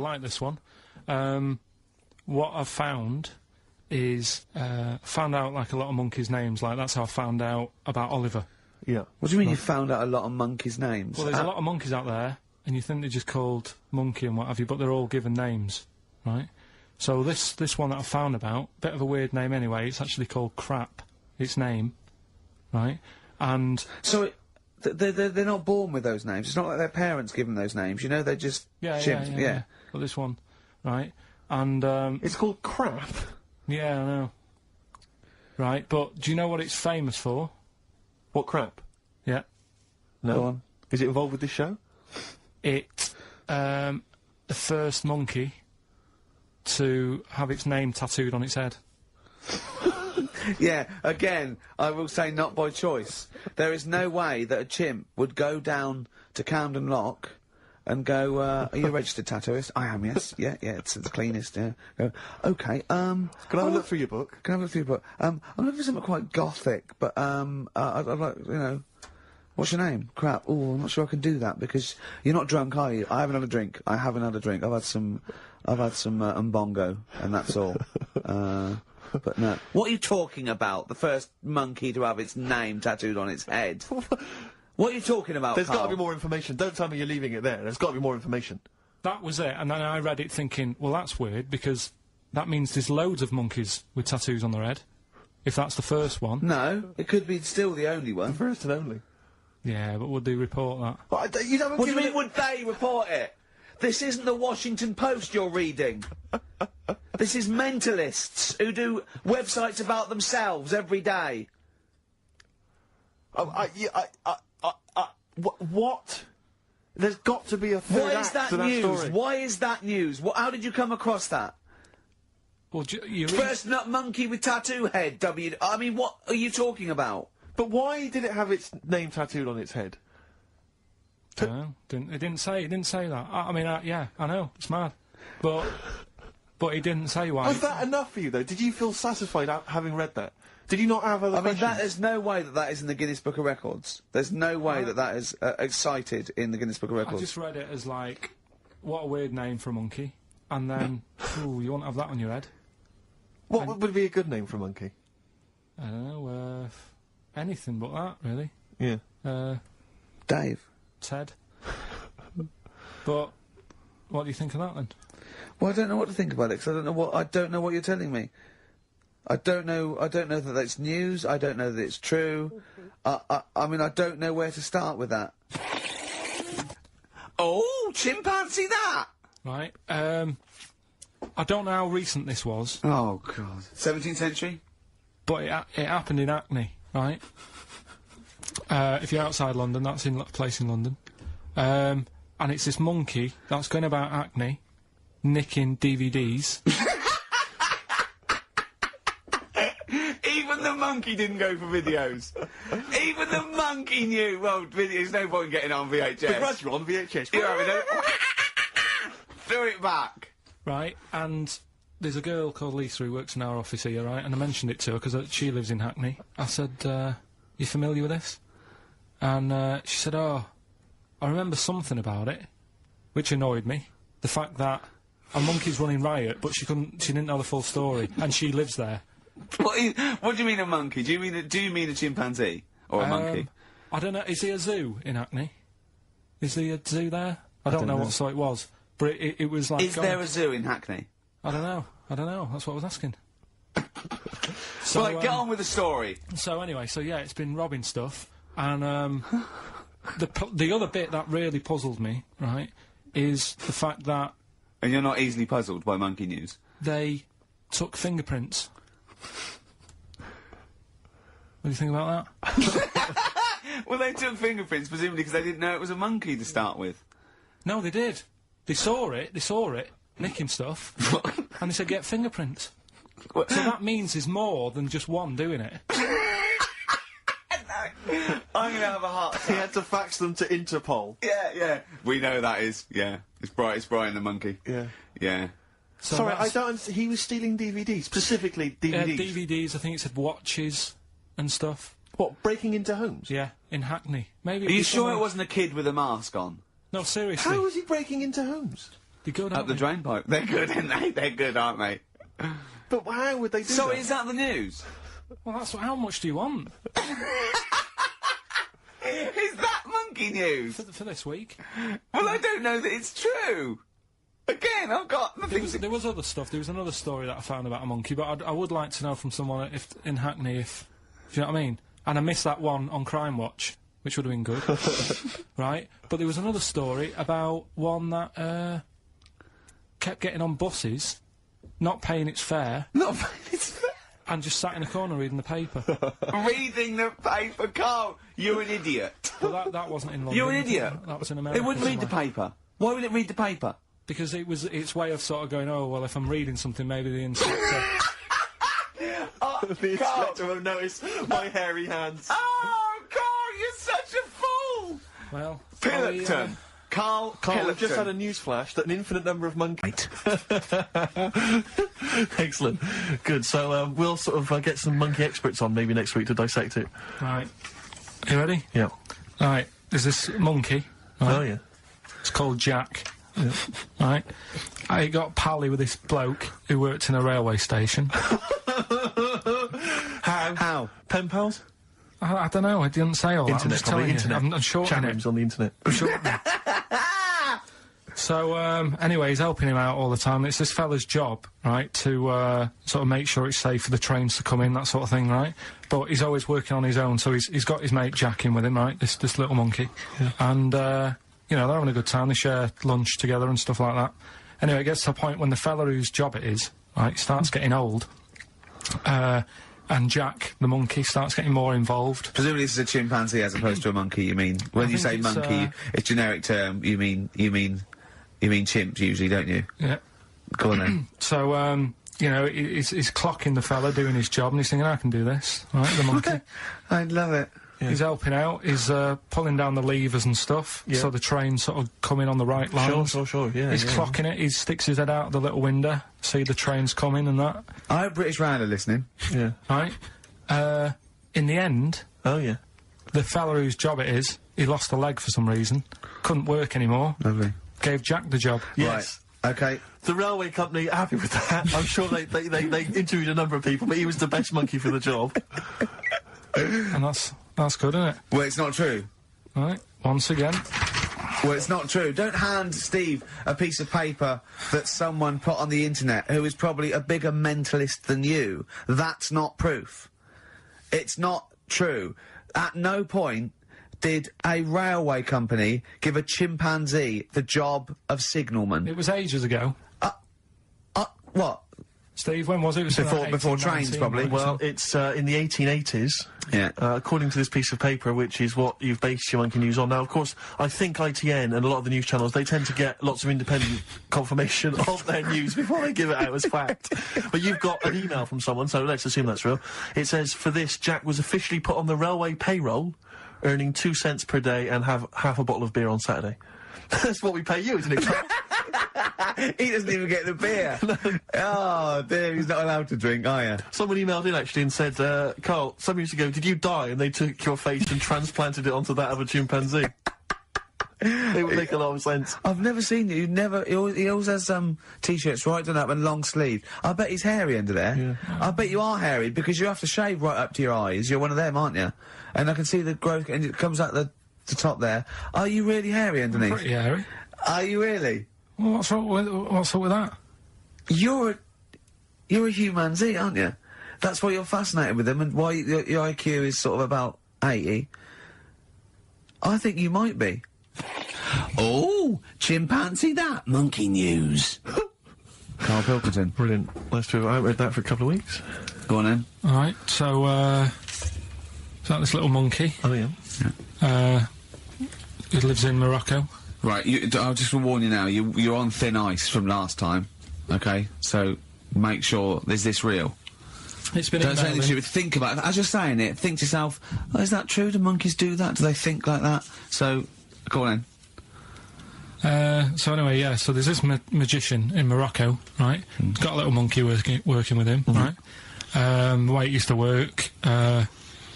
like this one. What I've found is found out like a lot of monkeys' names. Like that's how I found out about Oliver. Yeah. What do you mean you found out a lot of monkeys' names? Well, there's a lot of monkeys out there, and you think they're just called Monkey and what have you, but they're all given names, right? So this one that I found about, bit of a weird name anyway. It's actually called Crap. Its name, right? And so they're not born with those names. It's not like their parents give them those names. You know, they're just chimps. Yeah. Well, this one, right? And it's called Crap. Yeah, I know. Right, but do you know what it's famous for? What crap? Yeah. No. Go on. Is it involved with this show? It, the first monkey to have its name tattooed on its head. Yeah, again, I will say not by choice. There is no way that a chimp would go down to Camden Lock and go, are you a registered tattooist? I am, yes. Yeah, it's the cleanest, yeah. Go, okay, Can I have a look through your book? Can I have a look through your book? I'm looking for something quite gothic, but, I'd like, you know, what's your name? Crap. Oh, I'm not sure I can do that, because you're not drunk, are you? I haven't had a drink. I haven't had a drink. I've had some Mbongo, and that's all. But no. What are you talking about? The first monkey to have its name tattooed on its head? What are you talking about, There's Karl? got to be more information. Don't tell me you're leaving it there. There's got to be more information. That was it, and then I read it thinking, well, that's weird, because that means there's loads of monkeys with tattoos on their head. If that's the first one. No, it could be still the only one. The first and only. Yeah, but would they report that? What do you mean, would they report it? This isn't the Washington Post you're reading. This is mentalists who do websites about themselves every day. What? There's got to be a third Why is that to news? that story. Why is that news? How did you come across that? Well, you First nut monkey with tattoo head, I mean, what are you talking about? But why did it have its name tattooed on its head? No, it didn't say that. I mean, yeah, I know, it's mad. But he didn't say why. Was that enough for you, though? Did you feel satisfied having read that? Did you not have other questions? I mean, there's no way that is in the Guinness Book of Records. There's no way that is cited in the Guinness Book of Records. I just read it as, like, what a weird name for a monkey. And then, ooh, you won't have that on your head. What would be a good name for a monkey? I don't know, anything but that, really. Yeah. Dave. Ted. But what do you think of that, then? Well, I don't know what to think about it, because I don't know what you're telling me. I don't know that that's news, I don't know that it's true. I mean, I don't know where to start with that. Oh, chimpanzee that! Right, I don't know how recent this was. Oh, God. 17th century? But it happened in Hackney, right? If you're outside London, that's in a place in London. And it's this monkey that's going about Hackney, nicking DVDs. Even the monkey didn't go for videos. Even the monkey knew. Well, there's no point in getting on VHS. Because you're on VHS. You're having a... Throw it back. Right, and there's a girl called Lisa who works in our office here, right? And I mentioned it to her because she lives in Hackney. I said, you familiar with this? And she said, oh, I remember something about it, which annoyed me. The fact that a monkey's running riot, but she didn't know the full story, and she lives there. What do you mean a monkey? Do you mean a chimpanzee or a monkey? I don't know. Is there a zoo in Hackney? Is there a zoo there? I don't know what sort it was, but it was like. Is there a zoo in Hackney? I don't know. That's what I was asking. So, right, get on with the story. So anyway, yeah, it's been robbing stuff, and the other bit that really puzzled me, right, is the fact that. And you're not easily puzzled by monkey news. They took fingerprints. What do you think about that? Well, they took fingerprints, presumably because they didn't know it was a monkey to start with. No, they did. They saw it, nicking stuff, and they said, get fingerprints. So that means there's more than just one doing it. I'm gonna have a heart attack. He had to fax them to Interpol. Yeah. We know that is, yeah. It's Brian the monkey. Yeah. Yeah. So sorry, I don't he was stealing DVDs, specifically DVDs? DVDs, I think it said watches and stuff. What, breaking into homes? Yeah, in Hackney. Maybe. Are you sure it wasn't a kid with a mask on? No, seriously. How was he breaking into homes? They're good, Up aren't the they? drain pipe. They're good, aren't they? They're good, aren't they? But how would they do So that? is that the news? Well, that's how much do you want Is that monkey news? for this week? Well, I don't know that it's true. Again, I've got nothing to... There was other stuff. There was another story that I found about a monkey, but I would like to know from someone in Hackney if... Do you know what I mean? And I missed that one on Crime Watch, which would have been good. Right? But there was another story about one that kept getting on buses, not paying its fare, Not it's and just sat in a corner reading the paper. reading the paper, Carl. You're an idiot. But that wasn't in London. You're an idiot. That was in America. It wouldn't read the somewhere. paper. Why would it read the paper? Because it was its way of sort of going, oh, well, if I'm reading something, maybe the inspector... The inspector will notice my hairy hands. Oh, Carl, you're such a fool! Well... Pilkington. Carl, Carl, we've just had a Pilkington. news flash that an infinite number of monkeys... Excellent. Good. So, we'll sort of get some monkey experts on maybe next week to dissect it. Right. You ready? Yeah. Right. There's this monkey. Right? Oh, yeah. It's called Jack. Right. I got pally with this bloke who worked in a railway station. How? Pen pals? I don't know. I didn't say all that. I'm Internet, just probably. telling Internet. you. I'm Chat shortening it. rooms on the internet. So, anyway, he's helping him out all the time. It's this fella's job, right, to sort of make sure it's safe for the trains to come in, that sort of thing, right? But he's always working on his own, so he's got his mate Jack in with him, right, this little monkey. Yeah. And, you know, they're having a good time. They share lunch together and stuff like that. Anyway, it gets to a point when the fella whose job it is, right, starts getting old, and Jack, the monkey, starts getting more involved. Presumably this is a chimpanzee as opposed to a monkey, you mean? When you think say it's, monkey, it's generic term, you mean chimps usually, don't you? Yeah. Go on then. So, you know, he's clocking the fella doing his job, and he's thinking, I can do this, right, the monkey. I love it. Yeah. He's helping out, he's pulling down the levers and stuff, Yeah. so the train's sort of coming on the right lines. Sure, yeah. He's yeah. clocking it, he sticks his head out the little window, see the train's coming and that, I hope British Rand are listening. Yeah. right? In the end, Oh, yeah. the fella whose job it is, he lost a leg for some reason, couldn't work anymore, Lovely. gave Jack the job. Yes. Right. Okay. The railway company are happy with that. I'm sure they interviewed a number of people, but he was the best monkey for the job. And that's good, isn't it? Well, it's not true. Right, once again. Well, it's not true. Don't hand Steve a piece of paper that someone put on the internet who is probably a bigger mentalist than you. That's not proof. It's not true. At no point did a railway company give a chimpanzee the job of signalman. It was ages ago. What? Steve, when was it? It was Before- like before 18, trains, 19, probably. right? Well, it's in the 1880s. Yeah. According to this piece of paper, which is what you've based your monkey news on. Now, of course, I think ITN and a lot of the news channels, they tend to get lots of independent confirmation of their news before they give it out as fact. But you've got an email from someone, so let's assume that's real. It says, for this, Jack was officially put on the railway payroll, earning 2 cents per day and have half a bottle of beer on Saturday. That's what we pay you, isn't it, Carl? He doesn't even get the beer. Oh, dear, he's not allowed to drink, are you? Someone emailed in, actually, and said, Carl, some years ago, did you die? And they took your face and transplanted it onto that of a chimpanzee. It would make a lot of sense. I've never seen you. He always has t-shirts right done up and long sleeved. I bet he's hairy under there. Yeah. I bet you are hairy because you have to shave right up to your eyes. You're one of them, aren't you? And I can see the growth, and it comes out the top there. Are you really hairy underneath? Pretty hairy. Are you really? Well, what's up with that? You're a humanzee, aren't you? That's why you're fascinated with them, and why your IQ is sort of about 80. I think you might be. Oh, chimpanzee that, monkey news. Karl Pilkington. Brilliant. Let's do it. I haven't read that for a couple of weeks. Go on then. Alright, so, is that this little monkey? Oh, yeah. Who lives in Morocco. Right, I'll just warn you now, you're on thin ice from last time, okay? So, make sure, is this real? It's been Don't say emailed anything in. to think about it. As you're saying it, think to yourself, oh, is that true? Do monkeys do that? Do they think like that? So, go on then. So anyway, yeah, so there's this magician in Morocco, right? He's got a little monkey working with him, right? The way it used to work,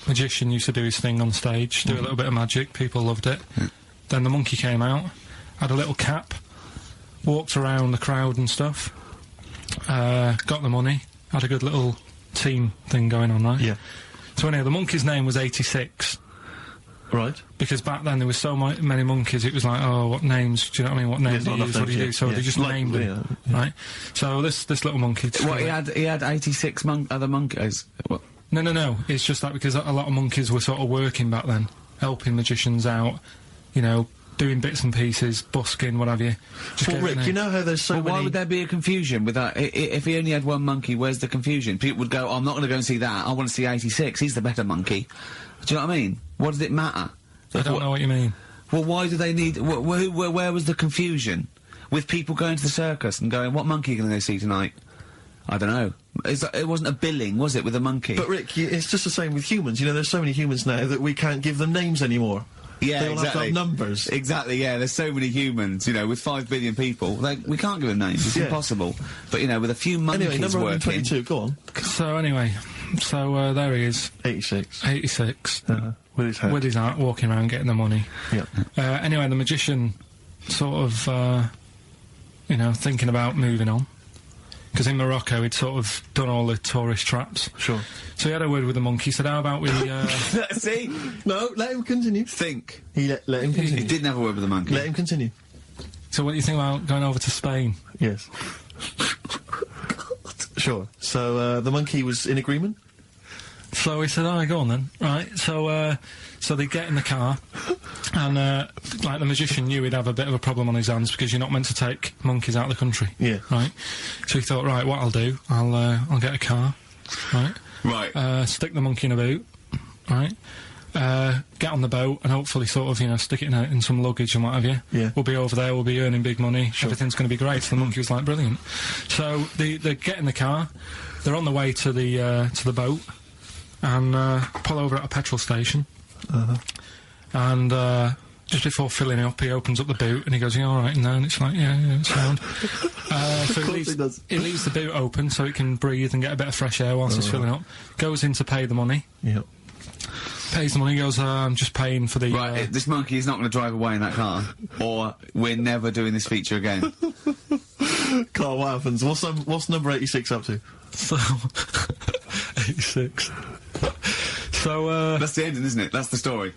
magician used to do his thing on stage, do a little bit of magic, people loved it. Then the monkey came out, had a little cap walked around the crowd and stuff, got the money, had a good little team thing going on, right? Yeah. So anyway, the monkey's name was 86. Right. Because back then there was so many monkeys, it was like, oh, what names, do you know what I mean? What names do you use, what do you do? So they just named them, right? So this little monkey... What, he had 86 other monkeys? What? No, it's just that because a lot of monkeys were sort of working back then, helping magicians out, you know, doing bits and pieces, busking, what have you. Well, Rick, you know how there's so many... Why would there be a confusion with that? If he only had one monkey, where's the confusion? People would go, oh, I'm not going to go and see that, I want to see 86, he's the better monkey. Do you know what I mean? What does it matter? I don't know what you mean. Well, why do they need... where was the confusion? With people going to the circus and going, what monkey are you going to go see tonight? I don't know. It wasn't a billing, was it, with a monkey? But, Rick, it's just the same with humans. You know, there's so many humans now that we can't give them names anymore. Yeah, they all exactly. have to have numbers. Exactly, yeah. There's so many humans, you know, with 5 billion people. We can't give them names. It's impossible. But, you know, with a few monkeys anyway, number working... 122, go on. So, anyway, there he is. 86. 86. With his hat. With his hat, walking around getting the money. Yeah. Anyway, the magician sort of, you know, thinking about moving on. Because in Morocco, he'd sort of done all the tourist traps. Sure. So he had a word with the monkey, said, how about we... See? No, let him continue. Think. Let him continue. He didn't have a word with the monkey. Let him continue. So what do you think about going over to Spain? Yes. Sure. So, the monkey was in agreement? So he said, "Oh, go on then." Right. So they get in the car, and like the magician knew he'd have a bit of a problem on his hands because you're not meant to take monkeys out of the country. Yeah. Right. So he thought, right, what I'll do, I'll get a car. Right. Right. Stick the monkey in a boot. Right. Get on the boat and hopefully sort of, you know, stick it in some luggage and what have you. Yeah. We'll be over there, we'll be earning big money, everything's going to be great. So the monkey was like, brilliant. So they get in the car, they're on the way to the boat, and pull over at a petrol station. And just before filling it up, he opens up the boot and he goes, "You all right in there?" And it's like, yeah, it's sound. So he leaves the boot open so it can breathe and get a bit of fresh air whilst he's filling up. Goes in to pay the money. Yep. Pays the money, goes, I'm just paying for the... Right, this monkey is not going to drive away in that car, or we're never doing this feature again. Karl, what happens? What's number 86 up to? So... 86. So, That's the ending, isn't it? That's the story.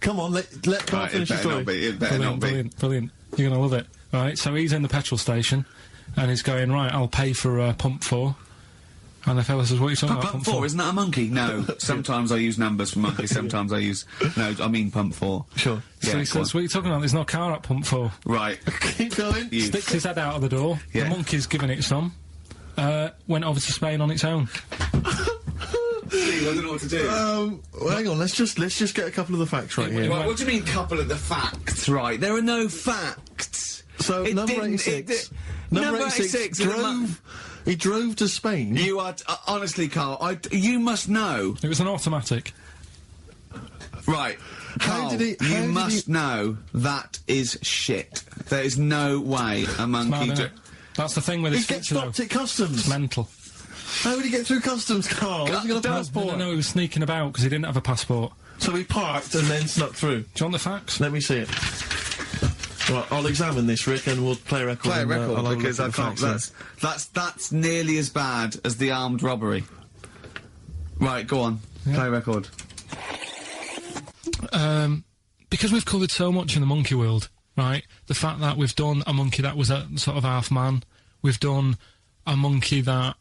Come on, let Karl finish the story. It better not be. Brilliant. You're going to love it. Right, so he's in the petrol station, and he's going, right, I'll pay for pump 4. And the fella says, what are you talking about, Pump 4? Isn't that a monkey? No. Sometimes I use numbers for monkeys, sometimes I use... No, I mean pump 4. Sure. So Yeah, he says, what are you talking about? There's no car at pump 4. Right. Keep going. Sticks his head out of the door. Yeah. The monkey's giving it some. Went over to Spain on its own. I don't know what to do. Well, hang on, let's just get a couple of the facts right here. Right, what do you mean, couple of the facts, right? There are no facts. So, number 86. Number 86 He drove to Spain. You are... honestly, Karl, you must know. It was an automatic. Right. How Karl, did he... you must know that is shit. There is no way a monkey... Mad, innit? That's the thing with He this gets feature, stopped though. at customs. It's mental. How would he get through customs, Karl? Has he got a passport? No, he was sneaking about because he didn't have a passport. So he parked and then snuck through. Do you want the facts? Let me see it. Right, I'll examine this, Rick, and we'll play a record. Play a record, I'll have a because look I at the can't... facts That's nearly as bad as the armed robbery. Right, go on. Yeah. Play a record. Because we've covered so much in the monkey world, right? The fact that we've done a monkey that was a sort of half man, we've done a monkey that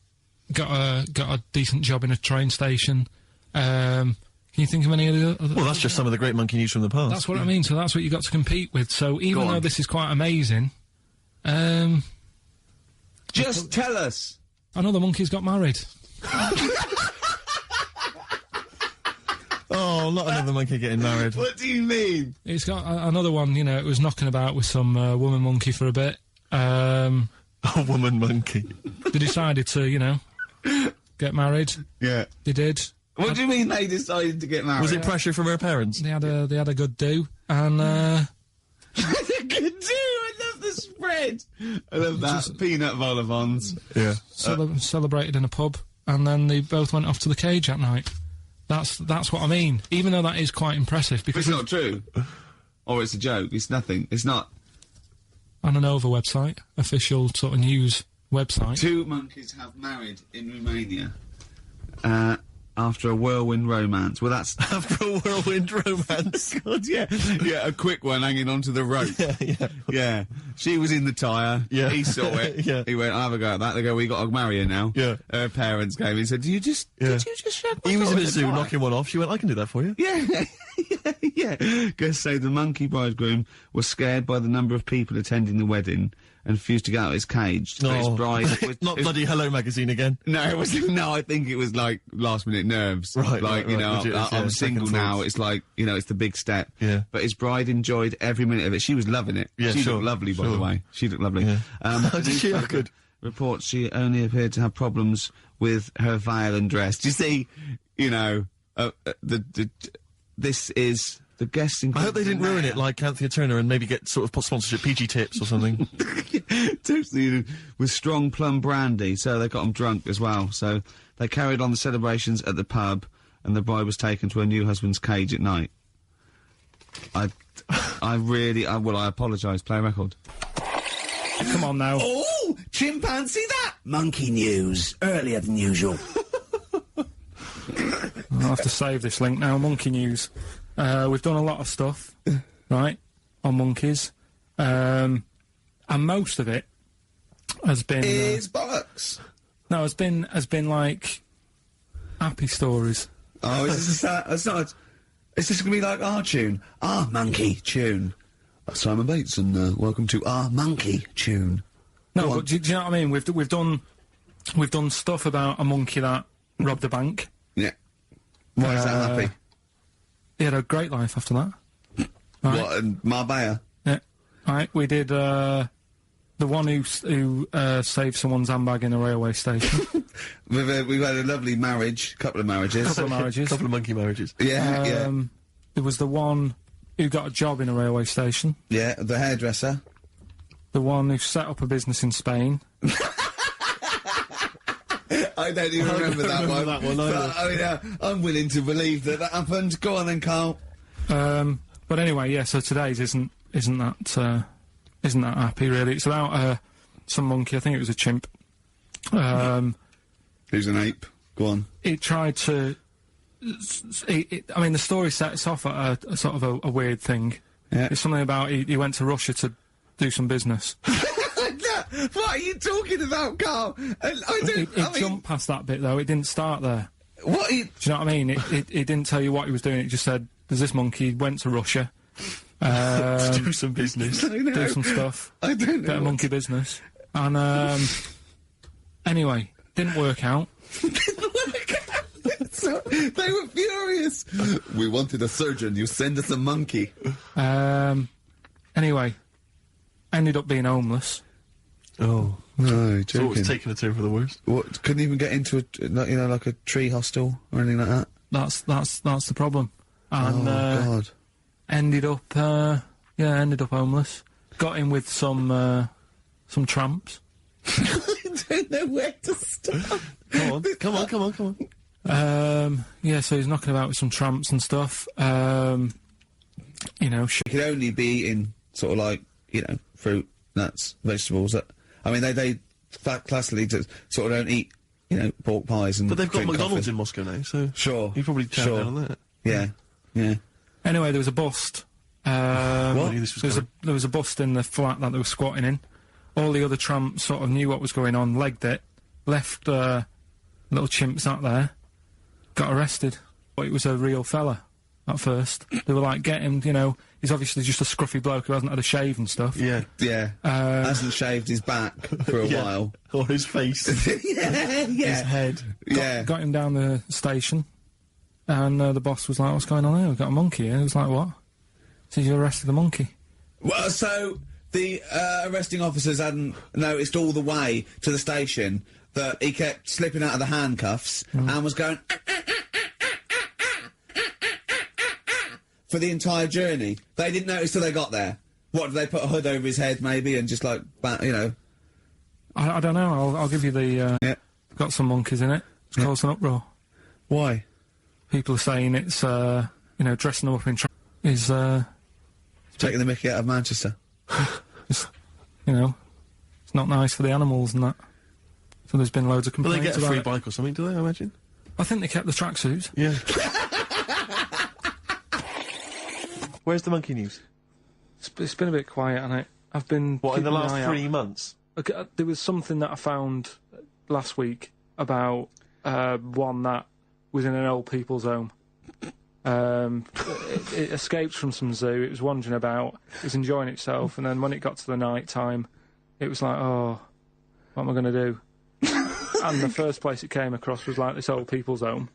got a decent job in a train station. Can you think of any of the other... Well, that's just some of the great monkey news from the past. That's what I mean, so that's what you got to compete with. So even though this is quite amazing, just tell us. Another monkey's got married. Oh, not another monkey getting married. What do you mean? It's got another one, you know, it was knocking about with some woman monkey for a bit. A woman monkey. They decided to, you know, get married. Yeah. They did. What do you mean they decided to get married? Was it pressure from her parents? They had a good do, and Good do. I love the spread. I love that. Peanut vol-au-vents. Yeah. Celebrated in a pub, and then they both went off to the cage at night. That's what I mean. Even though that is quite impressive, But because it's not true. Or it's a joke. It's nothing. It's not. on an Nova website, official sort of news website. 2 monkeys have married in Romania after a whirlwind romance. Well, that's After a whirlwind romance. God, yeah, a quick one hanging onto the rope. Yeah. She was in the tyre. Yeah. He saw it. Yeah. He went, "I'll have a go at that." They go, "We got to marry her now." Yeah. Her parents came in and said, Did you just shag my He was in daughter a zoo tyre?" knocking one off. She went, "I can do that for you." Yeah. Guests say the monkey bridegroom was scared by the number of people attending the wedding and refused to get out of his cage. So his bride was, Not bloody Hello Magazine again. No, it was no. I think it was like last minute nerves. Right, like right, you right, know, legit, yeah, I'm single second now. thoughts. It's like it's the big step. Yeah. But his bride enjoyed every minute of it. She was loving it. Yeah, she sure, looked lovely, by sure. the way. She looked lovely. Yeah. Did she? Oh, good. Reports she only appeared to have problems with her veil and dress. Do you see? This is. The guests I hope they didn't ruin it like Anthea Turner and maybe get sort of sponsorship PG tips or something. Totally, with strong plum brandy, so they got them drunk as well. So they carried on the celebrations at the pub, and the bride was taken to her new husband's cage at night. I apologise. Play a record. Come on now. Oh, chimpanzee that! Monkey news, earlier than usual. I'll have to save this link now. Monkey news. We've done a lot of stuff, right, on monkeys, and most of it has been Is bollocks. no, has been like happy stories. Oh, is this it's not. Is this going to be like our tune? Our monkey tune. Simon Bates, and welcome to our monkey tune. No, Go on. but do you know what I mean? We've done stuff about a monkey that robbed a bank. Yeah. Why is that happy? He had a great life after that. Right. What, and Marbella? Yeah. Right. We did the one who saved someone's handbag in a railway station. We've had a lovely marriage, couple of marriages. Couple of marriages. Couple of monkey marriages. Yeah. There was the one who got a job in a railway station. Yeah, the hairdresser. The one who set up a business in Spain. I don't even remember that one. that one either. But, I mean, I'm willing to believe that happened. Go on then, Karl. But anyway, yeah. So today's isn't that happy really. It's about some monkey. I think it was a chimp. Who's an ape? Go on. It tried to. I mean, the story sets off at a sort of a weird thing. Yeah. It's something about he went to Russia to do some business. What are you talking about, Karl? It jumped past that bit though. It didn't start there. What? Do you know what I mean? It didn't tell you what he was doing. It just said, "There's this monkey went to Russia To do some business. do some stuff, I don't know. bit of monkey business." And anyway, didn't work out. So, they were furious. We wanted a surgeon. You send us a monkey. Anyway, ended up being homeless. Oh. No, So joking. it's taken a turn for the worst. What? Couldn't even get into like a tree hostel or anything like that. That's the problem. And God. ended up homeless. Got in with some tramps. I don't know where to start. Come on. Yeah, so he's knocking about with some tramps and stuff. You could only be eating sort of like fruit, nuts, vegetables. I mean, they classically sort of don't eat pork pies and. But they've got drink McDonald's coffee. in Moscow now, so Sure. you probably turned down on that. Yeah. Anyway, there was a bust. What? I knew this was There was a bust in the flat that they were squatting in. All the other tramps sort of knew what was going on, legged it, left little chimp sat there, got arrested. But it was a real fella at first. They were like, get him, he's obviously just a scruffy bloke who hasn't had a shave and stuff. Yeah. Hasn't shaved his back for a while. Or his face. His head. Got him down the station, and the boss was like, what's going on here? We've got a monkey here. He was like, what? So you arrested the monkey? Well, so the arresting officers hadn't noticed all the way to the station that he kept slipping out of the handcuffs and was going for the entire journey. They didn't notice till they got there. What, did they put a hood over his head maybe and just like, I don't know. I'll give you the... Yeah. Got some monkeys in it. It's caused an uproar. Why? People are saying it's, dressing them up in is, Taking the mickey out of Manchester. you know, it's not nice for the animals and that. So there's been loads of Will they complaints get a about free it. bike or something, do they, I imagine? I think they kept the tracksuit. Yeah. Where's the monkey news? It's been a bit quiet, hasn't it? I've been... What, in the keeping an last eye out. 3 months? Okay, there was something that I found last week about one that was in an old people's home. It escaped from some zoo, it was wandering about, it was enjoying itself, and then when it got to the night time, it was like, oh, what am I going to do? And the first place it came across was like this old people's home.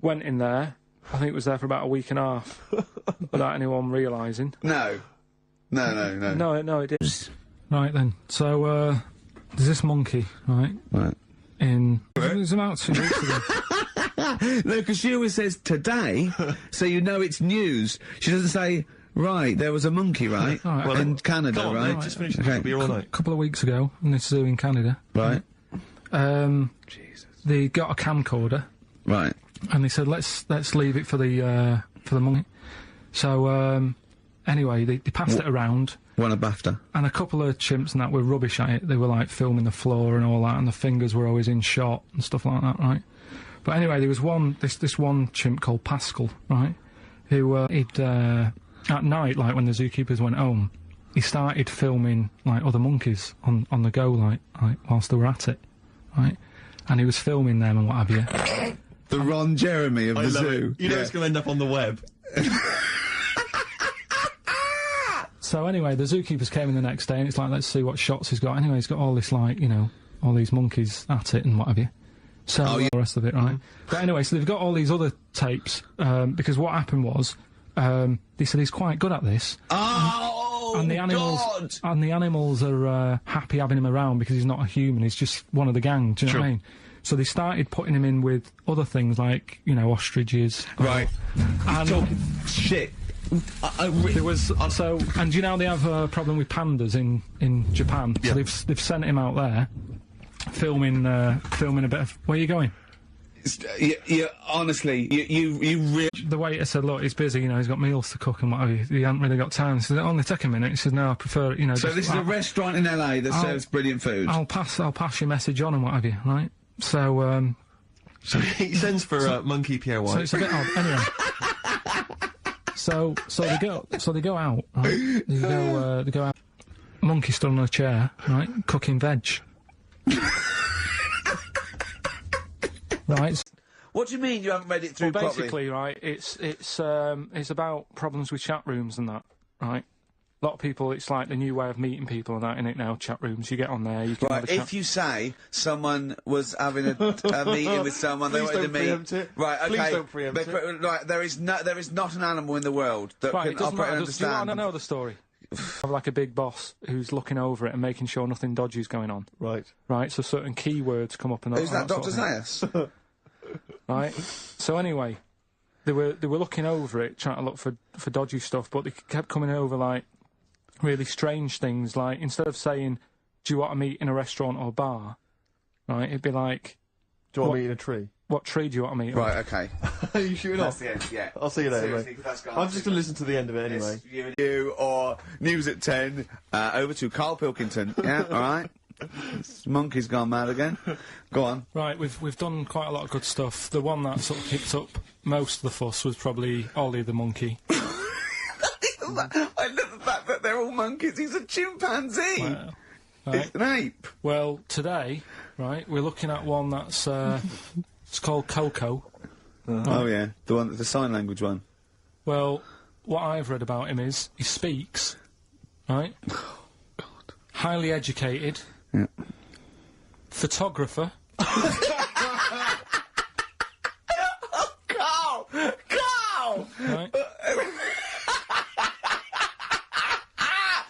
Went in there, I think it was there for about a week and a half, without anyone realising. No, No, it didn't. Right then, so, there's this monkey, right? Right. It was about 2 weeks ago. No, because she always says today, so you know it's news. She doesn't say, right, there was a monkey, right? Right, Well, in Canada, Come on, right? mate, just finish Okay. the beer all night. A couple of weeks ago, in this zoo in Canada, Right, they got a camcorder, right. and they said, let's leave it for the monkey. So, anyway, they passed it around, Won a BAFTA. and a couple of chimps and that were rubbish at it. They were, like, filming the floor and all that, and the fingers were always in shot and stuff like that, right? But anyway, there was this one chimp called Pascal, right, who, at night, like, when the zookeepers went home, he started filming, like, other monkeys on the go, like, whilst they were at it, right? And he was filming them and what have you. The Ron Jeremy of I the love zoo. it. You know it's going to end up on the web. So anyway, the zookeepers came in the next day, and it's like, let's see what shots he's got. Anyway, he's got all this, like, you know, all these monkeys at it and what have you. So the rest of it, right? But anyway, so they've got all these other tapes, because what happened was, they said he's quite good at this. Oh, And the animals, God! and the animals are happy having him around because he's not a human. He's just one of the gang. Do you know what I mean? So they started putting him in with other things like, you know, ostriches. Right. And Talking shit. there was so, and do you know they have a problem with pandas in Japan? Yeah. So they've sent him out there, filming a bit of. Where are you going? You honestly, you really... The waiter said, look, he's busy, you know, he's got meals to cook and what have you. He hasn't really got time. He said, only take a minute. He said, no, I prefer, you know... So just, this is a restaurant in LA that serves brilliant food. I'll pass your message on and what have you, right? So, So he sends for Monkey Pierre so White. it's a bit odd. Anyway. So they go out, right? They go out. Monkey stood on a chair, right? Cooking veg. Right. What do you mean you haven't read it through Well, properly? basically, right, it's about problems with chat rooms and that, right? A lot of people, it's like the new way of meeting people and that, innit, now, chat rooms. You get on there, you can have Right, a chat. if you say someone was having a meeting with someone, they Please wanted to don't meet. preempt it. Right, okay. Please don't preempt it. Right, there is not an animal in the world that Right, can it doesn't operate and matter. Do you want understand. to know the story? Have like a big boss who's looking over it and making sure nothing dodgy is going on. Right. Right, so certain keywords come up and Who's that, sort Dr. of thing. Zayas? Right. So anyway, they were looking over it, trying to look for dodgy stuff, but they kept coming over like really strange things. Like instead of saying, "Do you want to meet in a restaurant or bar?" Right, it'd be like, Do you want What? to meet in a tree? "What tree do you want to meet?" in?" Right, okay. Are you shooting off? the end, yeah. I'll see you later, Seriously, mate. that's gone. I'm just going to listen to the end of it anyway. You or News at 10, over to Karl Pilkington. Yeah, alright. Monkey's gone mad again. Go on. Right, we've done quite a lot of good stuff. The one that sort of picked up most of the fuss was probably Ollie the monkey. I love the fact that they're all monkeys. He's a chimpanzee. Right. It's an ape. Well, today, right, we're looking at one that's it's called Coco. Oh yeah, the sign language one. Well, what I've read about him is he speaks, right? Highly educated. Yeah. Photographer. Carl! Carl! Right?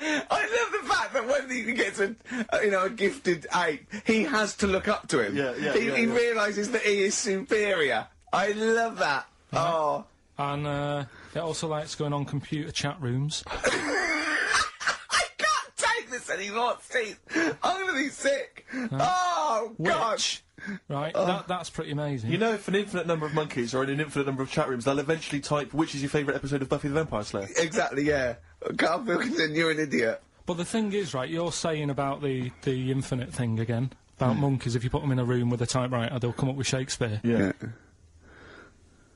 I love the fact that when he gets a gifted ape, he has to look up to him. He realises that he is superior. I love that. Oh. And he also likes going on computer chat rooms. I can't take this anymore, Steve. I'm gonna be sick. Oh, God. Which, right, that's pretty amazing. You know, if an infinite number of monkeys are in an infinite number of chat rooms, they'll eventually type, which is your favourite episode of Buffy the Vampire Slayer? Exactly, yeah. Karl Pilkington, you're an idiot. But the thing is, right, you're saying about the infinite thing again, about monkeys, if you put them in a room with a typewriter, they'll come up with Shakespeare. Yeah.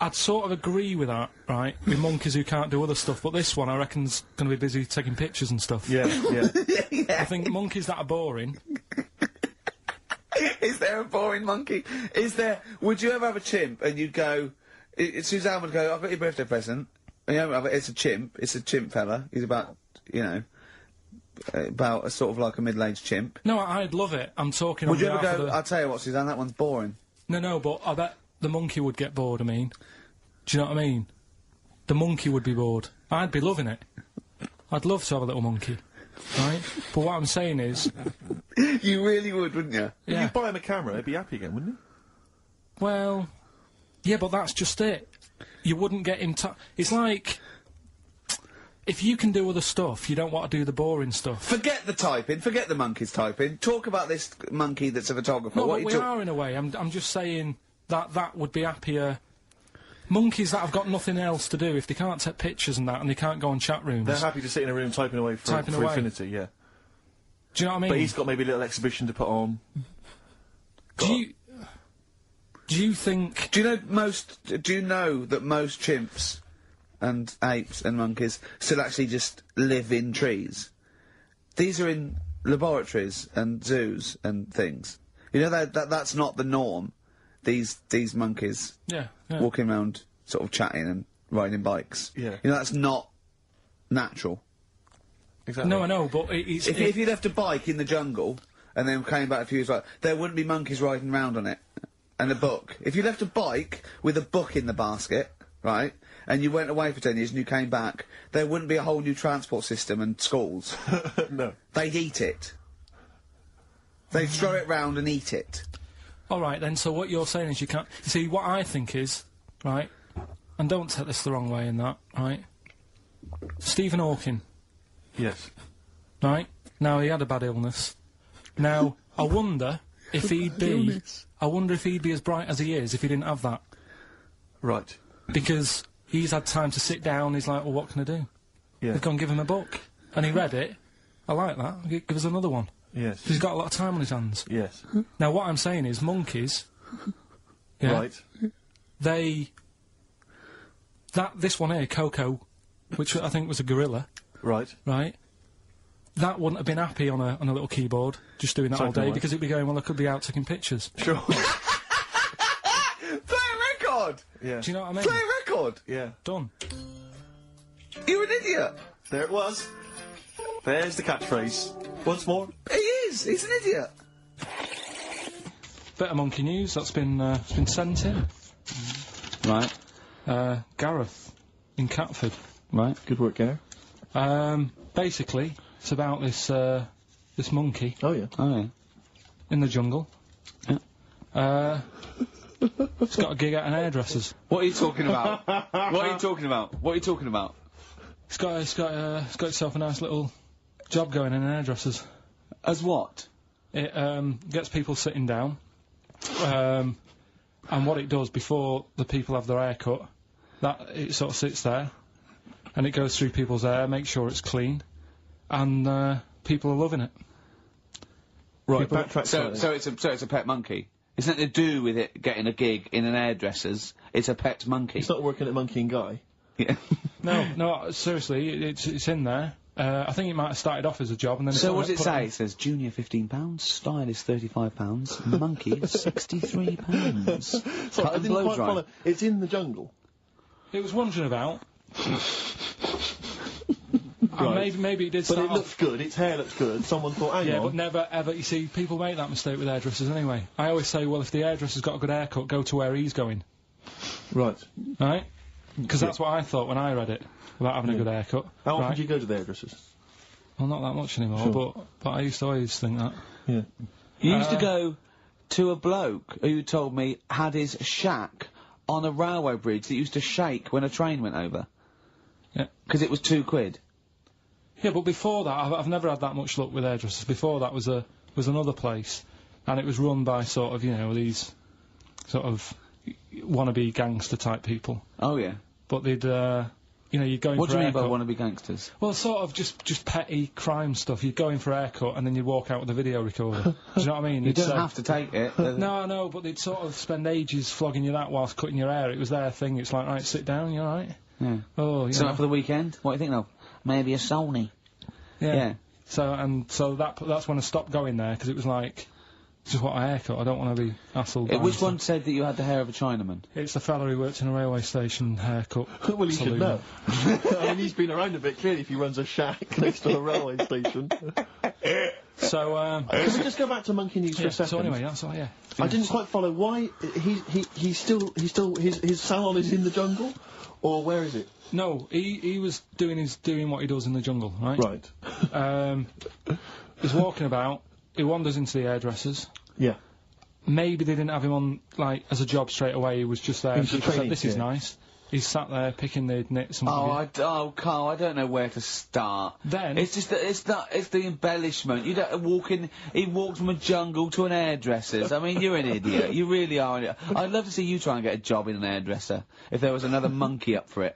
I'd sort of agree with that, right, with monkeys who can't do other stuff, but this one I reckon's going to be busy taking pictures and stuff. Yeah, yeah. I think monkeys that are boring... Is there a boring monkey? Is there... Would you ever have a chimp and you'd go... Suzanne would go, I've got your birthday present. And you know, it's a chimp fella. He's about, you know... about a sort of like a middle-aged chimp. No, I'd love it. I'm talking Would on you ever behalf go, of the... I'll tell you what, Suzanne, that one's boring. No, but I bet the monkey would get bored, I mean. Do you know what I mean? The monkey would be bored. I'd be loving it. I'd love to have a little monkey, right? But what I'm saying is... You really would, wouldn't you? Yeah. If you buy him a camera, he'd be happy again, wouldn't he? Well... Yeah, but that's just it. You wouldn't get him It's like... If you can do other stuff, you don't want to do the boring stuff. Forget the typing, forget the monkey's typing. Talk about this monkey that's a photographer. No, what but we are in a way. I'm just saying that would be happier... Monkeys that have got nothing else to do, if they can't take pictures and that, and they can't go on chat rooms... They're happy to sit in a room typing away for infinity, yeah. Do you know what I mean? But he's got maybe a little exhibition to put on. Do you think... Do you know that most chimps and apes and monkeys still actually just live in trees? These are in laboratories and zoos and things. You know that's not the norm. These monkeys walking around sort of chatting and riding bikes. Yeah. You know, that's not natural. Exactly. No, I know, but it's... If you left a bike in the jungle and then came back a few years later, there wouldn't be monkeys riding around on it. And a book. If you left a bike with a book in the basket, right, and you went away for 10 years and you came back, there wouldn't be a whole new transport system and schools. No. They'd eat it. They'd throw it round and eat it. All right, then, so what you're saying is you can't... You see, what I think is, right, and don't take this the wrong way in that, right, Stephen Hawking, Yes. right, now he had a bad illness. Now, I wonder if he'd be... I wonder if he'd be as bright as he is if he didn't have that. Right. Because he's had time to sit down, he's like, well, what can I do? Yeah. They've gone and give him a book. And he read it. I like that. Give us another one. Yes. He's got a lot of time on his hands. Yes. Now, what I'm saying is, monkeys... Yeah, Right. This one here, Coco, which I think was a gorilla, Right. right? That wouldn't have been happy on a little keyboard, just doing that all Typing day, away. because it'd be going, well, I could be out taking pictures. Sure. Play a record! Yeah. Do you know what I mean? Play a record! Yeah. Done. You're an idiot! There it was. There's the catchphrase. Once more. He is! He's an idiot! Bit of monkey news that's been sent in. Right. Gareth in Catford. Right. Good work, Gary. Basically, it's about this monkey Oh, yeah. Oh, yeah. in the jungle. Yeah. It's got a gig at an hairdresser's. What are you talking about? What are you talking about? What are you talking about? It's got itself a nice little job going in an hairdresser's. As what? It gets people sitting down, and what it does before the people have their hair cut, that it sort of sits there, and it goes through people's hair, makes sure it's clean, and people are loving it. Right, People- backtrack So slightly. it's a pet monkey. It's nothing to do with it getting a gig in an hairdresser's. It's a pet monkey. He's not working at Monkey and Guy. Yeah. No, seriously, it's in there. I think it might have started off as a job, and then... So what does it put say? on- It says junior £15, stylist £35, monkey £63. Sorry, I Cut and didn't blow quite dry. follow. It's in the jungle. It was wandering about. Right. And maybe it did But start it looks off... good, its hair looks good. Someone thought, hang Yeah, on. but never, ever... You see, people make that mistake with hairdressers anyway. I always say, well, if the hairdresser's got a good haircut, go to where he's going. Right. Right? Because that's what I thought when I read it, about having a good haircut. How often right? do you go to the hairdressers? Well, not that much anymore, Sure. but I used to always think that. Yeah. You used to go to a bloke who told me had his shack on a railway bridge that used to shake when a train went over. Yeah. Because it was £2. Yeah, but before that, I've never had that much luck with hairdressers. Before that was another place, and it was run by sort of, you know, these sort of wannabe gangster type people. Oh, yeah. But they'd you know, you're going What for do a you mean by haircut. wannabe gangsters? Well, sort of just petty crime stuff. You'd go in for a haircut and then you'd walk out with a video recorder. Do you know what I mean? You You'd don't say- have to take it. No, no, but they'd sort of spend ages flogging you that whilst cutting your hair. It was their thing. It's like, right, sit down, you alright? Yeah. Oh, you So know. for the weekend, what do you think of? Maybe a Sony. Yeah. So that's when I stopped going there, because it was like, just what a haircut. I don't want to be hassled. by Which stuff. one said that you had the hair of a Chinaman? It's the fella who works in a railway station haircut. Well, he should saloon. know. I mean, he's been around a bit, clearly, if he runs a shack next to a railway station. So, Can we just go back to monkey news for a second? so anyway, that's all, yeah. I didn't quite follow why he's still his salon is in the jungle, or where is it? No, he was doing what he does in the jungle, right? Right. He's walking about, he wanders into the hairdressers. Yeah. Maybe they didn't have him on, like, as a job straight away, he was just there. He was and a people said, trainee, this is yeah. nice. He's sat there picking the knits and what have you. Carl, I don't know where to start. Then- it's just that it's the embellishment. You don't walk in. He walked from a jungle to an hairdresser's. I mean, you're an idiot. You really are an idiot. I'd love to see you try and get a job in an hairdresser if there was another monkey up for it.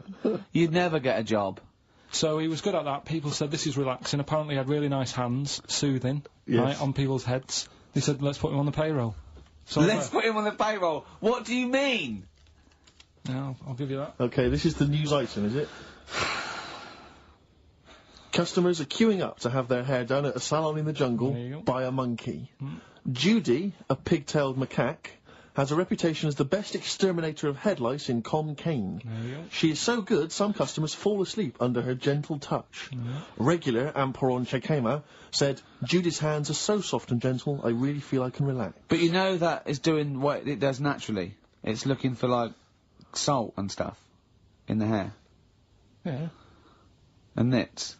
You'd never get a job. So he was good at that. People said this is relaxing. Apparently he had really nice hands, soothing, Yes. right, on people's heads. They said, let's put him on the payroll. So Let's put him on the payroll. What do you mean? Yeah, I'll give you that. Okay, this is the news item, is it? Customers are queuing up to have their hair done at a salon in the There you jungle go. by a monkey. Judy, a pig-tailed macaque, has a reputation as the best exterminator of head lice in Comcane. There you go. She is so good, some customers fall asleep under her gentle touch. Regular Amperon Chekema said, Judy's hands are so soft and gentle, I really feel I can relax. But you know that is doing what it does naturally. It's looking for like salt and stuff in the hair Yeah. and nits.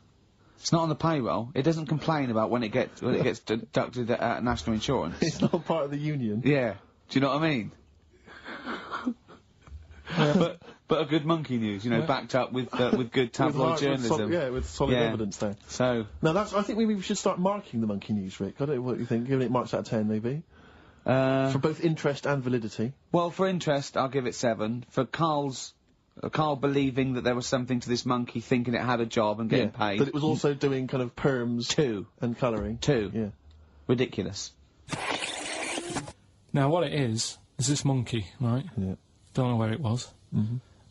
It's not on the payroll. It doesn't complain about when it gets deducted at national insurance. It's not part of the union. Yeah. Do you know what I mean? But a good monkey news, you know, backed up with good tabloid journalism. With solid Yeah. evidence there. So, Now I think maybe we should start marking the monkey news, Rick. I don't know what you think, giving it marks out of 10 maybe. For both interest and validity. well, for interest, I'll give it 7. For Karl believing that there was something to this monkey, thinking it had a job and getting paid. That it was also doing kind of perms 2. and colouring. 2. Yeah. Ridiculous. Now what it is this monkey, right? Yeah. Don't know where it was.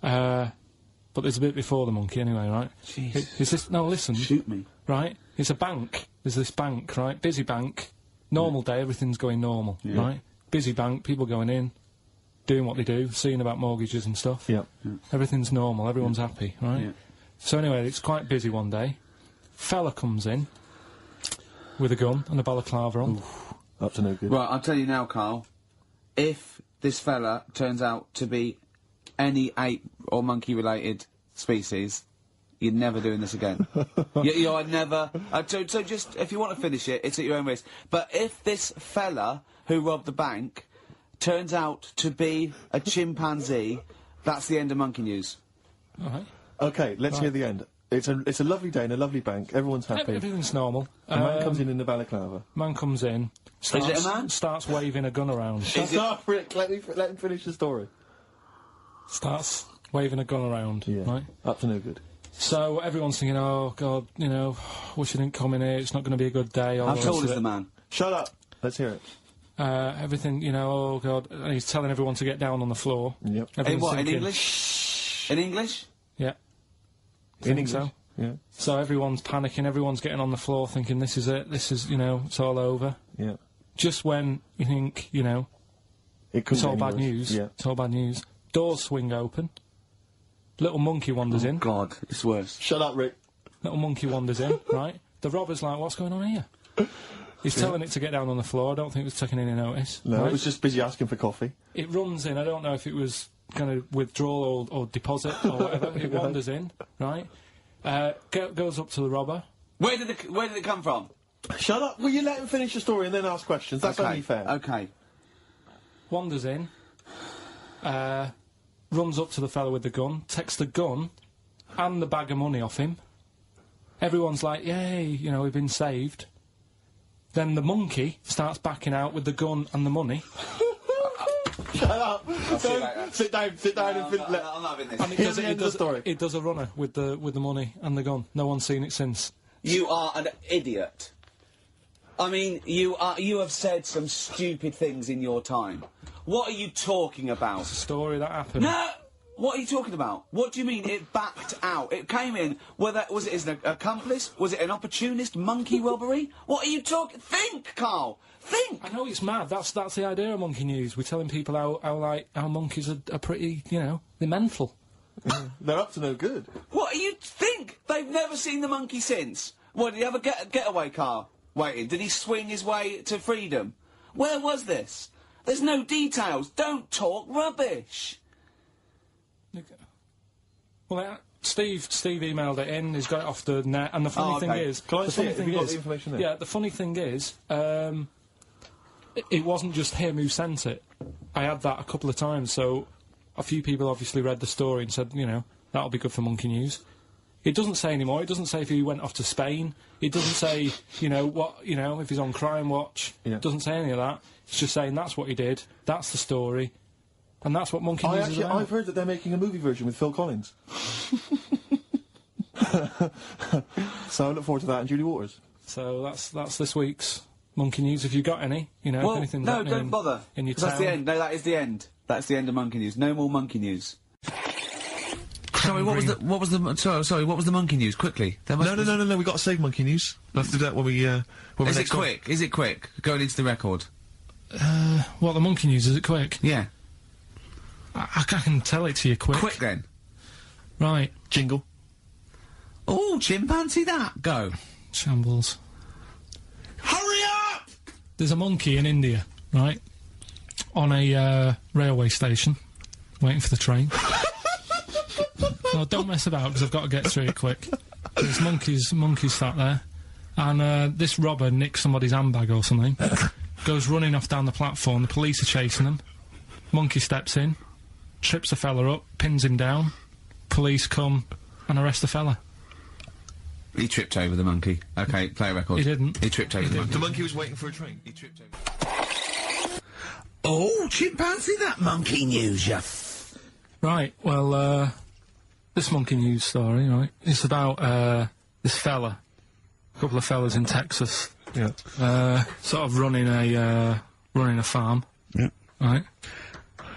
But there's a bit before the monkey anyway, right? Jeez. Is this, no, listen. Shoot me. Right? It's a bank. There's this bank, right? Busy bank. Normal day, everything's going normal, right? Busy bank, people going in, doing what they do, seeing about mortgages and stuff. Yeah. Everything's normal, everyone's happy, right? Yeah. So anyway, it's quite busy one day. Fella comes in with a gun and a balaclava on. Up to no good. Right, I'll tell you now, Karl. If this fella turns out to be any ape or monkey-related species, you're never doing this again. You're never... so just, if you want to finish it, it's at your own risk. But if this fella who robbed the bank turns out to be a chimpanzee, that's the end of monkey news. All right. Okay, let's hear the end. It's a lovely day in a lovely bank. Everyone's happy. Everything's normal. A man comes in the balaclava. Man comes in. Starts, it a man? Starts waving a gun around. Shut up, Rick. Let him finish the story. Starts waving a gun around. Yeah. Right? Up to no good. So everyone's thinking, oh, God, you know, wish he didn't come in here, it's not going to be a good day. all How the rest tall of is it. the man? Shut up. Let's hear it. Everything, you know, oh, God. And he's telling everyone to get down on the floor. Yep. In Everyone's what, in thinking- English? In English? Yeah. In Think English. so? Yeah. So everyone's panicking, everyone's getting on the floor thinking, this is it, this is, you know, it's all over. Yeah. Just when you think, you know, It couldn't it's all be bad any worse. news. Yeah. It's all bad news. Doors swing open. Little monkey wanders in. God, it's worse. Shut up, Rick. Little monkey wanders in, right? The robber's like, what's going on here? He's telling it to get down on the floor. I don't think it was taking any notice. No, right? it was just busy asking for coffee. It runs in. I don't know if it was going to withdraw or deposit or whatever. It wanders in, right? Goes up to the robber. Where did it come from? Shut up. Will you let him finish the story and then ask questions? That's okay. only fair. Okay. Wanders in. Runs up to the fella with the gun. Takes the gun and the bag of money off him. Everyone's like, yay, you know, we've been saved. Then the monkey starts backing out with the gun and the money. Shut up! see you later. Sit down and I'm not having this. And Here's the end of the story. it does a runner with the money and the gun. No one's seen it since. You are an idiot. I mean, you have said some stupid things in your time. What are you talking about? It's a story that happened. No! What are you talking about? What do you mean it backed out? It came in, was it as an accomplice? Was it an opportunist monkey robbery? What are you talking? Think, Karl! Think! I know it's mad. That's the idea of Monkey News. We're telling people how monkeys are pretty, you know, they're mental. They're up to no good. What do you think? They've never seen the monkey since. What, did he have a getaway car waiting? Did he swing his way to freedom? Where was this? There's no details. Don't talk rubbish. Well, Steve emailed it in. He's got it off the net, and the funny thing is, Can I the see funny it? Have thing you got is, the information there? yeah, the funny thing is, it wasn't just him who sent it. I had that a couple of times, so a few people obviously read the story and said, you know, that'll be good for Monkey News. It doesn't say anymore. It doesn't say if he went off to Spain. It doesn't say, you know, if he's on Crime Watch. Yeah. It doesn't say any of that. It's just saying that's what he did. That's the story. And that's what Monkey News is about. I've heard that they're making a movie version with Phil Collins. So I look forward to that and Julie Waters. So that's this week's Monkey News. If you got any, you know, Well, anything no, happening don't bother. in your 'Cause town. that's the end. No, that is the end. That's the end of Monkey News. No more Monkey News. Sorry, what was the monkey news? Quickly. No, we got to save Monkey News. We'll have to do that when we, Is it next on. quick? Is it quick? Going into the record. What, the Monkey News, is it quick? Yeah. I can tell it to you quick. Quick then. Right. Jingle. Oh, chimpanzee that. Go. Shambles. Hurry up! There's a monkey in India, right? On a railway station, waiting for the train. No, don't mess about, because I've got to get through it quick. There's monkeys sat there, and this robber nicks somebody's handbag or something, goes running off down the platform, the police are chasing him, monkey steps in, trips a fella up, pins him down, police come and arrest the fella. He tripped over the monkey. Okay, play a record. He didn't. He tripped over the monkey. The monkey was waiting for a train. He tripped over. Oh, chimpanzee that Monkey News, ya. Right, well, this Monkey News story, right, it's about, this fella, a couple of fellas in Texas, Yeah. sort of running a farm, Yeah. right?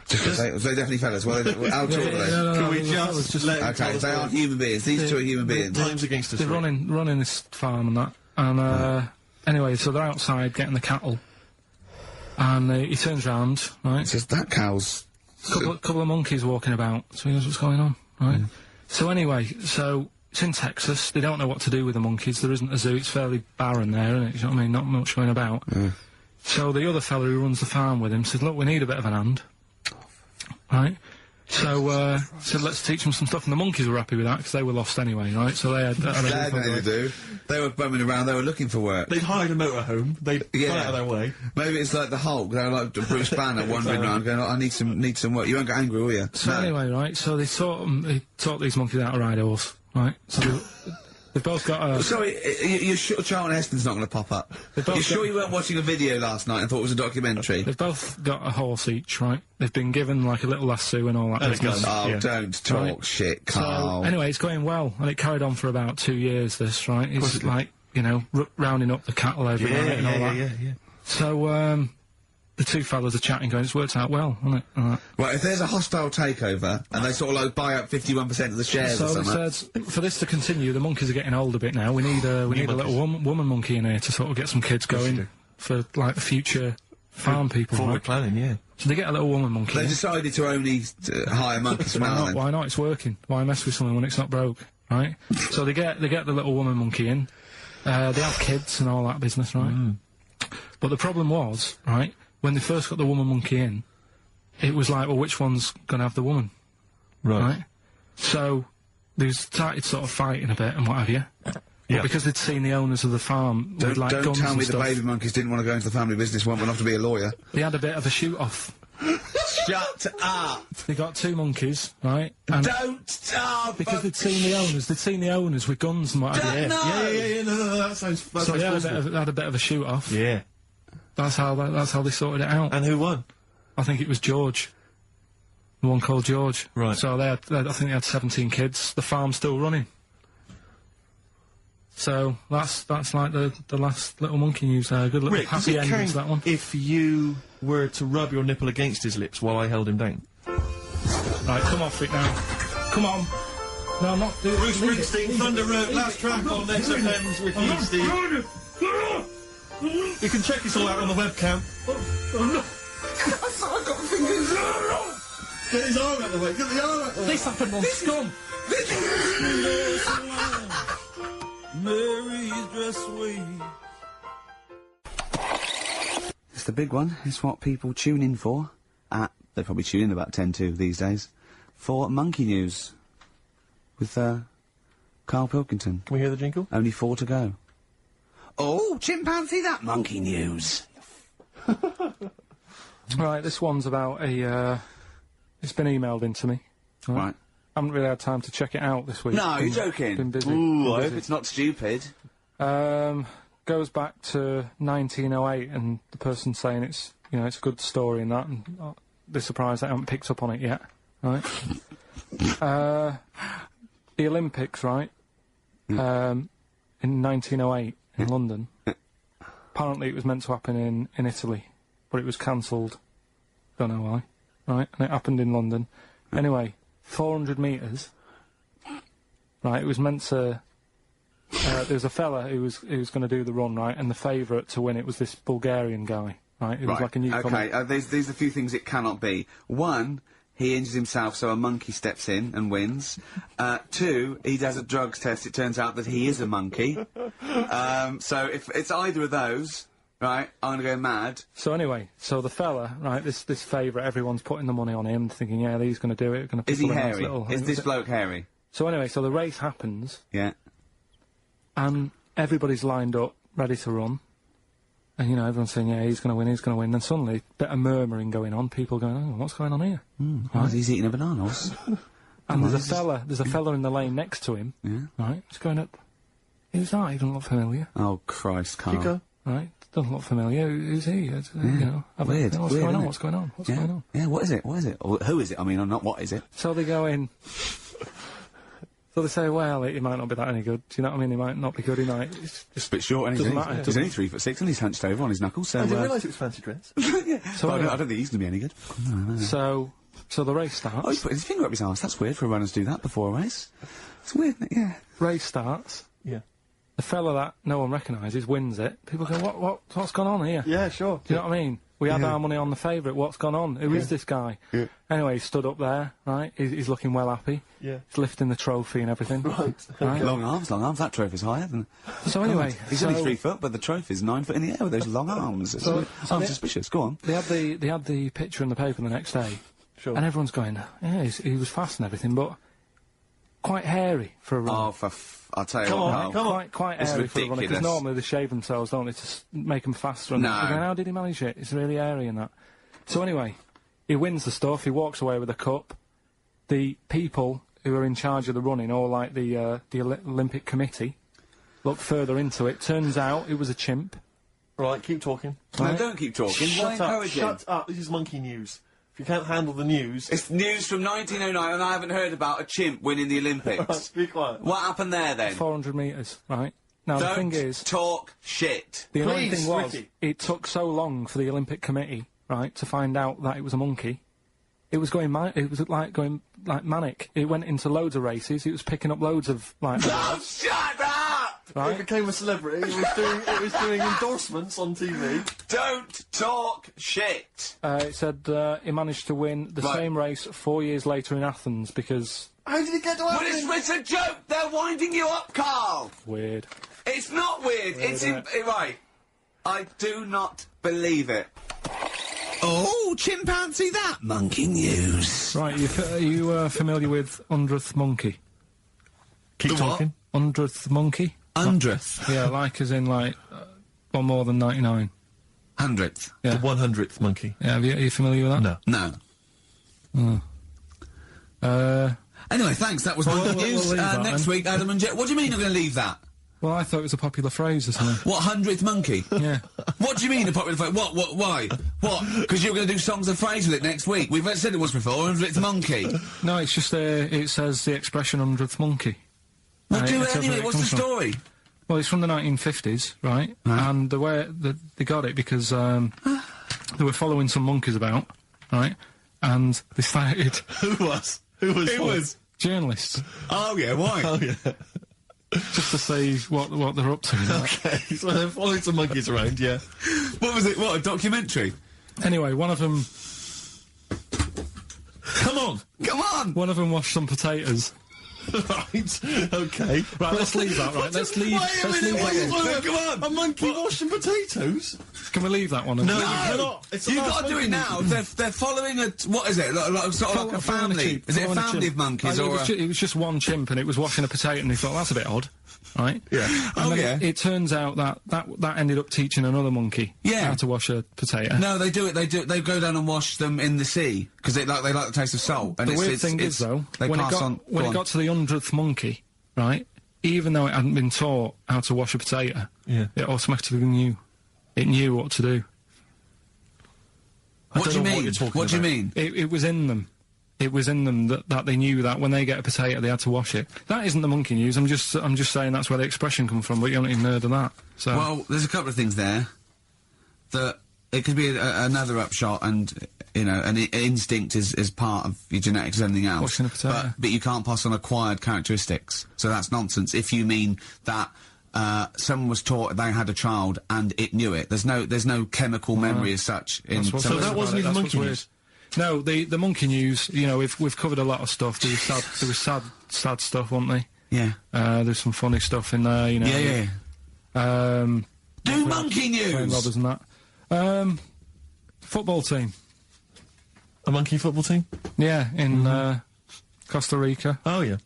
They definitely fellas. Well, how tall are they? Can we the fellas just let him tell Okay, us they what- aren't human beings. These two are human beings. Time's against us. They're Rick. running this farm and that, and anyway, so they're outside getting the cattle, and he turns round, right? Says that cow's. Couple of monkeys walking about, so he knows what's going on, right? So anyway, so it's in Texas. They don't know what to do with the monkeys. There isn't a zoo. It's fairly barren there, isn't it? You know what I mean? Not much going about. So the other fella who runs the farm with him said, "Look, we need a bit of an hand." Right? So, said, let's teach them some stuff, and the monkeys were happy with that, because they were lost anyway, right? So they had... They had nothing to do. They were bumming around. They were looking for work. They'd hired a motorhome. They'd gone out of their way. Maybe it's like the Hulk. They're like Bruce Banner wandering around going, oh, I need some work. You won't get angry, will you? So anyway, right, so they taught these monkeys how to ride a horse, right? So they've both got a... Sorry, you're sure Charlton Heston's not going to pop up? both You sure got- you weren't watching a video last night and thought it was a documentary? They've both got a horse each, right? They've been given, like, a little lasso and all that And a business. gun. Oh, Yeah. don't talk Right. shit, So, Karl. anyway, it's going well, and it carried on for about 2 years, this, right? It's like, you know, rounding up the cattle every night and all that. yeah. So, the two fellas are chatting, going, it's worked out well, hasn't it? Right, if there's a hostile takeover and they sort of like buy up 51% of the shares So or they something. said, for this to continue, the monkeys are getting old a bit now. We need a little woman monkey in here to sort of get some kids going for, like, the future farm people, Forward right? planning, yeah. So they get a little woman monkey They in. decided to only hire monkeys from now then. Why not? It's working. Why mess with something when it's not broke, right? So they get the little woman monkey in. They have kids and all that business, right? But the problem was, right, when they first got the woman monkey in, it was like, well, which one's going to have the woman, right? So they started sort of fighting a bit and what have you. Yeah. But because they'd seen the owners of the farm with, like, Don't guns tell and me the stuff, baby monkeys didn't want to go into the family business, went off to be a lawyer. they had a bit of a shoot-off. Shut up! They got two monkeys, right? And Don't stop! because they'd seen the owners with guns and what have you. No! No, that sounds So they had a bit of a shoot-off. Yeah. That's how they sorted it out. And who won? I think it was George. The one called George. Right. So I think they had 17 kids. The farm's still running. So that's like the last little monkey news there. Good little Rick, does happy it ending count to that one. if you were to rub your nipple against his lips while I held him down? Right, come off it now. Come on. No, I'm not doing Bruce Springsteen, Thunder Road, last track on Next FM's Ricky and Steve. You can check this all out on the webcam. I've got fingers. Get his arm out of the way, get the arm out of the way. This happened on Scum. Mary's dress away. It's the big one. It's what people tune in for. They probably tune in about 10 to these days. For Monkey News. With, Karl Pilkington. Can we hear the jingle? Only 4 to go. Oh, chimpanzee that Monkey News. Right, this one's about a, it's been emailed into me. Right. Haven't really had time to check it out this week. No, you're joking. Been busy. Ooh, been I hope busy. it's not stupid. Goes back to 1908, and the person's saying it's, you know, it's a good story and that, and they're surprised they haven't picked up on it yet, right? The Olympics, right? In 1908 in London. Apparently it was meant to happen in Italy, but it was cancelled. Don't know why, right? And it happened in London. Anyway, 400 metres. Right, it was meant to. There was a fella who was going to do the run, right, and the favourite to win it was this Bulgarian guy, right? It was like a newcomer. Okay, there's a few things it cannot be. One, he injures himself, so a monkey steps in and wins. 2, he does a drugs test. It turns out that he is a monkey. So if it's either of those, right, I'm going to go mad. So anyway, so the fella, right, this favourite, everyone's putting the money on him, thinking, yeah, he's going to do it. Going to. Is he hairy? Is this bloke hairy? So anyway, so the race happens, Yeah. and everybody's lined up, ready to run. And, you know, everyone's saying, yeah, he's going to win, he's going to win. And suddenly, bit of murmuring going on, people going, oh, what's going on here? Oh, he's eating a banana. And there's a fella in the lane next to him, Yeah. right, he's going up, who's that? He doesn't look familiar, Oh, Christ, Karl. Keep going. right? Doesn't look familiar, who's he? You know, Weird, what's weird, going on, isn't it? what's going on, what's Yeah. going on? Yeah, what is it? What is it? Or who is it? I mean, not what is it? So they go in. So they say, well, he might not be that any good. Do you know what I mean? He might not be good. He might. It's Just a bit short, and Doesn't matter, he's only 3'6", and he's hunched over on his knuckles. So, I didn't realise it was fancy dress. so, I anyway, don't think he's going to be any good. so the race Oh, starts. he's put his finger up his arse. That's weird for runners to do that before a race. It's weird, isn't it? Yeah. Race starts. Yeah. The fella that no one recognises wins it. People go, what's gone on here? Yeah, sure. Do you know what I mean? We had our money on the favourite. What's gone on? Who is this guy? Yeah. Anyway, he stood up there, right? He's looking well happy. Yeah. He's lifting the trophy and everything. Right. Right? Long arms. That trophy's higher than... So anyway, He's only 3 foot, but the trophy's 9 foot in the air with those long arms. It's I'm they- suspicious. Go on. They had the picture in the paper the next day, Sure. and everyone's going, yeah, he was fast and everything, but quite hairy for a runner. Oh, I'll tell you Come what, on, Karl. come on. Quite It's airy for a runner, because ridiculous. normally they shave themselves, don't they, to make them faster. And No. that. Going, how did he manage it? It's really airy and that. So anyway, he wins the stuff, he walks away with a cup. The people who are in charge of the running, or like the Olympic Committee, look further into it. Turns out it was a chimp. Right, keep talking. No, don't keep talking. Why Shut up. encourage him? Shut up. This is monkey news. If you can't handle the news... It's news from 1909, and I haven't heard about a chimp winning the Olympics. Be quiet. What happened there, then? 400 metres, right? Now the Don't thing is, talk shit. the annoying Please, thing was, Ricky. it took so long for the Olympic Committee, right, to find out that it was a monkey. It was going going manic. It went into loads of races. It was picking up loads of like. Oh, shut up! It Right? became a celebrity. It was doing endorsements on TV. Don't talk shit. It said he managed to win the Right. same race 4 years later in Athens because How did it get to Well, Athens? it's a joke. They're winding you up, Karl. weird. It's not weird. It's right. I do not believe it. Oh, chimpanzee that monkey news. Right, are you familiar with 100th monkey? Keep The what? talking. 100th monkey? 100th. Yeah, like as in like one more than 99. 100th. Yeah. The 100th monkey. Yeah, are you familiar with that? No. No. Uh, Anyway, thanks. That was Well, monkey we'll news. leave that Next then. week, Adam and Jet. What do you mean you're going to leave that? Well, I thought it was a popular phrase or something. What, 100th monkey? Yeah. What do you mean a popular phrase? What, why? What? Because you're going to do songs of phrase with it next week. We've said it once before, 100th monkey. No, it's just, it says the expression 100th monkey. Well, Right, do it it says where anyway, it what's the comes from. story? Well, it's from the 1950s, right? And the way they got it because they were following some monkeys about, right? And they started Who was? Who was? journalists Oh, yeah, why? Oh, yeah. just to see what they're up to. You know? Okay, so they're following some monkeys around, yeah. What was it? What, a documentary? Anyway, one of them Come on! Come on! washed some potatoes. Right, okay. Right, let's leave that. Right, let's leave. Wait a Let's minute, leave wait that a one. minute. Come on. A monkey washing potatoes? Can we leave that one? No, No! you cannot. It's the You've last got to do monkey it now. They're following a... What is it? Sort of like a family? Is it a family of monkeys or a... It was just one chimp and it was washing a potato and he thought, that's a bit odd, right? Yeah. And then yeah. it turns out that ended up teaching another monkey Yeah. how to wash a potato. No, they do it. They go down and wash them in the sea because they like the taste of salt. And The weird it's, thing is, though, they when it pass got on. when go it on. got to the 100th monkey, right? Even though it hadn't been taught how to wash a potato, Yeah. it automatically knew. It knew what to do. What do you know what mean? you're talking What do you about. mean? It was in them. It was in them that they knew that when they get a potato, they had to wash it. That isn't the monkey news. I'm just saying that's where the expression comes from. But you haven't even heard of that. So Well, there's a couple of things there that it could be another upshot, and an instinct is part of your genetics as anything else. Washing a potato. But you can't pass on acquired characteristics, so that's nonsense. If you mean that someone was taught they had a child and it knew it, there's no chemical memory as such. That's what's So weird that about wasn't it. even That's monkey what's news? weird. No, the monkey news. We've covered a lot of stuff. There was sad stuff, wasn't there? Yeah. There's some funny stuff in there. Yeah. Do monkey Playing news. robbers and that. Football team. A monkey football team? Yeah, in Costa Rica. Oh, yeah.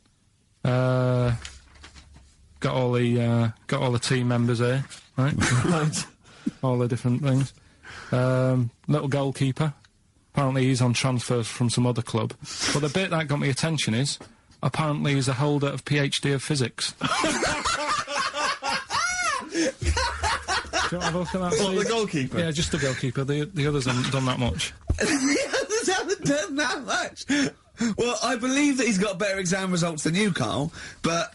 Got all the team members there, right? Right. All the different things. Little goalkeeper. Apparently he's on transfers from some other club. But the bit that got me attention is, apparently he's a holder of PhD of physics. Do you want to have a look at that, What, Steve? the goalkeeper? Yeah, just the goalkeeper. The others haven't done that much. The others haven't done that much. Well, I believe that he's got better exam results than you, Karl, but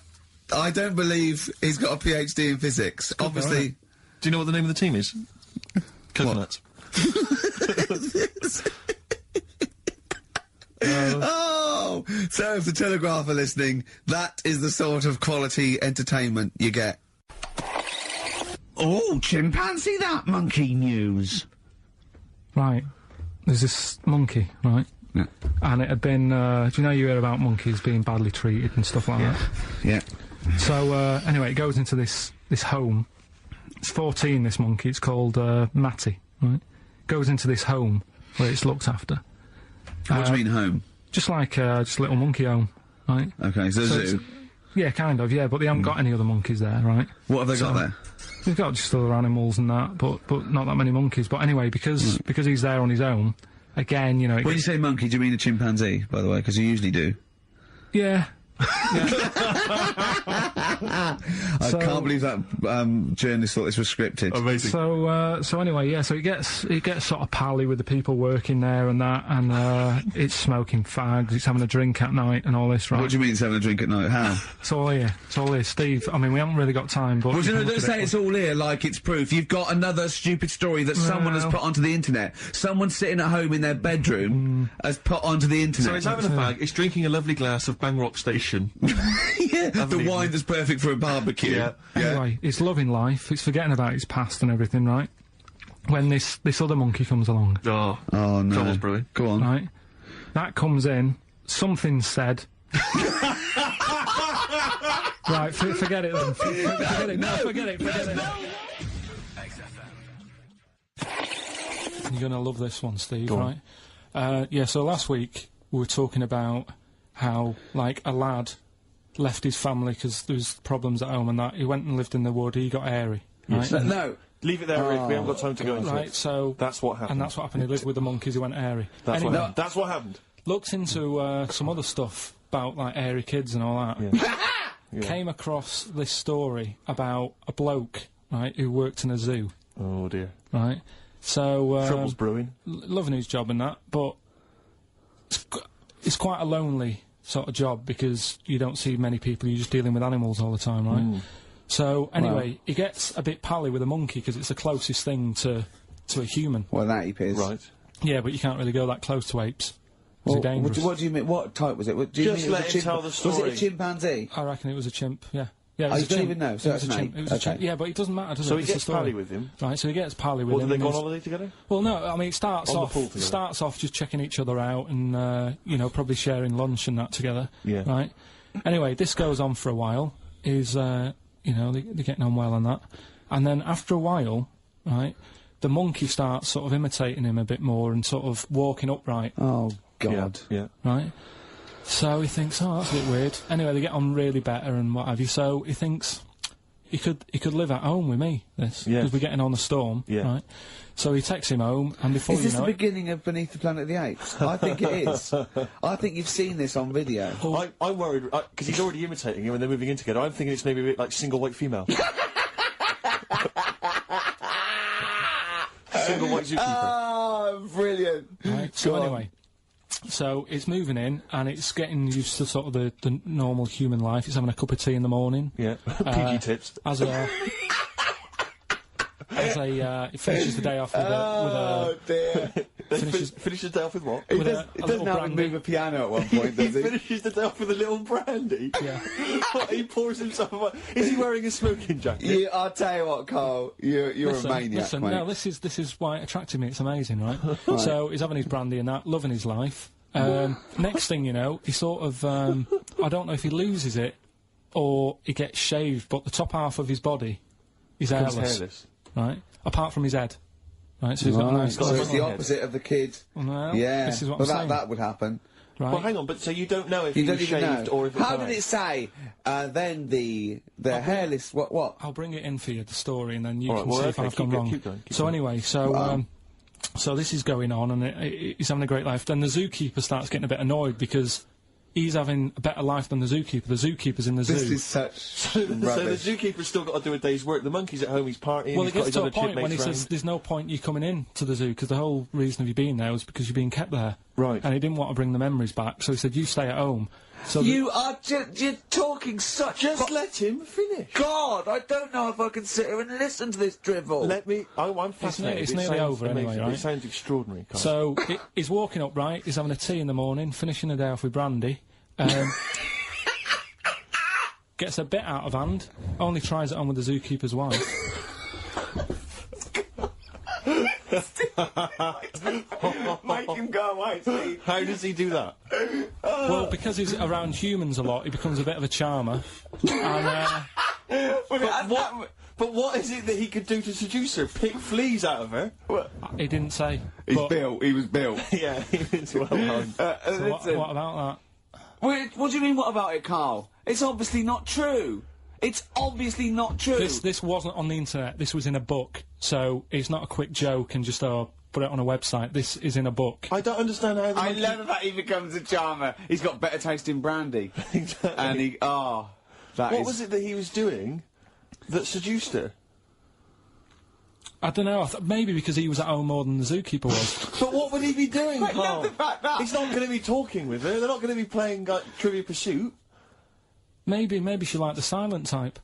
I don't believe he's got a PhD in physics. Obviously. Do you know what the name of the team is? Coconuts. Oh! So if the Telegraph are listening, that is the sort of quality entertainment you get. Oh, chimpanzee that monkey news. Right. There's this monkey, right? Yeah. And it had been, do you know you hear about monkeys being badly treated and stuff like that? Yeah. So, anyway, it goes into this home. It's 14, this monkey. It's called, Matty, right? Goes into this home where it's looked after. What do you mean home? Just like, just a little monkey home, right? Okay, so So zoo. Yeah, kind of, yeah, but they haven't got any other monkeys there, right? What have they got there? They've got just other animals and that, but not that many monkeys. But anyway, because he's there on his own, again, it When you gets- say monkey, do you mean a chimpanzee, by the way? Because you usually do. yeah. I So- can't believe that journalist thought this was scripted. Amazing. So anyway, yeah. So it gets sort of pally with the people working there and that, and it's smoking fags, it's having a drink at night and all this, right? What do you mean it's having a drink at night? How? It's all here. It's all here, Steve. I mean, we haven't really got time, but Well, you you know, can don't look at say it. it's all here like it's proof. You've got another stupid story that someone has Well- put onto the internet. Someone sitting at home in their bedroom has put onto the internet. So it's having a fag, it's drinking a lovely glass of Bang Rock Station. yeah, the evening. wine that's perfect for a barbecue. Yeah. Anyway, it's loving life. It's forgetting about its past and everything, right? When this other monkey comes along, Oh. Oh, no. Trouble's brewing. Go on. right? That comes in. Something's said. Right, forget it then. Forget it. No, forget it. You're gonna love this one, Steve. Go on. Right? Yeah. So last week we were talking about how, like, a lad left his family because there was problems at home and that. He went and lived in the wood. He got airy. Right? No. Leave it there, Rick. We haven't got time to go into Right. it. So That's what happened. And that's what happened. He lived with the monkeys. He went airy. That's Anyway, what happened. That's what happened. looked into some other stuff about, like, airy kids and all that. Yeah. came across this story about a bloke, right, who worked in a zoo, Oh dear. right? So Trouble's brewing. loving his job and that, but it's quite a lonely sort of job because you don't see many people. You're just dealing with animals all the time, right? So anyway, he gets a bit pally with a monkey because it's the closest thing to a human. Well, that ape is. Right. Yeah, but you can't really go that close to apes. Well, They're dangerous. what do you mean? What type was it? Do you Just mean it was let a him tell the Was it story. a chimpanzee? I reckon it was a chimp. Yeah. Yeah, it Oh, was you a don't chimp. even know, so It that's was a an chimp. ape. It was a chimp. Okay. Yeah, but it doesn't matter, does So it? he It's the gets story. pally with him. Right, so he gets pally with What, him. do they go on and holiday together? well, no, I mean, it starts On the off pool together. just checking each other out and, you know, probably sharing lunch and that together. Yeah. Right? Anyway, this goes on for a while. You know, they're getting on well on that. And then after a while, right, the monkey starts sort of imitating him a bit more and sort of walking upright, Oh, God. Yeah. right? So he thinks, oh, that's a bit weird. Anyway, they get on really better and what have you. So he thinks he could live at home with me, this, Yeah. because we're getting on a storm, Yeah. right? So he takes him home, and before Is you this the know it, beginning of Beneath the Planet of the Apes? I think it is. I think you've seen this on video. I'm worried, because he's already imitating him and they're moving in together. I'm thinking it's maybe a bit like single white female. Single white zookeeper. Oh, brilliant. right? So Go on. anyway, so it's moving in, and it's getting used to sort of the normal human life. It's having a cup of tea in the morning. Yeah. PG tips. As a it finishes the day off with Oh, dear. Finishes the day off with what? He with does, a he doesn't little have him brandy. move a piano at one point, He does he? finishes the day off with a little brandy. Yeah. What, he pours himself a... Is he wearing a smoking jacket? I'll tell you what, Carl. You're Listen, a maniac, listen, mate. no, this is why it attracted me. It's amazing, right? So he's having his brandy and that, loving his life. Next thing you know, he sort of, I don't know if he loses it or he gets shaved, but the top half of his body is Becomes hairless, hairless. right? Apart from his head, right? So he's got a nice. so it's the little head. opposite of the kid. Well, Yeah. this is what well, I'm saying. that would happen. Right? Well, hang on, but so you don't know if You he don't was even shaved know. or if it's How did dyed? it say? Then the hairless. What? I'll bring it in for you, the story, and then you All right, can well, see if okay, I've gone keep wrong. going, keep So going. anyway, so this is going on, and he's having a great life. Then the zookeeper starts getting a bit annoyed because he's having a better life than the zookeeper. The zookeeper's in the This zoo. is such So the rubbish. zookeeper's still got to do a day's work. The monkey's at home, he's partying, Well, he's it got gets his to a other point when he chipmates says round. there's no point you coming in to the zoo because the whole reason of you being there was because you're being kept there. Right. And he didn't want to bring the memories back, so he said, you stay at home. So You are you're talking such. Just let him finish. God, I don't know if I can sit here and listen to this drivel. Let me... I'm fascinated. it's It nearly sounds over anyway, amazing. right? It sounds extraordinary, Carl. So he's walking up right, he's having a tea in the morning, finishing the day off with brandy. Gets a bit out of hand, only tries it on with the zookeeper's wife. Make him go away, Steve. How does he do that? Well, because he's around humans a lot, he becomes a bit of a charmer. And, But what is it that he could do to seduce her? Pick fleas out of her? he didn't say. He's but built. He was built. Yeah, it's well done. what about Wait, what do you mean, what about it, Karl? It's obviously not true. It's obviously not true. that? This wasn't on the internet, this was in a book, so it's not a quick joke and just, put it on a website. This is in a book. I don't understand how the I monkey... love that he becomes a charmer. He's got better taste in brandy. Exactly. And he, that What is- was it that he was doing that seduced her? I don't know, maybe because he was at home more than the zookeeper was. But what would he be doing, I love Carl? the fact that- He's not going to be talking with her. They're not going to be playing like, Trivia Pursuit. Maybe she liked the silent type.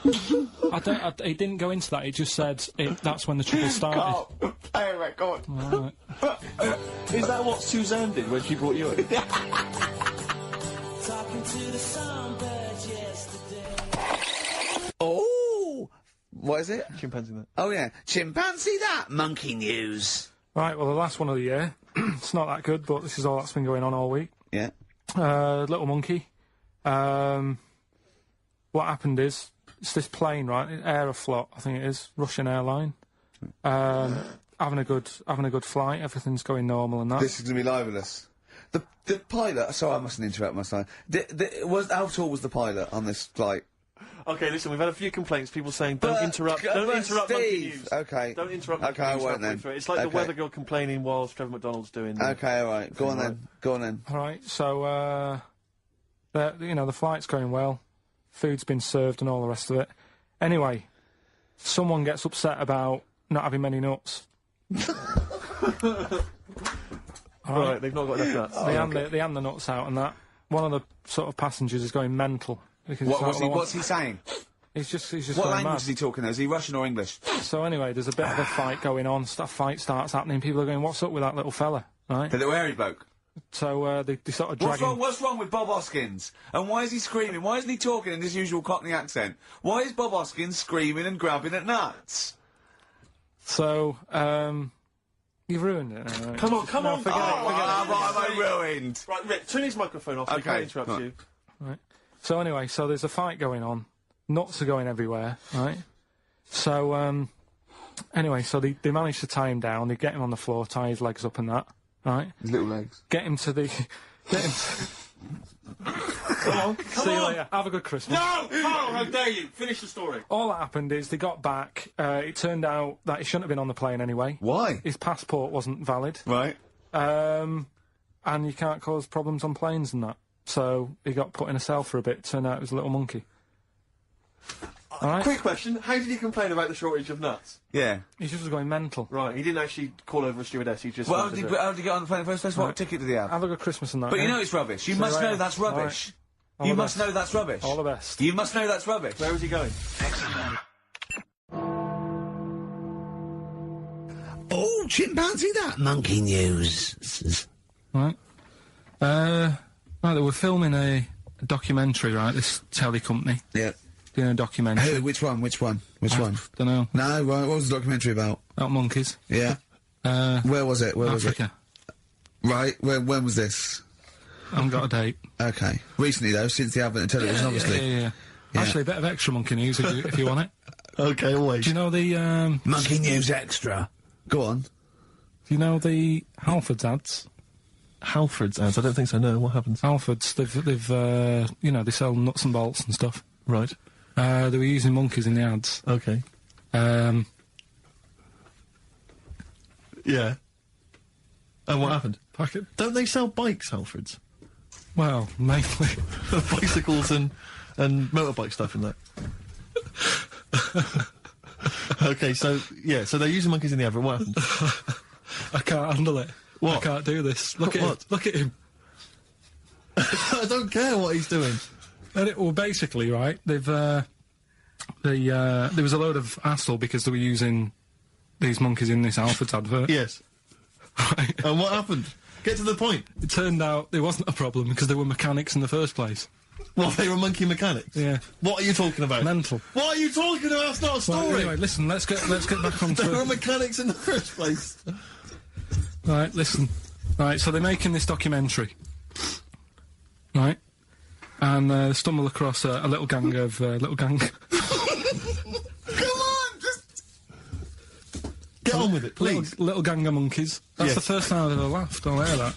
He didn't go into that, he just said that's when the trouble started. Karl, play a record. Alright. Is that what Suzanne did when she brought you in? Oh, what is it? Chimpanzee that. Oh yeah, chimpanzee that monkey news. Right, well, the last one of the year. It's not that good, but this is all that's been going on all week. Yeah. Little monkey. What happened is, it's this plane, right? Aeroflot, I think it is, Russian airline. Having a good flight. Everything's going normal and that. This is gonna be libelous. The pilot. Sorry, I mustn't interrupt my son. How tall was the pilot on this flight? Okay, listen, we've had a few complaints, people saying, don't interrupt but monkey Steve, news. okay. Don't interrupt monkey Okay, I news won't halfway then. through. It's like the Okay. weather girl complaining whilst Trevor McDonald's doing the... Okay, all right. Go on then. Go on then. All right, so the flight's going well. food's been served and all the rest of it. Anyway, someone gets upset about not having many nuts. Right, they've not got enough nuts. They hand the nuts out and that. One of the sort of passengers is going mental. Because What's he saying? He's just What going language mad. is he talking? Is he Russian or English? So anyway, there's a bit of a fight going on. Fight starts happening. People are going, "What's up with that little fella?" Right? The little hairy bloke. So they sort of drag him. What's wrong with Bob Hoskins? And why is he screaming? Why isn't he talking in his usual Cockney accent? Why is Bob Hoskins screaming and grabbing at nuts? So you've ruined it. Come on. Forget it. What have I ruined? Right, Rick, turn his microphone off. I can't interrupt you. Right. So anyway, there's a fight going on. Nuts are going everywhere, right? So, anyway, they manage to tie him down. They get him on the floor, tie his legs up and that, right? His little legs. Get him to... Come on. See you later. Have a good Christmas. No! Karl, how dare you! Finish the story. All that happened is they got back. It turned out that he shouldn't have been on the plane anyway. Why? His passport wasn't valid. Right. And you can't cause problems on planes and that. So he got put in a cell for a bit. Turned out it was a little monkey. All right? Quick question, how did he complain about the shortage of nuts? Yeah. He just was going mental. Right, he didn't actually call over a stewardess, he just... Well, how did he get on the plane in the first place? What ticket did he have? Have a good Christmas and that. But you yeah? know it's rubbish. You See must you know later. that's rubbish. All You the must best. know that's rubbish. All the best. You must know that's rubbish. Where was he going? Oh, chimpanzee, that monkey news. Right. Right, they were filming a documentary, right, this telly company. Yeah. Doing a documentary. Who? Which one? Don't know. No, what was the documentary about? About monkeys. Yeah. Where was it? Africa. Right, when was this? I haven't got a date. Okay. Recently, though, since the advent of television, obviously. Yeah. Actually, a bit of extra monkey news if you want it. Okay, always. Do you know the, Monkey news extra. Go on. do you know the Halfords ads? Halford's ads, I don't think so, no, what happens? Halfords, they've they sell nuts and bolts and stuff. Right, They were using monkeys in the ads. okay. Yeah. And what happened? Don't they sell bikes, Halfords? Well, mainly. Bicycles and motorbike stuff and that. Okay, so they're using monkeys in the advert. What happened? I can't handle it. What? I can't do this. Look at him. What? Look at him. I don't care what he's doing. Well, basically, right, they've, there was a load of hassle because they were using these monkeys in this Halfords advert. Yes. Right. And what happened? Get to the point. It turned out there wasn't a problem because they were mechanics in the first place. Well, they were monkey mechanics. Yeah. What are you talking about? Mental. What are you talking about? That's not a story. Right, anyway, listen, let's get back on They were to mechanics in the first place. Right, listen. Right, so they're making this documentary. Right? And they stumble across a little gang of... Come on, just... Get on with it, please. Little gang of monkeys. That's Yes. the first time I've ever laughed. I'll hear that.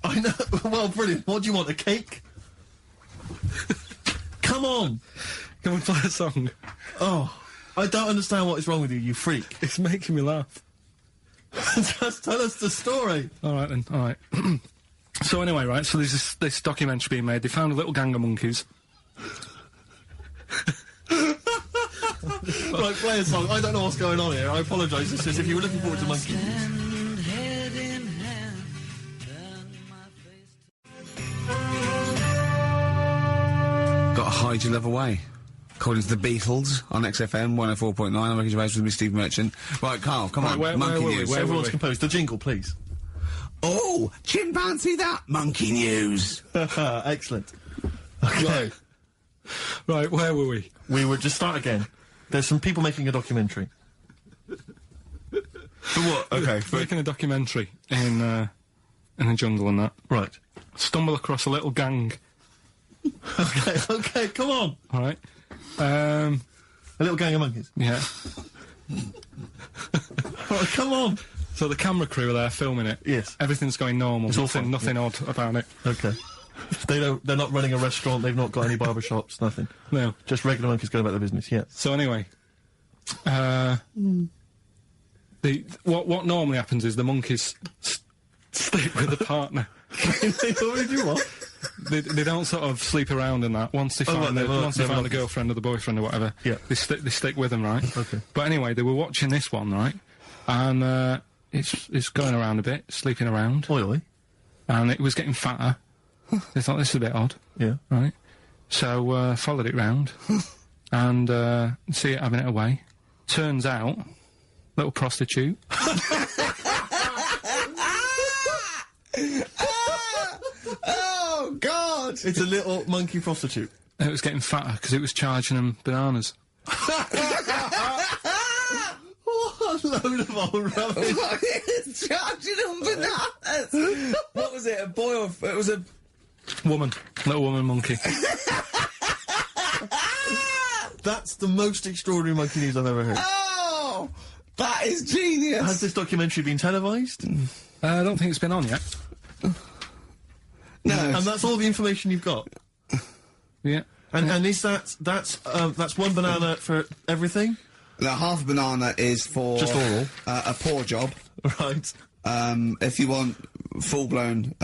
I know. Well, brilliant. What do you want, a cake? Come on. Can we play a song? Oh, I don't understand what is wrong with you, you freak. It's making me laugh. Just tell us the story. All right, then. All right. So anyway, right, so there's this documentary being made. They found a little gang of monkeys. Right, play a song. I don't know what's going on here. I apologise. It's just if you were looking forward to monkeys. Got to hide your love away. According to the Beatles on XFM 104.9, I'm Ricky Gervais with me, Steve Merchant. Right, Carl, come on. where monkey were we? news. Where Everyone's we? composed. The jingle, please. Oh, chimpanzee, that monkey news. Excellent. Okay. Right, where were we? We would just start again. There's some people making a documentary. For what? Okay. Making a documentary in the jungle and that. Right. Stumble across a little gang. Okay, come on. All right. A little gang of monkeys. Yeah. Right, come on. So the camera crew are there filming it. Yes. Everything's going normal. It's all Nothing, fine, nothing odd about it. Okay. They're not running a restaurant, they've not got any barber shops, nothing. No. Just regular monkeys going about their business, yeah. So anyway, what normally happens is the monkeys stick with the partner. They already do what? they don't sort of sleep around in that. Once they find a girlfriend or the boyfriend or whatever, they stick with them, right? Okay. But anyway, they were watching this one, right? And it's going around a bit, sleeping around, Oily. and it was getting fatter. They thought this is a bit odd, Yeah. right? So followed it round, and see it having it away. Turns out, little prostitute. Oh, God! It's a little monkey prostitute. It was getting fatter because it was charging them bananas. What a load of old rubbish. It's charging them bananas! What was it, a boy or... It was a... Woman. Little woman monkey. That's the most extraordinary monkey news I've ever heard. Oh! That is genius! Has this documentary been televised? I don't think it's been on yet. No. And that's all the information you've got? Yeah. And is that's one banana for everything? Now, half a banana is for... Just oral. A poor job. Right. If you want full-blown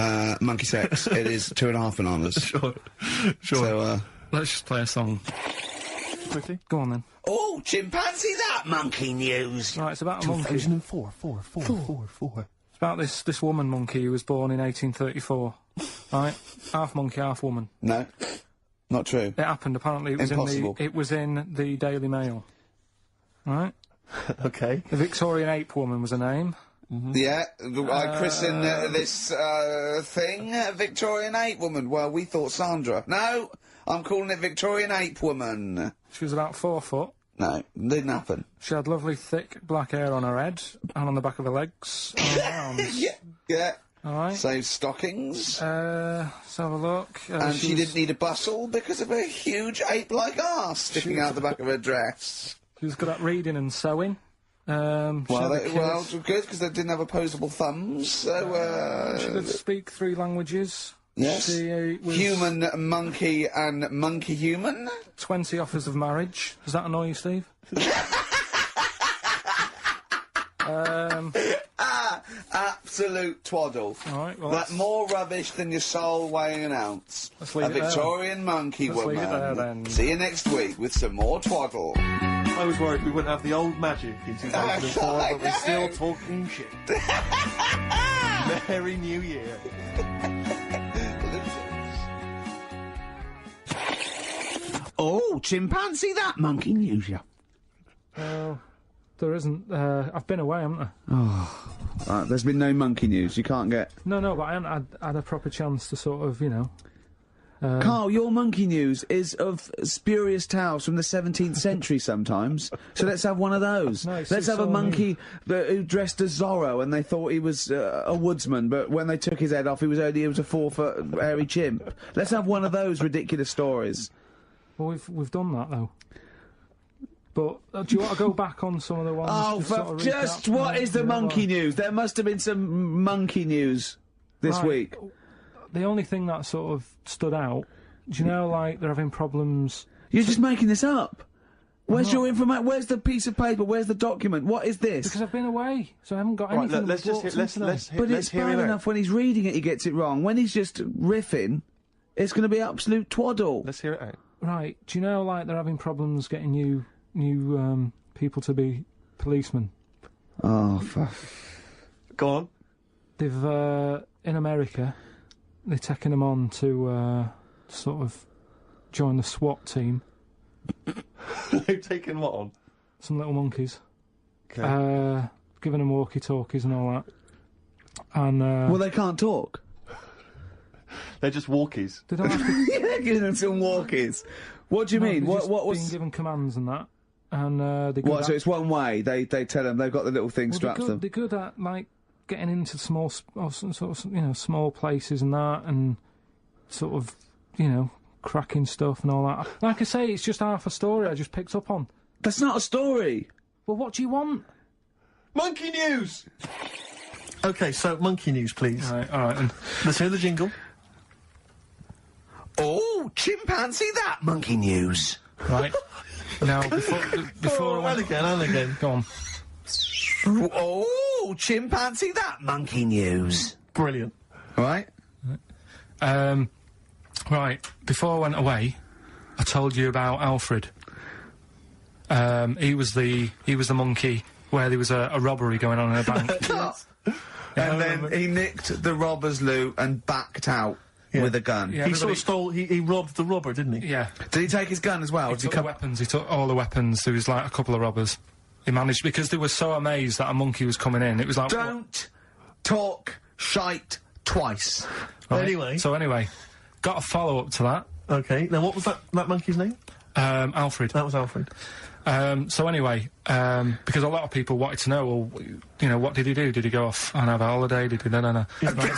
monkey sex, it is 2.5 bananas. Sure. So, Let's just play a song. Quickly. Go on then. Oh, chimpanzee that monkey news. Right, it's about a monkey. 2004. It's about this woman monkey who was born in 1834. Right? Half monkey, half woman. no. Not true. It happened, apparently it was Impossible. it was in the Daily Mail. Right? Okay. The Victorian ape woman was her name. Yeah, I christened this thing Victorian Ape Woman. Well, we thought Sandra. No, I'm calling it Victorian Ape Woman. She was about 4 foot. No, didn't happen. She had lovely thick black hair on her head and on the back of her legs and her arms. Yeah. Alright. So stockings. Let's have a look. And she didn't need a bustle because of a huge ape-like arse sticking out the back of her dress. She was good at reading and sewing. Well, good, because they didn't have opposable thumbs, so, she could speak 3 languages. Yes. She was Human, monkey, and monkey-human. 20 offers of marriage. Does that annoy you, Steve? Absolute twaddle. Alright, well, That more rubbish than your soul weighing an ounce. Let's A leave it there. Victorian monkey Let's leave woman. it there, then. See you next week with some more twaddle. I was worried we wouldn't have the old magic in 2004, but we're still talking shit. Merry New Year. Oh, chimpanzee that monkey news, yeah. Well, there isn't. I've been away, haven't I? There's been no monkey news. You can't get... No, but I haven't had a proper chance to sort of, you know... Karl, your monkey news is of spurious tales from the 17th century sometimes. So let's have one of those. No, Let's have a all monkey who dressed as Zorro and they thought he was a woodsman, but when they took his head off, he was a 4-foot hairy chimp. Let's have one of those ridiculous stories. Well, we've done that, though. But, do you want to go back on some of the ones? Oh, to sort of just recap? what is the monkey news? There must have been some monkey news this Right. week. The only thing that sort of stood out, do you know, like, they're having problems... You're just making this up. Where's not. your information? Where's the piece of paper? Where's the document? What is this? Because I've been away, so I haven't got Right, anything. let's just But it's bad enough when he's reading it, he gets it wrong. When he's just riffing, it's going to be absolute twaddle. Let's hear it out. Right, do you know, like, they're having problems getting new people to be policemen? Oh, fuck. Go on. They've, in America, they're taking them on to, sort of join the SWAT team. They've taken what on? Some little monkeys. Okay. Giving them walkie-talkies and all that. And, Well, they can't talk. They're just walkies. they don't have to... Yeah, giving them some walkies. What do you mean? they're What just was... being given commands and that. And, they go What, so it's one way? They tell them they've got the little thing strapped to them. They're good at, like, getting into small, or some sort of, you know, small places and that, and sort of, you know, cracking stuff and all that. Like I say, it's just half a story I just picked up on. That's not a story. Well, what do you want? Monkey news! Okay, so monkey news, please. All right, then. Let's hear the jingle. Oh, chimpanzee that monkey news. Right. Now, before And again. Go on. Oh, chimpanzee that monkey news. Brilliant. Right? Right, before I went away, I told you about Alfred. He was the monkey where there was a robbery going on in a bank. And then he nicked the robber's loot and backed out with a gun. Yeah, He sort of stole. He robbed the robber, didn't he? Yeah. Did he take his gun as well? He took the weapons, he took all the weapons. There was like a couple of robbers. He managed, because they were so amazed that a monkey was coming in, it was like... Don't talk shite twice. Right? Anyway. So anyway, got a follow-up to that. Okay. Now, what was that monkey's name? Alfred. That was Alfred. So anyway, because a lot of people wanted to know, well, you know, what did he do? Did he go off and have a holiday? Did he... No. Right,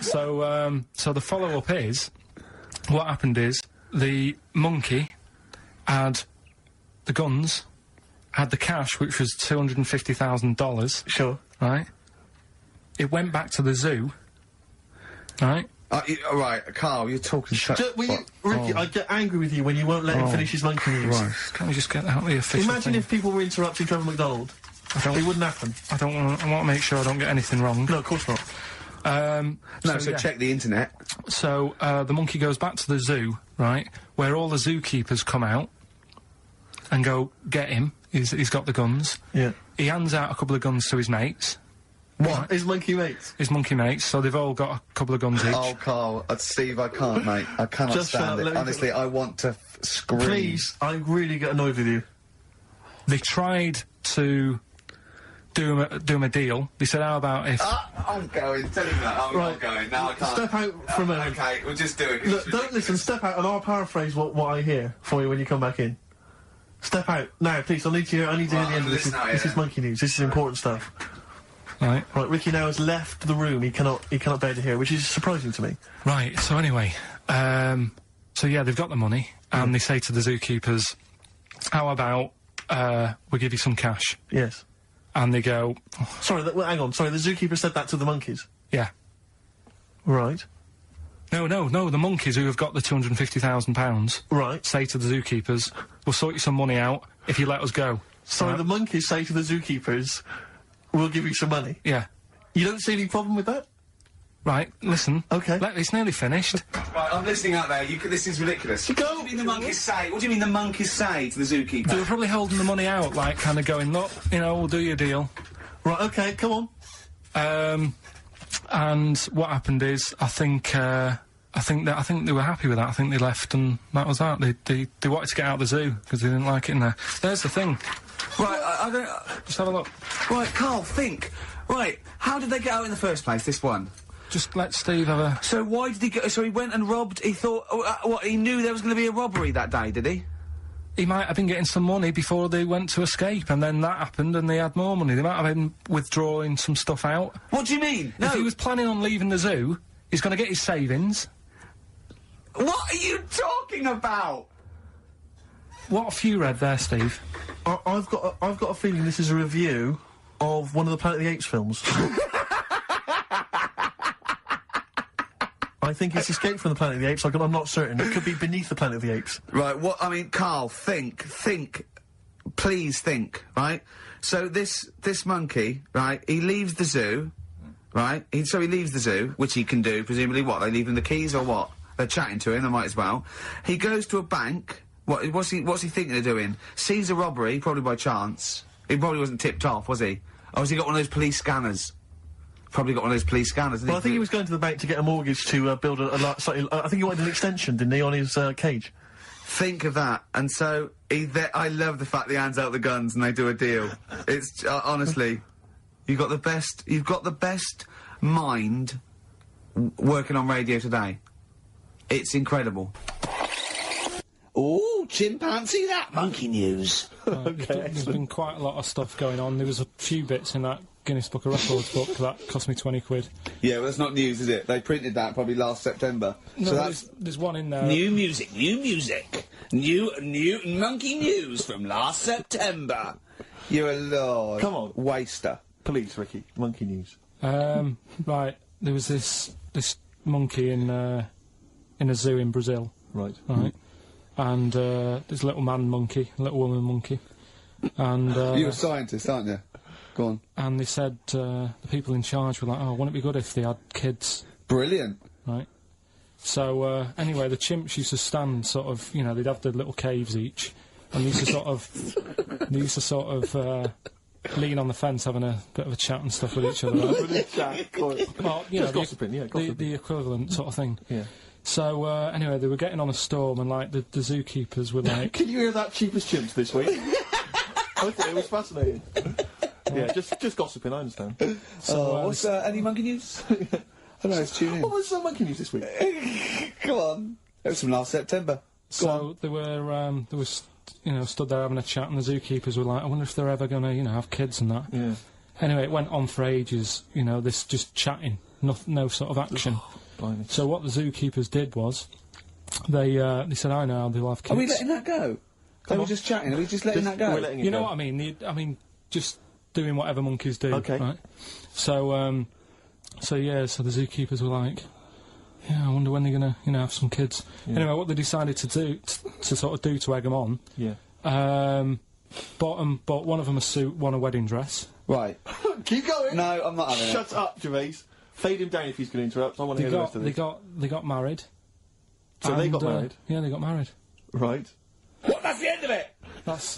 so the follow-up is, what happened is, the monkey had the guns, had the cash, which was $250,000. Sure. Right? It went back to the zoo, right? Right, Carl, you're talking shit. Ricky, I get angry with you when you won't let him finish his monkey news. Right. Can't we just get out the official Imagine thing? if people were interrupting Trevor McDonald. It wouldn't happen. I want to make sure I don't get anything wrong. No, of course not. So yeah. check the internet. So, the monkey goes back to the zoo, right, where all the zookeepers come out and go, get him, he's got the guns. Yeah. He hands out a couple of guns to his mates. What? His monkey mates? His monkey mates, so they've all got a couple of guns each. Oh, Carl, Steve, I can't, mate. I cannot Just stand let it. me- Honestly, I want to scream. Please, I really get annoyed with you. They tried to do him a deal. They said, how about if... I'm going. Tell him that. I'm Right. not going. No, I can't. Step out for a moment. Okay, we'll just do it. Look, don't listen, step out and I'll paraphrase what I hear for you when you come back in. Step out. Now, please, I need to hear the end of this. listen out, This yeah. is monkey news. This is important stuff. Right. Right, Ricky now has left the room. He cannot bear to hear, which is surprising to me. Right, so anyway, so yeah, they've got the money, and they say to the zookeepers, how about, we give you some cash? Yes. And they go, Sorry, hang on. Sorry, the zookeeper said that to the monkeys. yeah. Right. No, the monkeys who have got the £250,000 Right. say to the zookeepers, we'll sort you some money out if you let us go. Sorry, Right. the monkeys say to the zookeepers, we'll give you some money. Yeah. You don't see any problem with that? Right, listen. Okay. It's nearly finished. Right, I'm listening out there. This is ridiculous. What do you mean the monkeys say? What do you mean the monkeys say to the zookeeper? They were probably holding the money out, like, kind of going, look, you know, we'll do your deal. Right, okay, come on. And what happened is, I think they were happy with that. I think they left, and that was that. They wanted to get out of the zoo because they didn't like it in there. There's the thing. Right, I don't... Just have a look. Right, Carl, think. Right, how did they get out in the first place, this one? Just let Steve have a... So why did he go... So he went and robbed... He thought... what, he knew there was going to be a robbery that day, did he? He might have been getting some money before they went to escape, and then that happened, and they had more money. They might have been withdrawing some stuff out. What do you mean? No. If he was planning on leaving the zoo, he's going to get his savings. What are you talking about? What have you read there, Steve? I've got a feeling this is a review of one of the Planet of the Apes films. I think it's Escape from the Planet of the Apes. I'm not certain. It could be Beneath the Planet of the Apes. Right, what... I mean, Carl, think. Please think, right? So this monkey, right, he leaves the zoo, right? So he leaves the zoo, which he can do, presumably. What, they leave him the keys or what? They're chatting to him, they might as well. He goes to a bank. What's he thinking of doing? Sees a robbery, probably by chance. He probably wasn't tipped off, was he? Or has he got one of those police scanners? Probably got one of those police scanners, Well, I think he was going to the bank to get a mortgage to build I think he wanted an extension, didn't he, on his cage? Think of that. And so, I love the fact that he hands out the guns and they do a deal. It's, honestly, you've got the best mind working on radio today. It's incredible. Oh, chimpanzee, that monkey news. There's been quite a lot of stuff going on. There was a few bits in that Guinness Book of Records book that cost me 20 quid. Yeah, well, that's not news, is it? They printed that probably last September. No, so that's... there's one in there. New music. New monkey news from last September. You're a lord. Come on. Waster. Police, Ricky. Monkey news. Right, there was this monkey in a zoo in Brazil. Right. Right. And there's a little man monkey, a little woman monkey. And You're a scientist, aren't you? Go on. and they said the people in charge were like, oh, wouldn't it be good if they had kids? Brilliant. Right. So, anyway, the chimps used to stand sort of, you know, they'd have their little caves each, and they used to sort of, lean on the fence having a bit of a chat and stuff with each other. Right? Well, you know, gossiping, yeah, gossiping. The equivalent sort of thing. Yeah. So, anyway, they were getting on a storm, and, like, the zookeepers were like... Can you hear that cheapest chimps this week? I thought it was fascinating. Yeah, just gossiping, I understand. So, what's, any monkey news? I don't know, let's tune in. What was monkey news this week? Come on. It was from last September. So, they were, you know, stood there having a chat, and the zookeepers were like, I wonder if they're ever going to, you know, have kids and that. Yeah. Anyway, it went on for ages, you know, this just chatting, no sort of action. Blimey. So what the zookeepers did was, they said, I know, they'll have kids. Are we letting that go? They were just chatting, are we just letting that go? We're letting it You know go. what I mean? I mean, just doing whatever monkeys do, Okay. right? So, so the zookeepers were like, yeah, I wonder when they're gonna, you know, have some kids. Yeah. Anyway, what they decided to do, to sort of do to egg them on, Yeah. bought one of them a suit, one a wedding dress. Right. Keep going! No, I'm not having it. Shut up, Gervais. Fade him down if he's going to interrupt. I want to hear the rest of this. They got married. So they got and, married? Yeah, they got married. Right. What? That's the end of it.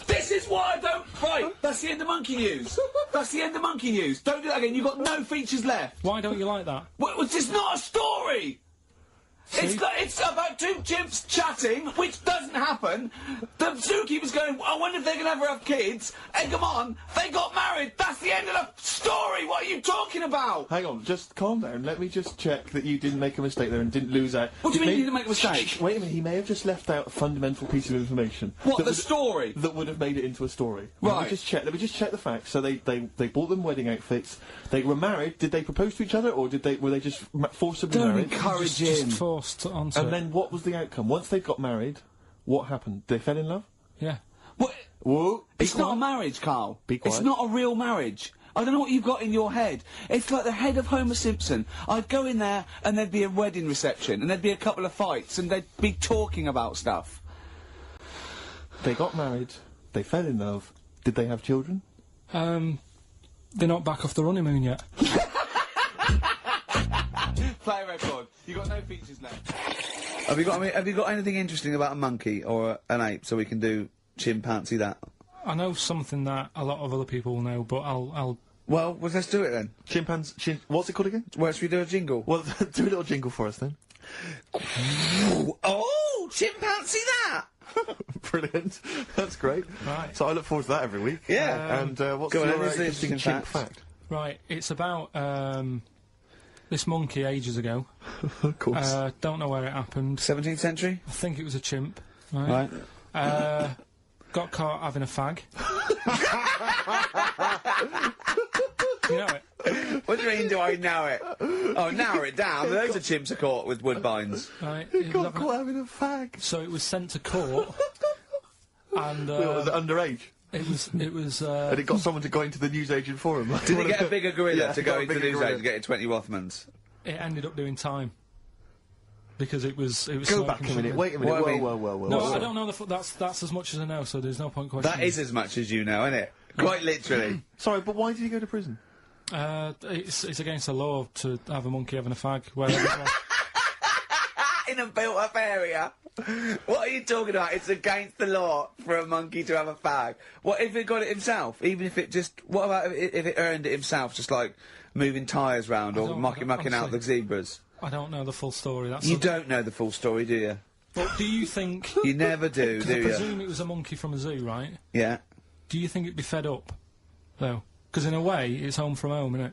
This is why I don't. Right. That's the end of monkey news. That's the end of monkey news. Don't do that again. You've got no features left. Why don't you like that? Well, it's just not a story. It's about two chimps chatting, which doesn't happen. The zookeeper's going, I wonder if they're going to ever have kids. Egg them on. They got married. That's the end of the story. What are you talking about? Hang on, just calm down. Let me just check that you didn't make a mistake there and didn't lose out. What do you mean you didn't make a mistake? Wait a minute, he may have just left out a fundamental piece of information. What, that the would- story? That would have made it into a story. Right. Let me just check the facts. So they bought them wedding outfits. They were married. Did they propose to each other, or were they just forcibly Don't married? encourage him. Just forced onto And it. then what was the outcome? Once they got married, what happened? They fell in love? Yeah. What? Whoa. It's not a marriage, Karl. Be quiet. It's not a real marriage. I don't know what you've got in your head. It's like the head of Homer Simpson. I'd go in there and there'd be a wedding reception and there'd be a couple of fights and they'd be talking about stuff. They got married. They fell in love. Did they have children? They're not back off the honeymoon yet. Play a record. You've got no features left. Have you got anything interesting about a monkey or an ape so we can do chimpanzee that? I know something that a lot of other people will know, but I'll Well, let's do it then. What's it called again? Where should we do a jingle? Well, do a little jingle for us then. Oh, chimpanzee that! Brilliant. That's great. Right. So I look forward to that every week. Yeah. And what's Go on, your then, is there interesting interesting chimp facts? fact? Right, it's about this monkey ages ago. Of course. Don't know where it happened. 17th century? I think it was a chimp. Right. Right. Got caught having a fag. You know it. What do you mean, do I know it? Oh, narrow it down. Loads of chimps are caught with woodbines. Right. He it was got having- caught having a fag. So it was sent to court, and Was it underage? it was. And it got someone to go into the newsagent forum. Did he get a bigger gorilla Yeah, to got go a into the bigger news gorilla. age to get 20 Rothmans? It ended up doing time because it was. Go back a minute. Wait a minute. What I mean- Whoa. No, I don't know that's as much as I know. So there's no point questioning. That is as much as you know, isn't it? Quite literally. Sorry, but why did he go to prison? It's against the law to have a monkey having a fag. Wherever it was. In a built-up area. What are you talking about? It's against the law for a monkey to have a fag. What if it got it himself? Even if it just... What about if it earned it himself, just like moving tyres round or don't- mucking out honestly. the zebras? I don't know the full story. That's You a- don't know the full story, do you? But do you think? You never do, Because I do you? presume it was a monkey from a zoo, right? Yeah. Do you think it'd be fed up, though? Because in a way, it's home from home, isn't it?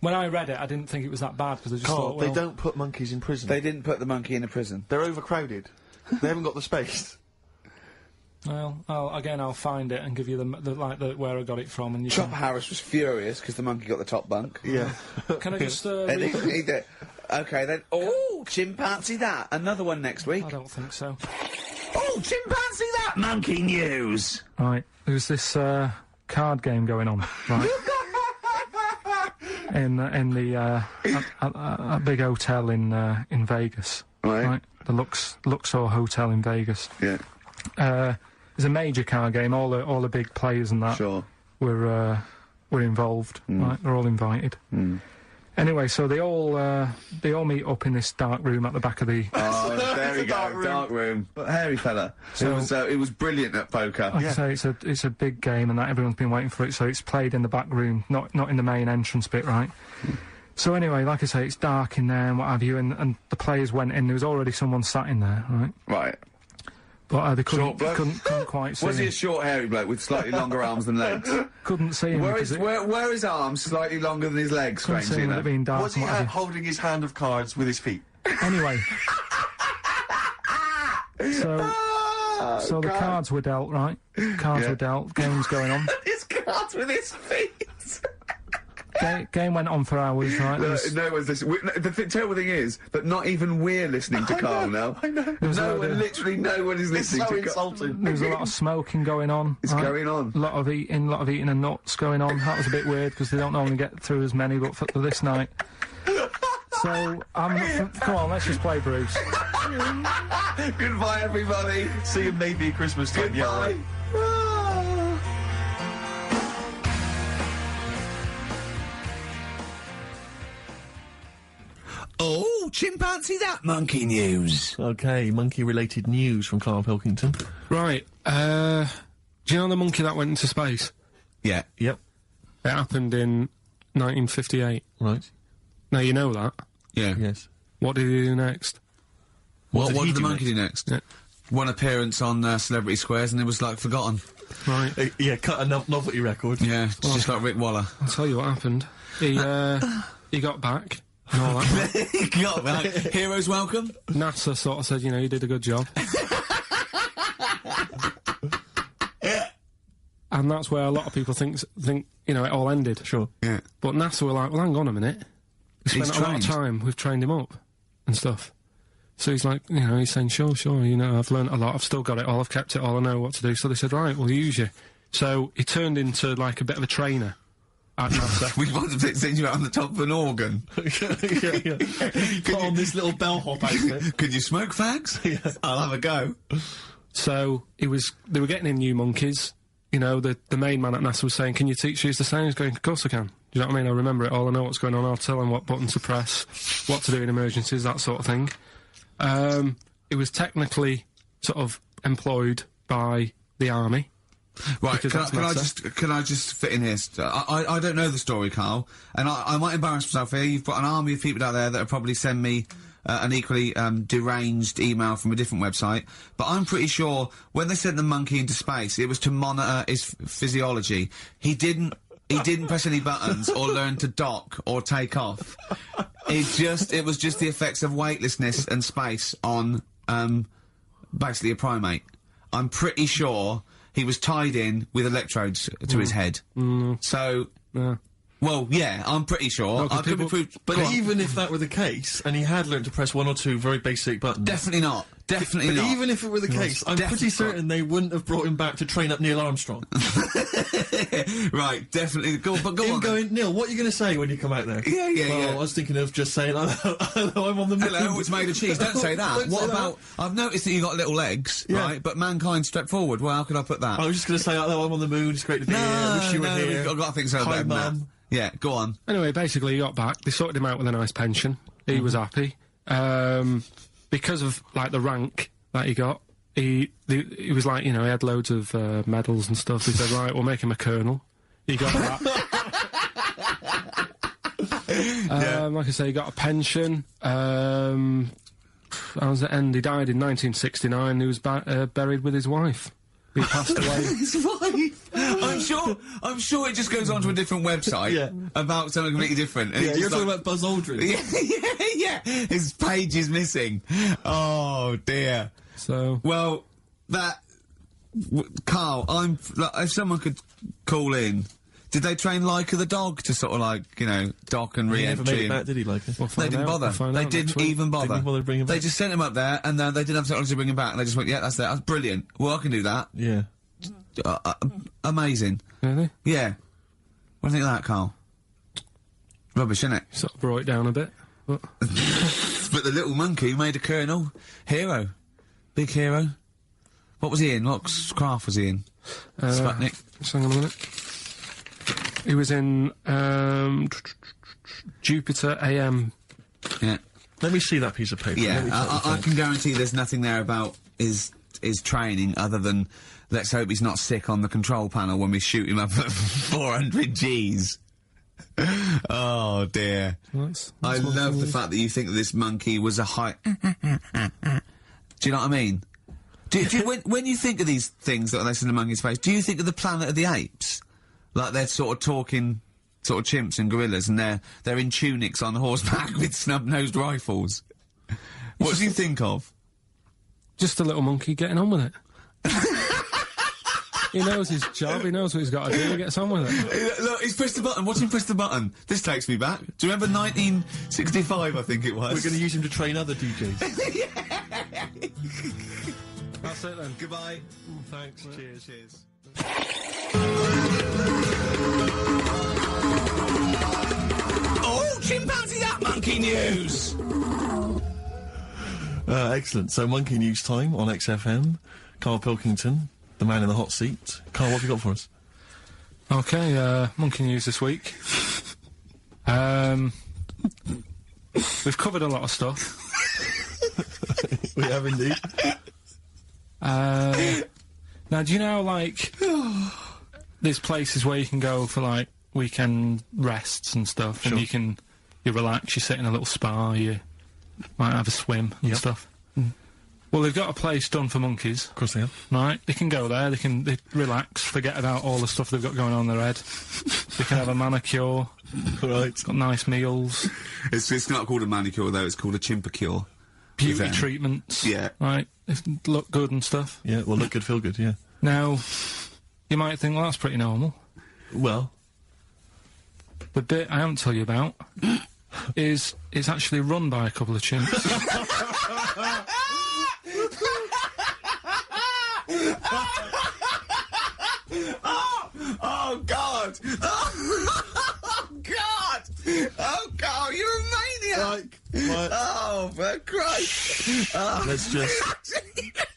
When I read it, I didn't think it was that bad because I just Carl, thought, well, they don't put monkeys in prison. They didn't put the monkey in a prison. They're overcrowded. They haven't got the space. Well, I'll find it and give you the where I got it from, and you Chopper Harris was furious because the monkey got the top bunk. Yeah. can I just And read? he did. Okay, then. Oh, chimpanzee that. Another one next week. I don't think so. Oh, chimpanzee that. Monkey news. Right, there's this card game going on, right? in the a big hotel in Vegas, Right. The Luxor Hotel in Vegas. Yeah. There's a major card game. All the big players and that Sure. were involved. Right, they're all invited. Anyway, so they all meet up in this dark room at the back of the. Oh, there we Dark go, room. dark room. But hairy fella. It was brilliant at poker. Like I say, it's a big game, and that everyone's been waiting for it. So it's played in the back room, not in the main entrance bit, right? So anyway, like I say, it's dark in there and what have you, and the players went in. There was already someone sat in there, right? Right. But they Short bloke? couldn't quite see Was he him. a short, hairy bloke with slightly longer arms than legs? Couldn't see him. Where because are his arms slightly longer than his legs, couldn't see strangely him with it enough? being dark. Was he and what have you. holding his hand of cards with his feet? Anyway. So the cards were dealt, right? Cards were dealt, game's going on. His cards with his feet! Game went on for hours, right? There was- No one's listening. The terrible thing is that not even we're listening to Karl now. I know. Literally no one is listening So to Karl. insulting. There was a lot of smoking going on. It's right? going on. A lot of eating and nuts going on. That was a bit weird because they don't normally get through as many, but for this night. So, come on, let's just play Bruce. Goodbye, everybody. See you maybe at Christmas time. Yeah, Goodbye. right. Oh, chimpanzee that monkey news. Okay, monkey-related news from Karl Pilkington. Right, do you know the monkey that went into space? Yeah. Yep. It happened in 1958. Right. Now you know that. Yeah. Yes. What did he do next? What did he did the do monkey do next? Yeah. One appearance on Celebrity Squares and it was like forgotten. Right, Yeah, cut a novelty record. Yeah, it's just like Rick Waller. I'll tell you what happened. He got back and all that. God, like, heroes welcome. NASA sort of said, you know, you did a good job. And that's where a lot of people think, you know, it all ended. Sure. Yeah. But NASA were like, well, hang on a minute. We He's spent a lot of trained. time, we've trained him up and stuff. So he's like, you know, he's saying, sure, you know, I've learnt a lot, I've still got it all, I've kept it all, I know what to do. So they said, right, we'll use you. So he turned into, like, a bit of a trainer at NASA. We wanted to send you out on the top of an organ. Put on this little bellhop outfit. Could you smoke fags? Yeah. I'll have a go. So they were getting in new monkeys. You know, the main man at NASA was saying, can you teach these the same? He's going, of course I can. Do you know what I mean? I remember it all, I know what's going on, I'll tell them what button to press, what to do in emergencies, that sort of thing. It was technically sort of employed by the army. Right, Because that's can I just fit in here? I don't know the story, Karl, and I might embarrass myself here. You've got an army of people out there that will probably send me an equally deranged email from a different website, but I'm pretty sure when they sent the monkey into space, it was to monitor his physiology. He didn't press any buttons or learn to dock or take off. It was just the effects of weightlessness and space on basically a primate. I'm pretty sure he was tied in with electrodes to his head. So, Yeah. well, yeah, I'm pretty sure. I could be proved, But go on. even if that were the case, and he had learnt to press one or two very basic buttons... Definitely not. Definitely But not. even if it were the case, I'm definitely pretty certain they wouldn't have brought him back to train up Neil Armstrong. Right, definitely. Go on. Him then. going, Neil, what are you going to say when you come out there? Yeah, yeah, well, yeah. I was thinking of just saying, hello, I'm on the moon. Hello, it's made of cheese. Don't say that. Don't What say that. about? I've noticed that you got little legs, Yeah. right? But mankind stepped forward. Well, how could I put that? I was just going to say, hello, I'm on the moon, it's great to be here, wish you were here. I've got to think so Hi, better than that. Mum. Yeah, go on. Anyway, basically, he got back. They sorted him out with a nice pension. He was happy. Because of, like, the rank that he got, he was like, you know, he had loads of medals and stuff. He said, right, we'll make him a colonel. He got that. Like I say, he got a pension. How was it end? He died in 1969. He was buried with his wife. He passed away. His wife. I'm sure it just goes on to a different website Yeah. about something completely different. And Yeah, it's you're just talking like- about Buzz Aldrin. yeah. His page is missing. Oh dear. So, Well, Karl, if someone could call in, did they train Leica the dog to sort of like, you know, dock and He never re-entry? made it back, did he, like we'll They find didn't out. bother. We'll find They out next didn't week. even bother. Didn't bother to bring him They back. just sent him up there, and they didn't have technology to bring him back. And they just went, yeah, that's there. That's brilliant. Well, I can do that. Yeah. Amazing. Really? Yeah. What do you think of that, Karl? Rubbish, isn't it? Sort of brought it down a bit. But But the little monkey made a colonel. Hero. Big hero. What was he in? What craft was he in? Sputnik. just hang on a minute. He was in, Jupiter AM. Yeah. Let me see that piece of paper. Yeah, Let me check the I facts. can guarantee there's nothing there about his training other than let's hope he's not sick on the control panel when we shoot him up at 400 Gs. Oh dear. I love the fact that you think that this monkey was a high... Do you know what I mean? Do you, when you think of these things that are less in the monkey's face, do you think of the Planet of the Apes? Like they're sort of talking... sort of chimps and gorillas, and they're in tunics on horseback with snub-nosed rifles. What do you think of? Just a little monkey getting on with it. He knows his job, he knows what he's got to do, he gets on with it. Look, he's pressed the button. Watch him press the button. This takes me back. Do you remember 1965, I think it was? We're going to use him to train other DJs. That's it then. Goodbye. Thanks. Cheers. Cheers. Oh, chimpanzee, that monkey news! Excellent. So, Monkey News time on XFM. Karl Pilkington, the man in the hot seat. Karl, what have you got for us? Okay, monkey news this week. We've covered a lot of stuff. We have indeed. Now, do you know, like, there's places where you can go for, like, weekend rests and stuff, Sure. and you relax, you sit in a little spa, you might have a swim and Yep. stuff. Well, they've got a place done for monkeys, Of course they have. right? They can go there, they relax, forget about all the stuff they've got going on in their head. They can have a manicure, Right. got nice meals, It's not called a manicure, though. It's called a chimpacure. beauty them. treatments, Yeah. right? They look good and stuff. Yeah, well, look good, feel good, yeah. Now, you might think, well, that's pretty normal. Well, The bit I haven't told you about is it's actually run by a couple of chimps. Oh, God! Oh, God! Oh, God, you're a maniac! right, Oh, for Christ! Oh. let's just...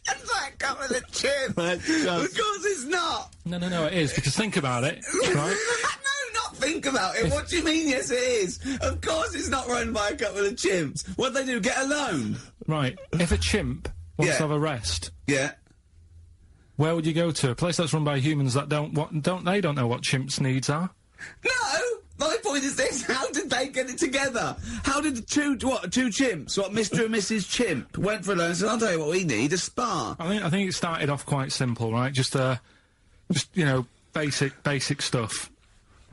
That's like coming to chimp! Let's just... Of course it's not! No, it is, because think about it, right? No, not think about it. What do you mean, yes, it is? Of course it's not run by a couple of chimps. What they do, get a loan? Right, if a chimp wants Yeah. to have a rest, Yeah. where would you go to? A place that's run by humans that don't know what chimps' needs are? No! My point is this, how did they get it together? How did the two chimps, Mr. and Mrs. Chimp, went for a loan and said, I'll tell you what we need, a spa. I think it started off quite simple, right? Just you know, basic stuff.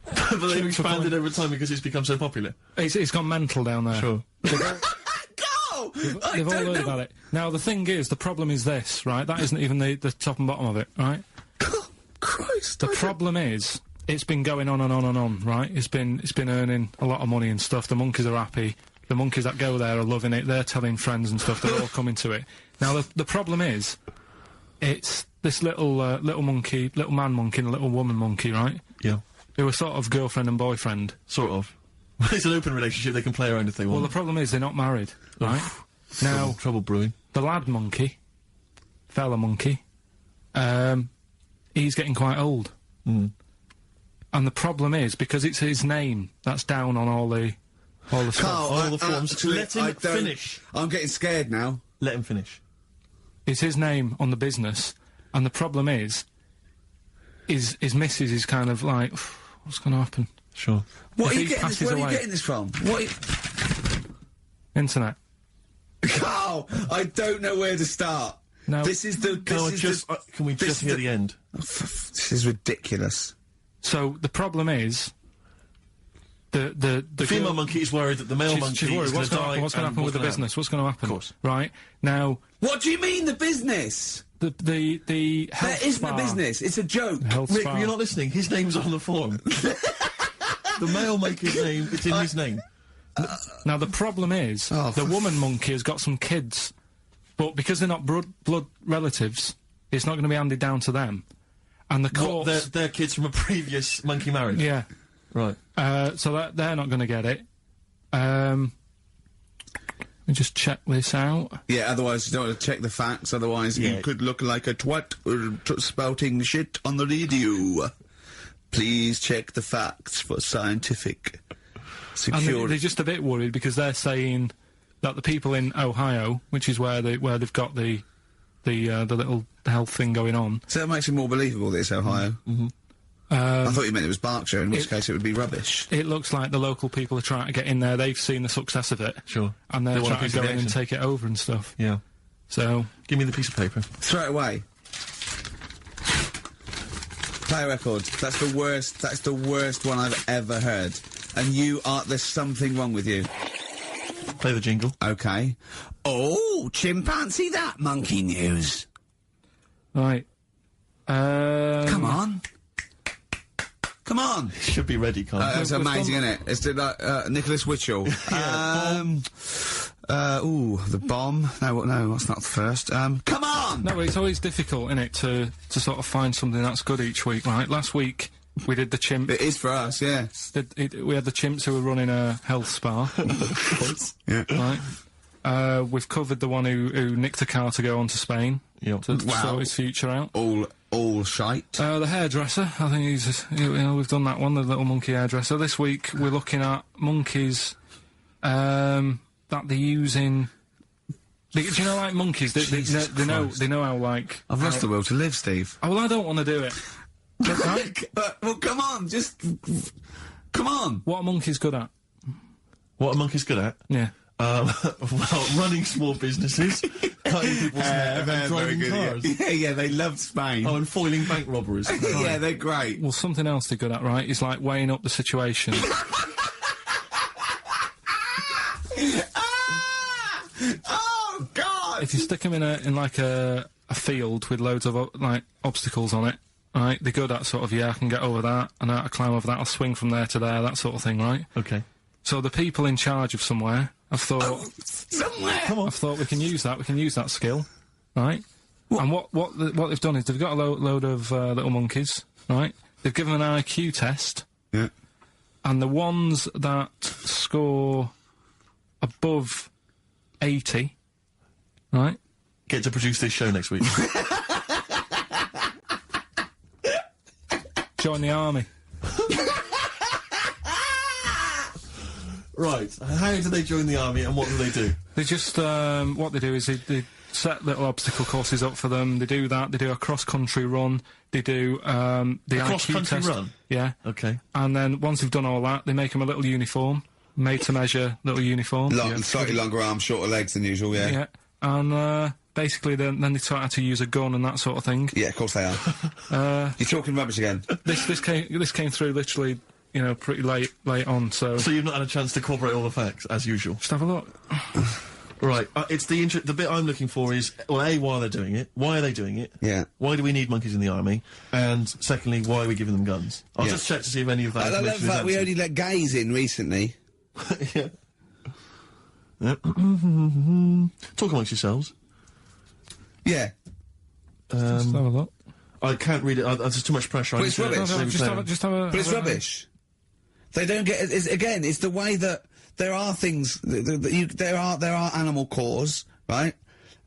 but they've expanded over time because it's become so popular. It's gone mental down there. Sure. Go! I They've all don't heard know. about it. Now, the thing is, the problem is this, right? That isn't even the top and bottom of it, right? Christ. The problem is, it's been going on and on and on, right? It's been earning a lot of money and stuff. The monkeys are happy. The monkeys that go there are loving it. They're telling friends and stuff. They're all coming to it. Now, the problem is, it's this little monkey, little man monkey and a little woman monkey, right? Yeah, Who are sort of girlfriend and boyfriend. sort of. It's an open relationship, they can play around if they Well, the want. problem is they're not married, right? Now, Trouble brewing. the lad monkey, fella monkey, he's getting quite old. Mm. And the problem is, because it's his name that's down on all the stuff. Carl, All the forms. actually, Let him I don't- finish. I'm getting scared now. Let him finish. It's his name on the business, and the problem is, his missus is kind of like, what's going to happen? Sure. What If are you he getting this? passes Where are you away. getting this from? Internet. Carl, I don't know where to start. No. This is the. Can we this just is hear the- the end? This is ridiculous. So the problem is, the Female girl- monkey is worried that the male monkey she's worried. is going What's to going to die. happen? What's going to and happen with the gonna business? What's going to happen? Of course. Right now, What do you mean the business? the health There isn't spa, a business. It's a joke. health Rick, spa. you're not listening. His name's on the form. The male monkey's name, it's in his name. Now the problem is, the woman monkey has got some kids, but because they're not blood relatives, it's not going to be handed down to them. And the What, courts, they're kids from a previous monkey marriage? yeah, Right. so that they're not going to get it. Let me just check this out. Yeah, otherwise you don't want to check the facts, otherwise Yeah. you could look like a twat spouting shit on the radio. Please check the facts for scientific. secured. they're just a bit worried because they're saying that the people in Ohio, which is where they've got the little health thing going on. So that makes it more believable that it's Ohio. I thought you meant it was Berkshire, in which case it would be rubbish. It looks like the local people are trying to get in there. They've seen the success of it. Sure. And they're They want a trying piece to of go the in and action. take it over and stuff. Yeah. So, Give me the piece of paper. Throw it away. Play a record. That's the worst one I've ever heard. And there's something wrong with you. Play the jingle. Okay. Oh, chimpanzee that monkey news. right. Come on. Come on. Should be ready, Karl. That's we've amazing, done- isn't it? It's Nicholas Witchell. The bomb. No, that's not the first. Come on! No, but it's always difficult, innit, to sort of find something that's good each week, right? Last week, we did the chimp. It is for us, yeah. We had the chimps who were running a health spa. Yeah. Right. We've covered the one who nicked a car to go on to Spain. Yep. To Wow. sort his future out. All shite. The hairdresser, I think we've done that one, the little monkey hairdresser. This week, we're looking at monkeys, that they're using... Do you know, like monkeys, they know how, like... I've lost the will to live, Steve. Oh, well, I don't want to do it. Right? Well, come on, come on. What are monkeys good at? What are monkeys good at? Yeah. Well, running small businesses, cutting people's hair, and driving cars. Yeah, they love Spain. Oh, and foiling bank robberies. Yeah, they're great. Well, something else they're good at, right, is like weighing up the situation. Oh, God! If you stick them in like a field with loads of like obstacles on it, right, they're good at sort of, I can get over that, and I climb over that, I'll swing from there to there, that sort of thing, right? Okay. So the people in charge of somewhere have thought, Somewhere! I've thought we can use that skill, right? And what they've done is they've got a load of little monkeys, right? They've given them an IQ test, Yeah. and the ones that score above 80, right? Get to produce this show next week. Join the army. Right. How do they join the army and what do they do? They just, what they do is they set little obstacle courses up for them. They do that. They do a cross-country run. They do, the IQ cross-country test. run? Yeah. Okay. And then once they've done all that, they make them a little uniform, made to measure little uniform. Slightly longer arms, shorter legs than usual, yeah. Yeah. And, basically then they taught how to use a gun and that sort of thing. Yeah, of course they are. You're talking rubbish again. This came through literally, pretty late on, so So you've not had a chance to corroborate all the facts, as usual. just have a look. Right. It's the bit I'm looking for is, well, A, why are they doing it? Why are they doing it? Yeah. Why do we need monkeys in the army? And secondly, why are we giving them guns? I'll Yeah. just check to see if any of that I love information the is fact we answered. only let gays in recently. Yeah. Yep. Talk amongst yourselves. Yeah. Just have a look. I can't read it. There's too much pressure. But it's rubbish. Just have a... But it's rubbish. They don't get. It's the way that there are things. There are animal cores, right?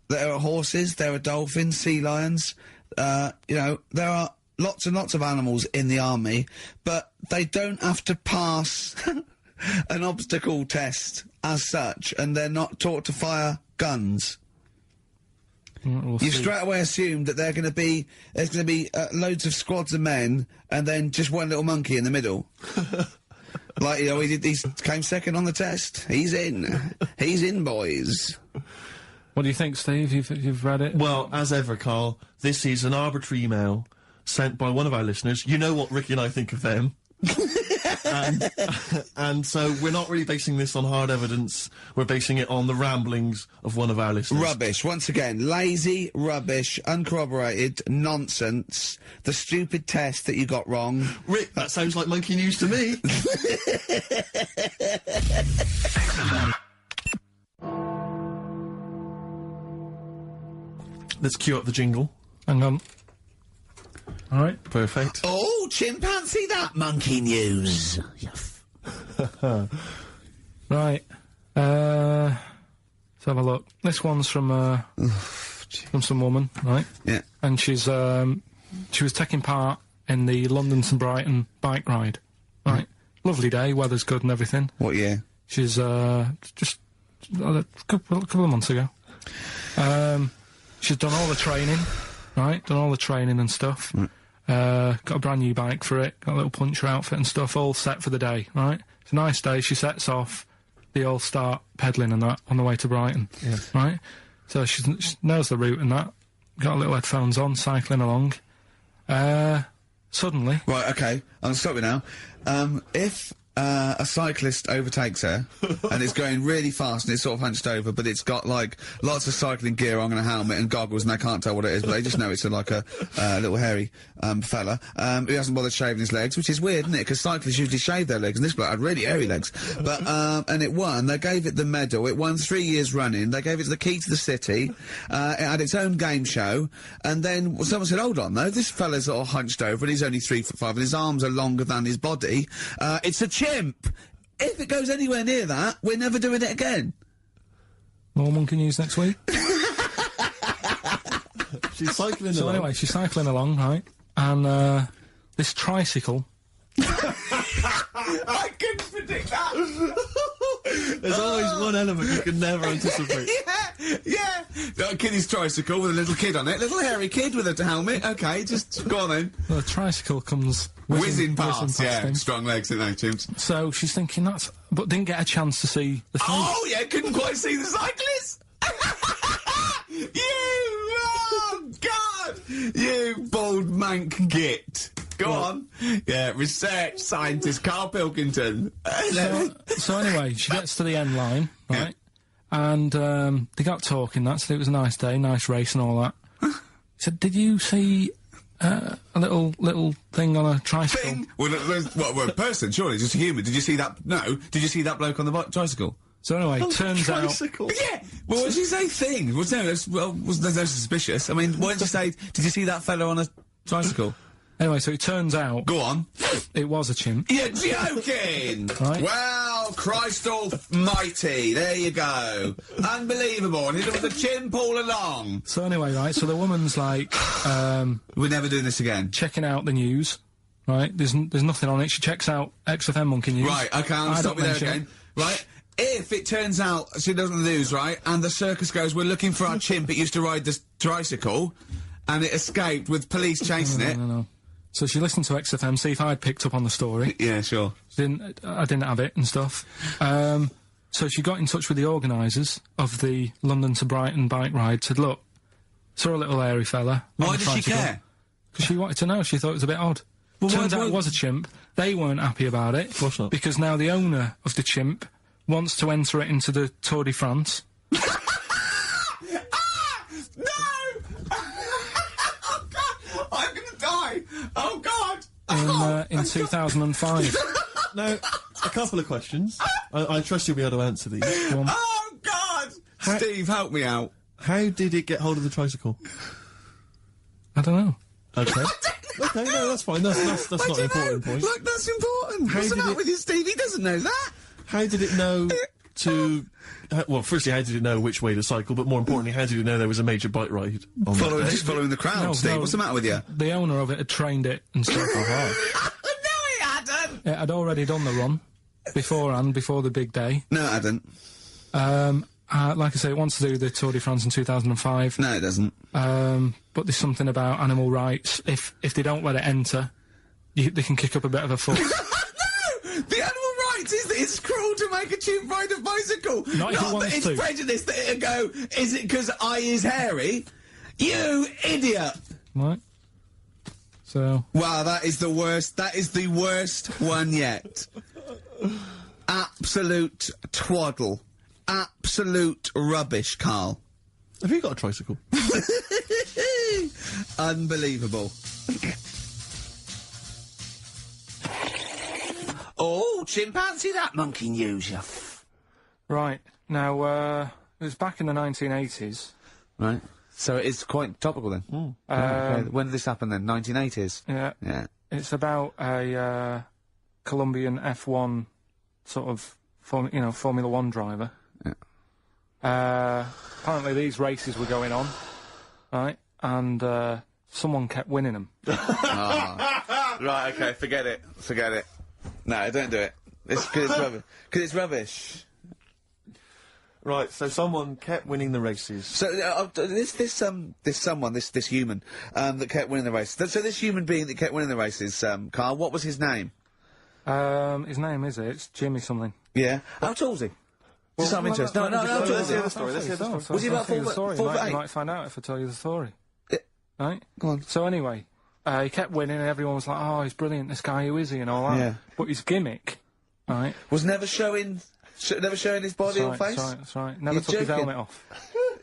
There are horses. There are dolphins, sea lions. There are lots and lots of animals in the army, but they don't have to pass an obstacle test as such, and they're not taught to fire guns. We'll You've see. straight away assumed that there's going to be loads of squads of men and then just one little monkey in the middle. Like, he came second on the test. He's in, boys. What do you think, Steve? You've read it? Well, as ever, Karl, this is an arbitrary email sent by one of our listeners. You know what Ricky and I think of them. and so we're not really basing this on hard evidence. We're basing it on the ramblings of one of our listeners. Rubbish. Once again, lazy, rubbish, uncorroborated, nonsense. The stupid test that you got wrong. Rick, that sounds like monkey news to me. Let's cue up the jingle. Hang on. All right. Perfect. Oh, chimpanzee that monkey news. Right. Let's have a look. This one's from some woman, right? Yeah. And she was taking part in the London to Brighton bike ride, right? lovely day, weather's good and everything. What year? She's, just a couple of months ago. She's done all the training, right? Done all the training and stuff. Got a brand new bike for it, got a little puncher outfit and stuff, all set for the day, right? It's a nice day, she sets off, they all start pedalling and that on the way to Brighton, right? So she knows the route and that, got a little headphones on, cycling along. Suddenly... Right, okay, I'm gonna stop you now. If a cyclist overtakes her and it's going really fast and it's sort of hunched over, but it's got like lots of cycling gear on and a helmet and goggles and they can't tell what it is, but they just know it's like a little hairy fella who hasn't bothered shaving his legs, which is weird, isn't it? Because cyclists usually shave their legs and this bloke had really hairy legs. But and it won. They gave it the medal. It won 3 years running. They gave it the key to the city. It had its own game show. And then someone said, hold on though, this fella's all hunched over and he's only 3'5" and his arms are longer than his body. It's a chimp. If it goes anywhere near that, we're never doing it again. More monkey news next week. She's cycling So along. anyway, she's cycling along, right? And, this tricycle... I couldn't predict that. There's always one element you can never anticipate. Yeah. Got a kiddie's tricycle with a little kid on it, little hairy kid with a helmet. Okay, just go on then. The tricycle comes Whizzing past, him. strong legs, didn't they, chimps? So she's thinking that's... But didn't get a chance to see the thing. Oh yeah, couldn't quite see the cyclist. Oh God, you bald mank git. Go on. Yeah, research scientist Karl Pilkington. So anyway, she gets to the end line, right? And they got talking. That said it was a nice day, nice race and all that. He said, "Did you see a little thing on a tricycle?" Thing? Well, what, a person? Surely, just a human. Did you see that? No. Did you see that bloke on the tricycle? So anyway, turns out... Tricycle. Yeah. Well, what did you say? Thing? Well, no, there's no suspicious. I mean, why didn't you say? Did you see that fellow on a tricycle? Anyway, so it turns out... Go on. It was a chimp. You're joking! Right. Well, Christ almighty, there you go. Unbelievable, and it was a chimp all along. So anyway, right, so the woman's like... We're never doing this again. checking out the news, right? There's nothing on it. She checks out XFM Monkey News. Right, okay, I'll stop you there again. Right, if it turns out she does on the news, right, and the circus goes, we're looking for our chimp, it used to ride this tricycle, and it escaped with police chasing it. No. So she listened to XFM, see if I'd picked up on the story. Yeah, sure. I didn't have it and stuff. So she got in touch with the organisers of the London to Brighton bike ride, said, look, saw a little hairy fella. Why did she care? Because she wanted to know, she thought it was a bit odd. Well, Turns why- out it was a chimp. They weren't happy about it. Of course not. Because now the owner of the chimp wants to enter it into the Tour de France. No! Oh, God! I'm gonna die! Oh, God! In 2005. Now, a couple of questions. I trust you'll be able to answer these. Oh, God! Steve, help me out. How did it get hold of the tricycle? I don't know. Okay. Okay, no, that's fine. That's not an important point. Look, that's important. How What's the did matter it- with you, Steve? He doesn't know that. How did it know to... well, firstly, how did it know which way to cycle? But more importantly, how did it know there was a major bike ride on that day? Just following the crowd, No, Steve. no. What's the matter with you? The owner of it had trained it and stuff. No, he hadn't. It had already done the run beforehand, before the big day. No, it hadn't. Like I say, it wants to do the Tour de France in 2005. No, it doesn't. But there's something about animal rights. If they don't let it enter, they can kick up a bit of a fuss. No! The animal rights is that it's cruel to make a chimp ride a bicycle. Not if it that wants it's to. prejudice that it'll go, is it because I is hairy? You idiot! Right? So... Wow, that is the worst. That is the worst one yet. Absolute twaddle. Absolute rubbish, Karl. Have you got a tricycle? Unbelievable. Oh, chimpanzee, that monkey news, you Right. Now, it was back in the 1980s. Right. So it is quite topical then. Okay. When did this happen then? 1980s? Yeah. Yeah. It's about a Colombian F1 sort of, Formula 1 driver. Apparently these races were going on, right? And someone kept winning them. Right, okay, forget it. No, don't do it. It's because it's rubbish. Because it's rubbish. Right, so someone kept winning the races. So this human that kept winning the races. So this human being that kept winning the races, Karl, what was his name? His name is it's Jimmy something. Yeah. How tall is he? Just out of interest. No, how tall is he? Let's hear the story. Was he about 4 foot You 8? might find out if I tell you the story. Right? Go on. So anyway, he kept winning and everyone was like, oh, he's brilliant, this guy, who is he, and all that. Yeah. But his gimmick, right? Was never showing his body or face? That's right. Never You're took his joking. helmet off.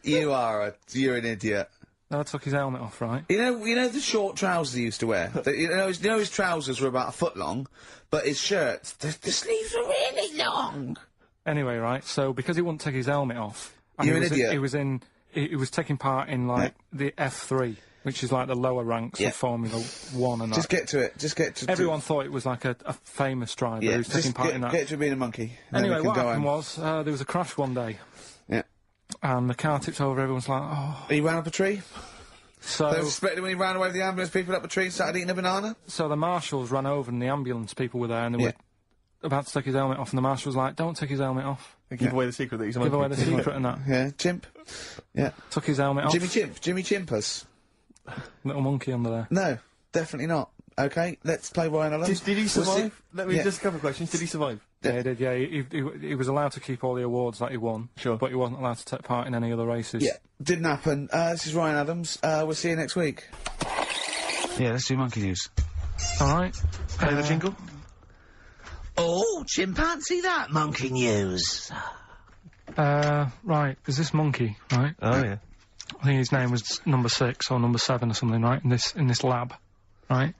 You're an idiot. Never took his helmet off, right? You know the short trousers he used to wear? You know his trousers were about a foot long, but his shirts, the sleeves were really long. Anyway, right, so because he wouldn't take his helmet off... and You're an idiot. He was taking part in, like, the F3, which is like the lower ranks of Formula 1 and Just that. get to it. Just get to Everyone thought it was like a famous driver who was taking part in that. Get to being a monkey. and then Anyway, we can what go happened home. was, there was a crash one day, Yeah. and the car tipped over, everyone's like, oh... He ran up a tree? So, They suspected when he ran away with the ambulance people up a tree and started eating a banana? so the marshals ran over and the ambulance people were there and they were about to take his helmet off and the marshal was like, don't take his helmet off. Give away the secret that he's a Give monkey. away the secret and that. Yeah, chimp. Yeah. Took his helmet off. Jimmy Chimpus. Little monkey under there. No, definitely not. Okay, let's play Ryan Adams. Did he survive? Let me Yeah. just a couple of questions. Did he survive? Yeah, he did, yeah. He was allowed to keep all the awards that he won. Sure. But he wasn't allowed to take part in any other races. Yeah, didn't happen. This is Ryan Adams. We'll see you next week. Yeah, let's do monkey news. Alright. Play the jingle. Oh, chimpanzee that monkey news. Right, there's this monkey, right? Oh, yeah. I think his name was number 6 or number 7 or something, right? In this lab, right?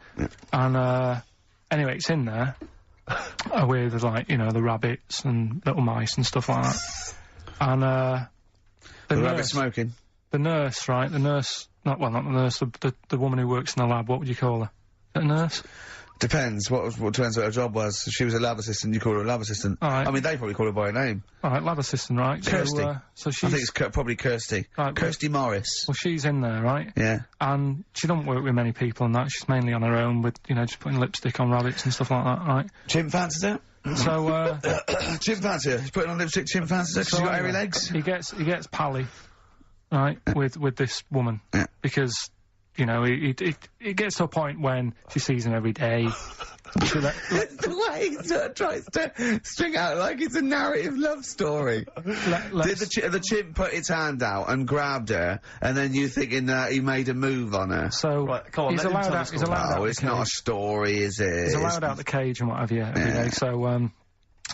And anyway, it's in there with like the rabbits and little mice and stuff like that. And The rabbit smoking. the nurse, right? The nurse, not the nurse, the woman who works in the lab. What would you call her? A nurse? Depends. What depends what her job was. If she was a lab assistant, you call her a lab assistant. All right. I mean, they probably call her by her name. All right, lab assistant, right? Kirsty. So I she's think it's probably Kirsty. Right, Kirsty Morris. well, she's in there, right? Yeah. And she don't work with many people and that. She's mainly on her own with, just putting lipstick on rabbits and stuff like that, right? Chimp fancies her? So, Chimp fancy her. He's putting on lipstick, chimp fancies her 'cause she's got hairy legs. He gets pally, right, with this woman. Yeah. Because, it gets to a point when she sees him every day. The way he sort of tries to string out like it's a narrative love story. Did the chimp put its hand out and grabbed her, and then you thinking that he made a move on her? So, Right, come on, he's let him allowed tell the out, he's story. allowed out Oh, the it's not a cage. story, is it? He's allowed out the cage and what have you every day, so,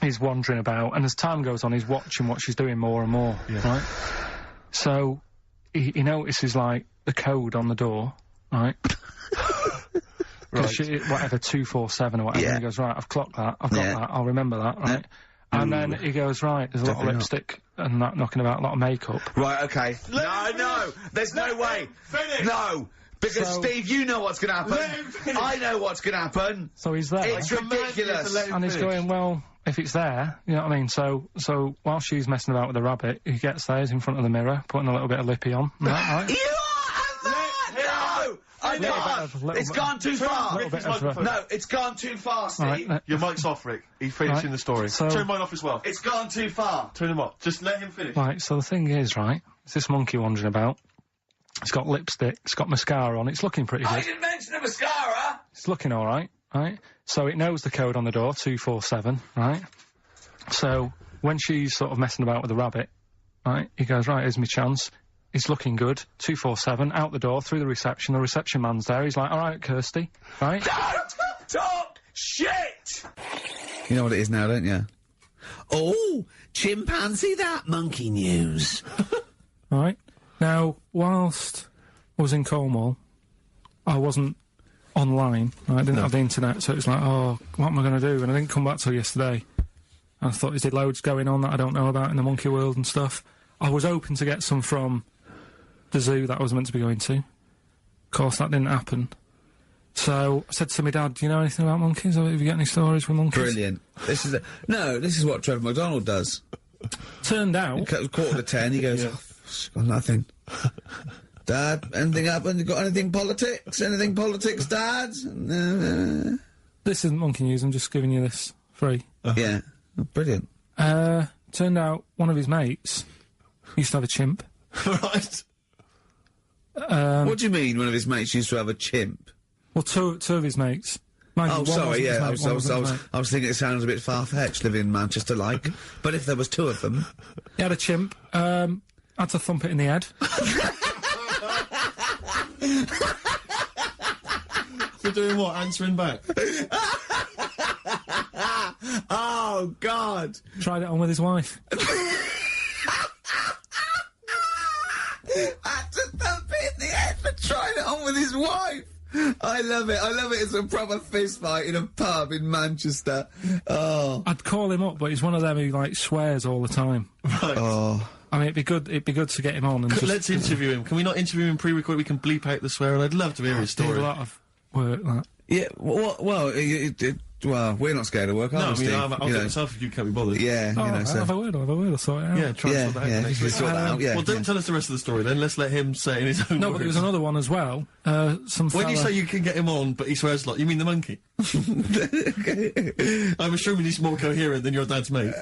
he's wandering about, and as time goes on, he's watching what she's doing more and more, right? So, he notices, like, the code on the door, right? Right. Whatever, 247 or whatever, Yeah. and he goes, right, I've clocked that, I've got Yeah. that, I'll remember that, right? And then he goes, right, there's a lot of Definitely not. lipstick and that knocking about, a lot of makeup. Right, okay. No, there's no way. No, because So- Steve, you know what's going to happen. Let him finish. I know what's going to happen. So he's there. It's command you to ridiculous. let him And he's finish. going, well, if it's there, you know what I mean? So while she's messing about with the rabbit, he gets there, he's in front of the mirror, putting a little bit of lippy on. Right? You are a man! No! I Little can't! bit of- little It's bit- gone too far! little bit of- microphone. No, it's gone too far, Steve. Right, Your mic's off, Rick. He's finishing Right. the story. So- Turn mine off as well. It's gone too far. Turn him off. Just let him finish. Right, so the thing is, right, it's this monkey wandering about. It's got lipstick, it's got mascara on, it's looking pretty I good. didn't mention the mascara! It's looking alright, right? So it knows the code on the door, 247, right? So when she's sort of messing about with the rabbit, right, he goes, right, here's my chance. It's looking good, 247, out the door, through the reception man's there, he's like, alright, Kirsty, right? Don't talk shit! You know what it is now, don't you? Oh, chimpanzee that monkey news. Right. Now, whilst I was in Cornwall, I wasn't online. Right? I didn't have the internet, so it was like, oh, what am I going to do? And I didn't come back till yesterday. And I thought, is there loads going on that I don't know about in the monkey world and stuff? I was hoping to get some from the zoo that I was meant to be going to. Of course, that didn't happen. So I said to my dad, do you know anything about monkeys? Have you got any stories with monkeys? Brilliant. This is what Trevor McDonald does. Turned out, Quarter to 10, he goes, oh, got nothing. Dad, anything happened? You got anything politics? Anything politics, Dad? This isn't monkey news, I'm just giving you this free. Yeah. Oh, brilliant. Turned out one of his mates used to have a chimp. Right. What do you mean one of his mates used to have a chimp? Well, two of his mates. Mind you, Oh, one sorry, wasn't his yeah, mate, I one wasn't his mate. was thinking it sounds a bit far-fetched living in Manchester, like. But if there was two of them... He had a chimp, had to thump it in the head. For doing what? Answering back? Oh, God! Tried it on with his wife. Had to thump it in the head for trying it on with his wife! I love it. It's a proper fist fight in a pub in Manchester. Oh. I'd call him up, but he's one of them who, like, swears all the time. Right. Oh. I mean, it'd be good to get him on and just... Let's interview him. Can we not interview him pre-record? We can bleep out the swear, and I'd love to hear his do story. a lot of work, that. Yeah, well, we're not scared of work, are No, I we, mean, Steve? I'll You do it know. myself if you can't be bothered. Yeah, Oh, you know, so... have a word, I'll sort it out. Yeah, try and sort that out next you week. sort that out, yeah. Well, don't tell us the rest of the story then. Let's let him say it in his own No, words. but there was another one as well. Some When you fella- say you can get him on, but he swears a lot, you mean the monkey? I'm assuming he's more coherent than your dad's mate.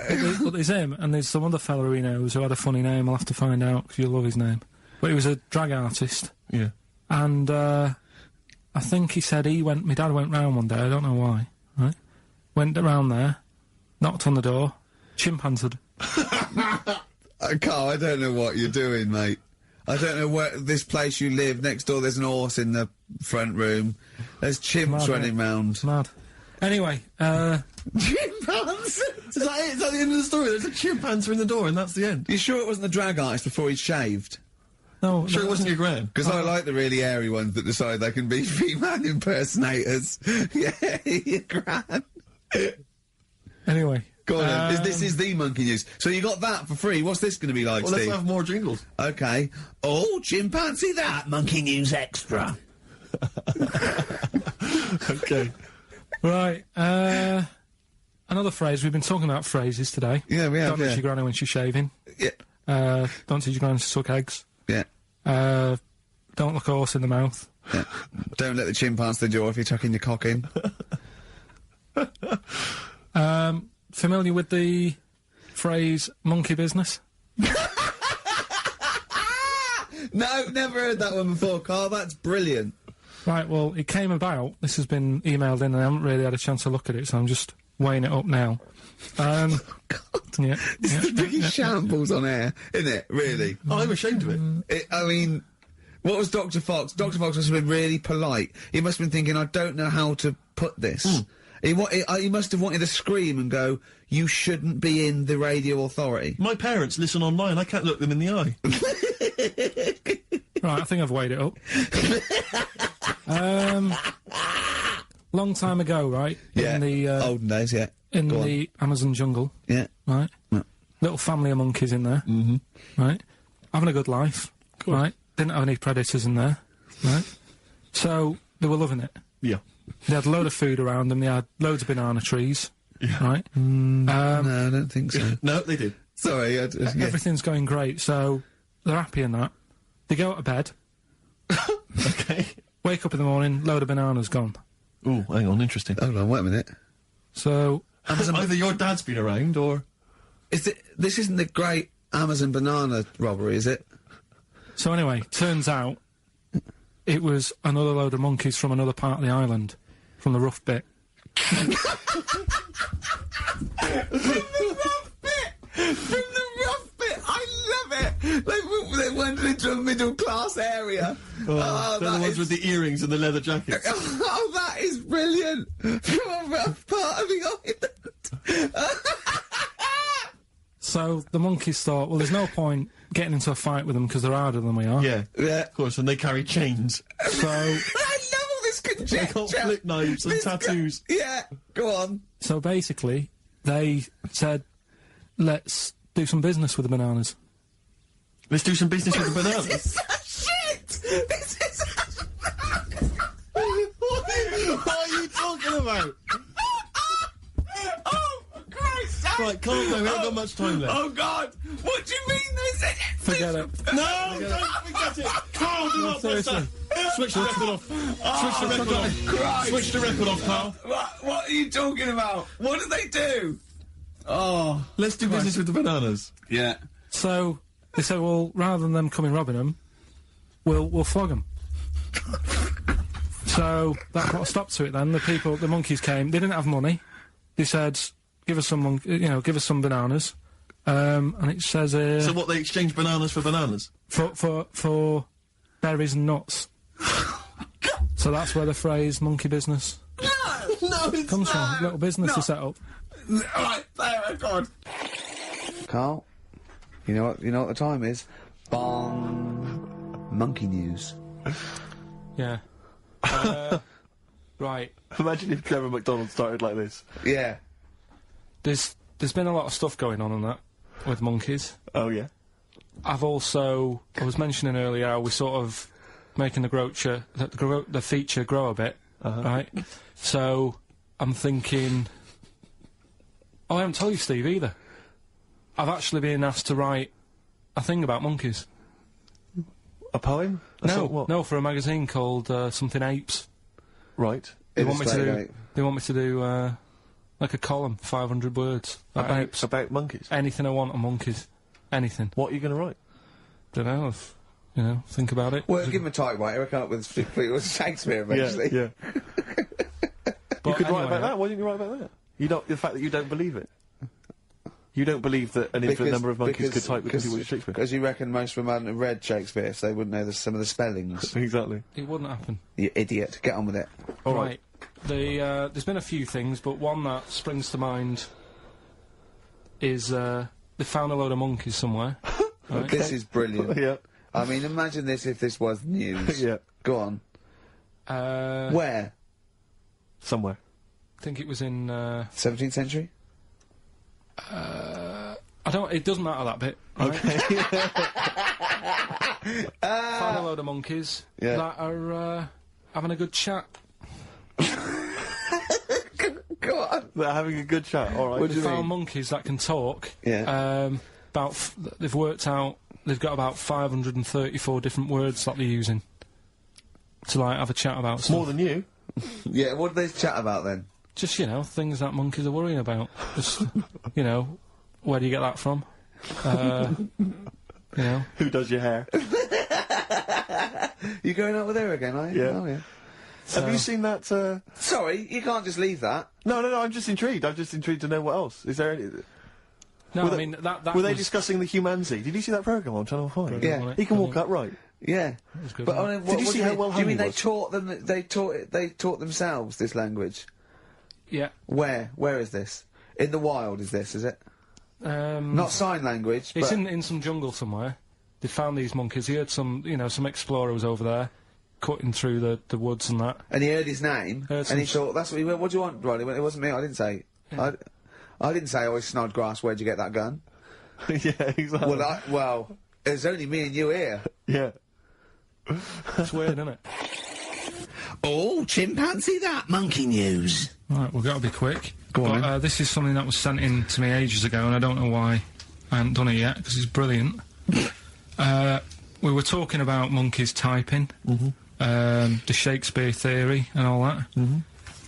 But there's him, and there's some other fella he knows who had a funny name. I'll have to find out, because you'll love his name. But he was a drag artist. Yeah. And, I think he said my dad went round one day, I don't know why, right? Went around there, knocked on the door, chimp answered. Carl, I don't know what you're doing, mate. I don't know where this place you live, next door there's an horse in the front room. There's chimps Mad, running mate. round. Mad. Anyway, Chimpanzees! Is that it? Is that the end of the story? There's a chimp answering the door, and that's the end. You sure it wasn't the drag artist before he'd shaved? no, Sure, it wasn't your gran. Because I like the really airy ones that decide they can be female impersonators. Yeah, your gran. Anyway. Go on then. This is the monkey news. So you got that for free. What's this going to be like, Well, let's Steve? have more jingles. Okay. Oh, chimpanzee that. Monkey news extra. Okay. Right, another phrase. We've been talking about phrases today. Yeah, we have, Don't touch yeah. your granny when she's shaving. Yeah. Don't teach your granny to suck eggs. Yeah. Don't look a horse in the mouth. Yeah. Don't let the chimp answer the door if you're tucking your cock in. Familiar with the phrase monkey business? No, never heard that one before, Carl. That's brilliant. Right, well, it came about. This has been emailed in and I haven't really had a chance to look at it, so I'm just weighing it up now. Yeah, This is the biggest shambles on air, isn't it? Really? Oh, I'm ashamed of it. I mean, what was Dr. Fox? Dr. Fox must have been really polite. He must have been thinking, I don't know how to put this. He must have wanted to scream and go, you shouldn't be in the radio authority. My parents listen online. I can't look them in the eye. Right, I think I've weighed it up. Long time ago, right? Yeah. In the, olden days, yeah. in Go on. the Amazon jungle, Yeah. right? Yeah. Little family of monkeys in there, right? Having a good life, right? Didn't have any predators in there, right? So, they were loving it. Yeah. They had a load of food around them, they had loads of banana trees, right? No, I don't think so. No, they did. Sorry, yeah. Everything's going great, so they're happy in that. They go to bed, Okay. wake up in the morning, load of bananas gone. Ooh, hang on, interesting. Hold on, wait a minute. So, Either your dad's been around, or... This isn't the great Amazon banana robbery, is it? so anyway, turns out it was another load of monkeys from another part of the island, from the rough bit. From the rough bit! I love it! They went into a middle class area. they're the ones with the earrings and the leather jackets. Oh, that is brilliant! From a rough part of the island. So the monkeys thought, well, there's no point getting into a fight with them because they're harder than we are. Yeah, Yeah. of course, and they carry chains. So, I love all this They conjecture. got flip knives and This tattoos. Yeah, go on. so basically, they said, let's do some business with the bananas. Let's do some business with the bananas. This is shit! This is What are you talking about? Oh, for Christ's sake! Right, calm down, we haven't got much time left. Oh, God! What do you mean they said it? Forget it. No, don't forget it! Carl, do not press Seriously. that! Switch the record off. Switch the record off. Christ. Switch the record off, Karl. What are you talking about? What did they do? Oh. Let's do business with the bananas. Yeah. So they said, well, rather than them coming robbing them, we'll flog them. So that put a stop to it. Then the monkeys came. They didn't have money. They said, give us some, give us some bananas. And it says So what, they exchange bananas for bananas? For berries and nuts. So that's where the phrase monkey business No, it's comes from. Little business to set up. Right, there, God. Karl, you know what the time is? Bong. Monkey news. Yeah. Right. Imagine if Clever McDonald started like this. Yeah. There's been a lot of stuff going on that with monkeys. Oh, yeah. I was mentioning earlier how we're sort of making the feature grow a bit, right? So I'm thinking, I haven't told you, Steve, either. I've actually been asked to write a thing about monkeys. A poem? No, for a magazine called something Apes. Right. They want me to do like a column, 500 words About monkeys? Anything I want on monkeys, anything. What are you going to write? Don't know. Think about it. Well, give him a typewriter. I come up with Shakespeare eventually. Yeah. But You could write anyway, about that. Why didn't you write about that? The fact that you don't believe it. You don't believe that an infinite number of monkeys could type with Shakespeare. Because you reckon most of them hadn't have read Shakespeare, so they wouldn't know some of the spellings. Exactly. It wouldn't happen. You idiot. Get on with it. All right. There's been a few things, but one that springs to mind is they found a load of monkeys somewhere. Right? This is brilliant. Yeah. I mean, imagine this if this was news. Yeah. Go on. Where? Somewhere. I think it was in 17th century? it doesn't matter that bit. Right? Found a load of monkeys that are having a good chat. Go on. They're having a good chat. All right. What do They you found mean? monkeys that can talk. Yeah. They've worked out they've got about 534 different words that they're using to have a chat about. More than you. Yeah, what do they chat about then? Just things that monkeys are worrying about. Just where do you get that from? Who does your hair? You going out with her again, are you? Yeah. Oh, yeah. Have you seen that? Sorry, you can't just leave that. No. I'm just intrigued. I'm just intrigued to know what else. Is there any? No, Were I they- mean that. Were they was- discussing the humanity? Did you see that programme on Channel 5? Yeah. wasn't it? He can walk upright. Yeah. was good, But wasn't I mean, Did you what see do how mean? well Do you mean hung he they was? taught them? They taught themselves this language. Yeah. Where? Where is this? In the wild? Is this? Is it? Not sign language. It's but in some jungle somewhere. They found these monkeys. He heard some explorer was over there, cutting through the woods and that. and he heard his name, Heard and he some thought, "That's what he went. What do you want, Ronnie?" He went, "It wasn't me. I didn't say. I didn't say. Oh, it's Snodgrass. Where'd you get that gun?" Yeah, exactly. Well, it was only me and you here. Yeah. It's weird, isn't it? Oh, chimpanzee that monkey news. Right, we've got to be quick. Go on, But this is something that was sent in to me ages ago, and I don't know why I haven't done it yet, because it's brilliant. We were talking about monkeys typing, the Shakespeare theory and all that.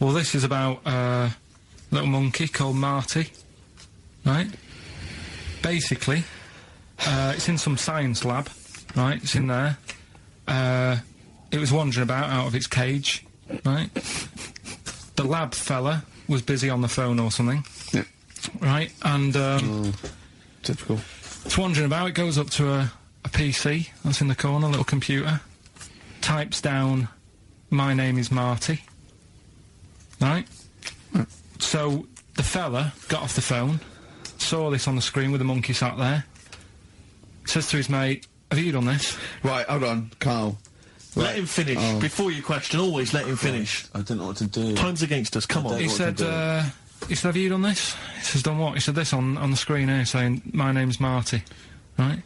Well, this is about a little monkey called Marty, right? Basically, it's in some science lab, right? It's in there. It was wandering about out of its cage, right? The lab fella was busy on the phone or something, right? And Typical. it's wandering about. It goes up to a PC that's in the corner, a little computer, types down, "My name is Marty," right? So the fella got off the phone, saw this on the screen with the monkey sat there, says to his mate, "Have you done this?" Right, hold on, Karl. Let him finish. Before you question, always let him finish. I don't know what to do. Time's against us. Come on. He said, "Have you done this?" He says, "Done what?" He said, "This on the screen here saying, 'My name's Marty,' right?"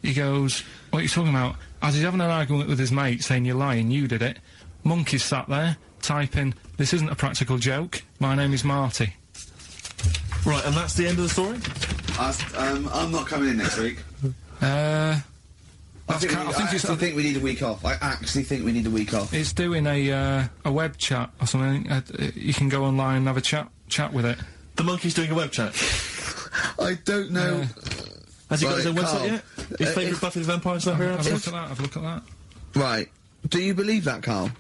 He goes, "What are you talking about?" As he's having an argument with his mate saying, "You're lying, you did it," monkey's sat there, typing, "This isn't a practical joke, my name is Marty." Right, and that's the end of the story? I'm not coming in next week. I think we need a week off. I actually think we need a week off. It's doing a web chat or something. You can go online and have a chat with it. The monkey's doing a web chat. I don't know. Has he got his own Carl, website yet? His favourite Buffy the Vampire Slayer Have a episode? look at that. Right. Do you believe that, Carl?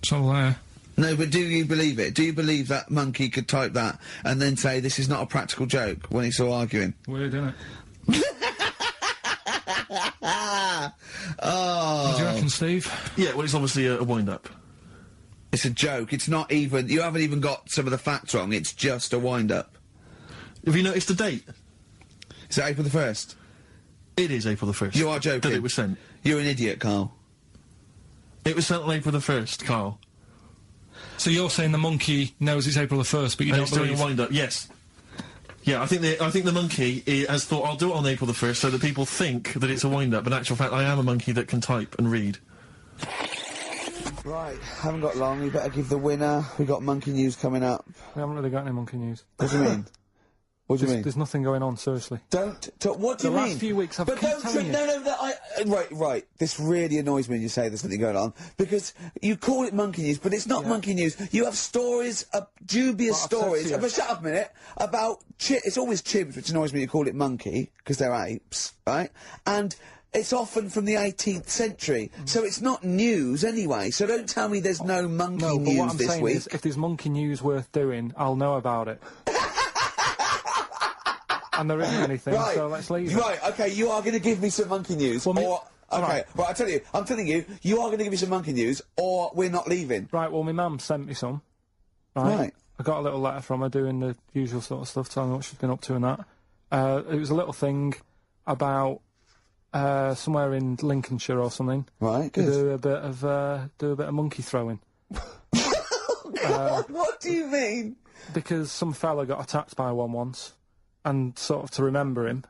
It's all there. No, but do you believe it? Do you believe that monkey could type that and then say this is not a practical joke when he's still arguing? Weird, isn't it? Oh. What do you reckon, Steve? Yeah, well, it's obviously a wind-up. It's a joke. It's not even... You haven't even got some of the facts wrong. It's just a wind-up. Have you noticed the date? Is it April the 1st? It is April the 1st. You are joking. That it was sent. You're an idiot, Carl. It was sent on April the 1st, Carl. So you're saying the monkey knows it's April the 1st, but you And don't it's doing believe... a wind-up, yes. Yeah, I think the monkey has thought, I'll do it on April the 1st so that people think that it's a wind-up, but in actual fact I am a monkey that can type and read. Right, haven't got long. You better give the winner. We got monkey news coming up. We haven't really got any monkey news. What do you mean? What do you mean? There's nothing going on, seriously. What do you mean? The last few weeks I've But keep don't telling you. Right. This really annoys me when you say there's something going on because you call it monkey news, but it's not monkey news. You have stories, dubious Well, I've said stories. to you. But shut up a minute about it's always chimps, which annoys me. You call it monkey because they're apes, right? And it's often from the 18th century, so it's not news anyway. So don't tell me there's no monkey No, but news what I'm this saying week. is, if there's monkey news worth doing, I'll know about it. And there isn't anything, Right. so let's leave it. Right, okay, you are going to give me some monkey news, Well, or... Okay, right, I'm telling you, you are going to give me some monkey news, or we're not leaving. Right, well, my mum sent me some. Right. I got a little letter from her doing the usual sort of stuff, telling me what she's been up to and that. It was a little thing about somewhere in Lincolnshire or something. Right, To good. do a bit of monkey throwing. What do you mean? Because some fella got attacked by one once, and sort of to remember him,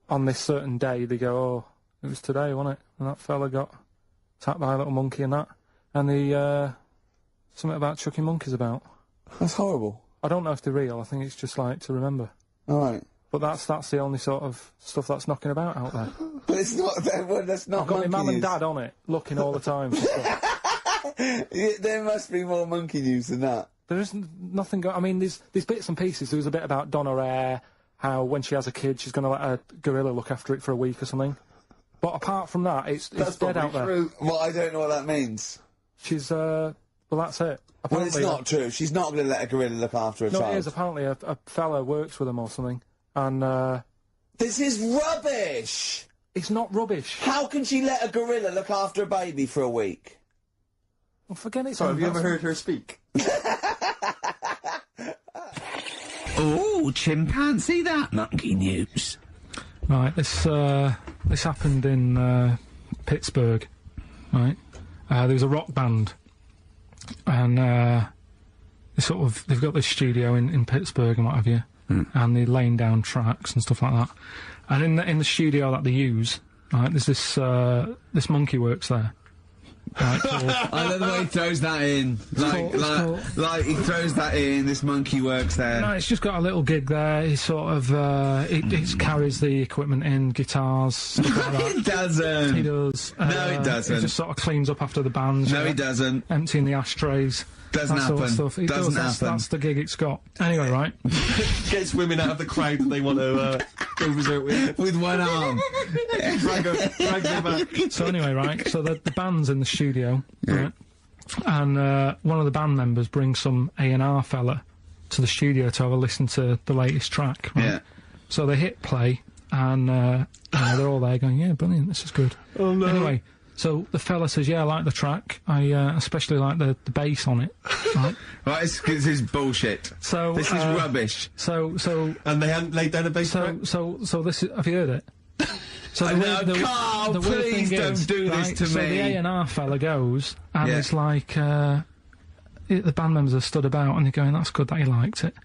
on this certain day they go, oh, it was today, wasn't it? And that fella got attacked by a little monkey and that. And the, something about chucking monkeys about. That's horrible. I don't know if they're real, I think it's just like to remember. Alright. But that's the only sort of stuff that's knocking about out there. But it's not, that's not I've got my monkey mum and news. dad on it, looking all the time for stuff. Yeah, there must be more monkey news than that. There isn't nothing I mean, there's bits and pieces. There was a bit about Donna Eyre, how when she has a kid, she's going to let a gorilla look after it for a week or something. But apart from that, it's dead out there. True. Well, I don't know what that means. She's, well, that's it. Well, it's not true. She's not going to let a gorilla look after a No, child. it is. Apparently, a fella works with them or something. And, This is rubbish! it's not rubbish. How can she let a gorilla look after a baby for a week? Well, forget it. So have you ever heard her speak? Oh, chimpanzee, that monkey news. Right, this happened in, Pittsburgh, right? There was a rock band, and, they've got this studio in Pittsburgh and what have you, and they're laying down tracks and stuff like that. And in the studio that they use, right, there's this monkey works there. Right, called, I love the way he throws that in. Like he throws that in, this monkey works there. no, it's just got a little gig there. He sort of, it carries the equipment in, guitars, stuff like that. It doesn't. He does. No, it doesn't. He just sort of cleans up after the band. No, he doesn't. Emptying the ashtrays. Doesn't that sort of happen. stuff. He Doesn't does. happen. That's the gig it's got. Anyway, right. Gets women out of the crowd that they want to go visit with. With one arm. Drag them back. So anyway, right. So the band's in the studio, right? And one of the band members brings some A&R fella to the studio to have a listen to the latest track. Right? Yeah. So they hit play, and they're all there going, "Yeah, brilliant. This is good." Oh no. Anyway. So the fella says, yeah, I like the track. I especially like the bass on it. Right? Right, this is bullshit. So This is rubbish. So And they hadn't laid down a bass track? so this is. Have you heard it? So No, Carl, weird please thing don't is, do this right, to so me. the A&R fella goes, and Yeah. it's like the band members have stood about, and they're going, "That's good that he liked it."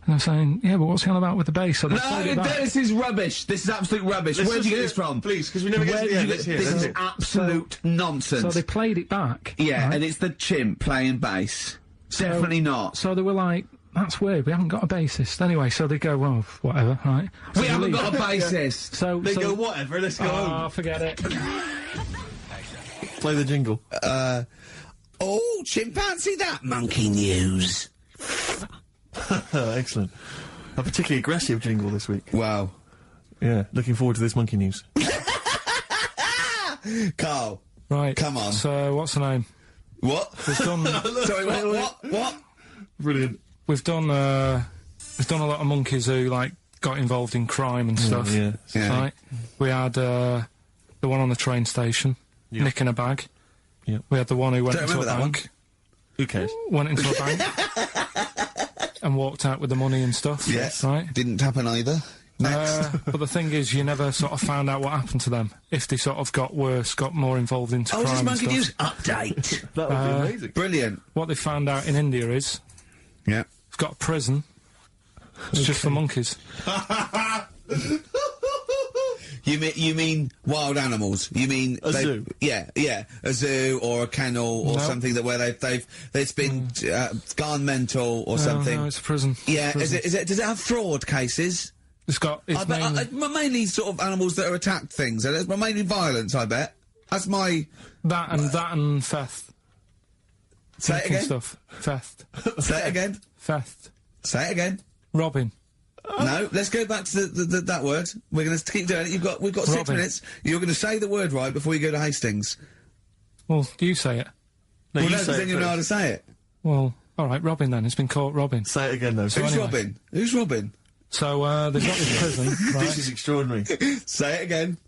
And I'm saying, "Yeah, but what's he on about with the bass?" So they played it No, back. this is rubbish. This is absolute rubbish. Let's Where'd you just get hear this it, from? please, because we never get to the end. Let's hear it. This Let's is hear it. absolute nonsense. So they played it back. Yeah, right? and it's the chimp playing bass. Definitely not. So they were like, that's weird, we haven't got a bassist. Anyway, so they go, well, whatever, right? So We they haven't leave. got a bassist. So, They go, whatever, let's go home. Oh, forget it. Play the jingle. Oh, chimpanzee that monkey news. Excellent. A particularly aggressive jingle this week. Wow. Yeah, looking forward to this monkey news. Carl. Right. Come on. So, what's the name? What? We've done, Sorry, what? Brilliant. we've done a lot of monkeys who, like, got involved in crime and stuff. Yeah. Yeah. Right? We had, the one on the train station, nicking a bag. Yeah. We had the one who went Don't into a remember that bank. Who cares? Went into a bank. And walked out with the money and stuff. Yes. Right? Didn't happen either. Next. But the thing is, you never sort of found out what happened to them. If they sort of got worse, got more involved into Oh, is crime this and monkey stuff. news update? That would be amazing. Brilliant. What they found out in India is, Yeah. it's got a prison. It's just for monkeys. You mean wild animals? You mean A zoo? Yeah, a zoo or a kennel or No. something that where it's been gone mental or something. No, it's a prison. Yeah, Prison. is it? Does it have fraud cases? It's got. It's I bet mainly sort of animals that are attacked things. And it's mainly violence. I bet that's my that and theft. say it Taking again. Stuff. Theft. Say it again. Theft. Say it again. Robbing. No, let's go back to that word. We're going to keep doing it. We've got 6 Robbing. minutes. You're going to say the word right before you go to Hastings. Well, you say it. No, Well, you no, 'cause say then it you know how first. to say it. Well, all right, robbing then. It's been caught robbing. Say it again, though. Who's anyway. robbing? Who's robbing? So they've got this prison. Right? This is extraordinary. Say it again.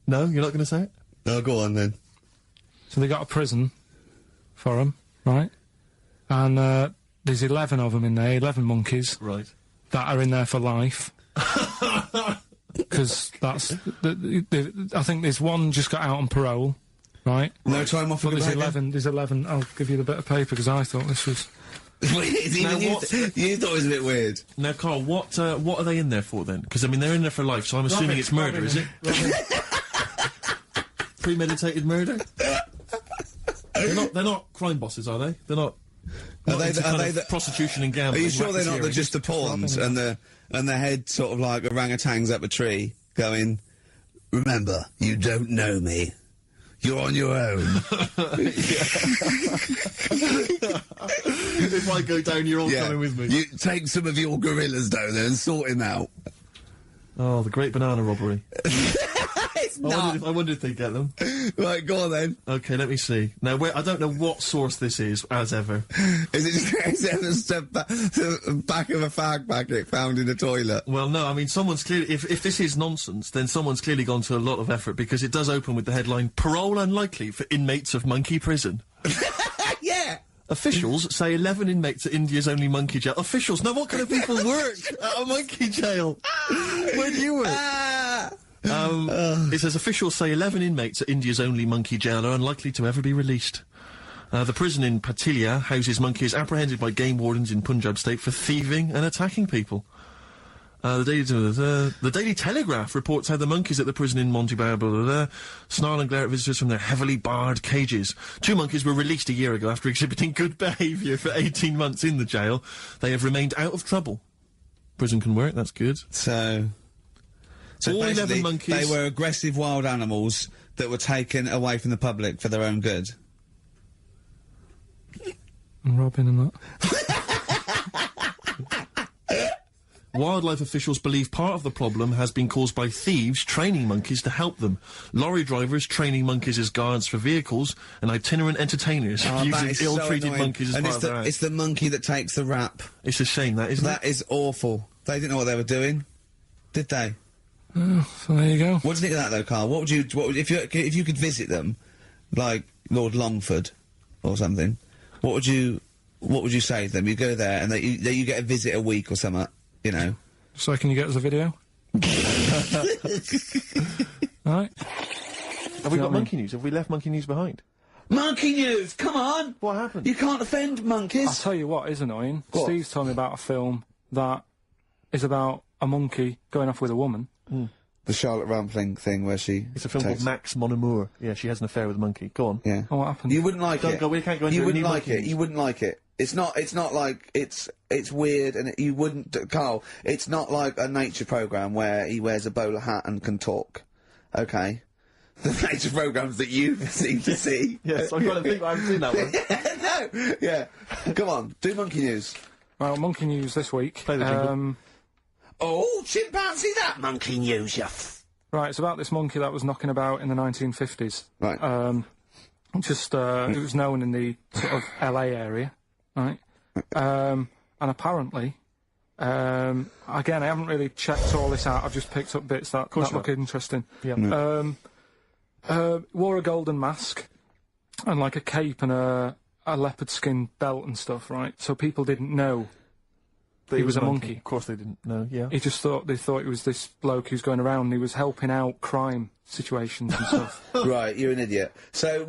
No, you're not going to say it? Oh, go on then. So they got a prison for them, right? And there's 11 of them in there, 11 monkeys Right. that are in there for life. Because that's. I think there's one just got out on parole, right? No time off for But there's good 11. There's 11. I'll give you the bit of paper because I thought this was. Weird. Even Now, you, what- you thought it was a bit weird. Now, Carl, what are they in there for, then? Because, I mean, they're in there for life, so I'm assuming it's murder, is it? Premeditated murder? They're not crime bosses, are they? They're not... not they- into are kind they of the- prostitution and Are gambling. you sure they're not racketeering? just the pawns and the head sort of like orangutans up a tree going, remember, you don't know me. You're on your own. If I go down, you're all coming with me. You take some of your gorillas down there and sort him out. Oh, the great banana robbery. It's not. I wonder if they get them. Right, go on then. Okay, let me see. Now, I don't know what source this is, as ever. Is it just the back of a fag packet found in a toilet? Well, no, I mean, someone's clearly... If this is nonsense, then someone's clearly gone to a lot of effort, because it does open with the headline, Parole Unlikely for Inmates of Monkey Prison. Yeah. Officials say 11 inmates at India's only monkey jail. Officials? Now, what kind of people work at a monkey jail? Where do you work? It says officials say 11 inmates at India's only monkey jail are unlikely to ever be released. The prison in Patilia houses monkeys apprehended by game wardens in Punjab state for thieving and attacking people. The Daily Telegraph reports how the monkeys at the prison in Montebello snarl and glare at visitors from their heavily barred cages. 2 monkeys were released a year ago after exhibiting good behaviour for 18 months in the jail. They have remained out of trouble. Prison can work, that's good. So all 11 basically, monkeys- they were aggressive wild animals that were taken away from the public for their own good. And robbing and that. Wildlife officials believe part of the problem has been caused by thieves training monkeys to help them. Lorry drivers training monkeys as guards for vehicles, and itinerant entertainers Oh, that using is so ill-treated annoying. monkeys as and part it's of their act. it's the monkey that takes the rap. It's a shame, that, isn't That is awful. They didn't know what they were doing, did they? So there you go. What do you think of that, though, Carl? What would if you could visit them, like Lord Longford or something? What would you say to them? You go there and you get a visit a week or something, you know. So can you get us a video? Alright. Have we got monkey news? Have we left monkey news behind? Monkey news, come on! What happened? You can't offend I'll monkeys. tell you what is annoying. What? Steve's told me about a film that is about a monkey going off with a woman. The Charlotte Rampling thing where she... It's a film called Max Mon Amour. Yeah, she has an affair with a monkey. Go on. Yeah. Oh, what happened? You wouldn't like it. We can't go into You it. wouldn't New like it. monkeys. You wouldn't like it. It's not like, it's weird and you wouldn't, Carl, it's not like a nature programme where he wears a bowler hat and can talk. Okay? The nature programmes that you seem to see. Yes, I'm trying to think. I haven't seen that one. No! Yeah. Come on, do monkey news. Well, monkey news this week. Play the jingle. Oh, chimpanzee that monkey news, you Right, it's about this monkey that was knocking about in the 1950s. Right. It was known in the sort of LA area, right? And apparently, again, I haven't really checked all this out. I've just picked up bits that look interesting. Yeah. Wore a golden mask and like a cape and a leopard skin belt and stuff, right? So people didn't know he was a monkey. Of course they didn't know, yeah. They thought it was this bloke who's going around and he was helping out crime situations and stuff. Right, you're an idiot. So,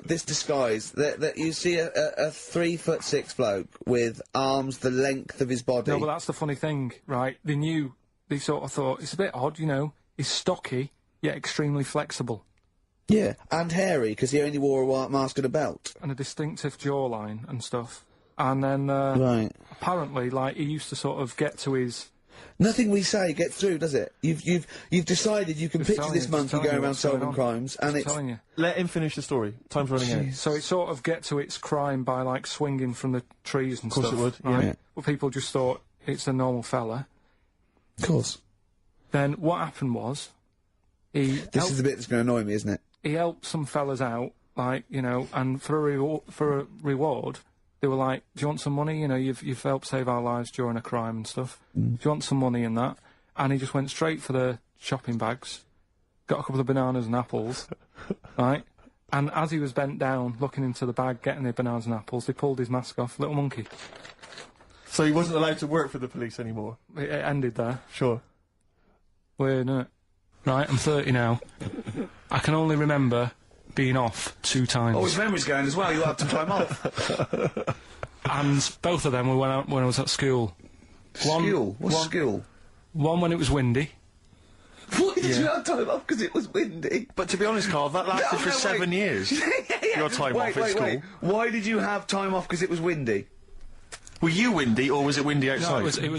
this disguise, that you see a 3'6" bloke with arms the length of his body. No, but that's the funny thing, right? They sort of thought, it's a bit odd, you know, he's stocky, yet extremely flexible. Yeah, and hairy, because he only wore a white mask and a belt. And a distinctive jawline and stuff. And then, Right. apparently, like, he used to sort of get to his... Nothing we say gets through, does it? You've decided you can picture this monkey going around solving crimes, and it's... telling you. Let him finish the story. Time's running out. So it sort of get to its crime by, like, swinging from the trees and Of course stuff. it would, right? yeah. Well, people just thought it's a normal fella. Of course. Then what happened was, This is the bit that's going to annoy me, isn't it? he helped some fellas out, like, you know, and for a reward, they were like, do you want some money? You know, you've helped save our lives during a crime and stuff. Do you want some money and that? And he just went straight for the shopping bags, got a couple of bananas and apples, right? And as he was bent down, looking into the bag, getting the bananas and apples, they pulled his mask off. Little monkey. So he wasn't allowed to work for the police anymore? It ended there. Sure. Weird, isn't it? Right, I'm 30 now. I can only remember being off 2 times. Oh, his memory's going as well. You had some time off. And both of them were when I was at school. School? What's school? One when it was windy. Why did you have time off? Because it was windy. But to be honest, Carl, that lasted for 7 years. Your time off at school. Why did you have time off? Because it was windy. Were you windy, or was it windy outside? No, it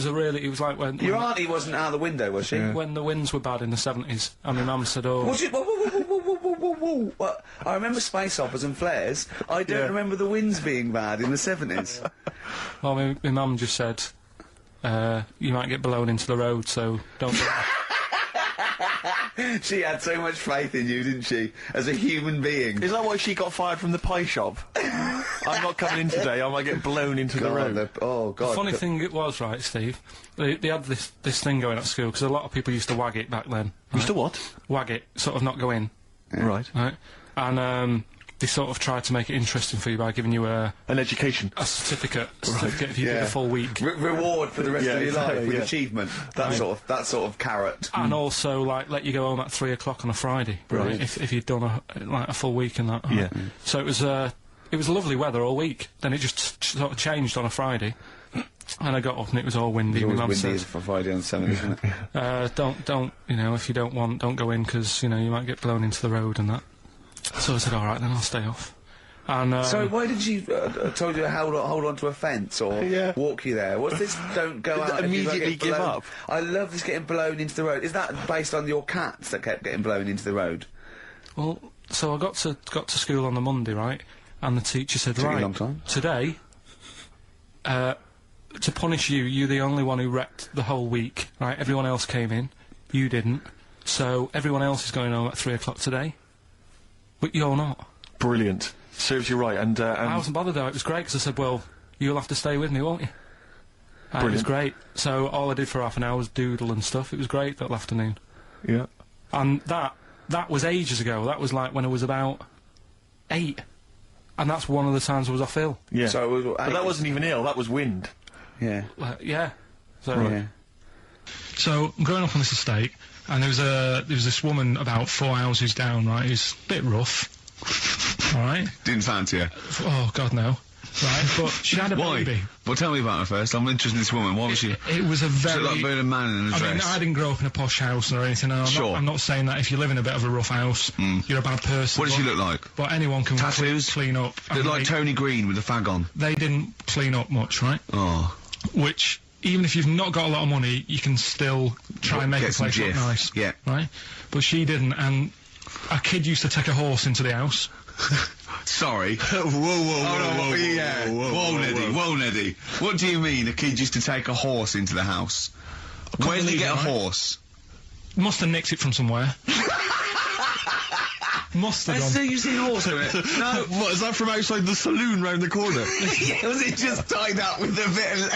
was like when... Your auntie wasn't out the window, was she? When the winds were bad in the 70s, and my mum said, oh... Was it? Whoa. What? I remember space operas and flares. I don't remember the winds being bad in the 70s. Well, my mum just said, you might get blown into the road, so don't... She had so much faith in you, didn't she? As a human being. Is that why she got fired from the pie shop? I'm not coming in today, I might get blown into the road. Oh, God. The funny thing it was, right, Steve, they had this thing going at school, because a lot of people used to wag it back then. Used to what? Wag it, sort of not go in. Right. Right? And, they sort of tried to make it interesting for you by giving you An education. a certificate if you did a full week. Reward for the rest of your life with yeah. achievement. That sort of carrot. And also, like, let you go home at 3 o'clock on a Friday, Right. if you'd done a full week and that. Yeah. So it was lovely weather all week. Then it just sort of changed on a Friday, and I got up and it was all windy. It's My always mum windy said, for Friday and Sunday, isn't it? don't, you know, if you don't want, don't go in, because, you know, you might get blown into the road and that. So I said, all right, then I'll stay off. And, so why did she told you to hold on to a fence or walk you there? What's this? Don't go out. Immediately give up. I love this getting blown into the road. Is that based on your cats that kept getting blown into the road? Well, so I got to school on the Monday, right? And the teacher said, Took you a right, long time. today, to punish you, you're the only one who wrecked the whole week, right? Everyone else came in, you didn't. So everyone else is going home at 3 o'clock today, but you're not. Brilliant. Serves you right, and I wasn't bothered though, it was great, because I said, well, you'll have to stay with me, won't you? And it was great. So all I did for half an hour was doodle and stuff. It was great that afternoon. yeah. And that was ages ago. That was like when I was about 8. And that's one of the times I was off ill. Yeah. So it was, But that wasn't even ill, that was wind. Yeah. Yeah. So, Yeah. So I'm growing up on this estate, and there was this woman about 4 houses down, right, who's a bit rough. All right? Didn't fancy her. Oh, God, no. right? But she had a Why? baby. Well, tell me about her first. I'm interested in this woman. Why was she? It was a very... She looked like a man in a dress. I mean, I didn't grow up in a posh house or anything. And I'm not saying that if you live in a bit of a rough house, you're a bad person. What did she look like? But anyone can Tattoos? clean up. Looked like Tony Green with a fag on. They didn't clean up much, right? Oh. Which, even if you've not got a lot of money, you can still try and make the place look nice. Yeah. Right? But she didn't, and a kid used to take a horse into the house. Sorry. Whoa, Neddy. What do you mean a kid used to take a horse into the house? Where did he get a horse? Must have nicked it from somewhere. Must have gone. So you've seen a horse in it? No. What, is that from outside the saloon round the corner? Yeah, was it just tied up with a bit of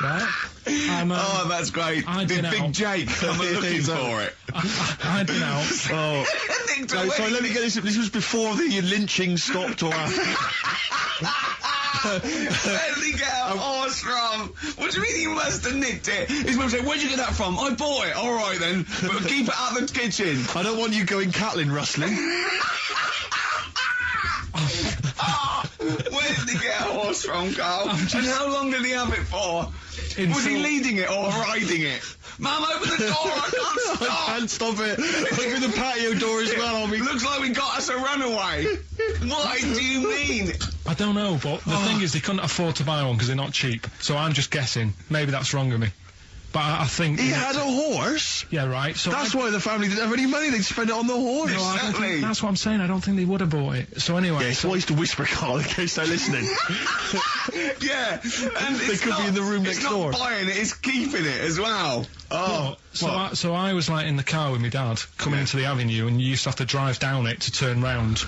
Right? Oh, that's great. Did Big Jake come looking for it? I'd been out. Oh. No, sorry, let me get this. This was before the lynching stopped or after. Where did he get a horse from? What do you mean he must have nicked it? His mum said, where'd you get that from? I bought it. All right then, but keep it out of the kitchen. I don't want you going Catlin rustling. Where did he get a horse from, Karl? And how long did he have it for? Was he leading it or riding it? Mum, open the door, I can't stop! I can't stop it. Open the patio door as well. Looks like we got us a runaway. What do you mean? I don't know, but the thing is, they couldn't afford to buy one because they're not cheap. So I'm just guessing. Maybe that's wrong of me. But I think... He had a horse? Yeah, right. So that's why the family didn't have any money. They'd spend it on the horse. No, I don't think, that's what I'm saying. I don't think they would have bought it. So anyway... Yeah, it's wise to whisper, Karl, in case they're listening. Yeah, and they could be in the room next door. It's not buying it, it's keeping it as well. Oh, so I was like in the car with my dad coming into the avenue, and you used to have to drive down it to turn round.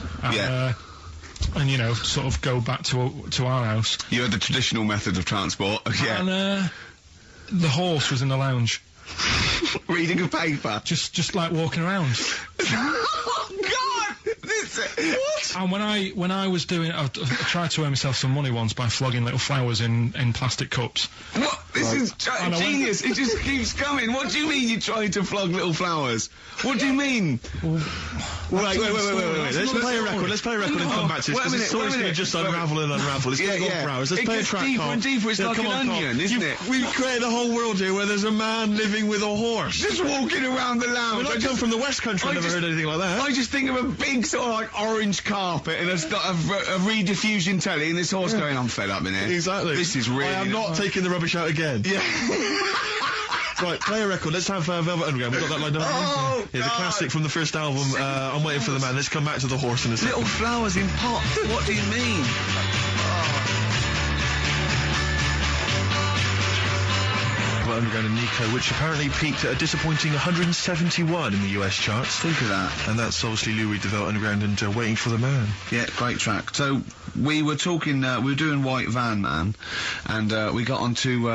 And you know, sort of go back to our house. You had the traditional method of transport. Yeah. And the horse was in the lounge. Reading a paper. Just like walking around. Oh God! What? And when I was doing, I tried to earn myself some money once by flogging little flowers in plastic cups. What? This is genius. It just keeps coming. What do you mean you tried to flog little flowers? What do you mean? Wait. Let's play a record. Let's play a record and come back to this, because it's always going to just unravel and unravel. It's going to go for hours. Let's play a track, deeper and deeper. It's like an onion, isn't it? We've created a whole world here where there's a man living with a horse. Just walking around the lounge. I come from the West Country. I've never heard anything like that. I just think of a big sort of like orange carpet and a rediffusion telly and this horse going, I'm fed up in here. Exactly. This is really... I am not taking the rubbish out again. Yeah. Right, play a record. Let's have Velvet Underground. We've got that lined up. Oh, yeah, the classic from the first album, I'm Waiting for the Man. Let's come back to the horse in a second. Little flowers in pots. What do you mean? Underground and Nico, which apparently peaked at a disappointing 171 in the US charts. Think of that. And that's obviously Lou Reed, the Velvet Underground, and Waiting for the Man. Yeah, great track. So we were talking, we were doing White Van Man, and we got onto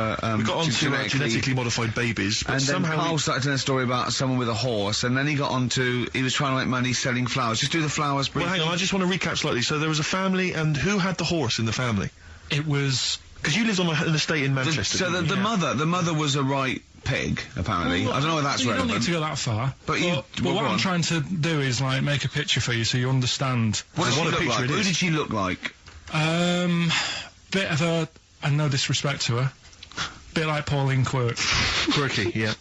genetically modified babies, but and then somehow Karl started telling a story about someone with a horse, and then he got onto, he was trying to make money selling flowers. Just do the flowers briefly. Well, hang on, I just want to recap slightly. So there was a family, and who had the horse in the family? It was... Because you lived on an estate in Manchester. The mother was a right pig, apparently. Well, I don't know whether that's relevant. You don't need to go that far. But what I'm trying to do is, like, make a picture for you so you understand. What did she look like? Who did she look like? Bit of a... and no disrespect to her. Bit like Pauline Quirk. Quirky, yeah.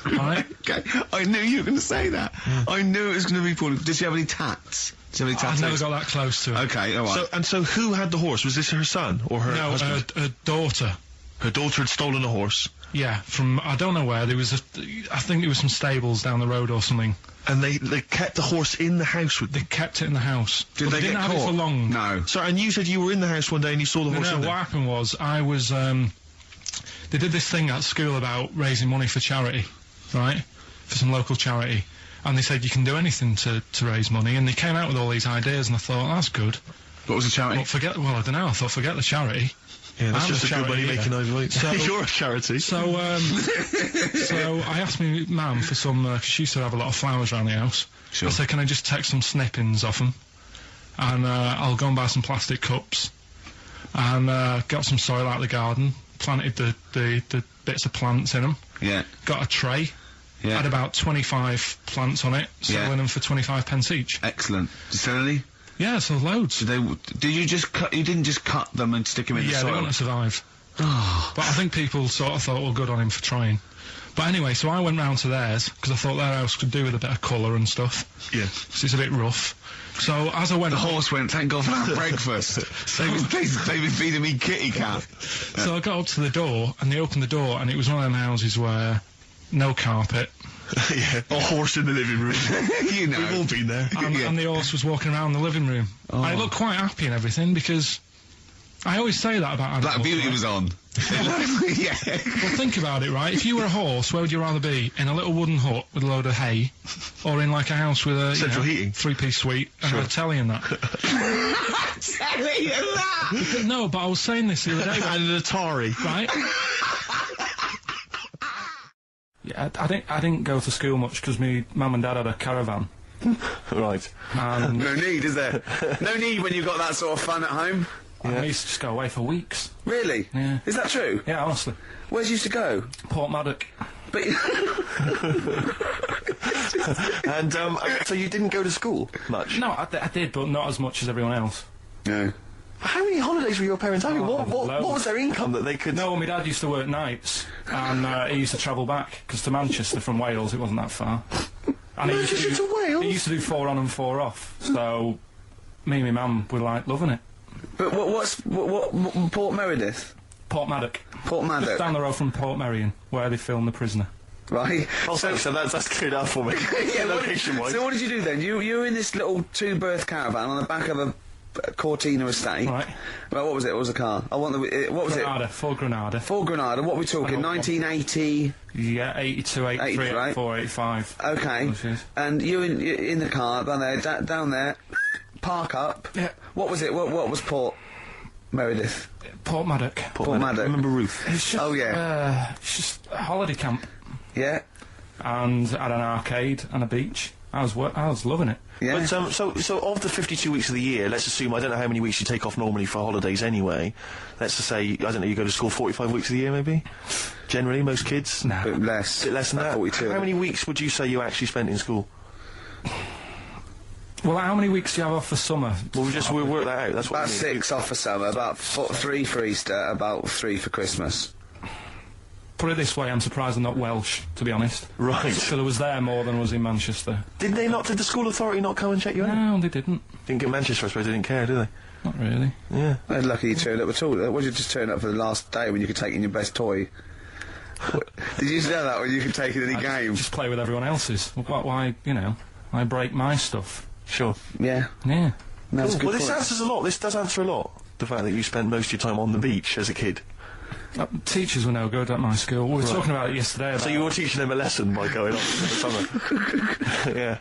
Right? Okay, I knew you were going to say that. Yeah. I knew it was going to be Pauline. Did she have any tats? I've never got that close to her. Okay, all right. So who had the horse? Was this her son or her husband? No, her daughter. Her daughter had stolen a horse? Yeah, from, I don't know where, there was I think it was some stables down the road or something. And they kept the horse in the house with them? They kept it in the house. Did they didn't get have caught? it for long. No. Sorry, and you said you were in the house one day and you saw the horse in there? What happened was, I was, they did this thing at school about raising money for charity, right? For some local charity. And they said you can do anything to raise money, and they came out with all these ideas, and I thought, that's good. What was the charity? Well, I don't know, I thought, forget the charity. Yeah, that's just a good money making overweight. So, you're a charity. So I asked my mum for some, because she used to have a lot of flowers around the house. Sure. I said, can I just take some snippings off them? And I'll go and buy some plastic cups. And got some soil out of the garden, planted the bits of plants in them. Yeah. Got a tray. Yeah. Had about 25 plants on it, selling them for 25 pence each. Excellent. Did you sell any? Yeah, so loads. Did you just cut? You didn't just cut them and stick them in the Yeah, soil? they wouldn't have survived. But I think people sort of thought, well, good on him for trying. But anyway, so I went round to theirs, because I thought their house could do with a bit of colour and stuff. Yeah. So it's a bit rough. So as I went... The horse went, thank God for that breakfast. They've been feeding me kitty cat. So I got up to the door, and they opened the door, and it was one of them houses where no carpet. Yeah. A horse in the living room. You know. We've all been there. And the horse was walking around the living room. I looked quite happy and everything, because... I always say that about animals. Black Beauty was on. Yeah. Well, think about it, right? If you were a horse, where would you rather be? In a little wooden hut with a load of hay, or in like a house with a central heating, 3-piece suite and a telly and that? Telly and that. No, but I was saying this the other day. And an Atari, right? Yeah, I didn't go to school much because my mum and dad had a caravan. Right. And No need, is there? No need when you've got that sort of fun at home. I used to just go away for weeks. Really? Yeah. Is that true? Yeah, honestly. Where'd you used to go? Port Maddock. But And so you didn't go to school much? No, I did, but not as much as everyone else. no. How many holidays were your parents having? What loads. was their income that they could... No, my dad used to work nights, and he used to travel back, because to Manchester from Wales it wasn't that far. And he used Manchester to Wales? He used to do 4 on and 4 off, so me and my mum were like loving it. But what Port Meredith? Port Maddock. Port Maddock. Down the road from Port Merion, where they filmed The Prisoner. Right. Oh, so that's cleared up for me. Location-wise. So what did you do then? You were in this little 2-berth caravan on the back of a Cortina estate. Right. Well, what was it? What was the car? I want the... what was Granada, Ford Granada. Ford Granada. What are we talking? 1980... Yeah, 82, 83, 80, right? 84, 85. Okay. Those years. And you in the car down there, park up. Yeah. What was it? What was Port Meredith? Port Maddock. Port Maddock. I remember Ruth. It's just, Oh, yeah. it's just a holiday camp, Yeah. and had an arcade and a beach. I was loving it. Yeah. But so of the 52 weeks of the year, let's assume, I don't know how many weeks you take off normally for holidays anyway. Let's just say, I don't know, you go to school 45 weeks of the year maybe? Generally, most kids? Nah. Bit less. Bit less than About that. 42. How many weeks would you say you actually spent in school? Well, how many weeks do you have off for summer? Well, we'll work that out. That's what About I mean. 6 off for summer, about 3 for Easter, about 3 for Christmas. Put it this way, I'm surprised I'm not Welsh, to be honest. Right. Because I was there more than I was in Manchester. Did the school authority not come and check you out? No, they didn't. Didn't get Manchester, I suppose they didn't care, do they? Not really. Yeah. They're lucky you turned up at all. What did you just turn up for the last day when you could take in your best toy? Did you know that when you could take in any game? Just play with everyone else's. Why, I break my stuff. Sure. Yeah. Yeah. No, that's a Well, good this point. answers a lot. This does answer a lot. The fact that you spent most of your time on the beach as a kid. Teachers were no good at my school. We were talking about it yesterday. About So you were teaching them a lesson by going off for the summer. Yeah.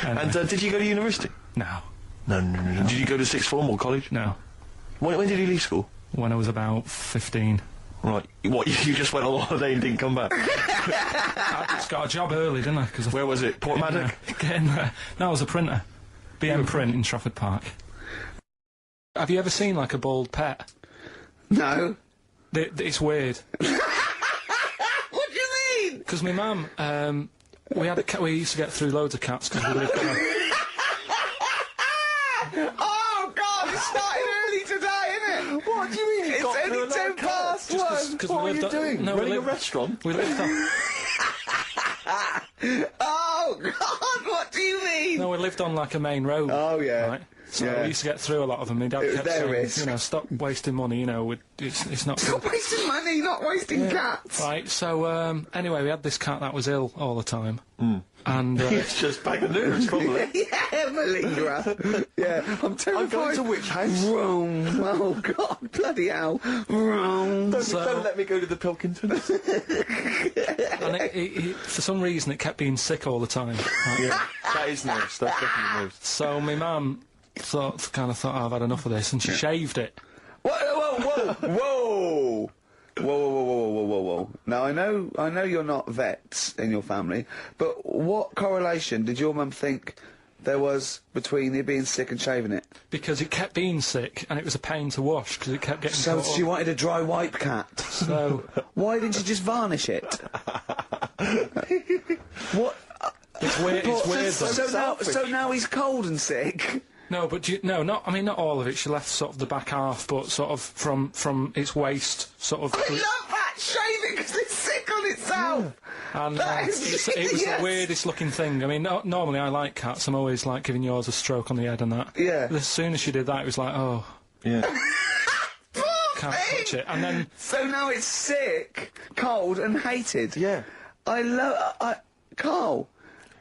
And did you go to university? No. No. Did you go to sixth form or college? No. When did you leave school? When I was about 15. Right. What, you just went on holiday and didn't come back? I just got a job early, didn't I? Cause Where was it? Port Maddock? Getting there. No, I was a printer. BM Print in Trafford Park. Have you ever seen, like, a bald pet? No. It's weird. What do you mean? Because my mum, we had a cat. We used to get through loads of cats because we lived on Oh, God, it started early today, innit? What do you mean? It's only 10 past 1. What are you doing? No, Running a restaurant? We lived on. Oh, God, what do you mean? No, we lived on like a main road. Oh, yeah. Right? So Yeah. we used to get through a lot of them. My dad It was kept their saying, risk. stop wasting money. It's not good. Stop wasting money, not wasting cats. Right. So anyway, we had this cat that was ill all the time, and It's just bag of nerves, probably. Yeah, Malingra. Yeah, I'm terrified. I'm going to which house? Rome. Oh, God, bloody hell. Rome. Don't let me go to the Pilkington. and it, for some reason, it kept being sick all the time. Right? Yeah, that is nerves. That's definitely nerves. So my mum thought, oh, I've had enough of this, and she shaved it. Whoa. Whoa. Now, I know you're not vets in your family, but what correlation did your mum think there was between you being sick and shaving it? Because it kept being sick, and it was a pain to wash, because it kept getting So caught she up. wanted a dry wipe cat. So, Why didn't you just varnish it? What? It's weird. It's weird. Though. So now he's cold and sick. No, but not all of it. She left sort of the back half, but sort of from its waist, sort of. I love that shaving because it's sick on itself. And it was the weirdest looking thing. I mean, normally I like cats. I'm always like giving yours a stroke on the head and that. Yeah. But as soon as she did that, it was like, oh. Yeah. Can't touch it. And then. So now it's sick, cold, and hated. Yeah. I love. Karl.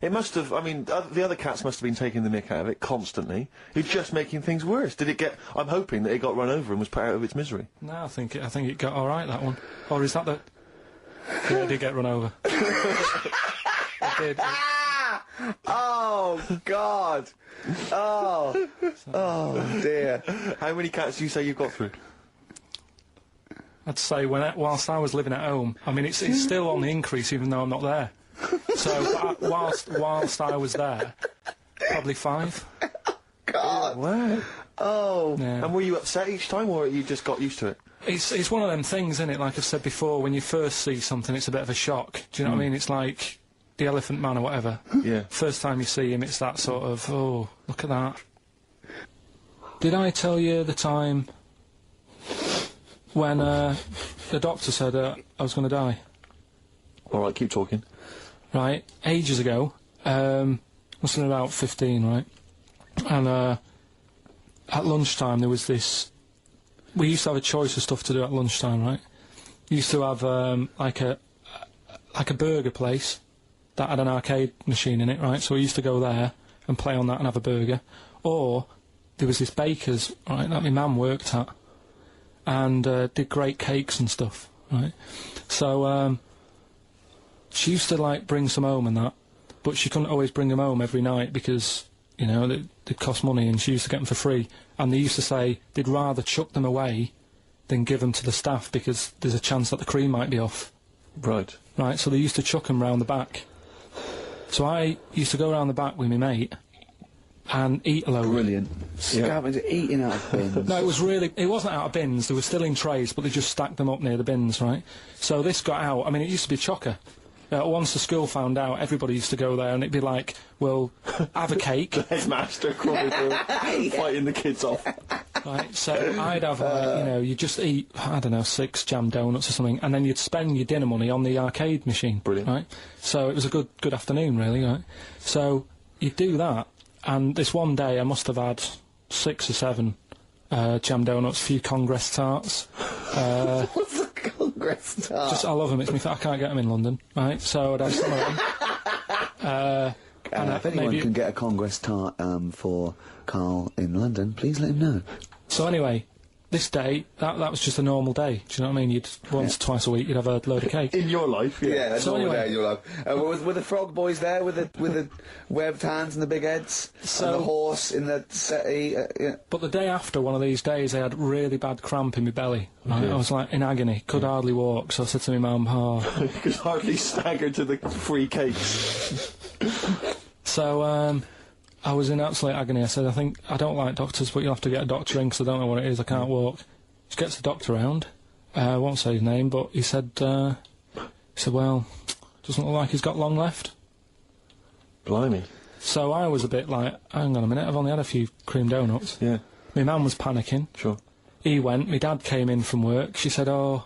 It must have, I mean, the other cats must have been taking the mick out of it constantly. It's just making things worse. Did it get, I'm hoping that it got run over and was put out of its misery. No, I think it got alright, that one. Or is that the... Yeah, it did get run over. It did. Oh, God. Oh. Oh, dear. How many cats do you say you've got through? I'd say whilst I was living at home, I mean, it's still on the increase even though I'm not there. So, whilst I was there, probably 5. God. Wow. Oh. Yeah. And were you upset each time, or you just got used to it? It's one of them things, isn't it? Like I've said before, when you first see something, it's a bit of a shock. Do you know what I mean? It's like the Elephant Man or whatever. Yeah. First time you see him, it's that sort of, oh, look at that. Did I tell you the time when the doctor said I was going to die? All right, keep talking. Right, ages ago, must have been about 15, right? And at lunchtime there was this. We used to have a choice of stuff to do at lunchtime, right? We used to have like a burger place that had an arcade machine in it, right? So we used to go there and play on that and have a burger. Or there was this baker's, right, that my mum worked at, and did great cakes and stuff, right? So she used to like bring some home and that, but she couldn't always bring them home every night because, you know, they cost money, and she used to get them for free. And they used to say they'd rather chuck them away than give them to the staff because there's a chance that the cream might be off. Right. Right, so they used to chuck them round the back. So I used to go round the back with my mate and eat a load. Brilliant. Scavenging, eating out of bins. No, it wasn't out of bins, they were still in trays, but they just stacked them up near the bins, right? So this got out, I mean, it used to be a chocker. Once the school found out, everybody used to go there, and it'd be like, well, have a cake. The headmaster crawling through, fighting the kids off. Right, so I'd have, you know, you'd just eat, I don't know, 6 jam donuts or something, and then you'd spend your dinner money on the arcade machine. Brilliant. Right? So it was a good afternoon, really, right? So you'd do that, and this one day I must have had 6 or 7 jam donuts, a few Congress tarts. What's a Congress tart? I love them, it's I can't get them in London, right? So I'd have some of them. And if anyone maybe can get a Congress tart for Karl in London, please let him know. So anyway, this day, that was just a normal day. Do you know what I mean? You'd once, twice a week, you'd have a load of cake. In your life, yeah. Yeah, that's So all anyway- day in your life. Were the frog boys there with the webbed hands and the big heads? So- and the horse in the settee? Yeah. But the day after one of these days, I had really bad cramp in my belly. Right? I was like in agony, could hardly walk. So I said to my mum, "Oh." You could hardly stagger to the free cakes. So I was in absolute agony. I said, I don't like doctors, but you'll have to get a doctor in because I don't know what it is. I can't walk. She gets the doctor round. I won't say his name, but he said, well, doesn't look like he's got long left. Blimey. So I was a bit like, hang on a minute, I've only had a few cream donuts. Yeah, My mum was panicking. sure. He went, my dad came in from work. She said, oh,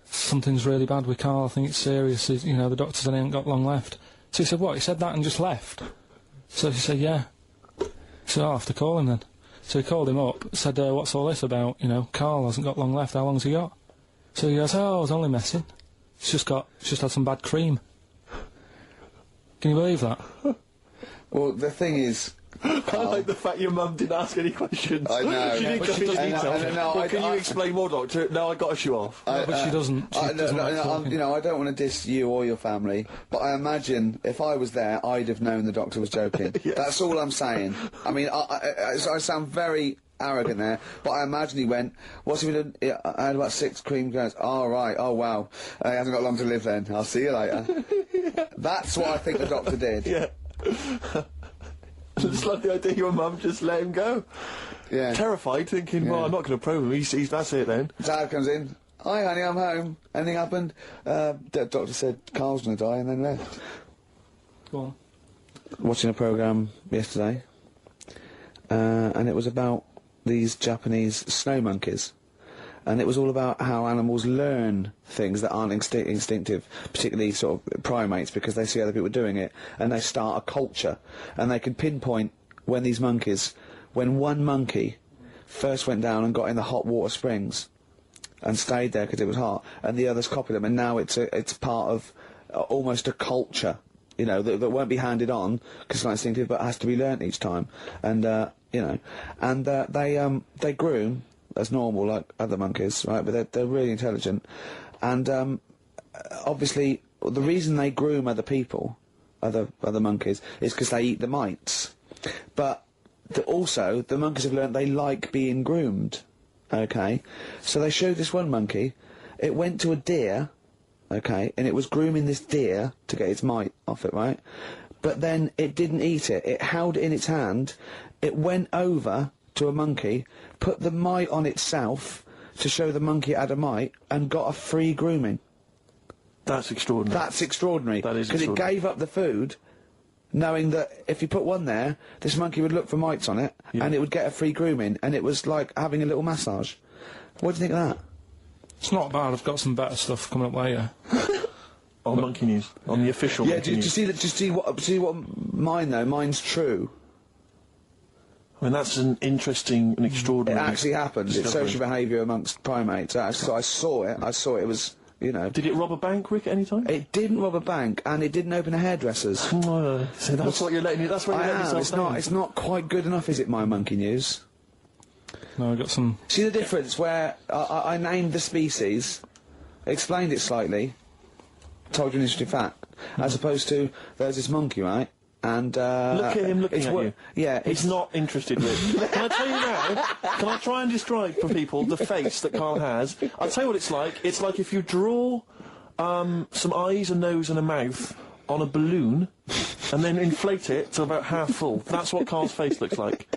something's really bad with Karl, I think it's serious. You know, the doctor said he ain't got long left. So he said, what? He said that and just left? So she said, yeah. So I'll have to call him then. So he called him up, said, what's all this about? You know, Karl hasn't got long left, how long's he got? So he goes, oh, I was only messing. He's just had some bad cream. Can you believe that? Well, the thing is, I like the fact your mum didn't ask any questions. I know. She didn't But go she into doesn't- detail. I know, Well, I- can you I- explain more, Doctor? No, I got to shoe off. No, but she doesn't. She doesn't like talking. you know, I don't want to diss you or your family, but I imagine if I was there, I'd have known the doctor was joking. Yes. That's all I'm saying. I mean, I sound very arrogant there, but I imagine he went, what's he been doing? I had about 6 cream cones. Oh, right. Oh, wow. He hasn't got long to live then. I'll see you later. That's what I think the doctor did. Yeah. Just like the idea your mum just let him go. Yeah. Terrified, thinking, well, Yeah. I'm not going to probe him. He's that's it then. Dad comes in. Hi, honey, I'm home. Anything happened? The doctor said Karl's going to die and then left. Go on. watching a programme yesterday, and it was about these Japanese snow monkeys. And it was all about how animals learn things that aren't instinctive, particularly sort of primates, because they see other people doing it, and they start a culture. And they can pinpoint when one monkey first went down and got in the hot water springs and stayed there because it was hot, and the others copied them, and now it's part of almost a culture, you know, that won't be handed on because it's not instinctive, but has to be learnt each time. And, you know, and they groom as normal, like other monkeys, right? But they're really intelligent, and obviously the reason they groom other people, other monkeys, is because they eat the mites. But also the monkeys have learned they like being groomed. Okay, so they showed this one monkey. It went to a deer, okay, and it was grooming this deer to get its mite off it, right? But then it didn't eat it. It held it in its hand. It went over to a monkey, put the mite on itself to show the monkey it had a mite, and got a free grooming. That's extraordinary. That's extraordinary. That is because it gave up the food, knowing that if you put one there, this monkey would look for mites on it, and it would get a free grooming, and it was like having a little massage. What do you think of that? It's not bad. I've got some better stuff coming up later. On Monkey News, on the official. Yeah, do you see what mine though? Mine's true. I mean, that's an interesting and extraordinary. It actually happened. It's social behaviour amongst primates. So I saw it. It was, you know. Did it rob a bank, Rick, at any time? It didn't rob a bank, and it didn't open a hairdresser's. So that's what you're letting. That's what you're letting yourself down. It's not quite good enough, is it? My Monkey News. No, I got some. See the difference where I named the species, explained it slightly, told you an interesting fact, as opposed to there's this monkey, right? And look at him looking at you. Yeah, he's not interested, Rick. Can I tell you now? Can I try and describe for people the face that Karl has? I'll tell you what it's like. It's like if you draw some eyes, a nose, and a mouth on a balloon, and then inflate it to about half full. That's what Karl's face looks like.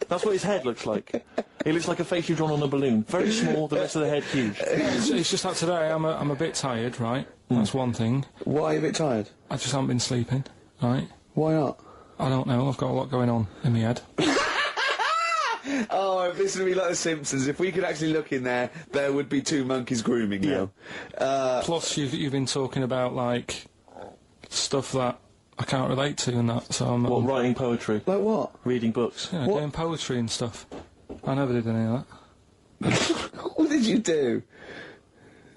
That's what his head looks like. It looks like a face you've drawn on a balloon. Very small, the rest of the head huge. It's just that today I'm a bit tired, right? That's one thing. Why are you a bit tired? I just haven't been sleeping, right? Why not? I don't know. I've got a lot going on in my head. Oh, if this would be like The Simpsons, if we could actually look in there, there would be two monkeys grooming now. Plus, you've been talking about, like, stuff that I can't relate to and that, so I'm... What, writing poetry? Like what? Reading books? Yeah, doing poetry and stuff. I never did any of that. What did you do?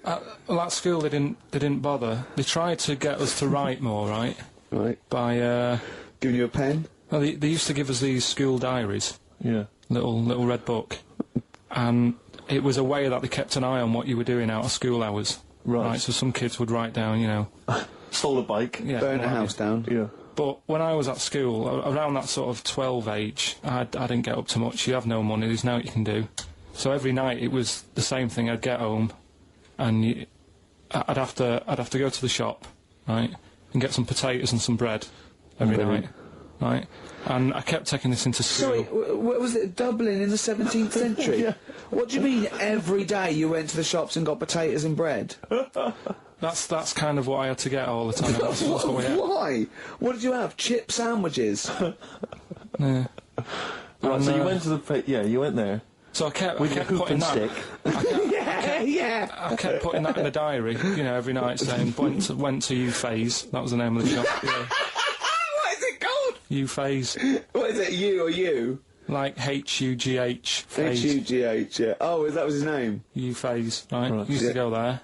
Well, at school they didn't bother. They tried to get us to write more, right? Right. By, giving you a pen? Well, they used to give us these school diaries. Yeah. Little red book. And it was a way that they kept an eye on what you were doing out of school hours. Right. So some kids would write down, you know... Stole a bike. Yeah, burn a house down. Yeah. But when I was at school, around that sort of 12 age, I didn't get up to much. You have no money, there's nothing you can do. So every night it was the same thing. I'd get home, and I'd have to go to the shop, right, and get some potatoes and some bread every night, right. And I kept taking this into school. Sorry, what was it, Dublin in the 17th century? Yeah. What do you mean every day you went to the shops and got potatoes and bread? That's kind of what I had to get all the time. That's what we had. Why? What did you have? Chip sandwiches? Yeah. Right, so you went to the... you went there. So I kept With your hoop putting and that... stick. Yeah. I kept putting that in the diary, you know, every night saying, went to U-Phase. That was the name of the shop. Yeah. What is it called? U-Phase. What is it, you or you? Like H-U-G-H. Phase. H-U-G-H, yeah. Oh, that was his name? U-Phase, right? Right. Used to go there,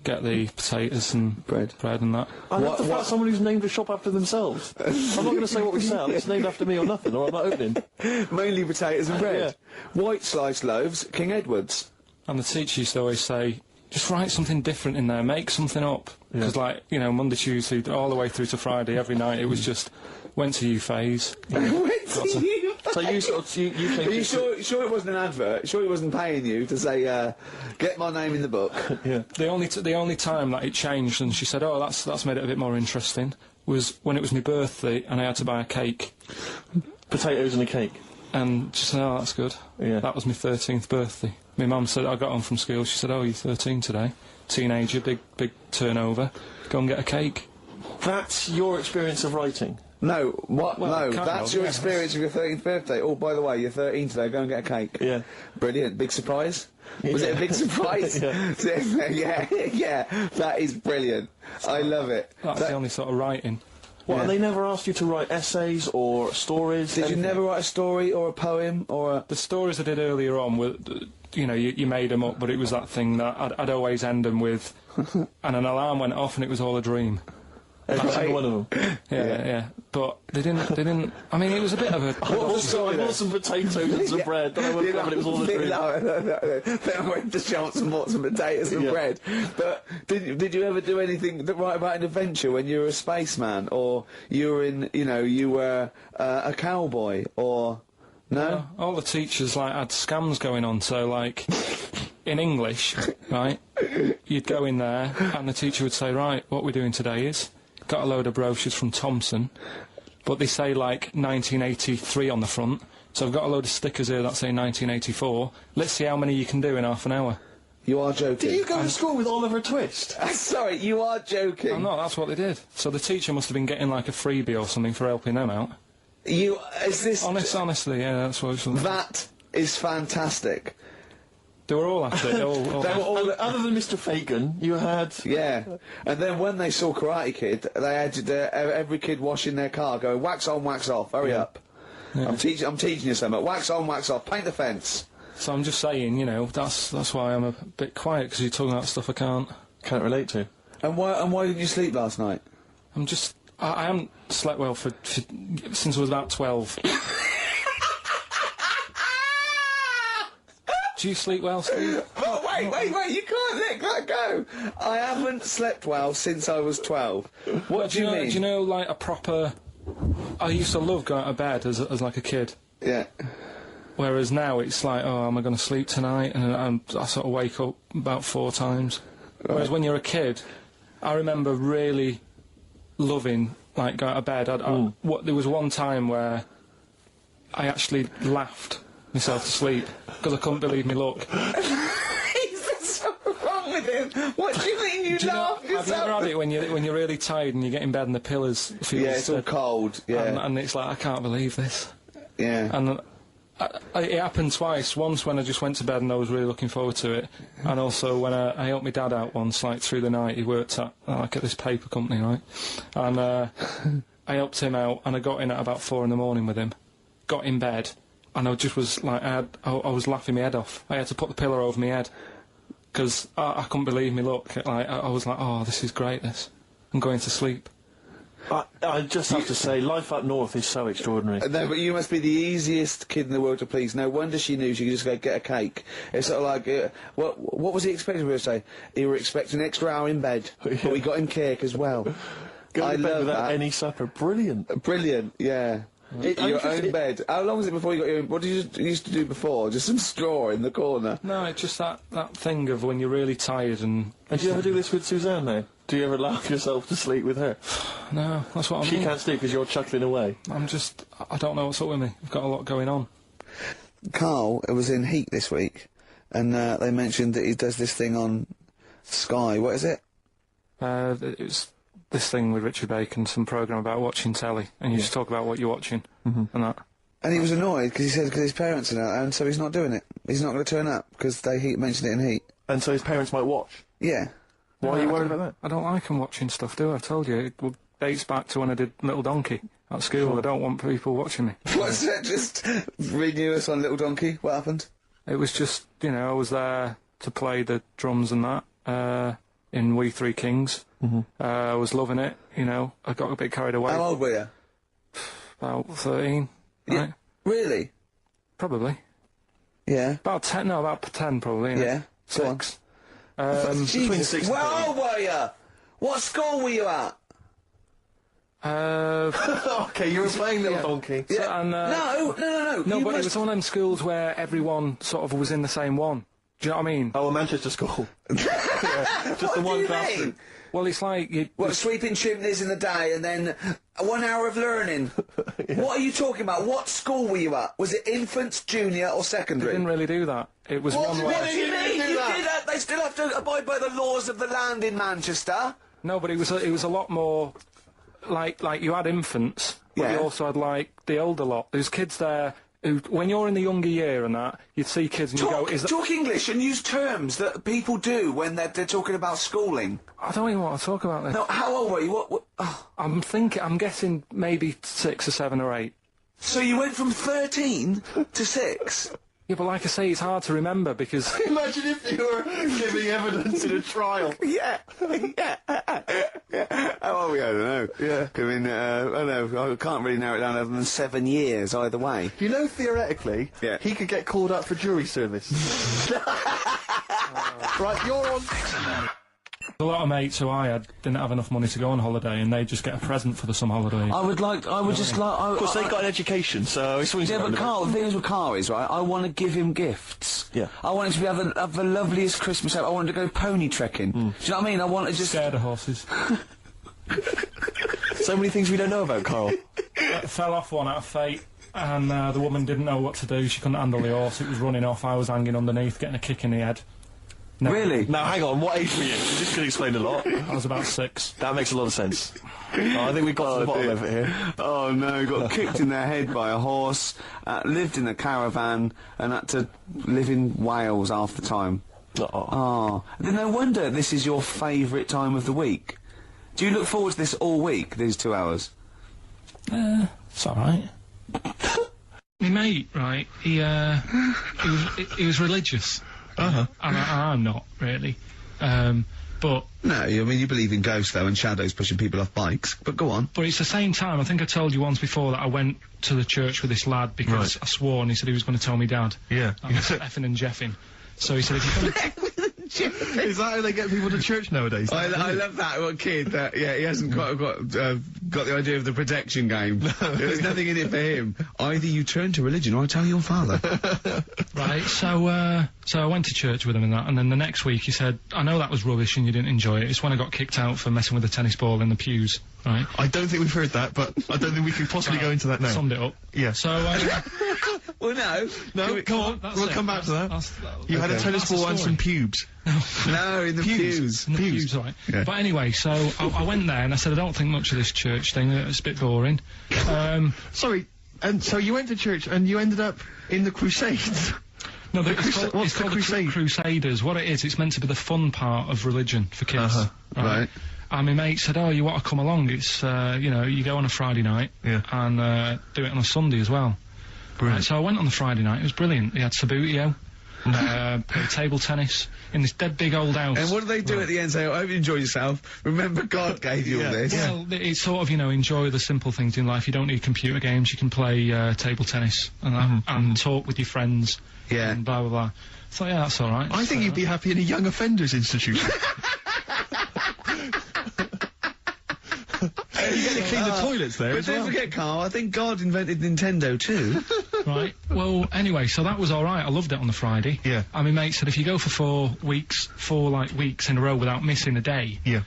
get the potatoes and Bread and that. I love the fact someone who's named a shop after themselves. I'm not going to say what we sell. It's named after me or nothing, or I'm not opening. Mainly potatoes and bread. White sliced loaves, King Edward's. And the teacher used to always say, just write something different in there, make something up. Because, like, you know, Monday, Tuesday, all the way through to Friday, every night, it was just, went to U-Phase. So you sort of... You Are you sure it wasn't an advert? Sure he wasn't paying you to say, get my name in the book? Yeah. The only time that it changed, and she said, oh, that's made it a bit more interesting, was when it was my birthday and I had to buy a cake. Potatoes and a cake. And she said, oh, that's good. Yeah. That was my 13th birthday. My mum said, I got home from school, she said, oh, you're 13 today. Teenager, big turnover. Go and get a cake. That's your experience of writing? No, what? Well, no, kind that's of, your yeah. experience of your 13th birthday. Oh, by the way, you're 13 today, go and get a cake. Yeah. Brilliant. Big surprise? Was it a big surprise? yeah, that is brilliant. I love it. That's the only sort of writing. What, and they never asked you to write essays or stories? Did you anything? never write a story or a poem or a... The stories I did earlier on were, you know, you made them up, but it was that thing that I'd always end them with, and an alarm went off and it was all a dream. Every single one of them. Yeah. But they didn't, I mean, it was a bit of a... I bought some potatoes and some bread, then I woke up and it was all a dream. No. Then I went to shops and bought some potatoes and bread. But did you ever do anything that write about an adventure when you were a spaceman, or you were in, you know, you were a cowboy, or... No? All the teachers, like, had scams going on, so, like, in English, right, you'd go in there, and the teacher would say, right, what we're doing today is, got a load of brochures from Thomson, but they say, like, 1983 on the front, so I've got a load of stickers here that say 1984, let's see how many you can do in half an hour. You are joking. Did you go to school with Oliver Twist? Sorry, you are joking. I'm not, that's what they did. So the teacher must have been getting, like, a freebie or something for helping them out. Is this... Honestly, yeah, that's what it was. That is fantastic. They were all at it. all They were all... Other than Mr. Fagan, you had... Yeah. And then when they saw Karate Kid, they had every kid washing their car going, wax on, wax off, hurry up. Yeah. I'm teaching you something. Wax on, wax off, paint the fence. So I'm just saying, you know, that's why I'm a bit quiet, because you're talking about stuff I can't relate to. And why didn't you sleep last night? I haven't slept well since I was about 12. Do you sleep well, Steve? Oh, wait, you can't let that go. I haven't slept well since I was 12. What do you mean? Do you know, like, a proper... I used to love going to bed as like a kid. Yeah. Whereas now it's like, oh, am I going to sleep tonight? And I sort of wake up about 4 times. Right. Whereas when you're a kid, I remember really loving, like, going to bed. There was one time where I actually laughed myself to sleep because I couldn't believe me luck. Is something wrong with him? What do you mean you laugh yourself? Have you ever had it when you're really tired and you get in bed and the pillows feel... Yeah, it's all cold, yeah. And it's like, I can't believe this. Yeah. And it happened twice. Once when I just went to bed and I was really looking forward to it, and also when I helped my dad out once, like, through the night. He worked at this paper company, right? And I helped him out, and I got in at about 4 in the morning with him. Got in bed, and I just was like, I was laughing my head off. I had to put the pillow over my head because I couldn't believe me luck. Like, I was like, oh, this is great. This. I'm going to sleep. I just have to say, life up north is so extraordinary. No, but you must be the easiest kid in the world to please. No wonder she knew she could just go get a cake. It's sort of like, what was he expecting her to say? He were expecting an extra hour in bed, but we got him cake as well. Go to bed without any supper. Brilliant. Brilliant, yeah. Your own bed. How long was it before you got your own... What did you used to do before? Just some straw in the corner? No, it's just that thing of when you're really tired and... And do you ever do this with Suzanne, though? Do you ever laugh yourself to sleep with her? No, that's what I mean. She can't sleep because you're chuckling away. I don't know what's up with me. I've got a lot going on. Karl was in Heat this week, and they mentioned that he does this thing on Sky. What is it? It was this thing with Richard Bacon, some programme about watching telly, and you just talk about what you're watching, and that. And he was annoyed because he said because his parents are out, and so he's not doing it. He's not going to turn up because they mentioned it in Heat. And so his parents might watch? Yeah. Why are you worried about that? I don't like them watching stuff, do I? I told you. It dates back to when I did Little Donkey at school. I don't want people watching me. What's that? Just renew us on Little Donkey? What happened? It was just, you know, I was there to play the drums and that, in We Three Kings. I was loving it, you know. I got a bit carried away. How old were you? About 13, yeah. Right? Really? Probably. Yeah. About 10 probably. You know? Yeah. 6. Jesus, where old were you? What school were you at? Okay, you were playing Little Donkey. Yeah. So, and, No, No, but it was one of them schools where everyone sort of was in the same one. Do you know what I mean? Oh, a Manchester school. Yeah, just the one classroom. Well, it's like... sweeping chimneys in the day and then 1 hour of learning. Yeah. What are you talking about? What school were you at? Was it infants, junior or secondary? They didn't really do that. It was one way... What do you mean? They still have to abide by the laws of the land in Manchester. No, but it was a lot more... Like you had infants, But Yeah. you also had, like, the older lot. There's kids there who, when you're in the younger year and that, you'd see kids and you go, is that... Talk English and use terms that people do when they're talking about schooling. I don't even want to talk about this. No, how old were you? What I'm guessing maybe 6 or 7 or 8. So you went from 13 to 6? Yeah, but like I say, it's hard to remember because... Imagine if you were giving evidence in a trial. Yeah. How old were you? I don't know. Yeah. I mean, I don't know. I can't really narrow it down other than 7 years either way. You know, theoretically, Yeah. he could get called up for jury service. Right, you're on... A lot of mates who I had didn't have enough money to go on holiday, and they just get a present for the summer holiday. I would just like... Of course, they got an education, so it swings Yeah, around but a bit. Karl, the thing is with Karl is, right, I want to give him gifts. Yeah. I want him to have the loveliest Christmas ever. I want him to go pony trekking. Do you know what I mean? I want to just... Scared of horses. So many things we don't know about Karl. Fell off one out of fate, and the woman didn't know what to do. She couldn't handle the horse. It was running off. I was hanging underneath, getting a kick in the head. No, Really? Now, hang on, what age were you? This could explain a lot. I was about 6. That makes a lot of sense. I think we've got to the bottom of it here. Oh no, got kicked in the head by a horse, lived in a caravan, and had to live in Wales half the time. Oh. Then no wonder this is your favourite time of the week. Do you look forward to this all week, these 2 hours? It's alright. My mate, right, he was religious. Uh-huh. And I'm not, really. But No, I mean, you believe in ghosts, though, and shadows pushing people off bikes. But go on. But it's the same time, I think I told you once before that I went to the church with this lad because Right. I swore and he said he was going to tell me dad. Yeah. I was effing and jeffing. So he said, if you come... Is that how they get people to church nowadays? I love that one kid that he hasn't got the idea of the protection game. There's nothing in it for him. Either you turn to religion or I tell your father. Right, so I went to church with him and that, and then the next week he said, I know that was rubbish and you didn't enjoy it. It's when I got kicked out for messing with a tennis ball in the pews, right? I don't think we've heard that, but I don't think we can possibly go into that now. Summed it up. Yeah. So, Well, no. No, come on, that's we'll it. come back to that. That's You had a okay. tennis That's the ball and story. some pubes. No, in the pews. In the pews, right. Yeah. But anyway, so I went there and I said, I don't think much of this church thing, it's a bit boring. Sorry, and so you went to church and you ended up in the Crusades? No, The it's Crusade- called, what's it's the called crusade? the Crusaders. What it is, it's meant to be the fun part of religion for kids. Uh-huh. Right. And my mate said, oh, you want to come along? It's, you know, you go on a Friday night Yeah. and do it on a Sunday as well. Brilliant. Right, so I went on the Friday night, it was brilliant. They had Sabutio, played table tennis in this dead big old house. And what do they do at the end? Say, I hope you enjoy yourself. Remember, God gave you all this. Well, it's sort of, you know, enjoy the simple things in life. You don't need computer games. You can play table tennis and that, and talk with your friends. Yeah. And blah, blah, blah. So, yeah, that's all right. I think you'd be happy in a young offenders institution. You get to clean the toilets there But as don't well. forget, Carl, I think God invented Nintendo too. Right. Well, anyway, so that was all right. I loved it on the Friday. Yeah. And my mate said if you go for 4 weeks in a row without missing a day, Yeah.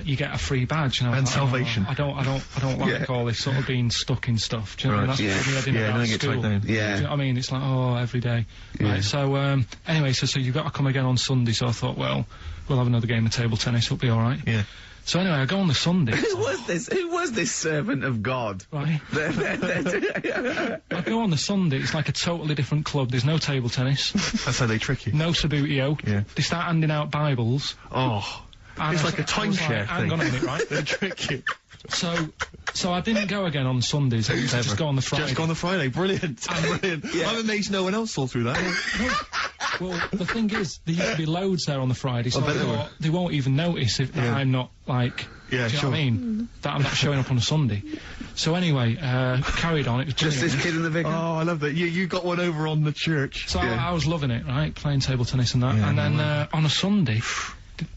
you get a free badge. And, I was And like, salvation. Oh, I don't like all this sort of being stuck in stuff. Do you know what I mean? Right. That's putting my head in Yeah, about then it gets school. right down. Do you Yeah. know what I mean? It's like, oh, every day. Yeah. Right, so, anyway, so you've got to come again on Sunday, so I thought, well, we'll have another game of table tennis, it'll be alright. Yeah. So anyway, I go on the Sunday. Who was this? Who was this servant of God? Right. I go on the Sunday, it's like a totally different club, there's no table tennis, That's how they trick you. no Sabutio. Yeah. They start handing out Bibles. Oh. and It's I like a was like, timeshare hang on a minute, right? They trick you. So I didn't go again on Sundays, I used to just go on the Friday. Just go on the Friday. Brilliant. Brilliant. I'm amazed no one else saw through that. Well, the thing is, there used to be loads there on the Friday, so I bet I there thought they won't even notice if that Yeah. I'm not, like, Yeah, do you sure. know what I mean? That I'm not showing up on a Sunday. So anyway, carried on, it was Just brilliant. this kid in the vicar? Oh, I love that. You got one over on the church. So I was loving it, right, playing table tennis and that, Yeah, and then on a Sunday,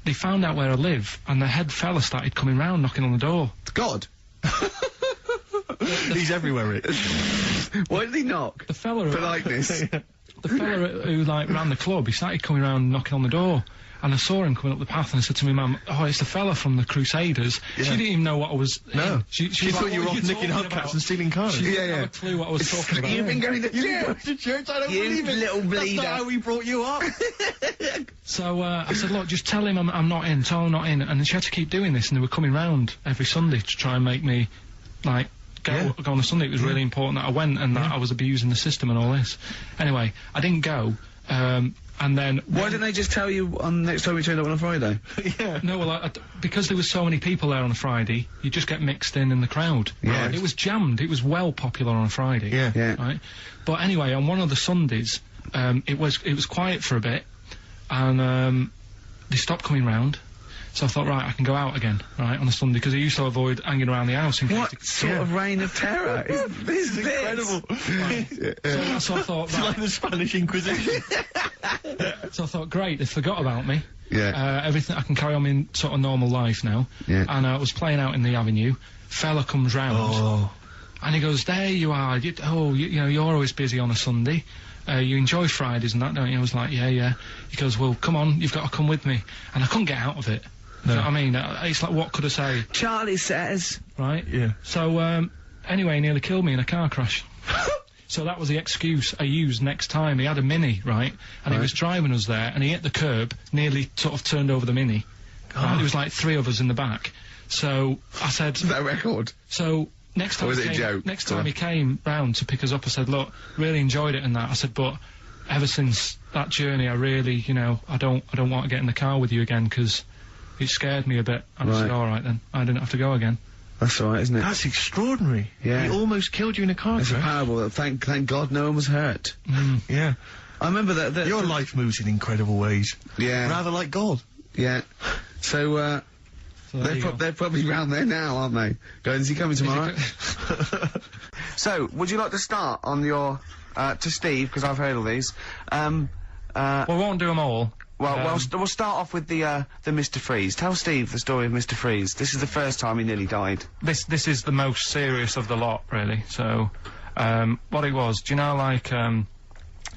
they found out where I live, and the head fella started coming round, knocking on the door. God. He's everywhere, Rick. Why did he knock? The fella, Politeness. the fella who like ran the club, he started coming round, knocking on the door. And I saw him coming up the path, and I said to my mum, "Oh, it's the fella from the Crusaders." She didn't even know what I was. No. in. She She was thought like, you were "What off are nicking talking hubcaps about?" and stealing cars. She didn't Yeah, have yeah. a clue what I was talking about. You've been going to You church. went to church? I don't You believe it. little That's bleeder. not how we brought you up. So I said, "Look, just tell him I'm not in. Tell him I'm not in." And she had to keep doing this, and they were coming round every Sunday to try and make me, like, go on a Sunday. It was really important that I went and that I was abusing the system and all this. Anyway, I didn't go. And then... Why didn't they just tell you on next time you turned up on a Friday? No, well, because there was so many people there on a Friday, you just get mixed in the crowd. Yeah. Right? It was jammed. It was well popular on a Friday. Yeah. Right? But anyway, on one of the Sundays, it was quiet for a bit, and they stopped coming round. So I thought, right, I can go out again, right, on a Sunday, because I used to avoid hanging around the house in case... What sort of reign of terror is this? Incredible. Right. So I thought, It's like the Spanish Inquisition. So I thought, great, they forgot about me. Yeah. Everything, I can carry on in sort of normal life now. Yeah. And I was playing out in the avenue. Fella comes round. And he goes, there you are. You know, you're always busy on a Sunday. You enjoy Fridays and that, don't you? I was like, yeah. He goes, well, come on, you've got to come with me. And I couldn't get out of it. No. You know what I mean? It's like, what could I say? Charlie says. Right? Yeah. So, anyway, he nearly killed me in a car crash. So that was the excuse I used next time. He had a Mini, right? And he was driving us there, and he hit the curb, nearly sort of turned over the Mini. Right? There was like 3 of us in the back. So I said... That record. So... Next time, or was it a joke? Next time he came round to pick us up, I said, look, really enjoyed it and that. I said, but ever since that journey, I really, you know, I don't want to get in the car with you again because it scared me a bit. And I said, all right then, I didn't have to go again. That's all right, isn't it? That's extraordinary. Yeah. He almost killed you in a car It's a crash. parable. Thank God no one was hurt. Yeah. I remember that... Your life moves in incredible ways. Yeah. Rather like God. Yeah. So, they're probably round there now, aren't they? Going, is he coming tomorrow? So, would you like to start on your, to Steve, because I've heard all these. Well, we won't do them all. Well, we'll start off with the Mr. Freeze. Tell Steve the story of Mr. Freeze. This is the first time he nearly died. This is the most serious of the lot, really. So, what it was, do you know, like, I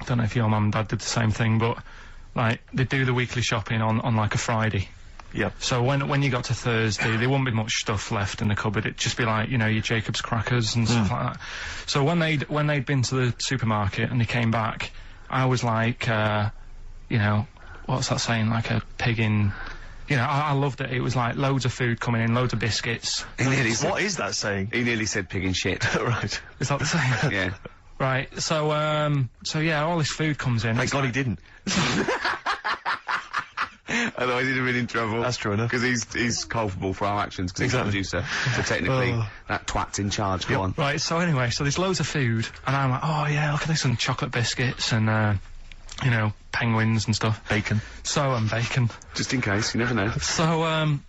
don't know if your mum and dad did the same thing, but, like, they do the weekly shopping on like, a Friday. Yep. So when you got to Thursday, there wouldn't be much stuff left in the cupboard. It'd just be like, you know, your Jacob's crackers and stuff like that. So when they'd been to the supermarket and they came back, I was like, you know, what's that saying? Like a pig in... You know, I loved it. It was like loads of food coming in, loads of biscuits. What is that saying? He nearly said pig and shit. Right. Is that the saying? Yeah. Right. So yeah, all this food comes in. Thank God he didn't. Otherwise he'd have been in trouble. That's true enough. Because he's culpable for our actions, because he's the producer. So technically, that twat's in charge. Go on. Right, so anyway, so there's loads of food, and I'm like, oh yeah, look at this, and chocolate biscuits, and, you know, penguins and stuff. Bacon. And bacon. Just in case, you never know.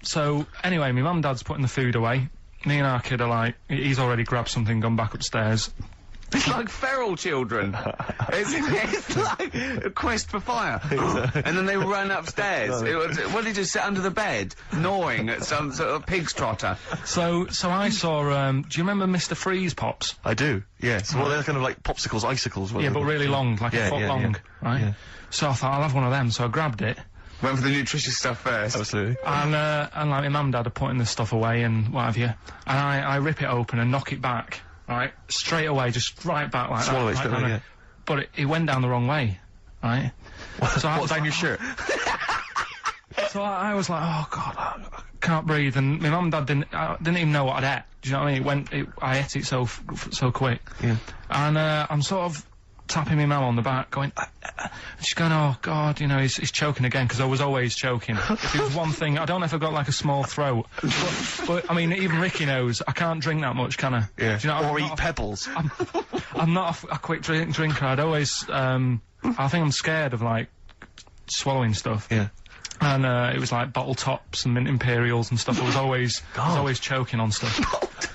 So anyway, my mum and dad's putting the food away. Me and our kid are like, he's already grabbed something, gone back upstairs. It's like feral children. It's like a quest for fire. And then they run upstairs. What did he do, sit under the bed, gnawing at some sort of pig's trotter? So I saw, do you remember Mr. Freeze Pops? I do, yes. Well, they're kind of like popsicles, icicles. Yeah, but really long, like a foot long, right? Yeah. So I thought, I'll have one of them, so I grabbed it. Went for the nutritious stuff first. Absolutely. And like my mum and dad are putting this stuff away and what have you. And I rip it open and knock it back. Right, straight away, just right back like Swallow that. it, Right, yeah. But it went down the wrong way, right? So What's down your shirt? So I was like, oh God, I can't breathe. And my mum and dad didn't even know what I'd ate. Do you know what I mean? I ate it so quick. Yeah. And I'm sort of tapping my mum on the back, going, and she's going, oh God, you know, he's choking again, because I was always choking. If it was one thing, I don't know if I've got like a small throat, but I mean, even Ricky knows I can't drink that much, can I? Yeah. Do you know, or eat pebbles. I'm not a quick drinker. I'd always, I think I'm scared of like swallowing stuff. Yeah. And it was like bottle tops and mint imperials and stuff. I was always choking on stuff.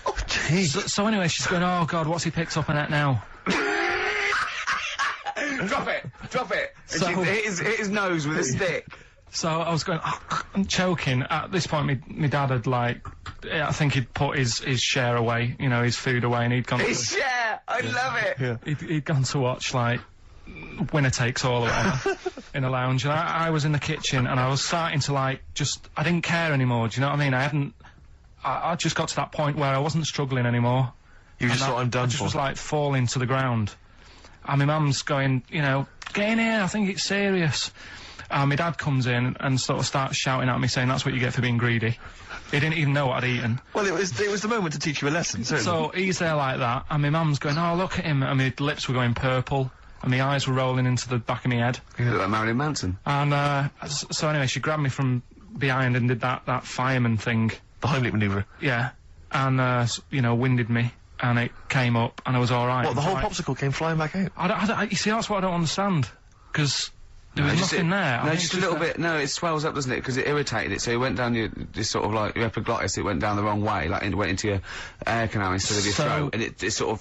Oh, jeez. So anyway, she's going, oh God, what's he picked up on it now? Drop it! So- And she hit his nose with a stick. So I was going, oh, I'm choking. At this point, my dad had like, I think he'd put his share away, you know, his food away, and he'd gone. His share! I love it! Yeah. He'd gone to watch like Winner Takes All or whatever in a lounge, and I was in the kitchen, and I was starting to like I didn't care anymore. Do you know what I mean? I just got to that point where I wasn't struggling anymore. You just thought, I'm done I just was like falling to the ground. And my mum's going, you know, get in here, I think it's serious. And my dad comes in and sort of starts shouting at me, saying that's what you get for being greedy. He didn't even know what I'd eaten. Well, it was the moment to teach you a lesson, certainly. So he's there like that, and my mum's going, oh, look at him, and my lips were going purple, and my eyes were rolling into the back of my head. You look like Marilyn Manson. And, so anyway, she grabbed me from behind and did that fireman thing. The Heimlich manoeuvre. Yeah. And, you know, winded me, and it came up, and I was alright. What, the whole popsicle came flying back out? You see, that's what I don't understand, because there was nothing there. No, just a little bit. No, it swells up, doesn't it? Because it irritated it. So it went down your, this sort of like your epiglottis. It went down the wrong way, like it went into your air canal instead of your throat, and it sort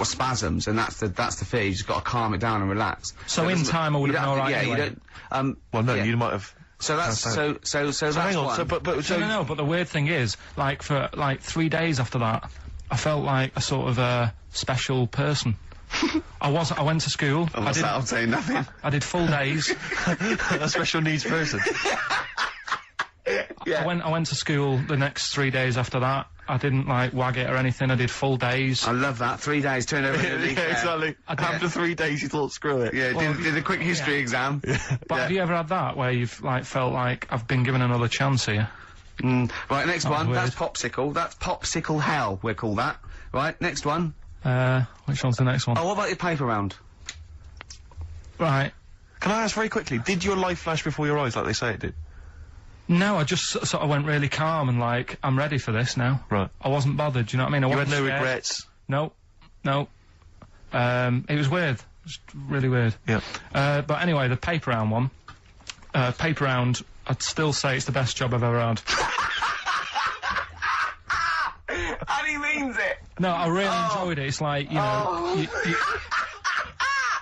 of spasms, and that's the fear. You just got to calm it down and relax. So in time, I would have been alright. Yeah, anyway. you don't. Well, no, you might have. So that's so that's hang on. one. So, but No, but the weird thing is, like, for like 3 days after that, I felt like a sort of special person. I went to school. I'll say nothing. I did full days. A special needs person. Yeah. I went to school the next 3 days after that. I didn't like wag it or anything. I did full days. I love that. 3 days, turn over a leaf. Yeah, exactly. After 3 days, you thought, screw it. Yeah, did a quick history exam. But have you ever had that where you've like felt like I've been given another chance here? Right, next That was one. weird. That's popsicle. That's popsicle hell. We'll call that. Right, next one. Which one's the next one? Oh, what about your paper round? Right. Can I ask very quickly, did your life flash before your eyes like they say it did? No, I just sort of went really calm and like, I'm ready for this now. Right. I wasn't bothered, do you know what I mean? You had wasn't no scared. regrets? No. It was weird. It was really weird. Yeah. But anyway, the paper round one. Paper round, I'd still say it's the best job I've ever had. And he means it! No, I really enjoyed it. It's like, you know,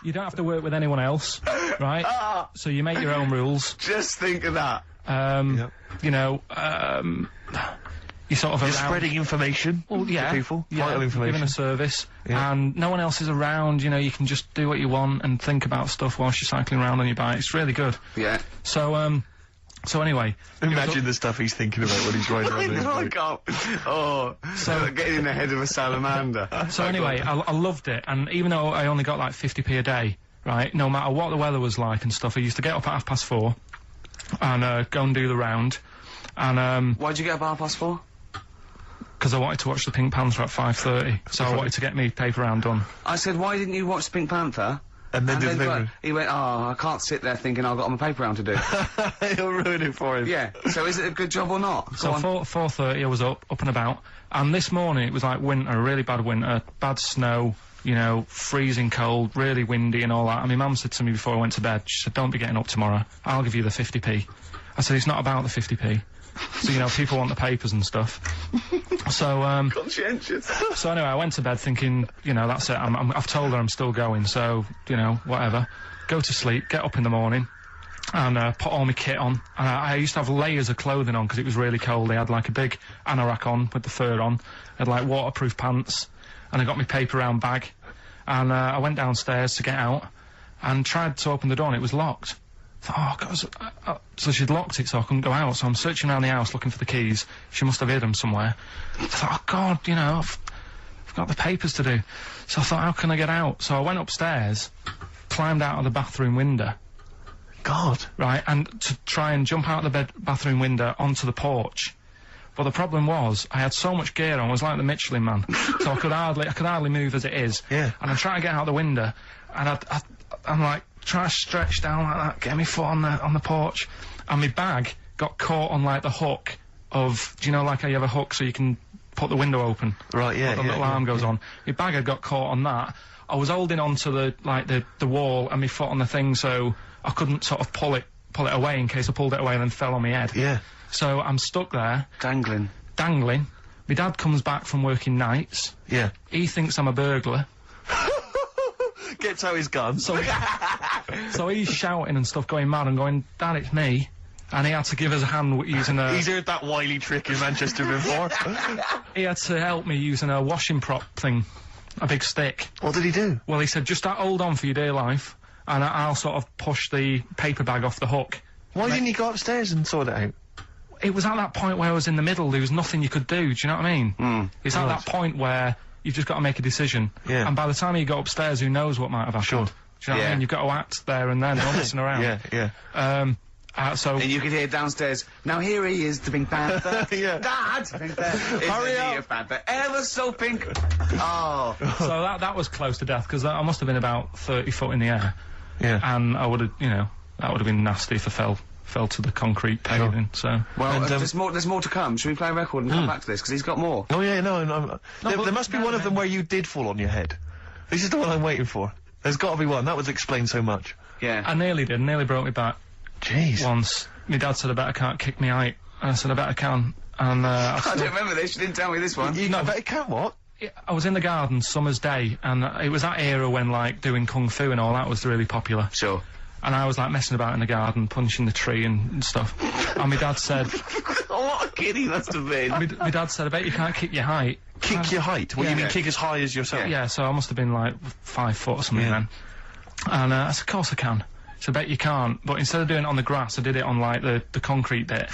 you don't have to work with anyone else, right? So you make your own rules. Just think of that. You know, you sort of You're around. spreading information Well, yeah, to people, yeah, vital information. giving a service, Yeah. and no one else is around. You know, you can just do what you want and think about stuff whilst you're cycling around on your bike. It's really good. Yeah. So anyway, Imagine the stuff he's thinking about when he's riding around his I bike. can't. Oh, so getting in the head of a salamander. So anyway, I loved it, and even though I only got like 50p a day, right, no matter what the weather was like and stuff, I used to get up at 4:30 and go and do the round, and Why'd you get up at 4:30? because I wanted to watch the Pink Panther at 5:30, so I wanted to get me paper round done. I said, why didn't you watch the Pink Panther? And then do the paper. He went, oh, I can't sit there thinking I've got my paper round to do. He'll ruin it for him. Yeah, so is it a good job or not? So Go on. 4:30 I was up and about, and this morning it was like winter, really bad winter, bad snow, you know, freezing cold, really windy and all that. And my mum said to me before I went to bed, she said, don't be getting up tomorrow, I'll give you the 50p. I said, it's not about the 50p. So, you know, people want the papers and stuff. So, Conscientious. so anyway, I went to bed thinking, you know, that's it, I've told her I'm still going, so, you know, whatever. Go to sleep, get up in the morning, and put all my kit on. And I used to have layers of clothing on because it was really cold. I had like a big anorak on with the fur on. I had like waterproof pants, and I got my paper round bag. And I went downstairs to get out, and tried to open the door, and it was locked. Oh, God, so she'd locked it so I couldn't go out, so I'm searching around the house looking for the keys. She must have hid them somewhere. I thought, oh, God, you know, I've got the papers to do. So I thought, how can I get out? So I went upstairs, climbed out of the bathroom window. God. Right, and to try and jump out of the bathroom window onto the porch. But the problem was, I had so much gear on, I was like the Michelin Man. So I could hardly move as it is. Yeah. And I'm trying to get out the window, and I'm like, trying to stretch down like that, get my foot on the porch, and my bag got caught on like the hook of, do you know, like how you have a hook so you can put the window open? Right, yeah, The little arm goes on. My bag had got caught on that. I was holding onto the wall and my foot on the thing, so I couldn't sort of pull it away in case I pulled it away and then fell on my head. Yeah. So I'm stuck there. Dangling. My dad comes back from working nights. Yeah. He thinks I'm a burglar. Gets out his gun. So he's shouting and stuff, going mad and going, Dad, it's me. And he had to give us a hand using a... He's heard that wily trick in Manchester before. He had to help me using a washing prop thing. A big stick. What did he do? Well, he said, just hold on for your dear life, and I'll sort of push the paper bag off the hook. Why didn't he go upstairs and sort it out? It was at that point where I was in the middle, there was nothing you could do, do you know what I mean? It's at that point where you've just got to make a decision. Yeah. And by the time you got upstairs, who knows what might have happened. Sure. Do you know what I mean? You've got to act there and then, not messing around. Yeah. So And you could hear downstairs, now here he is, the Pink Panther. Yeah. Dad! Hurry up! He a Panther? Ever so pink. Oh. so that was close to death, because I must have been about 30 foot in the air. Yeah. And I would have, you know, that would have been nasty if I fell to the concrete paving, so... Well, And, there's more to come. Should we play a record and come back to this? Because he's got more. Oh yeah, no, there must be one of them where you did fall on your head. This is the one I'm waiting for. There's got to be one. That would explain so much. Yeah. I nearly broke my back Jeez. once. My dad said I bet I can't kick me height, and I said I bet I can, and I don't remember this. You didn't tell me this one. I bet it can, what? I was in the garden summer's day, and it was that era when, like, doing kung fu and all that was really popular. Sure. And I was, like, messing about in the garden, punching the tree and stuff. And my dad said... What a kid he must have been. my dad said, I bet you can't kick your height. Kick your height? What, Yeah. you mean kick as high as yourself? Yeah, so I must have been, like, 5 foot or something then. And I said, of course I can. So I bet you can't. But instead of doing it on the grass, I did it on, like, the concrete bit.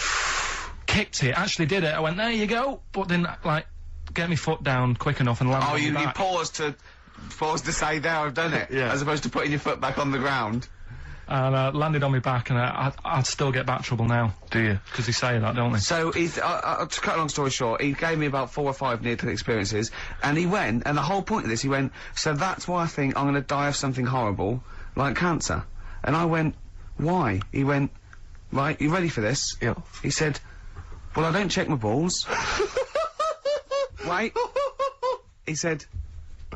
Kicked it, actually did it. I went, there you go. But didn't, like, get my foot down quick enough and land Oh, on you my back. paused to say, there, I've done it. Yeah. As opposed to putting your foot back on the ground. And landed on my back, and I'd still get back trouble now. Do you? Because they say that, don't they? So he's, to cut a long story short, he gave me about 4 or 5 near-death experiences, and he went, and the whole point of this, he went, so that's why I think I'm going to die of something horrible, like cancer. And I went, why? He went, right, you ready for this? Yeah. He said, well, I don't check my balls. Wait. He said,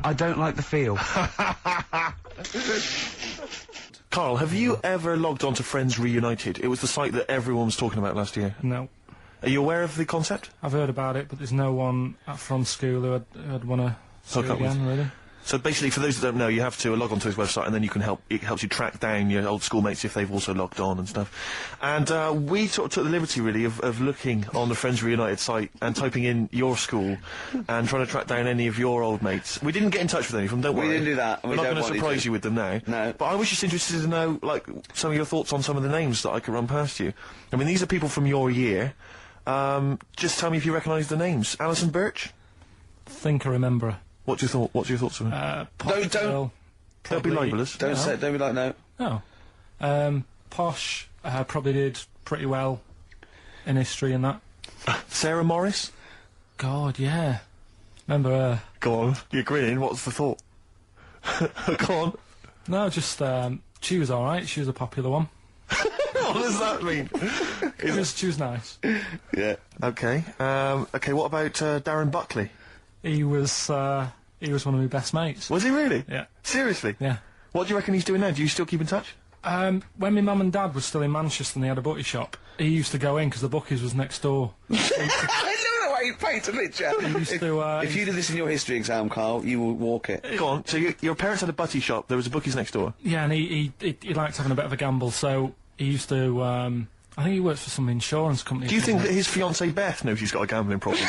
I don't like the feel. Karl, have you ever logged on to Friends Reunited? It was the site that everyone was talking about last year. No. Are you aware of the concept? I've heard about it, but there's no one from school who'd want to see Hook it up with. again, really. So basically, for those that don't know, you have to log on to his website, and then you can it helps you track down your old schoolmates if they've also logged on and stuff. And we sort of took the liberty, really, of looking on the Friends Reunited site and typing in your school and trying to track down any of your old mates. We didn't get in touch with any of them, don't worry. didn't do that, and We're we not don't going to want you surprise to. you with them now. No. But I was just interested to know, like, some of your thoughts on some of the names that I could run past you. I mean, these are people from your year. Just tell me if you recognise the names. Alison Birch? Think I remember her. What's your thoughts on her? Posh Don't- girl, Don't be probably- libellous. Don't be like, no. No. Posh probably did pretty well in history and that. Sarah Morris? God, yeah. Remember her? Go on. You're grinning. What's the thought? Go on. No, just, she was alright. She was a popular one. What does that mean? She was nice. Yeah. Okay. Okay, what about Darren Buckley? He was one of my best mates. Was he really? Yeah. Seriously? Yeah. What do you reckon he's doing now? Do you still keep in touch? When my mum and dad were still in Manchester and they had a butty shop, he used to go in because the bookies was next door. I know the way you paint a picture. used to, If you did this in your history exam, Karl, you will walk it. Go on. So your parents had a butty shop. There was a bookies next door. Yeah, and he liked having a bit of a gamble, so he used to, I think he works for some insurance company. Do you think that his fiancée Beth knows he's got a gambling problem?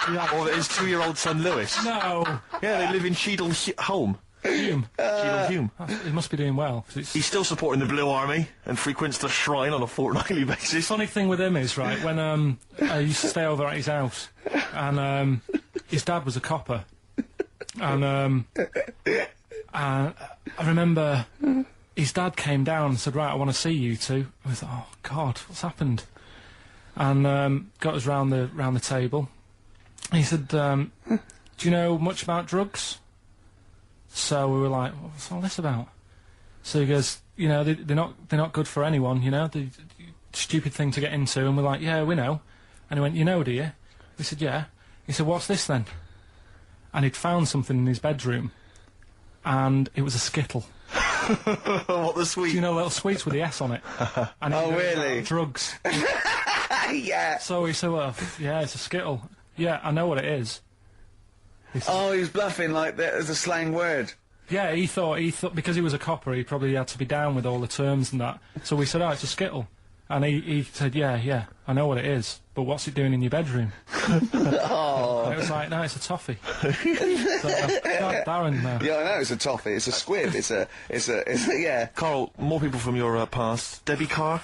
Or that his 2-year-old son Lewis? No! Yeah, they live in Cheadle Home. Hume. Cheadle Hume. He must be doing well. 'Cause it's He's still supporting the Blue Army and frequents the shrine on a fortnightly basis. funny thing with him is, right, when I used to stay over at his house, and his dad was a copper, and I remember his dad came down and said, right, I want to see you two. I was like, oh God, what's happened? And got us round the table. He said, do you know much about drugs? So we were like, what's all this about? So he goes, you know, they're not good for anyone, you know, the stupid thing to get into. And we're like, yeah, we know. And he went, you know, do you? We said, yeah. He said, what's this then? And he'd found something in his bedroom, and it was a Skittle. What the sweet? You know, little sweets with the S on it. And Oh, it was really? drugs. Yeah. So he said, well, yeah, it's a Skittle. Yeah, I know what it is. Oh, he was bluffing like that as a slang word. Yeah, he thought because he was a copper, he probably had to be down with all the terms and that. So we said, oh, it's a Skittle. And he said, yeah, I know what it is, but what's it doing in your bedroom? Oh. And it was like, no, it's a toffee. So, God, Darren, no. Yeah, I know, it's a toffee, it's a squib, it's a, yeah. Karl, more people from your past. Debbie Carr?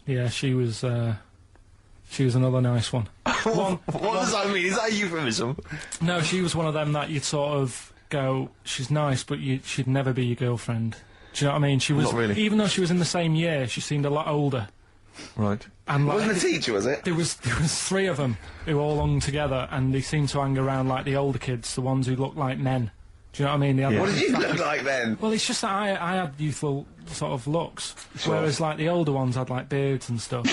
Yeah, she was another nice one. What does that mean? Is that a euphemism? No, she was one of them that you'd sort of go, she's nice, but she'd never be your girlfriend. Do you know what I mean? She was, Not really. even though she was in the same year, she seemed a lot older. Right. And like, Wasn't a teacher, was it? there was 3 of them who all hung together, and they seemed to hang around like the older kids, the ones who looked like men. Do you know what I mean? They had, Yeah. What like, did you look like then? well, it's just that I had youthful sort of looks, whereas like the older ones had like beards and stuff.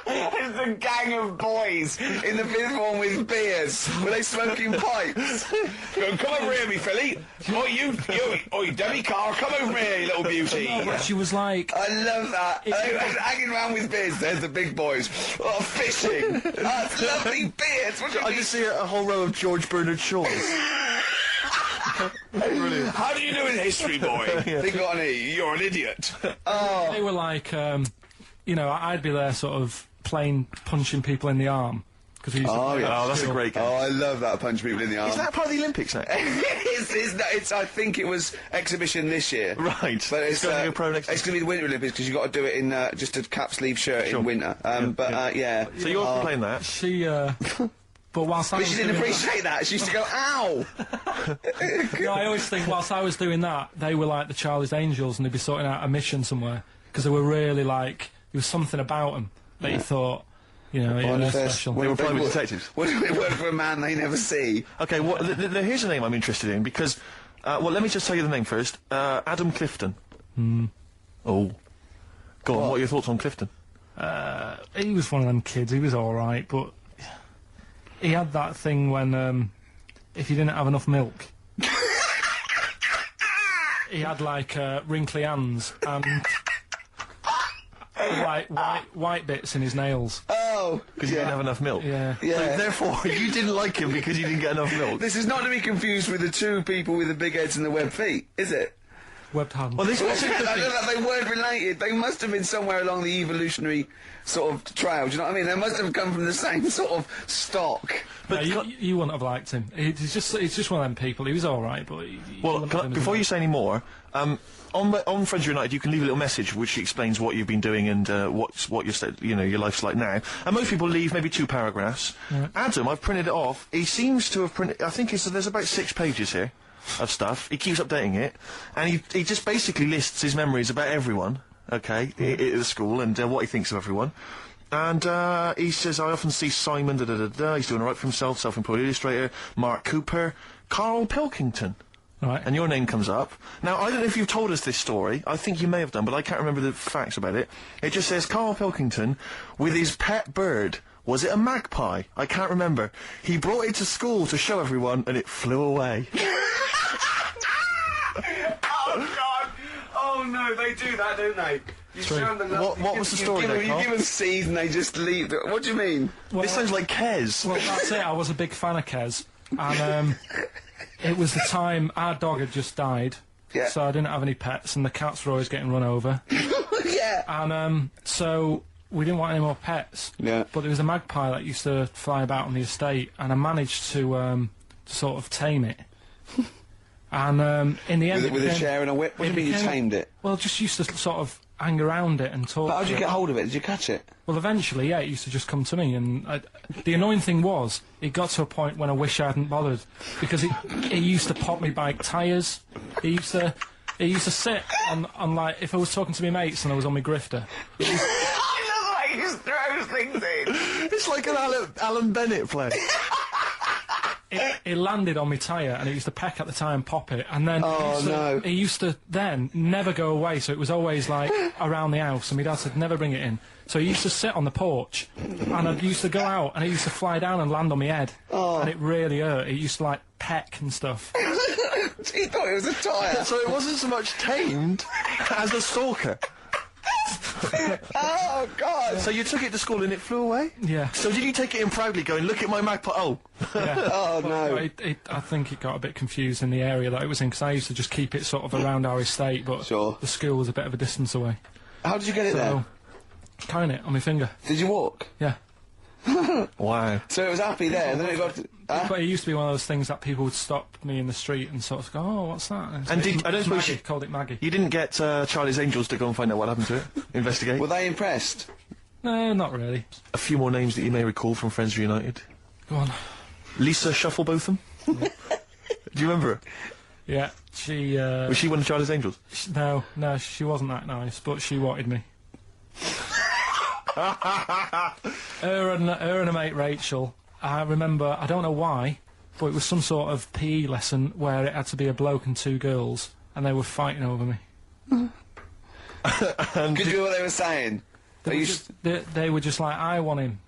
It's a gang of boys in the 5th form with beards. Were they smoking pipes? Come over here, me filly. Oi, Debbie Carl, come over here, you little beauty. But she was like, I love that. They were hanging around with beards. There's the big boys. Oh, fishing. That's lovely beards. What do you I mean? just see a whole row of George Bernard Shaws. Brilliant. How do you do in history, boy? Think on E, you're an idiot. they were like, you know, I'd be there sort of playing punching people in the arm. Cause we used to play that Oh, at that's a school. great game. Oh, I love that. Punch people in the arm. Is that part of the Olympics now? it's, I think it was exhibition this year. Right. But it's going to go pro next It's going to be the Winter Olympics because you've got to do it in just a cap sleeve shirt Sure. in winter. Yeah. So you're playing that? She, but whilst I But was she didn't doing appreciate that. She used to go, ow! that, I always think whilst I was doing that, they were like the Charlie's Angels, and they'd be sorting out a mission somewhere because they were really like there was something about them that you thought, you know, yeah, they're special. They were private detectives. What do they work for a man they never see? Okay, well, here's a name I'm interested in because, well, let me just tell you the name first. Adam Clifton. Oh. Go on, what are your thoughts on Clifton? He was one of them kids. He was all right, but he had that thing when if you didn't have enough milk, he had like wrinkly hands and white bits in his nails. Oh, Because you didn't have enough milk. Yeah. So Yeah. therefore, you didn't like him because you didn't get enough milk. This is not to be confused with the 2 people with the big heads and the webbed feet, is it? Webbed hands. Well, this was I interesting. don't know, they weren't related. They must have been somewhere along the evolutionary sort of trail. Do you know what I mean? They must have come from the same sort of stock. But you wouldn't have liked him. He's just one of them people. He was all right, but Well, before you say any more, on Friends United, you can leave a little message which explains what you've been doing and what your life's like now. And most people leave maybe 2 paragraphs. Right. Adam, I've printed it off. He seems to have printed. I think there's about 6 pages here of stuff. He keeps updating it, and he just basically lists his memories about everyone. Okay, at the school and what he thinks of everyone. And he says, I often see Simon, he's doing all right for himself, self-employed illustrator, Mark Cooper, Karl Pilkington. Right. And your name comes up. Now, I don't know if you've told us this story. I think you may have done, but I can't remember the facts about it. It just says, Karl Pilkington, with his pet bird. Was it a magpie? I can't remember. He brought it to school to show everyone, and it flew away. Oh, God! Oh, no, they do that, don't they? You show them the What was the story then, You Karl? give them seeds and they just leave. What do you mean? This sounds like Kes. Well, that's it. I was a big fan of Kes, and it was the time our dog had just died, Yeah. so I didn't have any pets, and the cats were always getting run over, Yeah. and so we didn't want any more pets. Yeah. But there was a magpie that used to fly about on the estate, and I managed to sort of tame it. And in the end, With a it became- chair and a whip? What do you mean you became- tamed it? Well, just used to sort of hang around it and talk. But how to did you it. get hold of it? Did you catch it? Well, eventually, yeah, it used to just come to me, and the annoying thing was, it got to a point when I wish I hadn't bothered, because it used to pop me bike tyres. It used to sit on like, if I was talking to my mates and I was on my grifter. I love how you just throw things in. It's like an Alan Bennett play. It landed on my tyre, and it used to peck at the tyre and pop it, and then no. it used to then never go away, so it was always like around the house, and my dad said never bring it in. So he used to sit on the porch, and I used to go out, and it used to fly down and land on my head, and it really hurt. It used to like peck and stuff. He thought it was a tyre. So it wasn't so much tamed as a stalker. Oh, God. So you took it to school and it flew away? Yeah. So did you take it in proudly going, look at my magpie? Oh. Yeah. Oh, no. But I think it got a bit confused in the area that it was in, because I used to just keep it sort of around our estate, but Sure. the school was a bit of a distance away. How did you get it So, there? carrying it on my finger. Did you walk? Yeah. Wow. So it was happy there, and then it got... But it used to be one of those things that people would stop me in the street and sort of go, oh, what's that? And I don't suppose Maggie, called it Maggie. you didn't get Charlie's Angels to go and find out what happened to it? Investigate? Were they impressed? No, not really. A few more names that you may recall from Friends Reunited. Go on. Lisa Shufflebotham? Do you remember her? Yeah, she, Was she one of Charlie's Angels? no, she wasn't that nice, but she wanted me. her and her mate Rachel, I remember, I don't know why, but it was some sort of PE lesson where it had to be a bloke and 2 girls, and they were fighting over me. Could you hear what they were saying? They were just like, I want him,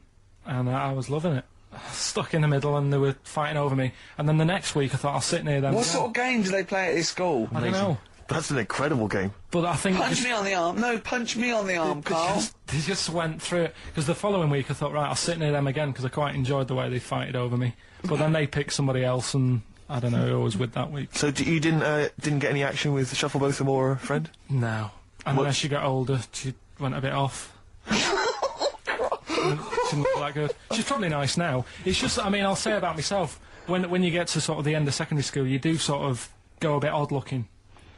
and I was loving it. Stuck in the middle, and they were fighting over me. And then the next week, I thought I'll sit near them. What sort of game do they play at this school? I don't know. That's an incredible game. But I think Punch me on the arm. No, punch me on the arm, Carl. They just went through it. Because the following week, I thought, right, I'll sit near them again, because I quite enjoyed the way they fighted over me. But then they picked somebody else, and I don't know who I was with that week. So you didn't get any action with Shufflebotham or a friend? No. And What- as she got older, she went a bit off. She didn't look that good. She's probably nice now. It's just, I mean, I'll say about myself, when you get to sort of the end of secondary school, you do sort of go a bit odd looking.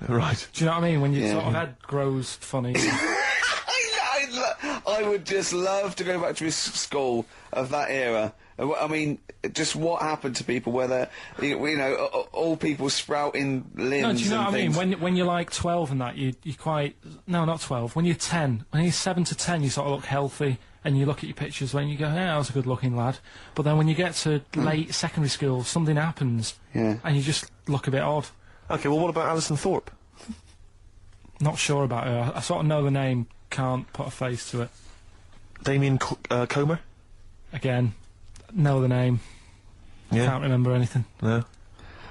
Right. Do you know what I mean? When your Yeah. sort of head grows funny. I would just love to go back to his school of that era. I mean, just what happened to people, whether, you know, all people sprouting limbs No, do you know and what I mean? things. When you're like 12 and that, you quite... No, not 12. When you're 10, when you're 7 to 10, you sort of look healthy, and you look at your pictures when you go, yeah, I was a good-looking lad. But then when you get to late secondary school, something happens, Yeah. and you just look a bit odd. Okay, well, what about Alison Thorpe? Not sure about her. I sort of know the name, can't put a face to it. Damien Comer? Again, know the name, Yeah. can't remember anything. No.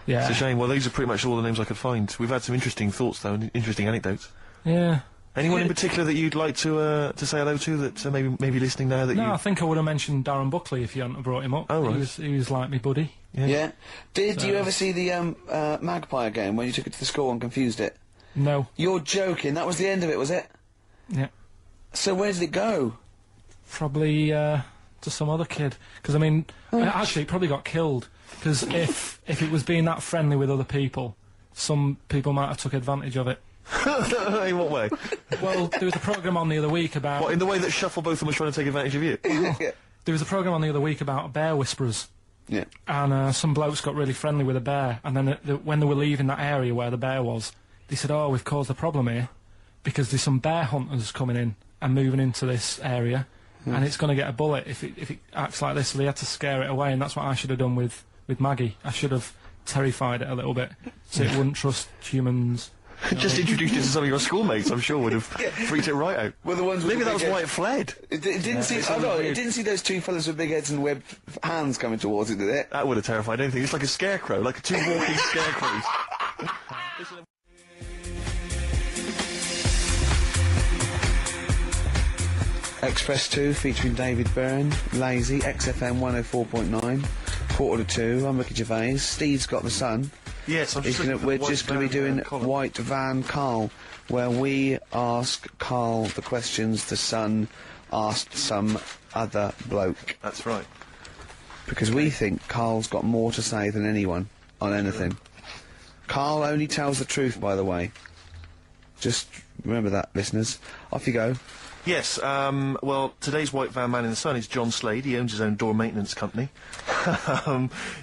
Yeah. It's a shame. Well, these are pretty much all the names I could find. We've had some interesting thoughts, though, and interesting anecdotes. Yeah. Anyone in particular that you'd like to say hello to that maybe listening now that No, you... I think I would have mentioned Darren Buckley if you hadn't have brought him up. Oh, right. He was like me buddy. Yeah. Did you ever see the Magpie game when you took it to the school and confused it? No. You're joking. That was the end of it, was it? Yeah. So where did it go? Probably to some other kid. Because, I mean, actually, it probably got killed. Because if it was being that friendly with other people, some people might have took advantage of it. In what way? Well, there was a programme on the other week about... What, in the way that Shufflebotham was trying to take advantage of you? Yeah. There was a programme on the other week about bear whisperers. Yeah. And some blokes got really friendly with a bear. And then when they were leaving that area where the bear was, they said, oh, we've caused a problem here. Because there's some bear hunters coming in and moving into this area. And it's going to get a bullet if it acts like this. So they had to scare it away. And that's what I should have done with Maggie. I should have terrified it a little bit. So it wouldn't trust humans. Just introduced you to some of your schoolmates, I'm sure would have freaked it right out. Well, the ones with Maybe the that was big why head- it fled. It didn't see. Oh no! It didn't see those 2 fellas with big heads and webbed hands coming towards it, did it? That would have terrified anything. It's like a scarecrow, like 2 walking scarecrows. Express 2 featuring David Byrne, Lazy, XFM 104.9, 1:45. I'm Ricky Gervais. Steve's got the sun. Yes, I'm He's just looking we're at the just going to be White Van, doing column. White Van Karl, where we ask Karl the questions the sun asked some other bloke. That's right. Because we think Karl's got more to say than anyone on anything. Karl only tells the truth, by the way. Just remember that, listeners. Off you go. Yes, well, today's White Van Man in the Sun is John Slade. He owns his own door maintenance company.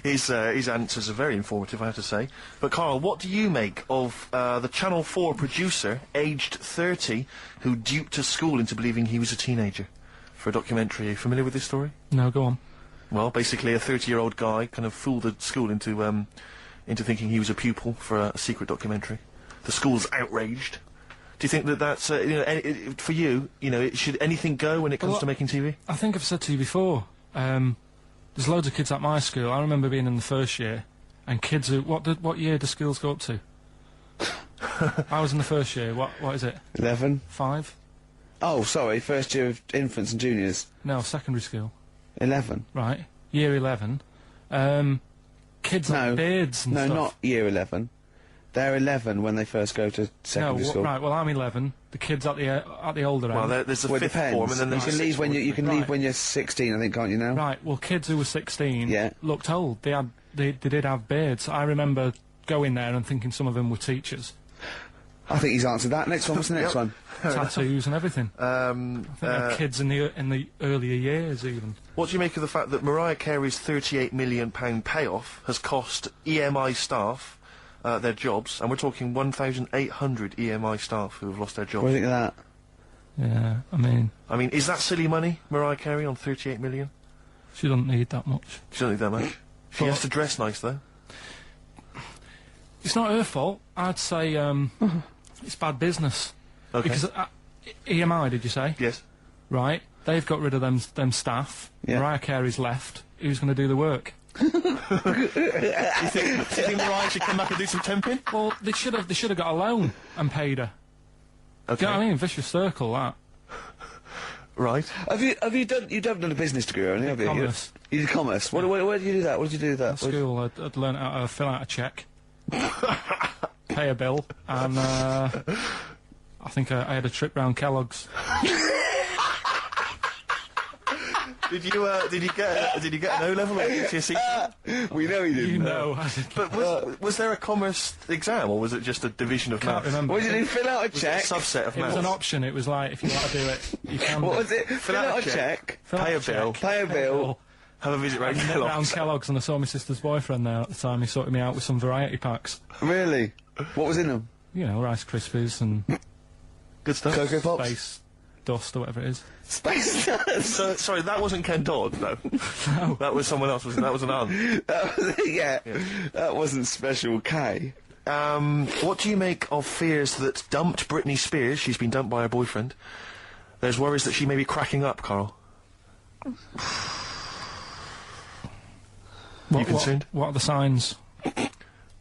His answers are very informative, I have to say. But, Karl, what do you make of the Channel 4 producer, aged 30, who duped a school into believing he was a teenager for a documentary? Are you familiar with this story? No, go on. Well, basically a 30-year-old guy kind of fooled the school into thinking he was a pupil for a secret documentary. The school's outraged. Do you think that that's, for you, should anything go when it comes Well, to making TV? I think I've said to you before, there's loads of kids at my school. I remember being in the first year, and kids who... What year do schools go up to? I was in the first year. What is it? 11. 5? Oh, sorry, first year of infants and juniors. No, secondary school. 11. Right. Year 11. Kids No. have beards and No, stuff. not year 11. They're 11 when they first go to secondary school. Right, well, I'm 11. The kids at the older Well, end. there's the Well, it fifth depends. form, and then you there's can the leave sixth when form. you can Right. leave when you're 16, I think, can't you now? Right, well, kids who were 16 Yeah. looked old. They did have beards. I remember going there and thinking some of them were teachers. I think he's answered that. Next one. What's the next one? Tattoos and everything. I think they had kids in the earlier years, even. What do you make of the fact that Mariah Carey's £38 million payoff has cost EMI staff their jobs, and we're talking 1,800 EMI staff who have lost their jobs. What do you think of that? Yeah, I mean, is that silly money, Mariah Carey, on 38 million? she doesn't need that much. She doesn't need that much. She has to dress nice, though. It's not her fault. I'd say it's bad business. Okay. Because EMI, did you say? Yes. Right. They've got rid of them staff. Yeah. Mariah Carey's left. Who's going to do the work? Do you think Mariah should come back and do some temping? Well, they should have got a loan and paid her. Okay. Do you know what I mean? Vicious circle, that. Right. Have you done a business degree or anything? Have you? Commerce. You did commerce. Where did you do that? What did you do that? At school, I'd learned how to fill out a cheque, pay a bill, and I think I had a trip round Kellogg's. Did you get an O level or GCSE? We know you didn't. You know, I did. But was there a commerce exam, or was it just a division of Can't maths? remember. What did you do? Fill out a Was it cheque. a subset of It maths? was an option. It was like, if you want to do it, you can. What do was it? Fill out a cheque. Fill out Pay a cheque, bill. Pay a bill. Have a visit round and nip round Kellogg's. Kellogg's, and I saw my sister's boyfriend there at the time. He sorted me out with some variety packs. Really? What was in them? You know, Rice Krispies and Good stuff. Cocoa Pops. Space Dust or whatever it is. Space Nuts. So, sorry, that wasn't Ken Dodd, no. No. That was someone else, wasn't it? That was an aunt. Yeah. That wasn't Special K. What do you make of fears that dumped Britney Spears? She's been dumped by her boyfriend. There's worries that she may be cracking up, Karl. You concerned? What are the signs?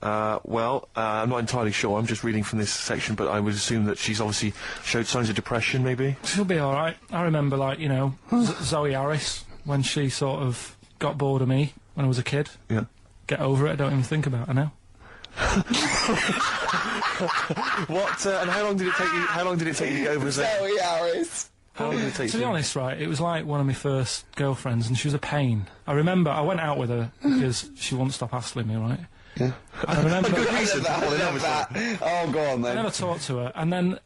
Well, I'm not entirely sure. I'm just reading from this section, but I would assume that she's obviously showed signs of depression, maybe. She'll be alright. I remember, like, you know, Zoe Harris, when she sort of got bored of me when I was a kid. Yeah. Get over it, I don't even think about her now. What, and how long did it take you, to get over Zoe? Zoe Harris. How long did it take To be you? honest, right, it was like one of my first girlfriends, and she was a pain. I remember I went out with her because she wouldn't stop hassling me, right? Yeah. I remember I love that. Oh, go on I then. never talked to her, and then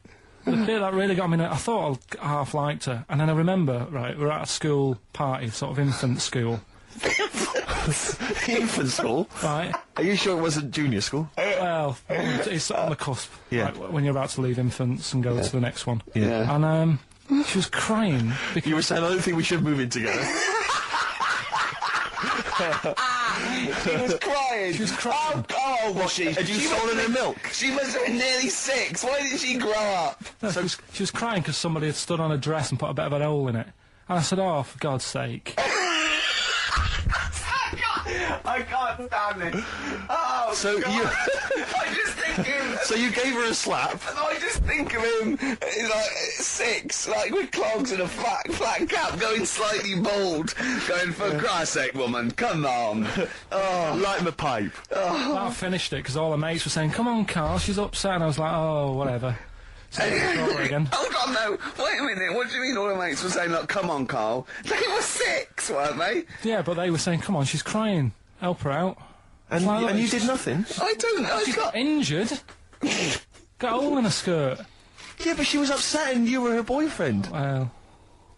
the bit that really got me, I thought I half liked her, and then I remember, right, we were at a school party, sort of infant school, Infant school? right? Are you sure it wasn't junior school? Well, it's on the cusp, Yeah. right, when you're about to leave infants and go to the next one. Yeah. And she was crying because You were saying, I don't think we should move in together. She was crying. She was crying. Oh, was she? Had you She stolen must her milk? She must have been nearly 6. Why didn't she grow up? no, she was crying because somebody had stood on a dress and put a bit of an hole in it. And I said, oh, for God's sake. I can't stand it. Oh, So God. you, I just think him. so you gave her a slap. I just think of him, like 6, like with clogs and a flat cap, going slightly bald, going, for Christ's sake, woman, come on. Oh, Light him a pipe. I finished it because all the mates were saying, come on, Karl, she's upset. And I was like, oh, whatever. So again. hold on, no, wait a minute, what do you mean all the mates were saying, like, come on, Karl? They were 6, weren't they? Yeah, but they were saying, come on, she's crying. Help her out. And, Well, and you it's- did nothing? I don't know. She got injured. Got a hole in her skirt. Yeah, but she was upset and you were her boyfriend. Well,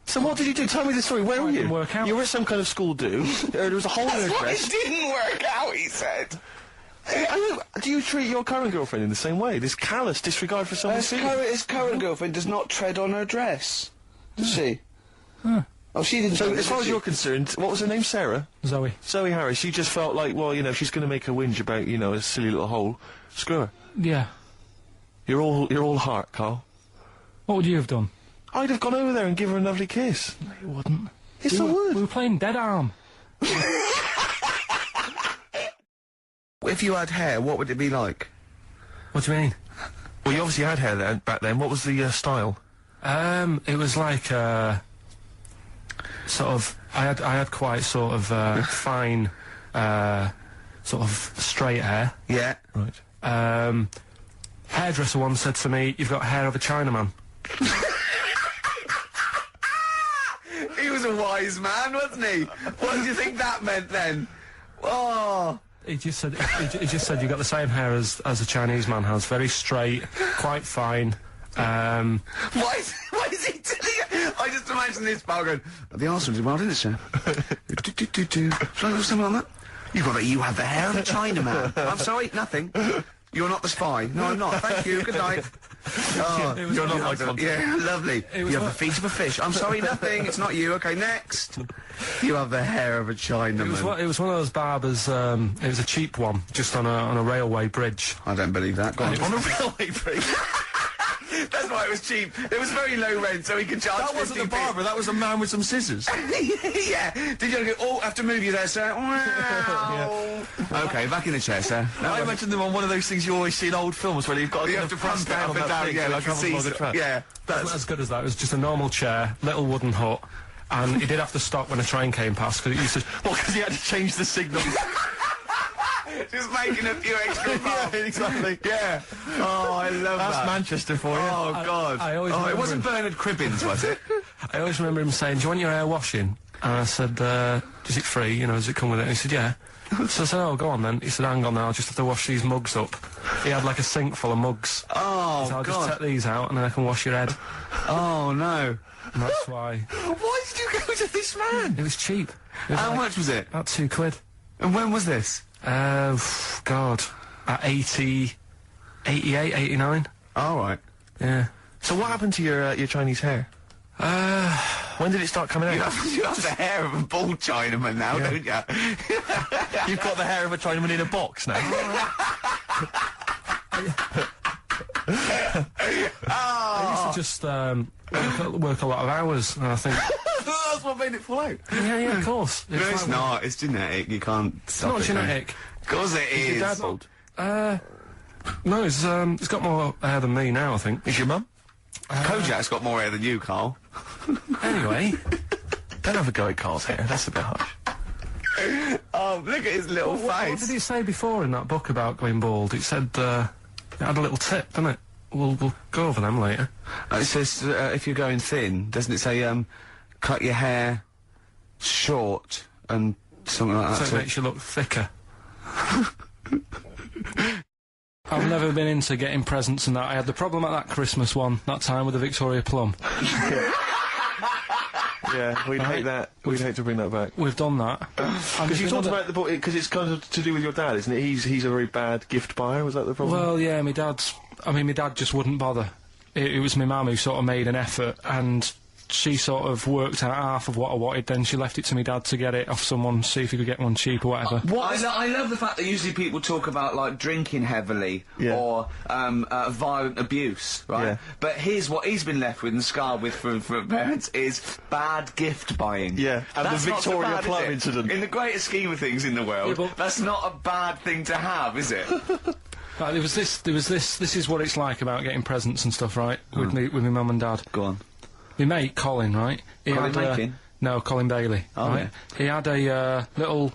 So what did you do? Tell me the story. Where were didn't you? work out. You were at some kind of school do. There was a hole in her That's why dress. it didn't work out, he said. Do you treat your current girlfriend in the same way? This callous disregard for someone's feelings? His current girlfriend does not tread on her dress, does she? Oh, she didn't. So, do as it, far did as she? you're concerned, what was her name? Sarah? Zoe. Zoe Harris. You just felt like, well, you know, she's going to make a whinge about, you know, a silly little hole. Screw her. Yeah. You're all heart, Karl. What would you have done? I'd have gone over there and given her a lovely kiss. No, you wouldn't. Yes, I would. We were playing Dead Arm. If you had hair, what would it be like? What do you mean? Well, you obviously had hair then, back then. What was the style? It was like, sort of, I had quite sort of, fine, sort of straight hair. Yeah. Right. Hairdresser once said to me, you've got hair of a Chinaman. He was a wise man, wasn't he? What do you think that meant then? Oh. He just said, you've got the same hair as a Chinese man has. Very straight, quite fine. Why is he telling you? I just imagine this pal going, the Arsenal did well, didn't it, sir? Shall I do something like that? You have the hair of a Chinaman. I'm sorry, nothing. You're not the spy. No, I'm not. Thank you. Good night. Oh, You're not like one. yeah, lovely. You have the feet of a fish. I'm sorry, nothing. It's not you. Okay, next. You have the hair of a Chinaman. It was one of those barbers. It was a cheap one, just on a railway bridge. I don't believe that. Go on. On a railway bridge. That's why it was cheap. It was very low rent, so he could charge. That wasn't the 50p. barber, that was a man with some scissors. Yeah. Did you go, have to move you there, sir? Wow. Okay, back in the chair, sir. I imagine them on one of those things you always see in old films where you've got You have to press down up and down, yeah, like a seesaw. Yeah. It wasn't as good as that. It was just a normal chair, little wooden hut, and he did have to stop when a train came past because it used to. Well, because he had to change the signal. Just making a few extra bucks. Yeah, exactly. Yeah. Oh, I love that. That's Manchester for you. Oh, God. I always it remember wasn't him. Bernard Cribbins, was it? I always remember him saying, "Do you want your hair washing?" And I said, "Is it free? You know, does it come with it?" And he said, "Yeah." So I said, "Oh, go on then." He said, "Hang on now, I'll just have to wash these mugs up." He had like a sink full of mugs. Oh, So I'll just God. take these out and then I can wash your head. Oh, no. And that's why. Why did you go to this man? It was cheap. It was How like much was it? about £2. And when was this? God. At 88, 89. All right. Yeah. So what happened to your Chinese hair? When did it start coming out? You have the hair of a bald Chinaman now, don't you? You've got the hair of a Chinaman in a box now. I used to just work a lot of hours, and I think, That's what made it fall out. yeah, of course. No, it's like- not. It's genetic. You can't stop Not it. genetic. Of course it is. Your dad bald? No, he's got more hair than me now, I think. Is your mum? Kojak's got more hair than you, Carl. Anyway, Don't have a go at Carl's hair, that's a bit harsh. Oh, look at his little what face. did he say before in that book about going bald? It said, it had a little tip, didn't it? We'll go over them later. It says, if you're going thin, doesn't it say, cut your hair short and something like that? So it makes you look thicker. I've never been into getting presents and that. I had the problem at that Christmas one, that time with the Victoria Plum. Yeah, we'd hate that. We'd hate to bring that back. We've done that. Because you talked about the book, because it's kind of to do with your dad, isn't it? He's a very bad gift buyer, was that the problem? Well, yeah, my dad just wouldn't bother. It was my mum who sort of made an effort, and she sort of worked out half of what I wanted, then she left it to my dad to get it off someone, see if he could get one cheap or whatever. I love the fact that usually people talk about, like, drinking heavily Yeah. or violent abuse, right? Yeah. But here's what he's been left with and scarred with from parents is bad gift buying. Yeah, and That's the not so Victoria bad, is Plum it? incident. In the greater scheme of things in the world, Yeah, but- that's not a bad thing to have, is it? There was this, this is what it's like about getting presents and stuff, right? With my mum and dad. Go on. My mate, Colin, right? Colin Makin? No, Colin Bailey. Oh, right? He had a little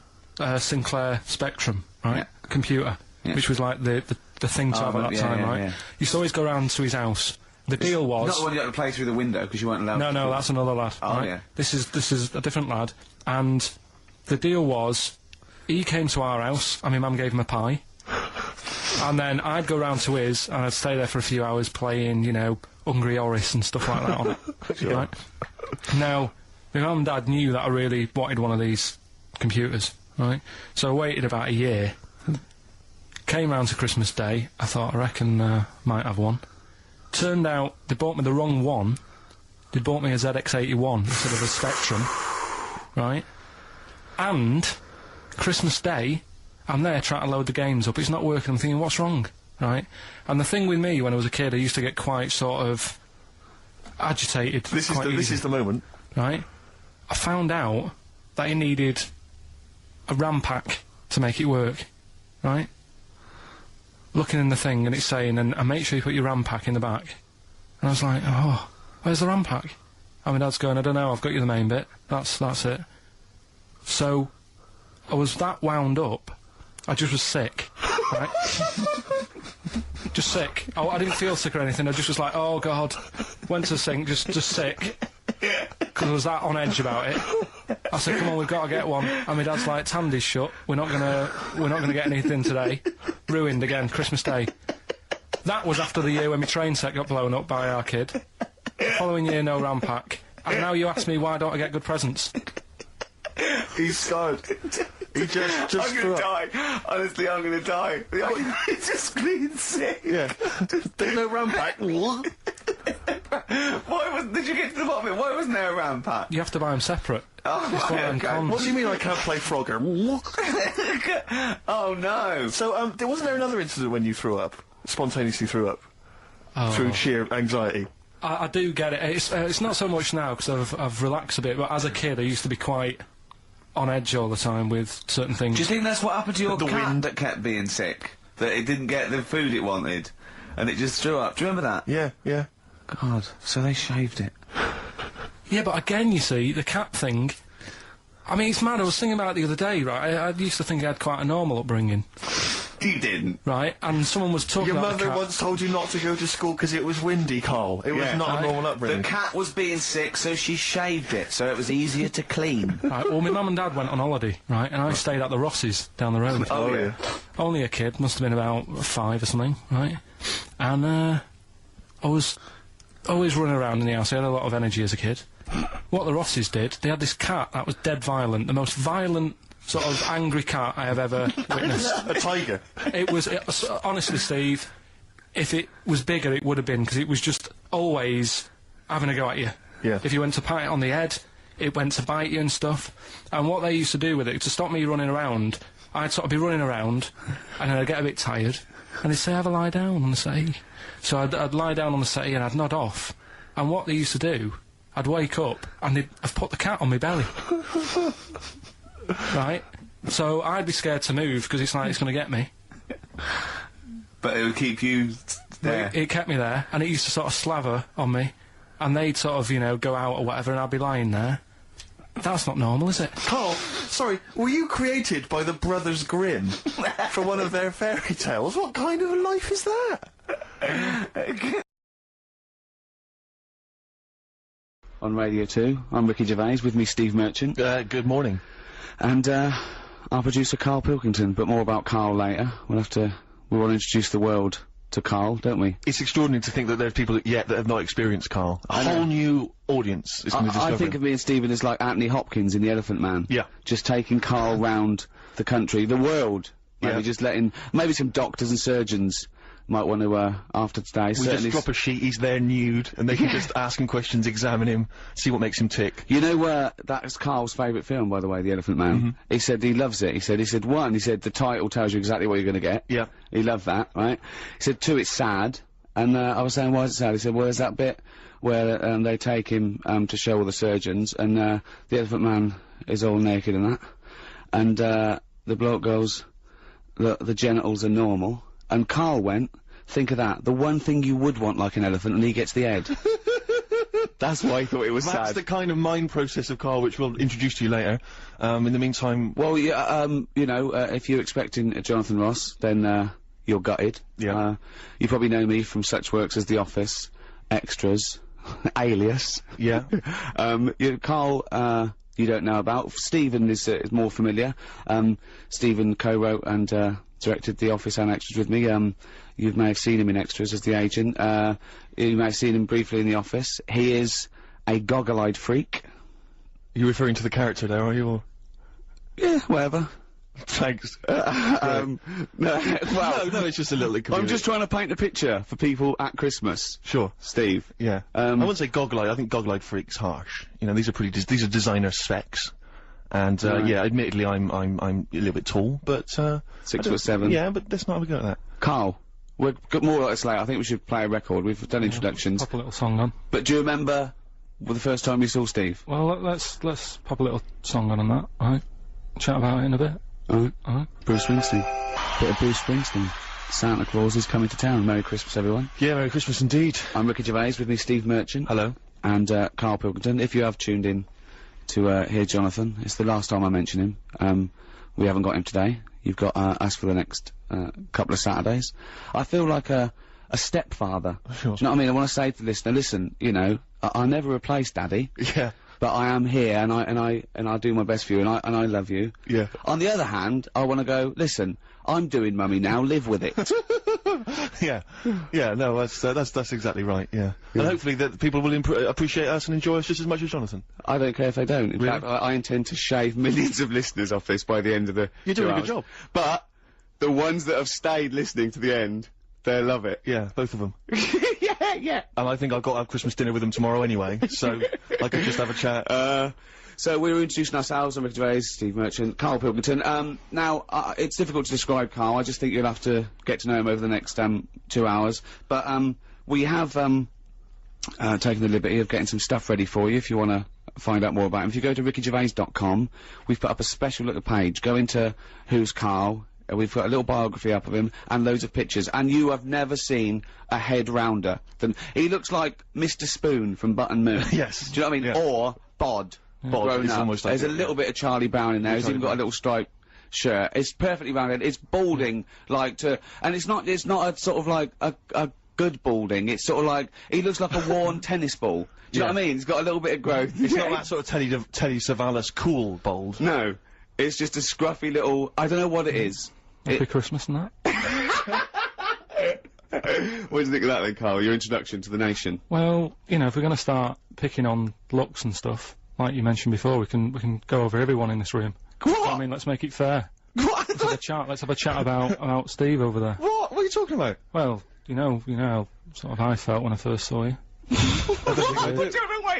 Sinclair Spectrum, right? Yeah. Computer, Yeah. which was like the thing to Oh, have at that yeah, time, yeah, right? yeah. Used to always go round to his house. The deal was... Not the one you had to play through the window because you weren't allowed to. No, that's another lad. Oh, right? yeah. This is a different lad, and the deal was, he came to our house, and my mum gave him a pie, and then I'd go round to his, and I'd stay there for a few hours playing, you know, Hungry Horace and stuff like that on it. Right? Now, my mum and dad knew that I really wanted one of these computers, right? So I waited about a year. Came round to Christmas Day. I thought, I reckon might have one. Turned out they bought me the wrong one. They bought me a ZX81 instead of a Spectrum, right? And Christmas Day, I'm there trying to load the games up. It's not working. I'm thinking, what's wrong, right? And the thing with me when I was a kid, I used to get quite sort of agitated. This quite easy, is the moment. right? I found out that it needed a RAM pack to make it work, right? Looking in the thing and it's saying, and make sure you put your RAM pack in the back. And I was like, oh, where's the RAM pack? And my dad's going, I don't know, I've got you the main bit. That's it. So, I was that wound up, I just was sick, right? Just sick. Oh, I didn't feel sick or anything, I just was like, oh god. Went to the sink, just sick. Because I was that on edge about it. I said, come on, we've got to get one. And my dad's like, Tandy's shut, we're not gonna get anything today. Ruined again, Christmas Day. That was after the year when my train set got blown up by our kid. The following year, no RAM pack. And now you ask me why don't I get good presents? He's scarred. He just I'm threw gonna up. die. Honestly, I'm gonna die. It's just clean sick. Yeah. There's no ram pack. Did you get to the bottom of it? Why wasn't there a ram pack? You have to buy them separate. Oh, It's one of them okay. cons. What do you mean I can't play Frogger? Oh no. So, wasn't there another incident when you threw up? Spontaneously threw up? Oh. Through sheer anxiety? I do get it. It's not so much now because I've relaxed a bit, but as a kid I used to be quite on edge all the time with certain things. Do you think that's what happened to your The cat wind. that kept being sick? That it didn't get the food it wanted, and it just threw up. Do you remember that? Yeah, yeah. God, so they shaved it. Yeah, but again, you see, the cat thing, I mean, it's mad. I was thinking about it the other day, right? I used to think I had quite a normal upbringing, You didn't. right? And someone was talking Your about mother the cat. once told you not to go to school because it was windy, Carl. It was Yeah. not a normal upbringing. The cat was being sick, so she shaved it, so it was easier to clean. Right, well, my mum and dad went on holiday, right? And I stayed at the Rosses down the road. Oh, yeah. Only a kid, must have been about 5 or something, right? And I was always running around in the house. I had a lot of energy as a kid. What the Rosses did, they had this cat that was dead violent, the most violent sort of angry cat I have ever witnessed. A tiger. It was honestly, Steve, if it was bigger, it would have been, because it was just always having a go at you. Yeah. If you went to pat it on the head, it went to bite you and stuff. And what they used to do with it, to stop me running around, I'd sort of be running around, and then I'd get a bit tired, and they'd say, have a lie down on the settee. So I'd lie down on the settee and I'd nod off. And what they used to do, I'd wake up, and they'd have put the cat on my belly. Right? So I'd be scared to move, because it's like it's going to get me. But it would keep you there. It kept me there, and it used to sort of slaver on me, and they'd sort of, you know, go out or whatever, and I'd be lying there. That's not normal, is it? Carl, sorry, were you created by the Brothers Grimm for one of their fairy tales? What kind of a life is that? On Radio 2, I'm Ricky Gervais, with me Steve Merchant, Good morning. and our producer Karl Pilkington, but more about Karl later. We want to introduce the world to Karl, don't we? It's extraordinary to think that there's people that have not experienced Carl. A whole new audience is going to discover I think him. of me and Stephen as like Anthony Hopkins in The Elephant Man. Yeah. Just taking Karl round the country, the world. Maybe Yeah. just letting, maybe some doctors and surgeons might want to, after today, We certainly... just drop a sheet, he's there nude, and they can just ask him questions, examine him, see what makes him tick. You know, that's Karl's favourite film, by the way, The Elephant Man. He said he loves it. He said, one, he said the title tells you exactly what you're gonna get. Yeah. He loved that, right? He said, two, it's sad. And, I was saying, why is it sad? He said, well, there's that bit where, they take him, to show all the surgeons, and, the Elephant Man is all naked and that. And, the bloke goes, the genitals are normal. And Karl went, think of that, the one thing you would want like an elephant, and he gets the head. That's why he thought it was That's sad. the kind of mind process of Carl, which we'll introduce to you later. In the meantime... Well, yeah, you know, if you're expecting Jonathan Ross, then, you're gutted. Yeah. You probably know me from such works as The Office, Extras, Alias. Yeah. Karl, you don't know about. Stephen is more familiar. Stephen co-wrote and, directed The Office and Extras with me. You may have seen him in Extras as the agent. You may have seen him briefly in The Office. He is a goggle-eyed freak. You're referring to the character there, are you? Or? Yeah, whatever. Thanks. No, well, No, it's just a little... I'm just trying to paint a picture for people at Christmas. Sure. Steve. Yeah. I wouldn't say goggle-eyed, I think goggle-eyed freak's harsh. You know, these are these are designer specs. And, Right. yeah, admittedly I'm a little bit tall, but, 6'7". Yeah, but let's not have a go at that. Carl, we've got more like this later. I think we should play a record. We've done introductions. Pop a little song on. But do you remember the first time you saw Steve? Well, let's pop a little song on that, alright? Chat about it in a bit. Alright. Alright. Bruce Springsteen. Bit of Bruce Springsteen. Santa Claus is coming to town. Merry Christmas, everyone. Yeah, Merry Christmas indeed. I'm Ricky Gervais, with me Steve Merchant. Hello. And, Karl Pilkington. If you have tuned in to, hear Jonathan, it's the last time I mention him. We haven't got him today. You've got, us for the next, couple of Saturdays. I feel like a stepfather. Sure. Do you know what I mean? I want to say to the listener, listen, you know, I never replace Daddy. Yeah. But I am here, and I do my best for you, and I love you. Yeah. On the other hand, I want to go, listen, I'm doing Mummy now, live with it. Yeah, no, that's exactly right, yeah. And hopefully that people will appreciate us and enjoy us just as much as Jonathan. I don't care if they don't. In fact, I intend to shave millions of listeners off this by the end of the You're doing a good job. But the ones that have stayed listening to the end, they love it. Yeah, both of them. Yeah. And I think I've got to have Christmas dinner with them tomorrow anyway, so I could just have a chat. So we were introducing ourselves. I'm Ricky Gervais, Steve Merchant, Karl Pilkington. Now, it's difficult to describe Karl. I just think you'll have to get to know him over the next 2 hours. But we have taken the liberty of getting some stuff ready for you if you want to find out more about him. If you go to rickygervais.com, we've put up a special little page. Go into Who's Karl. We've got a little biography up of him and loads of pictures. And you have never seen a head rounder than... He looks like Mr. Spoon from Button Moon. Yes. Do you know what I mean? Yeah. Or Bod. Bod is almost like There's a little bit of Charlie Brown in there. He's even got a little striped shirt. It's perfectly rounded. It's balding, like to... And it's not a sort of like a good balding. It's sort of like... He looks like a worn tennis ball. Do you know what I mean? He's got a little bit of growth. It's not that sort of Telly Savalas cool bald. No. It's just a scruffy little... I don't know what it is. Happy Christmas and that. What do you think of that then, Karl? Your introduction to the nation? Well, you know, if we're going to start picking on looks and stuff, like you mentioned before, we can go over everyone in this room. What? I mean, let's make it fair. What? Let's have a chat about Steve over there. What? What are you talking about? Well, you know how sort of I felt when I first saw you.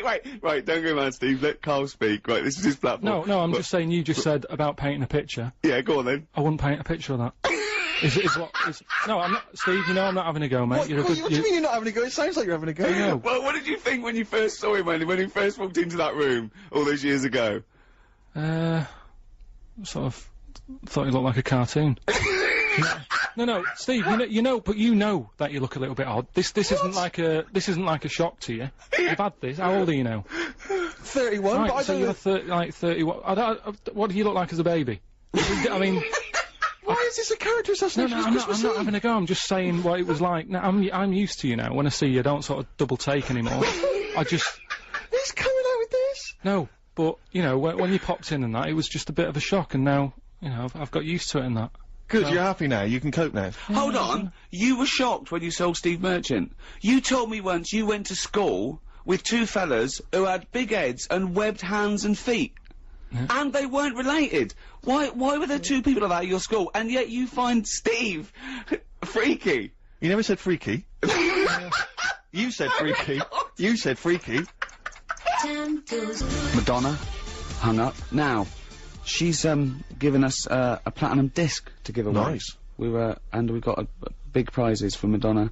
Wait, right, don't go mad, Steve. Let Karl speak. Right, this is his platform. No, I'm just saying you just said about painting a picture. Yeah, go on then. I wouldn't paint a picture of that. No, I'm not, Steve, you know I'm not having a go, mate. What do you mean you're not having a go? It sounds like you're having a go. No. Well, what did you think when you first saw him, when he first walked into that room all those years ago? Sort of thought he looked like a cartoon. No, Steve, you know that you look a little bit odd. This isn't like a shock to you. You've had this. How old are you now? 31, Right, but I so don't you're like 31. What do you look like as a baby? I mean, Why is this a character assassination? I'm not having a go. I'm just saying what it was like. Now, I'm used to you now. When I see you, I don't sort of double take anymore. I just... He's coming out with this? No, but, you know, when you popped in and that, it was just a bit of a shock, and now, you know, I've got used to it and that. Good, you're happy now. You can cope now. Hold on. You were shocked when you saw Steve Merchant. You told me once you went to school with two fellas who had big heads and webbed hands and feet. Yeah. And they weren't related. Why were there two people like that at your school, and yet you find Steve freaky? You never said freaky. You said freaky. You said freaky. Madonna hung up. Now, she's given us a platinum disc to give away. Nice. We got big prizes for Madonna,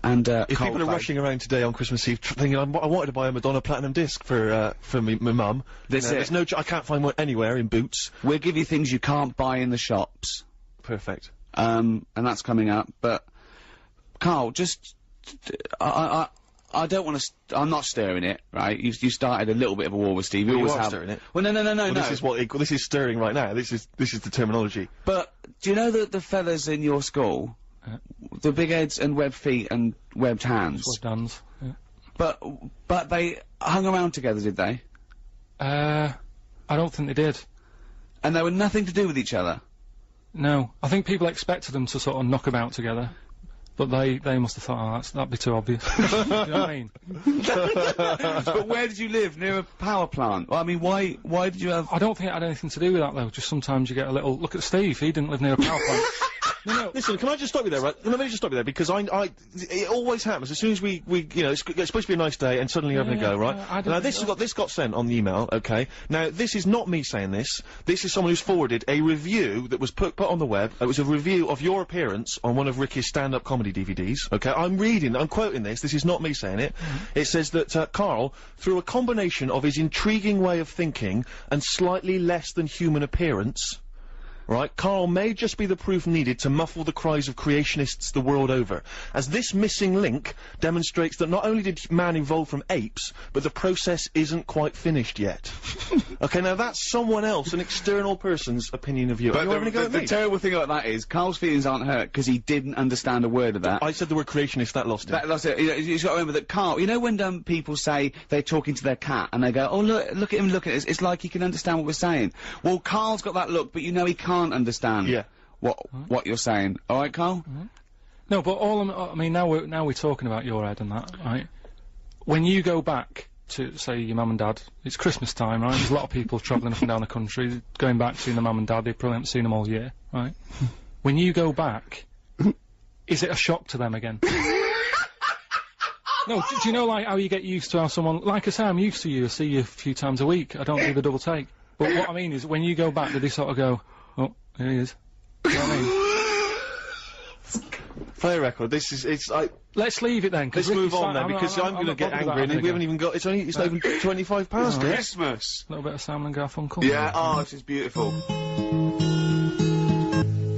and if people are rushing around today on Christmas Eve thinking I wanted to buy a Madonna platinum disc for my mum, there's no I can't find one anywhere in Boots. We'll give you things you can't buy in the shops. Perfect. And that's coming up. But Karl, just I don't want to. I'm not stirring it, right? You started a little bit of a war with Steve. Well, you always are have. stirring it. Well, no. Well, this is stirring right now. This is the terminology. But do you know that the fellas in your school, the big heads and webbed feet and webbed hands? Webbed hands. Yeah. But they hung around together, did they? I don't think they did. And they were nothing to do with each other. No, I think people expected them to sort of knock about together. But they must have thought, oh, that'd be too obvious. Do you know what I mean? But where did you live? Near a power plant? Well, I mean, why did you have... I don't think it had anything to do with that, though. Just sometimes you get a little... Look at Steve, he didn't live near a power plant. No. Listen, can I just stop you there, right? Let me just stop you there, because it always happens. As soon as we you know, it's supposed to be a nice day, and suddenly you're having a go, right? Now, this got sent on the email, okay? Now, this is not me saying this. This is someone who's forwarded a review that was put on the web. It was a review of your appearance on one of Ricky's stand-up comedy DVDs, okay? I'm quoting this. This is not me saying it. It says that, Karl, through a combination of his intriguing way of thinking and slightly less than human appearance... Right, Karl may just be the proof needed to muffle the cries of creationists the world over, as this missing link demonstrates that not only did man evolve from apes, but the process isn't quite finished yet. Okay, now that's someone else, an external person's opinion of you. But Are you having a go at me? the terrible thing about that is, Karl's feelings aren't hurt because he didn't understand a word of that. I said the word creationist, that lost him. That lost it. You've got to remember that Karl, you know when people say they're talking to their cat and they go, oh look at him, look at it, it's like he can understand what we're saying. Well, Karl's got that look, but you know he can't understand. Yeah. What you're saying. Alright, Karl? No, but I mean, now we're talking about your head and that, right? When you go back to, say, your mum and dad, it's Christmas time, right? There's a lot of people travelling up and down the country, going back, seeing their mum and dad, they probably haven't seen them all year, right? When you go back, is it a shock to them again? No, do you know, like, how you get used to how someone, like I say, I'm used to you, I see you a few times a week, I don't do the double take. But what I mean is, when you go back, do they sort of go, oh, here he is? You know what I mean? Play a record. It's like. Let's leave it then. Let's move on then, because I'm going to get angry, and we haven't even got. It's not even 25 past it. Christmas. A little bit of Simon and Garfunkel. Yeah. Oh, this is beautiful.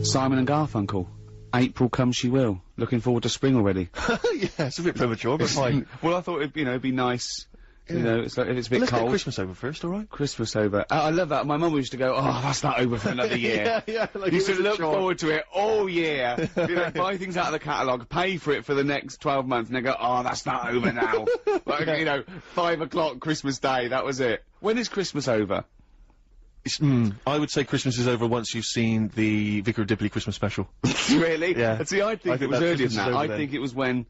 Simon and Garfunkel. April comes she will. Looking forward to spring already. Yeah, it's a bit premature, but fine. Well, I thought it'd be nice. You know, it's like, if it's a bit Let's cold. get Christmas over first, all right? Christmas over. I love that. My mum used to go, oh, that's not over for another year. Yeah, like Used it to was a look chore. forward to it all year. You know, buy things out of the catalogue, pay for it for the next 12 months, and they go, oh, that's not over now. Like, you know, 5 o'clock Christmas Day, that was it. When is Christmas over? I would say Christmas is over once you've seen the Vicar of Dibley Christmas special. Really? Yeah. And see, I think it was that earlier Christmas than is that. over I then. think it was when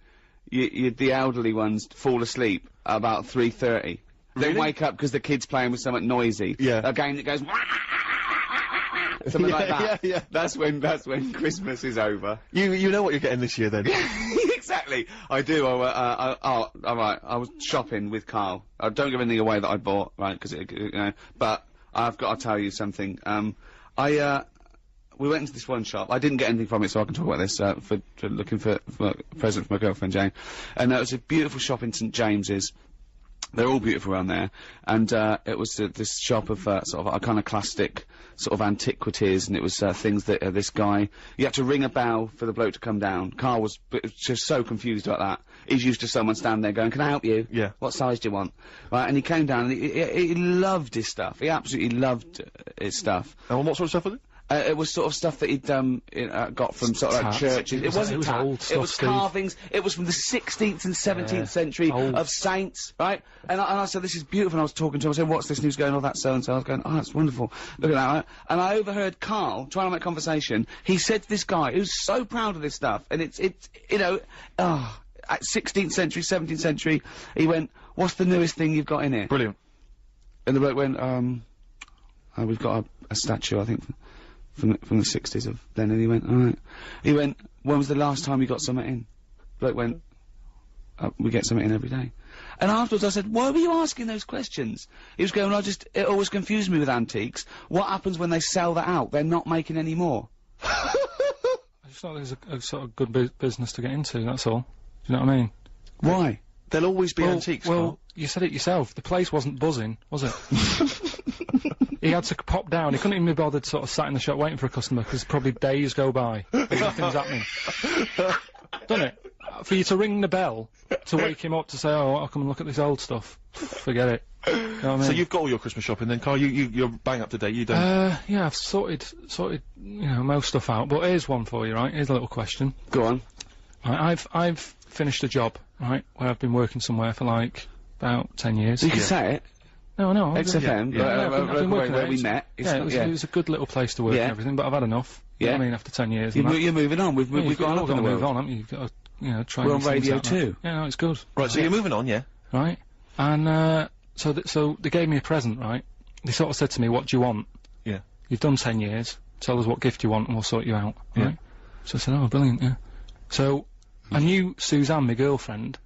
the elderly ones fall asleep at about 3:30. Then wake up because the kid's playing with something noisy. Yeah. A game that goes something like that. Yeah. That's when Christmas is over. You know what you're getting this year then. Exactly. I do. All right. I was shopping with Karl. Don't give anything away that I bought, right? Because you know. But I've got to tell you something. We went into this one shop. I didn't get anything from it, so I can talk about this. For looking for a present for my girlfriend Jane, and it was a beautiful shop in St James's. They're all beautiful around there, and it was this shop of sort of iconoclastic sort of antiquities, and it was things that this guy. You had to ring a bell for the bloke to come down. Karl was just so confused about that. He's used to someone standing there going, "Can I help you? Yeah. What size do you want?" Right, and he came down, and he loved his stuff. He absolutely loved his stuff. And what sort of stuff was it? It was sort of stuff that he'd got from sort of like Tats. churches. It wasn't It was tat. old It stuff, was Steve. carvings. It was from the 16th and 17th century Old. of saints, right? And I said, this is beautiful. And I was talking to him. I said, what's this news going on? That so-and-so. I was going, oh, that's wonderful. Look at that. Right? And I overheard Karl trying to make conversation. He said to this guy who's so proud of this stuff, and it's you know, at 16th century, 17th century, he went, what's the newest thing you've got in here? Brilliant. And the bloke went, we've got a statue, I think, from the 60s of then, and he went, alright. He went, when was the last time you got something in? Bloke went, we get something in every day. And afterwards I said, why were you asking those questions? He was going, it always confused me with antiques. What happens when they sell that out? They're not making any more. I just thought it was a sort of good business to get into, that's all. Do you know what I mean? Why? There'll always be antiques, Well, Karl. you said it yourself. The place wasn't buzzing, was it? He had to pop down. He couldn't even be bothered sort of sat in the shop waiting for a customer because probably days go by and nothing's happening. Doesn't it? For you to ring the bell to wake him up to say, oh, I'll come and look at this old stuff. Forget it. You know what I mean? So you've got all your Christmas shopping then, Karl. You're bang up to date. You don't. Yeah, I've sorted, you know, most stuff out. But here's one for you, right? Here's a little question. Go on. Right, I've finished a job, right, where I've been working somewhere for like about 10 years. You can say it. No. XFM, I've been working where there. we met. Yeah, it was a good little place to work Yeah. and everything, but I've had enough. You know Yeah. what I mean, after 10 years. and that. You're moving on. We've You've gone all up got in to the move world. on, haven't you? You've got to, you know, try We're new on things radio out now. too. Yeah, no, it's good. Right. So you're moving on, yeah. Right? And, so they gave me a present, right? They sort of said to me, what do you want? Yeah. You've done 10 years. Tell us what gift you want and we'll sort you out. Yeah. Right? So I said, oh, brilliant, yeah. So, I knew Suzanne, my girlfriend,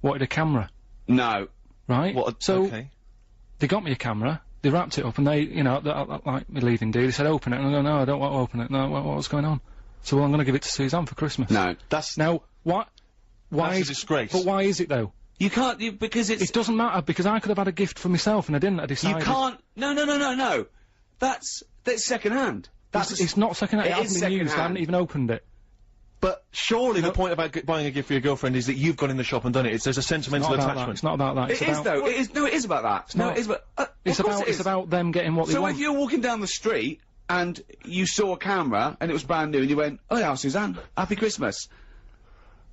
wanted a camera, No. right? So, okay. they got me a camera, they wrapped it up, and they, you know, like me leaving day, they said, open it, and I go, no, I don't want to open it, no, what's going on? So, well, I'm gonna give it to Suzanne for Christmas. No. That's Now, why that's a is, disgrace. but why is it though? You can't, because it's... It doesn't matter, because I could have had a gift for myself, and I didn't, I You decided. can't... No. That's second hand. It's not second hand, it It is hasn't been used, I second-hand. haven't even opened it. But surely the point about buying a gift for your girlfriend is that you've gone in the shop and done it. There's a sentimental Not about that, attachment. it's not about that, it's It is, about, though. It is. No, it is about that. No, not. it is about... it's of course about, it is. it's about them getting what they So want. if you're walking down the street and you saw a camera and it was brand new and you went, oh yeah, Suzanne, Happy Christmas.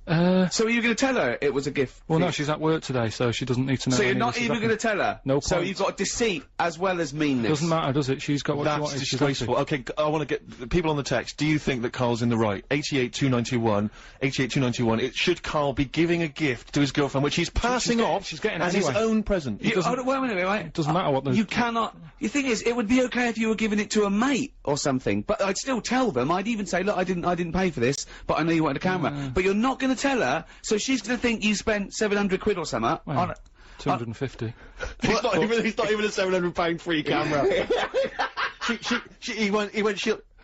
So are you going to tell her it was a gift? Well, no, she's at work today, so she doesn't need to know. So you're any of not this even is going to happening. tell her? No So point. you've got deceit as well as meanness. Doesn't matter, does it? She's got what she That's wanted. She's disgraceful. happy. Okay, I want to get the people on the text. Do you think that Karl's in the right? 882921, 882921. Should Karl be giving a gift to his girlfriend, which he's passing off she's getting as it anyway. his own present? Hold on, wait a minute, right? It doesn't matter what the... You cannot. The thing is, it would be okay if you were giving it to a mate or something, but I'd still tell them. I'd even say, look, I didn't pay for this, but I know you wanted a camera. But you're not going to tell her, so she's going to think you spent 700 quid or something on it. 250. It's not even a £700 free camera.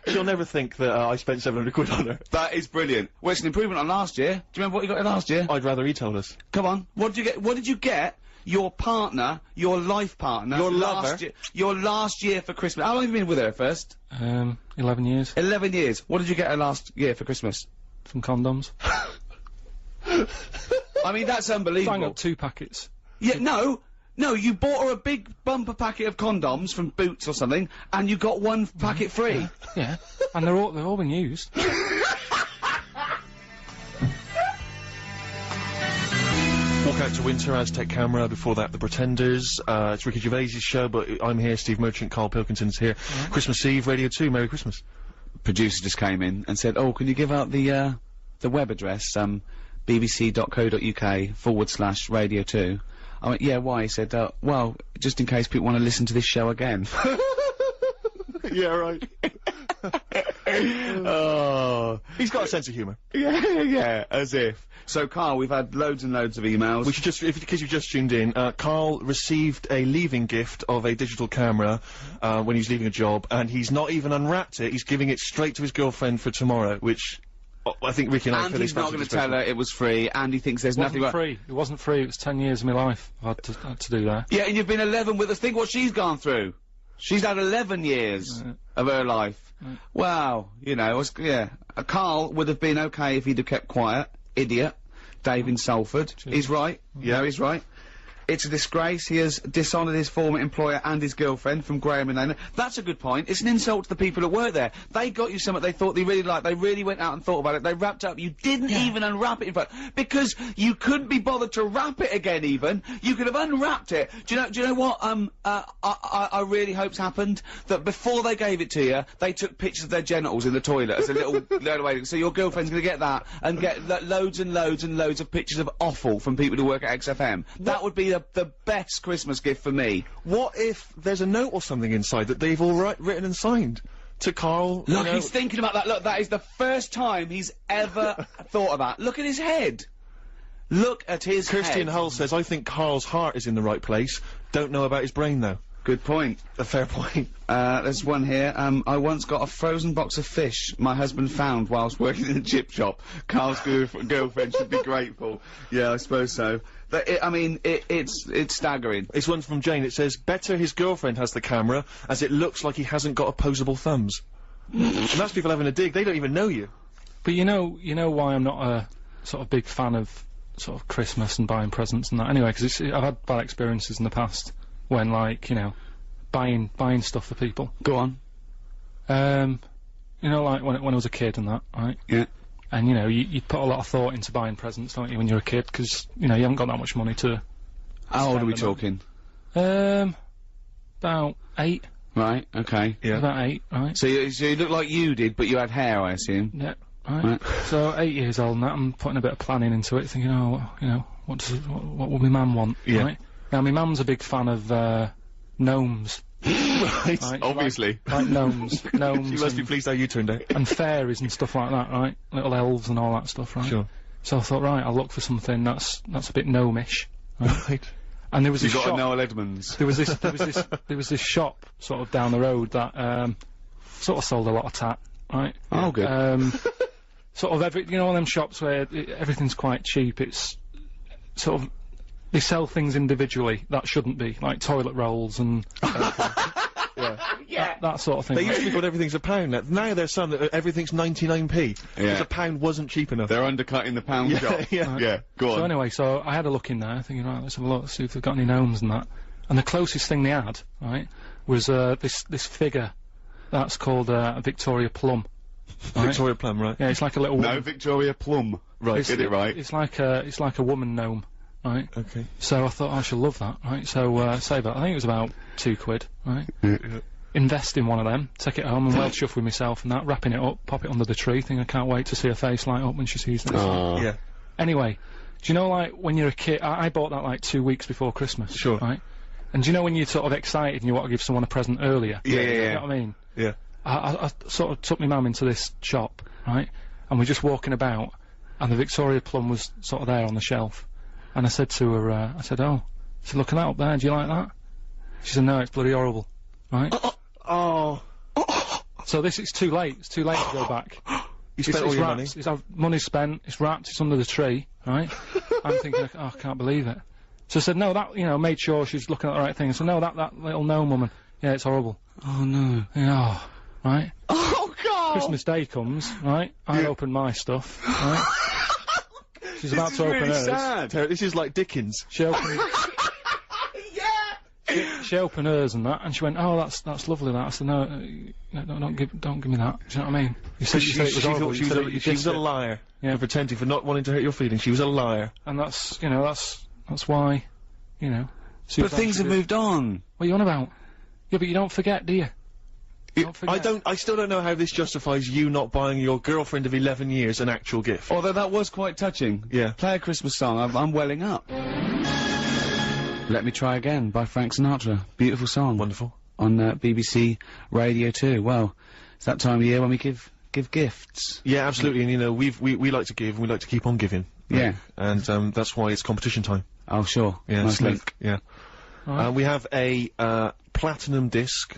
She'll never think that I spent 700 quid on her. That is brilliant. Well, it's an improvement on last year. Do you remember what you got last year? I'd rather he told us. Come on. What did you get? What did you get? Your partner, your life partner, Your last lover. year, your last year for Christmas. How long have you been with her first? 11 years. 11 years. What did you get her last year for Christmas? Some condoms. I mean, that's Bang unbelievable. up 2 packets. Yeah, no, you bought her a big bumper packet of condoms from Boots or something, and you got 1 packet free. Yeah. And they've all been used. Walk Out to Winter, Aztec Camera, before that The Pretenders, it's Ricky Gervais' show, but I'm here, Steve Merchant, Karl Pilkington's here. Christmas Eve, Radio 2, Merry Christmas. Producer just came in and said, oh, can you give out the web address, bbc.co.uk/radio 2. I went, yeah, why? He said, well, just in case people want to listen to this show again. Yeah, right. Oh. He's got a sense of humour. Yeah, as if. So, Karl, we've had loads and loads of emails. We should just, in case you've just tuned in, Karl received a leaving gift of a digital camera, when he's leaving a job, and he's not even unwrapped it, he's giving it straight to his girlfriend for tomorrow, which, I think Ricky and I And feel he's is not going to tell her it was free, and he thinks there's nothing It wasn't free. It was 10 years of my life I've had to do that. Yeah, and you've been 11 with us. Think what she's gone through. She's had 11 years of her life. Wow, you know, yeah. Karl would have been okay if he'd have kept quiet. Idiot. Dave in Salford. He's right. Yeah, he's right. It's a disgrace. He has dishonoured his former employer and his girlfriend from Graham and Lana. That's a good point. It's an insult to the people that work there. They got you something they thought they really liked. They really went out and thought about it. They wrapped it up. You didn't even unwrap it in front. Because you couldn't be bothered to wrap it again even. You could have unwrapped it. Do you know what, I really hope's happened? That before they gave it to you, they took pictures of their genitals in the toilet as a little, way. So your girlfriend's gonna get that and get loads and loads and loads of pictures of offal from people who work at XFM. That would be the best Christmas gift for me. What if there's a note or something inside that they've all written and signed? To Karl, Look, you know, he's thinking about that. Look, that is the first time he's ever thought of that. Look at his head. Look at his Kirsten head. Hull says, I think Karl's heart is in the right place. Don't know about his brain, though. Good point. A fair point. There's one here. I once got a frozen box of fish my husband found whilst working in a chip shop. Karl's girlfriend should be grateful. Yeah, I suppose so. But it's staggering. It's one from Jane. It says, better his girlfriend has the camera, as it looks like he hasn't got opposable thumbs. And that's people having a dig. They don't even know you. But you know why I'm not a sort of big fan of sort of Christmas and buying presents and that. Anyway, because I've had bad experiences in the past when, like, you know, buying stuff for people. Go on. You know, like when I was a kid and that, right? Yeah. And, you know, you put a lot of thought into buying presents, don't you, when you're a kid? Because, you know, you haven't got that much money to... How old are we spend talking? About 8. Right, okay. Yeah. About 8, right? So you look like you did, but you had hair, I assume. Yeah, right. Right. So, 8 years old and that, I'm putting a bit of planning into it, thinking, oh, you know, what will my mum want, Yeah. right? Now, my mum's a big fan of, gnomes. Right. Right? Obviously. Like gnomes. Gnomes. You must be pleased how you turned out. and fairies and stuff like that, right? Little elves and all that stuff, right? Sure. So I thought, right, I'll look for something that's a bit gnomish. Right. And there was You this got shop. a Noel Edmonds. There was this shop sort of down the road that sort of sold a lot of tat, right? Oh, good. Sort of you know, one of them shops where everything's quite cheap. It's sort of they sell things individually that shouldn't be, like toilet rolls and that sort of thing. They right? used to be called everything's a pound. Now there's some that everything's 99p. Because a pound wasn't cheap enough. They're undercutting the pound shop. Yeah. Yeah, go on. So anyway, so I had a look in there, thinking, right, let's have a look, see if they've got any gnomes and that. And the closest thing they had, right, was this figure that's called a Victoria Plum. Right? Victoria Plum, right? Yeah, it's like a little. No, Victoria Plum. Right, It's, get it right. It's like a woman gnome, right? Okay. So I thought I should love that, right? So save that. I think it was about £2, right? Yeah. Invest in one of them, take it home and well chuff with myself and that, wrapping it up, pop it under the tree. Think I can't wait to see her face light up when she sees this. Yeah. Anyway, do you know, like when you're a kid, I bought that like 2 weeks before Christmas. Sure. Right? And do you know when you're sort of excited and you want to give someone a present earlier? Yeah, You know what I mean? Yeah. I sort of took my mum into this shop, right? And we're just walking about, and the Victoria Plum was sort of there on the shelf. And I said to her, I said, look at that up there, do you like that? She said, no, it's bloody horrible, right? Oh. So it's too late, to go back. You spent all your money. It's money spent, it's wrapped, it's under the tree, right? I'm thinking, oh, I can't believe it. So I said, no, that, made sure she was looking at the right thing. I said, no, that little gnome woman, yeah, it's horrible. Oh no. Yeah, right? Oh, God! Christmas Day comes, right? I open my stuff, right? She's about to open hers. Sad. This is like Dickens. She opened. She opened hers and that, and she went, "Oh, that's lovely." That I said, "No, don't give me that." Do you know what I mean? You said it was horrible. She was a liar. Yeah. For pretending, for not wanting to hurt your feelings. She was a liar. And that's why, But things have moved on. What are you on about? Yeah, but you don't forget, do you? I still don't know how this justifies you not buying your girlfriend of 11 years an actual gift. Although that was quite touching. Yeah. Play a Christmas song. I'm welling up. Let Me Try Again by Frank Sinatra. Beautiful song. Wonderful. On BBC Radio 2. Well, it's that time of year when we give gifts. Yeah, absolutely. And we like to give, and we like to keep on giving. Yeah. And that's why it's competition time. Oh, sure. Yeah, Nice Slink. link. Yeah. Right. We have a platinum disc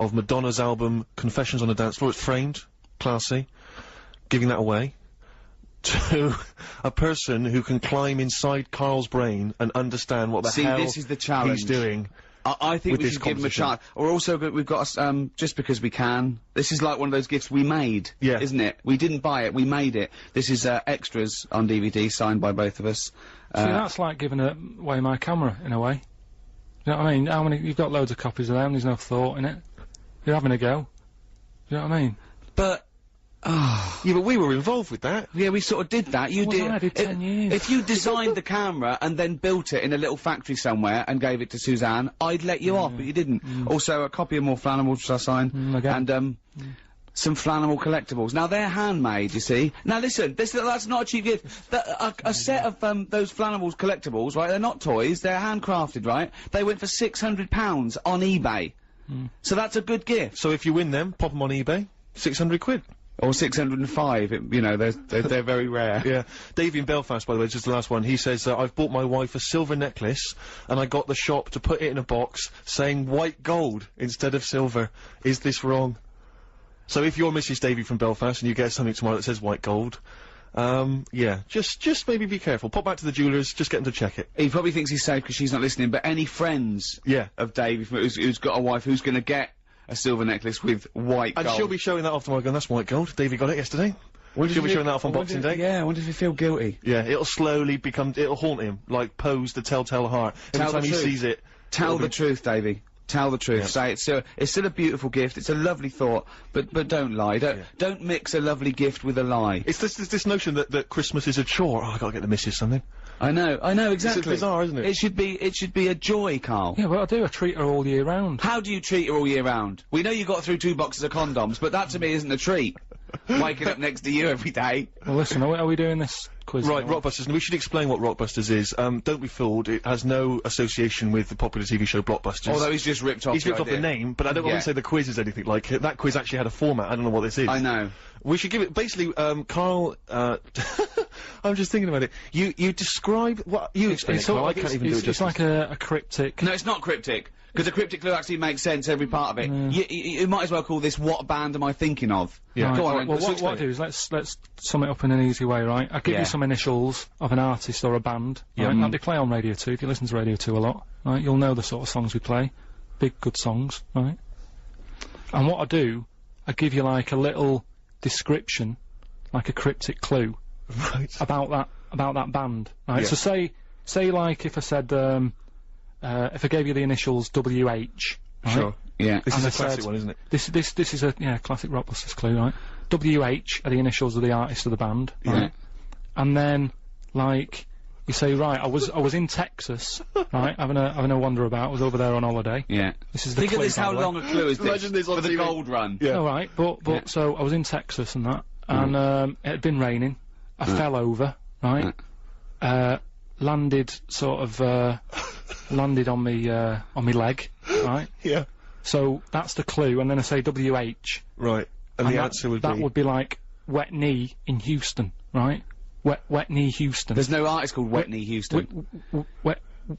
of Madonna's album Confessions on a Dance Floor. It's framed, classy. Giving that away to a person who can climb inside Karl's brain and understand what the hell this is the challenge. he's doing. I think with we this should give him a composition. chance. Or also, we've got just because we can. This is like one of those gifts we made. Yeah. Isn't it? We didn't buy it, we made it. This is extras on DVD signed by both of us. See, that's like giving away my camera in a way. You know what I mean? How many? You've got loads of copies of them. There's no thought in it. You're having a go. You know what I mean? But Yeah, but we were involved with that. yeah, we sort of did that. You Well, did. I did 10 years. If you designed the camera and then built it in a little factory somewhere and gave it to Suzanne, I'd let you off, but you didn't. Also, a copy of More Flannel, which I signed, again. and some flannel collectibles. Now they're handmade, you see. Now listen, that's not a cheap gift. A set of those flannel collectibles, right? They're not toys. They're handcrafted, right? They went for £600 on eBay. So that's a good gift. So if you win them, pop them on eBay. 600 quid. Or 605. They're very rare. Yeah. Davey in Belfast, by the way, just the last one. He says, I've bought my wife a silver necklace, and I got the shop to put it in a box saying white gold instead of silver. Is this wrong? So if you're Mrs. Davey from Belfast and you get something tomorrow that says white gold, yeah, just maybe be careful. Pop back to the jewellers, just get them to check it. He probably thinks he's safe because she's not listening, but any friends Yeah. of Davey who's got a wife who's going to get a silver necklace with white And gold. she'll be showing that off tomorrow going, that's white gold. Davey got it yesterday. She'll be showing that off on Boxing Day. Yeah, I wonder if he feel guilty. Yeah, it'll slowly become, it'll haunt him, like Pose the Telltale Heart. Every Tell the time he truth. sees it. Tell it'll the be- truth, Davey. Tell the truth. Yeah. Say it's still a beautiful gift. It's a lovely thought, but don't lie. Don't mix a lovely gift with a lie. It's this notion that Christmas is a chore. Oh, I gotta get the missus something. I know, exactly. bizarre, isn't it? It should be a joy, Karl. Yeah, well, I do. I treat her all year round. How do you treat her all year round? We know you got through 2 boxes of condoms, but that to me isn't a treat. Waking up next to you every day. Well, listen, are we doing this quiz? Right, now? Rockbusters. And we should explain what Rockbusters is. Don't be fooled. It has no association with the popular TV show Blockbusters. Although he's just ripped off. He's ripped off the name, but I don't want Yeah. to say the quiz is anything like it. That quiz actually had a format. I don't know what this is. I know. We should give it, basically, Karl, I'm just thinking about it. You describe, what, you explain it, It's, sort Karl, of I like, can't it's, even do it it's justice. like a cryptic. No, it's not cryptic. Because a cryptic clue actually makes sense, every part of it. You might as well call this "What band am I thinking of?" Yeah. Right, Go on, well, then, well, let's what explain I do is let's sum it up in an easy way, right? I give Yeah. you some initials of an artist or a band, right? That they play on Radio 2. If you listen to Radio 2 a lot, right, you'll know the sort of songs we play. Big, good songs, right? And what I do, I give you like a little description, like a cryptic clue, Right. about that band, right? Yeah. So say like if I said, if I gave you the initials WH, right? Sure. Yeah. This And is a I classic said- one, isn't it? This is a classic Rockbusters clue, right? WH are the initials of the artist of the band, right? And then, like, you say, right, I was in Texas, right, having a wander about. I was over there on holiday. Yeah. This is the Think of clue, this, by how the way. long a clue is this? Imagine this on for the TV. gold run. Yeah. All right, but so I was in Texas and that, and it had been raining. I fell over, right? Landed sort of landed on me leg, right? Yeah. So that's the clue, and then I say WH, Right. And the answer would that be... would be like wet knee in Houston, right? Wet knee Houston. There's no artist called Whitney Houston.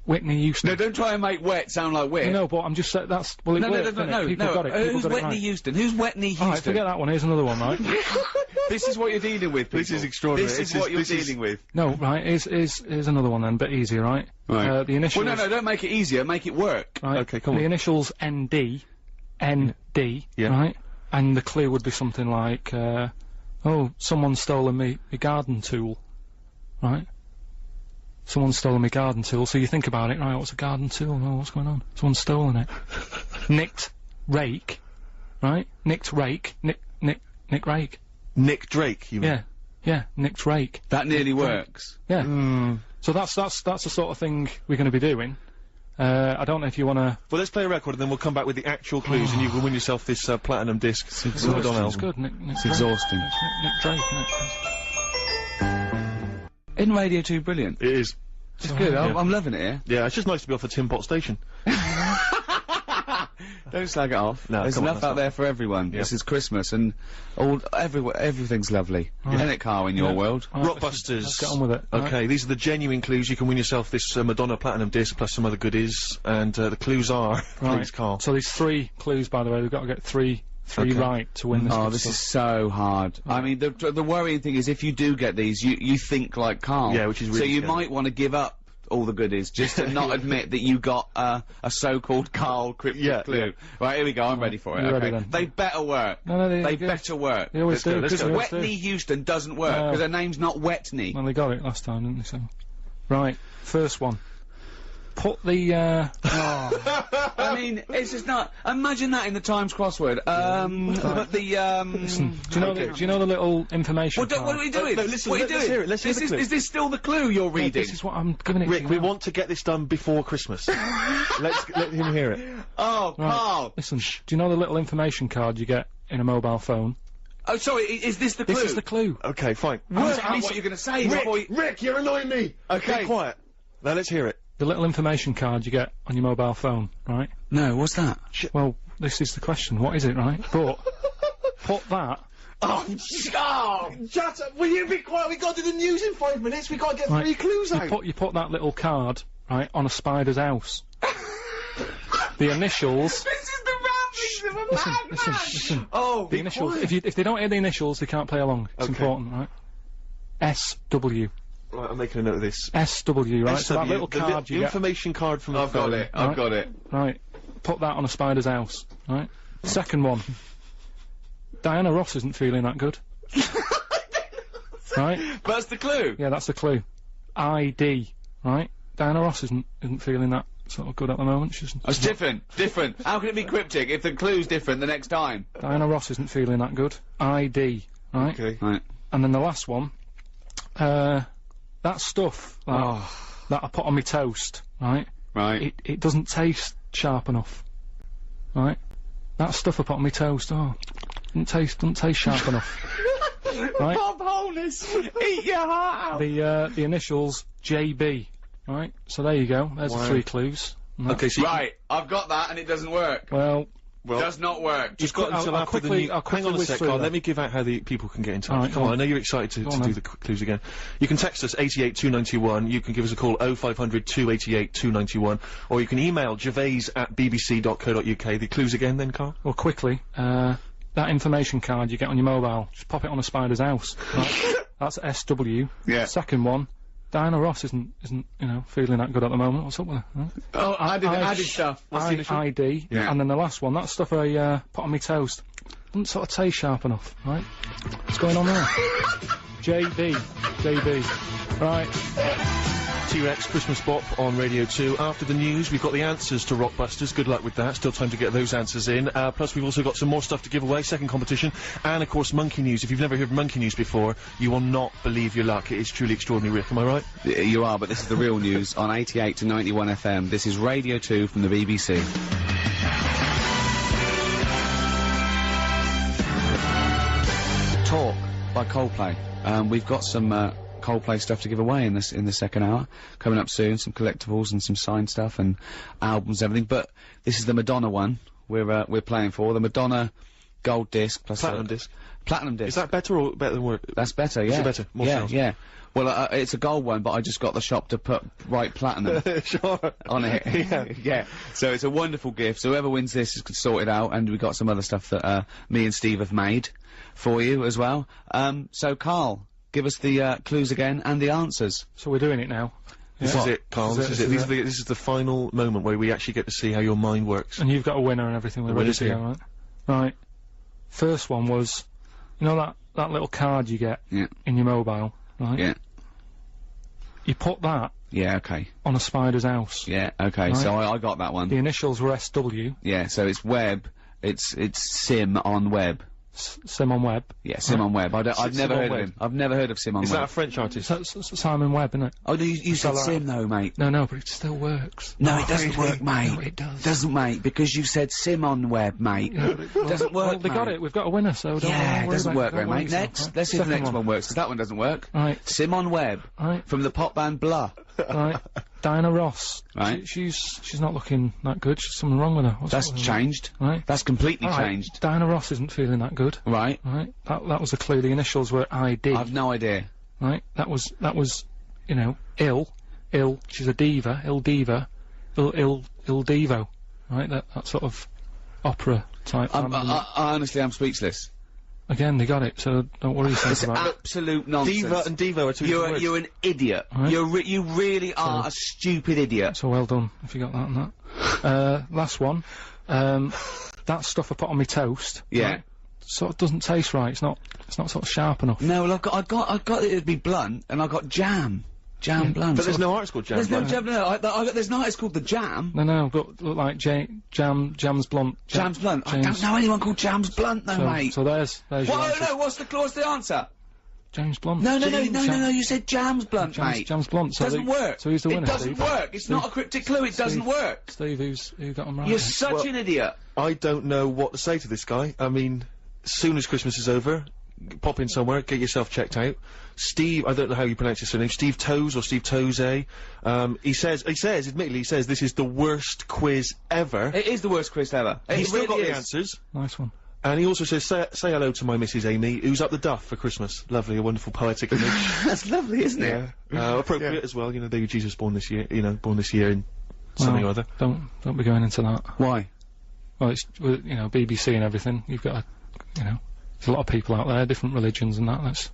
Whitney Houston. No, don't try and make wet sound like wit. No, but I'm just saying that's well. It No, worked, didn't it? People got it. People Who's got it Whitney right. Houston? Who's Whitney Houston? All right, forget that one. Here's another one, right? This is what you're dealing with, people. This is extraordinary. This is what you're dealing with. No, right. Here's another one then, bit easier, right? Right. The initials. Well, no, don't make it easier. Make it work. Right. Okay, come on. The initials ND, Yeah. right? And the clue would be something like, oh, someone's stolen me garden tool, right? Someone's stolen me garden tool. So you think about it, right? What's a garden tool? Oh, what's going on? Someone's stolen it. Nicked rake, right? Nicked rake. Nick rake. Nick Drake, you mean? Yeah. Nicked rake. That nearly works. Yeah. So that's the sort of thing we're going to be doing. I don't know if you want to. Well, let's play a record and then we'll come back with the actual clues and you can win yourself this platinum disc. It's It's good. It's exhausting. Nick Drake, isn't it? Isn't Radio 2 brilliant? It is. It's good. I'm loving it here. Yeah, it's just nice to be off a Tin Pot station. Don't slag it off. No, There's come on, enough that's out not- there for everyone. This is Christmas and everything's lovely. Isn't it, Karl, in your world? All right, Rockbusters. Let's get on with it. Okay, these are the genuine clues. You can win yourself this Madonna Platinum disc plus some other goodies. And the clues are, please, Karl. So there's 3 clues, by the way. We've got to get three right to win this. Oh, good this stuff. is so hard. I mean, the worrying thing is if you do get these, you think like Karl. Yeah, which is really So you scary. might want to give up all the goodies just to not admit that you got a so-called Karl cryptic clue. yeah. Right, here we go. I'm ready for it. You ready Okay. then? They better work. No, They good. better work. They always do. let's Because go. Whitney Houston doesn't work No. because her name's not Whitney. Well, they got it last time, didn't they? So, right, first one. Put the. I mean, it's just not. Imagine that in the Times crossword. But the Do you know the little information? What are we doing? no, listen, what are you let's doing? hear it, let's hear the clue. Is this still the clue you're reading? This is what I'm giving it to Rick, you we now. want to get this done before Christmas. Let him hear it. Oh, Right. Karl. Listen, do you know the little information card you get in a mobile phone? Oh, sorry. Is this the clue? This is the clue. Okay, fine. Work out what you're going to say before you... Rick, you're annoying me. Okay. Be quiet. Now let's hear it. The little information card you get on your mobile phone, right? No, what's that? Well, this is the question. What is it, right? But put that. Oh, shut up! Will you be quiet? We got to do the news in 5 minutes. We got to get Right. 3 clues out. You put that little card right on a spider's house. The initials. This is the ramblings of a Listen. Oh, The initials. If they don't hear the initials, they can't play along. It's Okay. important, right? SW. Right, I'm making a note of this. SW, right? So that little the card you get. information card from the I've got phone. it. I've Right. got it. Right. Put that on a spider's house, right? Second one. Diana Ross isn't feeling that good. Right? That's the clue. Yeah, that's the clue. ID, right? Diana Ross isn't feeling that sort of good at the moment. She's It's different. How can it be cryptic if the clue's different the next time? Diana Ross isn't feeling that good. ID, right? Okay. Right. And then the last one, that stuff that I put on my toast, right? Right. It doesn't taste sharp enough, right? That stuff I put on my toast, doesn't taste sharp enough, right? Bob Holness, eat your heart out. The initials JB, right? So there you go. There's the 3 clues. And that's- Okay, so Right, I've got that and it doesn't work. Well, Does not work. Just got until I'll after the quickly- new... I'll Hang on a whiz sec, through Karl. that. Let me give out how the people can get in touch. Alright, Come go on, on. I know you're excited to on do then. the clues again. You can text us 882921. You can give us a call 0500 288 291. Or you can email gervais@bbc.co.uk. The clues again then, Karl? well, quickly, that information card you get on your mobile, just pop it on a spider's house. Right? That's SW. Yeah. Second one, Diana Ross isn't feeling that good at the moment. What's up with her? Huh? Oh, added stuff. ID. Yeah. And then the last one, that stuff I put on my toast, doesn't sort of taste sharp enough, right? What's going on there? JB. Right. T-Rex Christmas Bop on Radio 2. After the news, we've got the answers to Rockbusters. Good luck with that. Still time to get those answers in. Plus, we've also got some more stuff to give away, second competition, and, of course, Monkey News. If you've never heard Monkey News before, you will not believe your luck. It is truly extraordinary, Rick. Am I right? You are, but this is the real news on 88 to 91 FM. This is Radio 2 from the BBC. Talk by Coldplay. We've got some Coldplay stuff to give away in the second hour. Coming up soon, some collectibles and some signed stuff and albums and everything. But this is the Madonna one we're playing for. The Madonna gold disc plus Platinum disc. Platinum disc. Is that better or better than work? That's better, yeah. Is it better? More yeah, sales? yeah. Well, it's a gold one, but I just got the shop to put right platinum Sure. on it. Yeah. Yeah. So it's a wonderful gift. So whoever wins this is sorted out, and we've got some other stuff that me and Steve have made for you as well. So Karl, give us the clues again and the answers. So we're doing it now. This is it, Karl. This is it. This is the final moment where we actually get to see how your mind works. And you've got a winner and everything. We're ready to go, right? Right. First one was, you know that little card you get in your mobile, right? Yeah. You put that Yeah, okay. on a spider's house. Yeah, okay. Right. So I got that one. The initials were SW. Yeah, so it's web. It's Sim on web. Sim on Web. Yeah, Sim on web. I've never heard of him. I've never heard of Sim on Is web. that a French artist? Simon Webb, isn't it? Oh, no, you said Alright. Sim though, mate. No, but it still works. No, it doesn't work, mate. No, it does. Doesn't, mate, because you said Sim on web, mate. Doesn't work, Well, they got mate. it. We've got a winner, so don't Yeah, it worry doesn't about work don't very, worry mate. yourself, Next, right? let's see if the Second next one works, because that one doesn't work. Right. Sim on web. Right. From the pop band Blah. Right. Diana Ross. Right. She's not looking that good. There's something wrong with her. What's That's wrong with her? changed. Right. That's completely All right. changed. Diana Ross isn't feeling that good. Right. Right. That was a clue. The initials were ID. I've no idea. Right. That was, you know, ill. She's a diva. Ill diva. Ill divo. Right. That sort of opera type. family. Honestly, I'm speechless. Again, they got it. So don't worry yourself It's about it. absolute nonsense. Diva and Devo are two different words. You're an idiot. Right. You really are a stupid idiot. So well done if you got that and that. Last one. That stuff I put on my toast. Yeah. Right, sort of doesn't taste right. It's not sort of sharp enough. No, well, I got it to be blunt, and I got jam. Jam blunt. But there's no artist called Jam. There's no Blunt. jam, no, there's no artist called The Jam. No, but look like Jam's Blunt. Jam's Blunt. I don't know anyone called Jam's Blunt, though, mate. So there's your answer. No, what's the answer? James Blunt. No, you said Jam's Blunt, mate. Jam's Blunt. So Doesn't work. So who's the winner, It doesn't Steve? work. It's not a cryptic clue. It doesn't work. Steve, who got them right? You're such an idiot. I don't know what to say to this guy. I mean, as soon as Christmas is over, pop in somewhere, get yourself checked out. Steve, I don't know how you pronounce his surname, Steve Toes or Steve Toze. He says, admittedly, this is the worst quiz ever. It is the worst quiz ever. He's It still got really the is. answers. Nice one. And he also says, say hello to my Mrs. Amy, who's up the duff for Christmas. Lovely, a wonderful poetic image. That's lovely, isn't it? Appropriate as well, you know, they were Jesus born this year in something or other. Don't be going into that. Why? Well, it's you know, BBC and everything. You've got you know, there's a lot of people out there, different religions and that. Let's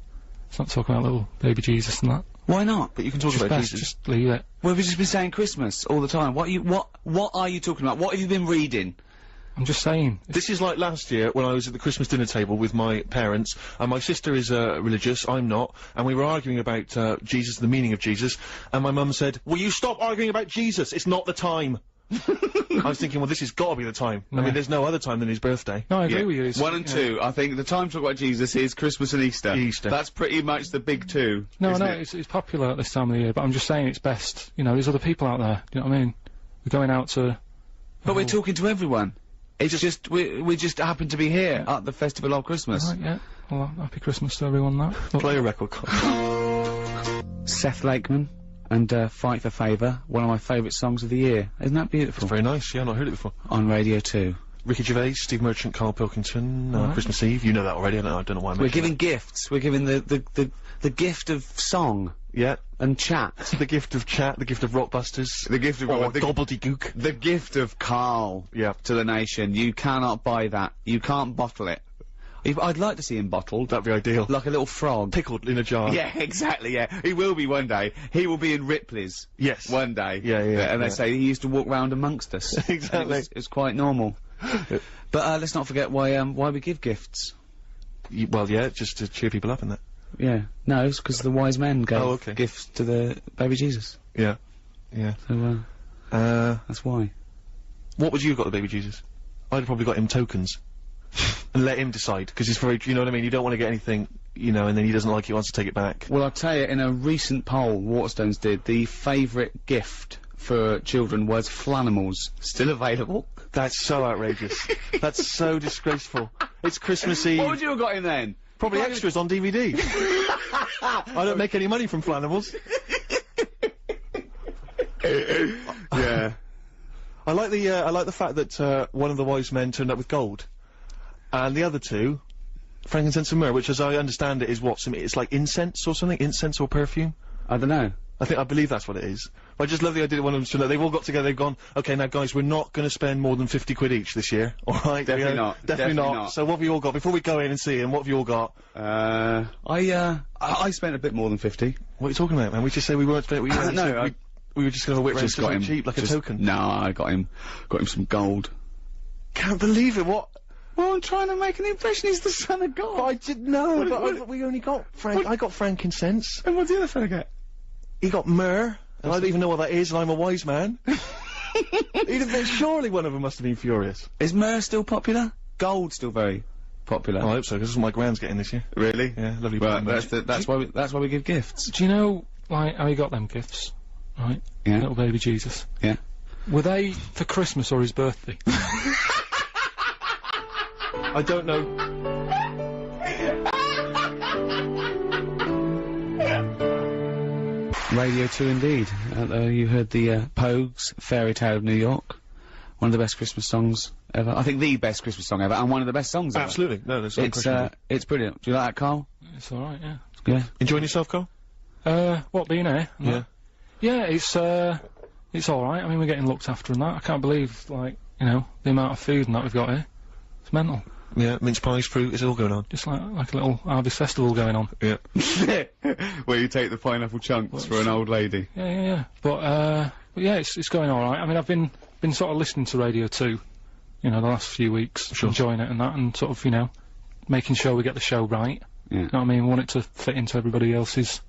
not talk about little baby Jesus and that. Why not? But you can talk Just about best Jesus. just leave it. Well, we've just been saying Christmas all the time. What are you talking about? What have you been reading? I'm just saying. This is like last year when I was at the Christmas dinner table with my parents, and my sister is religious, I'm not, and we were arguing about Jesus, the meaning of Jesus, and my mum said, "Will you stop arguing about Jesus? It's not the time." I was thinking, well, this has got to be the time. I mean, there's no other time than his birthday. No, I agree with you. It's, 1 and 2. I think the time to talk about Jesus is Christmas and Easter. Easter. That's pretty much the big two. No, isn't no, it? it's popular at this time of the year, but I'm just saying it's best. You know, there's other people out there. Do you know what I mean? We're going out to. But we're talking to everyone. It's just we just happen to be here at the Festival of Christmas. Right, yeah. Well, happy Christmas to everyone. That. Play a record. Seth Lakeman and Fight for Favour, one of my favourite songs of the year. Isn't that beautiful? Very nice, yeah, I've not heard it before. On Radio 2. Ricky Gervais, Steve Merchant, Karl Pilkington, Christmas Eve. You know that already, I don't know why I'm We're giving gifts. We're giving the gift of song. Yeah. And chat. The gift of chat, the gift of Rockbusters. The gift of gobbledygook. The gift of Karl. Yeah. To the nation. You cannot buy that. You can't bottle it. I'd like to see him bottled. That'd be ideal. Like a little frog. Pickled in a jar. Yeah, exactly, yeah. He will be one day. He will be in Ripley's. Yes. One day. Yeah, And they say he used to walk round amongst us. Exactly. It's quite normal. But let's not forget why we give gifts. Well, yeah, just to cheer people up and that. Yeah. No, it's because the wise men gave Oh, okay. gifts to the baby Jesus. Yeah. Yeah. So, that's why. What would you have got the baby Jesus? I'd have probably got him tokens. And let him decide, because it's very, you know what I mean, you don't want to get anything, you know, and then he doesn't like it, he wants to take it back. Well, I'll tell you, in a recent poll Waterstones did, the favourite gift for children was Flanimals. Still available. That's so outrageous. That's so disgraceful. It's Christmas Eve. What would you have got him then? Probably extras on DVD. I don't make any money from Flanimals. Yeah. I like the fact that one of the wise men turned up with gold, and the other two, frankincense and myrrh, which, as I understand it, is what it's like incense or something, incense or perfume. I don't know. I believe that's what it is. I just love the idea that one of them turned up. They've all got together. They've gone, okay, now guys, we're not going to spend more than 50 quid each this year. All right, Definitely not. Definitely not. So what have you all got before we go in and see him? What have you all got? I spent a bit more than 50. What are you talking about, man? We just say we weren't spending. We were just going to whip round something cheap, like a token. No, I got him some gold. Can't believe it. What? Well, I'm trying to make an impression. He's the son of God. I didn't know. But we only got I got frankincense. And what did the other fella get? He got myrrh. And I don't even know what that is, and I'm a wise man. Surely one of them must have been furious. Is myrrh still popular? Gold's still very popular. Oh, I hope so, because this is what my grand's getting this year. Really? Yeah, lovely. Well, that's why we give gifts. Do you know, like, how he got them gifts? Right? Yeah. Little baby Jesus. Yeah. Were they for Christmas or his birthday? I don't know. Radio 2 indeed. You heard the Pogues, Fairy Tale of New York. One of the best Christmas songs ever. I think the best Christmas song ever, and one of the best songs ever. Absolutely. No, there's no question. It's brilliant. Do you like that, Karl? It's alright, yeah. Yeah. Enjoying yourself, Carl? What, being here? Yeah. Yeah, it's alright. I mean, we're getting looked after and that. I can't believe, like, you know, the amount of food and that we've got here. It's mental. Yeah, mince pies, fruit, it's all going on. Just like a little harvest festival going on. Yeah. Where you take the pineapple chunks for an old lady. Yeah. But yeah, it's going alright. I mean, I've been sort of listening to Radio 2, you know, the last few weeks, enjoying it and that, and sort of, you know, making sure we get the show right. Yeah. You know what I mean? We want it to fit into everybody else's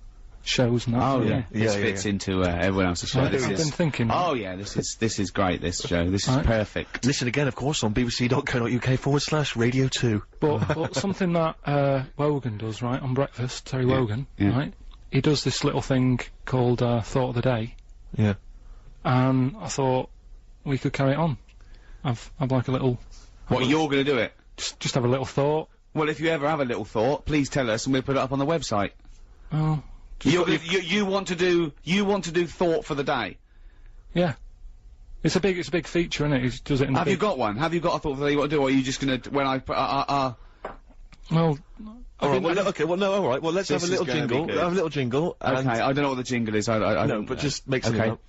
shows and that. Oh so, yeah, this fits into everyone else's show. I've been thinking. Oh yeah, this is great. This show, this is perfect. Listen again, of course, on bbc.co.uk/Radio 2. But something that Wogan does, right, on breakfast, Terry Wogan, right? He does this little thing called Thought of the Day. Yeah. And I thought we could carry it on. I've like a little. What, you're gonna do it? Just have a little thought. Well, if you ever have a little thought, please tell us, and we'll put it up on the website. Oh. You want to do thought for the day? Yeah. It's a big feature, isn't it? He does it in. Have you got one? Have you got a thought for the day you want to do, or are you just gonna when I put Well. Alright, well, okay, well, no, alright, well, let's have a little jingle. Have a little jingle. Okay, I don't know what the jingle is. I know, but just make something up.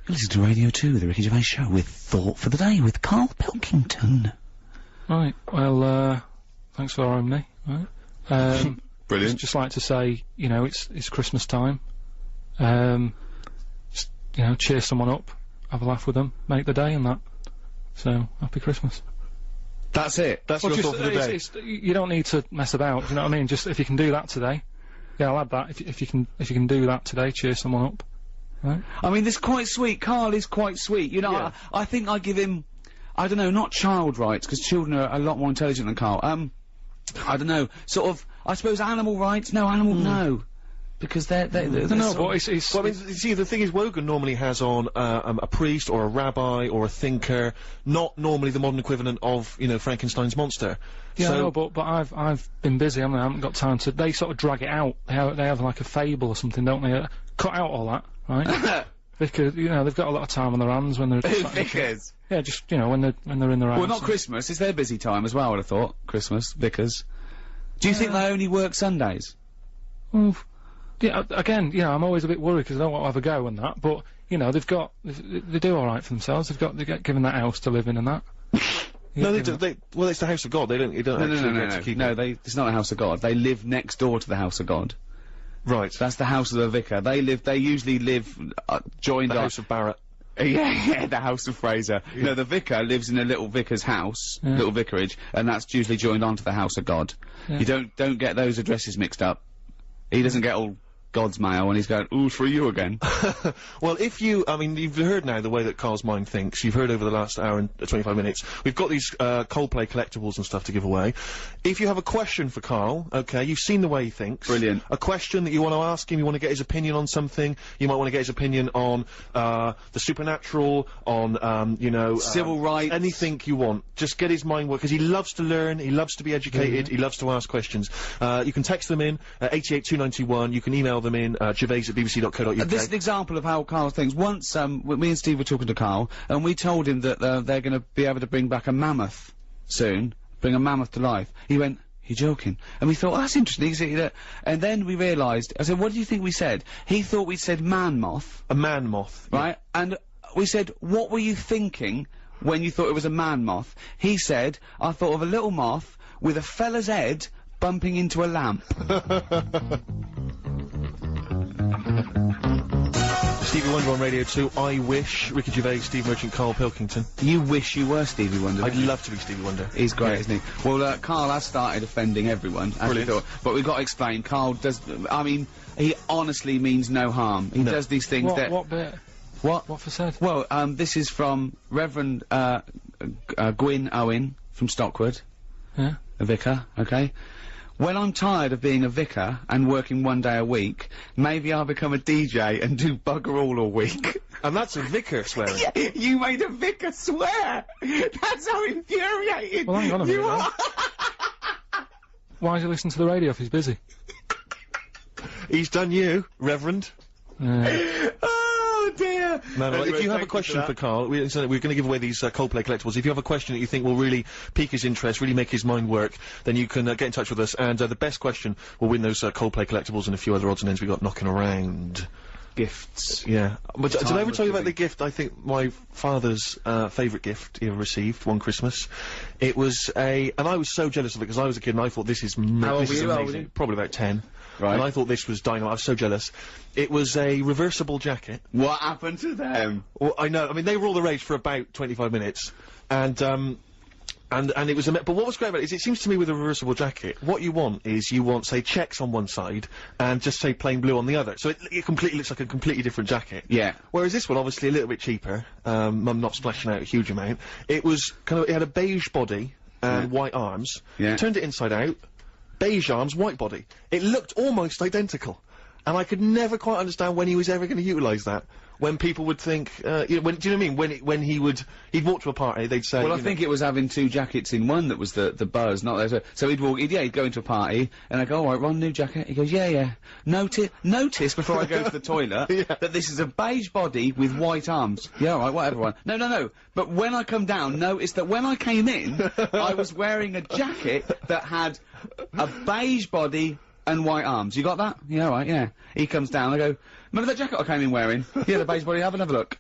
Listen to Radio 2, the Ricky Gervais Show, with Thought for the Day, with Karl Pilkington. Right, well, thanks for allowing me, right? Brilliant. Just like to say, you know, it's Christmas time. Just, you know, cheer someone up, have a laugh with them, make the day and that. So, happy Christmas. That's it. That's your thought for the day. You don't need to mess about, you know what I mean? Just, if you can do that today, yeah, I'll add that. If you can do that today, cheer someone up. Right? I mean, this is quite sweet. Karl is quite sweet. You know, I think I give him, I don't know, not child rights, because children are a lot more intelligent than Karl. I don't know, sort of, I suppose animal rights? No, no. Because they're no, but it's... Well, I mean, see, the thing is, Wogan normally has on, a priest, or a rabbi, or a thinker, not normally the modern equivalent of, you know, Frankenstein's monster. Yeah, so no, but I've been busy, I haven't got time to... They sort of drag it out. They have like a fable or something, don't they? Cut out all that, right? Because, you know, they've got a lot of time on their hands when they're... Vickers? Yeah, just, you know, when they're in their house. Well, not Christmas. It's their busy time as well, I would have thought. Christmas, Vickers. Do you think they only work Sundays? Well, yeah, again, you know, I'm always a bit worried because I don't want to have a go and that, but, you know, they do alright for themselves. They get given that house to live in and that. No, they do, well, it's the house of God. They don't actually get to keep it. No, it's not a house of God. They live next door to the house of God. Right. That's the house of the vicar. They usually live, joined the house of Barrett. Yeah, the house of Fraser. Yeah. No, the vicar lives in a little vicar's house, little vicarage, and that's usually joined onto the house of God. Yeah. You don't get those addresses mixed up. He doesn't get all God's mail and he's going, ooh, for you again. Well, if you, I mean, you've heard now the way that Karl's mind thinks. You've heard over the last hour and 25 minutes. We've got these, Coldplay collectibles and stuff to give away. If you have a question for Karl, okay, you've seen the way he thinks. Brilliant. A question that you want to ask him, you want to get his opinion on something, you might want to get his opinion on, the supernatural, on, you know... Civil rights. Anything you want. Just get his mind work, because he loves to learn, he loves to be educated, he loves to ask questions. You can text them in, 88291, you can email them in, gervais@bbc.co.uk. This is an example of how Karl thinks. Once, me and Steve were talking to Karl, and we told him that they're going to be able to bring back a mammoth soon, bring a mammoth to life. He went, "You're joking?" And we thought, oh, that's interesting, is it? And then we realised, I said, what do you think we said? He thought we said man moth. A man moth. Right? And we said, what were you thinking when you thought it was a man moth? He said, I thought of a little moth with a fella's head bumping into a lamp. Stevie Wonder on Radio 2, I Wish, Ricky Gervais, Steve Merchant, Karl Pilkington. You wish you were Stevie Wonder. I'd love to be Stevie Wonder. He's great, isn't he? Well, Karl has started offending everyone, as we thought. But we've got to explain, Karl does, I mean, he honestly means no harm. He does these things that... What bit? What? What for said? Well, this is from Reverend, Gwyn Owen from Stockwood. Yeah? A vicar, okay? When I'm tired of being a vicar and working 1 day a week, maybe I'll become a DJ and do bugger all week. And that's a vicar swearing. Yeah, you made a vicar swear! That's how infuriating Well, hang on a minute, you then. are! Why is he listening to the radio if he's busy? He's done you, Reverend. Oh dear! No, Anyway, if you have a thank question for Karl, we're going to give away these Coldplay collectibles. If you have a question that you think will really pique his interest, really make his mind work, then you can get in touch with us, and the best question will win those Coldplay collectibles and a few other odds and ends we got knocking around. Gifts. Yeah. But did I ever tell you about giving. the gift? I think my father's favourite gift he ever received one Christmas. It was and I was so jealous of it because I was a kid and I thought this is How old this is were you? How old were amazing. you? Probably about 10. Right. And I thought this was dynamite. I was so jealous. It was a reversible jacket. What happened to them? Well, I know. I mean, they were all the rage for about 25 minutes, and it was but what was great about it is it seems to me with a reversible jacket, what you want is say checks on one side and just say plain blue on the other, so it completely looks like a completely different jacket. Yeah. Whereas this one, obviously a little bit cheaper, Mum not splashing out a huge amount. It was it had a beige body and white arms. Yeah. Turned it inside out, beige arms, white body. It looked almost identical. And I could never quite understand when he was ever going to utilise that. When people would think, you know, do you know what I mean? When he'd walk to a party, they'd say, Well, I you think it was having two jackets in one that was the buzz, not there. So he'd go into a party, and I go, all right, Ron, new jacket. He goes, yeah. Notice before I go to the toilet that this is a beige body with white arms. Yeah, all right, whatever. One. No. But when I come down, notice that when I came in, I was wearing a jacket that had a beige body and white arms. You got that? Yeah, all right, yeah. He comes down, I go, remember that jacket I came in wearing? Yeah, the beige body, have another look.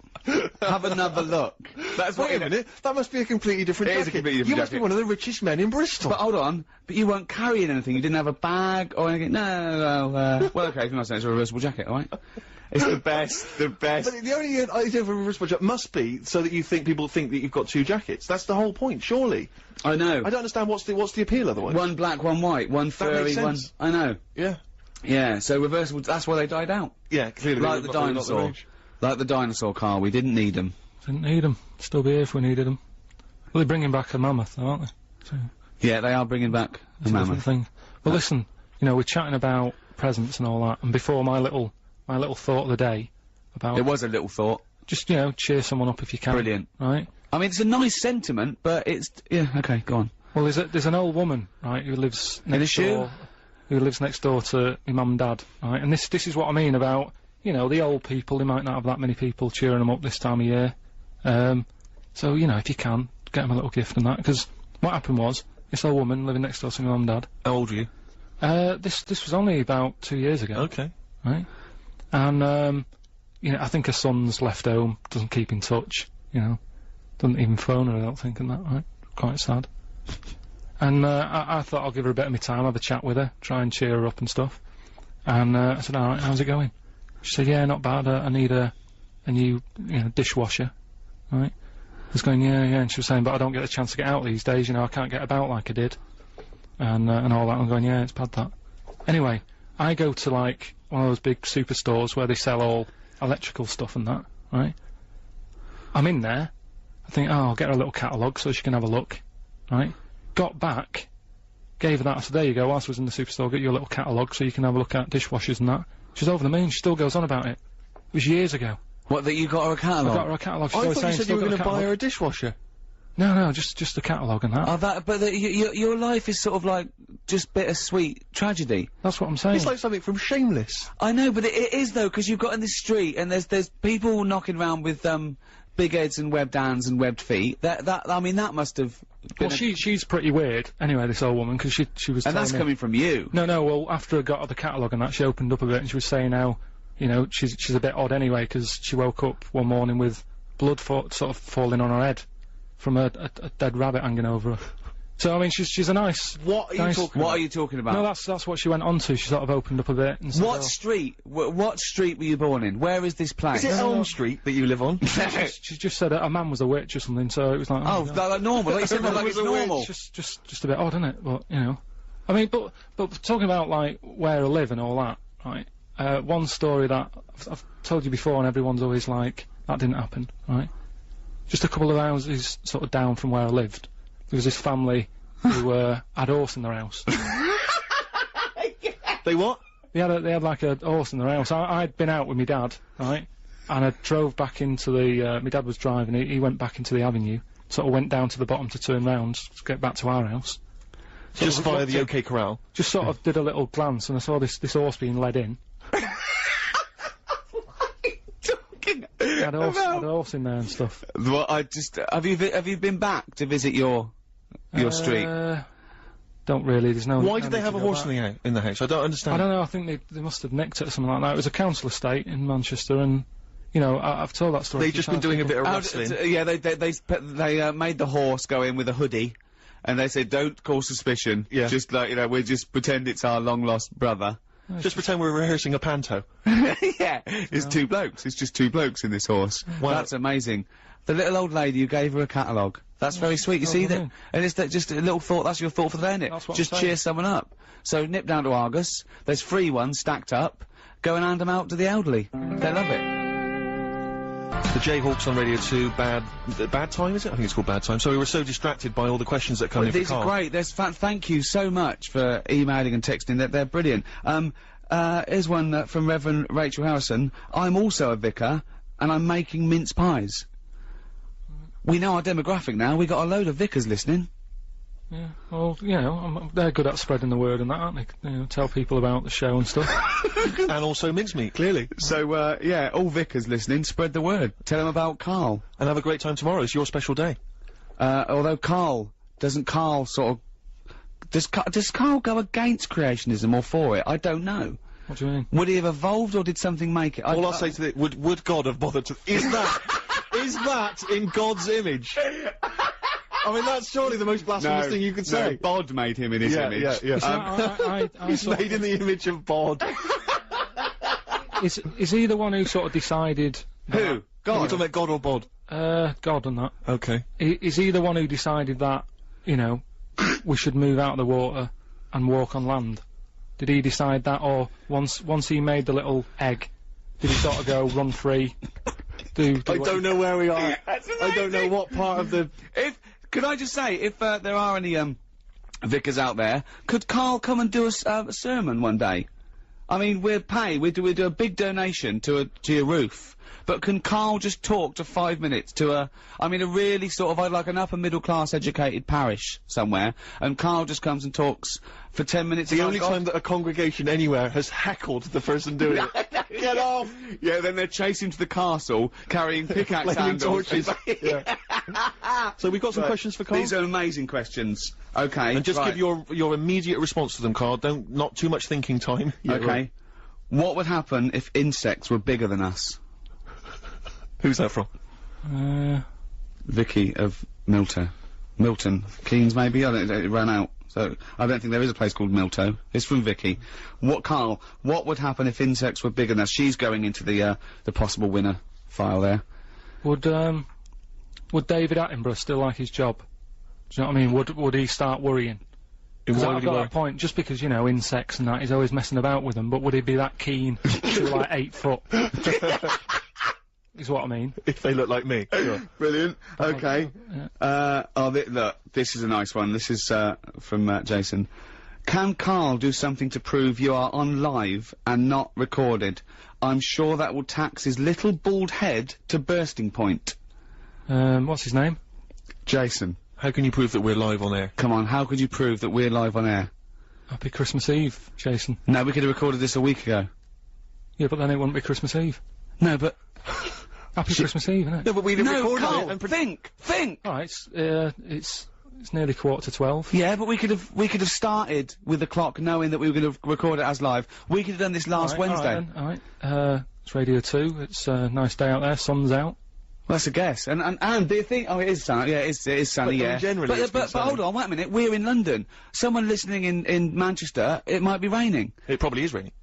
Have another look. That's what Wait a minute, that must be a completely different It jacket. is a completely different You must be jacket. one of the richest men in Bristol. But hold on, but you weren't carrying anything, you didn't have a bag or anything? No, well, okay, if you're not saying it's a reversible jacket, alright? It's the best. But the only idea of a reversible jacket must be so that people think that you've got two jackets. That's the whole point, surely. I know. I don't understand what's the appeal otherwise. One black, one white, one furry, makes one... sense. I know. Yeah. Yeah, so reversible, that's why they died out. Yeah, clearly. Like they the were not dinosaur. rage. Like the dinosaur, Karl, we didn't need them. Didn't need them. Still be here if we needed them. Well, they're bringing back a mammoth, though, aren't they? So, Yeah, they are bringing back a it's a different mammoth. thing. Well, listen, you know, we're chatting about presents and all that, and before my little thought of the day about... It was a little thought. Just, you know, cheer someone up if you can. Brilliant. Right? I mean, it's a nice sentiment, but it's... Yeah, okay, go on. Well, there's an old woman, right, who lives In a next shoe? door... Who lives next door to my mum and dad, right? And this is what I mean about, you know, the old people, they might not have that many people cheering them up this time of year. So, you know, if you can, get them a little gift and that, because what happened was, this old woman living next door to my mum and dad... How old are you? This was only about 2 years ago. Okay. Right? And, you know, I think her son's left home, doesn't keep in touch, you know. Doesn't even phone her, I don't think, and that, right? Quite sad. And, I thought I'll give her a bit of my time, have a chat with her, try and cheer her up and stuff. And, I said, alright, how's it going? She said, yeah, not bad, I need a new, you know, dishwasher. Right? I was going, yeah, and she was saying, but I don't get a chance to get out these days, you know, I can't get about like I did. And all that, I'm going, yeah, it's bad that. Anyway, I go to, like, one of those big superstores where they sell all electrical stuff and that, right? I'm in there. I think, oh, I'll get her a little catalogue so she can have a look, right? Got back, gave her that. I said, there you go, whilst I was in the superstore, get you a little catalogue so you can have a look at dishwashers and that. She's over the moon. She still goes on about it. It was years ago. What, that you got her a catalogue? I got her a catalogue. She's I always thought you saying said you were still going got to a buy catalogue. her a dishwasher. No, just a catalogue and that. Oh, but your life is sort of like just bittersweet tragedy. That's what I'm saying. It's like something from Shameless. I know, but it is though, because you've got in the street and there's people knocking around with big heads and webbed hands and webbed feet. I mean, that must have been. Well, she's pretty weird. Anyway, this old woman, because she was. And that's telling me- coming from you. No. Well, after I got her the catalogue and that, she opened up a bit and she was saying how, you know, she's a bit odd anyway, because she woke up one morning with blood sort of falling on her head from a dead rabbit hanging over her. So I mean, she's a nice. What are you talking What about? are you talking about? No, that's what she went on to. She sort of opened up a bit and said, What "Oh." street? What street were you born in? Where is this place? Is it Elm Street that you live on? She just said a man was a witch or something, so it was like, Oh, God. like normal. Like you said, like it's normal. It's just a bit odd, isn't it? But you know, I mean, but talking about like where I live and all that, right? One story that I've told you before, and everyone's always like, that didn't happen, right? Just a couple of houses sort of down from where I lived, there was this family who had a horse in their house. They what? They had like a horse in their house. I'd been out with my dad, right? And I drove back into the, my dad was driving, he went back into the avenue, sort of went down to the bottom to turn round, to get back to our house. Just of via looked the in, OK Corral. Just sort of did a little glance and I saw this horse being led in. He had a horse in there and stuff. Well, have you been back to visit your street? Don't really, there's no... Why no did they need have to a go horse back. in the house? I don't understand. I don't know, I think they must have nicked it or something like that. It was a council estate in Manchester and, you know, I've told that story. They've just been doing a bit of wrestling. Yeah, they made the horse go in with a hoodie, and they said, don't cause suspicion. Yeah. Just like, you know, we just pretend it's our long-lost brother. Just pretend we're rehearsing a panto. Yeah, it's two blokes. It's just two blokes in this horse. Wow. That's amazing. The little old lady who gave her a catalogue. That's very sweet. You see that? brilliant. And it's just a little thought. That's your thought for the day, isn't it? That's what I'm Just saying. cheer someone up. So nip down to Argus. There's free ones stacked up. Go and hand them out to the elderly. They love it. The Jayhawks on Radio 2, Bad Time, is it? I think it's called Bad Time. So we were so distracted by all the questions that come in for These are Karl. great. Thank you so much for emailing and texting. They're brilliant. Here's one from Reverend Rachel Harrison. I'm also a vicar, and I'm making mince pies. We know our demographic now. We got a load of vicars listening. Yeah, well, you know, they're good at spreading the word and that, aren't they? You know, tell people about the show and stuff. And also mincemeat, clearly. So, yeah, all vicars listening, spread the word. Tell them about Karl. And have a great time tomorrow. It's your special day. Although doesn't Karl sort of... Does Karl go against creationism or for it? I don't know. What do you mean? Would he have evolved or did something make it? All I'll say to would God have bothered to... Is that in God's image? I mean, that's surely the most blasphemous thing you could say. Bod made him in his image. See, I He's sort made in the image of Bod. is he the one who sort of decided... Who? Are you talking about God or Bod? God and that. Okay. Is he the one who decided that, you know, we should move out of the water and walk on land? Did he decide that, or once he made the little egg, did he sort of go run free? I don't know where we are. I don't know what part of the... Could I just say, if there are any vicars out there, could Karl come and do a sermon one day? I mean, we do a big donation to your roof, but can Karl just talk to 5 minutes to a really sort of like an upper middle class educated parish somewhere, and Karl just comes and talks for 10 minutes. The only time that a congregation anywhere has heckled the person doing it. Get off! Yeah, then they chase him to the castle carrying pickaxe Flaming handles. torches. Yeah. So we've got some questions for Karl. These are amazing questions. Okay. And just right. give your immediate response to them, Karl. Not too much thinking time. Yeah, Okay. right. What would happen if insects were bigger than us? Who's that from? Vicky of Milton Keynes, maybe. I don't. It ran out, so I don't think there is a place called Milto. It's from Vicky. Karl? What would happen if insects were bigger than us? She's going into the possible winner file there. Would David Attenborough still like his job? Do you know what I mean? Would he start worrying? Because Why I've would he got worry? that point, just because, you know, insects and that, he's always messing about with them, but would he be that keen to, like, 8 foot? Is what I mean. If they look like me. Sure. Brilliant. Okay. Look, this is a nice one. This is from Jason. Can Karl do something to prove you are on live and not recorded? I'm sure that will tax his little bald head to bursting point. What's his name? Jason. How can you prove that we're live on air? Come on, how could you prove that we're live on air? Happy Christmas Eve, Jason. No, we could have recorded this a week ago. Yeah, but then it wouldn't be Christmas Eve. No, but... Happy Christmas Eve, isn't it? No, but we'd have recorded Karl, it and think! Alright, it's nearly 11:45. Yeah, but we could have started with the clock knowing that we were going to record it as live. We could have done this last Wednesday. Alright, it's Radio 2, it's a nice day out there, sun's out. Well, that's a guess. And do you think... Oh, it is sunny. Yeah, it is sunny, But, yeah. generally it's been but sunny. hold on, wait a minute. We're in London. Someone listening in Manchester, it might be raining. It probably is raining.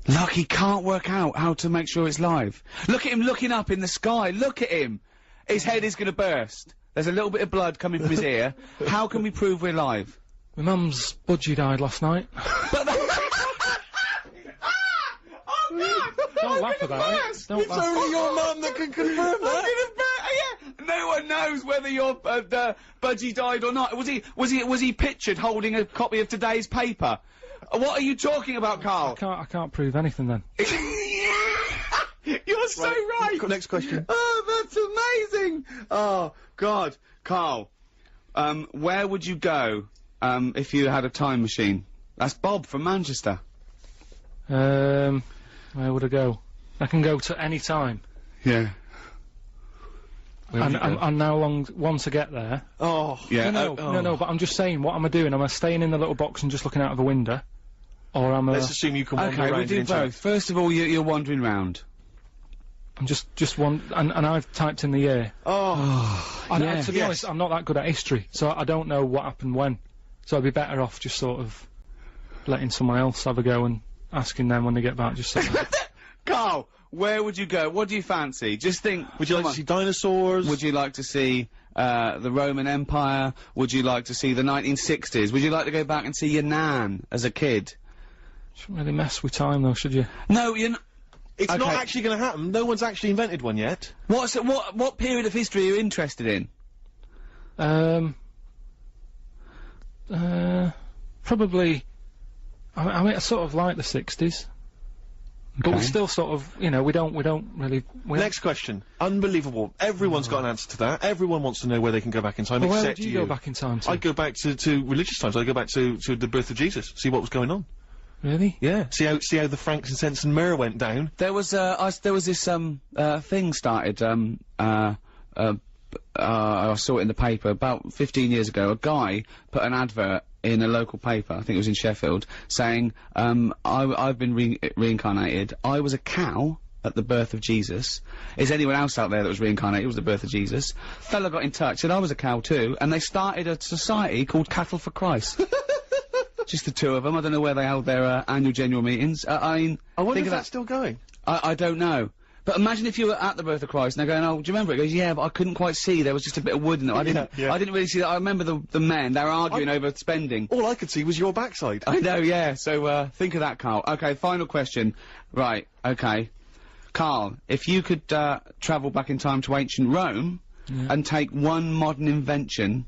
Look, he can't work out how to make sure it's live. Look at him looking up in the sky. Look at him. His head is going to burst. There's a little bit of blood coming from his ear. How can we prove we're live? My mum's budgie died last night. But Don't laugh about it. Don't laugh. only your mum that can confirm Yeah, no one knows whether your budgie died or not. Was he pictured holding a copy of today's paper? What are you talking about, Karl? I can't prove anything then. You're so right. Next question. Oh, that's amazing. Oh God, Karl. Where would you go if you had a time machine? That's Bob from Manchester. Where would I go? I can go to any time. Yeah. And now once I get there. Oh. Yeah. No, but I'm just saying, what am I doing? Am I staying in the little box and just looking out of a window? Or am I... Let's assume you can wander Okay, around we'll do into both. First of all, you're wandering round. I'm just one... And I've typed in the year. Oh. And to be honest, I'm not that good at history, so I don't know what happened when. So I'd be better off just sort of letting someone else have a go and asking them when they get back, just sort of... Karl, where would you go? What do you fancy? Just think. Would you like to see dinosaurs? Would you like to see the Roman Empire? Would you like to see the 1960s? Would you like to go back and see your nan as a kid? Shouldn't really mess with time though, should you? No, you're not. It's Okay. not actually going to happen. No one's actually invented one yet. What period of history are you interested in? Probably... I mean, I sort of like the 60s. But we still sort of, you know, we don't really... Next question. Unbelievable. Everyone's got an answer to that. Everyone wants to know where they can go back in time, Well, where except would you go back in time to? I'd go back to religious times. I'd go back to the birth of Jesus, see what was going on. Really? Yeah. See how the frankincense and myrrh went down. There was this thing started I saw it in the paper about 15 years ago. A guy put an advert in a local paper, I think it was in Sheffield, saying, I've been reincarnated. I was a cow at the birth of Jesus. Is anyone else out there that was reincarnated? It was the birth of Jesus. Fella got in touch, said I was a cow too, and they started a society called Cattle for Christ. Just the two of them. I don't know where they held their annual general meetings. I wonder think if of that's still going. I don't know. But imagine if you were at the birth of Christ and they're going, oh, do you remember it? He goes, yeah, but I couldn't quite see. There was just a bit of wood in it. I didn't really see that. I remember the men, they were arguing over spending. All I could see was your backside. I know, yeah. So, think of that, Karl. Okay, final question. Right, okay. Karl, if you could, travel back in time to ancient Rome and take one modern invention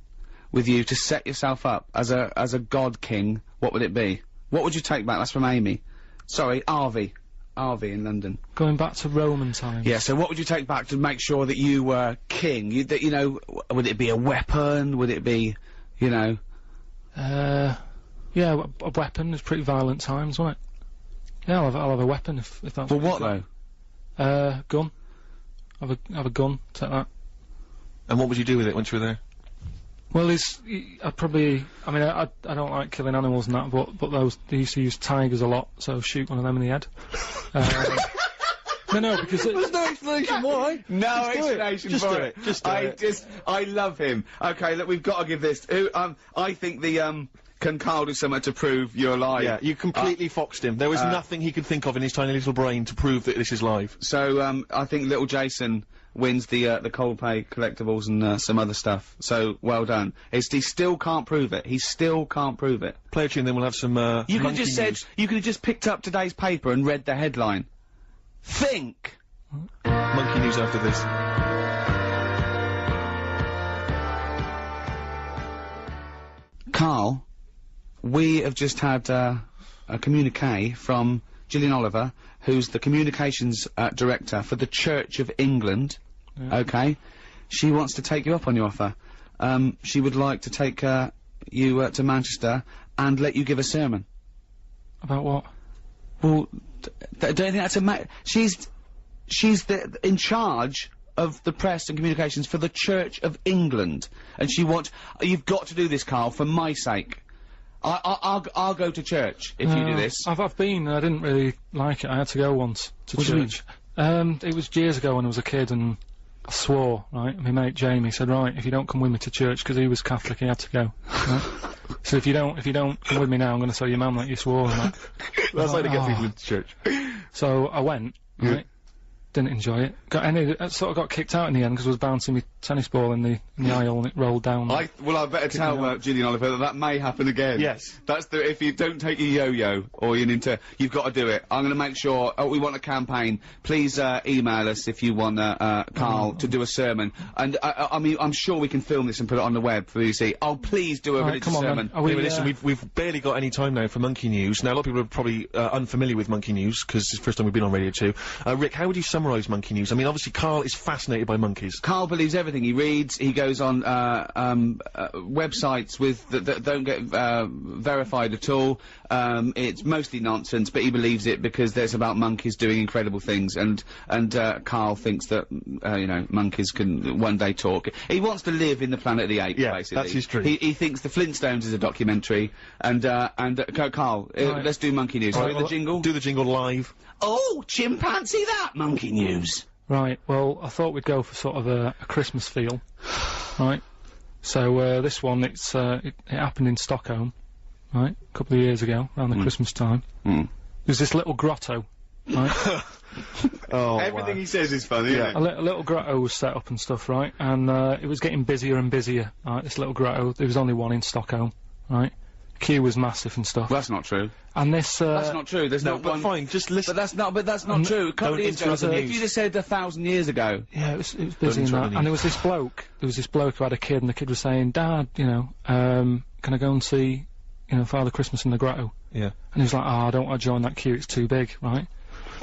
with you to set yourself up as a god king, what would it be? What would you take back? That's from Amy. Sorry, Arvy in London. Going back to Roman times. Yeah, so what would you take back to make sure that you were king? Would it be a weapon? Would it be, you know... Yeah, a weapon. It's pretty violent times, wasn't it? Yeah, I'll have a weapon if that's... Well, what though? Gun. Have a gun, take that. And what would you do with it once you were there? Well, I'd probably... I mean, I don't like killing animals and that, but they used to use tigers a lot, so shoot one of them in the head. No, because... There's no explanation why. No Just do it. explanation Just for do it. it. Just do it. I love him. Okay, look, we've got to give this. I think the can Karl do something to prove you're alive? Yeah, you completely foxed him. There was nothing he could think of in his tiny little brain to prove that this is live. So, I think little Jason wins the Coldplay collectibles and, some other stuff. So, well done. He still can't prove it. He still can't prove it. Play a tune, then we'll have some, You could have monkey just said, news. you could have just picked up today's paper and read the headline. Think! Monkey news after this. Karl, we have just had a communique from Gillian Oliver, who's the communications director for the Church of England. Okay, she wants to take you up on your offer. She would like to take you to Manchester and let you give a sermon. About what? Well, don't you think that's she's in charge of the press and communications for the Church of England, and you've got to do this, Karl, for my sake. I'll go to church if you do this. I've been. I didn't really like it. I had to go once to What do you church. It was years ago when I was a kid, and I swore. Right, my mate Jamie said, "Right, if you don't come with me to church," because he was Catholic, he had to go. Right? So if you don't come with me now, I'm going to tell your mum that you swore. And that. That's how to get people into church. So I went. Right. Didn't enjoy it. Sort of got kicked out in the end because I was bouncing my tennis ball in the aisle and it rolled down. I better tell Gillian Oliver that may happen again. Yes. That's if you don't take your yo-yo or your Ninja, you've got to do it. I'm going to make sure. We want a campaign. Please email us if you want Karl to do a sermon. And I mean, I'm sure we can film this and put it on the web for you to see. Oh, please do a religious sermon. Listen, we've barely got any time now for Monkey News. Now a lot of people are probably unfamiliar with Monkey News because it's the first time we've been on Radio 2. Rick, how would you summarise Monkey News? I mean, obviously Karl is fascinated by monkeys. Karl believes everything he reads. He goes on websites that don't get verified at all. It's mostly nonsense, but he believes it because there's about monkeys doing incredible things, and Karl thinks that you know, monkeys can one day talk. He wants to live in the Planet of the Apes. Yeah, basically. that's his dream. He thinks the Flintstones is a documentary, and Karl, let's do Monkey News. Right, The jingle. Do the jingle live. Oh, chimpanzee that Monkey News. Right, well, I thought we'd go for sort of a Christmas feel, right? So, this one, it happened in Stockholm, right? A couple of years ago, around the Christmas time. There's this little grotto, right? Everything he says is funny, isn't it? A little grotto was set up and stuff, right? And, it was getting busier and busier, right? This little grotto, there was only one in Stockholm, right? Queue was massive and stuff. Well, that's not true. And this, That's not true. There's No, not but one. fine, just listen. But that's not true. A couple of years ago, interrupt the if news. you'd have said 1,000 years ago. Yeah, it was busy in interrupt that. the And there was this bloke who had a kid, and the kid was saying, "Dad, you know, can I go and see, you know, Father Christmas in the grotto?" Yeah. And he was like, "Oh, I don't want to join that queue, it's too big," right?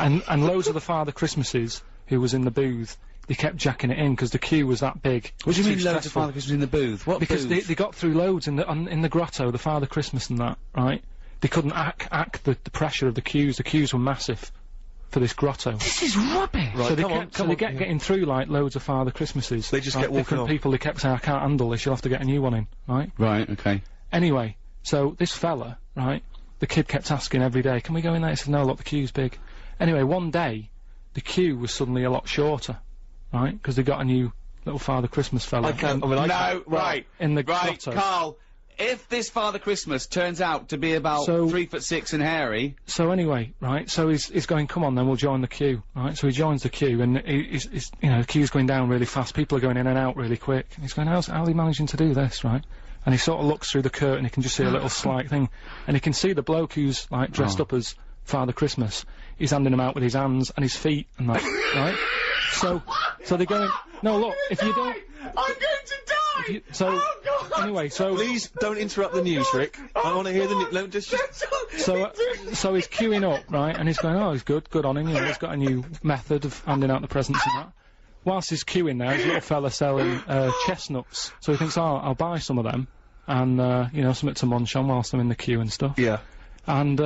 And loads of the Father Christmases who was in the booth, they kept jacking it in because the queue was that big. What do you Too mean loads of stressful. Father Christmas in the booth? What Because booth? they got through loads in the grotto, the Father Christmas and that, right? They couldn't act the pressure of the queues. The queues were massive for this grotto. This is rubbish. So they come on, kept, come so they on, kept yeah. getting through like loads of Father Christmases. They just right? kept walking Different on. people, they kept saying, "I can't handle this, you'll have to get a new one in," right? Right, okay. Anyway, so this fella, right, the kid kept asking every day, "Can we go in there?" He said, "No, look, the queue's big." Anyway, one day, the queue was suddenly a lot shorter, right, because they got a new little Father Christmas fella. Right. In the Right, grotto. Karl, if this Father Christmas turns out to be about So- 3'6" and hairy, So anyway, right, so he's going, "Come on then, we'll join the queue," right? So he joins the queue, and he's you know, the queue's going down really fast, people are going in and out really quick, and he's going, how's he managing to do this, right? And he sort of looks through the curtain, he can just see a little slight thing, and he can see the bloke who's, like, dressed up as Father Christmas, he's handing him out with his hands and his feet and that, right? So they're going, "No, look, if you don't..." I'm going to die! So, anyway, so... Please don't interrupt the news, Rick. I want to hear the news. No, just... So he's queuing up, right, and he's going, "Oh, he's good on him, you know, he's got a new method of handing out the presents and that." Whilst he's queuing there, there's a little fella selling, chestnuts, so he thinks, "Oh, I'll buy some of them, and, you know, something to munch on whilst I'm in the queue and stuff." Yeah. And,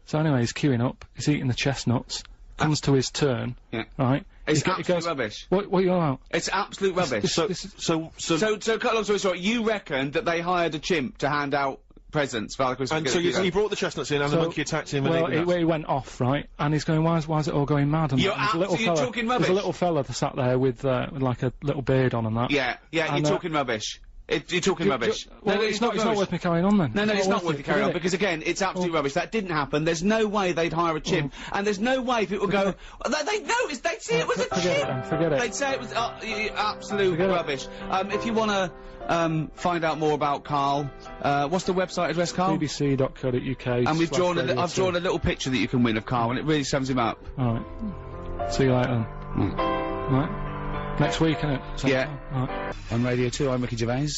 so anyway, he's queuing up, he's eating the chestnuts, comes to his turn, Yeah. right? It's he absolute goes, rubbish. What are you on about? It's absolute rubbish. So cut a long story short, you reckon that they hired a chimp to hand out presents, Father Christmas? and so he brought the chestnuts in, and the monkey attacked him, and Well, ate he went off, right? And he's going, why is it all going mad? And You're that? There's a little you're fella, talking There's rubbish. a little fella that sat there with like a little beard on and that. Yeah, And, you're talking rubbish. You're talking rubbish. Well, it's not worth me carrying on then. No, it's not worth it. you carrying on, because again, it's absolute rubbish. That didn't happen. There's no way they'd hire a chimp, and there's no way people go, they'd notice, they'd see it was a chimp! Forget it. They'd say it was absolute rubbish. If you wanna, find out more about Karl, what's the website address, Karl? bbc.co.uk. And I've drawn a little picture that you can win of Karl, and it really sums him up. Alright. See you later then. Right. Next week, innit? Yeah. Alright. On Radio 2, I'm Ricky Gervais.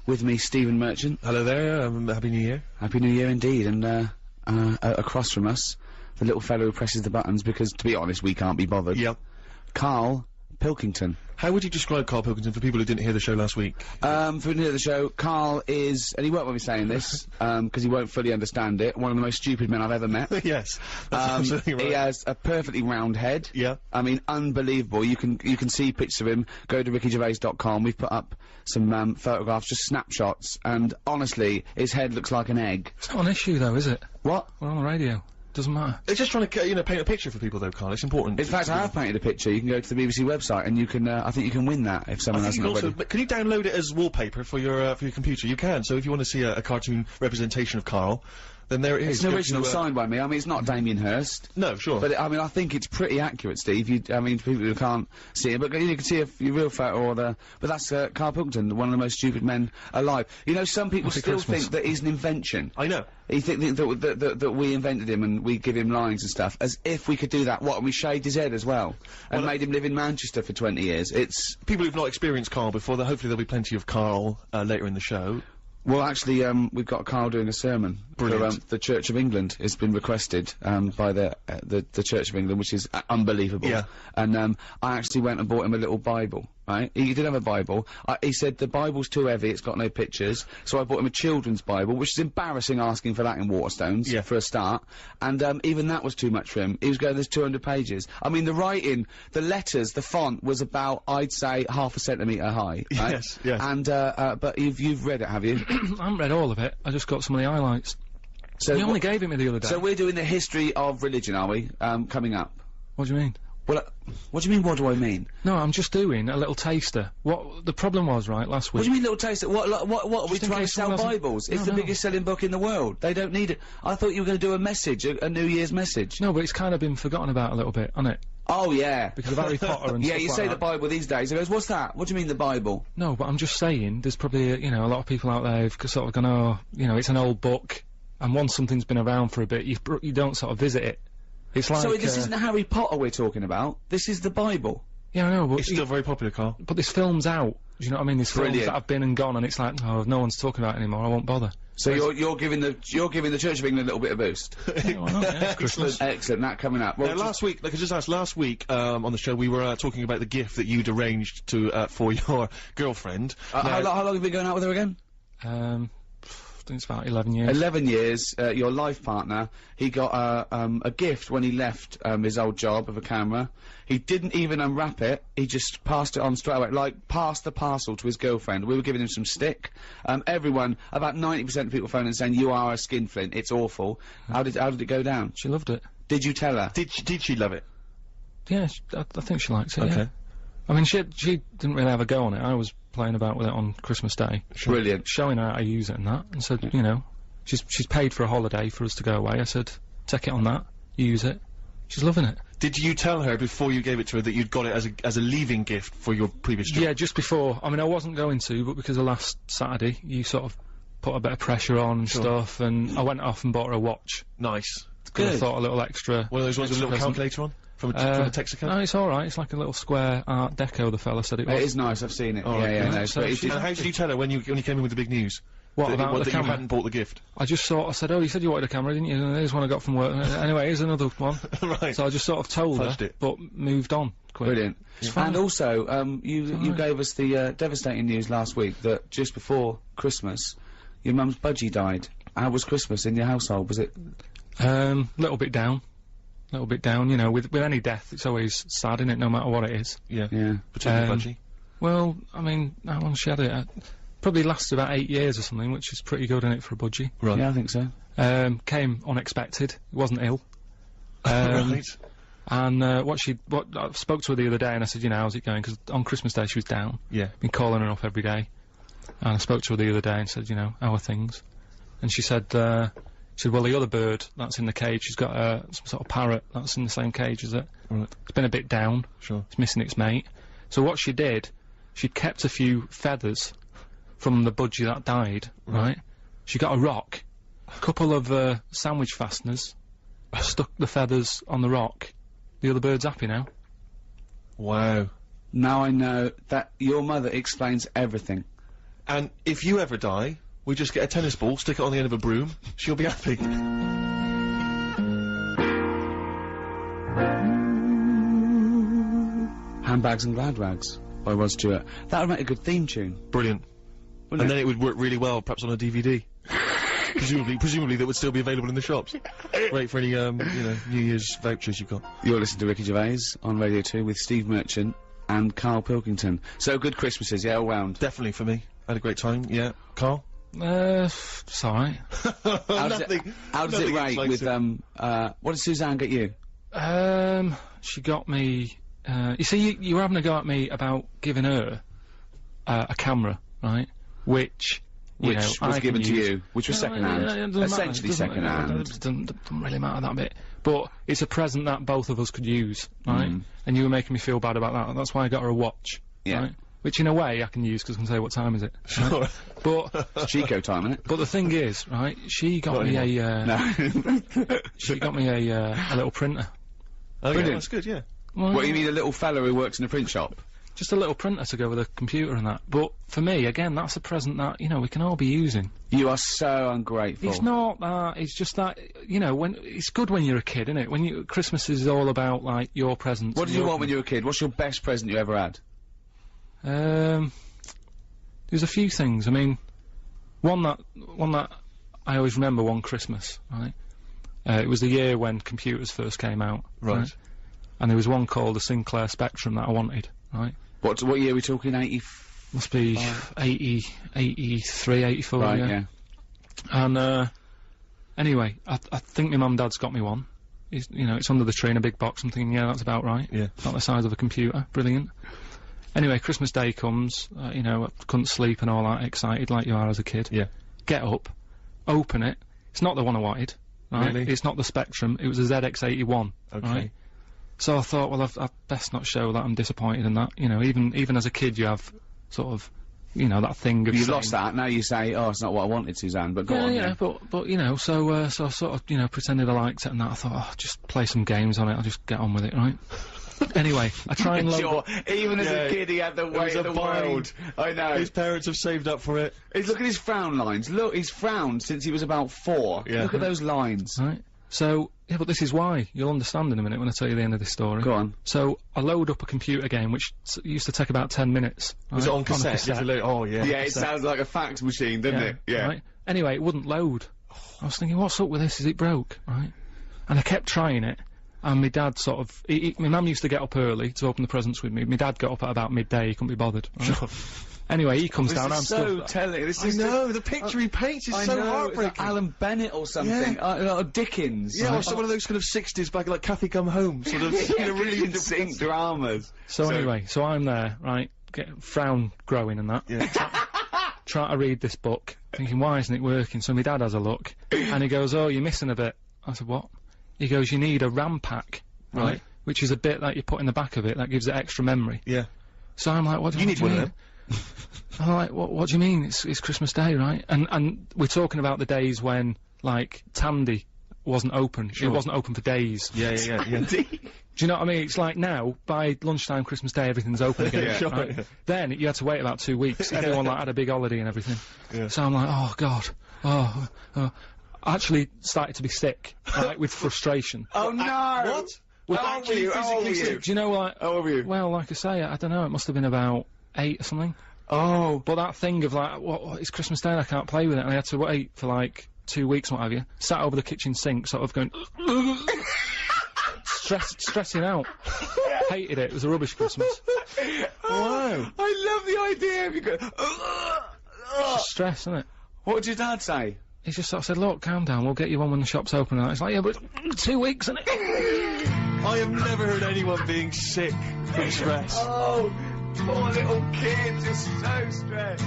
With me, Stephen Merchant. Hello there, Happy New Year. Happy New Year indeed, and across from us, the little fellow who presses the buttons, because, to be honest, we can't be bothered. Yep. Karl Pilkington. How would you describe Karl Pilkington for people who didn't hear the show last week? For the show, Karl is, and he won't want me saying this, because he won't fully understand it, one of the most stupid men I've ever met. Yes, that's absolutely right. He has a perfectly round head. Yeah. I mean, unbelievable. You can see pictures of him. Go to rickygervais.com. We've put up some photographs, just snapshots, and honestly, his head looks like an egg. It's not an issue though, is it? What? We're on the radio. Doesn't matter. It's just trying to, paint a picture for people though, Karl. It's important. In fact, I have painted a picture. You can go to the BBC website and you can, I think you can win that if someone hasn't already. But can you download it as wallpaper for your computer? You can. So if you want to see a cartoon representation of Karl, then there it is. It's an original signed by me. I mean, it's not Damien Hirst. No, sure. But I mean, I think it's pretty accurate, Steve. I mean, people who can't see it, but you can see a real photo or the. But that's Karl Pilkington, one of the most stupid men alive. You know, some people still think that he's an invention. I know. He think that we invented him and we give him lines and stuff, as if we could do that. What? And we shaved his head as well, and made him live in Manchester for 20 years. It's people who've not experienced Karl before. Hopefully, there'll be plenty of Karl later in the show. Well, actually, we've got Karl doing a sermon. Brilliant. For, the Church of England. It's been requested, by the Church of England, which is unbelievable. Yeah. And, I actually went and bought him a little Bible, right? He didn't have a Bible. He said the Bible's too heavy, it's got no pictures. So I bought him a children's Bible, which is embarrassing asking for that in Waterstones. Yeah. For a start. And, even that was too much for him. He was going, there's 200 pages. I mean, the writing, the letters, the font was about, I'd say, half a centimetre high. Right? Yes, yes. And, but you've read it, have you? I haven't read all of it. I just got some of the highlights. So you only gave it me the other day. So we're doing the history of religion, are we? Coming up. What do you mean? Well, what do you mean, what do I mean? No, I'm just doing a little taster. What the problem was, right, last week... What do you mean, little taster? What are we trying to case sell someone hasn't- Bibles? No, It's the no. biggest selling book in the world. They don't need it. I thought you were going to do a message, a New Year's message. No, but it's kind of been forgotten about a little bit, hasn't it? Oh, yeah. Because of Harry Potter and Yeah, stuff you like say that. the Bible these days. He goes, what's that? What do you mean, the Bible? No, but I'm just saying, there's probably, a lot of people out there who've sort of gone, oh, it's an old book, and once something's been around for a bit, you don't sort of visit it. It's like... So this isn't Harry Potter we're talking about. This is the Bible. Yeah, I know, but... It's still very popular, Karl. But this film's out. Do you know what I mean? There's films that have been and gone, and it's like, oh, no one's talking about it anymore, I won't bother. So you're giving the Church of England a little bit of boost. Yeah, why not? Yeah, it's Christmas. Excellent, that coming up. Well, Now, last week, like I just asked, last week on the show, we were talking about the gift that you'd arranged to for your girlfriend. how long have you been going out with her again? I think it's about 11 years. 11 years, your life partner, he got a gift when he left his old job of a camera. He didn't even unwrap it, he just passed it on straight away, like, passed the parcel to his girlfriend. We were giving him some stick. Everyone, about 90% of people phoning and saying, you are a skinflint, it's awful. How did it go down? She loved it. Did you tell her? Did she love it? Yeah, I think she likes it, Okay. yeah. I mean, she didn't really have a go on it. I was playing about with it on Christmas Day. Brilliant. Showing her how to use it and that, and said, she's paid for a holiday for us to go away. I said, take it on that, use it. She's loving it. Did you tell her before you gave it to her that you'd got it as a leaving gift for your previous job? Yeah, just before. I mean, I wasn't going to, but because of last Saturday, you sort of put a bit of pressure on and stuff, and I went off and bought her a watch. Nice. Because I thought a little extra... One of those ones with a little present. calculator on? From a Texaco? No, it's alright. It's like a little square Art Deco, the fella said it was. It is nice, I've seen it. Oh, yeah, okay. no, So but she- it And how did you tell her when you came in with the big news? What, that about the that you camera? hadn't bought the gift? I just said, oh, you said you wanted a camera, didn't you? And here's one I got from work. Anyway, here's another one. Right. So I just sort of told Fudged her, it. but moved on quick. Brilliant. fine. And also, you gave us the devastating news last week that just before Christmas, your mum's budgie died. How was Christmas in your household? Was it? Little bit down. Little bit down, with any death, it's always sad, innit, no matter what it is. Yeah. Yeah. Particularly budgie. Well, I mean, how long she had it? Probably lasted about 8 years or something, which is pretty good, innit, for a budgie. Right. Yeah, I think so. Came unexpected. Wasn't ill. Right. And I spoke to her the other day, and I said, how's it going? Because on Christmas Day she was down. Yeah. Been calling her up every day. And I spoke to her the other day and said, you know, how are things? And she said, well, the other bird that's in the cage, she's got some sort of parrot that's in the same cage as it. Right. It's been a bit down. Sure. It's missing its mate. So what she did, she kept a few feathers from the budgie that died, right? She got a rock, a couple of sandwich fasteners, stuck the feathers on the rock. The other bird's happy now. Wow. Now I know that your mother explains everything. And if you ever die, we just get a tennis ball, stick it on the end of a broom, she'll be happy. Handbags and Glad Rags by Rod Stewart. That would make a good theme tune. Brilliant. Wouldn't And it? then it would work really well, perhaps on a DVD. presumably that would still be available in the shops. Great for any, you know, New Year's vouchers you've got. You're listening to Ricky Gervais on Radio 2 with Steve Merchant and Karl Pilkington. So good Christmases, yeah, all round. Definitely for me. I had a great time, yeah. Carl? It's alright. How does it rate with, what did Suzanne get you? She got me, you see, you were having a go at me about giving her, a camera, right? Which Which know, was I given can to use. you, which was second hand. It doesn't matter, Essentially it doesn't- second hand. It doesn't really matter that bit. But it's a present that both of us could use, right? And you were making me feel bad about that. That's why I got her a watch, Yeah. right? Which in a way I can use because I can say what time is it. Right? But It's Chico time, isn't it? but the thing is, right? She got me a No. she got me a little printer. Oh, yeah, Brilliant. that's good, yeah. Well, What, you mean a little fella who works in a print shop? just a little printer to go with a computer and that. But for me, again, that's a present that we can all be using. You are so ungrateful. It's not that. It's just that when it's good when you're a kid, isn't it? When Christmas is all about like your presents. What did you want when you were a kid? What's your best present you ever had? There's a few things. I mean, one that I always remember one Christmas, right? It was the year when computers first came out, Right. And there was one called the Sinclair Spectrum that I wanted, right? What year are we talking? 80? Must be 80, 83, 84, Right, yeah. And, anyway, I think my mum and dad's got me one. It's under the tree in a big box. I'm thinking, yeah, that's about right. Yeah. About the size of a computer. Brilliant. Anyway, Christmas Day comes, I couldn't sleep and all that, excited like you are as a kid. Yeah. Get up, open it. It's not the one I wanted, right? Really? It's not the Spectrum, it was a ZX81, Okay. right? So I thought, well, I've best not show that I'm disappointed in that. Even as a kid you have sort of, that thing of You've saying- lost that. Now you say, oh, it's not what I wanted, Suzanne, but go on. yeah, but so I sort of, pretended I liked it and that. I thought, oh, just play some games on it, I'll just get on with it, right? Anyway, I try and load Sure, up- even as Yeah, a kid he had the weight of the world. I know. His parents have saved up for it. Look at his frown lines. Look, he's frowned since he was about 4. Yeah. Look at those lines. Right. So, yeah, but this is why. You'll understand in a minute when I tell you the end of this story. Go on. So, I load up a computer game, which used to take about 10 minutes. Was right, it on cassette? a cassette. Oh, yeah. Yeah, it sounds like a fax machine, doesn't it? Yeah. Right? Anyway, it wouldn't load. I was thinking, what's up with this? Is it broke? Right? And I kept trying it, and my dad sort of... my mum used to get up early to open the presents with me. My dad got up at about midday, he couldn't be bothered. Right? Anyway, he comes down, I'm still... telling. This I is know, the picture he paints is I so know, it's heartbreaking. like Alan Bennett or something. Yeah. Or Dickens. Yeah, or some one of those kind of 60s back, like Kathy Come Home, sort of, really in sync dramas. So anyway, so I'm there, right, frown growing and that. Yeah. Try to read this book, thinking, why isn't it working? So my dad has a look, and he goes, oh, you're missing a bit. I said, what? He goes, you need a RAM pack, right? Which is a bit that you put in the back of it that gives it extra memory. Yeah. So I'm like, what do you need one of mean? I'm like, what do you mean? It's Christmas Day, right? And we're talking about the days when, like, Tandy wasn't open. It wasn't open for days. Yeah. Do you know what I mean? It's like now, by lunchtime Christmas Day, everything's open again. Yeah, sure, right? yeah. Then you had to wait about 2 weeks. Everyone like had a big holiday and everything. Yeah. So I'm like, oh God, I actually started to be sick, right, with frustration. Oh no! What? How old were you? How old were you? Do you know what? How old were you? Well, like I say, I don't know. It must have been about 8 or something. Oh. But that thing of like, what it's Christmas Day and I can't play with it, and I had to wait for like 2 weeks, what have you. Sat over the kitchen sink, sort of going, stressing out. Hated it. It was a rubbish Christmas. Wow. I love the idea of you going. Just stress, isn't it? What did your dad say? He just sort of said, look, calm down, we'll get you one when the shop's open. And it's like, yeah, but 2 weeks, isn't it? I have never heard anyone being sick from stress. Oh, poor little kid, just so stressed.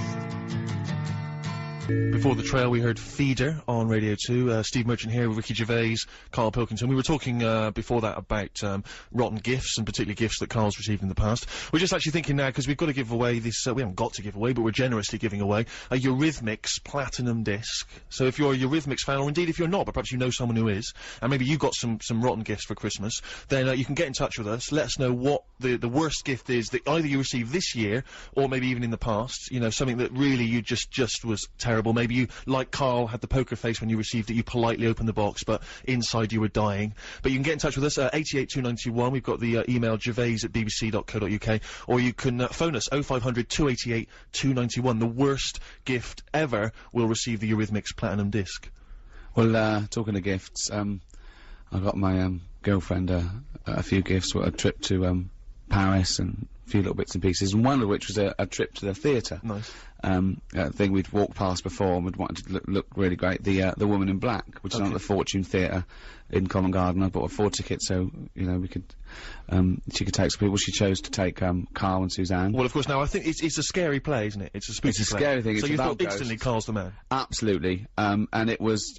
Before the trail, we heard Feeder on Radio 2. Steve Merchant here with Ricky Gervais, Karl Pilkington. We were talking before that about rotten gifts, and particularly gifts that Karl's received in the past. We're just actually thinking now, because we've got to give away this, we haven't got to give away, but we're generously giving away a Eurythmics Platinum disc. So if you're a Eurythmics fan, or indeed if you're not, but perhaps you know someone who is, and maybe you got some rotten gifts for Christmas, then you can get in touch with us, let us know what the worst gift is that either you received this year, or maybe even in the past, you know, something that really you just was terrible. Maybe you, like Karl, had the poker face when you received it, you politely opened the box, but inside you were dying. But you can get in touch with us, 882921, we've got the email gervais@bbc.co.uk, or you can phone us, 0500 288 291. The worst gift ever will receive the Eurythmics Platinum disc. Well, talking of gifts, I got my girlfriend a few gifts, a trip to Paris and a few little bits and pieces, and one of which was a trip to the theatre. Nice. Thing we'd walked past before and we'd wanted to look really great. The Woman in Black, which is on at the Fortune Theatre in Covent Garden. I bought a 4 ticket so, you know, we could, she could take some people. She chose to take, Karl and Suzanne. Well, of course, now, I think it's a scary play, isn't it? It's a spooky It's a play. scary thing. So It's you about thought instantly ghosts. Karl's the man? Absolutely. And it was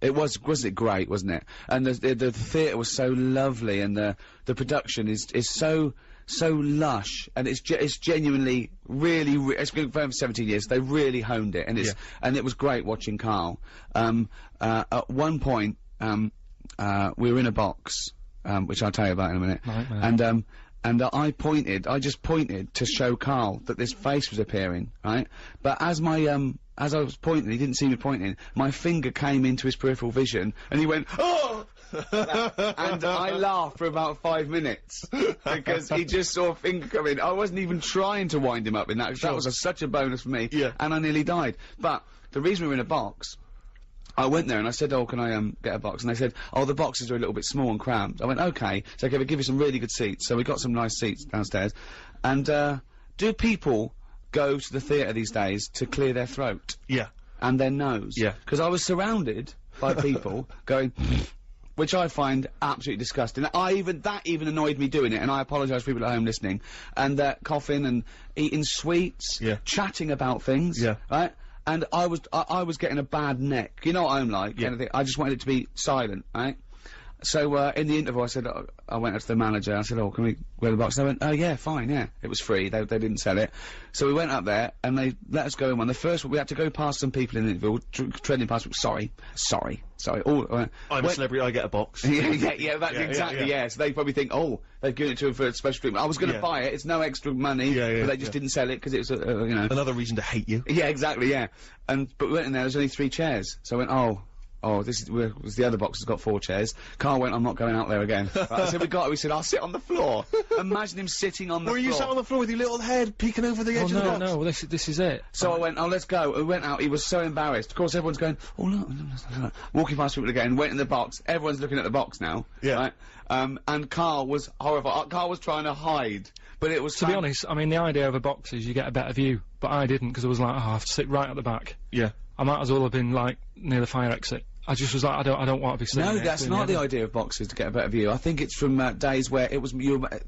wasn't it great, wasn't it? And the theatre was so lovely, and the production is so lush, and it's genuinely really it's been going for 17 years. They really honed it, and and it was great watching Karl. At one point, we were in a box, which I'll tell you about in a minute. Nightmare. And I just pointed to show Karl that this face was appearing, right? But as I was pointing, he didn't see me pointing, my finger came into his peripheral vision, and he went, "Oh!" And I laughed for about 5 minutes, because he just saw a finger come in. I wasn't even trying to wind him up in that, 'cause that was such a bonus for me, and I nearly died. But the reason we were in a box, I went there and I said, "Oh, can I get a box?" And they said, "Oh, the boxes are a little bit small and cramped." I went, "Okay." So okay, we'll give you some really good seats. So we got some nice seats downstairs. And do people go to the theatre these days to clear their throat? Yeah. And their nose? Yeah. Because I was surrounded by people going, which I find absolutely disgusting. That even annoyed me doing it, and I apologise to people at home listening. And coughing and eating sweets, chatting about things, right? And I was getting a bad neck. You know what I'm like? Yeah. Anything. I just wanted it to be silent, right? So, in the interval, I said, I went up to the manager, I said, "Oh, can we wear the box?" And they went, "Oh, yeah, fine, yeah." It was free, they didn't sell it. So we went up there, and they let us go in one. The first one, we had to go past some people in the interval, treading past them, sorry. I'm a celebrity, I get a box. yeah, that's exactly, yeah. So they probably think, oh, they've given it to him for a special treatment. I was gonna buy it, it's no extra money, but they just didn't sell it, because it was, you know. Another reason to hate you. Yeah, exactly, yeah. But we went in there was only 3 chairs. So I went, this was the other box has got 4 chairs. Karl went, "I'm not going out there again." Right, so we said, "I'll sit on the floor." Imagine him sitting on the floor. Were you sat on the floor with your little head peeking over the edge of the box? No, this is it. So I went, "Oh, let's go." We went out, he was so embarrassed. Of course, everyone's going, "Oh, look." Walking past people again, went in the box. Everyone's looking at the box now. Yeah. Right? And Karl was horrified. Karl was trying to hide, but it was To be honest, I mean, the idea of a box is you get a better view, but I didn't, because I was like, I have to sit right at the back. Yeah. I might as well have been, like, near the fire exit. I just was like, I don't want to be sitting No, there that's doing not the other- idea of boxes to get a better view. I think it's from days where it was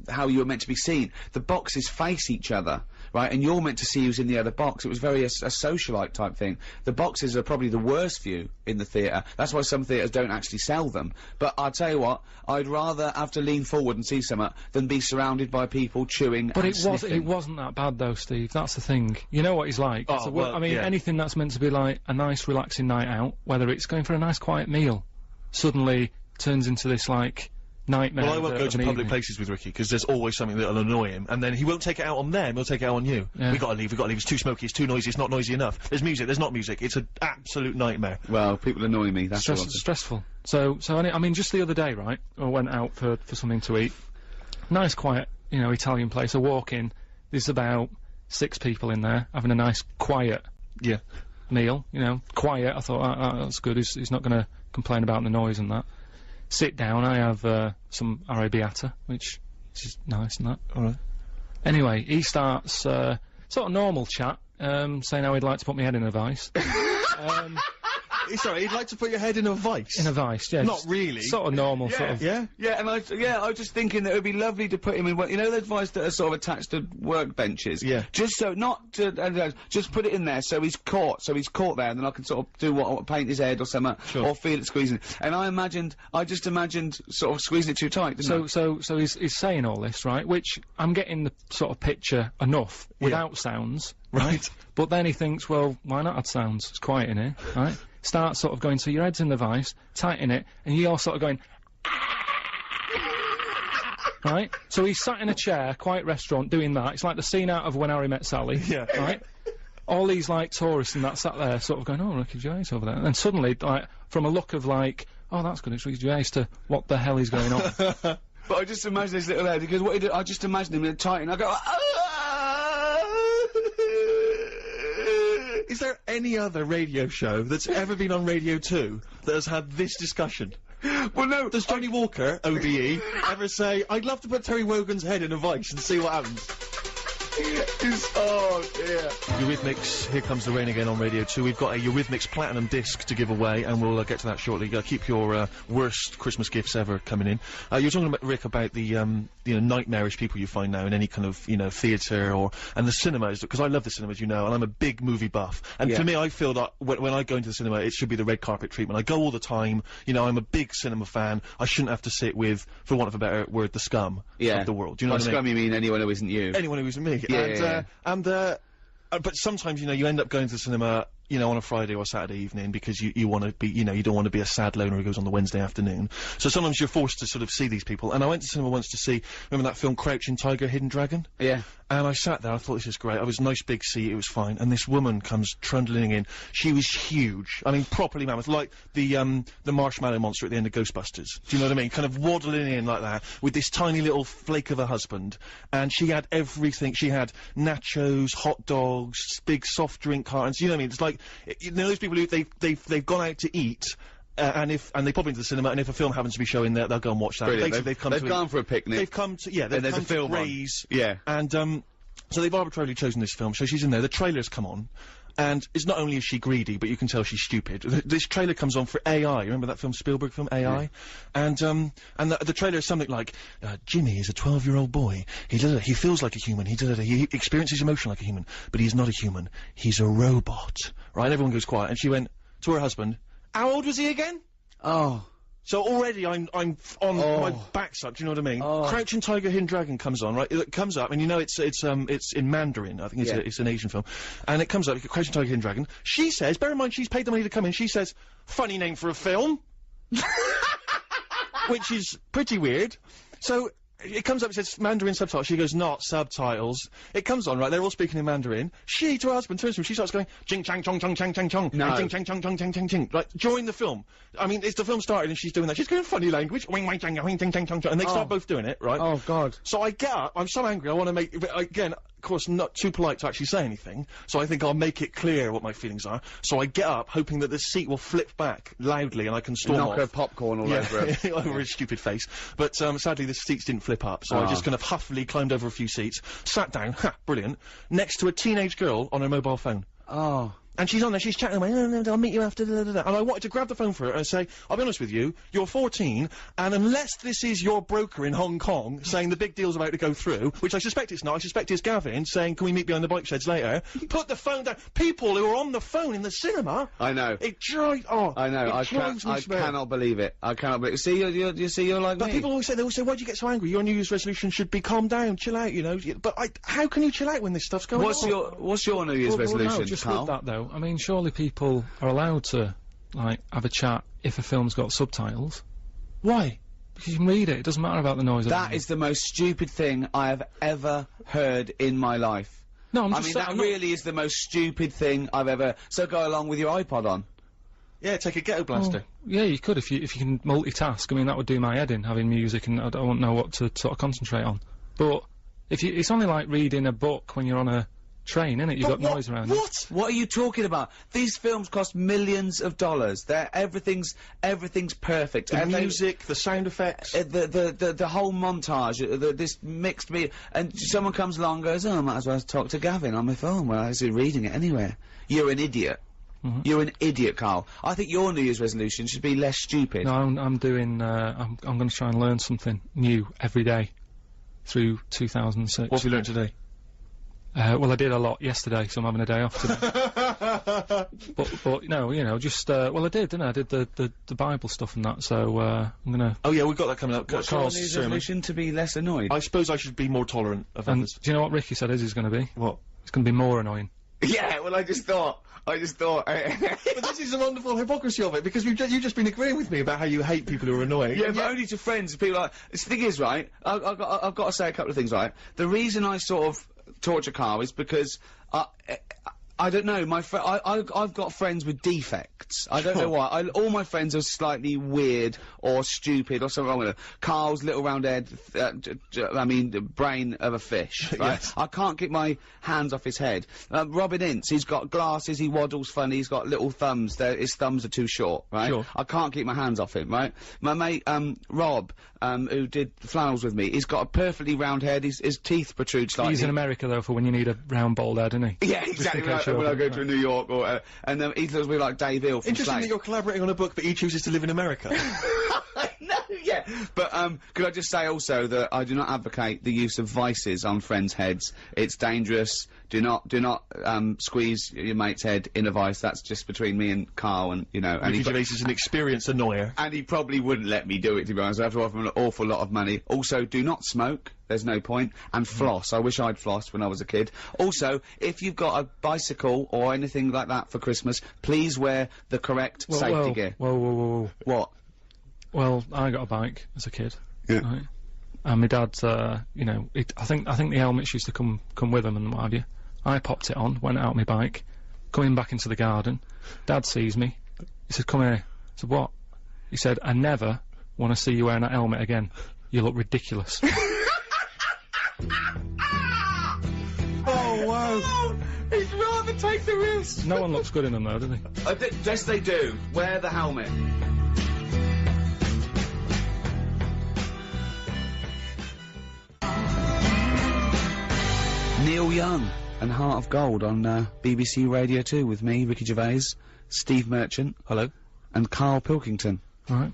how you were meant to be seen. The boxes face each other, right? And you're meant to see who's in the other box. It was very a socialite type thing. The boxes are probably the worst view in the theatre. That's why some theatres don't actually sell them. But I'll tell you what, I'd rather have to lean forward and see something than be surrounded by people chewing But and it sniffing. wasn't that bad though, Steve. That's the thing. You know what he's like. Oh, well, I mean, yeah. anything that's meant to be like a nice, relaxing night out, whether it's going for a nice, quiet meal, suddenly turns into this like nightmare. Well, I won't of go an to public evening. places with Ricky, because there's always something that'll annoy him, and then he won't take it out on them, he'll take it out on you. Yeah. We gotta leave, it's too smoky, it's too noisy, it's not noisy enough. There's music, there's not music, it's an absolute nightmare. Well, people annoy me, that's all. Stressful. So I mean, just the other day, right, I went out for something to eat. Nice, quiet, you know, Italian place. I walk in, there's about 6 people in there, having a nice, quiet meal, you know, quiet. I thought, that's good, he's not gonna complain about the noise and that. Sit down, I have some arrabbiata, which is nice and that. Alright. Anyway, he starts sort of normal chat, saying how he'd like to put my head in a vice. Sorry, you'd like to put your head in a vice? In a vice, yeah. Not just really. Sort of normal, sort of. Yeah? Yeah, and I was just thinking that it would be lovely to put him in one, you know those vice that are sort of attached to workbenches? Yeah. Just so, not to, just put it in there so he's caught there, and then I can sort of do paint his head or something, or feel it squeezing. And I just imagined sort of squeezing it too tight, didn't I? So he's saying all this, right? Which I'm getting the sort of picture enough without sounds, right? But then he thinks, well, why not add sounds? It's quiet in here, right? Start sort of going, so your head's in the vice, tighten it, and you're sort of going, right? So he's sat in a chair, quiet restaurant, doing that. It's like the scene out of When Harry Met Sally, right? All these, like, tourists and that sat there sort of going, oh, Ricky Gervais over there. And then suddenly, like, from a look of, like, oh, that's good, it's Ricky Gervais, to what the hell is going on? But I just imagine this little head, because what he did, I just imagine him in a tighten, I go, Is there any other radio show that's ever been on Radio 2 that has had this discussion? Well, no. Does Johnny Walker, OBE, ever say, I'd love to put Terry Wogan's head in a vice and see what happens? Oh, dear. Eurythmics, Here Comes the Rain Again on Radio 2. We've got a Eurythmics Platinum disc to give away, and we'll get to that shortly. Keep your worst Christmas gifts ever coming in. You're talking about, Rick, about the nightmarish people you find now in any kind of, theatre and the cinemas, because I love the cinemas, and I'm a big movie buff. And for me, I feel that when I go into the cinema, it should be the red carpet treatment. I go all the time, I'm a big cinema fan. I shouldn't have to sit with, for want of a better word, the scum of the world. Do you know what I mean? By scum you mean anyone who isn't you. Anyone who isn't me. But sometimes, you end up going to the cinema, on a Friday or Saturday evening because you want to be, you don't want to be a sad loner who goes on the Wednesday afternoon. So sometimes you're forced to sort of see these people. And I went to cinema once to see, remember that film Crouching Tiger, Hidden Dragon? Yeah. And I sat there, I thought, this is great. I was a nice big seat, it was fine. And this woman comes trundling in. She was huge. I mean, properly mammoth, like the marshmallow monster at the end of Ghostbusters. Do you know what I mean? Kind of waddling in like that, with this tiny little flake of a husband. And she had everything. She had nachos, hot dogs, big soft drink cartons. You know what I mean? It's like, those people who, they've gone out to eat, and they pop into the cinema, and if a film happens to be showing there, they'll go and watch that. Brilliant. They've gone for a picnic. They've come to, they've there's come a film to raise. Yeah. And, so they've arbitrarily chosen this film, so she's in there, the trailer's come on, and it's not only is she greedy, but you can tell she's stupid. This trailer comes on for AI, remember that film, Spielberg film, AI? Yeah. And the trailer is something like, Jimmy is a 12-year-old boy, he feels like a human, he experiences emotion like a human, but he's not a human, he's a robot. Right, everyone goes quiet, and she went to her husband, how old was he again? Oh. So already I'm on my backside, do you know what I mean? Crouching Tiger, Hidden Dragon comes on, right? It comes up, and it's in Mandarin, I think it's an Asian film. And it comes up, Crouching Tiger, Hidden Dragon. She says, bear in mind she's paid the money to come in, she says, funny name for a film. Which is pretty weird. So, it comes up, it says Mandarin subtitles, she goes, not subtitles. It comes on, right, they're all speaking in Mandarin. She, to her husband, turns to him, she starts going, jing chang chong chong chang chang chong. No. Jing chang chong chong chang chang ching. Like, during the film. I mean, it's the film started and she's doing that. She's going funny language, wing wang chang wing chang chang chong chong, and they start both doing it, right? Oh, God. So I get up, I'm so angry, I want to make, but again, of course, not too polite to actually say anything, so I think I'll make it clear what my feelings are. So I get up, hoping that the seat will flip back loudly and I can storm off. Knock her popcorn all over her. Over his stupid face. But, sadly the seats didn't flip up, so I just kind of huffily climbed over a few seats, sat down, brilliant, next to a teenage girl on her mobile phone. Oh. And she's on there, she's chatting away, no, I'll meet you after, And I wanted to grab the phone for her and say, I'll be honest with you, you're 14, and unless this is your broker in Hong Kong saying the big deal's about to go through, which I suspect it's not, I suspect it's Gavin saying, can we meet behind the bike sheds later? Put the phone down. People who are on the phone in the cinema. I know. It drives, I know, I cannot believe it. I cannot believe it. See, you're like but me. People always say, why'd you get so angry? Your New Year's resolution should be calm down, chill out, But how can you chill out when this stuff's going on? What's your New Year's resolution, no, just Karl? with that though, I mean, surely people are allowed to, like, have a chat if a film's got subtitles. Why? Because you can read it, it doesn't matter about the noise. That is the most stupid thing I have ever heard in my life. No, I mean, that really is the most stupid thing I've ever... So go along with your iPod on. Yeah, take a ghetto blaster. Yeah, you could if you can multitask. I mean, that would do my head in, having music, and I don't know what to sort of concentrate on. But it's only like reading a book when you're on a train, innit? You've got noise around you. What are you talking about? These films cost millions of dollars. Everything's perfect. The music, the sound effects, the whole montage, this mixed and someone comes along and goes, oh, I might as well talk to Gavin on my phone while I was reading it anyway. You're an idiot. You're an idiot, Karl. I think your New Year's resolution should be less stupid. No, I'm doing, I'm gonna try and learn something new every day through 2006. What have you learned today? Well, I did a lot yesterday, so I'm having a day off today. but no, you know, just, well, I did, didn't I? I did the Bible stuff and that, so, I'm gonna... Oh yeah, we've got that coming up. What's your Carl's New Year's sermon. resolution? To be less annoyed? I suppose I should be more tolerant of And others. do you know what Ricky said his is gonna be? What? It's gonna be more annoying. Yeah, well, I just thought... But this is the wonderful hypocrisy of it, because you've just been agreeing with me about how you hate people who are annoying. Yeah, but only to friends and people like... The thing is, right, I've got to say a couple of things, right? The reason I sort of torture Karl is because I don't know, I've got friends with defects. I don't know why. All my friends are slightly weird or stupid or something wrong with them. Karl's little round head, the brain of a fish, right? Yes. I can't get my hands off his head. Robin Ince, he's got glasses, he waddles funny, he's got little thumbs, his thumbs are too short, right? Sure. I can't keep my hands off him, right? My mate, Rob, who did flannels with me, he's got a perfectly round head, his teeth protrude slightly. He's in America, though, for when you need a round bald head, isn't he? Yeah, exactly, right, when I go to New York, or, and then he looks a bit like Dave Hill from Interesting Slade. that you're collaborating on a book, but he chooses to live in America. No, yeah. But, could I just say also that I do not advocate the use of vices on friends' heads. It's dangerous. Do not, squeeze your mate's head in a vice. That's just between me and Karl, and, you know. And Ricky Gervais is an experienced annoyer. and he probably wouldn't let me do it, to be honest. I have to offer him an awful lot of money. Also, do not smoke. There's no point. And floss. I wish I'd flossed when I was a kid. Also, if you've got a bicycle or anything like that for Christmas, please wear the correct safety gear. Whoa. What? Well, I got a bike as a kid. Yeah. Right? And my dad, you know, I think the helmets used to come with them and what have you. I popped it on, went out my bike, coming back into the garden. Dad sees me. He said, "Come here." I said, "What?" He said, "I never want to see you wearing that helmet again. You look ridiculous." Oh, wow. He'd rather take the risk. No one looks good in them, though, do they? Yes, they do. Wear the helmet. Neil Young and Heart of Gold on BBC Radio 2 with me, Ricky Gervais, Steve Merchant. Hello. And Karl Pilkington. Right.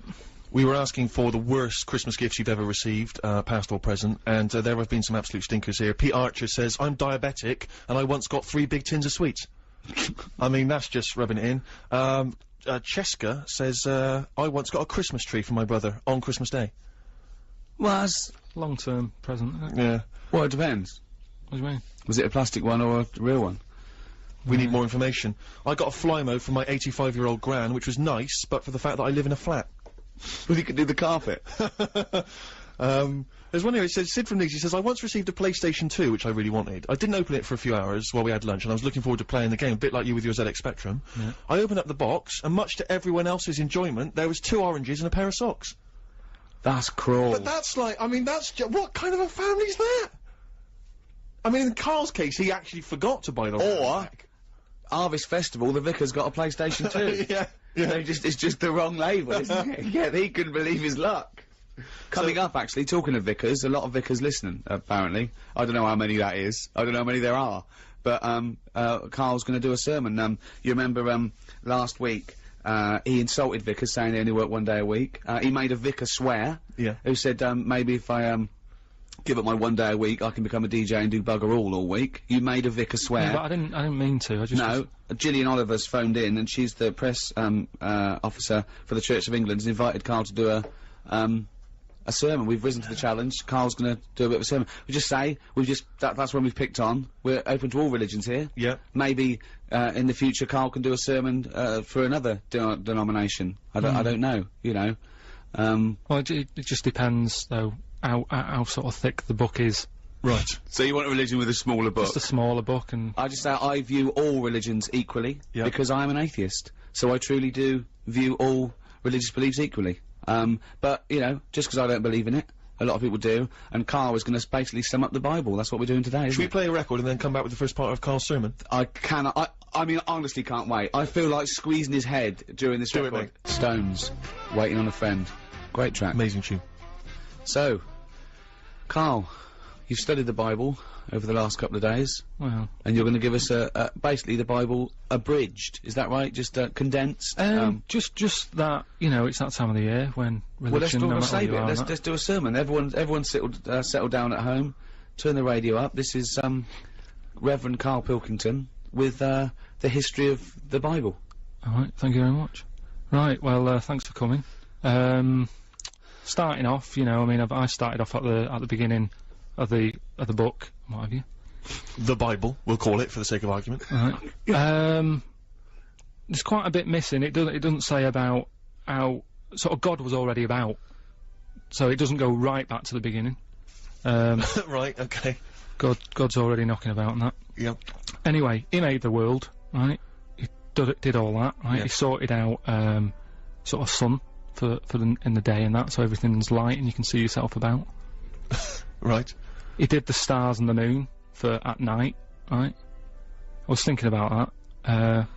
We were asking for the worst Christmas gifts you've ever received, past or present, and there have been some absolute stinkers here. Pete Archer says, "I'm diabetic, and I once got 3 big tins of sweets." I mean, that's just rubbing it in. Cheska says, "I once got a Christmas tree for my brother on Christmas Day." Well, that's... Long-term present, isn't it? Yeah. Well, it depends. What do you mean? Was it a plastic one or a real one? We need more information. I got a fly mode from my 85-year-old gran, which was nice, but for the fact that I live in a flat. Well, you could do the carpet. There's one here, it says, Sid from Leeds, he says, "I once received a PlayStation 2, which I really wanted. I didn't open it for a few hours while we had lunch, and I was looking forward to playing the game, a bit like you with your ZX Spectrum. Yeah. I opened up the box, and much to everyone else's enjoyment, there was 2 oranges and a pair of socks." That's cruel. But that's like, I mean, that's what kind of a family's that? I mean, in Karl's case, he actually forgot to buy the Or, Harvest Festival, the vicar's got a PlayStation 2. yeah. It's just the wrong label, isn't it? Yeah, he couldn't believe his luck. Coming up, actually, talking of vicars, a lot of vicars listening, apparently. I don't know how many that is. I don't know how many there are. But, Karl's gonna do a sermon. You remember, last week, he insulted vicars, saying they only work 1 day a week. He made a vicar swear. Yeah. Who said, maybe if I, give up my 1 day a week, I can become a DJ and do bugger all week. You made a vicar swear. Yeah, but I didn't mean to. I just... No, Gillian Oliver's phoned in, and she's the press officer for the Church of England, and invited Karl to do a sermon. We've risen to the challenge. Karl's going to do a bit of a sermon. We just say that's when we've picked on. We're open to all religions here. Yeah. Maybe in the future, Karl can do a sermon for another denomination. I don't know. You know. Well, it just depends, though, how sort of thick the book is. Right. So you want a religion with a smaller book? Just a smaller book, and... I just say I view all religions equally, Yep. because I am an atheist. So I truly do view all religious beliefs equally. But, you know, just because I don't believe in it, a lot of people do, and Karl is going to basically sum up the Bible. That's what we're doing today, Should isn't we it? play a record and then come back with the first part of Karl's sermon? I cannot... I mean, I honestly can't wait. I feel like squeezing his head during this Do it, record. mate. Stones, Waiting on a Friend. Great track. Amazing tune. So, Karl, you've studied the Bible over the last couple of days, Well, and you're going to give us basically the Bible abridged. Is that right? Just condensed. just that, you know, it's that time of the year when Well, let's religion, no matter save who you it. are, Let's do a sermon. Everyone settle down at home. Turn the radio up. This is Reverend Karl Pilkington with the history of the Bible. All right, thank you very much. Right, well, thanks for coming. Starting off, you know, I mean, I started off at the beginning of the book, what have you? The Bible, we'll call it for the sake of argument. Right. There's quite a bit missing. It doesn't say about how sort of God was already about, so it doesn't go right back to the beginning. Right, okay. God's already knocking about and that. Yep. Anyway, he made the world, right? He did all that, right? Yeah. He sorted out sort of sun for in the day and that, so everything's light and you can see yourself about. Right. He did the stars and the moon for at night, right? I was thinking about that.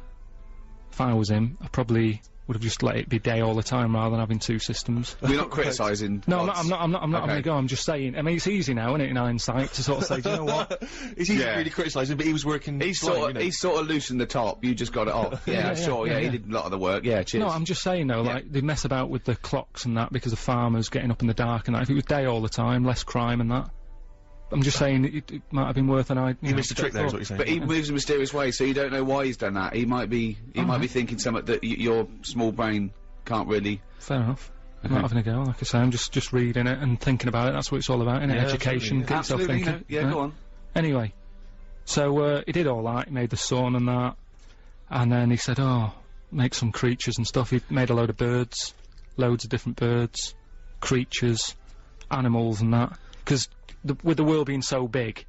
If I was him, I probably would have just let it be day all the time rather than having two systems. We're not criticising. No, gods. I'm not having Okay. a go. I'm just saying. I mean, it's easy now, isn't it, in hindsight, to sort of say, do you know what? He's really criticising, but he was working. He's fine, sort you know. of loosened the top. You just got it off. Yeah, sure. Yeah, he did a lot of the work. Yeah, cheers. No, I'm just saying though, like they mess about with the clocks and that because of farmers getting up in the dark and that. If it was day all the time, less crime and that. I'm just saying it might have been worth an idea. He missed a trick there, is what you're saying. But he moves in mysterious ways, so you don't know why he's done that. He might be thinking something that your small brain can't really. Fair enough. I'm Okay. not having a go. Like I say, I'm just reading it and thinking about it. That's what it's all about, innit? Yeah, Education, get yourself Absolutely, thinking. yeah, go on. Anyway, so he did all that. He made the sun and that, and then he said, "Oh, make some creatures and stuff." He made a load of birds, loads of different birds, creatures, animals, and that. Because with the world being so big,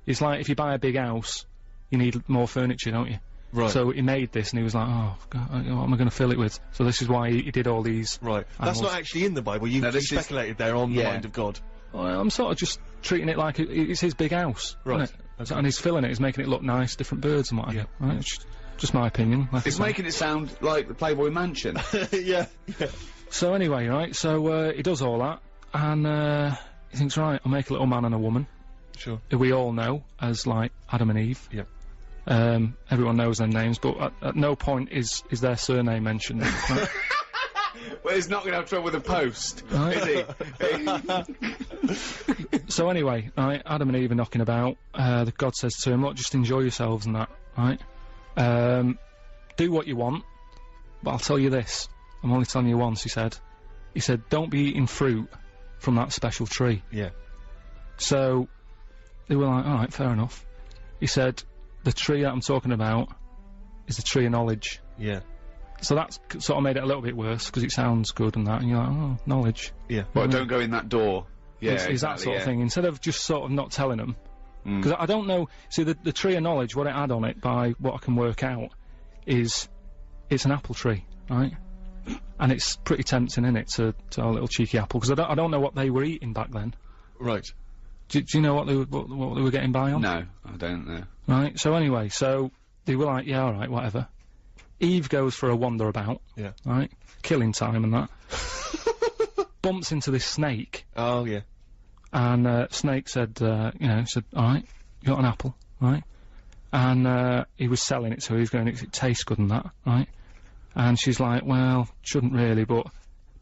it's like if you buy a big house, you need more furniture, don't you? Right. So he made this, and he was like, "Oh, God, what am I going to fill it with?" So this is why he did all these. Right. That's animals. not actually in the Bible. You No, this is- speculated there on the Yeah. mind of God. Well, I'm sort of just treating it like it's his big house, Right. isn't it? So, and he's filling it, he's making it look nice, different birds and what have you. Right? It's just my opinion. Like I It's say. making it sound like the Playboy Mansion. Yeah. So anyway, right, so he does all that, and he thinks, right, I'll make a little man and a woman, Sure. who we all know as, like, Adam and Eve. Yep. Everyone knows their names, but at no point is their surname mentioned. Right? Well, he's not going to have trouble with a post, Right. is he? So anyway, right, Adam and Eve are knocking about, the God says to him, look, just enjoy yourselves and that, right? Do what you want, but I'll tell you this, I'm only telling you once, he said, don't be eating fruit from that special tree. Yeah. So, they were like, alright, fair enough. He said, the tree that I'm talking about is the tree of knowledge. Yeah. So that's sort of made it a little bit worse, because it sounds good and that, and you're like, oh, knowledge. Yeah. But don't go in that door. Yeah, Is that exactly, sort of thing, instead of just sort of not telling them. Because I don't know, see, the tree of knowledge, what it had on it, by what I can work out, is it's an apple tree, right? And it's pretty tempting, innit, to have a little cheeky apple, because I don't know what they were eating back then. Right. Do you know what they were getting by on? No, I don't know. Right, so anyway, so they were like, yeah, alright, whatever. Eve goes for a wander about, Yeah. right? Killing time and that. Bumps into this snake, Oh, yeah. and snake said, alright, you got an apple, right? And he was selling it to her, he was going, it tastes good and that, right? And she's like, well, shouldn't really, but,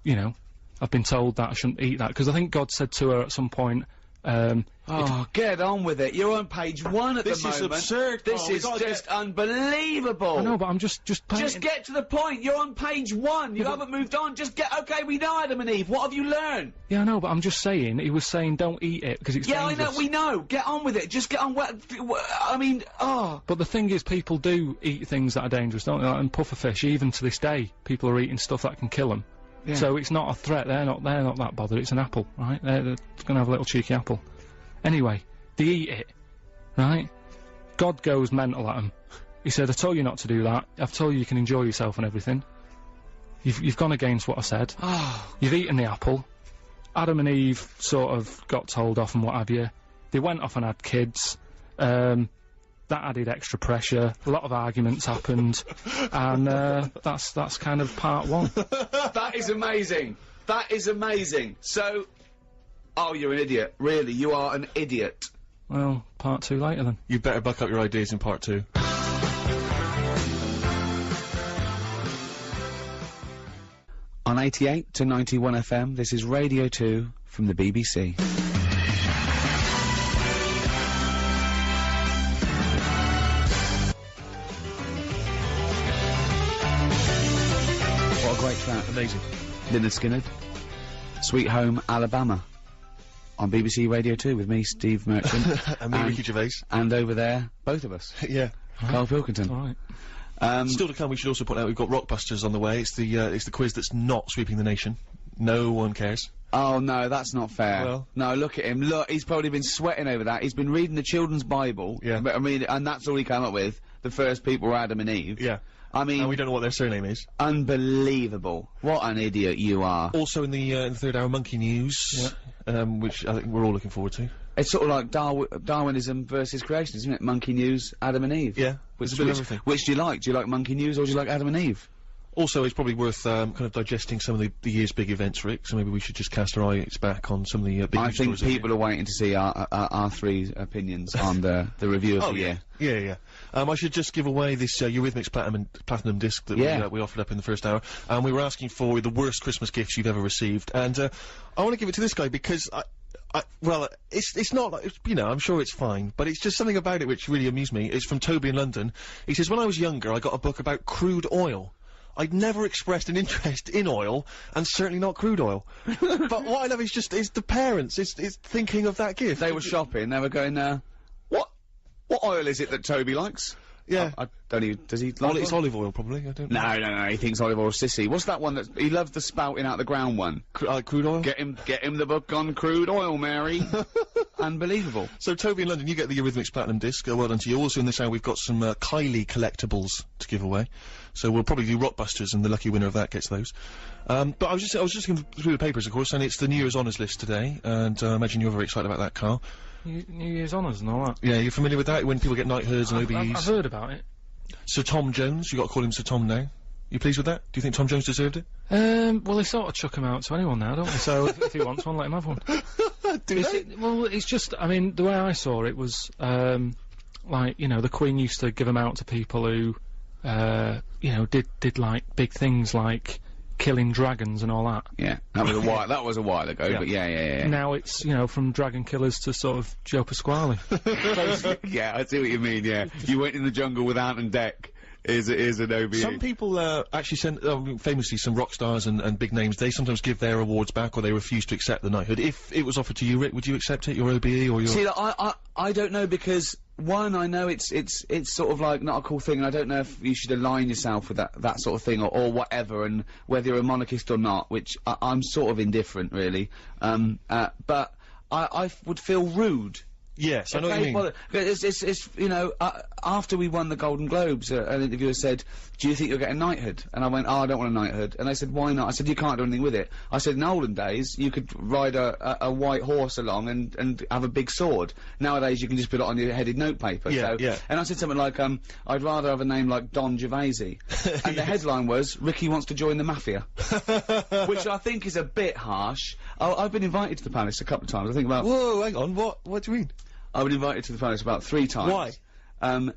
you know, I've been told that I shouldn't eat that, because I think God said to her at some point, Oh, get on with it. You're on page 1 at This the is moment. absurd, This Carl. We is gotta just unbelievable. I know, but I'm just Just painting- get to the point. You're on page 1. You haven't moved on. Just get. Okay, we know Adam and Eve. What have you learned? Yeah, I know, but I'm just saying, he was saying don't eat it, because it's Yeah, dangerous. I know. We know. Get on with it. Just get on. I mean, oh. But the thing is, people do eat things that are dangerous, don't they? Like, and pufferfish, even to this day, people are eating stuff that can kill them. Yeah. So it's not a threat, they're not that bothered, it's an apple, right? They're gonna have a little cheeky apple. Anyway, they eat it, right? God goes mental at them. He said, I told you not to do that, I've told you can enjoy yourself and everything. You've gone against what I said. You've eaten the apple. Adam and Eve sort of got told off and what have you. They went off and had kids. That added extra pressure. A lot of arguments happened, and that's kind of part 1. That is amazing. That is amazing. So, Oh, you're an idiot. Really, you are an idiot. Well, part 2 later then. You better buck up your ideas in part 2. On 88 to 91 FM, this is Radio 2 from the BBC. What a great track. Amazing. Lynyrd Skynyrd. Sweet Home Alabama. On BBC Radio 2 with me, Steve Merchant. And me, Ricky Gervais. And over there, both of us. Yeah. Karl Pilkington. Alright. Still to come, we should also point out we've got Rockbusters on the way. It's the quiz that's not sweeping the nation. No one cares. Oh, no, that's not fair. Well. No, look at him. Look, he's probably been sweating over that. He's been reading the children's Bible. Yeah. But, I mean, and that's all he came up with. The first people were Adam and Eve. Yeah. I mean... And we don't know what their surname is. Unbelievable. What an idiot you are. Also in the third hour, monkey news, which I think we're all looking forward to. It's sort of like Darwinism versus creation, isn't it? Monkey news, Adam and Eve. Yeah. Which It's a bit of everything. do you like? Do you like monkey news or do you like Adam and Eve? Also, it's probably worth kind of digesting some of the year's big events, Rick. So maybe we should just cast our eyes back on some of the big I news think stories of the people year. are waiting to see our three opinions on the review of the year. Yeah. I should just give away this Eurythmics platinum disc that we offered up in the first hour. And we were asking for the worst Christmas gifts you've ever received. And I want to give it to this guy because well, it's not like, you know, I'm sure it's fine, but it's just something about it which really amused me. It's from Toby in London. He says, when I was younger, I got a book about crude oil. I'd never expressed an interest in oil, and certainly not crude oil. But what I love is the parents, is thinking of that gift. They were shopping, they were going, what oil is it that Toby likes? Yeah. I don't even, does he like It's oil? olive oil, probably, I don't know. No, he thinks olive oil's sissy. What's that one he loves the spouting out the ground one? Crude oil? Get him the book on crude oil, Mary. Unbelievable. So, Toby in London, you get the Eurythmics Platinum disc. Well done to you. Also in this hour, we've got some Kylie collectibles to give away. So we'll probably do Rockbusters, and the lucky winner of that gets those. But I was just looking through the papers, of course, and it's the New Year's honours list today, and I imagine you're very excited about that, Karl. New Year's honours and all that. Yeah, you're familiar with that, when people get knighthoods and OBEs? I've heard about it. Sir Tom Jones, you got to call him Sir Tom now. You pleased with that? Do you think Tom Jones deserved it? Well, they sort of chuck him out to anyone now, don't they? So if he wants one, let him have one. Well, it's just, I mean, the way I saw it was, like, you know, the Queen used to give them out to people who, you know, did like big things like killing dragons and all that. Yeah, that was a while ago, but yeah. Now it's, you know, from dragon killers to sort of Joe Pasquale. Yeah, I see what you mean, yeah. You went in the jungle with Ant and Dec. Is an OBE. Some people actually send, famously, some rock stars and big names. They sometimes give their awards back, or they refuse to accept the knighthood. If it was offered to you, Rick, would you accept it? Your OBE or your? See, I don't know, because one, I know it's sort of like not a cool thing, and I don't know if you should align yourself with that sort of thing or whatever, and whether you're a monarchist or not, which I'm sort of indifferent really. But I would feel rude. Yes, I know what you mean. Well, it's you know, after we won the Golden Globes, an interviewer said, do you think you'll get a knighthood? And I went, oh, I don't want a knighthood. And they said, why not? I said, you can't do anything with it. I said, in olden days, you could ride a white horse along and have a big sword. Nowadays, you can just put it on your headed notepaper. Yeah, yeah. And I said something like, I'd rather have a name like Don Gervais. And the headline was, Ricky wants to join the mafia. Which I think is a bit harsh. I've been invited to the palace a couple of times. I think about... Whoa, hang on, what do you mean? I've been invited to the palace about 3 times. Why?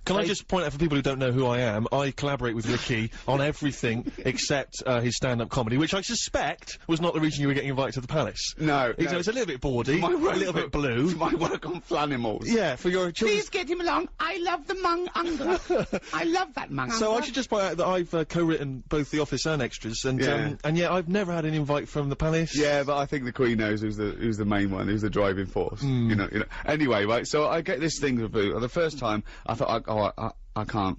Can I just point out for people who don't know who I am, I collaborate with Ricky on everything except his stand-up comedy, which I suspect was not the reason you were getting invited to the palace. No. It's a little bit bawdy, a little bit blue. It's my work on Flanimals. Yeah, for your children. Please get him along. I love the mung unga. I love that mung unga. So I should just point out that I've co-written both The Office and Extras, and yet I've never had an invite from the palace. Yeah, but I think the Queen knows who's the main one, who's the driving force. You know. Anyway, right. So I get this thing through. The first time I thought, I can't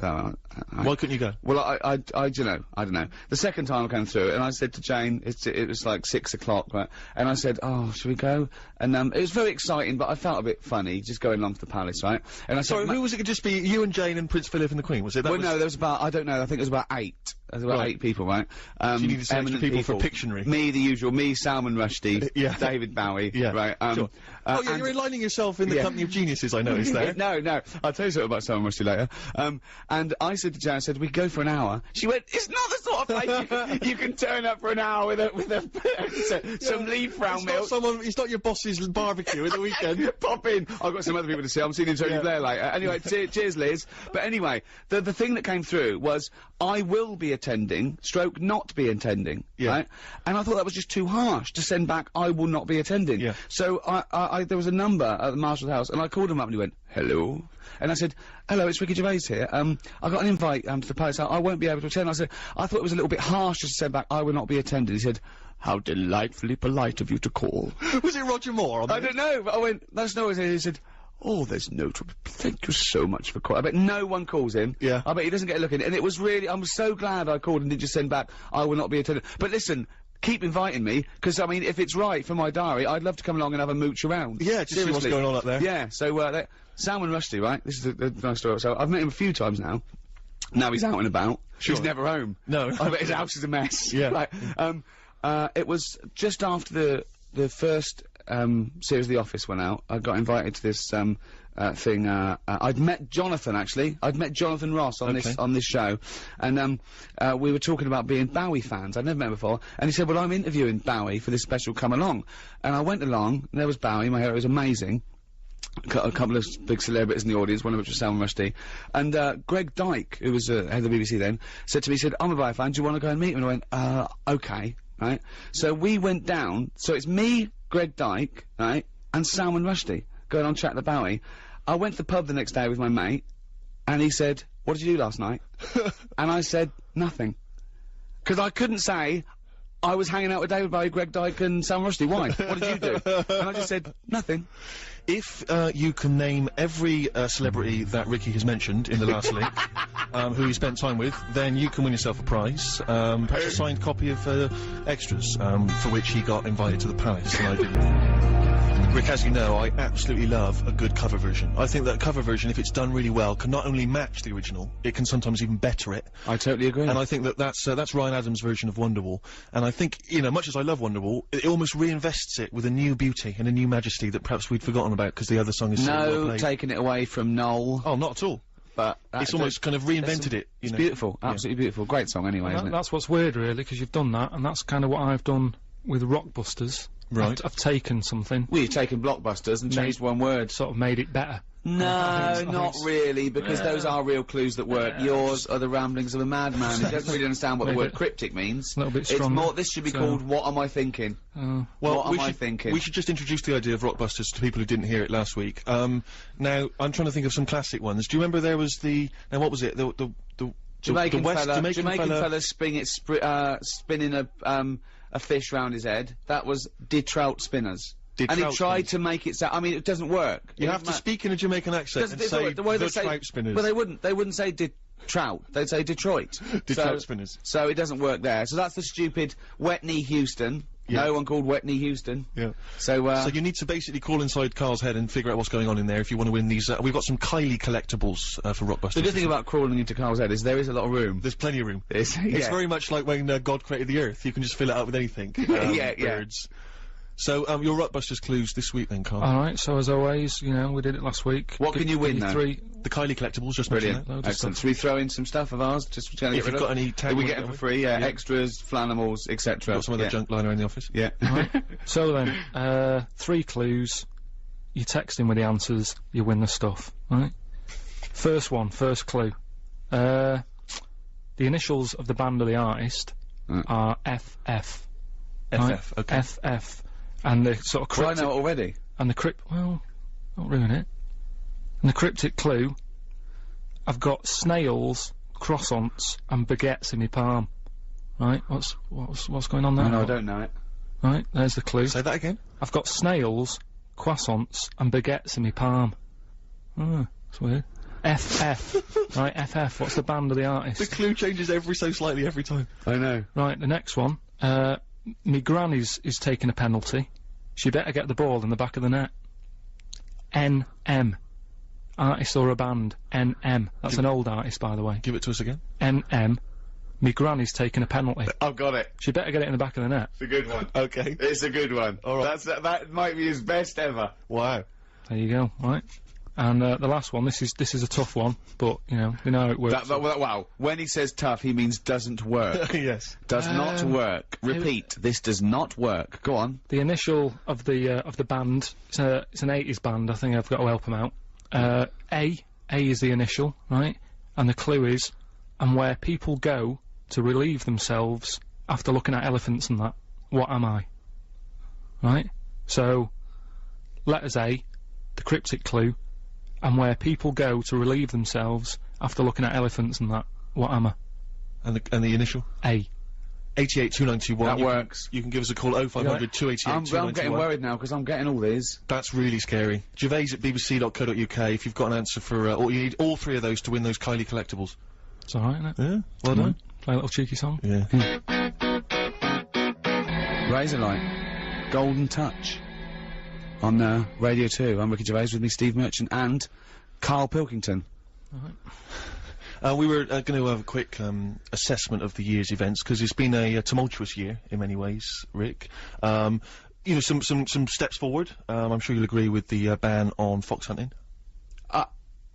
go. Why couldn't you go? Well, I don't know. The second time I came through, and I said to Jane, it was like 6 o'clock, right? And I said, oh, should we go? And it was very exciting, but I felt a bit funny just going along to the palace, right? And I said, sorry, who was it? Could just be you and Jane and Prince Philip and the Queen? Was it that? Well, no, there was about, I don't know, I think it was about 8. There's about 8 people, right? So you need some extra eminent people for Pictionary. Me, the usual. Me, Salman Rushdie. Yeah. David Bowie. Yeah. Right. Sure. Oh, yeah, you're aligning yourself in the company of geniuses, I noticed there. No, I'll tell you something about Salman Rushdie later. And I said to Jan, I said, we go for an hour. She went, it's not the sort of place you can turn up for an hour with some leaf brown milk. It's not your boss's barbecue at the weekend. Pop in. I've got some other people to see. I'm seeing Tony Blair later. Anyway, cheers, Liz. But anyway, the thing that came through was, I will be attending, stroke not be attending, right? And I thought that was just too harsh to send back, I will not be attending. Yeah. So there was a number at the Marshal's house, and I called him up and he went, hello? And I said, hello, it's Ricky Gervais here. I got an invite to the place. I won't be able to attend. I said, I thought it was a little bit harsh just to send back, I will not be attending. He said, how delightfully polite of you to call. Was it Roger Moore on I don't know, but I went, that's no, he said, oh, there's no trouble. Thank you so much for calling. I bet no one calls him. Yeah. I bet he doesn't get a look in. And it was really, I'm so glad I called and didn't just send back, I will not be attending. But listen, keep inviting me, because, I mean, if it's right for my diary, I'd love to come along and have a mooch around. Yeah, just see what's going on up there. Yeah, so, Salman Rushdie, right? This is the nice story. So, I've met him a few times now. Now he's out and about. Sure. He's never home. No. I bet his house is a mess. Yeah. Right. It was just after the first, series of The Office went out, I got invited to this, thing, I'd met Jonathan, actually. I'd met Jonathan Ross on this show, and, we were talking about being Bowie fans. I'd never met him before, and he said, well, I'm interviewing Bowie for this special Come Along. And I went along, and there was Bowie, my hero, was amazing. A couple of big celebrities in the audience, one of which was Salman Rushdie. And, Greg Dyke, who was, head of the BBC then, said to me, he said, I'm a Bowie fan, do you want to go and meet him? And I went, okay, right? So we went down, so it's me, Greg Dyke, right, and Salman Rushdie, going on chat to Bowie. I went to the pub the next day with my mate, and he said, what did you do last night? And I said, nothing. Because I couldn't say, I was hanging out with David Bowie, Greg Dyke and Salman Rushdie. Why? What did you do? And I just said, nothing. If you can name every celebrity that Ricky has mentioned in the last link, who he spent time with, then you can win yourself a prize, perhaps a signed copy of Extras, for which he got invited to the Palace, and I didn't. Rick, as you know, I absolutely love a good cover version. I think that a cover version, if it's done really well, can not only match the original, it can sometimes even better it. I totally agree. And I think that that's Ryan Adams' version of Wonderwall. And I think, you know, much as I love Wonderwall, it almost reinvests it with a new beauty and a new majesty that perhaps we'd forgotten about because the other song is so well played. Taking it away from Noel. Oh, not at all. But it's almost kind of reinvented it. It's beautiful, absolutely beautiful. Great song anyway, isn't it? That's what's weird, really, because you've done that, and that's kind of what I've done with Rockbusters. Right. I've taken something. Well, you've taken Blockbusters and changed one word. Sort of made it better. No, not really, because those are real clues that work. Yours are the ramblings of a madman. He doesn't really understand what the word cryptic means. A little bit It's stronger. more, this should be called What Am I Thinking? Well, what am I thinking? We should just introduce the idea of Rockbusters to people who didn't hear it last week. Now, I'm trying to think of some classic ones. Do you remember there was the... Now, what was it? The Jamaican fella fella spinning a fish round his head. That was De Trout Spinners. And he tried to make it sound... I mean, it doesn't work. You have to speak in a Jamaican accent and say the Trout Spinners. Well, they wouldn't say Trout. They'd say Detroit. Trout Spinners. So it doesn't work there. So that's the stupid Wet Knee Houston. Yeah. No one called Wet Knee Houston. Yeah. So you need to basically crawl inside Karl's head and figure out what's going on in there if you want to win these. We've got some Kylie collectibles for Rockbusters. The good thing about crawling into Karl's head is there is a lot of room. There's plenty of room. It's very much like when God created the Earth. You can just fill it up with anything. Birds. So, your Rockbusters clues this week then, Karl. Alright, so as always, you know, we did it last week. What can you win, though? The Kylie collectibles, just brilliant. mentioned Excellent. Should we throw in some stuff of ours? Just to if you've got any tag we get it for free, extras, flanimals, etc. Got some of the junk lying around the office? Yeah. Right. So then, 3 clues. You text in with the answers, you win the stuff, right? First clue. The initials of the band or the artist are FF. FF, okay. FF. And the sort of cryptic... I know it already. And the well, don't ruin it. And the cryptic clue, I've got snails, croissants, and baguettes in my palm. Right? What's going on there? No, I don't know it. Right, there's the clue. Say that again. I've got snails, croissants, and baguettes in my palm. Oh, that's weird. FF. Right, FF. What's the band or the artist? The clue changes ever so slightly every time. I know. Right, the next one. Me gran is taking a penalty. She better get the ball in the back of the net. NM. Artist or a band. NM. That's an old artist, by the way. Give it to us again. NM. Me granny's taking a penalty. I've got it. She better get it in the back of the net. It's a good one. Okay. It's a good one. All right. That might be his best ever. Wow. There you go, right? And the last one, this is a tough one, but, you know how it works. Wow. When he says tough, he means doesn't work. Yes. Does not work. Repeat, this does not work. Go on. The initial of the band, it's an 80s band, I think I've got to help them out. A is the initial, right? And the clue is, and where people go to relieve themselves after looking at elephants and that, what am I? Right? So, letters A, the cryptic clue, and where people go to relieve themselves after looking at elephants and that, what am I? And the initial? A. 882921. That works. You can give us a call 0500 288 I'm getting worried now, because I'm getting all these. That's really scary. Gervais at bbc.co.uk if you've got an answer for, or you need all three of those to win those Kylie collectibles. It's alright, isn't it? Yeah, well done. Play a little cheeky song. Yeah. Razorlight. Golden Touch. On Radio 2. I'm Ricky Gervais, with me Steve Merchant and Karl Pilkington. We were going to have a quick assessment of the year's events, because it's been a tumultuous year in many ways, Rick. You know, some steps forward. I'm sure you'll agree with the ban on fox hunting.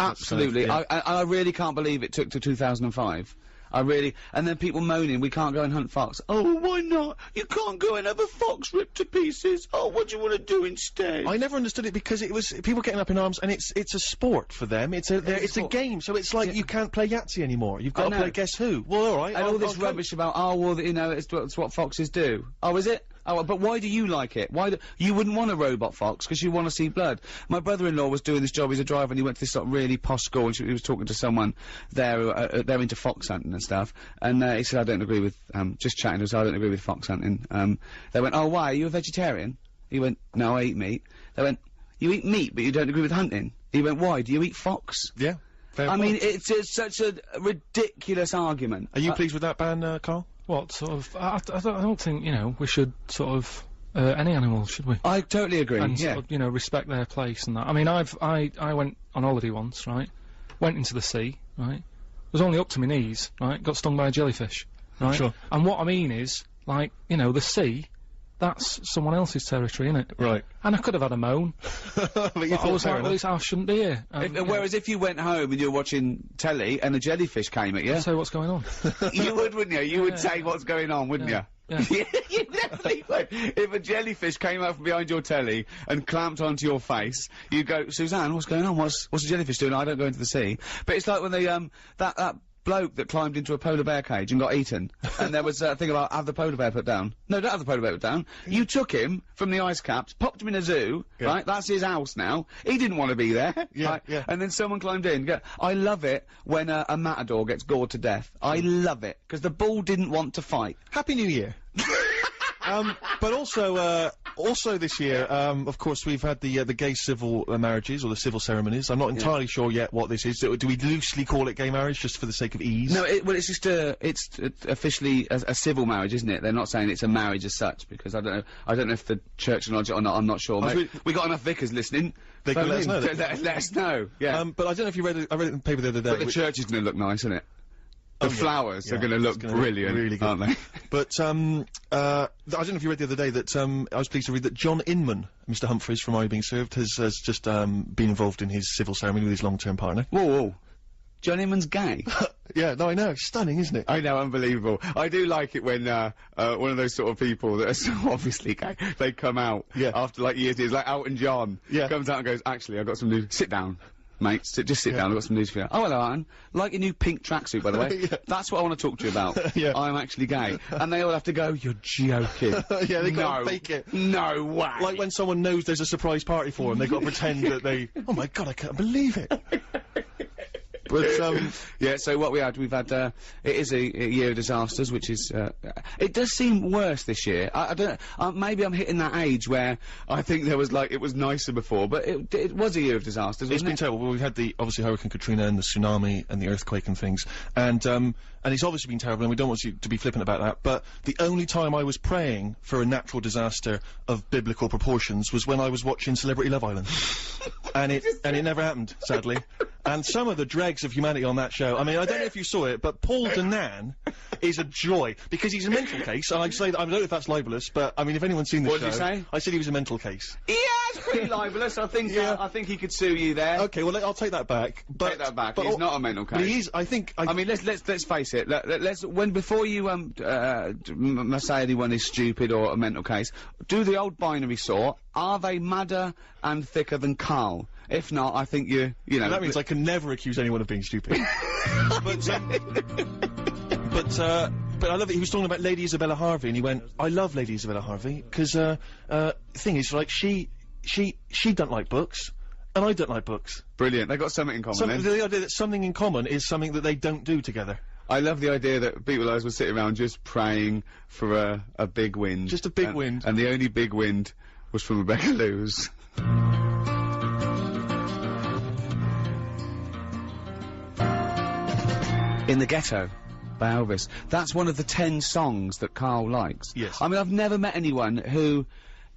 Absolutely. Yeah. I really can't believe it took to 2005. And then people moaning, we can't go and hunt fox. Oh, why not? You can't go and have a fox ripped to pieces. Oh, what do you want to do instead? I never understood it, because it was people getting up in arms, and it's a sport for them. It's a game, so it's like you can't play Yahtzee anymore. You've got to play Guess Who. Well, all right. And all this rubbish about, oh, well, you know, it's what foxes do. Oh, is it? Oh, but why do you like it? You wouldn't want a robot fox, because you want to see blood. My brother-in-law was doing this job, he's a driver, and he went to this sort of really posh school, and he was talking to someone there, they're into fox hunting and stuff, and he said, I don't agree with, just chatting to us, I don't agree with fox hunting. They went, oh, why, are you a vegetarian? He went, no, I eat meat. They went, you eat meat, but you don't agree with hunting? He went, why, do you eat fox? Yeah. Fair I point. mean, it's such a ridiculous argument. Are you pleased with that ban, Karl? What, sort of, I don't think, you know, we should sort of, any animal, should we? I totally agree, And yeah. sort of, you know, respect their place and that. I mean, I went on holiday once, right? Went into the sea, right? Was only up to my knees, right? Got stung by a jellyfish, right? Sure. And what I mean is, like, you know, the sea, that's someone else's territory, innit? Right. And I could have had a moan. But you I thought, was fair like, well, enough. I shouldn't be here. Whereas if you went home and you were watching telly and a jellyfish came at you, So what's going on? you would, wouldn't you? You would say what's going on, wouldn't Yeah. you? You definitely would. If a jellyfish came out from behind your telly and clamped onto your face, you'd go, Suzanne, what's going on? What's a jellyfish doing? I don't go into the sea. But it's like when they, that bloke that climbed into a polar bear cage and got eaten, and there was a thing about have the polar bear put down. No, don't have the polar bear put down. You took him from the ice caps, popped him in a zoo, right? That's his house now. He didn't want to be there. Yeah, right? yeah. And then someone climbed in. I love it when a matador gets gored to death. I love it, because the bull didn't want to fight. Happy New Year. But also this year, of course, we've had the gay civil marriages, or the civil ceremonies. I'm not entirely sure yet what this is. Do we loosely call it gay marriage, just for the sake of ease? No, well, it's just it's officially a civil marriage, isn't it? They're not saying it's a marriage as such, because I don't know if the church acknowledge it or not. I'm not sure. Mate. We got enough vicars listening. They can let us know. Let us know. Yeah. But I don't know if you read it. I read it in the paper the other day. But the church is going to look nice, isn't it? The flowers are going to look brilliant, really good. aren't they? But I don't know if you read the other day that I was pleased to read that John Inman, Mr. Humphreys from Are You Being Served, has just been involved in his civil ceremony with his long-term partner. Whoa. John Inman's gay. Yeah, no, I know. Stunning, isn't it? I know, unbelievable. I do like it when one of those sort of people that are so obviously gay, they come out after like years, like Elton John comes out and goes, actually, I've got some news. Sit down. Mate, just sit down, I've got some news for you. Oh, hello, Alan. Like your new pink tracksuit, by the way. That's what I want to talk to you about. I'm actually gay. And they all have to go, you're joking. Yeah, they gotta fake it. No way. Like when someone knows there's a surprise party for them, they gotta pretend that they... Oh my god, I can't believe it. But, yeah, so what we've had, it is a year of disasters, which is, it does seem worse this year. I don't, maybe I'm hitting that age where I think there was, like, it was nicer before, but it was a year of disasters, wasn't It's been terrible. Well, we've had obviously Hurricane Katrina and the tsunami and the earthquake and things, and it's obviously been terrible, and we don't want you to be flippant about that, but the only time I was praying for a natural disaster of biblical proportions was when I was watching Celebrity Love Island. and it never happened, sadly. And some of the dregs of humanity on that show, I mean, I don't know if you saw it, but Paul Danan is a joy, because he's a mental case, and I'd say that, I don't know if that's libelous, but, I mean, if anyone's seen the show... What did you say? I said he was a mental case. Yeah, it's pretty libelous. I think he could sue you there. Okay, well, I'll take that back. But, Take that back. but He's not a mental case. But he is, I think... I mean, let's face it. Before you say anyone is stupid or a mental case, do the old binary sort. Are they madder and thicker than Karl? If not, I think you know. That means I can never accuse anyone of being stupid. But I love that he was talking about Lady Isabella Harvey, and he went, I love Lady Isabella Harvey, because, the thing is, like, she don't like books, and I don't like books. Brilliant. They got something in common then. The idea that something in common is something that they don't do together. I love the idea that people like us would sit around just praying for a big wind. Just a big wind. And the only big wind was from Rebecca Lewis. In the Ghetto by Elvis. That's one of the 10 songs that Karl likes. Yes. I mean, I've never met anyone who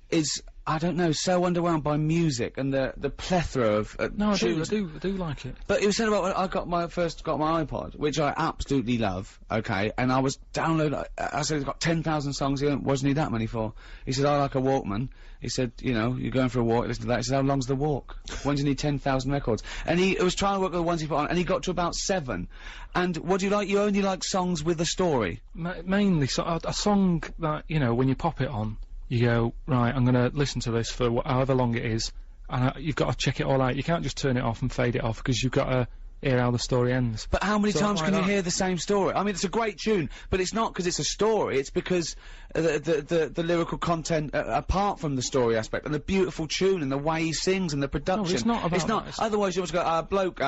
is, I don't know, so underwhelmed by music and the plethora of No, I tunes. do like it. But it was said about when I first got my iPod, which I absolutely love, okay, and I was downloading, I said, it's got 10,000 songs, he went, what does he need that many for? He said, I like a Walkman. He said, you know, you're going for a walk, listen to that. He said, how long's the walk? When do you need 10,000 records? And he was trying to work with the ones he put on, and he got to about 7. And what do you like? You only like songs with a story? Mainly, a song that, you know, when you pop it on, you go, right, I'm gonna listen to this for however long it is, and you've got to check it all out. You can't just turn it off and fade it off, because you've got to hear how the story ends. But how many times why can you not? hear the same story? I mean, it's a great tune, but it's not because it's a story, it's because the lyrical content, apart from the story aspect, and the beautiful tune, and the way he sings, and the production. it's not about that, it's- Otherwise you just go, bloke,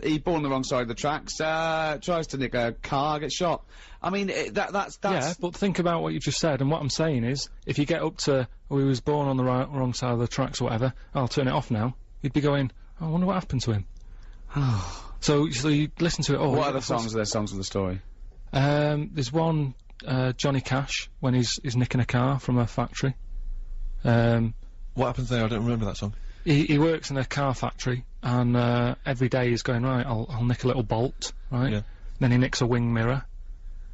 he born on the wrong side of the tracks, tries to nick a car, gets shot. I mean, that's... Yeah, but think about what you've just said, and what I'm saying is, if you get up to, oh, he was born on the wrong side of the tracks or whatever, I'll turn it off now, you'd be going, oh, I wonder what happened to him. So you listen to it all. What other songs are there, songs with the story? There's one, Johnny Cash, when he's nicking a car from a factory. What happens there? I don't remember that song. He works in a car factory, and every day he's going, right, I'll nick a little bolt, right? Yeah. Then he nicks a wing mirror,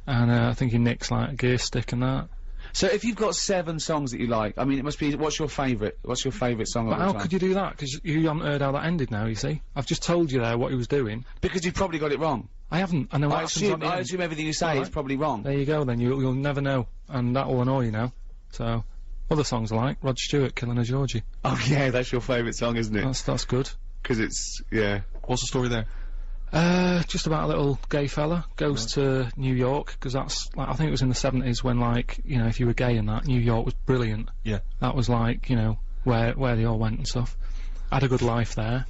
and I think he nicks, like, a gear stick and that. So if you've got 7 songs that you like, I mean, it must be, what's your favourite song But of all how time? could you do that? Because you haven't heard how that ended now, you see. I've just told you there what he was doing. Because you've probably got it wrong. I haven't. I know what happens at the I end. assume everything you say is Alright. probably wrong. There you go, then. You'll never know. And that will annoy you now. So, other songs I like. Rod Stewart, Killing a Georgie. Oh yeah, that's your favourite song, isn't it? That's good. Because it's, yeah. What's the story there? Just about a little gay fella goes to New York, because that's, like, I think it was in the 70s when, like, you know, if you were gay and that, New York was brilliant. Yeah. That was, like, you know, where they all went and stuff. Had a good life there.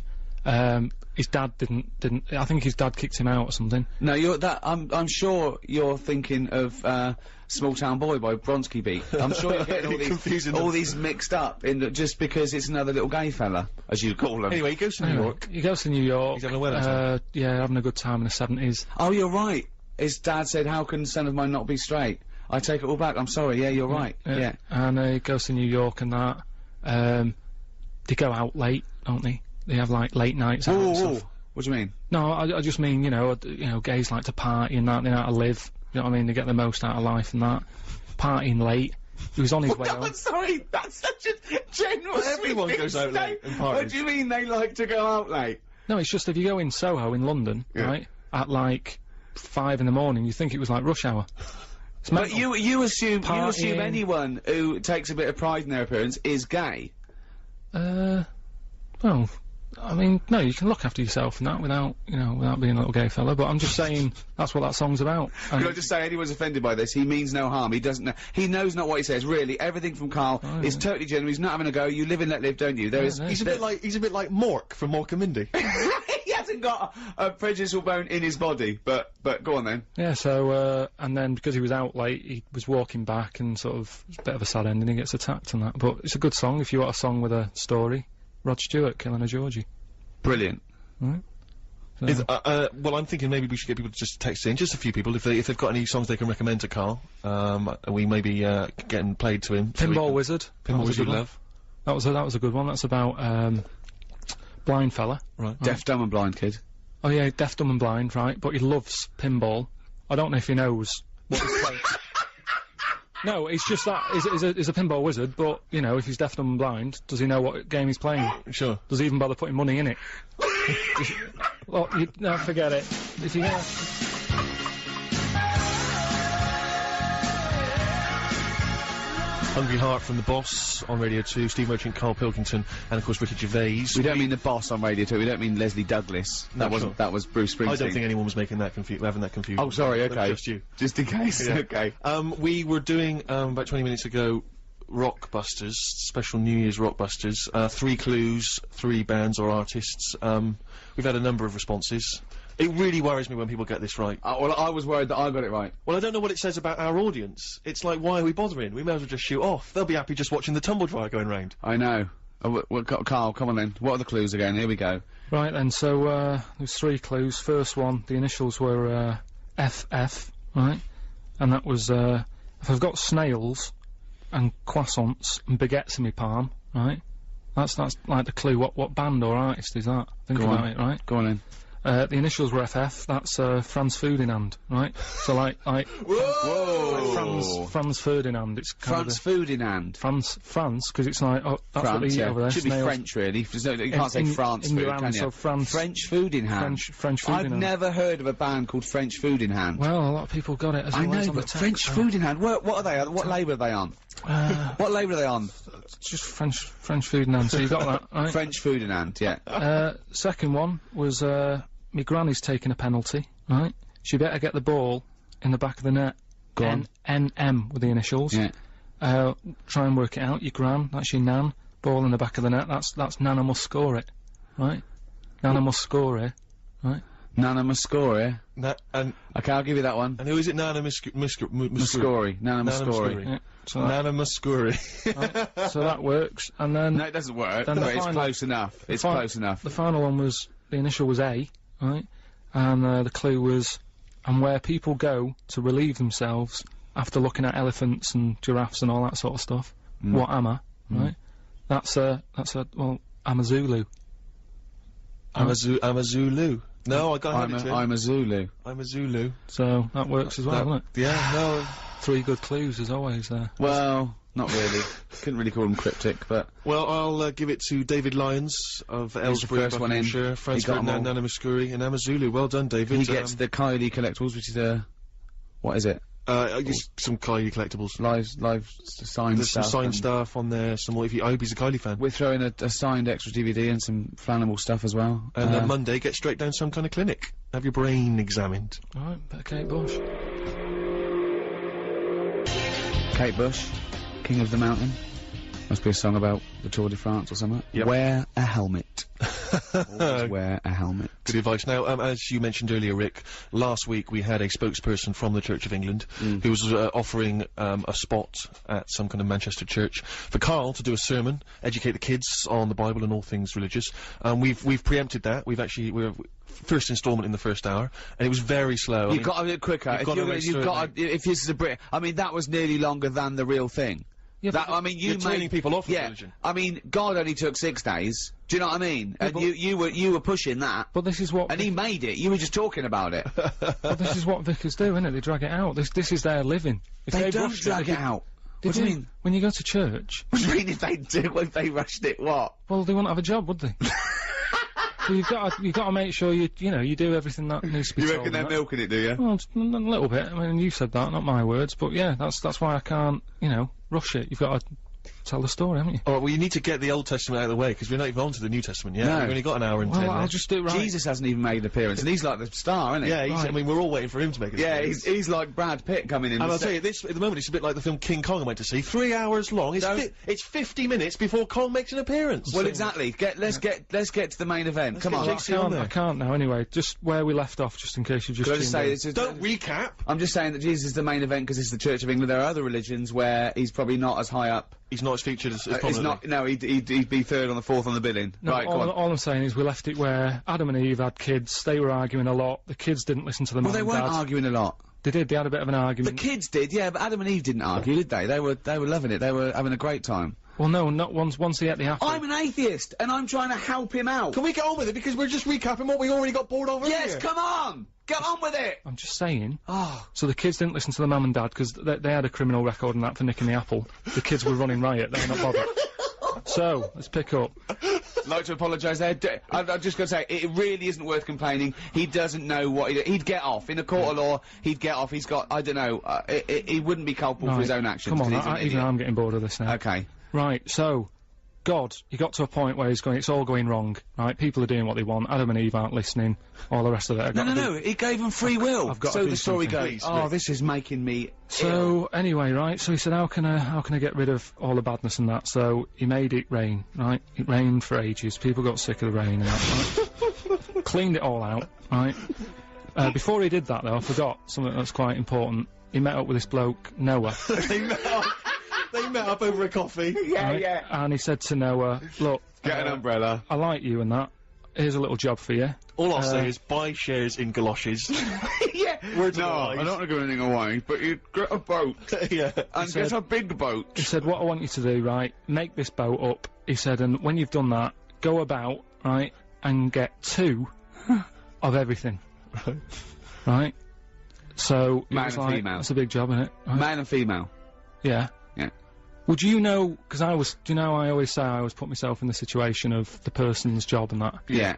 His dad didn't, I think his dad kicked him out or something. No, I'm sure you're thinking of, Small Town Boy by Bronski Beat. I'm sure you're getting all these mixed up just because it's another little gay fella, as you call him. Anyway, he goes to New York. He goes to New York. He's having a wedding, so. Yeah, having a good time in the 70s. Oh, you're right. His dad said, how can a son of mine not be straight? I take it all back. I'm sorry. Yeah, you're right. Yeah. And he goes to New York and that. They go out late, don't they? They have, like, late nights out and stuff. What do you mean? No, I just mean, you know, gays like to party and that, they know how to live. You know what I mean? They get the most out of life and that. Partying late. He was on his way home. I'm sorry, that's such a general Everyone goes out late and parties. What do you mean they like to go out late? No, it's just if you go in Soho in London, right, at like 5 in the morning, you think it was like rush hour. It's But mental. you assume Partying. anyone who takes a bit of pride in their appearance is gay. Well, I mean, no, you can look after yourself and that without being a little gay fella, but I'm just saying that's what that song's about. And Can I just say, anyone's offended by this, he means no harm, he doesn't know, he knows not what he says, really, everything from Karl is totally genuine, he's not having a go, you live and let live, don't you? He's a bit like Mork from Mork and Mindy. He hasn't got a prejudicial bone in his body, but go on then. yeah, so, and then because he was out late, he was walking back and sort of, it's a bit of a sad ending, he gets attacked and that, but it's a good song if you want a song with a story. Rod Stewart, Killing a Georgie. Brilliant. Right? Well, I'm thinking maybe we should get people to just text in, just a few people, if they've got any songs they can recommend to Karl. We may be getting played to him. Pinball Wizard. Pinball Wizard, one. love. That was a good one. That's about blind fella. Right. Deaf, dumb and blind kid. oh yeah, deaf, dumb and blind, right, but he loves pinball. I don't know if he knows what he's playing. No, it's just that, he's a pinball wizard, but, you know, if he's deaf, dumb and blind, does he know what game he's playing? Sure. Does he even bother putting money in it? Well, no, forget it. If you're gonna... Hungry Heart from the Boss on Radio 2, Steve Merchant, Karl Pilkington, and of course Ricky Gervais. We don't mean the Boss on Radio 2, we don't mean Leslie Douglas. No, That was Bruce Springsteen. I don't think anyone was having that confusion. Oh, sorry, okay. Just you. Just in case, Yeah. okay. We were doing, about 20 minutes ago, Rockbusters, special New Year's Rockbusters. 3 clues, 3 bands or artists. We've had a number of responses. It really worries me when people get this right. Well, I was worried that I got it right. Well, I don't know what it says about our audience. It's like, why are we bothering? We may as well just shoot off. They'll be happy just watching the tumble dryer going round. I know. Karl, come on then. What are the clues again? Here we go. Right then, so, there's 3 clues. First one, the initials were, FF, right? And that was, if I've got snails and croissants and baguettes in my palm, right? That's like the clue. What band or artist is that? Think Go about on. it, right? Go on then. The initials were FF, that's, Franz Ferdinand, right? So like, Whoa! like Franz Ferdinand, it's kind Franz of Ferdinand. France, because it's like, oh, that's what they France, eat yeah. over there. Should be snails. French, really. There's no, you can't say France in food, your hand, can you? so France. French food in hand. French food I've in hand. never heard of a band called French Food in Hand. Well, a lot of people got it as I well as know, on the but text, French so- Food in Hand. What are they? What label are they on? What label are they on? It's just French food in hand, so you got that, right? French Food in Hand, yeah. Second one was, my granny's taking a penalty, right? She better get the ball in the back of the net. Go on. NM with the initials. Yeah. Try and work it out. Your gran, that's your nan. Ball in the back of the net, that's Nana must score it, right? Nana must score it, right? Nana Muscori. And Okay, I'll give you that one. who is it? Nana Muscuri. Muscori. Nana Muscori. Yeah, so that, Nana Muscuri. so that works, and then... No, it doesn't work. Then the But it's final- close enough. It's close enough. The final one was, the initial was A, right? And the clue was, and where people go to relieve themselves after looking at elephants and giraffes and all that sort of stuff. What am I, right? That's a, well, I'm a Zulu. I'm a Zulu. No, I got I'm a Zulu. I'm a Zulu. So that works as well, doesn't it? Yeah, no. 3 good clues as always there. Well, not really. Couldn't really call them cryptic, but... Well, I'll give it to David Lyons of Aylesbury, first one in. Buckinghamshire, Franz He got 'em Ferdinand, all. Nana Muscuri, and Amazulu. Well done, David. He gets the Kylie collectibles, which is what is it? some Kylie collectibles. Live signed There's some stuff. signed and stuff on there. I hope he's a Kylie fan. We're throwing a signed extra DVD and some flannable stuff as well. And then Monday, get straight down some kind of clinic. Have your brain examined. Alright, bit of Kate Bush. Kate Bush, King of the Mountain. Must be a song about the Tour de France or something. Yep. Wear a helmet. Always wear a helmet. Good advice. Now, as you mentioned earlier, Rick, last week we had a spokesperson from the Church of England who was offering a spot at some kind of Manchester church for Karl to do a sermon, educate the kids on the Bible and all things religious. We've preempted that. We're first instalment in the first hour, and it was very slow. You've got to do it quicker. If this is a Brit, I mean, that was nearly longer than the real thing. Yeah, that, I mean, you're turning people off of religion. I mean, God only took 6 days. Do you know what I mean? Yeah, And you were pushing that. But this is what... And he made it. You were just talking about it. But this is what vicars do, innit? They drag it out. This is their living. If They don't rushed drag it out. They What do you do. mean? When you go to church, What do you mean if they do? If they rushed it, what? well, they wouldn't have a job, would they? So you've got to make sure you do everything that needs to be You told reckon they're and that. milking it, do you? Well, a little bit. I mean, you said that, not my words. But yeah, that's why I can't, rush it. You've got to tell the story, haven't you? Oh, well, you need to get the Old Testament out of the way, because we're not even on to the New Testament yet. No. We've only got an hour and 10 Well, I'll minutes. just do it right. Jesus hasn't even made an appearance, and he's like the star, isn't he? Yeah, I mean, we're all waiting for him to make it. Yeah, he's like Brad Pitt coming in. And I'll tell you, this, at the moment, it's a bit like the film King Kong I went to see. 3 hours long. It's 50 minutes before Kong makes an appearance. Well, exactly. Let's get to the main event. Come on. I can't now. Anyway, just where we left off, just in case you just. Could I just tuned say, in. it's just, Don't recap. I'm just saying that Jesus is the main event because it's the Church of England. There are other religions where he's probably not as high up. He's not as featured as He's prominently. not. No, he'd be third on the fourth on the billing. No, right, go on. all I'm saying is we left it where Adam and Eve had kids. They were arguing a lot. The kids didn't listen to the Well, mum they and weren't dad. arguing a lot. They did. They had a bit of an The argument. kids did, yeah, but Adam and Eve didn't argue, did they? They were loving it. They were having a great time. Well, no, not once he ate the apple. I'm an atheist, and I'm trying to help him out. Can we get on with it? Because we're just recapping what we already got bored of earlier. Yes, come on! Get on with it! I'm just saying. Oh. So the kids didn't listen to the mum and dad because they had a criminal record and that for nicking the apple. The kids were running riot. They were not bothered. So let's pick up. I'd like to apologise there. I've just got to say, it really isn't worth complaining. He doesn't know what he'd get off. In a court of law, he'd get off. He's got, I don't know, he wouldn't be culpable for his own actions. Come on, 'cause he's an even idiot. I'm getting bored of this now. Okay. Right, so, God, he got to a point where he's going, it's all going wrong, right? People are doing what they want, Adam and Eve aren't listening, all the rest of it. No, he gave them free will. I've got to so do the story something. goes, Please, Rick. this is making me So, anyway, right, so he said, how can I get rid of all the badness and that? So, he made it rain, right? It rained for ages, people got sick of the rain and that, right? Cleaned it all out, right? Before he did that, though, I forgot something that's quite important. He met up with this bloke, Noah. They met up over a coffee. Right? And he said to Noah, look, Get an umbrella. I like you and that. Here's a little job for you. All I'll say is buy shares in galoshes. Yeah. Words No, of I don't want to give anything away, but you get a boat. Yeah. And get a big boat. He said, what I want you to do, right, make this boat up. He said, and when you've done that, go about, right, and get 2 of everything. Right? So, Man it was and like, female. that's a big job, isn't it? Right? Man and female. Yeah. Yeah. Would you know, because do you know I always say I always put myself in the situation of the person's job and that? Yeah.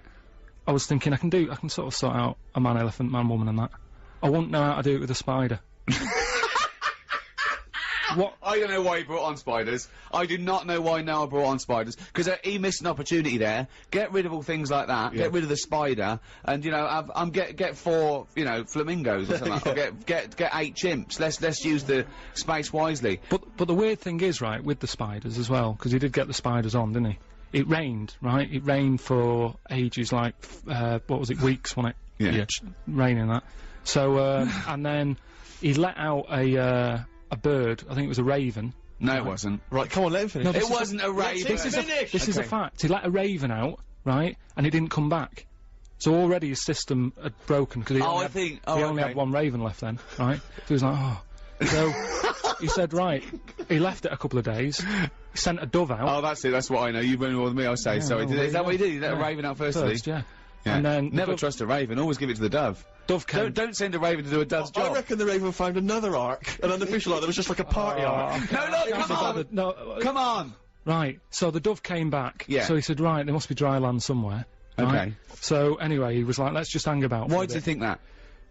I was thinking I can sort of sort out a man elephant, man woman and that. I wouldn't know how to do it with a spider. What? I don't know why he brought on spiders. I do not know why Noah brought on spiders, because he missed an opportunity there. Get rid of all things like that. Get rid of the spider, and you know, get 4, you know, flamingos or something. Or get 8 chimps. Let's use the space wisely. But the weird thing is, right, with the spiders as well, because he did get the spiders on, didn't he? It rained, right? It rained for ages, like, what was it, weeks, wasn't it? Yeah. Raining and that. So, and then he let out a bird, I think it was a raven. No, it wasn't. Right, come on, let him finish. No, It wasn't a raven. This is a Okay. fact. He let a raven out, right, and he didn't come back. So already his system had broken, because he only had 1 raven left then, right? So he was like, oh. So, he said, right, he left it a couple of days, he sent a dove out. Oh, that's it. That's what I know. You know more than me. I'll say. Sorry. well, Is that what he did? He let a yeah. raven out firstly. Yeah. Yeah. And then Never dove, trust a raven. Always give it to the dove. dove came. Don't send a raven to do a dove's I job. reckon the Raven found another arc, an unofficial arc that was just like a party arc. No, look, come on. No, Come on. right, so the dove came back. Yeah. So he said, right, there must be dry land somewhere. Right? Okay. So anyway, he was like, let's just hang about. Why do you think that?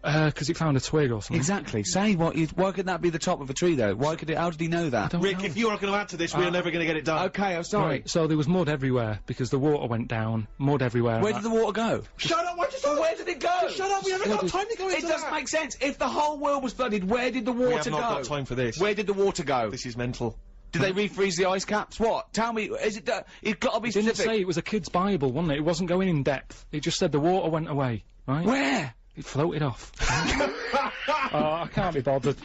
Because it found a twig or something. Exactly. Say what you. Why couldn't that be the top of a tree though? Why could it? How did he know that? Don't Rick, know. if you are going to add to this, we are never going to get it done. Okay, I'm sorry. Right, so there was mud everywhere because the water went down. Mud everywhere. Where did the water go? Shut up, why just Where did it go? Shut up, we haven't got time to go into It doesn't that. make sense. If the whole world was flooded, where did the water We have not go? got time for this. Where did the water go? This is mental. Did they refreeze the ice caps? What? Tell me. Is it? It's got to be It didn't specific. say it was a kid's Bible, wasn't it? It wasn't going in depth. It just said the water went away. Right? Where? It floated off. Oh, I can't be bothered.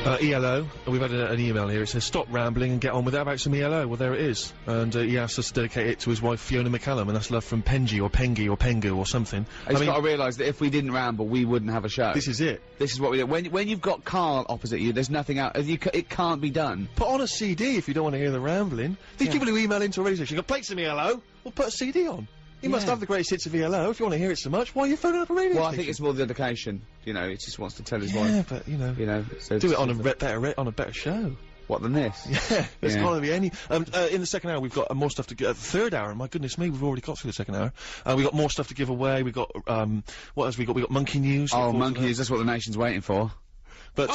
ELO, we've had an email here. It says, stop rambling and get on with it. How about some ELO? Well, there it is. And he asked us to dedicate it to his wife, Fiona McCallum, and that's love from Penji or Pengi or Pengu or something. He's got to realise that if we didn't ramble, we wouldn't have a show. This is it. This is what we do. When you've got Karl opposite you, there's nothing out. It can't be done. Put on a CD if you don't want to hear the rambling. These people who email into a radio station go, play some ELO, well, put a CD on. You must have the greatest hits of ELO. If you want to hear it so much, why are you phoning up a radio Well, station? I think it's more the dedication. You know, it just wants to tell his Yeah, wife. but, you know, So do it on a better show. What than this? Yeah, there's Yeah. got to be any. In the second hour, we've got more stuff to give. Third hour, my goodness me, we've already got through the second hour. We've got more stuff to give away. We've got, what else we got? We've got Monkey News. Oh, Monkey News, that's what the nation's waiting for. But,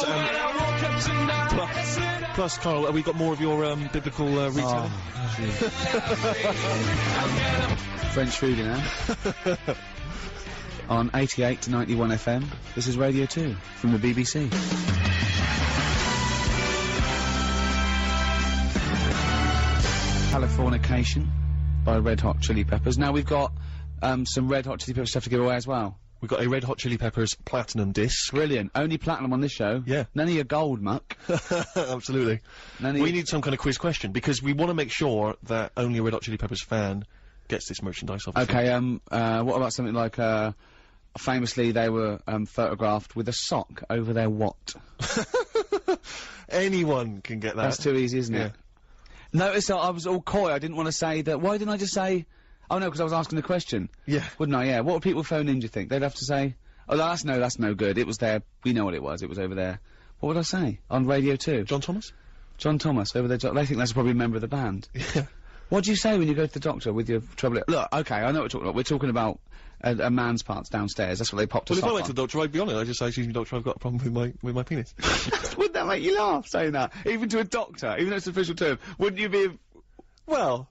plus, Karl, we've got more of your, biblical, retailing. French food, you know. On 88 to 91 FM, this is Radio 2 from the BBC. Californication by Red Hot Chili Peppers. Now we've got some Red Hot Chili Peppers stuff to give away as well. We've got a Red Hot Chili Peppers Platinum disc. Brilliant. Only platinum on this show. Yeah. None of your gold, muck. Absolutely. We need some kind of quiz question, because we want to make sure that only a Red Hot Chili Peppers fan gets this merchandise off. Okay, what about something like, famously they were, photographed with a sock over their what? Anyone can get that. That's too easy, isn't Yeah. it? Notice that I was all coy. I didn't want to say that. Why didn't I just say? Oh no, because I was asking the question. Yeah. Wouldn't I? Yeah. What would people phone in? Do you think they'd have to say? Oh, that's no good. It was there. We know what it was. It was over there. What would I say on Radio 2? John Thomas? John Thomas over there. They think that's probably a member of the band. Yeah. What do you say when you go to the doctor with your trouble? Look, okay, I know what we're talking about. We're talking about a man's parts downstairs. That's what they popped us Well, if up I went on. to the doctor, I'd be honest. I'd just say, excuse me, doctor, I've got a problem with my penis. Wouldn't that make you laugh, saying that? Even to a doctor, even though it's an official term, wouldn't you be... Well...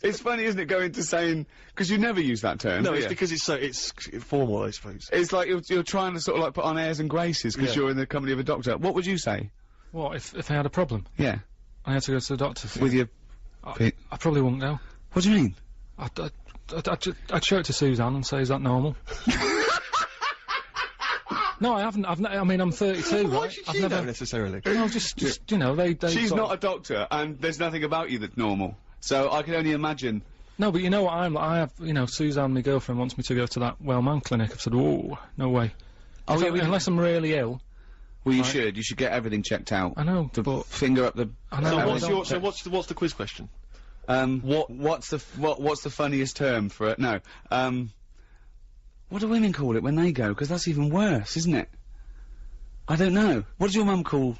It's funny, isn't it, going to saying... Because you never use that term, No, do it's you? because it's formal, I suppose. It's like you're trying to sort of like put on airs and graces because Yeah. you're in the company of a doctor. What would you say? What, if I had a problem? Yeah. I had to go to the doctor. With your... I probably wouldn't go. What do you mean? I'd show it to Suzanne and say, is that normal? No, I haven't. I mean, I'm 32, Why right? should I've she never. know necessarily? No, just you know, they. She's sort not of- a doctor, and there's nothing about you that's normal. So I can only imagine... No, but you know what I'm like. I have, you know, Suzanne, my girlfriend, wants me to go to that Wellman clinic. I've said, oh, no way. Oh, If yeah, I- unless I'm really ill. Well, you Right. should. You should get everything checked out. I know, The but finger up the... I know. So I what's don't- your what's the quiz question? What's the funniest term for it? No. What do women call it when they go? Because that's even worse, isn't it? I don't know. What does your mum call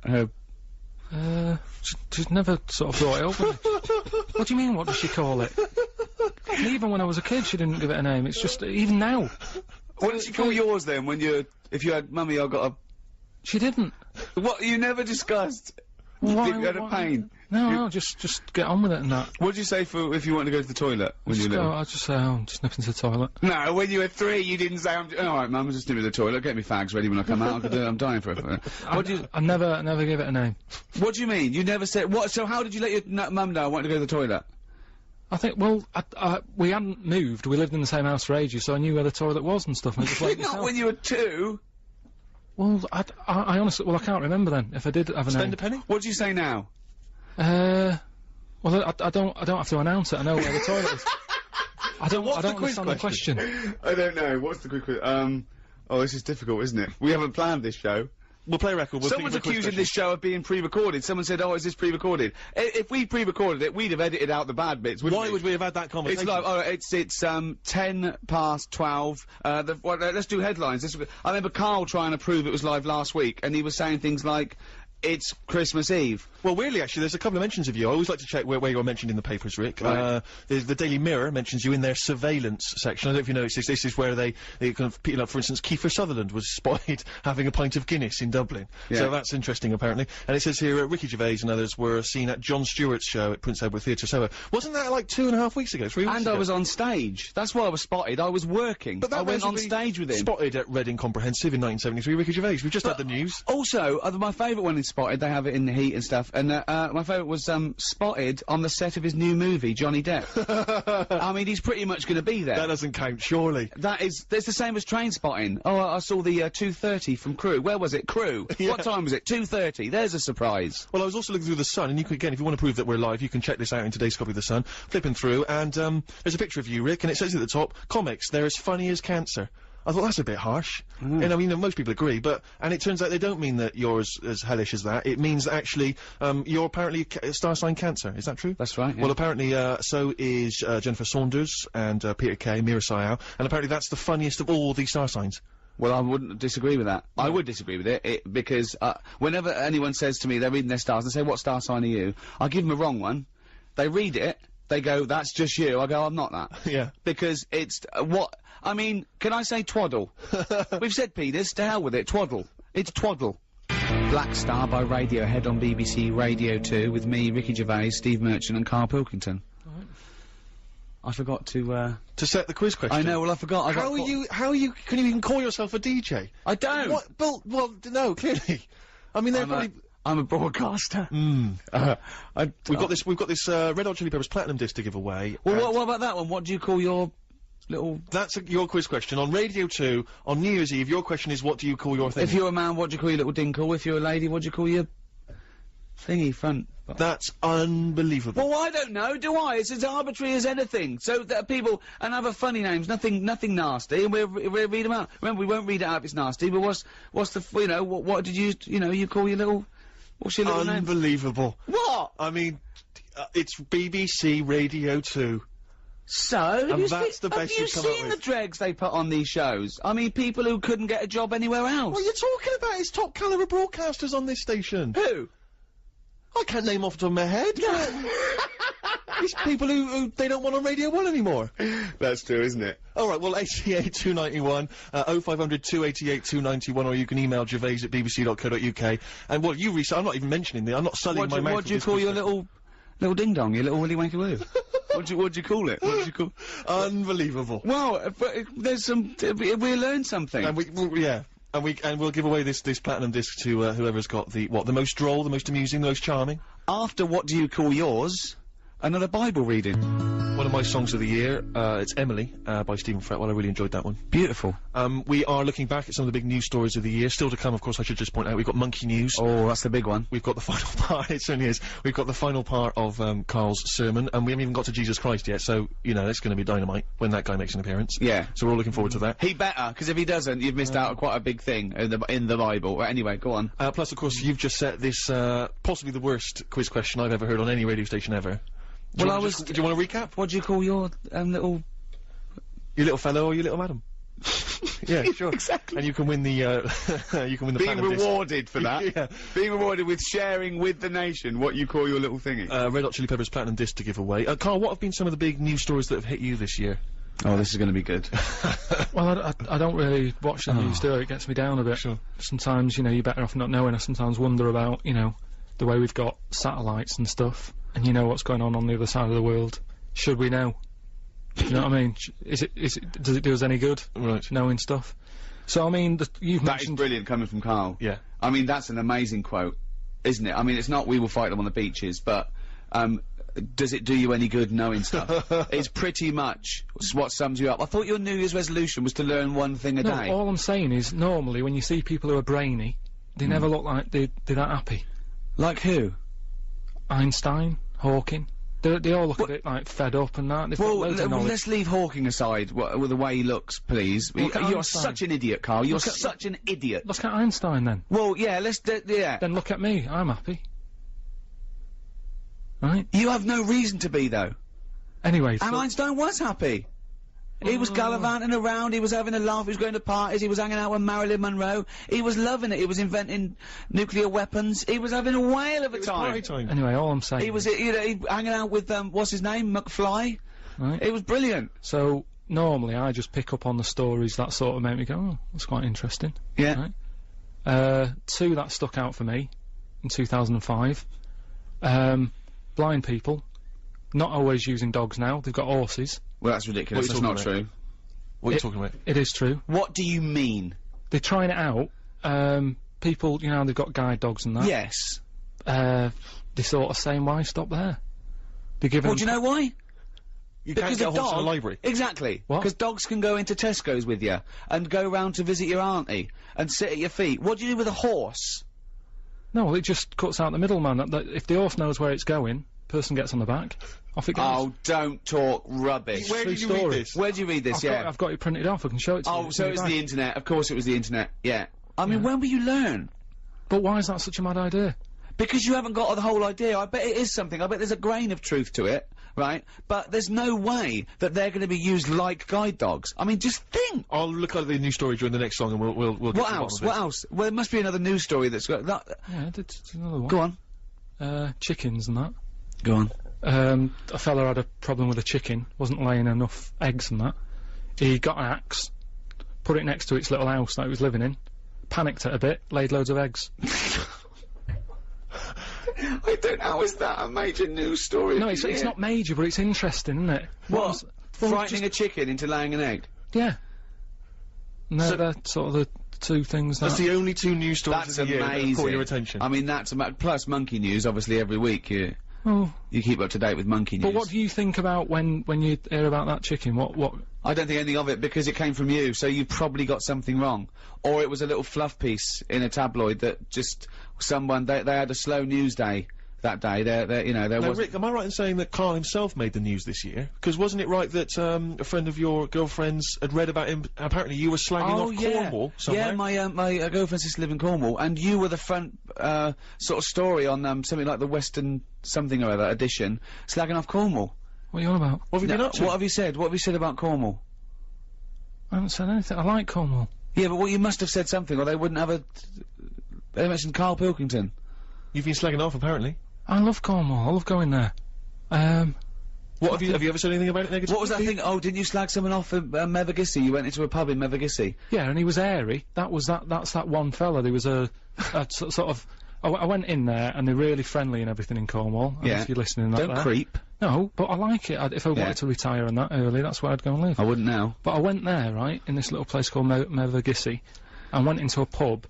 her? She's never sort of brought it up with me. What do you mean, what does she call it? And even when I was a kid, she didn't give it a name. It's just, even now. What did she call yours then? When if you had mummy, I got a... She didn't. What, you never discussed? Why- If you had a why- pain? No, just get on with it and that. What do you say for if you want to go to the toilet when you Just go, little? I'll just say, oh, I'm just nipping to the toilet. No, when you were 3, you didn't say, alright, mum, I'm just nipping to the toilet, get me fags ready when I come out, I'm dying for it. What do you... I never give it a name. What do you mean? You never said... What? So how did you let your mum know I wanted to go to the toilet? I think, well, we hadn't moved. We lived in the same house for ages, so I knew where the toilet was and stuff. And I just went Not myself. when you were 2. Well, I honestly, well, I can't remember then if I did have a Spend name. a penny? What do you say now? Well, I don't have to announce it. I know where the toilet is. I don't understand the question. I don't know. What's the quick question? Oh, this is difficult, isn't it? We haven't planned this show. We'll play a record. We'll Someone's think of a quiz accusing question. this show of being pre-recorded. Someone said, oh, is this pre-recorded? If we pre-recorded it, we'd have edited out the bad bits, wouldn't Why would we have had that conversation? It's like, oh, it's 10 past 12. Let's do headlines. I remember Karl trying to prove it was live last week, and he was saying things like, it's Christmas Eve. Well, weirdly, actually, there's a couple of mentions of you. I always like to check where you're mentioned in the papers, Rick. Right. The Daily Mirror mentions you in their surveillance section. I don't know if you noticed this. This is where they kind of, people, like, for instance, Kiefer Sutherland was spotted having a pint of Guinness in Dublin. Yeah. So that's interesting, apparently. And it says here, Ricky Gervais and others were seen at Jon Stewart's show at Prince Edward Theatre Soho. Wasn't that like 2.5 weeks ago, 3 weeks And ago? I was on stage. That's why I was spotted. I was working. But that I went on basically stage with him. Spotted at Reading Comprehensive in 1973, Ricky Gervais. We've just had the news. Also, my favourite one is Spotted. They have it in the heat and stuff. And my favourite was Spotted on the set of his new movie, Johnny Depp. I mean, he's pretty much going to be there. That doesn't count, surely. It's the same as train spotting. Oh, I saw the 2:30 from Crew. Where was it? Crew. Yeah. What time was it? 2:30. There's a surprise. Well, I was also looking through The Sun, and you can, again, if you want to prove that we're live, you can check this out in today's copy of The Sun. Flipping through, and there's a picture of you, Rick, and it says at the top, comics, they're as funny as cancer. I thought that's a bit harsh. And I mean, most people agree, and it turns out they don't mean that you're as hellish as that. It means that actually, you're apparently star sign Cancer. Is that true? That's right, yeah. Well, apparently, so is Jennifer Saunders and Peter Kay, Mira Sayao, and apparently that's the funniest of all these star signs. Well, I wouldn't disagree with that. I would disagree with it, because whenever anyone says to me they're reading their stars and say, what star sign are you? I give them a wrong one. They read it, they go, that's just you. I go, I'm not that. Yeah. Because it's, I mean, can I say twaddle? We've said penis, to hell with it, twaddle. It's twaddle. Black Star by Radiohead on BBC Radio 2 with me, Ricky Gervais, Steve Merchant and Karl Pilkington. I forgot to set the quiz question. I know, well I forgot. How can you even call yourself a DJ? I don't! What? Well, no, clearly. I mean, they're probably... I'm a broadcaster. We've got this Red Hot Chili Peppers Platinum disc to give away. Well, what about that one? What do you call your little... That's your quiz question. On Radio 2, on New Year's Eve, your question is, what do you call your thing? If you're a man, what do you call your little dinkle? If you're a lady, what do you call your... thingy, front That's unbelievable. Well, I don't know, do I? It's as arbitrary as anything. So that people and other funny names, nothing nasty, and we'll read them out. Remember, we won't read it out if it's nasty. But what's the you know what did you call your little what's your little name? Unbelievable. What? I mean, it's BBC Radio 2. So And that's the best have you you've come up seen the with. dregs they put on these shows? I mean, people who couldn't get a job anywhere else. What are you talking about? It's top caliber broadcasters on this station. Who? I can't name off the top of my head. It's people who they don't want on Radio 1 anymore. That's true, isn't it? Alright, well, 88 291, 0500 288 291, or you can email Gervais at bbc.co.uk. And what you I'm not even mentioning I'm not sullying my mouth. What do you call your little ding dong? Your little willy wanky woo? What'd you call it? What'd you call? Unbelievable. Well, but there's some. We learned something. And we'll give away this platinum disc to whoever's got the most droll, the most amusing, the most charming. After what do you call yours? Another Bible reading. One of my songs of the year, it's Emily, by Stephen Fretwell. I really enjoyed that one. Beautiful. We are looking back at some of the big news stories of the year. Still to come, of course, I should just point out, we've got Monkey News. Oh, that's the big one. We've got the final part, it certainly is. We've got the final part of, Karl's sermon, and we haven't even got to Jesus Christ yet, so, you know, it's gonna be dynamite when that guy makes an appearance. Yeah. So we're all looking forward to that. He better, because if he doesn't, you've missed out on quite a big thing in the Bible. Well, anyway, go on. Plus, of course, you've just set this, possibly the worst quiz question I've ever heard on any radio station ever. Do you want to recap? What do you call your little? Your little fellow or your little madam? Yeah, sure. Exactly. And you can win the, you can win the Being platinum disc. rewarded for that. Yeah. Being rewarded with sharing with the nation what you call your little thingy. Red Hot Chili Peppers platinum disc to give away. Karl, what have been some of the big news stories that have hit you this year? Oh, this is going to be good. Well, I don't really watch the news, do I? It gets me down a bit. Sure. Sometimes, you know, you're better off not knowing. I sometimes wonder about, you know, the way we've got satellites and stuff, and you know what's going on the other side of the world. Should we know? Do you know what I mean? Does it do us any good? Right. Knowing stuff? So, I mean, you've That is mentioned... brilliant coming from Karl. Yeah. I mean, that's an amazing quote, isn't it? I mean, it's not "we will fight them on the beaches," but does it do you any good knowing stuff? It's pretty much what sums you up. I thought your New Year's resolution was to learn one thing a No, day. all I'm saying is, normally, when you see people who are brainy, they never look like they're that happy. Like who? Einstein, Hawking. They all look a bit, like, fed up and that. They've got loads of knowledge. Let's leave Hawking aside, with the way he looks, please. Look at You're Einstein. such an idiot, Karl. You're such an idiot. Look at Einstein, then. Well, yeah, yeah. Then look at me. I'm happy. Right? You have no reason to be, though. Anyway, And Einstein was happy. He was gallivanting around, he was having a laugh, he was going to parties, he was hanging out with Marilyn Monroe, he was loving it, he was inventing nuclear weapons, he was having a whale of a time. Anyway, all I'm saying He was, you know, hanging out with, what's his name, McFly? Right. It was brilliant. So, normally, I just pick up on the stories that sort of make me go, oh, that's quite interesting. Yeah. Right? Two that stuck out for me, in 2005. Blind people, not always using dogs now, they've got horses. Well, that's ridiculous, that's not true. What are you talking about? It is true. What do you mean? They're trying it out. People, you know, they've got guide dogs and that. Yes. They're sort of saying, why stop there? They're giving Well, do you know why? You can't get a horse in a library. Exactly. What? Because dogs can go into Tesco's with you, and go round to visit your auntie, and sit at your feet. What do you do with a horse? No, well, it just cuts out the middleman. That if the horse knows where it's going, person gets on the back, off it goes. Oh, don't talk rubbish. Where did you read this? Where do you read this, I've got it printed off, I can show it to you. Oh, It's so in it was back. the internet. Of course it was the internet, yeah. I mean, when will you learn? But why is that such a mad idea? Because you haven't got the whole idea. I bet it is something. I bet there's a grain of truth to it, right? But there's no way that they're going to be used like guide dogs. I mean, just think. I'll look at the news story during the next song and we'll get to the What bottom else? of it. What else? Well, there must be another news story that's got that. Yeah, it's another one. Go on. Chickens and that. Go on. A fella had a problem with a chicken, wasn't laying enough eggs and that. He got an axe, put it next to its little house that he was living in, panicked it a bit, laid loads of eggs. I don't know, how is that a major news story? No, it's not major, but it's interesting, isn't it? What? Well, Frightening a chicken into laying an egg? Yeah. No, they're sort of the two things That's that... the only two news stories That's of the year that have amazing. caught your attention. I mean, that's plus monkey news, obviously, every week Oh, you keep up to date with monkey news. but what do you think about when you hear about that chicken? What... I don't think anything of it because it came from you, so you probably got something wrong. Or it was a little fluff piece in a tabloid that just someone, they had a slow news day that day. You know, there Now, was. Rick, am I right in saying that Karl himself made the news this year? Because wasn't it right that a friend of your girlfriend's had read about him? Apparently, you were slagging off Cornwall somewhere. Yeah, my girlfriend used to live in Cornwall, and you were the front sort of story on something like the Western something or other edition, slagging off Cornwall. What are you on about? What have you been up to? What have you said? What have you said about Cornwall? I haven't said anything. I like Cornwall. Yeah, but you must have said something, or they wouldn't have They mentioned Karl Pilkington. You've been slagging off, apparently. I love Cornwall. I love going there. What have you ever said anything about it negative? What was that thing? Oh, didn't you slag someone off in Mevagissey? You went into a pub in Mevagissey. Yeah, and he was airy. That's that one fella. There was a sort of. I went in there, and they're really friendly and everything in Cornwall. Yeah. If you're listening, Don't creep. No, but I like it. If I wanted to retire and that early, that's where I'd go and live. I wouldn't now. But I went there, right, in this little place called Mevagissey, and went into a pub,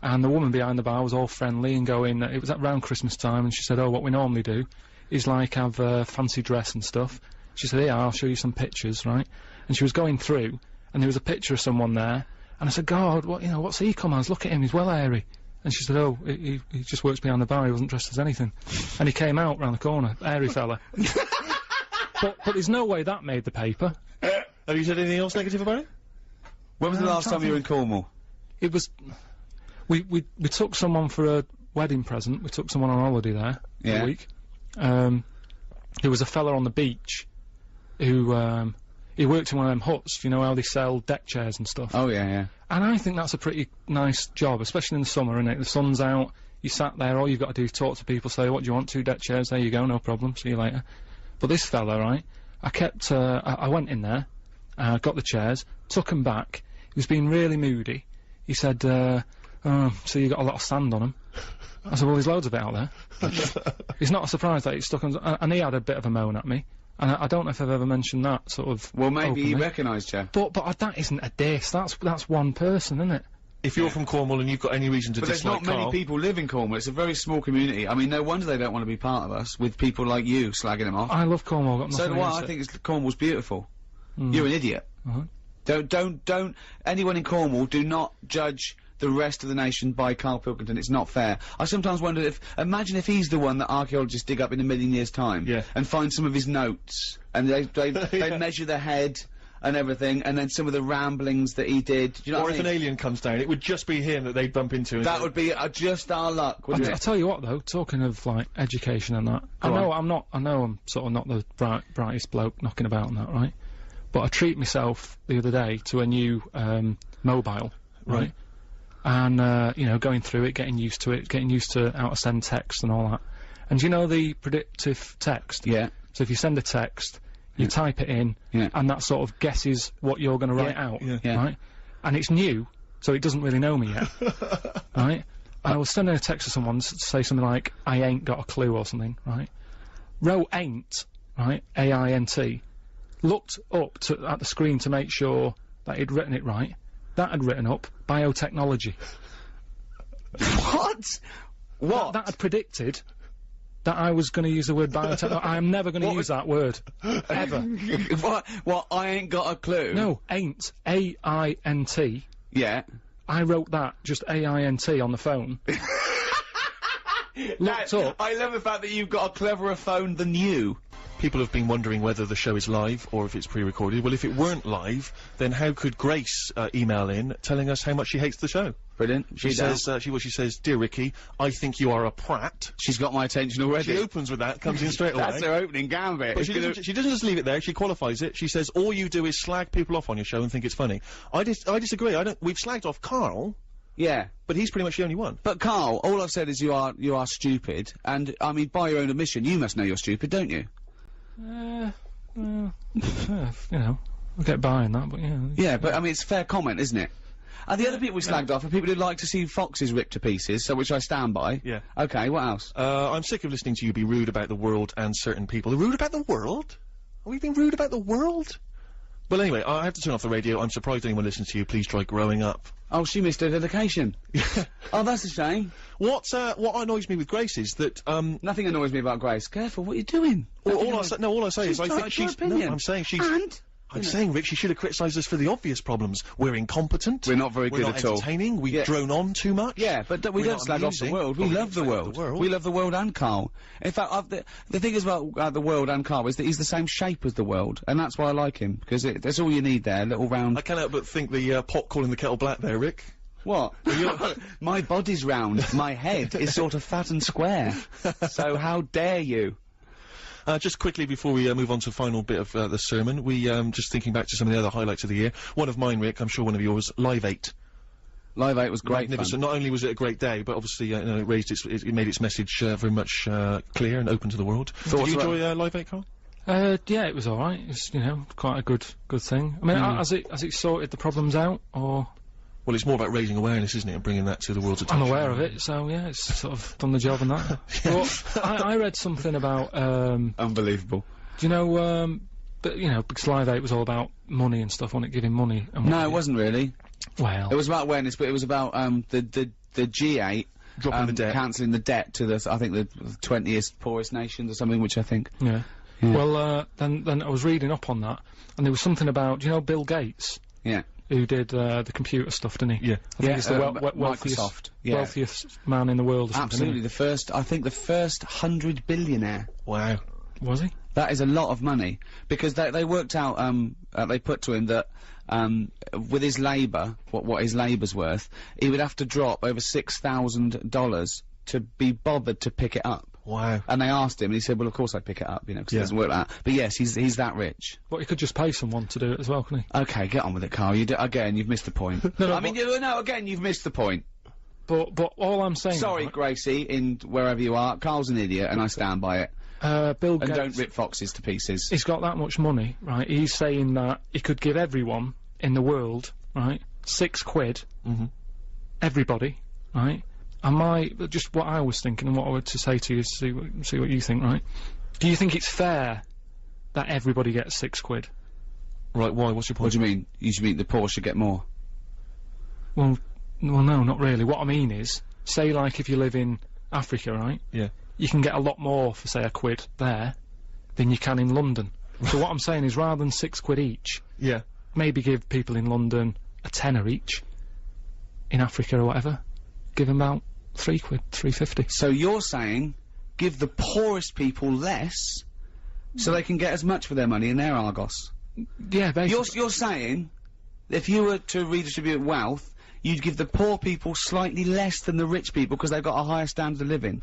and the woman behind the bar was all friendly and going. It was around Christmas time, and she said, "Oh, what we normally do is like have a fancy dress and stuff." She said, "Yeah, I'll show you some pictures, right?" And she was going through, and there was a picture of someone there, and I said, "God, what's he come as? Look at him, he's well airy." And she said, "Oh, he just works behind the bar, he wasn't dressed as anything." And he came out round the corner, airy fella. But there's no way that made the paper. Have you said anything else negative about it? When was the last time you were in Cornwall? It was... We took someone for a wedding present, we took someone on holiday there for a week. There was a fella on the beach who, he worked in one of them huts, you know how they sell deck chairs and stuff. Oh, yeah. And I think that's a pretty nice job, especially in the summer, innit? The sun's out, you sat there, all you've got to do is talk to people, say, "What do you want? 2 deck chairs? There you go, no problem, see you later." But this fella, right, I went in there, got the chairs, took them back, he was being really moody. He said, "Oh, so you got a lot of sand on them." I said, "Well, there's loads of it out there." It's not a surprise that it's stuck on, and he had a bit of a moan at me. And I don't know if I've ever mentioned that, sort of. Well, maybe openly. he recognised you. But that isn't a diss, that's one person, isn't it? If you're from Cornwall and you've got any reason to But there's dislike not many Karl, people live in Cornwall, it's a very small community. I mean, no wonder they don't want to be part of us, with people like you slagging them off. I love Cornwall, got nothing So do I, against I it. think Cornwall's beautiful. You're an idiot. Don't, anyone in Cornwall, do not judge the rest of the nation by Karl Pilkington. It's not fair. I sometimes wonder imagine if he's the one that archaeologists dig up in a million years' time. Yeah. And find some of his notes, and they measure the head and everything, and then some of the ramblings that he did. Do you know or what if I mean? an alien comes down, it would just be him that they'd bump into. That would be just our luck, wouldn't I it? tell you what, though, talking of, like, education and that, I know I'm sort of not the brightest bloke knocking about and that, right? But I treat myself the other day to a new, mobile, right? And, you know, going through it, getting used to how to send text and all that. And do you know the predictive text? Yeah. So if you send a text, you type it in, and that sort of guesses what you're going to write out, right? And it's new, so it doesn't really know me yet, right? And I was sending a text to someone to say something like, "I ain't got a clue," or something, right? Wrote ain't, right? A-I-N-T. Looked up at the screen to make sure that he'd written it right. That had written up biotechnology. What? That had predicted that I was going to use the word biotechnology. I am never going to use that word. Ever. What? I ain't got a clue. No, ain't. A-I-N-T. Yeah. I wrote that, just A-I-N-T, on the phone. Looked up. I love the fact that you've got a cleverer phone than you. People have been wondering whether the show is live or if it's pre-recorded. Well, if it weren't live, then how could Grace email in telling us how much she hates the show? Brilliant. She says, she says, "Dear Ricky, I think you are a prat." She's got my attention already. She opens with that, comes in straight away. That's her opening gambit. But she doesn't just leave it there, she qualifies it. She says, "All you do is slag people off on your show and think it's funny." I disagree. We've slagged off Karl. Yeah. But he's pretty much the only one. But Karl, all I've said is you are stupid, and, I mean, by your own admission, you must know you're stupid, don't you? You know, I'll get by on that, but yeah. Yeah, but, I mean, it's a fair comment, isn't it? And the other people we slagged off are people who like to see foxes ripped to pieces, so which I stand by. Yeah. Okay, what else? I'm sick of listening to you be rude about the world and certain people. Rude about the world? Are we being rude about the world? Well, anyway, I have to turn off the radio. I'm surprised anyone listens to you. Please try growing up. Oh, she missed her dedication. Oh, that's a shame. What annoys me with Grace is that, Nothing annoys me about Grace. Careful, what are you doing? all I say is I think she's... opinion. No, I'm saying she's... And I'm saying, Rick, she should have criticised us for the obvious problems. We're incompetent. We're not very good at all. Entertaining. We drone on too much. Yeah, but we don't slag off the world. We love the world. We love the world and Karl. In fact, the thing is about the world and Karl is that he's the same shape as the world, and that's why I like him, because that's all you need there, a little round... I can't help but think the pot calling the kettle black there, Rick. What? My body's round. My head is sort of fat and square. So how dare you? Just quickly before we move on to the final bit of the sermon, we just thinking back to some of the other highlights of the year. One of mine, Rick, I'm sure one of yours, Live 8. Live 8 was great Magnificent. fun. Not only was it a great day, but obviously you know, it made its message very much clear and open to the world. Did you enjoy Live 8, Karl? Yeah, it was all right. It's, you know, quite a good thing. I mean, has it sorted the problems out, or? Well, it's more about raising awareness, isn't it, and bringing that to the world's attention. I'm aware of it, so yeah, it's sort of done the job on that. But I read something about Unbelievable. do you know? But you know, because Live 8 was all about money and stuff, wasn't it? Giving money. And No, it wasn't really. Well, It was about awareness, but it was about the G8 Dropping the debt. cancelling the debt to I think the 20th poorest nations or something, which I think. yeah. Well, then I was reading up on that, and there was something about, do you know, Bill Gates, Yeah. who did the computer stuff, didn't he? Yeah. I think he's the wealthiest, Microsoft. Yeah. wealthiest man in the world. Or Absolutely, I think the first 100 billionaire. Wow. something, was he? That is a lot of money, because they worked out, they put to him that, with his labour, what his labour's worth, he would have to drop over $6,000 to be bothered to pick it up. Wow. And they asked him, and he said, well, of course I'd pick it up, you know, because it doesn't work like that. But yes, he's that rich. But he could just pay someone to do it as well, couldn't he? Okay, get on with it, Karl. Again, you've missed the point. Again, you've missed the point. But all I'm saying. Sorry, right, Gracie, in wherever you are, Karl's an idiot, and I stand by it. Bill And Gates. don't rip foxes to pieces. He's got that much money, right? He's saying that he could give everyone in the world, right, £6. Everybody, right? And just what I was thinking and what I were to say to you, see what you think, right? Do you think it's fair that everybody gets £6? Right, why? What's your point? What do you mean? You mean the poor should get more? Well, no, not really. What I mean is, say, like, if you live in Africa, right? Yeah. You can get a lot more for, say, £1 there than you can in London. So what I'm saying is, rather than £6 each, Yeah. maybe give people in London a tenner each. In Africa or whatever, give them about £3, £3.50. So you're saying, give the poorest people less, so they can get as much for their money in their Argos. Yeah, basically. You're saying, if you were to redistribute wealth, you'd give the poor people slightly less than the rich people because they've got a higher standard of living.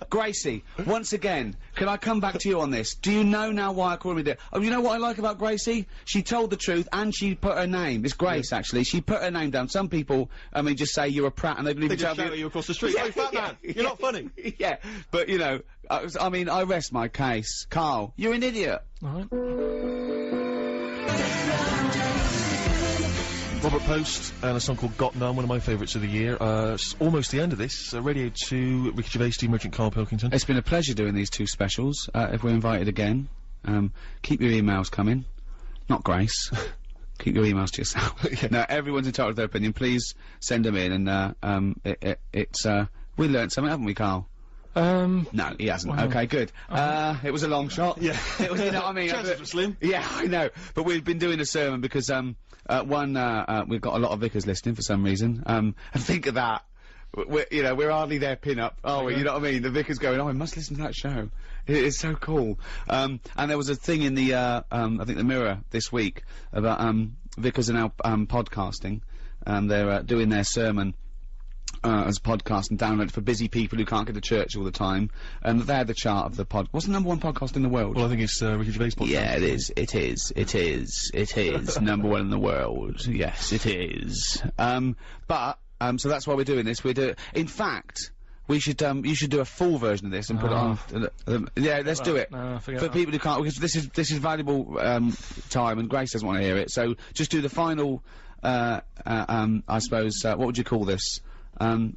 Gracie, once again, can I come back to you on this? Do you know now why I call him idiot? Oh, you know what I like about Gracie? She told the truth and she put her name. It's Grace, actually. She put her name down. Some people, I mean, just say you're a prat and they believe They it. just shout at you across the street. Oh, fat man, you're not funny. Yeah, but you know, I mean, I rest my case. Karl, you're an idiot. Alright. Robert Post and a song called Got None, one of my favourites of the year. It's almost the end of this. Radio 2, Ricky Gervais, Steve Merchant, Karl Pilkington. It's been a pleasure doing these two specials. If we're invited again, keep your emails coming. Not Grace. Keep your emails to yourself. No, everyone's entitled to their opinion. Please send them in, and we learnt something, haven't we, Karl? No, he hasn't. Well, okay, good. It was a long shot. Yeah. It was, you know what I mean? Chances were slim. Yeah, I know. But we've been doing a sermon because, we've got a lot of vicars listening for some reason. And think of that. We're hardly their pin-up, are we? You know what I mean? The vicar's going, oh, I must listen to that show. It's so cool. And there was a thing in the, I think the Mirror this week about, vicars are now, podcasting. And they're, doing their sermon as a podcast and download it for busy people who can't get to church all the time. And they had the chart of the what's the #1 podcast in the world? Well, I think it's Ricky Gervais podcast. Yeah, it is. It is. It is. It is. #1 in the world. Yes, it is. So that's why we're doing this. In fact, we should, you should do a full version of this and put it on. Yeah, let's do it. No, forget For that. people who can't, because this is valuable, time and Grace doesn't want to hear it. So just do the final, I suppose, what would you call this?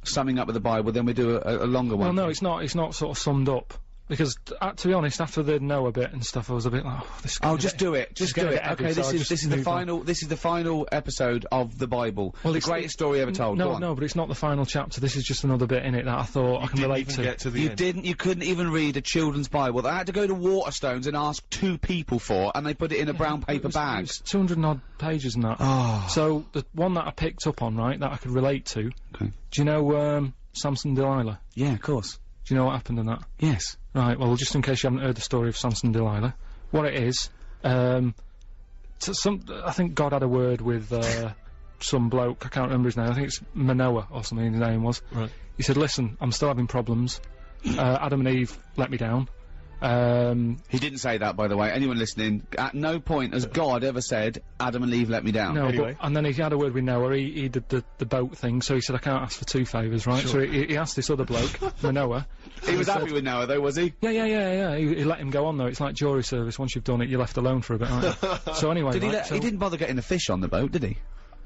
Summing up with the Bible, then we do a longer one. Well, no, it's not sort of summed up. Because, to be honest, after the Noah bit and stuff, I was a bit like, oh, this is Oh, just do it. Just do it. Okay, this is the move on. final. This is the final episode of the Bible. Well, the it's greatest story ever told. Go No, on. no, but it's not the final chapter. This is just another bit in it that I thought I can relate to. Get to the You end. didn't. You couldn't even read a children's Bible. They had to go to Waterstones and ask 2 people for, and they put it in a brown paper It bag. was 200 and odd pages and that. Oh. So the one that I picked up on, right, that I could relate to. Okay. Do you know Samson and Delilah? Yeah, of course. Do you know what happened in that? Yes. Right, well, just in case you haven't heard the story of Samson and Delilah, what it is, I think God had a word with, some bloke, I can't remember his name, I think it's Manoah or something his name was. Right. He said, listen, I'm still having problems, Adam and Eve let me down, He didn't say that, by the way. Anyone listening, at no point has God ever said, Adam and Eve let me down. no, Anyway. but, and then he had a word with Noah, he did the boat thing, so he said, I can't ask for 2 favours, right? So he asked this other bloke, Manoah. He was happy with Noah, though, was he? Yeah, he let him go on though, it's like jury service, once you've done it, you're left alone for a bit, aren't you? So anyway, Did he, right, so he didn't bother getting the fish on the boat, did he?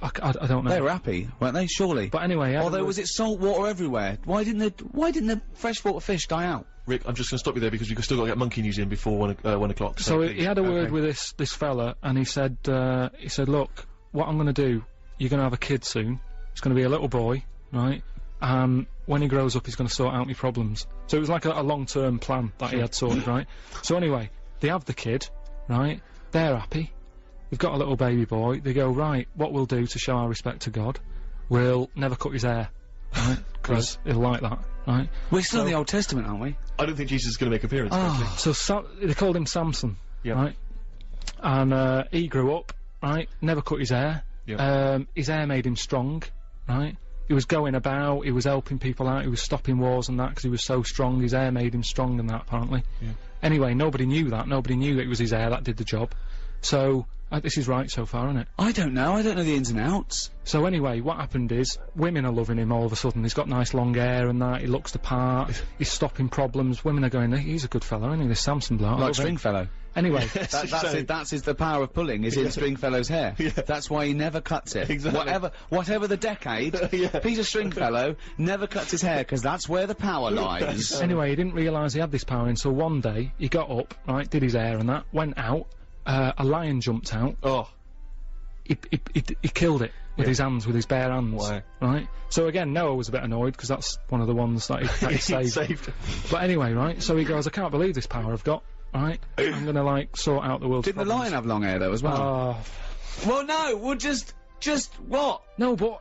I don't know. They were happy, weren't they? Surely. But anyway, he had a Although, word- was it salt water everywhere? Why didn't the freshwater fish die out? Rick, I'm just going to stop you there because you've still got to get monkey news in before 1 o'clock. So he please. had a word Okay. with this fella, and he said, look, what I'm going to do, you're going to have a kid soon. It's going to be a little boy, right? When he grows up, he's going to sort out my problems. So it was like a long-term plan that he had sorted, right? So anyway, they have the kid, right? They're happy. They've got a little baby boy. They go, right, what we'll do to show our respect to God, we'll never cut his hair, right? Because he'll like that, right? We're still in the Old Testament, aren't we? I don't think Jesus is going to make an appearance. frankly. So they called him Samson, Yeah. right? And he grew up, right? Never cut his hair. Yeah. His hair made him strong, right? He was going about, he was helping people out, he was stopping wars and that because he was so strong. His hair made him strong and that, apparently. Yeah. Anyway, nobody knew that. Nobody knew it was his hair that did the job. So this is right so far, isn't it? I don't know the ins and outs. So anyway, what happened is, women are loving him all of a sudden. He's got nice long hair and that, he looks the part, he's stopping problems. Women are going, he's a good fella, isn't he, this Samson bloke? I Like love him." Stringfellow. Anyway, That's the power of pulling, is in Stringfellow's hair. Yeah. That's why he never cuts it. Exactly. Whatever the decade, Peter Stringfellow never cuts his hair, because that's where the power lies. anyway, he didn't realise he had this power until one day, he got up, right, did his hair and that, went out, a lion jumped out, Oh. he killed it with his hands, with his bare hands. Why? Right? So again, Noah was a bit annoyed, because that's one of the ones that he saved. But anyway, right, so he goes, I can't believe this power I've got, right? I'm gonna, like, sort out the world's Didn't the problems. lion have long hair, though, as well? Well, no, well, just what? No, but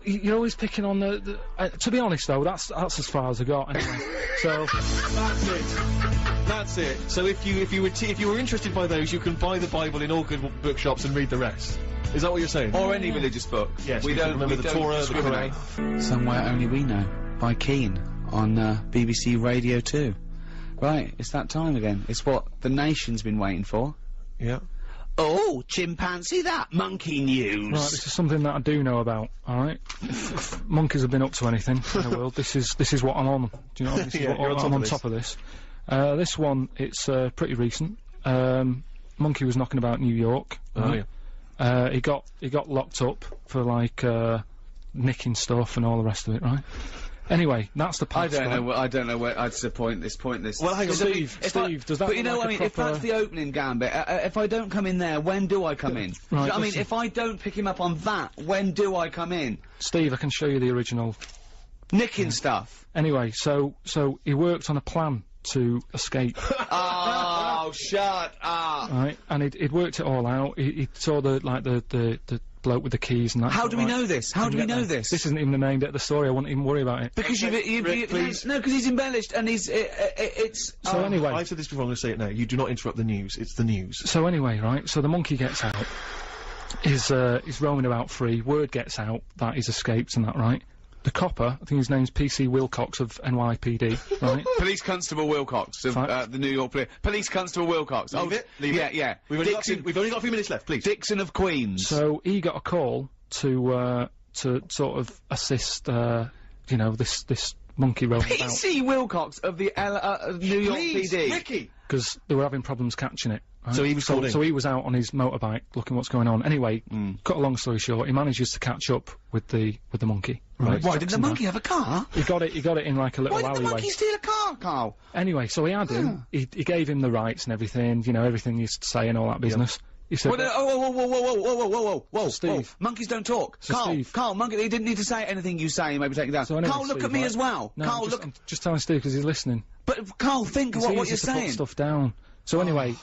you're always picking on the to be honest though, that's as far as I got anyway. So That's it. That's it. So if you were interested by those, you can buy the Bible in all good bookshops and read the rest. Is that what you're saying? Or any religious book. Yes, we you don't can remember we the don't Torah, the discriminate. Quran. Somewhere Only We Know by Keane on BBC Radio 2. Right, it's that time again. It's what the nation's been waiting for. Yeah. Oh, chimpanzee that monkey news. right, this is something that I do know about. All right, if monkeys have been up to anything in the world, this is what I'm on. Do you know what I mean? This is Yeah, what you're on top I'm of on this. top of this. This one, it's pretty recent. Monkey was knocking about New York. Oh, right? He got locked up for like nicking stuff and all the rest of it, right? Anyway, that's the I past. don't know where I'd say pointless. Well, hang on, Steve, does that But you look know like what I a mean? If proper- that's the opening gambit, if I don't come in there, when do I come in? Do you know what I mean? listen. If I don't pick him up on that, when do I come in? Steve, I can show you the original. Nicking stuff. Anyway, so he worked on a plan to escape, Oh, shut up. right? And he'd worked it all out. He saw the bloke with the keys and that. How sort do of we like- know this? How do we get know there. this? This isn't even the main bit of the story. I wouldn't even worry about it. Because Rick, please. No, because he's embellished and it's. So anyway, I've said this before, I'm going to say it now. You do not interrupt the news. It's the news. So anyway, right, so the monkey gets out, he's roaming about free, word gets out that he's escaped and that, right? The copper, I think his name's P.C. Wilcox of NYPD, right? Police Constable Wilcox of Right. the New York Police. Police Constable Wilcox. Leave it. Leave yeah, it. yeah. We've only got a few minutes left, please. Dixon of Queens. So he got a call to sort of assist, this monkey roaming about. P.C. Wilcox of the New York Please, PD. Ricky. because they were having problems catching it. Right? So he was called in? So he was out on his motorbike looking what's going on. Anyway, cut a long story short, he manages to catch up with the monkey. Right? Why did the monkey have a car? He got it in like a little Why did the alleyway. monkey steal a car, Carl? Anyway, so he had him. He gave him the rights and everything. You know, everything he used to say and all that business. He said, Whoa, Steve. Monkeys don't talk. So Carl, Steve. Carl, monkey, he didn't need to say anything you say, maybe take it down. So anyway, Carl, look Steve, at me right? as well. No, Carl, I'm look. just telling Steve because he's listening. But, Carl, think of It's what easy you're to saying. put stuff down. So anyway,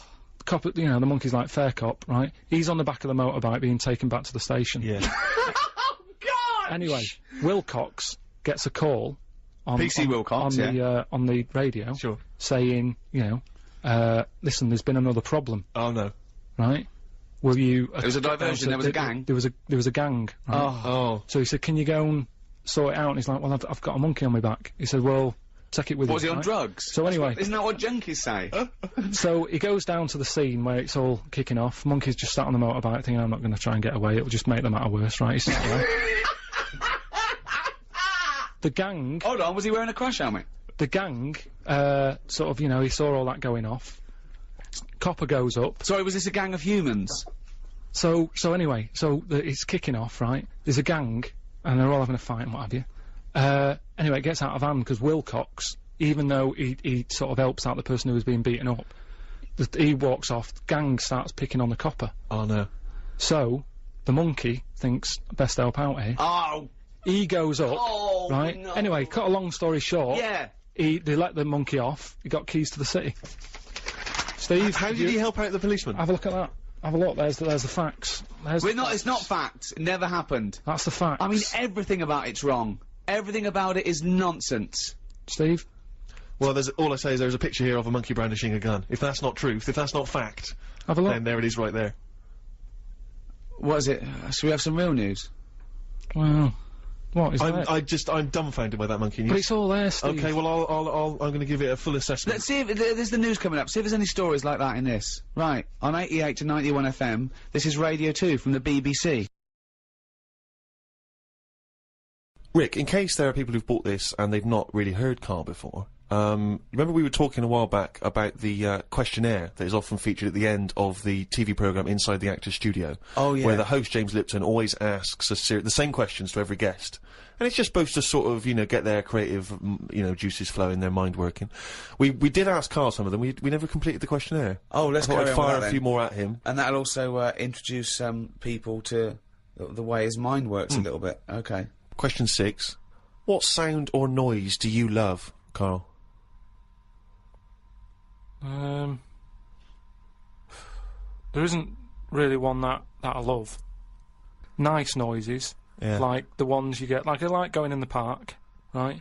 cop, you know, the monkey's like fair cop, right? He's on the back of the motorbike being taken back to the station. Yeah. Oh, God! Anyway, Wilcox gets a call on PC Wilcox, on the radio, Sure. saying, you know, listen, there's been another problem, Oh, no. right? Will you? There was a diversion, there was a gang. There was a gang. Right? Oh. So he said, can you go and sort it out? And he's like, well, I've got a monkey on my back. He said, well, take it with you. Was he on right? drugs? So anyway, Isn't that what junkies say? so he goes down to the scene where it's all kicking off. Monkey's just sat on the motorbike thinking, I'm not going to try and get away. It'll just make the matter worse, right? He's sat there. The gang. Hold on, was he wearing a crash helmet? The gang, sort of, you know, he saw all that going off. Copper goes up. Sorry, was this a gang of humans? So anyway, it's kicking off, right? There's a gang, and they're all having a fight and what have you. Anyway, it gets out of hand because Wilcox, even though he sort of helps out the person who was being beaten up, he walks off, the gang starts picking on the copper. Oh, no. So, the monkey thinks, best help out here. Oh! He goes up, Oh, right? no. Anyway, cut a long story short. Yeah. They let the monkey off, he got keys to the city. Steve, How did he help out the policeman? have a look at that. Have a look, there's the facts. It's not facts. It never happened. That's the facts. I mean, everything about it's wrong. Everything about it is nonsense. Steve? Well, all I say is there's a picture here of a monkey brandishing a gun. If that's not truth, if that's not fact, Have a look. then there it is right there. What is it? Should we have some real news? Well, what is that? I'm dumbfounded by that monkey news. But it's all there, Steve. Okay, well, I'm gonna give it a full assessment. Let's see if there's the news coming up. See if there's any stories like that in this. Right, on 88 to 91 FM, this is Radio 2 from the BBC. Rick, in case there are people who've bought this and they've not really heard Karl before, remember we were talking a while back about the questionnaire that is often featured at the end of the TV programme Inside the Actor's Studio. Oh, yeah. Where the host, James Lipton, always asks the same questions to every guest. And it's just supposed to sort of, you know, get their creative, you know, juices flowing, their mind working. We did ask Karl some of them, we never completed the questionnaire. Oh, let's I thought carry I'd on with fire that a few then. more at him. And that'll also introduce people to the way his mind works a little bit. Okay. Question 6. What sound or noise do you love, Karl? There isn't really one that I love. Nice noises, Yeah. like the ones you get, like I like going in the park, right?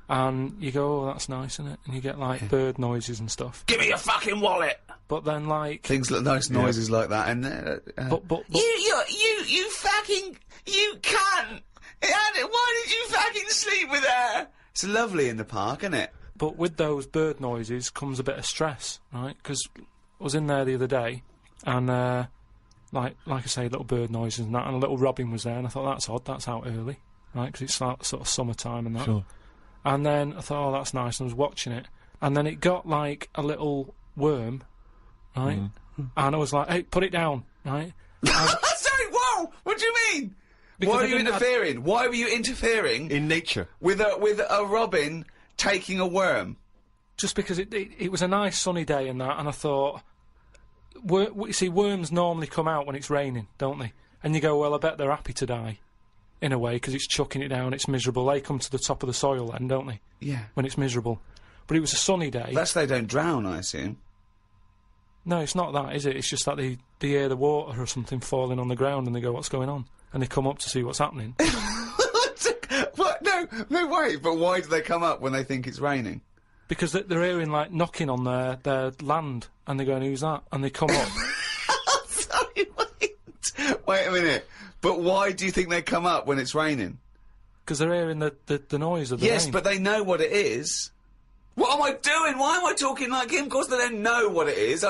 And you go, oh, that's nice, isn't it? And you get like bird noises and stuff. Give me your fucking wallet! But then like, Things like nice noises like that, and but You fucking, you cunt! Why did you fucking sleep with her? It's lovely in the park, isn't it? But with those bird noises comes a bit of stress, right? Because I was in there the other day, and like I say, little bird noises and that, and a little robin was there, and I thought that's odd, that's out early, right? Because it's like sort of summertime and that. Sure. And then I thought, oh, that's nice, and I was watching it, and then it got like a little worm, right? And I was like, hey, put it down, right? Sorry, whoa! What do you mean? Because Why I are you didn't- interfering? Why were you interfering In nature. with a robin taking a worm? Just because it was a nice sunny day and that, and I thought, you see, worms normally come out when it's raining, don't they? And you go, well, I bet they're happy to die, in a way, because it's chucking it down, it's miserable. They come to the top of the soil then, don't they? Yeah. When it's miserable. But it was a sunny day. That's they don't drown, I assume. No, it's not that, is it? It's just that they hear the water or something falling on the ground and they go, what's going on? And they come up to see what's happening. What? No way. But why do they come up when they think it's raining? Because they're hearing, like, knocking on their land, and they're going, who's that? And they come up. Sorry, wait a minute. But why do you think they come up when it's raining? Because they're hearing the noise of the Yes, rain. but they know what it is. What am I doing? Why am I talking like him? Of course they don't know what it is.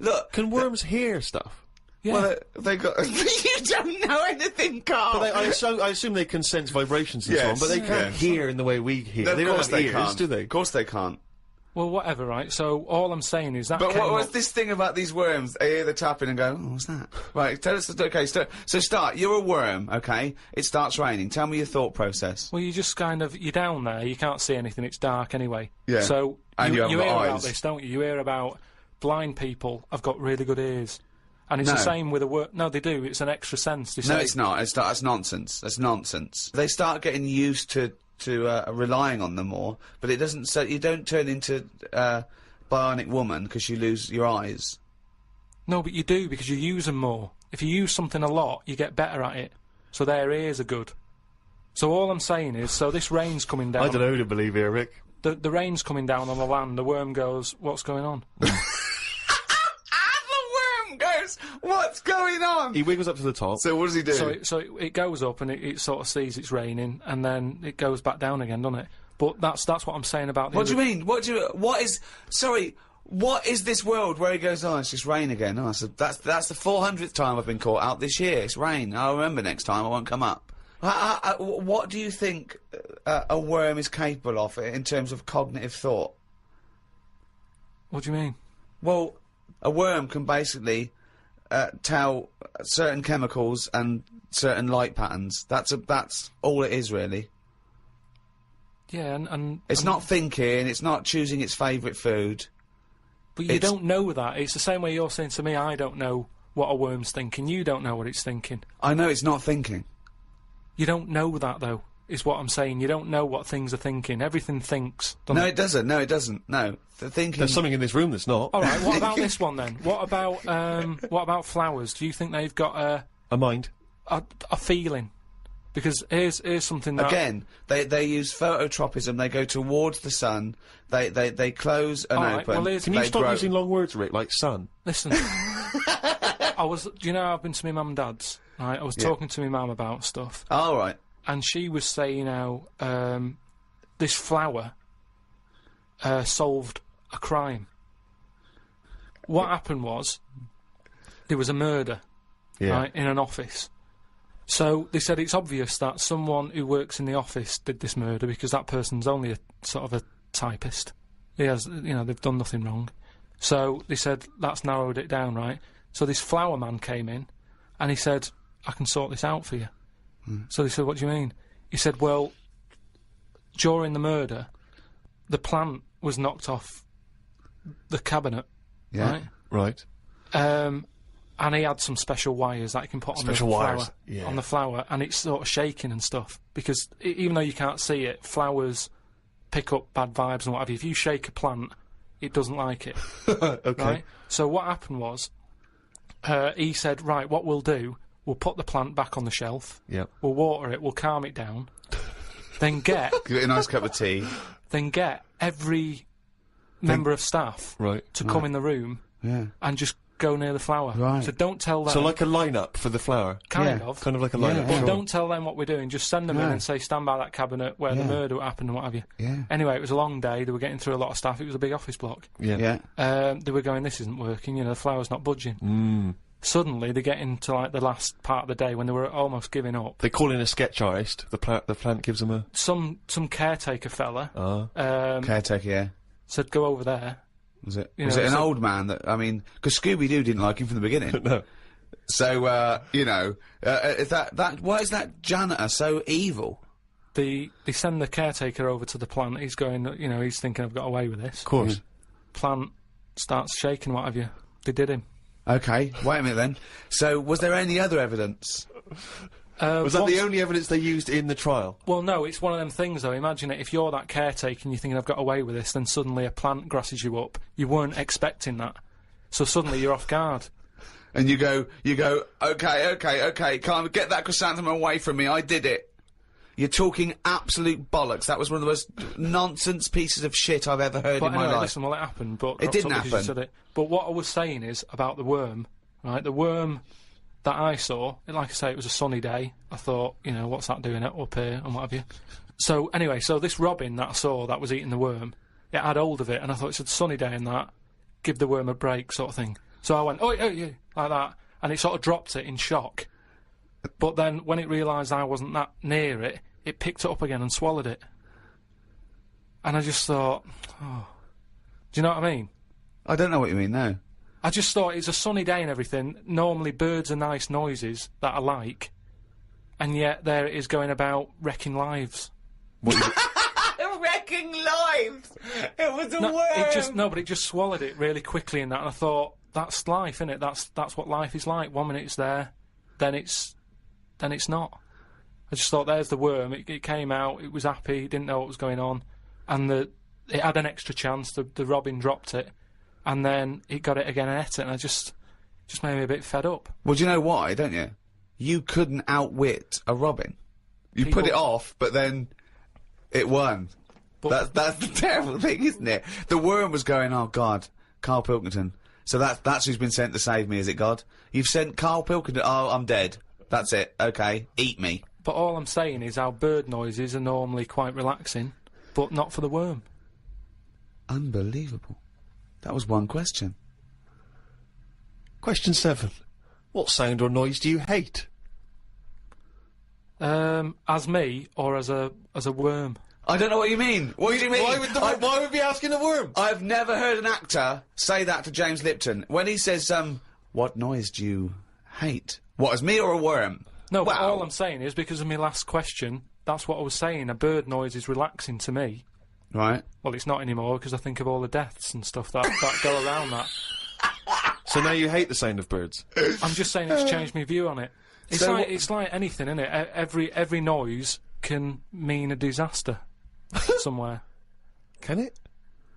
Look. Can worms hear stuff? Yeah. Well, they got... You don't know anything, Karl! But I assume they can sense vibrations and so on, Yes, but they can't yes. hear in the way we hear. No, they of don't course have they ears, can't. do they? Of course they can't. Well, whatever, right? So all I'm saying is that. But came what was up- this thing about these worms? I hear the tapping and go, oh, what's that? Right, tell us. Okay, so start. You're a worm, okay? It starts raining. Tell me your thought process. Well, you just kind of you're down there. You can't see anything. It's dark anyway. Yeah. So And you haven't hear got about eyes. this, don't you? You hear about blind people have got really good ears, and it's No. the same with a worm. No, they do. It's an extra sense. They No, say. it's not. That's nonsense. That's nonsense. They start getting used to relying on them more, but it doesn't. So you don't turn into bionic woman because you lose your eyes. No, but you do because you use them more. If you use something a lot, you get better at it. So their ears are good. So all I'm saying is, so this rain's coming down. I don't know who to believe here, Rick. The rain's coming down on the land. The worm goes, "What's going on?" The worm goes, what's going on? He wiggles up to the top. So what does he do? So it goes up and it sort of sees it's raining, and then it goes back down again, doesn't it? But that's what I'm saying about. What do you mean? What is this world where he goes, oh, it's just rain again? Oh, so that's the 400th time I've been caught out this year. It's rain. I'll remember next time. I won't come up. What do you think a worm is capable of in terms of cognitive thought? What do you mean? Well, a worm can basically tell certain chemicals and certain light patterns. That's all it is, really. Yeah, and It's not thinking. It's not choosing its favourite food. But you don't know that. It's the same way you're saying to me, I don't know what a worm's thinking. You don't know what it's thinking. I know it's not thinking. You don't know that, though, is what I'm saying. You don't know what things are thinking. Everything thinks. No, it doesn't. No, it doesn't. No, the thinking. There's something in this room that's not. All right. What about this one then? What about flowers? Do you think they've got A mind. a feeling? Because here's something that Again, they use phototropism. They go towards the sun. They close and All right, open. well, here's- Can you they stop grow. using long words, Rick, like sun? Listen. Do you know I've been to my mum and dad's? Right. I was talking to my mum about stuff. All right. And she was saying how this flower solved a crime. What happened was there was a murder right, in an office. So they said it's obvious that someone who works in the office did this murder because that person's only a sort of a typist. He has, they've done nothing wrong. So they said that's narrowed it down, right? So this flower man came in and he said, I can sort this out for you. So they said, what do you mean? He said, well, during the murder, the plant was knocked off the cabinet, Yeah. Right. and he had some special wires that he can put on the Special flower, wires, yeah. on the flower, and it's sort of shaking and stuff, because even though you can't see it, flowers pick up bad vibes and what have you. If you shake a plant, it doesn't like it. Okay. Right? So what happened was, he said, right, what we'll do, we'll put the plant back on the shelf, Yep. we'll water it, we'll calm it down, then get Get a nice cup of tea. every member of staff Right. to come in the room Yeah. and just go near the flower. Right. So don't tell them. So like a lineup for the flower. kind Yeah. of. Kind of like a lineup. But sure. don't tell them what we're doing. Just send them in No. and say, stand by that cabinet where the Yeah. murder happened and what have you. Yeah. Anyway, it was a long day. They were getting through a lot of stuff. It was a big office block. Yeah. Yeah. They were going, this isn't working. The flower's not budging. Mm. Suddenly, they get into like the last part of the day when they were almost giving up. They call in a sketch artist. The plant gives them a. Some caretaker fella Caretaker. Yeah. said, go over there. Was it? You Was know, it an so- old man that? I mean, because Scooby-Doo didn't like him from the beginning. No. So is that why is that janitor so evil? They send the caretaker over to the plant. He's going, he's thinking, I've got away with this. Of course. Plant starts shaking, what have you. They did him. Okay, wait a minute then. So was there any other evidence? Was that the only evidence they used in the trial? Well, no, it's one of them things, though. Imagine it, if you're that caretaker and you're thinking, I've got away with this, then suddenly a plant grasses you up. You weren't expecting that. So suddenly you're off guard. And you go, okay, can't get that chrysanthemum away from me, I did it. You're talking absolute bollocks. That was one of the most nonsense pieces of shit I've ever heard But in my anyway, life. listen, well, it happened, but... It didn't dropped up because you happen. said it. But what I was saying is, about the worm, right, the worm that I saw, like I say, it was a sunny day. I thought, what's that doing up here, and what have you. So, anyway, this robin that I saw that was eating the worm, it had hold of it, and I thought, it's a sunny day and that, give the worm a break, sort of thing. So I went, oh, yeah, like that, and it sort of dropped it in shock. But then, when it realised I wasn't that near it, it picked it up again and swallowed it. And I just thought, oh. Do you know what I mean? I don't know what you mean, no. I just thought it's a sunny day and everything. Normally birds are nice noises that I like, and yet there it is going about wrecking lives. Wrecking lives! It was a No, worm! but it just swallowed it really quickly in that, and I thought, that's life, innit? That's what life is like. 1 minute it's there, then it's not. I just thought, there's the worm. It came out, it was happy, didn't know what was going on, and it had an extra chance. The robin dropped it, and then it got it again and ate it, and I just made me a bit fed up. Well, do you know why, don't you? You couldn't outwit a robin. You put it off, but then it won. But That's the terrible thing, isn't it? The worm was going, oh, God, Karl Pilkington. So that's who's been sent to save me, is it, God? You've sent Karl Pilkington. Oh, I'm dead. That's it. Okay, eat me. But all I'm saying is our bird noises are normally quite relaxing, but not for the worm. Unbelievable. That was one question. Question 7. What sound or noise do you hate? As me or as a worm? I don't know what you mean. What do you mean? Why would be asking a worm? I've never heard an actor say that to James Lipton. When he says, what noise do you hate? What, as me or a worm? No, but Wow. all I'm saying is, because of my last question, that's what I was saying. A bird noise is relaxing to me. Right. Well, it's not anymore, because I think of all the deaths and stuff that go around that. So now you hate the sound of birds? I'm just saying it's changed my view on it. It's So it's like anything, isn't it? Every noise can mean a disaster somewhere. Can it?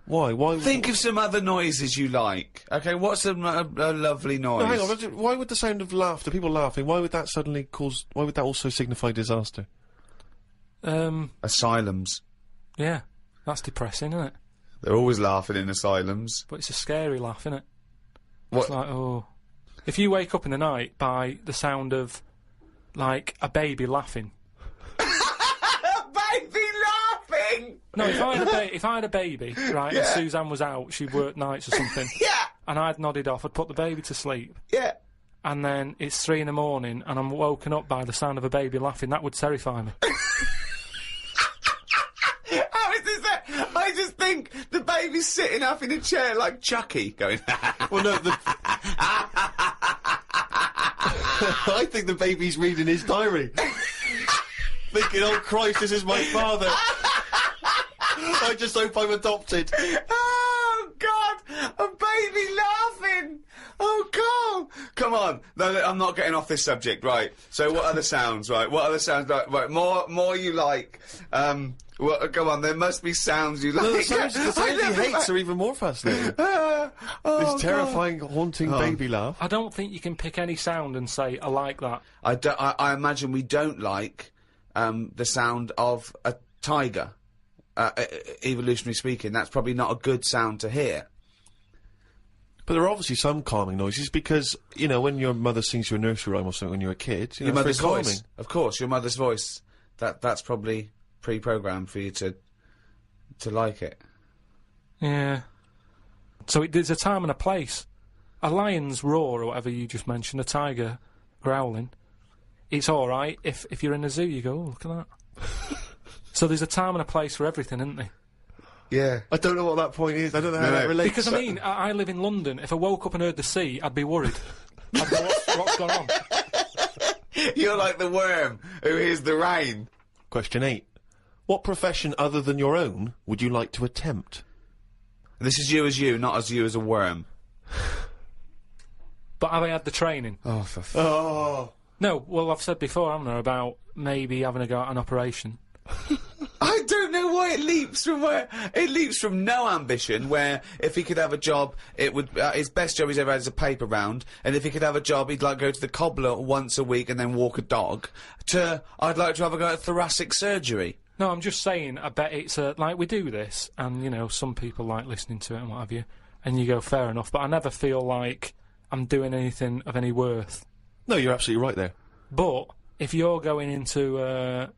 Why? Why? Think of some other noises you like. Okay, what's a lovely noise? No, hang on. Why would the sound of laughter, people laughing, why would that suddenly cause? Why would that also signify disaster? Asylums. Yeah, that's depressing, isn't it? They're always laughing in asylums. But it's a scary laugh, isn't it? What? It's like, oh. If you wake up in the night by the sound of, like, a baby laughing. Baby laughing! No, if I had a baby, right, and Suzanne was out, she'd worked nights or something. Yeah! And I'd nodded off, I'd put the baby to sleep. Yeah. And then it's 3 in the morning and I'm woken up by the sound of a baby laughing, that would terrify me. How is this that? I just think the baby's sitting up in a chair like Chucky, going, Well, no, I think the baby's reading his diary. Thinking, oh Christ, this is my father. I just hope I'm adopted. oh, God, a baby laughing! Oh, God! Come on. No, I'm not getting off this subject, right. So what other sounds, right? What other sounds, right, more you like, well, come on, there must be sounds you like. No, the sounds he hates are even more fascinating. This terrifying, haunting baby laugh. I don't think you can pick any sound and say, I like that. I imagine we don't like, the sound of a tiger. Evolutionary speaking, that's probably not a good sound to hear. But there are obviously some calming noises because, you know, when your mother sings you a nursery rhyme or something when you're a kid, you Your know, mother's it's very voice. calming. Of course, your mother's voice. That's probably pre-programmed for you to like it. Yeah. So there's a time and a place. A lion's roar, or whatever you just mentioned, a tiger growling, it's alright. If you're in a zoo, you go, oh, look at that. So there's a time and a place for everything, isn't there? Yeah. I don't know what that point is. I don't know how that relates. Because, I mean, I live in London. If I woke up and heard the sea, I'd be worried. I'd go, what's going on? You're like the worm who hears the rain. Question 8. What profession other than your own would you like to attempt? This is you as you, not as you as a worm. But have I had the training? Oh, for Oh. No, well, I've said before, haven't I, about maybe having a go at an operation. I don't know why it leaps from where it leaps from no ambition. Where if he could have a job, it would his best job he's ever had is a paper round, and if he could have a job, he'd like go to the cobbler once a week and then walk a dog. To I'd like to have a go at thoracic surgery. No, I'm just saying, I bet it's like we do this, and, you know, some people like listening to it and what have you, and you go, fair enough, but I never feel like I'm doing anything of any worth. No, you're absolutely right there. But if you're going into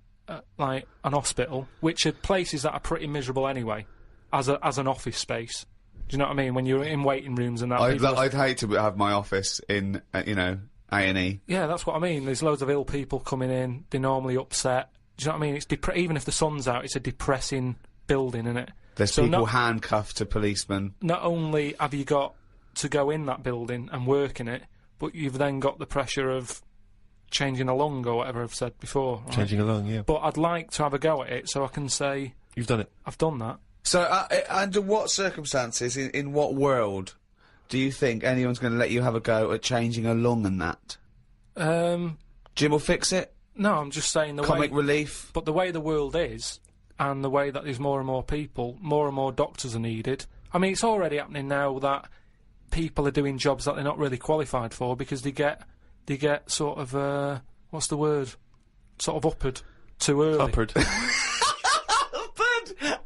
like an hospital, which are places that are pretty miserable anyway, as an office space. Do you know what I mean? When you're in waiting rooms and that. I'd hate to have my office in you know, A&E. Yeah, that's what I mean. There's loads of ill people coming in. They're normally upset. Do you know what I mean? It's even if the sun's out, it's a depressing building, isn't it? There's So people not- handcuffed to policemen. Not only have you got to go in that building and work in it, but you've then got the pressure of changing a lung or whatever I've said before. Right? Changing a lung, yeah. But I'd like to have a go at it so I can say, You've done it. I've done that. So, under what circumstances, in what world, do you think anyone's going to let you have a go at changing a lung and that? Jim will fix it? No, I'm just saying the Comic way... relief? But the way the world is, and the way that there's more and more people, more and more doctors are needed. I mean, it's already happening now that people are doing jobs that they're not really qualified for because they get sort of, what's the word? Sort of uppered too early. Upward.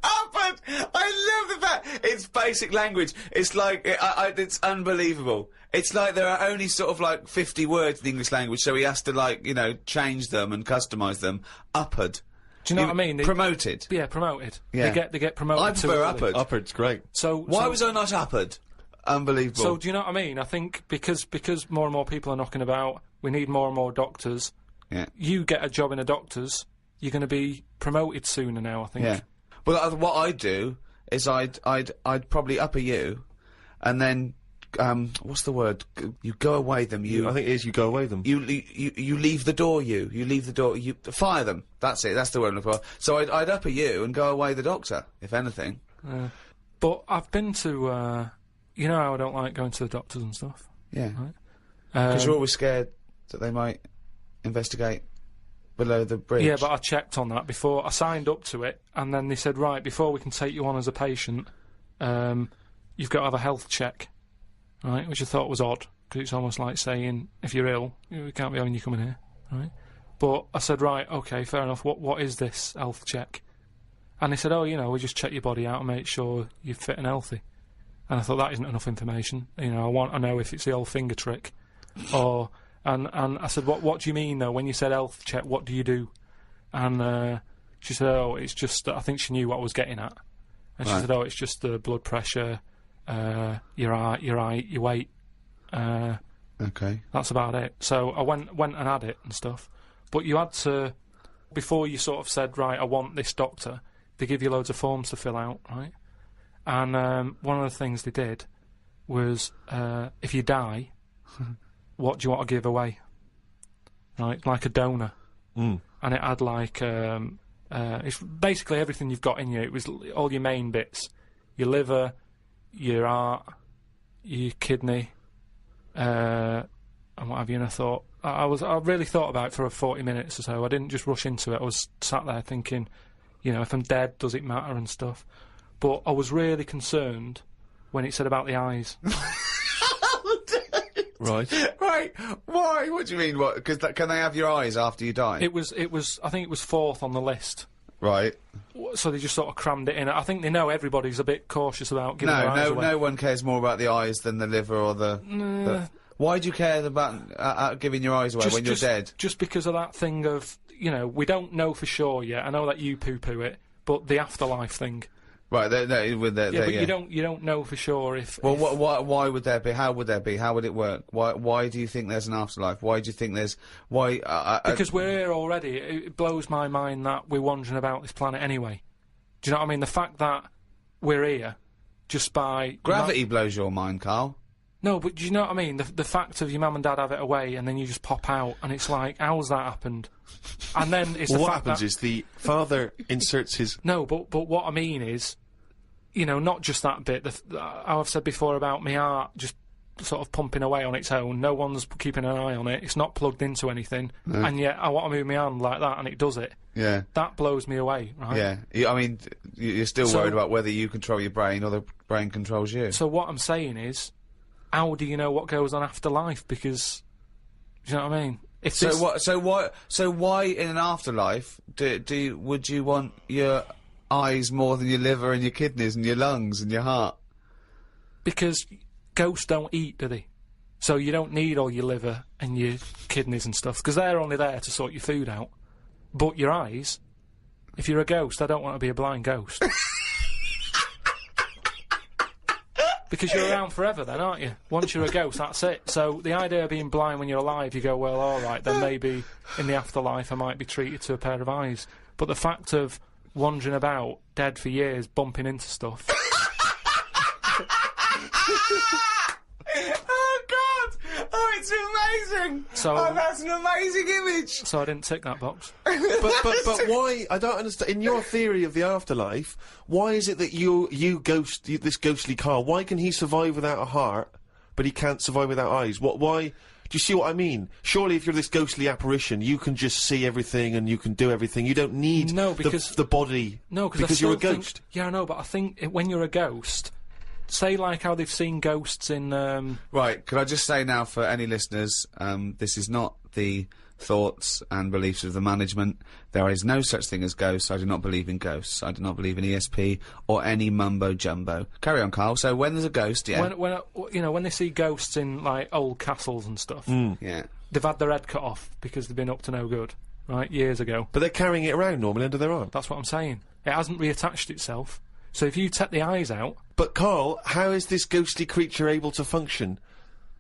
Upward! I love the fact it's basic language. It's like it's unbelievable. It's like there are only sort of like 50 words in the English language, so he has to like change them and customise them. Upward. Do you know what I mean? Promoted. Yeah, promoted. Yeah. They get promoted. I too prefer early. upward. Upward's great. So Why was I not upward? Unbelievable. So do you know what I mean? I think because more and more people are knocking about, we need more and more doctors. Yeah. You get a job in a doctor's, you're going to be promoted sooner now, I think. Yeah. Well, what I'd do is I'd probably upper you, and then what's the word? You go away them. I think it is you go away them. You leave the door. You leave the door. You fire them. That's it. That's the word I'm looking for. So I'd upper you and go away the doctor, if anything. But I've been to, you know how I don't like going to the doctors and stuff. Yeah. Right? Because you're always scared that they might investigate below the bridge. Yeah, but I checked on that before. I signed up to it, and then they said, right, before we can take you on as a patient, you've got to have a health check, right? Which I thought was odd, because it's almost like saying, if you're ill, we can't be having you coming here, right? But I said, right, okay, fair enough, what is this health check? And they said, oh, we just check your body out and make sure you're fit and healthy. And I thought, that isn't enough information. I want to know if it's the old finger trick, or... And I said, what do you mean, though? When you said health check, what do you do? And she said, oh, it's just... I think she knew what I was getting at. And she said, oh, it's just the blood pressure, your height, your weight. Okay. That's about it. So I went and had it and stuff. But you had to... Before you sort of said, right, I want this doctor, they give you loads of forms to fill out, right? And one of the things they did was, if you die... what do you want to give away? Right, like a donor. And it had like, it's basically everything you've got in you. It was all your main bits. Your liver, your heart, your kidney, and what have you. And I thought, I really thought about it for 40 minutes or so. I didn't just rush into it. I was sat there thinking, if I'm dead, does it matter and stuff? But I was really concerned when it said about the eyes. Right. Right. Why? What do you mean? What? Because can they have your eyes after you die? It was. I think it was 4th on the list. Right. So they just sort of crammed it in. I think they know everybody's a bit cautious about giving their eyes away. No one cares more about the eyes than the liver or the... Why do you care about giving your eyes away when you're dead? Just because of that thing of, we don't know for sure yet. I know that you poo-poo it, but the afterlife thing. Right, but you don't know for sure if... Well, why would there be? How would there be? How would it work? Why do you think there's an afterlife? Why do you think there's... Why... because we're here already. It blows my mind that we're wandering about this planet anyway. Do you know what I mean? The fact that we're here just by... Gravity blows your mind, Karl. No, but do you know what I mean? The fact of your mum and dad have it away and then you just pop out and it's like, how's that happened? And then it's the what fact happens that... is the father inserts his... No, but what I mean is, not just that bit. How I've said before about my heart just sort of pumping away on its own. No one's keeping an eye on it. It's not plugged into anything. No. And yet I want to move my hand like that and it does it. Yeah. That blows me away, right? Yeah. I mean, you're still worried about whether you control your brain or the brain controls you. So what I'm saying is, how do you know what goes on after life? Because, do you know what I mean? So why in an afterlife would you want your eyes more than your liver and your kidneys and your lungs and your heart? Because ghosts don't eat, do they? So you don't need all your liver and your kidneys and stuff, because they're only there to sort your food out. But your eyes, if you're a ghost, I don't want to be a blind ghost. Because you're around forever then, aren't you? Once you're a ghost, that's it. So the idea of being blind when you're alive, you go, well, alright, then maybe in the afterlife I might be treated to a pair of eyes. But the fact of wandering about, dead for years, bumping into stuff. Oh, God! Oh, it's amazing! So- oh, that's an amazing image! So I didn't tick that box. But why? I don't understand. In your theory of the afterlife, why is it that this ghostly Karl? Why can he survive without a heart, but he can't survive without eyes? Why? Do you see what I mean? Surely, if you're this ghostly apparition, you can just see everything and you can do everything. You don't need the body. No, because you're a ghost. Yeah, I know, but I think when you're a ghost, say like how they've seen ghosts in. Right, could I just say now for any listeners, this is not the thoughts and beliefs of the management. There is no such thing as ghosts. I do not believe in ghosts. I do not believe in ESP or any mumbo-jumbo. Carry on, Karl. So when there's a ghost, yeah? When they see ghosts in, like, old castles and stuff, Yeah. they've had their head cut off because they've been up to no good, right, years ago. But they're carrying it around normally under their arm. That's what I'm saying. It hasn't reattached itself. So if you take the eyes out... But, Karl, how is this ghostly creature able to function?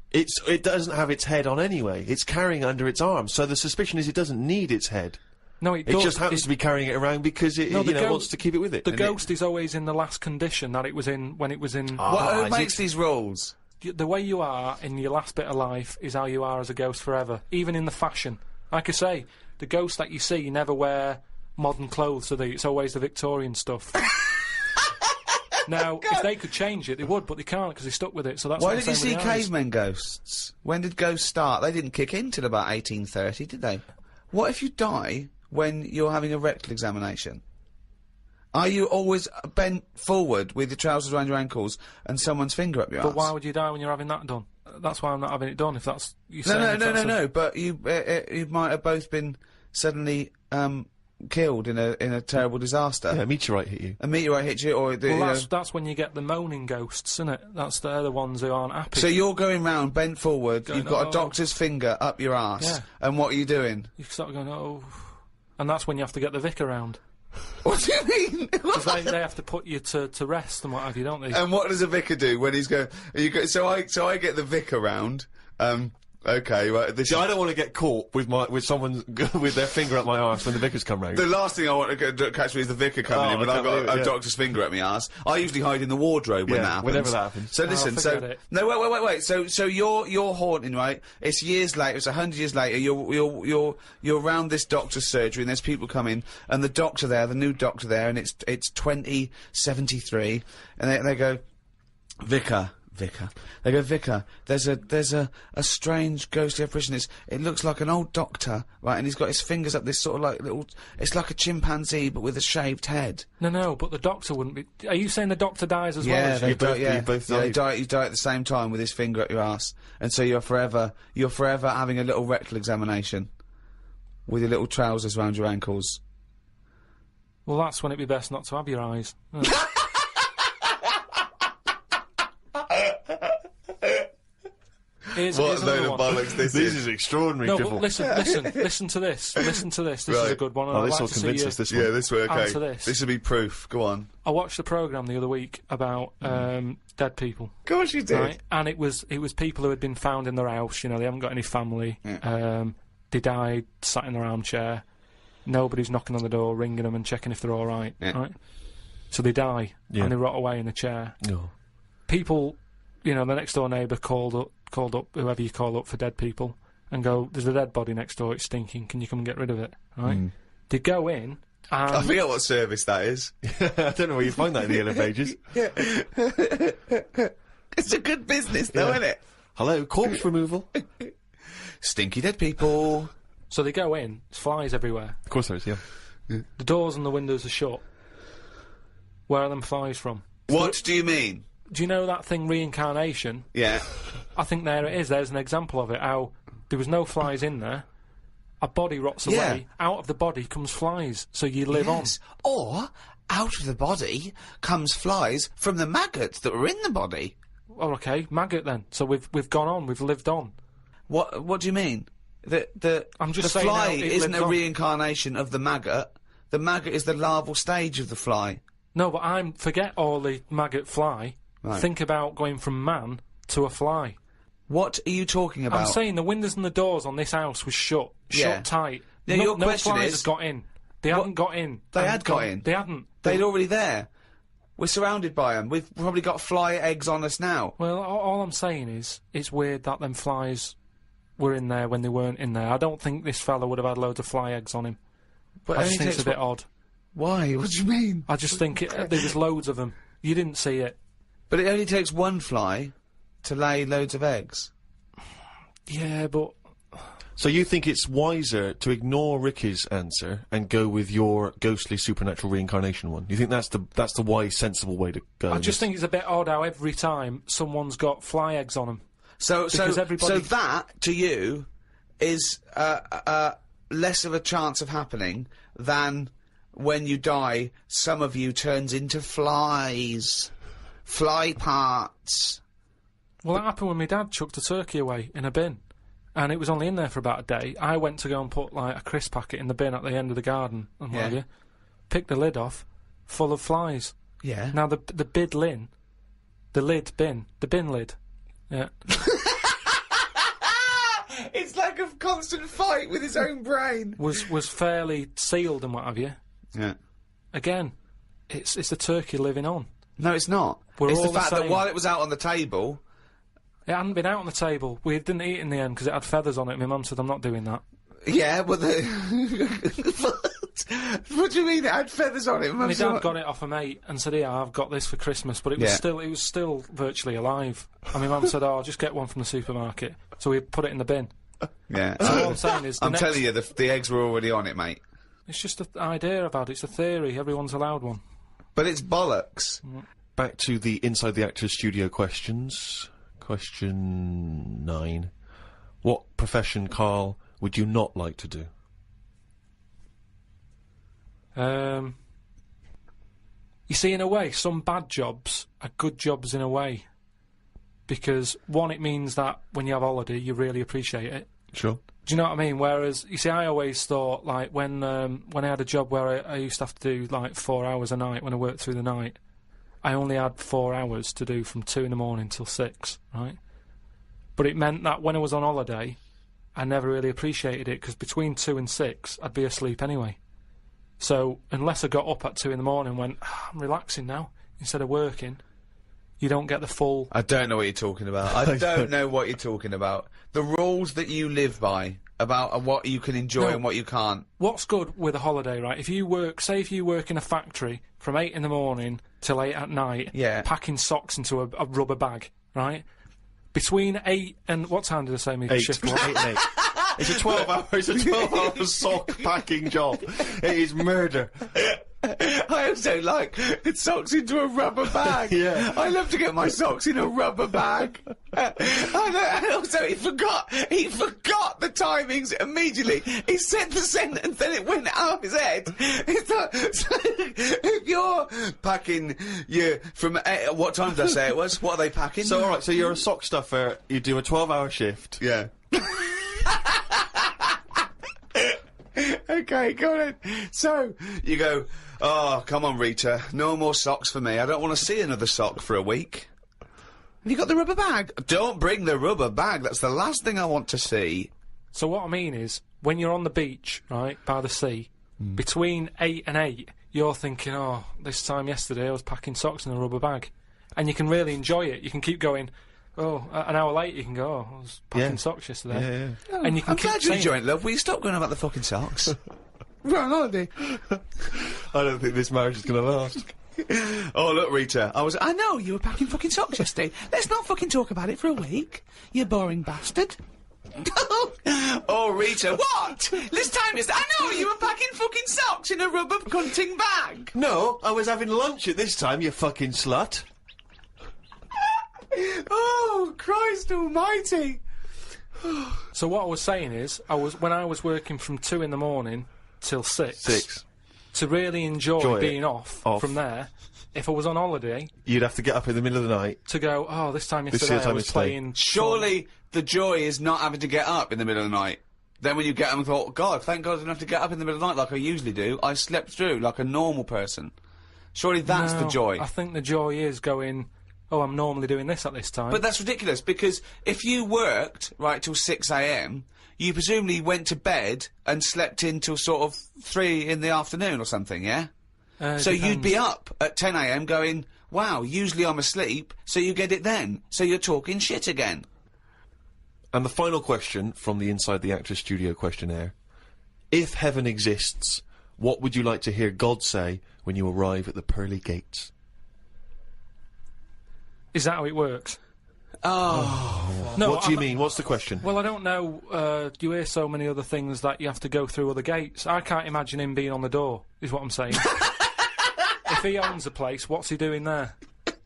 It doesn't have its head on anyway. It's carrying it under its arm, so the suspicion is it doesn't need its head. No, it does. It just happens to be carrying it around because it wants to keep it with it. The ghost is always in the last condition that it was in when it was in... Who makes these rules? The way you are in your last bit of life is how you are as a ghost forever, even in the fashion. Like I say, the ghosts that you see never wear modern clothes, so it's always the Victorian stuff. Now, if they could change it, they would, but they can't because they're stuck with it, so that's Why what I'm did you see saying with the eyes. cavemen ghosts? When did ghosts start? They didn't kick in till about 1830, did they? What if you die when you're having a rectal examination? Are you always bent forward with your trousers around your ankles and someone's finger up your But arse? why would you die when you're having that done? That's why I'm not having it done, if that's... No, but you might have both been suddenly, killed in a terrible disaster. Yeah, a meteorite hit you. A meteorite hit you, or... that's when you get the moaning ghosts, isn't it? They're the ones who aren't happy. So you're going round, bent forward, Going, you've got "Oh." a doctor's finger up your arse, Yeah. and what are you doing? You start going, oh... And that's when you have to get the vicar round. What do you mean? Because they have to put you to rest and what have you, don't they? And what does a vicar do when he's going? So I get the vicar round. Okay, right. See, I don't want to get caught with someone with their finger up my arse when the vicars come round. The last thing I want to catch me is the vicar coming in when I've got a doctor's finger at my arse. I usually hide in the wardrobe when that happens. whenever that happens. So listen, forget it. no, wait. So you're haunting, right? It's years later. It's 100 years later. You're around this doctor's surgery, and there's people coming, and the doctor there, the new doctor there, and it's 2073, and they go, Vicar. They go, Vicar, there's a strange ghostly apparition. It looks like an old doctor, right, and he's got his fingers up this sort of like little... It's like a chimpanzee, but with a shaved head. No, but the doctor wouldn't be... Are you saying the doctor dies as well as you? You both died. you die at the same time with his finger up your ass. And so you're forever having a little rectal examination with your little trousers round your ankles. Well, that's when it'd be best not to have your eyes. Here's another one. This is extraudinary. No, but listen to this. Listen to this. This is a good one. and I'd this like will to see convince you us, this one. Yeah, this way, okay. answer this. This will be proof. Go on. I watched a programme the other week about dead people. Of course you did. Right? And it was people who had been found in their house, they haven't got any family. They died, sat in their armchair. Nobody's knocking on the door, ringing them and checking if they're all right. Right? So they die, and they rot away in a chair. No. People, the next door neighbour called up whoever you call up for dead people and go, there's a dead body next door, it's stinking, can you come and get rid of it? Right? They go in and... I forget what service that is. I don't know where you find that in the Yellow Pages. It's a good business though, isn't it? Hello, corpse removal. Stinky dead people. So they go in, there's flies everywhere. Of course there is, yeah. The doors and the windows are shut. Where are them flies from? What do you mean? Do you know that thing, reincarnation? Yeah. I think there it is. There's an example of it, how there was no flies in there. A body rots away. Out of the body comes flies, so you live on. Or, out of the body comes flies from the maggots that were in the body. Oh, okay, maggot then. So we've gone on, we've lived on. What do you mean? I'm just the saying fly now, it isn't lives a on. reincarnation of the maggot. The maggot is the larval stage of the fly. No, but forget all the maggot fly. Right. Think about going from man to a fly. What are you talking about? I'm saying the windows and the doors on this house was shut Yeah. tight. Now, no your no question flies is- has got in. They hadn't got in. They and had got in. They hadn't. They'd already there. We're surrounded by them. We've probably got fly eggs on us now. Well, all I'm saying is, it's weird that them flies were in there when they weren't in there. I don't think this fella would have had loads of fly eggs on him. But I just think it's a bit odd. Why? What do you mean? I just think there was loads of them. You didn't see it. But it only takes one fly to lay loads of eggs. Yeah, but... So you think it's wiser to ignore Ricky's answer and go with your ghostly supernatural reincarnation one? You think that's the wise, sensible way to go? I just think it's a bit odd how every time someone's got fly eggs on them. So that, to you, is less of a chance of happening than when you die, some of you turns into flies. Fly parts. Well, that happened when my dad chucked a turkey away in a bin. And it was only in there for about a day. I went to go and put, like, a crisp packet in the bin at the end of the garden and what have you. Picked the lid off, full of flies. Yeah. Now, the bin lid. Yeah. It's like a constant fight with his own brain. Was fairly sealed and what have you. Yeah. Again, it's the turkey living on. No, it's not. We're it's all the fact the that same. while it was out on the table... It hadn't been out on the table. We didn't eat it in the end because it had feathers on it. My mum said, I'm not doing that. Yeah, but what do you mean it had feathers on it? My dad got it off a mate and said, yeah, I've got this for Christmas, but it was still virtually alive. And my mum said, oh, I'll just get one from the supermarket. So we put it in the bin. Yeah. So all I'm saying is... I'm telling you, the eggs were already on it, mate. It's just an idea about it. It's a theory. Everyone's allowed one. But it's bollocks. Back to the Inside the Actors studio questions. Question 9. What profession, Karl, would you not like to do? You see, in a way, some bad jobs are good jobs in a way. Because, one, it means that when you have holiday, you really appreciate it. Sure. Do you know what I mean? Whereas, you see, I always thought, like, when I had a job where I used to have to do, like, 4 hours a night when I worked through the night, I only had 4 hours to do from 2 in the morning till 6, right? But it meant that when I was on holiday, I never really appreciated it, because between 2 and 6, I'd be asleep anyway. So, unless I got up at 2 in the morning and went, I'm relaxing now, instead of working, you don't get the full... I don't know what you're talking about. I don't know what you're talking about. The rules that you live by about what you can enjoy and what you can't. What's good with a holiday, right? If you work, say if you work in a factory from 8 in the morning till 8 at night, packing socks into a rubber bag, right? Between 8 and... What time did I say my 8. shift was? 8 and 8. It's a 12-hour sock packing job. It is murder. I also like socks into a rubber bag. Yeah. I love to get my socks in a rubber bag. And also, he forgot the timings immediately. He said the sentence, then it went out of his head. It's like, so if you're packing, from what time did I say it was? What are they packing? So, alright, so you're a sock stuffer, you do a 12-hour shift. Yeah. Okay, go on. So, you go, oh, come on, Rita, no more socks for me. I don't want to see another sock for a week. Have you got the rubber bag? Don't bring the rubber bag. That's the last thing I want to see. So what I mean is, when you're on the beach, right, by the sea, between 8 and 8, you're thinking, oh, this time yesterday I was packing socks in a rubber bag. And you can really enjoy it. You can keep going... Oh, an hour later you can go, oh, I was packing socks yesterday. Yeah. And you can I'm keep glad you saying enjoyed it, love. Will you stop going about the fucking socks? We're on holiday. I don't think this marriage is going to last. Oh, look, Rita, I know, you were packing fucking socks yesterday. Let's not fucking talk about it for a week, you boring bastard. Oh, Rita, what? This time I know, you were packing fucking socks in a rubber cunting bag. No, I was having lunch at this time, you fucking slut. Oh, Christ almighty. So what I was saying is, when I was working from 2 in the morning till 6, to really enjoy being off from there, if I was on holiday... You'd have to get up in the middle of the night. To go, oh, this time yesterday I was playing... Surely the joy is not having to get up in the middle of the night. Then when you get up and thought, God, thank God I didn't have to get up in the middle of the night like I usually do. I slept through like a normal person. Surely that's the joy. I think the joy is going... oh, I'm normally doing this at this time. But that's ridiculous, because if you worked, right, till 6 a.m, you presumably went to bed and slept in till sort of 3 in the afternoon or something, yeah? So you'd be up at 10 a.m. going, wow, usually I'm asleep, so you get it then. So you're talking shit again. And the final question from the Inside the Actors Studio questionnaire. If heaven exists, what would you like to hear God say when you arrive at the pearly gates? Is that how it works? Oh. No, What do you mean? What's the question? Well, I don't know. You hear so many other things that you have to go through other gates. I can't imagine him being on the door, is what I'm saying. If he owns a place, what's he doing there?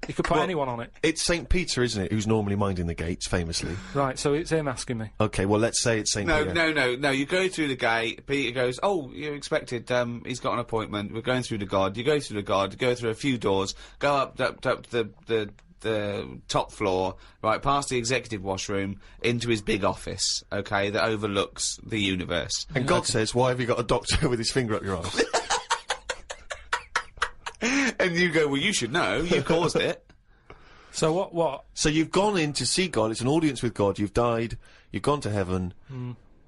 He could put anyone on it. It's St. Peter, isn't it, who's normally minding the gates, famously. Right, so it's him asking me. Okay, well, let's say it's St. Peter. No, you go through the gate, Peter goes, oh, you're expected, he's got an appointment, we're going through the God. You go through the God, you go through a few doors, go up to the top floor, right, past the executive washroom, into his big office, okay, that overlooks the universe. And God says, why have you got a doctor with his finger up your arse? And you go, well, you should know, you caused it. So what? So you've gone in to see God, it's an audience with God, you've died, you've gone to heaven,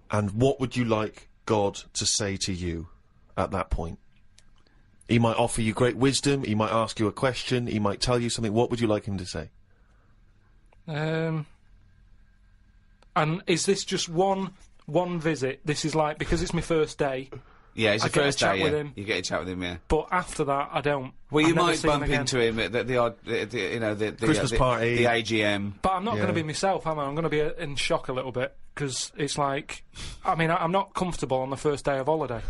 and what would you like God to say to you at that point? He might offer you great wisdom, he might ask you a question, he might tell you something. What would you like him to say? And is this just one visit? This is like, because it's my first day. Yeah, it's I your get a first chat day, with yeah. him. You get a chat with him, yeah. But after that, I don't. Well, you I've never might seen bump again. into him at the odd, the Christmas party. the AGM. But I'm not going Yeah. to be myself, am I? I'm going to be in shock a little bit, because it's like, I mean, I'm not comfortable on the first day of holiday,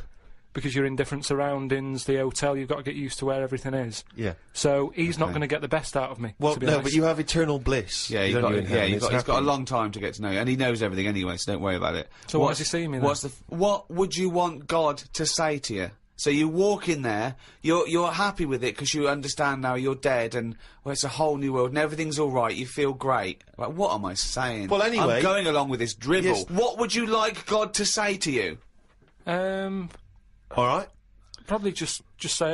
because you're in different surroundings, the hotel, you've got to get used to where everything is. Yeah. So he's not going to get the best out of me, Well, to be no, honest. but you have eternal bliss. Yeah, don't you, in heaven? he's It's got a happy. long time to get to know you, and he knows everything anyway, so don't worry about it. So what does he see me then? What would you want God to say to you? So you walk in there, you're happy with it because you understand now you're dead and, well, it's a whole new world and everything's alright, you feel great. Like, what am I saying? Well, anyway- I'm going along with this dribble. Yes. What would you like God to say to you? All right. Probably just say,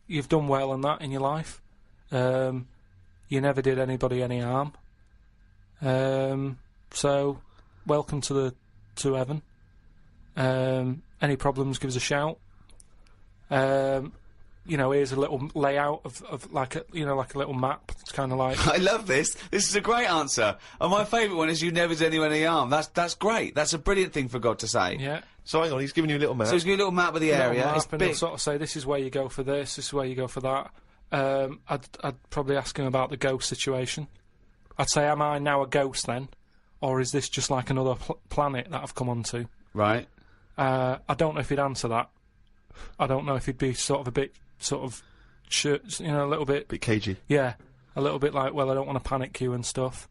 you've done well and that in your life. You never did anybody any harm. So, welcome to heaven. Any problems, give us a shout. You know, here's a little layout of like a little map. It's kind of like. I love this. This is a great answer. And my favourite one is you never did anyone any harm. That's great. That's a brilliant thing for God to say. Yeah. So hang on, he's giving you a little map. So he's got a little map of the Little area. map, It's and he'll big. sort of say, this is where you go for this is where you go for that. I'd probably ask him about the ghost situation. I'd say, am I now a ghost then? Or is this just like another planet that I've come onto? Right. I don't know if he'd answer that. I don't know if he'd be sort of a bit, a little bit... Bit cagey. Yeah, a little bit like, well, I don't want to panic you and stuff.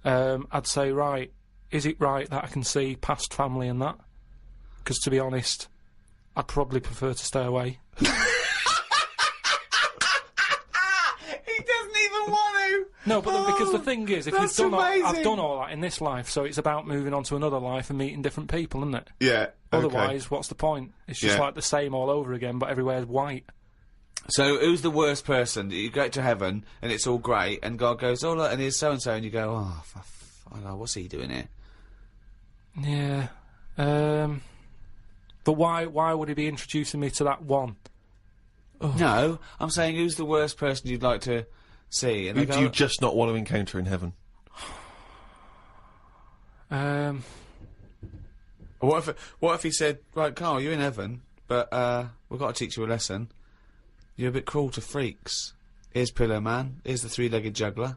I'd say, right, is it right that I can see past family and that? Because, to be honest, I'd probably prefer to stay away. He doesn't even want to. No, but because the thing is, if that's you've done amazing. I've done all that in this life, so it's about moving on to another life and meeting different people, isn't it? Yeah. Otherwise, what's the point? It's just Yeah. like the same all over again, but everywhere's white. So who's the worst person? You go to heaven and it's all great, and God goes, oh look, and here's so and so, and you go, oh, I don't know, what's he doing here? Yeah. But why would he be introducing me to that one? No, I'm saying who's the worst person you'd like to see? And Who they do go, you just not want to encounter in heaven? What if he said, right, Karl, you're in heaven, but we've got to teach you a lesson. You're a bit cruel to freaks. Here's Pillow Man. Here's the three-legged juggler.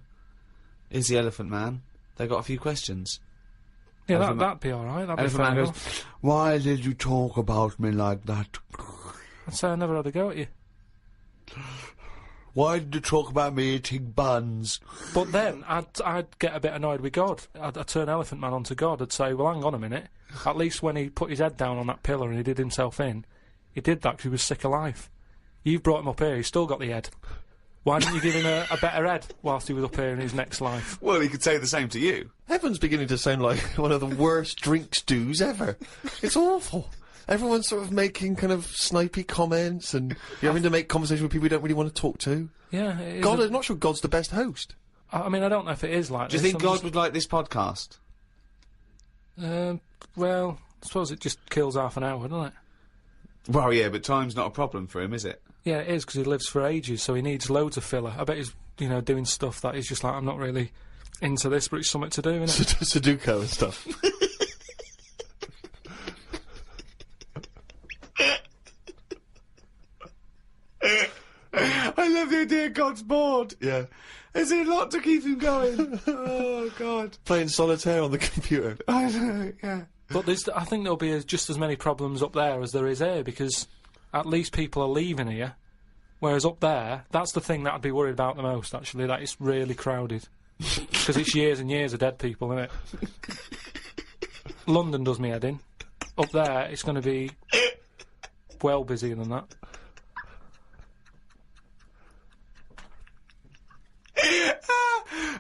Here's the Elephant Man. They got a few questions. Yeah, Elephant that'd be alright. That'd be Elephant fair Man enough. goes, why did you talk about me like that? I'd say I never had a go at you. Why did you talk about me eating buns? But then I'd get a bit annoyed with God. I'd turn Elephant Man onto God. I'd say, well, hang on a minute. At least when he put his head down on that pillar and he did himself in, he did that because he was sick of life. You've brought him up here. He's still got the head. Why didn't you give him a better head whilst he was up here in his next life? Well, he could say the same to you. Heaven's beginning to sound like one of the worst drink stews ever. It's awful. Everyone's sort of making kind of snipey comments, and you're having to make conversation with people you don't really want to talk to. Yeah, it is God, I'm not sure God's the best host. I mean, I don't know if it is like Do you this. think God would like this podcast? Well, I suppose it just kills half an hour, doesn't it? Well, yeah, but time's not a problem for him, is it? Yeah, it is, because he lives for ages, so he needs loads of filler. I bet he's, you know, doing stuff that he's just like, I'm not really into this, but it's something to do, innit? Sudoku and stuff. I love the idea God's bored. Yeah. Is there a lot to keep him going? Oh, God. Playing solitaire on the computer. I know, yeah. But I think there'll be just as many problems up there as there is here, because at least people are leaving here, whereas up there, that's the thing that I'd be worried about the most, actually, that it's really crowded. Because it's years and years of dead people, isn't it? London does me head in. Up there, it's going to be well busier than that.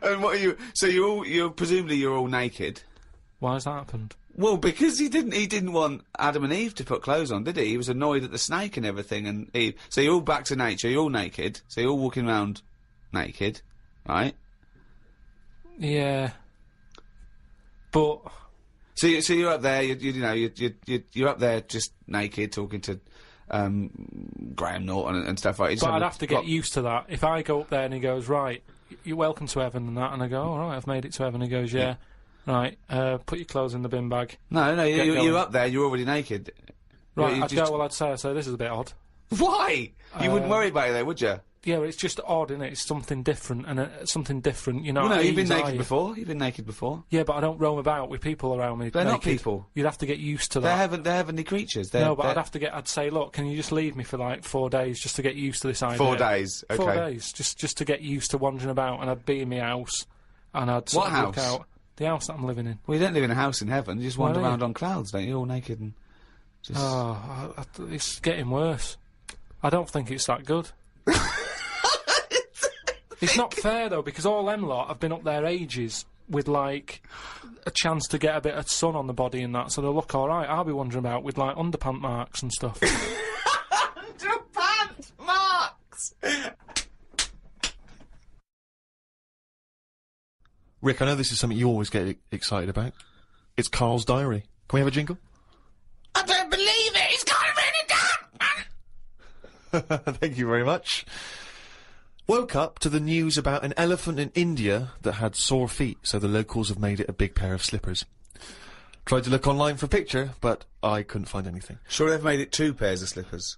And what are you? So you're presumably you're all naked. Why has that happened? Well, because he didn't want Adam and Eve to put clothes on, did he? He was annoyed at the snake and everything, and Eve. So you're all back to nature. You're all naked. So you're all walking around naked, right? Yeah. But so you're up there. You're up there just naked, talking to Graham Norton and stuff like that. But I'd have to get used to that. If I go up there and he goes, right, you're welcome to heaven and that, and I go, all right, I've made it to heaven. He goes, yeah. Right, put your clothes in the bin bag. No, you're up there, you're already naked. Right, I'd say, this is a bit odd. Why? You wouldn't worry about it though, would you? Yeah, but it's just odd, isn't it? It's something different, and something different, you know. Well, no, you've been naked before. You've been naked before. Yeah, but I don't roam about with people around me. They're not people. You'd have to get used to that. They're heavenly creatures. I'd say, look, can you just leave me for like 4 days just to get used to this idea? 4 days, okay. 4 days, just to get used to wandering about, and I'd be in my house, and I'd sort of look out. The house that I'm living in. Well, you don't live in a house in heaven. You just wander around on clouds, don't you? All naked and just... Oh, it's getting worse. I don't think it's that good. It's not fair, though, because all them lot have been up there ages with, like, a chance to get a bit of sun on the body and that, so they'll look alright. I'll be wandering about with, like, underpant marks and stuff. Underpant marks! Rick, I know this is something you always get excited about. It's Karl's diary. Can we have a jingle? I don't believe it! He's got it really done! Thank you very much. Woke up to the news about an elephant in India that had sore feet, so the locals have made it a big pair of slippers. Tried to look online for a picture, but I couldn't find anything. Sure they've made it 2 pairs of slippers?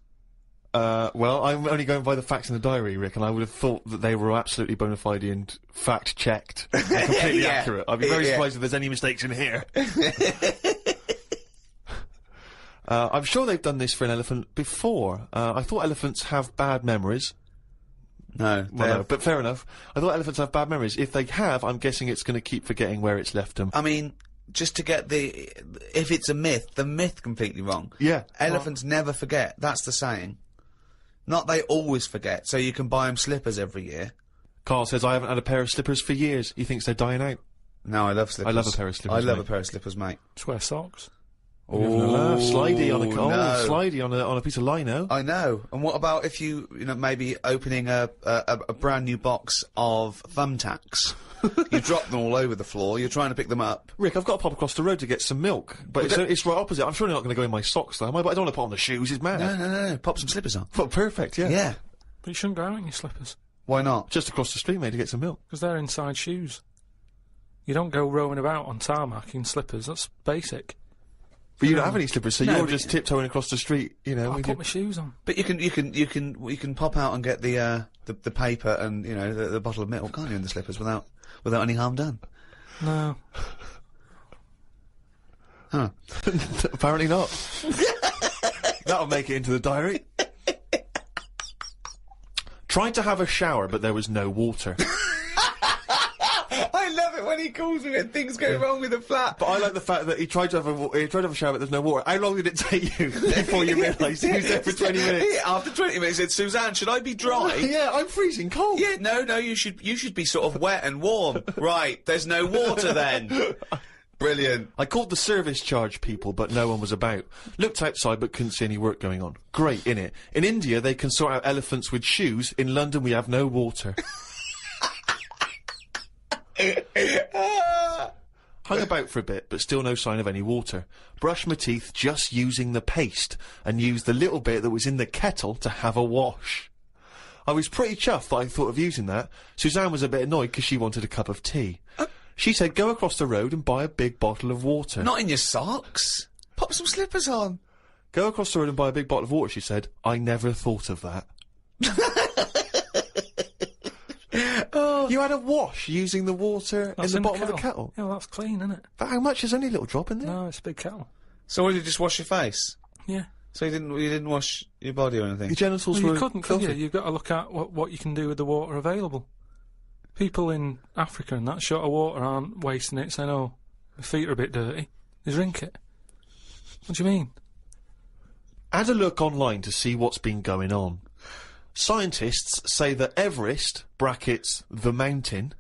Well, I'm only going by the facts in the diary, Rick, and I would have thought that they were absolutely bona fide and fact-checked and completely accurate. I'd be very surprised if there's any mistakes in here. I'm sure they've done this for an elephant before. I thought elephants have bad memories. No. Well, no, but fair enough. I thought elephants have bad memories. If they have, I'm guessing it's going to keep forgetting where it's left them. I mean, just to get if it's a myth, the myth completely wrong. Yeah. Elephants never forget. That's the saying. Not they always forget, so you can buy them slippers every year. Karl says, I haven't had a pair of slippers for years. He thinks they're dying out. No, I love slippers. I love a pair of slippers, I love mate. a pair of slippers, mate. Just wear socks. Oh, slidey on a no. slidey on a piece of lino. I know. And what about if you maybe opening a brand new box of thumbtacks? You drop them all over the floor. You're trying to pick them up. Rick, I've got to pop across the road to get some milk, but it's right opposite. I'm surely not going to go in my socks, though, am I? But I don't want to put on the shoes. It's mad. No. Pop some slippers on. Well, perfect. Yeah. Yeah. But you shouldn't go out in your slippers. Why not? Just across the street, mate, to get some milk. Because they're inside shoes. You don't go roaming about on tarmac in slippers. That's basic. But you don't have any slippers, so you're just tiptoeing across the street, I put my shoes on. But you can pop out and get the paper and the bottle of milk, can't you, in the slippers without any harm done? No. Huh. Apparently not. That'll make it into the diary. Tried to have a shower, but there was no water. I love it when he calls me when things go wrong with the flat. But I like the fact that he tried to have a shower, but there's no water. How long did it take you before you realised he was there for 20 minutes? Yeah, after 20 minutes, he said, Suzanne, should I be dry? Yeah, I'm freezing cold. Yeah, no, you should be sort of wet and warm. Right, there's no water then. Brilliant. I called the service charge people, but no one was about. Looked outside, but couldn't see any work going on. Great, innit? In India, they can sort out elephants with shoes. In London, we have no water. Hung about for a bit, but still no sign of any water. Brushed my teeth just using the paste, and used the little bit that was in the kettle to have a wash. I was pretty chuffed that I thought of using that. Suzanne was a bit annoyed because she wanted a cup of tea. She said, go across the road and buy a big bottle of water. Not in your socks. Pop some slippers on. Go across the road and buy a big bottle of water, she said. I never thought of that. You had a wash using the water in the bottom of the kettle? Yeah, well, that's clean, isn't it? But how much? There's only a little drop in there. No, it's a big kettle. So what, did you just wash your face? Yeah. So you didn't wash your body or anything? Your genitals Well, were you couldn't, could you? filthy. You've got to look at what you can do with the water available. People in Africa and that short of water aren't wasting it, saying, oh, my feet are a bit dirty. They drink it. What do you mean? Had a look online to see what's been going on. Scientists say that Everest, brackets, the mountain,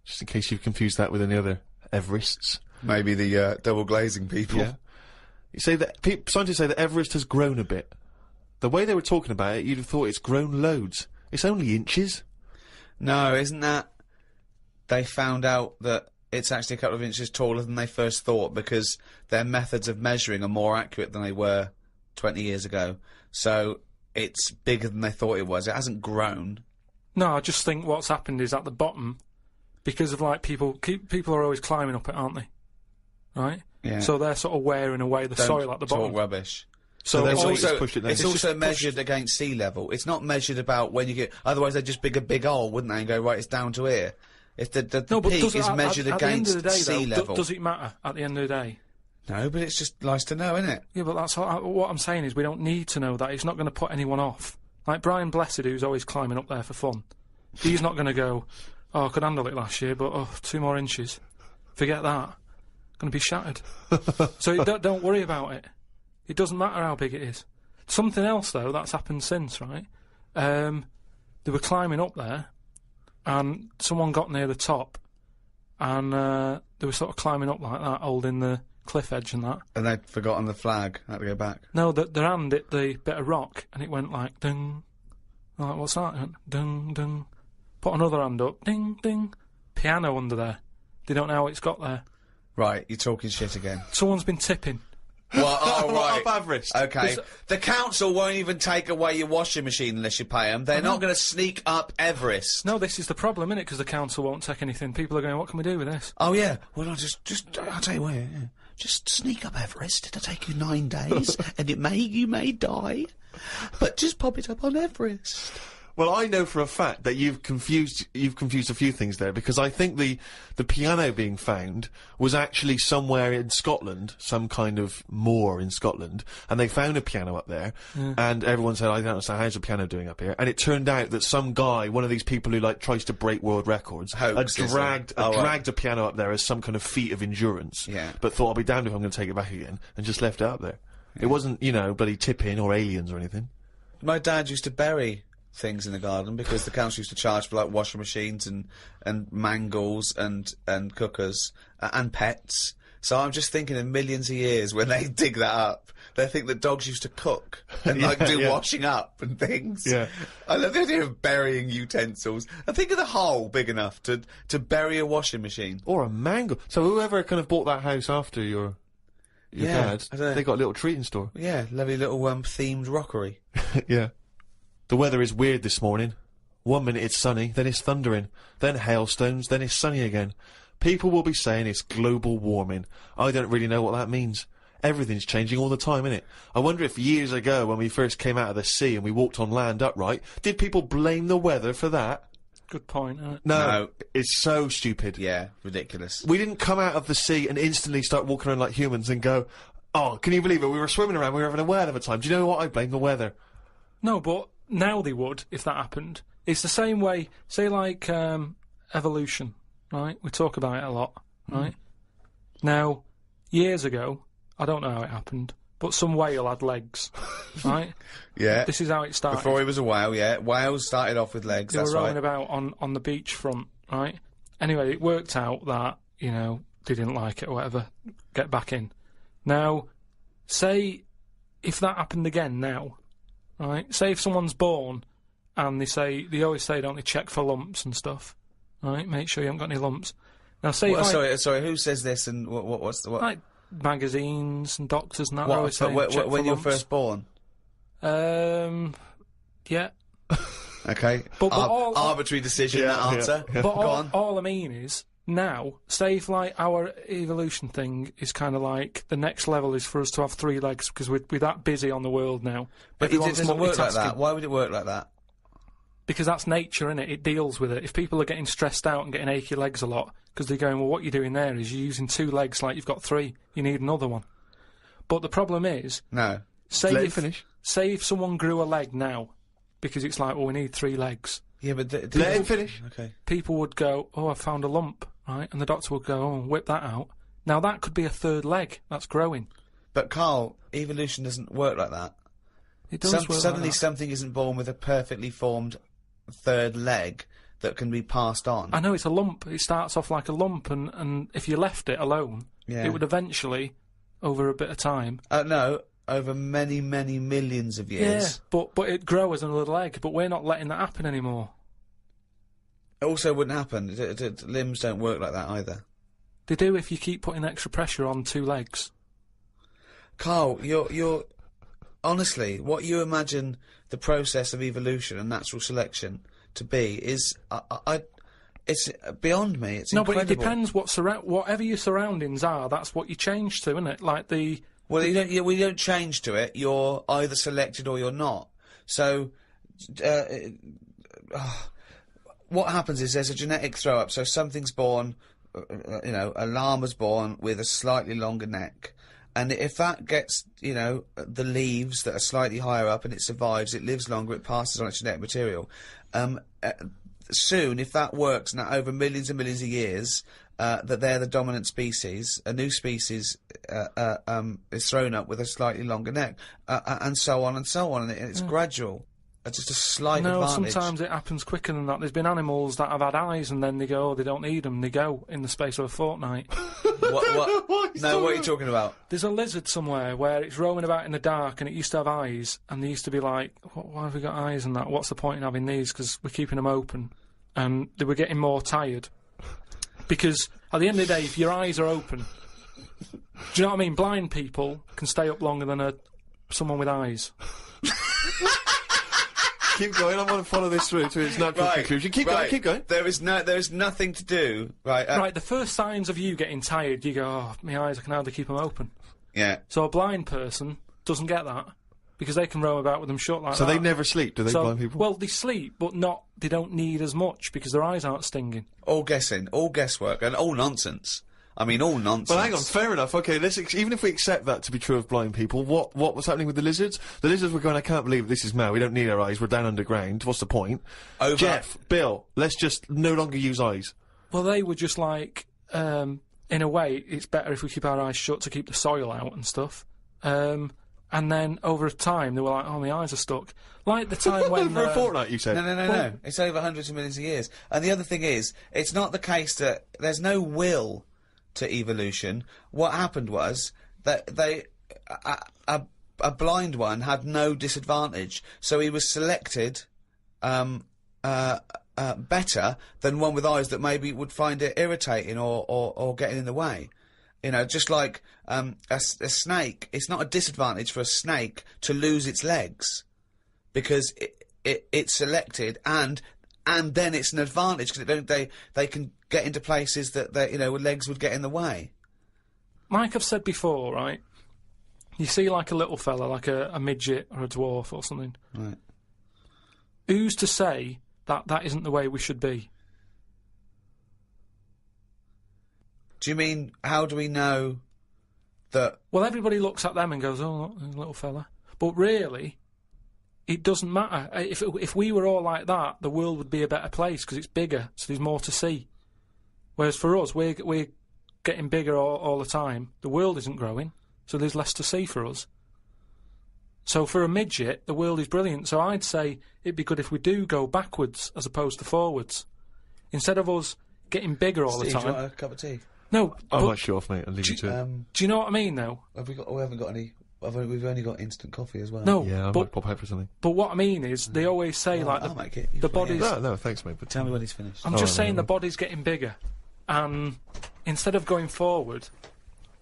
just in case you've confused that with any other Everests. Maybe the double glazing people. Yeah. You say that scientists say that Everest has grown a bit. The way they were talking about it, you'd have thought it's grown loads. It's only inches. No, isn't that... They found out that it's actually a couple of inches taller than they first thought because their methods of measuring are more accurate than they were 20 years ago. So it's bigger than they thought it was. It hasn't grown. No, I just think what's happened is at the bottom, because of, like, people are always climbing up it, aren't they? Right? Yeah. So they're sort of wearing away the soil at the bottom. Talk rubbish. So it's they've also, pushed it down. it's also measured against sea level. It's not measured about when you get... Otherwise they'd just dig a big hole, wouldn't they, and go, right, it's down to here. It's the peak is measured at the end against of the day, sea though, level. does it matter at the end of the day? No, but it's just nice to know, isn't it? Yeah, but that's what I'm saying is we don't need to know that. It's not going to put anyone off. Like Brian Blessed, who's always climbing up there for fun. He's not going to go, oh, I could handle it last year, but 2 more inches. Forget that. Going to be shattered. So don't worry about it. It doesn't matter how big it is. Something else, though, that's happened since, right? They were climbing up there, and someone got near the top, and they were sort of climbing up like that, holding the cliff edge and that. And they'd forgotten the flag. Had to go back. No, their hand hit the bit of rock, and it went like, ding. I'm like, what's that? It went, ding, ding. Put another hand up, ding, ding. Piano under there. They don't know how it's got there. Right, you're talking shit again. Someone's been tipping. Well, oh, right. Up Everest. Okay. The council won't even take away your washing machine unless you pay them. They're not going to sneak up Everest. No, this is the problem, innit? Because the council won't take anything. People are going, what can we do with this? Oh, yeah. Well, I'll tell you what, yeah. Just sneak up Everest. It'll take you 9 days, and you may die. But just pop it up on Everest. Well, I know for a fact that you've confused a few things there, because I think the piano being found was actually somewhere in Scotland, some kind of moor in Scotland, and they found a piano up there, and everyone said, I don't understand, how's a piano doing up here? And it turned out that some guy, one of these people who, like, tries to break world records, had dragged a piano up there as some kind of feat of endurance, but thought, I'll be damned if I'm going to take it back again, and just left it up there. It wasn't, you know, bloody tipping or aliens or anything. My dad used to bury things in the garden because the council used to charge for, like, washing machines and mangles and cookers and pets. So I'm just thinking in millions of years when they dig that up, they think that dogs used to cook and do washing up and things. Yeah. I love the idea of burying utensils. And think of the hole big enough to bury a washing machine. Or a mango. So whoever kind of bought that house after your dad, they got a little treating store. Yeah, lovely little themed rockery. Yeah. The weather is weird this morning. 1 minute it's sunny, then it's thundering, then hailstones, then it's sunny again. People will be saying it's global warming. I don't really know what that means. Everything's changing all the time, innit? I wonder if years ago, when we first came out of the sea and we walked on land upright, did people blame the weather for that? Good point, isn't it? No, it's so stupid. Yeah, ridiculous. We didn't come out of the sea and instantly start walking around like humans and go, oh, can you believe it? We were swimming around, we were having a whale of a time. Do you know what? I blame the weather. No, but now they would, if that happened. It's the same way, say, like, evolution, right? We talk about it a lot, right? Now, years ago, I don't know how it happened, but some whale had legs, right? Yeah. This is how it started. Before he was a whale, yeah. Whales started off with legs, They that's were right. rowing about on the beach front, right? Anyway, it worked out that, you know, they didn't like it or whatever, get back in. Now, say if that happened again now, right? Say if someone's born and they always say, don't they, check for lumps and stuff, right? Make sure you haven't got any lumps. Now, say sorry, who says this and what's the... Like magazines and doctors and that. What, when you're first born? Yeah. Okay. But arbitrary decision, that answer. But all I mean is, now, say if, like, our evolution thing is kind of like, the next level is for us to have 3 legs, because we're that busy on the world now. But it doesn't work like that. Why would it work like that? Because that's nature, innit? It deals with it. If people are getting stressed out and getting achy legs a lot, because they're going, well, what you're doing there is you're using 2 legs like you've got 3. You need another one. But the problem is... No. Say if someone grew a leg now, because it's like, well, we need 3 legs. Yeah, but... Let him finish. Okay. People would go, oh, I found a lump, right? And the doctor would go, oh, whip that out. Now, that could be a 3rd leg that's growing. But, Karl, evolution doesn't work like that. It does work Suddenly like that. something isn't born with a perfectly formed 3rd leg that can be passed on. I know, it's a lump. It starts off like a lump, and if you left it alone, it would eventually, over a bit of time... No, over many, many millions of years. Yeah, but it'd grow as another leg, but we're not letting that happen anymore. It also wouldn't happen. Limbs don't work like that either. They do if you keep putting extra pressure on 2 legs. Karl, you're... Honestly, what you imagine the process of evolution and natural selection to be is... it's beyond me. It's incredible. But it depends whatever your surroundings are, that's what you change to, isn't it? Like the... Well, you don't change to it. You're either selected or you're not. So, what happens is there's a genetic throw-up. So something's born, a llama's born with a slightly longer neck. And if that gets, the leaves that are slightly higher up and it survives, it lives longer, it passes on its genetic material. Soon, if that works, now over millions and millions of years, that they're the dominant species, a new species is thrown up with a slightly longer neck, and so on and so on, and it's gradual. It's just a slight advantage. Sometimes it happens quicker than that. There's been animals that have had eyes and then they go, oh, they don't need them, they go in the space of a fortnight. What? No, what are you talking about? There's a lizard somewhere where it's roaming about in the dark and it used to have eyes, and they used to be like, why have we got eyes and that? What's the point in having these? Because we're keeping them open. And they were getting more tired. Because at the end of the day, if your eyes are open, do you know what I mean? Blind people can stay up longer than someone with eyes. Keep going. I want to follow this through to its natural conclusion. Keep going. There is nothing to do. Right. The first signs of you getting tired, you go, oh, my eyes, I can hardly keep them open. Yeah. So a blind person doesn't get that. Because they can roam about with them shut like that. So they never sleep, do they, blind people? Well, they sleep, but they don't need as much because their eyes aren't stinging. All guessing, all guesswork, and all nonsense. I mean, all nonsense. But hang on, fair enough. Okay, even if we accept that to be true of blind people, what was happening with the lizards? The lizards were going, I can't believe this is mad. We don't need our eyes. We're down underground. What's the point? Jeff, Bill, let's just no longer use eyes. Well, they were just like, in a way, it's better if we keep our eyes shut to keep the soil out and stuff. And then, over time, they were like, oh, my eyes are stuck. Like the time when... Over a fortnight, you said? No. It's over hundreds of millions of years. And the other thing is, it's not the case that there's no will to evolution. What happened was that a blind one had no disadvantage. So he was selected better than one with eyes that maybe would find it irritating or getting in the way. Just like a snake, it's not a disadvantage for a snake to lose its legs because it's selected, and then it's an advantage because they can get into places that where legs would get in the way. Like I've said before, right? You see like a little fella, like a midget or a dwarf or something. Right. Who's to say that isn't the way we should be? Do you mean, how do we know that... Well, everybody looks at them and goes, oh, look, there's a little fella. But really, it doesn't matter. If we were all like that, the world would be a better place because it's bigger, so there's more to see. Whereas for us, we're getting bigger all the time. The world isn't growing, so there's less to see for us. So for a midget, the world is brilliant. So I'd say it'd be good if we do go backwards as opposed to forwards. Instead of us getting bigger all the time... Do you want a cup of tea? No, I but might show off, mate. I'll leave you to it. do you know what I mean, though? We haven't got any. We've only got instant coffee as well. No, Yeah, I but, might pop out for something. but what I mean is, they always say, like, I'll make it. the body's... No, thanks, mate. But Tell me when he's finished. I'm just saying the body's getting bigger, and instead of going forward...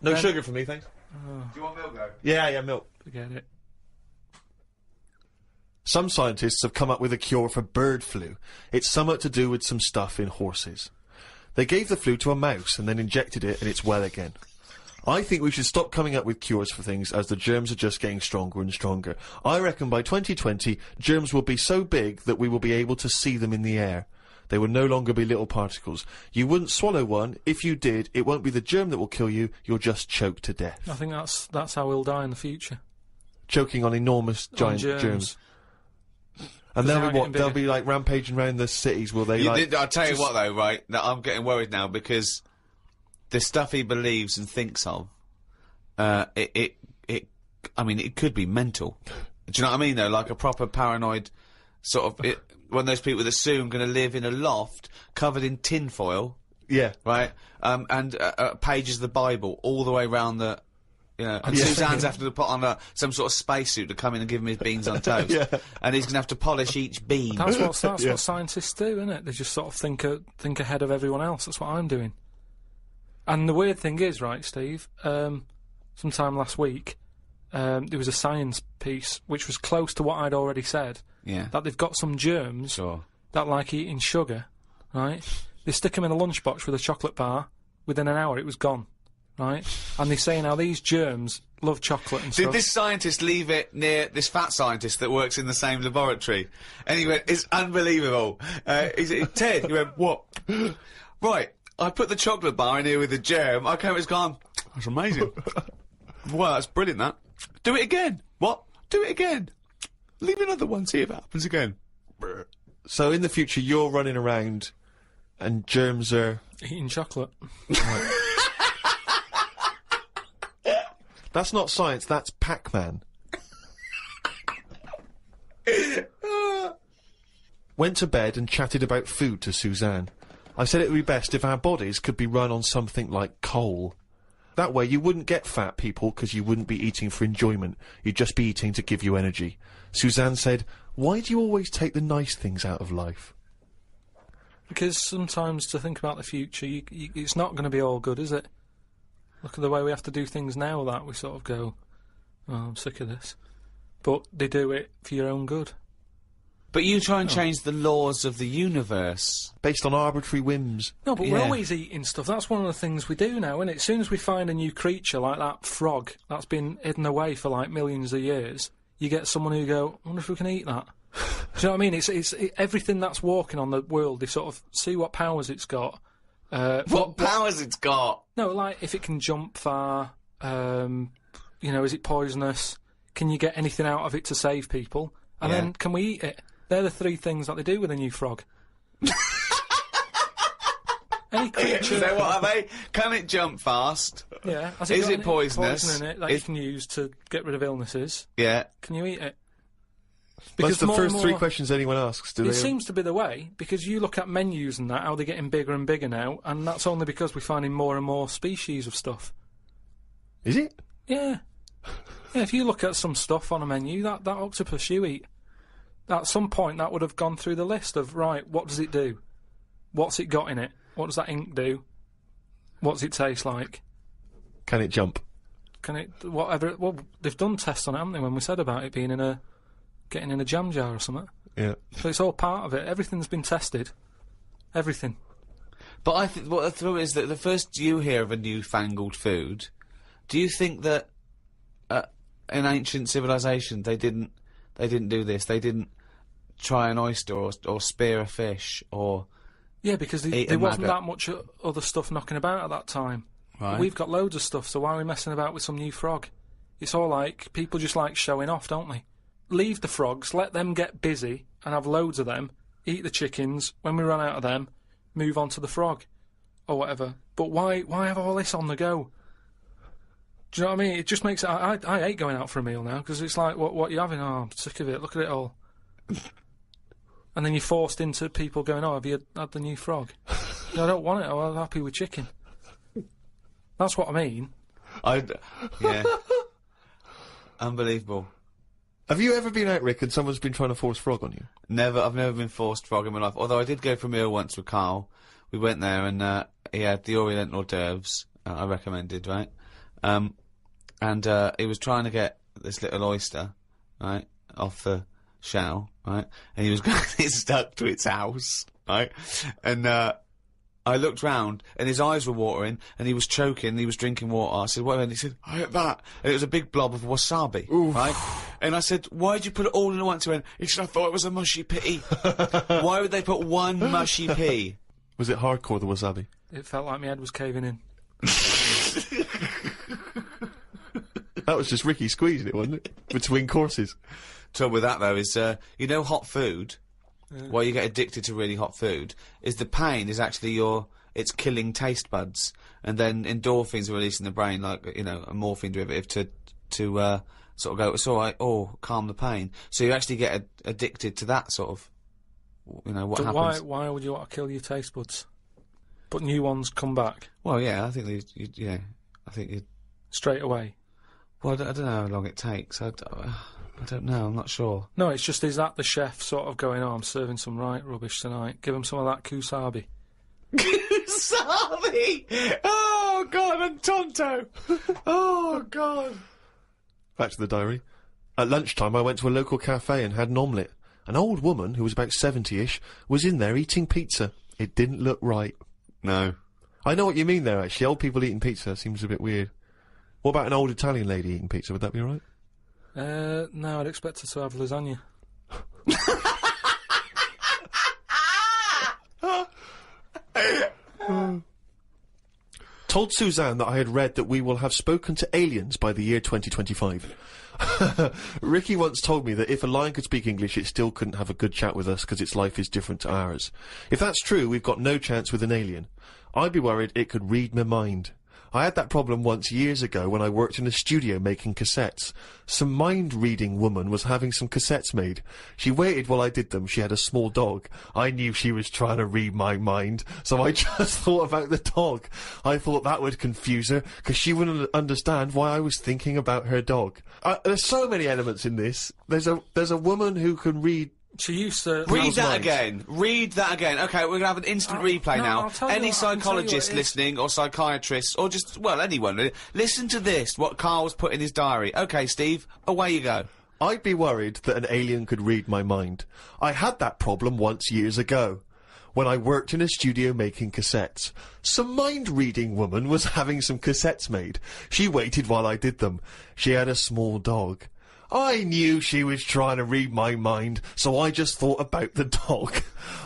no sugar for me, thanks. Do you want milk, though? Yeah, milk. Forget it. Some scientists have come up with a cure for bird flu. It's somewhat to do with some stuff in horses. They gave the flu to a mouse and then injected it, and it's well again. I think we should stop coming up with cures for things, as the germs are just getting stronger and stronger. I reckon by 2020, germs will be so big that we will be able to see them in the air. They will no longer be little particles. You wouldn't swallow one. If you did, it won't be the germ that will kill you. You'll just choke to death. I think that's how we'll die in the future. Choking on enormous giant germs. germs. And 'Cause they they'll are be what? getting They'll bigger. be like rampaging around the cities, will they? I'll tell you what, though, right? Now, I'm getting worried now because the stuff he believes and thinks of, I mean, it could be mental. Do you know what I mean, though? Like a proper paranoid sort of... one of those people that soon going to live in a loft covered in tinfoil, Yeah. right? And pages of the Bible all the way around the... and Suzanne's having to put on some sort of spacesuit to come in and give him his beans on toast. And he's going to have to polish each bean. That's what scientists do, isn't it? They just sort of think ahead of everyone else. That's what I'm doing. And the weird thing is, right, Steve, sometime last week, there was a science piece which was close to what I'd already said. Yeah. That they've got some germs that like eating sugar, right? They stick them in a lunchbox with a chocolate bar. Within an hour, it was gone. Right? And they say now these germs love chocolate and stuff. Did this scientist leave it near this fat scientist that works in the same laboratory? And he went, it's unbelievable. Ted, he went, what? Right, I put the chocolate bar in here with the germ. I came, it's gone. That's amazing. Well, that's brilliant, that. Do it again. What? Do it again. Leave another one, see if it happens again. So in the future, you're running around, and germs are Eating chocolate. That's not science, that's Pac-Man. Went to bed and chatted about food to Suzanne. I said it would be best if our bodies could be run on something like coal. That way you wouldn't get fat, people, because you wouldn't be eating for enjoyment. You'd just be eating to give you energy. Suzanne said, why do you always take the nice things out of life? Because sometimes to think about the future, it's not going to be all good, is it? Look at the way we have to do things now that we sort of go, oh, I'm sick of this. But they do it for your own good. But you try and change the laws of the universe. Based on arbitrary whims. No, but we're always eating stuff. That's one of the things we do now, isn't it? As soon as we find a new creature like that frog that's been hidden away for like millions of years, you get someone who go, I wonder if we can eat that. Do you know what I mean? It's everything that's walking on the world, they sort of see what powers it's got. What powers it's got? No, like if it can jump far, is it poisonous? Can you get anything out of it to save people? And then can we eat it? They're the three things that they do with a new frog. Any creature... So what are they? Can it jump fast? Yeah. Has Is got it any poisonous? poison in it that you can use to get rid of illnesses? Yeah. Can you eat it? That's the more first and three more- questions anyone asks, do It they? seems to be the way, because you look at menus and that, how they're getting bigger and bigger now, and that's only because we're finding more and more species of stuff. Is it? Yeah. Yeah, if you look at some stuff on a menu, that octopus you eat, at some point that would have gone through the list of, right, what does it do? What's it got in it? What does that ink do? What does it taste like? Can it jump? Can it, whatever, well, they've done tests on it, haven't they, when we said about it being getting in a jam jar or something. Yeah. So it's all part of it. Everything's been tested. Everything. But I think what the thing is that the first you hear of a newfangled food, do you think that in ancient civilization they didn't do this? They didn't try an oyster or spear a fish or Yeah, because there wasn't that much other stuff knocking about at that time. Right. We've got loads of stuff, so why are we messing about with some new frog? It's all like, people just like showing off, don't they? Leave the frogs, let them get busy and have loads of them, eat the chickens, when we run out of them, move on to the frog. Or whatever. But why have all this on the go? Do you know what I mean? It just makes it... I hate going out for a meal now, because it's like, what you having? Oh, I'm sick of it, look at it all. And then you're forced into people going, oh, have you had the new frog? No, I don't want it, I'm happy with chicken. That's what I mean. Yeah. Unbelievable. Have you ever been out, Rick, and someone's been trying to force frog on you? Never. I've never been forced frog in my life. Although I did go for a meal once with Karl. We went there and he had the Oriental hors d'oeuvres. I recommended, right? And he was trying to get this little oyster, right, off the shell, right? And he was going it stuck to its house, right? And I looked round and his eyes were watering and he was choking and he was drinking water. I said, what? And he said, I ate that. And it was a big blob of wasabi, right? And I said, why'd you put it all in at once? He went, he said, I thought it was a mushy pea. Why would they put one mushy pea? Was it hardcore, the wasabi? It felt like my head was caving in. That was just Ricky squeezing it, wasn't it? Between courses. Trouble with that though is, you know, hot food. Why you get addicted to really hot food is the pain is actually it's killing taste buds, and then endorphins are released in the brain, like, you know, a morphine derivative to sort of go, it's all right, calm the pain. So you actually get addicted to that sort of, you know, what happens. Why would you want to kill your taste buds? But new ones come back. Well, yeah, I think I think you straight away. Well, I don't know how long it takes. I don't know, I'm not sure. No, it's just, is that the chef sort of going, I'm serving some right rubbish tonight, give him some of that kusabi. Kusabi! Oh, God, and Tonto! Oh, God. Back to the diary. At lunchtime, I went to a local cafe and had an omelette. An old woman, who was about 70-ish, was in there eating pizza. It didn't look right. No. I know what you mean there, actually. Old people eating pizza seems a bit weird. What about an old Italian lady eating pizza? Would that be all right? No, I'd expect her to have lasagna. Told Suzanne that I had read that we will have spoken to aliens by the year 2025. Ricky once told me that if a lion could speak English, it still couldn't have a good chat with us because its life is different to ours. If that's true, we've got no chance with an alien. I'd be worried it could read my mind. I had that problem once years ago when I worked in a studio making cassettes. Some mind-reading woman was having some cassettes made. She waited while I did them. She had a small dog. I knew she was trying to read my mind, so I just thought about the dog. I thought that would confuse her, because she wouldn't understand why I was thinking about her dog. There's so many elements in this. There's a woman who can read. She used to... Read that again. Read that again. Okay, we're going to have an instant replay now. Any psychologist listening, or psychiatrists, or just, well, anyone really, listen to this, what Karl's put in his diary. Okay, Steve, away you go. I'd be worried that an alien could read my mind. I had that problem once years ago, when I worked in a studio making cassettes. Some mind-reading woman was having some cassettes made. She waited while I did them. She had a small dog. I knew she was trying to read my mind, so I just thought about the dog.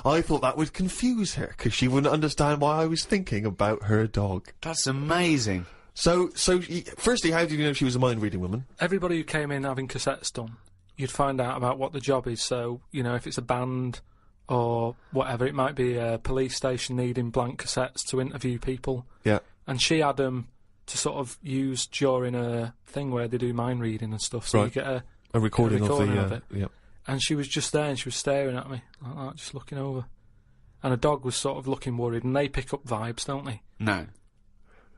I thought that would confuse her, because she wouldn't understand why I was thinking about her dog. That's amazing. So, firstly, how did you know she was a mind-reading woman? Everybody who came in having cassettes done, you'd find out about what the job is. So, you know, if it's a band or whatever, it might be a police station needing blank cassettes to interview people. Yeah. And she had them to sort of use during a thing where they do mind reading and stuff, so you get a recording of it. Yep. And she was just there and she was staring at me like that, just looking over. And a dog was sort of looking worried, and they pick up vibes, don't they? No.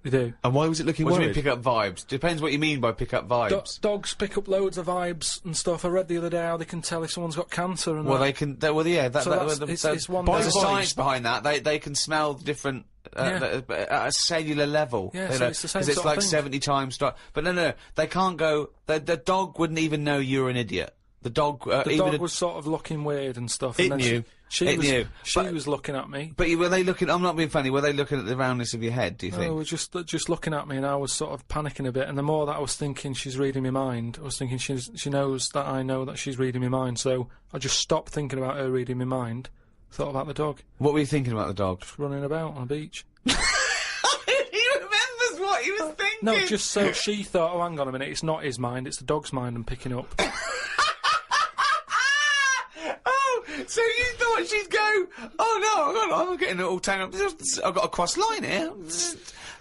They do. And why was it looking worried? What do you mean pick up vibes? Depends what you mean by pick up vibes. Dogs pick up loads of vibes and stuff. I read the other day how they can tell if someone's got cancer and well, that. they can. Yeah, it's one. There's a science behind that. They can smell different. At a cellular level. Yeah, so it's the same because it's like thing. 70 times. But no, they can't go. The dog wouldn't even know you're an idiot. The dog. The dog was sort of looking weird and stuff. It and knew. She was looking at me. But were they looking? I'm not being funny. Were they looking at the roundness of your head? Do you think? No, they were just looking at me, and I was sort of panicking a bit. And the more that I was thinking she's reading my mind, I was thinking she knows that I know that she's reading my mind. So I just stopped thinking about her reading my mind. Thought about the dog. What were you thinking about the dog? Just running about on a beach. He remembers what he was thinking. No, just so she thought, oh, hang on a minute, it's not his mind, it's the dog's mind I'm picking up. Oh, so you thought she'd go, oh no, I'm getting it all tangled up. I've got a cross line here.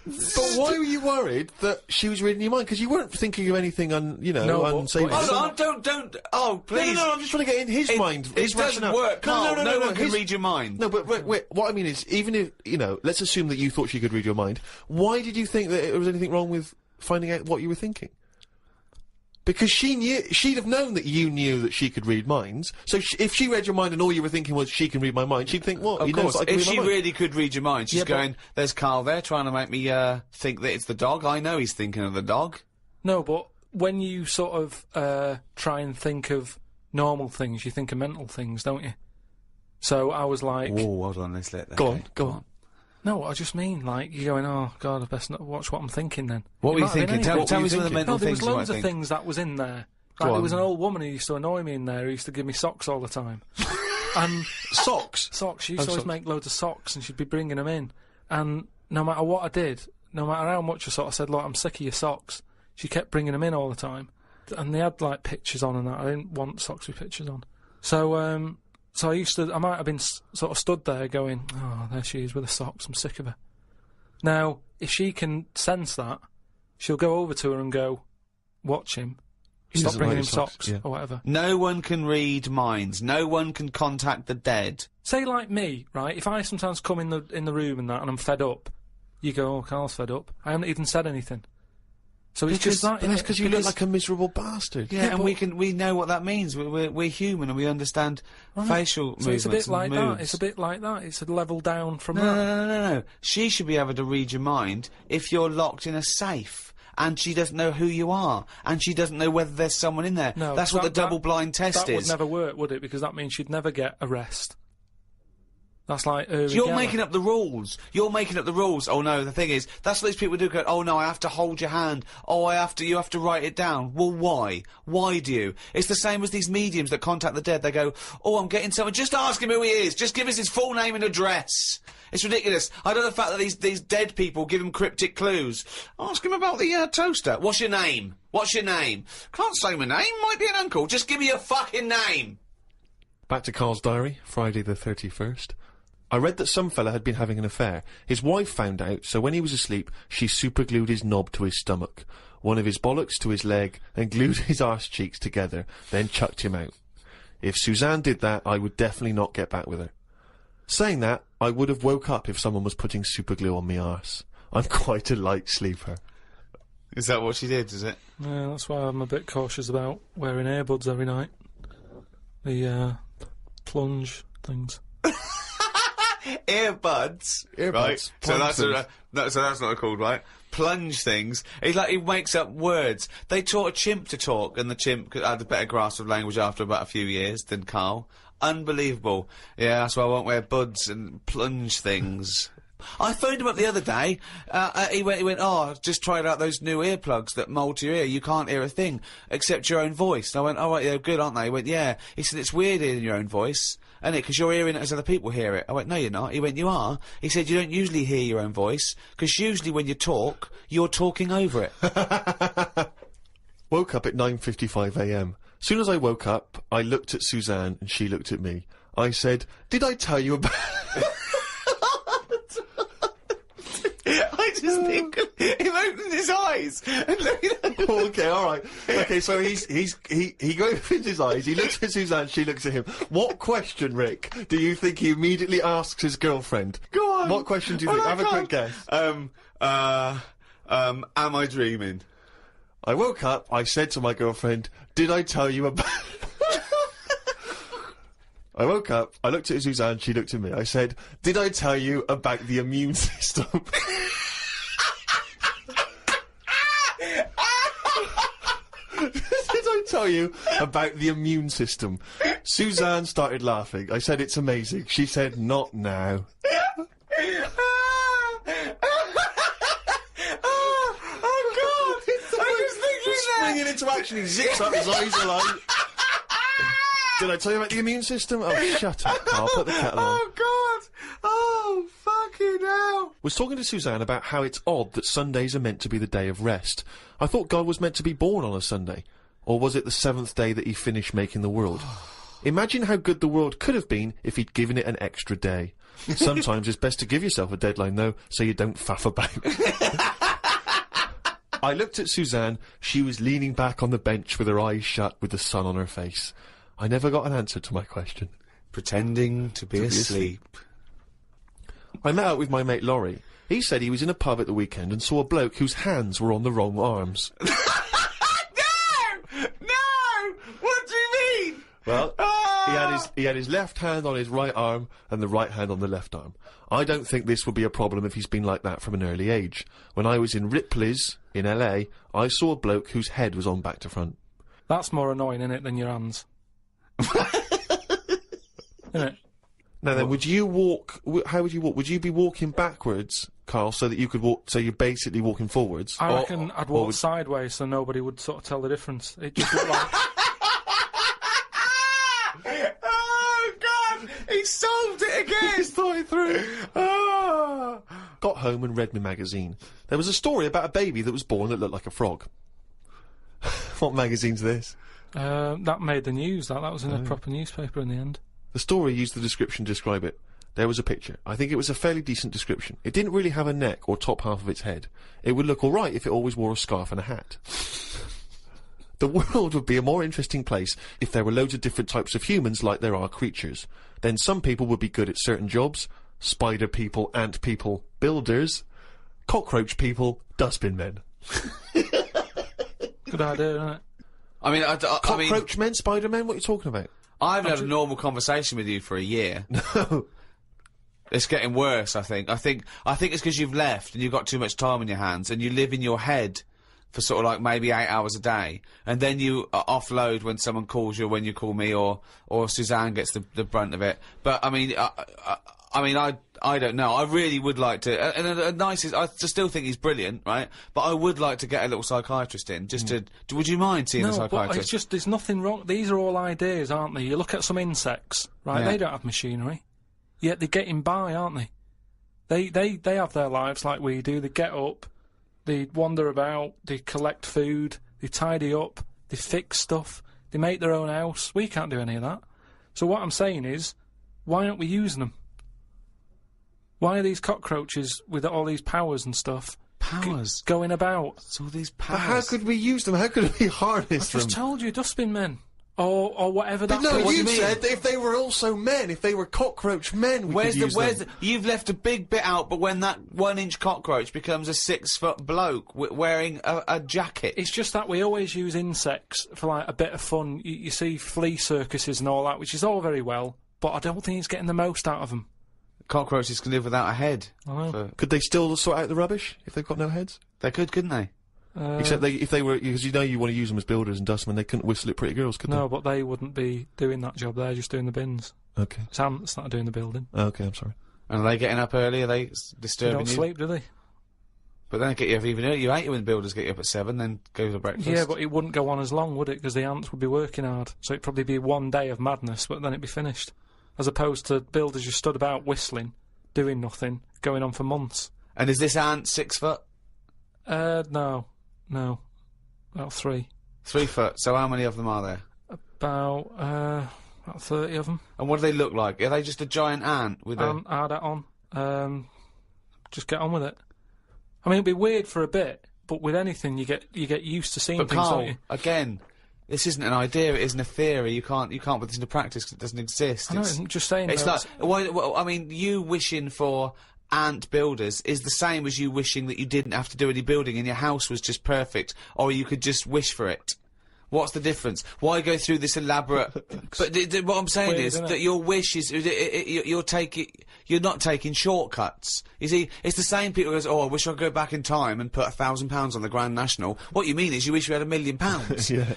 But why were you worried that she was reading your mind? Because you weren't thinking of anything unsavory. Hold on, don't. Oh, please. No, I'm just trying to get in his mind. It doesn't work, Carl. No one can read your mind. No, but wait. What I mean is, even if let's assume that you thought she could read your mind. Why did you think that there was anything wrong with finding out what you were thinking? Because she'd have known that you knew that she could read minds. So if she read your mind and all you were thinking was she can read my mind, she'd think, what? Of course, if she mind. really could read your mind, she's going, there's Karl there trying to make me think that it's the dog. I know he's thinking of the dog. No, but when you sort of try and think of normal things, you think of mental things, don't you? So I was like... Oh, hold on, let's let that go on. No, I just mean, like, you're going, oh, God, I best not watch what I'm thinking then. What were you thinking? Tell me some of the mental things. things there was loads of things that was in there. Like, there was an old woman who used to annoy me in there who used to give me socks all the time. And Socks? Socks. She used to always make loads of socks and she'd be bringing them in. And no matter what I did, no matter how much I sort of said, look, I'm sick of your socks, she kept bringing them in all the time. And they had, like, pictures on and that. I didn't want socks with pictures on. So I might have been sort of stood there going, oh, there she is with the socks, I'm sick of her. Now, if she can sense that, she'll go over to her and go, watch him, stop bringing him socks, or whatever. No one can read minds. No one can contact the dead. Say like me, right? If I sometimes come in the room and that, and I'm fed up, you go, oh, Karl's fed up. I haven't even said anything. So it's just that. That's because you look like a miserable bastard. Yeah, and we know what that means. We're human and we understand facial movements. It's a bit like moves. that. It's a bit like that. It's a level down from that. No. She should be able to read your mind if you're locked in a safe and she doesn't know who you are and she doesn't know whether there's someone in there. No, that's what the double-blind test is. That would never work, would it? Because that means she'd never get arrest. That's like you're making up the rules. You're making up the rules. Oh no, the thing is, that's what these people do. Go, oh no, I have to hold your hand. Oh, you have to write it down. Well, why? Why do you? It's the same as these mediums that contact the dead. They go, oh, I'm getting someone. Just ask him who he is. Just give us his full name and address. It's ridiculous. I don't know the fact that these dead people give him cryptic clues. Ask him about the toaster. What's your name? What's your name? Can't say my name. Might be an uncle. Just give me your fucking name. Back to Karl's diary, Friday the 31st. I read that some fella had been having an affair. His wife found out, so when he was asleep, she superglued his knob to his stomach, one of his bollocks to his leg, and glued his arse cheeks together, then chucked him out. If Suzanne did that, I would definitely not get back with her. Saying that, I would have woke up if someone was putting superglue on me arse. I'm quite a light sleeper. Is that what she did, is it? Yeah, that's why I'm a bit cautious about wearing earbuds every night. The, plunge things. Earbuds, right? So that's not called, right? Plunge things. It's like he makes up words. They taught a chimp to talk, and the chimp had a better grasp of language after about a few years than Karl. Unbelievable. Yeah, that's why I won't wear buds and plunge things. I phoned him up the other day. He went, oh, just tried out those new earplugs that mould to your ear. You can't hear a thing except your own voice. And I went, oh, right, they're good, aren't they? He went, yeah. He said, it's weird hearing your own voice, isn't it? Because you're hearing it as other people hear it. I went, no, you're not. He went, you are. He said, you don't usually hear your own voice, because usually when you talk, you're talking over it. Woke up at 9:55 a.m. Soon as I woke up, I looked at Suzanne and she looked at me. I said, did I tell you about... I just think of him opening his eyes and looking at him. Okay, alright. Okay, so he opens his eyes, he looks at Suzanne, she looks at him. What question, Rick, do you think he immediately asks his girlfriend? Go on. What question do you think? Have a quick guess. Am I dreaming? I woke up, I said to my girlfriend, did I tell you about... I woke up, I looked at Suzanne, she looked at me. I said, did I tell you about the immune system? Did I tell you about the immune system? Suzanne started laughing. I said, it's amazing. She said, not now. Springing into action, he zips up, his eyes are like... Did I tell you about the immune system? Oh, shut up, Karl. Put the kettle on. Oh, God! Oh, fucking hell! Was talking to Suzanne about how it's odd that Sundays are meant to be the day of rest. I thought God was meant to be born on a Sunday. Or was it the seventh day that he finished making the world? Imagine how good the world could have been if he'd given it an extra day. Sometimes it's best to give yourself a deadline, though, so you don't faff about. I looked at Suzanne. She was leaning back on the bench with her eyes shut with the sun on her face. I never got an answer to my question. Pretending to be asleep. I met up with my mate Laurie. He said he was in a pub at the weekend and saw a bloke whose hands were on the wrong arms. No! What do you mean? Well, he had his left hand on his right arm and the right hand on the left arm. I don't think this would be a problem if he's been like that from an early age. When I was in Ripley's in LA, I saw a bloke whose head was on back to front. That's more annoying, innit, than your hands. Innit? Now then, would you walk? How would you walk? Would you be walking backwards, Karl, so that you could walk? So you're basically walking forwards. I reckon I'd walk sideways so nobody would sort of tell the difference. It just looked like. Oh God! He solved it again. He's thought it through. Got home and read my magazine. There was a story about a baby that was born that looked like a frog. What magazine's this? That made the news. That was in a proper newspaper in the end. The story used the description to describe it. There was a picture. I think it was a fairly decent description. It didn't really have a neck or top half of its head. It would look alright if it always wore a scarf and a hat. The world would be a more interesting place if there were loads of different types of humans like there are creatures. Then some people would be good at certain jobs. Spider people, ant people, builders. Cockroach people, dustbin men. Good idea, isn't it? I mean, Cockroach men, spider men, what are you talking about? I haven't had a normal conversation with you for a year. No. It's getting worse, I think. I think it's because you've left and you've got too much time on your hands and you live in your head for sort of like maybe 8 hours a day, and then you offload when someone calls you, or when you call me, or Suzanne gets the brunt of it. But I mean, I don't know. I really would like to. And the nicest, I still think he's brilliant, right? But I would like to get a little psychiatrist in, just to. Would you mind seeing a No, but psychiatrist? it's just there's nothing wrong. These are all ideas, aren't they? You look at some insects, right? Yeah. They don't have machinery, yet they're getting by, aren't they? They have their lives like we do. They get up, they wander about, they collect food, they tidy up, they fix stuff, they make their own house. We can't do any of that. So what I'm saying is, why aren't we using them? Why are these cockroaches with all these powers and stuff going about? It's all these powers. But how could we use them? How could we harness I just them? told you, dustbin men. Or whatever that No, was. you said that if they were also men, if they were cockroach men, we could use them. You've left a big bit out, but when that 1-inch cockroach becomes a 6-foot bloke wearing a jacket. It's just that we always use insects for like a bit of fun. You see flea circuses and all that, which is all very well, but I don't think it's getting the most out of them. Cockroaches can live without a head. I know. Could they still sort out the rubbish if they've got no heads? They could, couldn't they? Except if they were, because you know you want to use them as builders and dustmen, they couldn't whistle at pretty girls, could they? No, but they wouldn't be doing that job. They're just doing the bins. Okay. It's ants that are doing the building. Okay, I'm sorry. And are they getting up early? Are they They disturbing don't you? sleep, do they? But then they get you up even earlier. You hate it when the builders get you up at 7, then go to breakfast. Yeah, but it wouldn't go on as long, would it? Because the ants would be working hard. So it'd probably be one day of madness, but then it'd be finished. As opposed to builders just stood about whistling, doing nothing, going on for months. And is this ant 6 foot? No. About 3. 3 foot. So how many of them are there? About 30 of them. And what do they look like? Are they just a giant ant with a... Add that on. Just get on with it. I mean, it'd be weird for a bit, but with anything, you get used to seeing But things, Karl, don't you? again, this isn't an idea. It isn't a theory. You can't put this into practice because it doesn't exist. I know, I'm just saying. It's though, like, I mean, you wishing for ant builders is the same as you wishing that you didn't have to do any building and your house was just perfect, or you could just wish for it. What's the difference? Why go through this elaborate? But what I'm saying Weird, is isn't that it? your wish is you're not taking shortcuts. You see, it's the same people who goes, "Oh, I wish I could go back in time and put £1,000 on the Grand National." What you mean is you wish you had £1 million.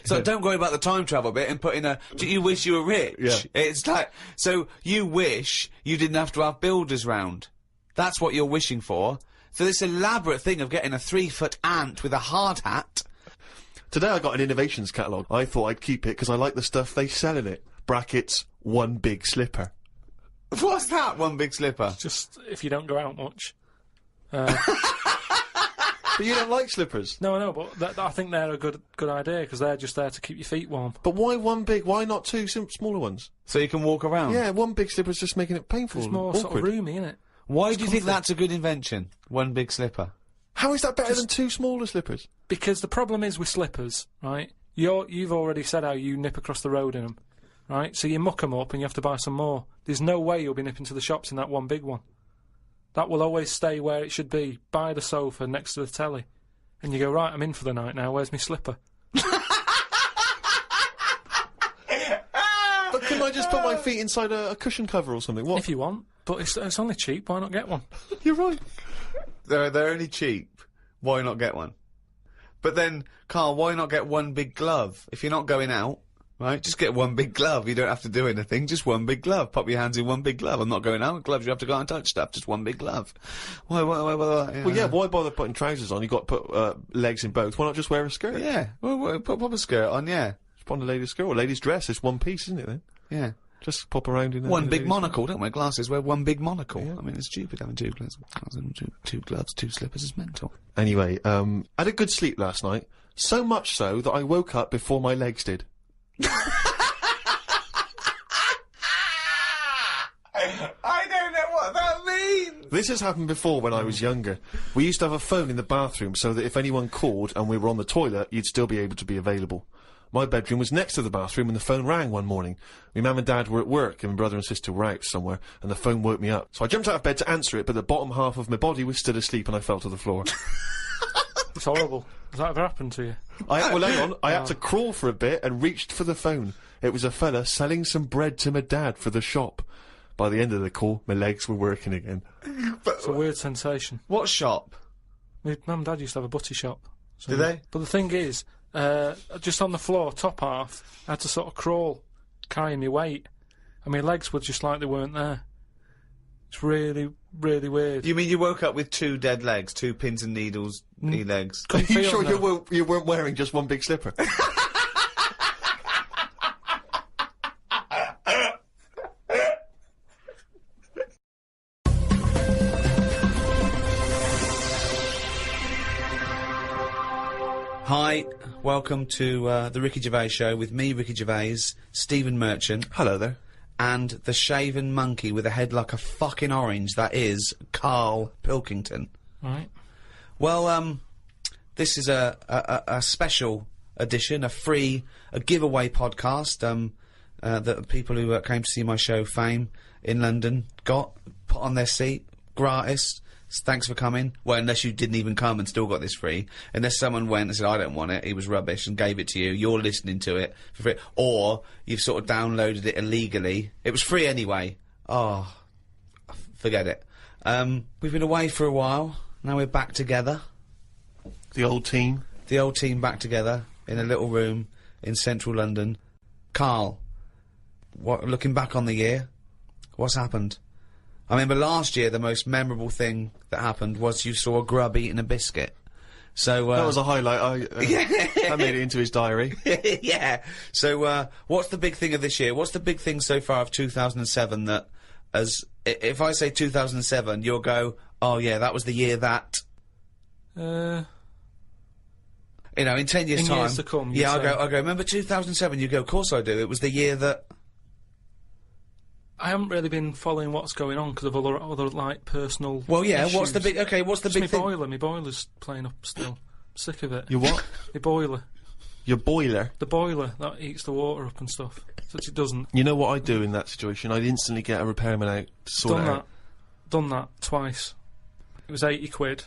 So don't worry about the time travel bit and put in a. You wish you were rich. Yeah. It's like so you wish you didn't have to have builders round. That's what you're wishing for. So this elaborate thing of getting a 3-foot ant with a hard hat. Today I got an innovations catalogue. I thought I'd keep it because I like the stuff they sell in it. Brackets, one big slipper. What's that? One big slipper. just if you don't go out much. But you don't like slippers. No, I know, but I think they're a good idea because they're just there to keep your feet warm. But why one big? Why not two smaller ones? So you can walk around? Yeah, one big slipper's just making it painful. It's more and sort of awkward. roomy, isn't it? Why It's do you think comfy. that's a good invention? One big slipper. How is that better than two smaller slippers? Because the problem is with slippers, right? You've already said how you nip across the road in them, right? So you muck them up and you have to buy some more. There's no way you'll be nipping to the shops in that one big one. That will always stay where it should be, by the sofa next to the telly. And you go, right, I'm in for the night now, where's my slipper? But couldn't I just put my feet inside a cushion cover or something? What? If you want, but it's only cheap, why not get one? You're right. They're only cheap. Why not get one? But then, Karl, why not get one big glove? If you're not going out, right, just get one big glove. You don't have to do anything, just one big glove. Pop your hands in one big glove. I'm not going out. Gloves, you have to go out and touch stuff. Just one big glove. Why? Well, yeah, why bother putting trousers on? You've got to put legs in both. Why not just wear a skirt? Yeah. Well, pop a skirt on, yeah. Just put on a lady's skirt or a lady's dress. It's one piece, isn't it, then? Yeah. Just pop around in a One in a big lady's monocle, don't wear glasses, wear one big monocle. Yeah. I mean, it's stupid having two gloves. Two gloves, two slippers is mental. Anyway, I had a good sleep last night. So much so that I woke up before my legs did. I don't know what that means! This has happened before when I was younger. We used to have a phone in the bathroom so that if anyone called and we were on the toilet, you'd still be able to be available. My bedroom was next to the bathroom and the phone rang one morning. My mum and dad were at work and my brother and sister were out somewhere and the phone woke me up. So I jumped out of bed to answer it, but the bottom half of my body was still asleep and I fell to the floor. It's horrible. Has that ever happened to you? Well, hang on. I had to crawl for a bit and reached for the phone. It was a fella selling some bread to my dad for the shop. By the end of the call, my legs were working again. It's a weird sensation. What shop? My mum and dad used to have a butty shop. So Did they? But the thing is, just on the floor, top half, I had to sort of crawl, carrying my weight, and my legs were just like they weren't there. It's really, really weird. You mean you woke up with two dead legs, two pins and needles, knee legs? Are you feel sure them, you weren't wearing just one big slipper? Hi, welcome to the Ricky Gervais Show with me, Ricky Gervais, Stephen Merchant, Hello there. and the shaven monkey with a head like a fucking orange, that is Karl Pilkington. Right. Well, this is a special edition, a giveaway podcast, that people who came to see my show Fame in London got put on their seat, gratis. Thanks for coming. Well, unless you didn't even come and still got this free. Unless someone went and said, I don't want it, it was rubbish, and gave it to you, you're listening to it for free. Or you've sort of downloaded it illegally. It was free anyway. Oh, forget it. We've been away for a while. Now we're back together. The old team. The old team back together in a little room in central London. Karl, looking back on the year, what's happened? I remember last year the most memorable thing that happened was you saw a grub eating a biscuit. So That was a highlight. I made it into his diary. yeah. So what's the big thing of this year? What's the big thing so far of 2007 that, if I say 2007, you'll go, oh yeah, that was the year that. You know, in 10 years' In time. years to come, you'd Yeah, say. I'll go, remember 2007? You go, of course I do. It was the year that. I haven't really been following what's going on because of other like personal. Well, yeah. issues. What's the big? Okay, what's the Just big thing? my boiler's playing up still. Sick of it. Your what? My boiler. Your boiler. The boiler that heats the water up and stuff. Which it doesn't. You know what I'd do in that situation? I'd instantly get a repairman out to sort it out. Done that twice. It was 80 quid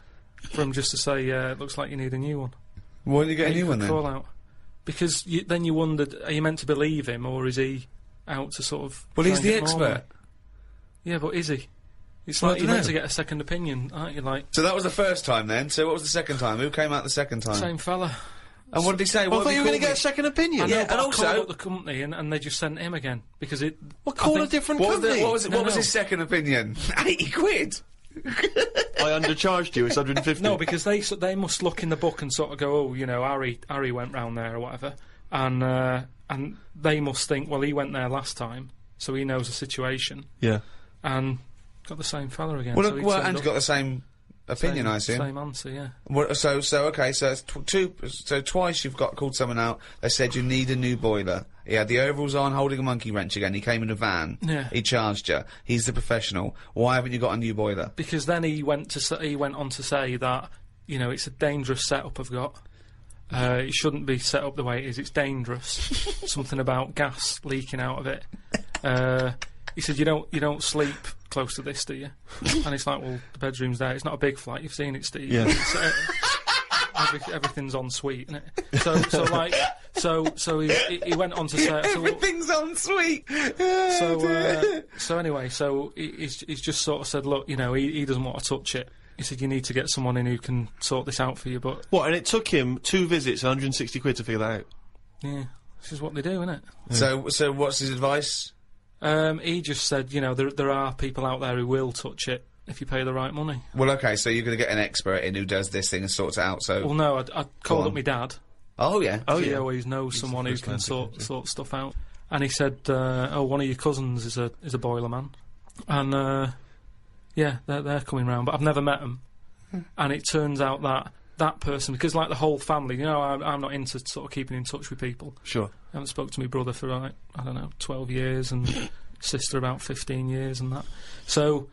for him just to say, it looks like you need a new one. Why did you get a new one then? Call out. Because then you wondered, are you meant to believe him or is he out to sort of. Well, try he's and the get more money? expert. Yeah, but is he? It's Well, I like you're dunno. meant to get a second opinion, aren't you? Like, So that was the first time then. So what was the second time? Who came out the second time? same fella. And what did he say? I What thought did you he were going to call get a second I opinion. know, Yeah, but and I also- called up the company and they just sent him again because it. Well, I call a think- different What was, company. what was, No, what was no. his second opinion? 80 quid? I undercharged you. It's 150. No, because they must look in the book and sort of go, oh, you know, Harry went round there or whatever, and they must think, well, he went there last time, so he knows the situation, Yeah. and got the same fella again. Well, so he well turned and up. got the same opinion, I assume. Same answer, yeah. What, so okay, so it's twice you've called someone out. They said you need a new boiler. He had the overalls on, holding a monkey wrench again. He came in a van. Yeah. He charged you. He's the professional. Why haven't you got a new boiler? Because then he went on to say that, you know, it's a dangerous setup I've got. It shouldn't be set up the way it is. It's dangerous. Something about gas leaking out of it. He said, you don't sleep close to this, do you? And it's like, well, the bedroom's there. It's not a big flat. You've seen it, Steve. Yeah. Everything's en suite, isn't it? So he went on to say Everything's en suite. So anyway, he's just sort of said, look, you know, he doesn't want to touch it. He said, you need to get someone in who can sort this out for you, but... What, and it took him 2 visits, 160 quid to figure that out? Yeah, this is what they do, isn't it? Yeah. So what's his advice? He just said, you know, there are people out there who will touch it if you pay the right money. Well, okay, so you're going to get an expert in who does this thing and sorts it out, so... Well, no, I called up my dad. Oh, yeah. Oh, yeah. He always knows someone who can sort stuff out. And he said, oh, one of your cousins is a boiler man. And, yeah, they're coming round, but I've never met them. And it turns out that person, because like the whole family, you know, I'm not into sort of keeping in touch with people. Sure. I haven't spoke to my brother for, like, I don't know, 12 years, and sister about 15 years and that. So...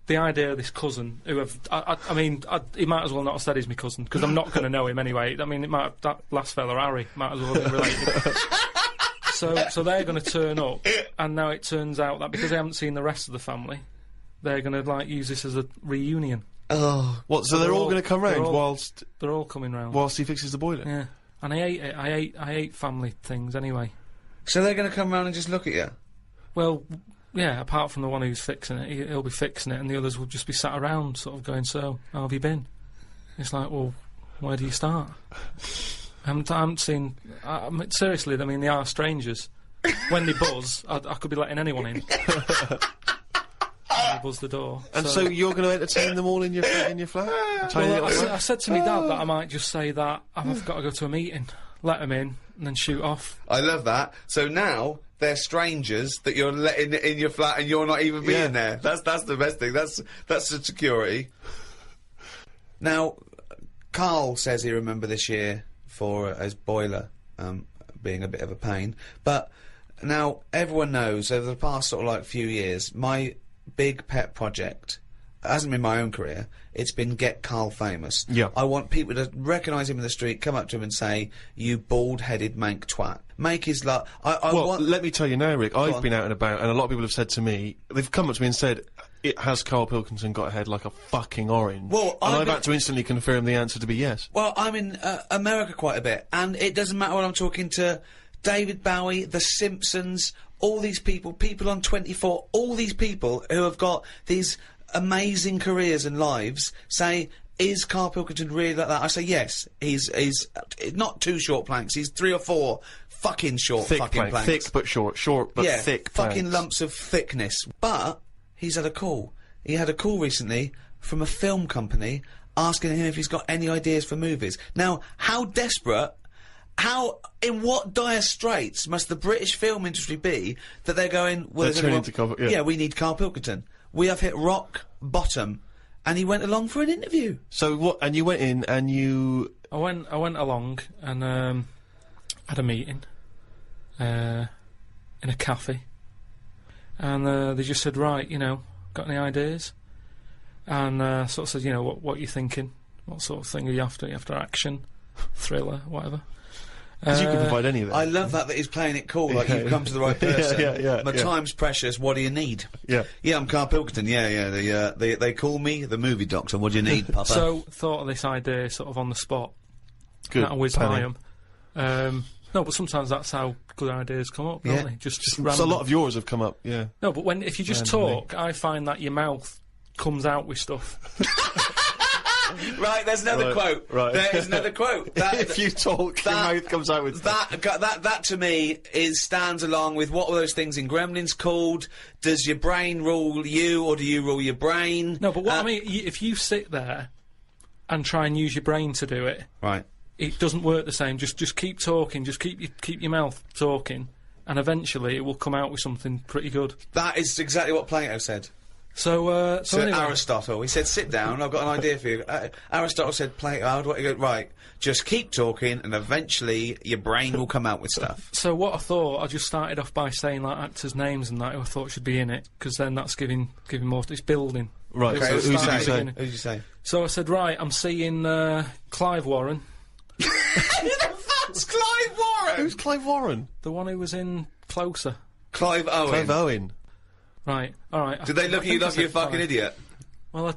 the idea of this cousin, who I mean, he might as well not have said he's my cousin, because I'm not going to know him anyway. I mean, that last fella, Harry, might as well have been related. So they're going to turn up, and now it turns out that because they haven't seen the rest of the family, they're going to, like, use this as a reunion. Oh. What, so they're all going to come round whilst... They're all coming round. Whilst he fixes the boiler? Yeah. And I hate it. I hate family things anyway. So they're going to come round and just look at you? Well... yeah, apart from the one who's fixing it, he'll be fixing it, and the others will just be sat around, sort of going, so, how have you been? It's like, well, where do you start? I haven't seen... seriously, I mean, they are strangers. When they buzz, I could be letting anyone in. They buzz the door. And so you're going to entertain them all in your flat? Well, I said to my dad that I might just say that I've got to go to a meeting, let them in, and then shoot off. I love that. So now... they're strangers that you're letting in your flat and you're not even being there. That's the best thing. That's the security. Now, Karl says he remember this year for his boiler being a bit of a pain. But now everyone knows over the past sort of like few years, my big pet project hasn't been my own career. It's been get Karl famous. Yeah. I want people to recognise him in the street, come up to him and say, "You bald-headed mank twat." Make his luck. Well, let me tell you now, Rick. I've been out and about, and a lot of people have said to me, they've come up to me and said, "Has Karl Pilkington got a head like a fucking orange?" Well, and I've had to instantly confirm the answer to be yes. Well, I'm in America quite a bit, and it doesn't matter when I'm talking to David Bowie, The Simpsons, all these people on 24, all these people who have got these amazing careers and lives say, is Karl Pilkington really like that? I say yes. He's not 2 short planks. He's 3 or 4 fucking short fucking planks. Thick but short but thick fucking planks. lumps of thickness. But he's had a call. He had a call recently from a film company asking him if he's got any ideas for movies. Now, how desperate, in what dire straits must the British film industry be that they're going, well, they're turning to cover, yeah, we need Karl Pilkington. We have hit rock bottom. And he went along for an interview. So what? And you went in and you... I went along and had a meeting in a cafe, and they just said, right, you know, got any ideas? And sort of said, you know, what are you thinking? What sort of thing are you after? Are you after action, thriller, whatever? Because you can provide any of that. I love that he's playing it cool, like you've come to the right person. My time's precious, what do you need? Yeah, I'm Karl Pilkington, they call me the movie doctor, what do you need, Papa? So, thought of this idea sort of on the spot. Good. That whiz by him. No, but sometimes that's how good ideas come up, don't they? Just random. So a lot of yours have come up, yeah. No, but if you just talk, I find that your mouth comes out with stuff. Right, there's another quote. Right. There's another quote. If you talk, your mouth comes out with that to me stands along with what were those things in Gremlins called? Does your brain rule you, or do you rule your brain? No, but what I mean, if you sit there and try and use your brain to do it, right, it doesn't work the same. Just keep talking. Just keep your mouth talking, and eventually it will come out with something pretty good. That is exactly what Plato said. So anyway. Aristotle, he said, sit down, I've got an idea for you. Aristotle said, play it hard. What you go, right, just keep talking, and eventually your brain will come out with stuff. So what I thought, I just started off by saying, like, actors' names and that who I thought should be in it, because then that's giving more, it's building. Right, Okay, so who who did you say? Who did you say? So I said, right, I'm seeing, Clive Warren, Who the fuck's Clive Warren? Who's Clive Warren? the one who was in Closer. Clive Owen. Clive Owen. Right, alright. Did they look at you like you're a fucking idiot? Well,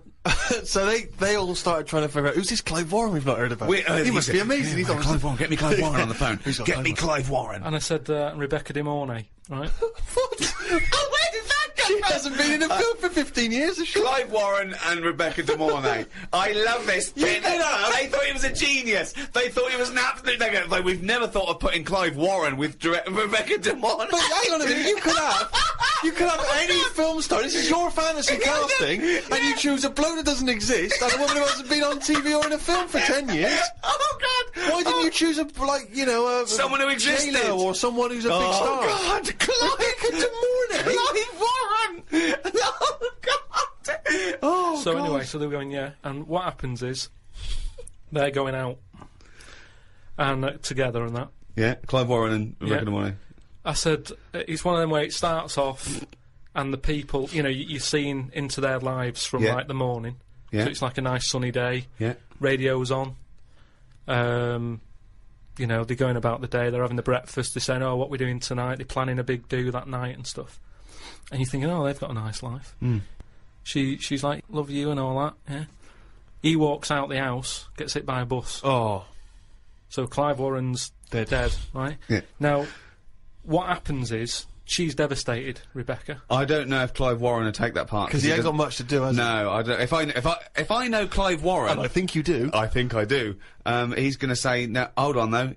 So they all started trying to figure out, who's this Clive Warren we've not heard about? He must be amazing. He's always Clive Warren, get me Clive Warren on the phone. Who's got Get Clive me Warren? Clive Warren. and I said, Rebecca De Mornay, right? What? Oh, where did that come She from? hasn't been in a film for 15 years, has she? Clive Warren and Rebecca De Mornay. I love this. They thought he was a genius. They thought he was an absolute nugget. Like, we've never thought of putting Clive Warren with Rebecca De Mornay. But hang on a minute, you could have any film star. This is your fantasy casting, and you choose a bloke that doesn't exist and a woman who hasn't been on TV or in a film for 10 years. Oh, God. Why didn't you choose Someone who existed. J-Lo or someone who's a big star? Oh, God. Clive De Mornay. Clive Warren. Oh, God. Oh, So God. anyway, so they were going, yeah, and what happens is, they're going out, and together and that. Yeah, Clive Warren and Rebecca Yeah. De Mornay. I said, it's one of them where it starts off, and the people, you know, you're seeing into their lives from, Yeah. like, the morning. Yeah. So it's like a nice sunny day, Yeah. radio's on, you know, they're going about the day, they're having the breakfast, they're saying, oh, what we're doing tonight, they're planning a big do that night and stuff. And you're thinking, oh, they've got a nice life. She's like, love you and all that, yeah. He walks out the house, gets hit by a bus. Oh, So Clive Warren's dead, right? Yeah. Now, what happens is, she's devastated, Rebecca. I don't know if Clive Warren would take that part. because he ain't got doesn't- much to do, has he? No, I don't. If I know Clive Warren, And I think you do. I think I do. He's going to say, "No, hold on though.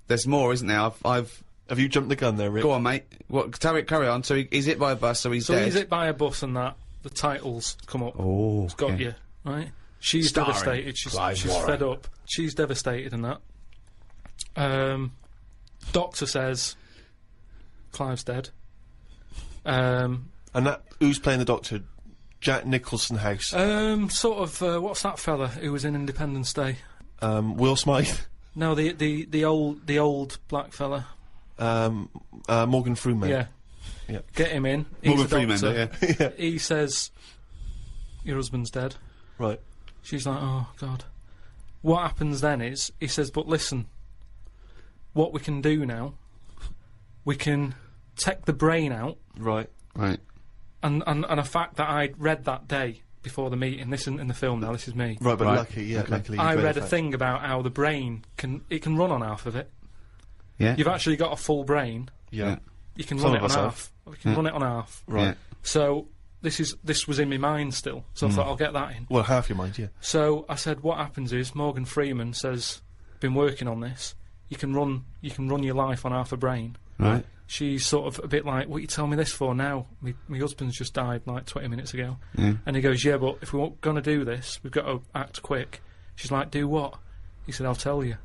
There's more, isn't there? I've Have you jumped the gun there, Rick? go on, mate. What? Carry on. So he's hit by a bus, so he's So dead. he's hit by a bus and that. The titles come up. Oh, It's got okay. you, right? She's Starring devastated. She's Clive Warren. fed up. She's devastated and that. Doctor says Clive's dead. And that, who's playing the Doctor? Jack Nicholson House. Sort of. What's that fella who was in Independence Day? Will Smythe. No, the old black fella. Morgan Freeman. Yeah. Yeah. Get him in. Morgan He's the Freeman, doctor. Yeah. He says, your husband's dead. Right. She's like, oh, God. What happens then is, he says, but listen, what we can do now, we can take the brain out, Right. Right. and a fact that I read that day before the meeting, this isn't in the film now, this is me. Right, but Right. luckily you I read a fact. thing about how the brain can run on half of it. Yeah. You've actually got a full brain, Yeah. you can Some run it of on us half. We can run it on half. Right. Yeah. So, this was in my mind still, so I thought I'll get that in. Well, half your mind, yeah. So I said, what happens is Morgan Freeman says, been working on this. You can run your life on half a brain. Right. She's sort of a bit like, what you tell me this for now? My husband's just died like 20 minutes ago. Yeah. And he goes, yeah, but if we're going to do this, we've got to act quick. She's like, do what? He said, I'll tell you.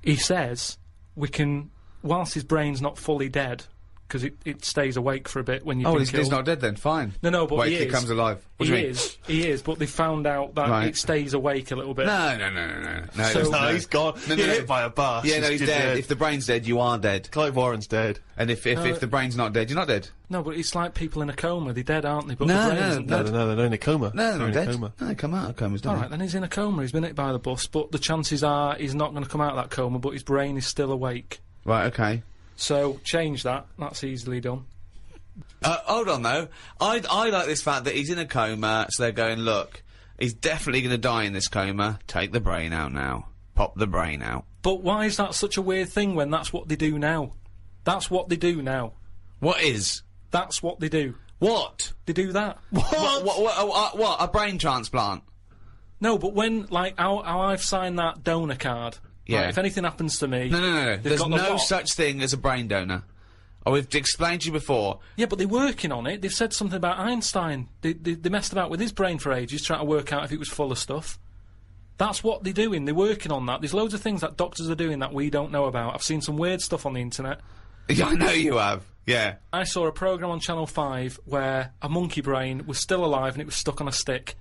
He says, we can, whilst his brain's not fully dead, because it stays awake for a bit when you've Oh, been he's killed. not dead then. Fine. No, but Wait he till he is. comes alive. What do you mean? He is, but they found out that Right. it stays awake a little bit. No. So- No, he's gone. No, You're no. hit by a bus. Yeah, no, he's dead. If the brain's dead, you are dead. Clive Warren's dead. And if the brain's not dead, you're not dead. No, but it's like people in a coma. They're dead, aren't they? But No, the brain no, isn't No, dead. they're in a coma. No, they're in not a dead. coma. No, they come out of comas, don't All right, then he's in a coma. He's been hit by the bus, but the chances are he's not going to come out of that coma, but his brain is still awake. they? Right, okay. So change that. That's easily done. Hold on though. I like this fact that he's in a coma, so they're going, look, he's definitely going to die in this coma. Take the brain out now. Pop the brain out. But why is that such a weird thing when that's what they do now? That's what they do now. What is? That's what they do. What? They do that. What? A brain transplant? No, but when, like, how I've signed that donor card. Yeah. Like, if anything happens to me. No. they've There's got the no what? such thing as a brain donor. Oh, we've explained to you before. Yeah, but they're working on it. They've said something about Einstein. They messed about with his brain for ages, trying to work out if it was full of stuff. That's what they're doing. They're working on that. There's loads of things that doctors are doing that we don't know about. I've seen some weird stuff on the internet. Yeah, I know you have. Yeah. I saw a programme on Channel 5 where a monkey brain was still alive and it was stuck on a stick.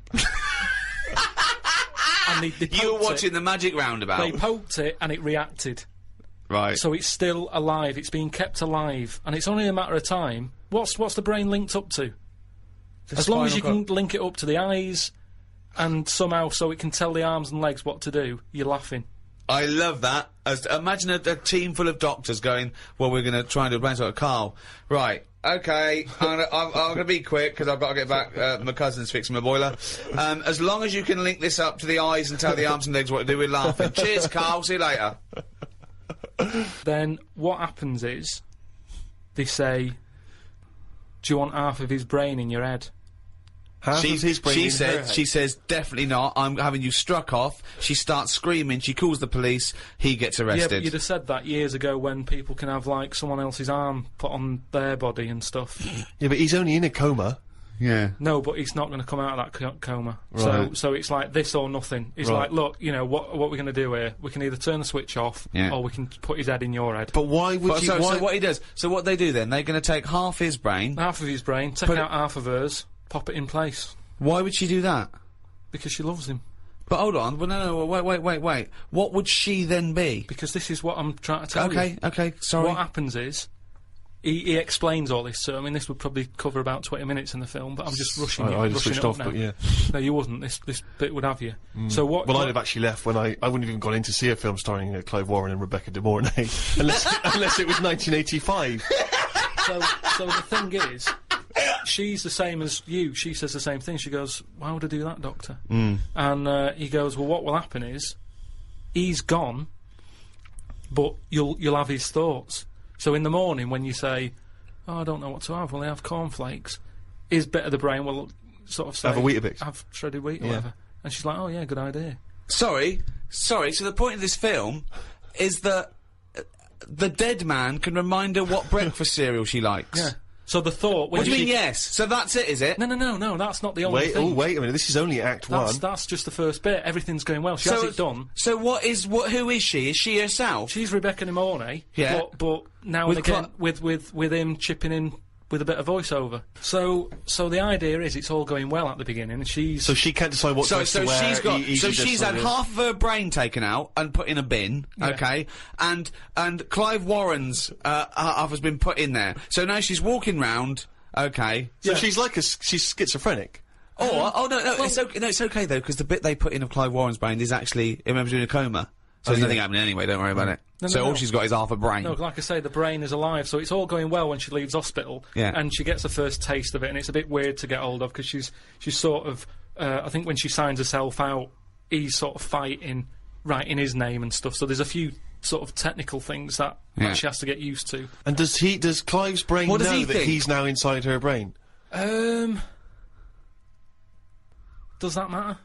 And they You were poked watching it. the Magic Roundabout. They poked it and it reacted. Right. So it's still alive. It's being kept alive, and it's only a matter of time. What's the brain linked up to? As long as you can link it up to the eyes, and somehow so it can tell the arms and legs what to do, you're laughing. I love that. Imagine a team full of doctors going, well, we're going to try and do a brain sort of Karl. Right, okay, I'm going to be quick because I've got to get back. My cousin's fixing my boiler. As long as you can link this up to the eyes and tell the arms and legs what to do, we're laughing. Cheers, Karl. See you later. Then what happens is, they say, do you want half of his brain in your head? She says, definitely not. I'm having you struck off. She starts screaming. She calls the police. He gets Yeah, arrested. but you'd have said that years ago when people can have, like, someone else's arm put on their body and stuff. Yeah, but he's only in a coma. Yeah. No, but he's not going to come out of that coma. Right. So it's like this or nothing. It's like, look, you know, what we're going to do here? We can either turn the switch off, or we can put his head in your head. But why would you... So what he does, so what they do then, they're going to take half his brain. Half of his brain, take out half of hers, pop it in place. Why would she do that? Because she loves him. But hold on, well, no, wait. What would she then be? Because this is what I'm trying to tell you. Okay, sorry. What happens is, he explains all this, so I mean, this would probably cover about 20 minutes in the film, but I'm just rushing it. I just rushing switched it up off, now. but yeah. No, you wouldn't. This bit would have you. So what? Well, I'd have actually left when I wouldn't have even gone in to see a film starring Clive Warren and Rebecca De Mornay, unless it was 1985. So the thing is, she's the same as you. She says the same thing. She goes, "Why would I do that, Doctor?" And he goes, "Well, what will happen is, he's gone, but you'll have his thoughts. So in the morning when you say, oh, I don't know what to have, will I have cornflakes? His bit of the brain will sort of say, Have a Weetabix. Have shredded wheat or whatever." And she's like, "Oh yeah, good idea." Sorry, so the point of this film is that the dead man can remind her what breakfast cereal she likes. Yeah. So the thought... What do you mean, yes? So that's it, is it? No, that's not the only Wait, thing. wait a minute, this is only Act 1. That's just the first bit. Everything's going well. She has it done. So who is she? Is she herself? She's Rebecca De Mornay. Yeah. But now With and again, with him chipping in with a bit of voiceover. So the idea is it's all going well at the beginning, and she's... So she can't decide what dress to wear. She's had half of her brain taken out and put in a bin, okay? And Clive Warren's half has been put in there. So now she's walking round, okay? So she's like she's schizophrenic. It's okay though, because the bit they put in of Clive Warren's brain is actually him in a coma. So there's nothing happening anyway, don't worry about it. All she's got is half a brain. No, like I say, the brain is alive, so it's all going well when she leaves hospital. Yeah. And she gets a first taste of it, and it's a bit weird to get hold of, because she's sort of... I think when she signs herself out, he's sort of fighting, writing his name and stuff, so there's a few sort of technical things that she has to get used to. And does Clive's brain know that he's now inside her brain? Does that matter?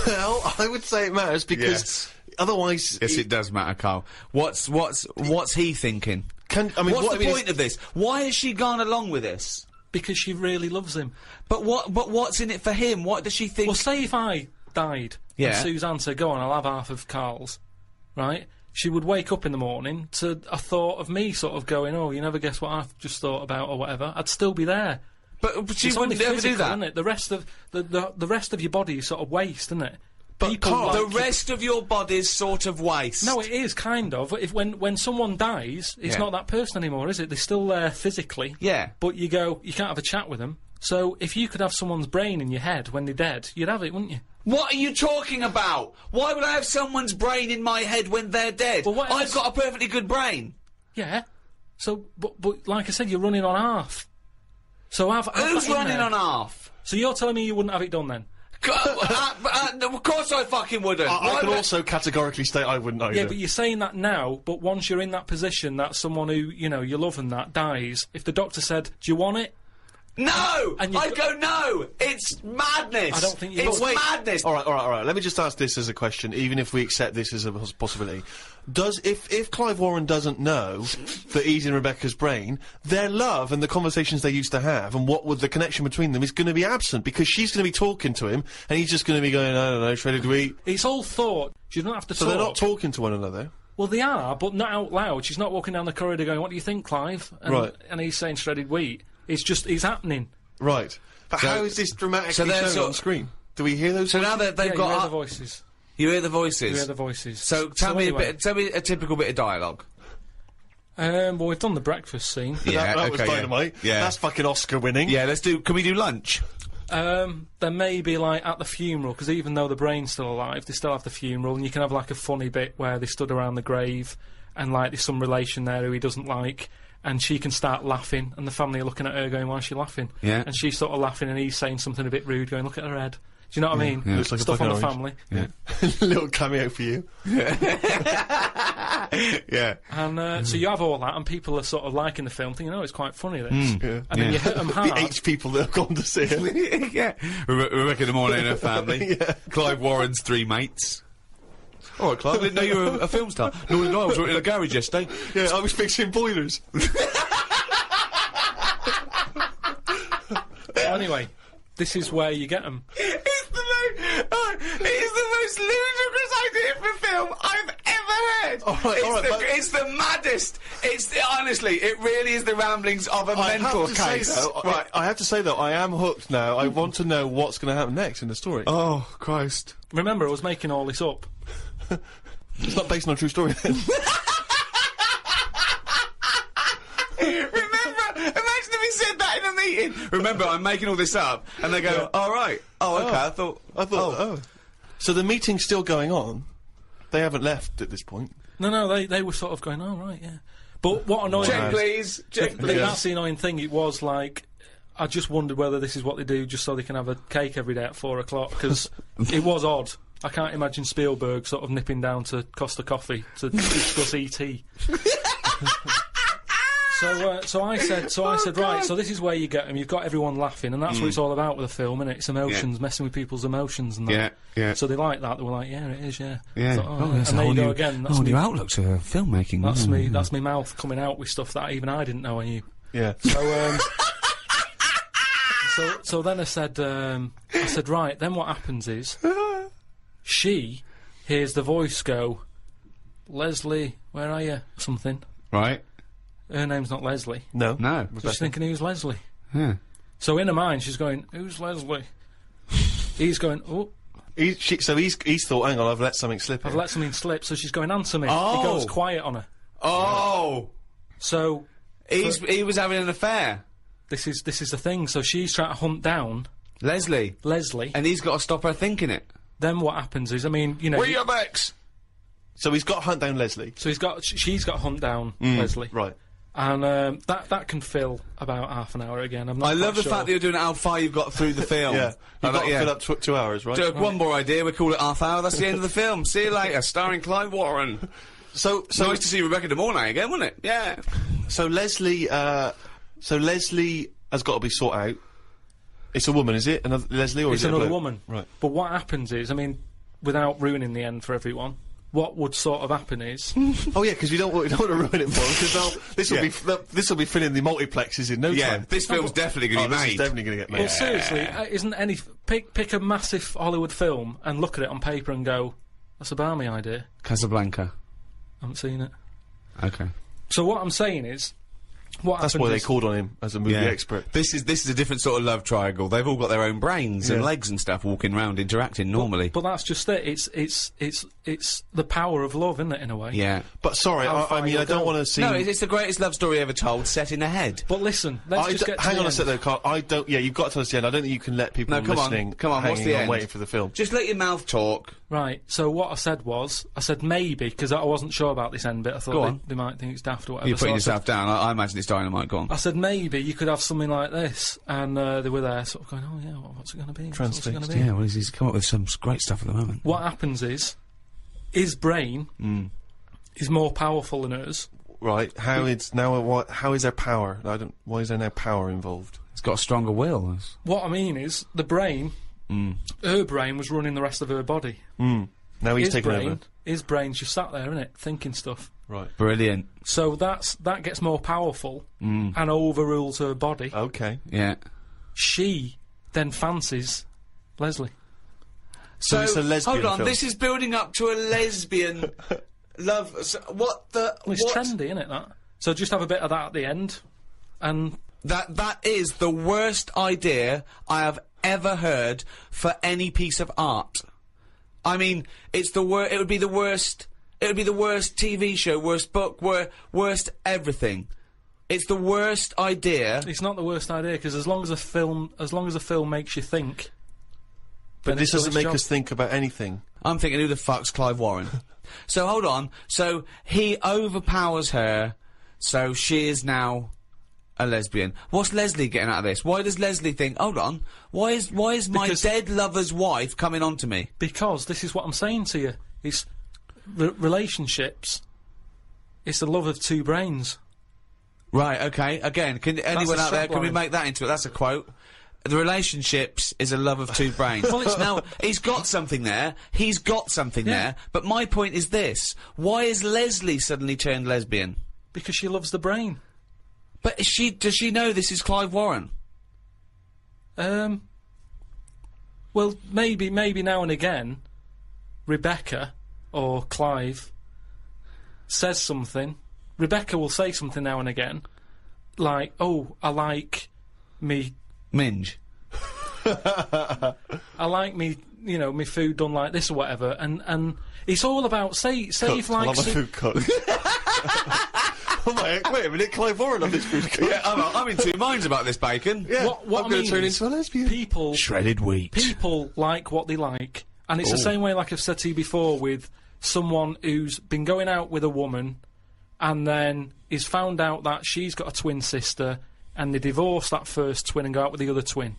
Well, I would say it matters, because... Otherwise... Yes, it does matter, Karl. What's he thinking? What's the point of this? Why has she gone along with this? Because she really loves him. But what's in it for him? What does she think? Well, say if I died, and Suzanne said, "Go on, I'll have half of Karl's," right? She would wake up in the morning to a thought of me sort of going, "Oh, you never guess what I've just thought about," or whatever. I'd still be there. But she wouldn't ever do that. Isn't it? The rest of the rest of your body is sort of waste, isn't it? But the rest of your body's sort of waste. No, it is kind of. When someone dies, it's not that person anymore, is it? They're still there physically. Yeah. But you can't have a chat with them. So if you could have someone's brain in your head when they're dead, you'd have it, wouldn't you? What are you talking about? Why would I have someone's brain in my head when they're dead? Well, I've got a perfectly good brain. Yeah. So, but like I said, you're running on half. So who's running on half? So you're telling me you wouldn't have it done then? Of course I fucking wouldn't. I can also categorically state I wouldn't either. Yeah, but you're saying that now, but once you're in that position that someone who, you know, you love and that dies, if the doctor said, "Do you want it?" No! I'd go, no! It's madness! I don't think you It's madness! Alright, let me just ask this as a question, even if we accept this as a possibility. If Clive Warren doesn't know that he's in Rebecca's brain, their love and the conversations they used to have and what would the connection between them is going to be absent, because she's going to be talking to him and he's just going to be going, I don't know, shredded wheat. It's all thought. You don't have to talk. So they're not talking to one another? Well, they are, but not out loud. She's not walking down the corridor going, "What do you think, Clive?" And, Right. And he's saying shredded wheat. It's happening. Right. But how is this dramatically so they're shown sort on of- screen? Do we hear those? So now voices? that they've Yeah, got you hear up- the voices. You hear the voices. You hear the voices. So tell me anyway, tell me a typical bit of dialogue. Well, we've done the breakfast scene. Yeah, that was okay, dynamite. Yeah. That's fucking Oscar winning. Yeah, can we do lunch? There may be, like, at the funeral, because even though the brain's still alive, they still have the funeral, and you can have, like, a funny bit where they stood around the grave, and, like, there's some relation there who he doesn't like, and she can start laughing, and the family are looking at her going, "Why is she laughing?" Yeah. And she's sort of laughing, and he's saying something a bit rude, going, "Look at her head." Do you know what I mean? Yeah. Looks like a Stuff on the fucking family. Yeah. Little cameo for you. Yeah. And so you have all that, and people are sort of liking the film, thinking, "Oh, it's quite funny, this." Yeah. And then you hit them hard. The 8 people that have gone to see it. Yeah. Rebecca De Mornay and her family. Yeah. Clive Warren's 3 mates. All right, Clive, I didn't know you were a film star. Nor did I. I was working in a garage yesterday. Yeah, I was fixing boilers. Anyway, this is where you get them. It's the most ludicrous idea for film I've ever heard. All right, but- it's the maddest. Honestly, it really is the ramblings of a mental case. I have to say though, I am hooked now. I want to know what's going to happen next in the story. Oh, Christ. Remember, I was making all this up. It's not based on a true story then. Imagine if he said that in a meeting. Remember, I'm making all this up, and they go, "All right, okay." I thought, oh. So the meeting's still going on. They haven't left at this point. No, they were sort of going, "Oh, right, yeah." But what annoyed check, me... please. Check, please. That's the annoying thing. It was like, I just wondered whether this is what they do just so they can have a cake every day at 4 o'clock, because it was odd. I can't imagine Spielberg sort of nipping down to Costa Coffee to discuss E.T. So I said, right, so this is where you get them. You've got everyone laughing, and that's what it's all about with a film, isn't it? It's emotions, messing with people's emotions and that. Yeah, yeah. So they like that. They were like, yeah, it is, yeah. Yeah. I thought, oh, yeah. That's And a there whole you go new, again. That's whole me, new outlook to filmmaking. that's me. That's my mouth coming out with stuff that even I didn't know I knew. Yeah. So then I said, right, then what happens is, she hears the voice go, "Leslie, where are you?" Something. Right. Her name's not Leslie. No. No. So she's thinking, who's Leslie? Yeah. So in her mind, she's going, who's Leslie? He's going, oh, He's thought, hang on, I've let something slip. I've here. let something slip. So she's going, answer me. Oh. He goes quiet on her. Oh. So He was having an affair. this is the thing. So she's trying to hunt down Leslie. Leslie. And he's got to stop her thinking it. Then what happens is, I mean, you know. Where your ex? So he's got to hunt down Leslie. So she's got to hunt down Leslie. Right. And that can fill about half an hour again. I'm not I love quite the sure. fact that you're doing how far you've got through the film. Yeah. You've got to fill up 2 hours, right? One more idea, we call it half hour, that's the end of the film. See you later, starring Clive Warren. So Nice to see Rebecca De Mornay again, wasn't it? Yeah. So Leslie has got to be sought out. It's a woman, is it? Another Leslie, or It's is it a another bloke? woman. Right. But what happens is, I mean, without ruining the end for everyone, what would sort of happen is... Oh yeah, because we don't want to ruin it for them, because this will be filling the multiplexes in no time. This film's definitely going to be This made. is definitely going to get made. Well, seriously, isn't any... Pick a massive Hollywood film and look at it on paper and go, that's a balmy idea. Casablanca. I haven't seen it. Okay. So what I'm saying is... That's why they called on him as a movie expert. This is a different sort of love triangle. They've all got their own brains and legs and stuff, walking around interacting normally. But that's just it. It's the power of love, isn't it, in a way? Yeah. But sorry, How I far mean, you'll I don't go. want to see. No, it's the greatest love story ever told, set in a head. But listen, let's just get to hang the on a end. sec though, Carl. I don't. Yeah, you've got to tell us the end. I don't think you can let people No, come on, listening come on, what's hanging the on end? waiting for the film. Just let your mouth talk. Right, so what I said was, maybe, because I wasn't sure about this end bit, I Go thought on. they might think it's daft or whatever. You're putting so yourself down. I imagine it's dynamite. Go on. I said maybe you could have something like this, and they were there sort of going, oh yeah, what's it going to be? What's it going to be? Yeah, well, he's come up with some great stuff at the moment. What happens is, his brain is more powerful than hers. Right. How is there power? Why is there no power involved? He's got a stronger will. What I mean is, the brain, her brain was running the rest of her body. Now he's taken over. His brain's just sat there, innit, thinking stuff. Right. Brilliant. So that gets more powerful and overrules her body. Okay. Yeah. She then fancies Leslie. So it's a lesbian hold on, film. this is building up to a lesbian what the... Well, it's what? trendy, isn't it, that? So just have a bit of that at the end, and... That is the worst idea I have ever heard for any piece of art. I mean, it's the it would be the worst... It would be the worst TV show, worst book, worst everything. It's the worst idea. It's not the worst idea, because as long as a film makes you think... But this doesn't make us think about anything. I'm thinking, who the fuck's Clive Warren? So, hold on. So, he overpowers her, so she is now a lesbian. What's Leslie getting out of this? Why does Leslie think, hold on, why is my dead lover's wife coming on to me? Because this is what I'm saying to you. It's relationships. It's the love of two brains. Right, okay. Again, can anyone out there, can we make that into it? That's a quote. The relationships is a love of two brains. Well, now, he's got something there. He's got something there. But my point is this. Why is Leslie suddenly turned lesbian? Because she loves the brain. But does she know this is Clive Warren? Well, maybe now and again, Rebecca or Clive says something. Rebecca will say something now and again, like, "Oh, I like me minge. I like me, you know, me food done like this or whatever." And it's all about say if like I love a food cooked. Oh my, wait a minute, Clive Warren on this food cooked. Yeah, I'm in two minds about this bacon. Yeah, what I'm going to turn into a lesbian. People shredded wheat. People like what they like, and it's the same way, like I've said to you before, with someone who's been going out with a woman, and then is found out that she's got a twin sister, and they divorce that first twin and go out with the other twin.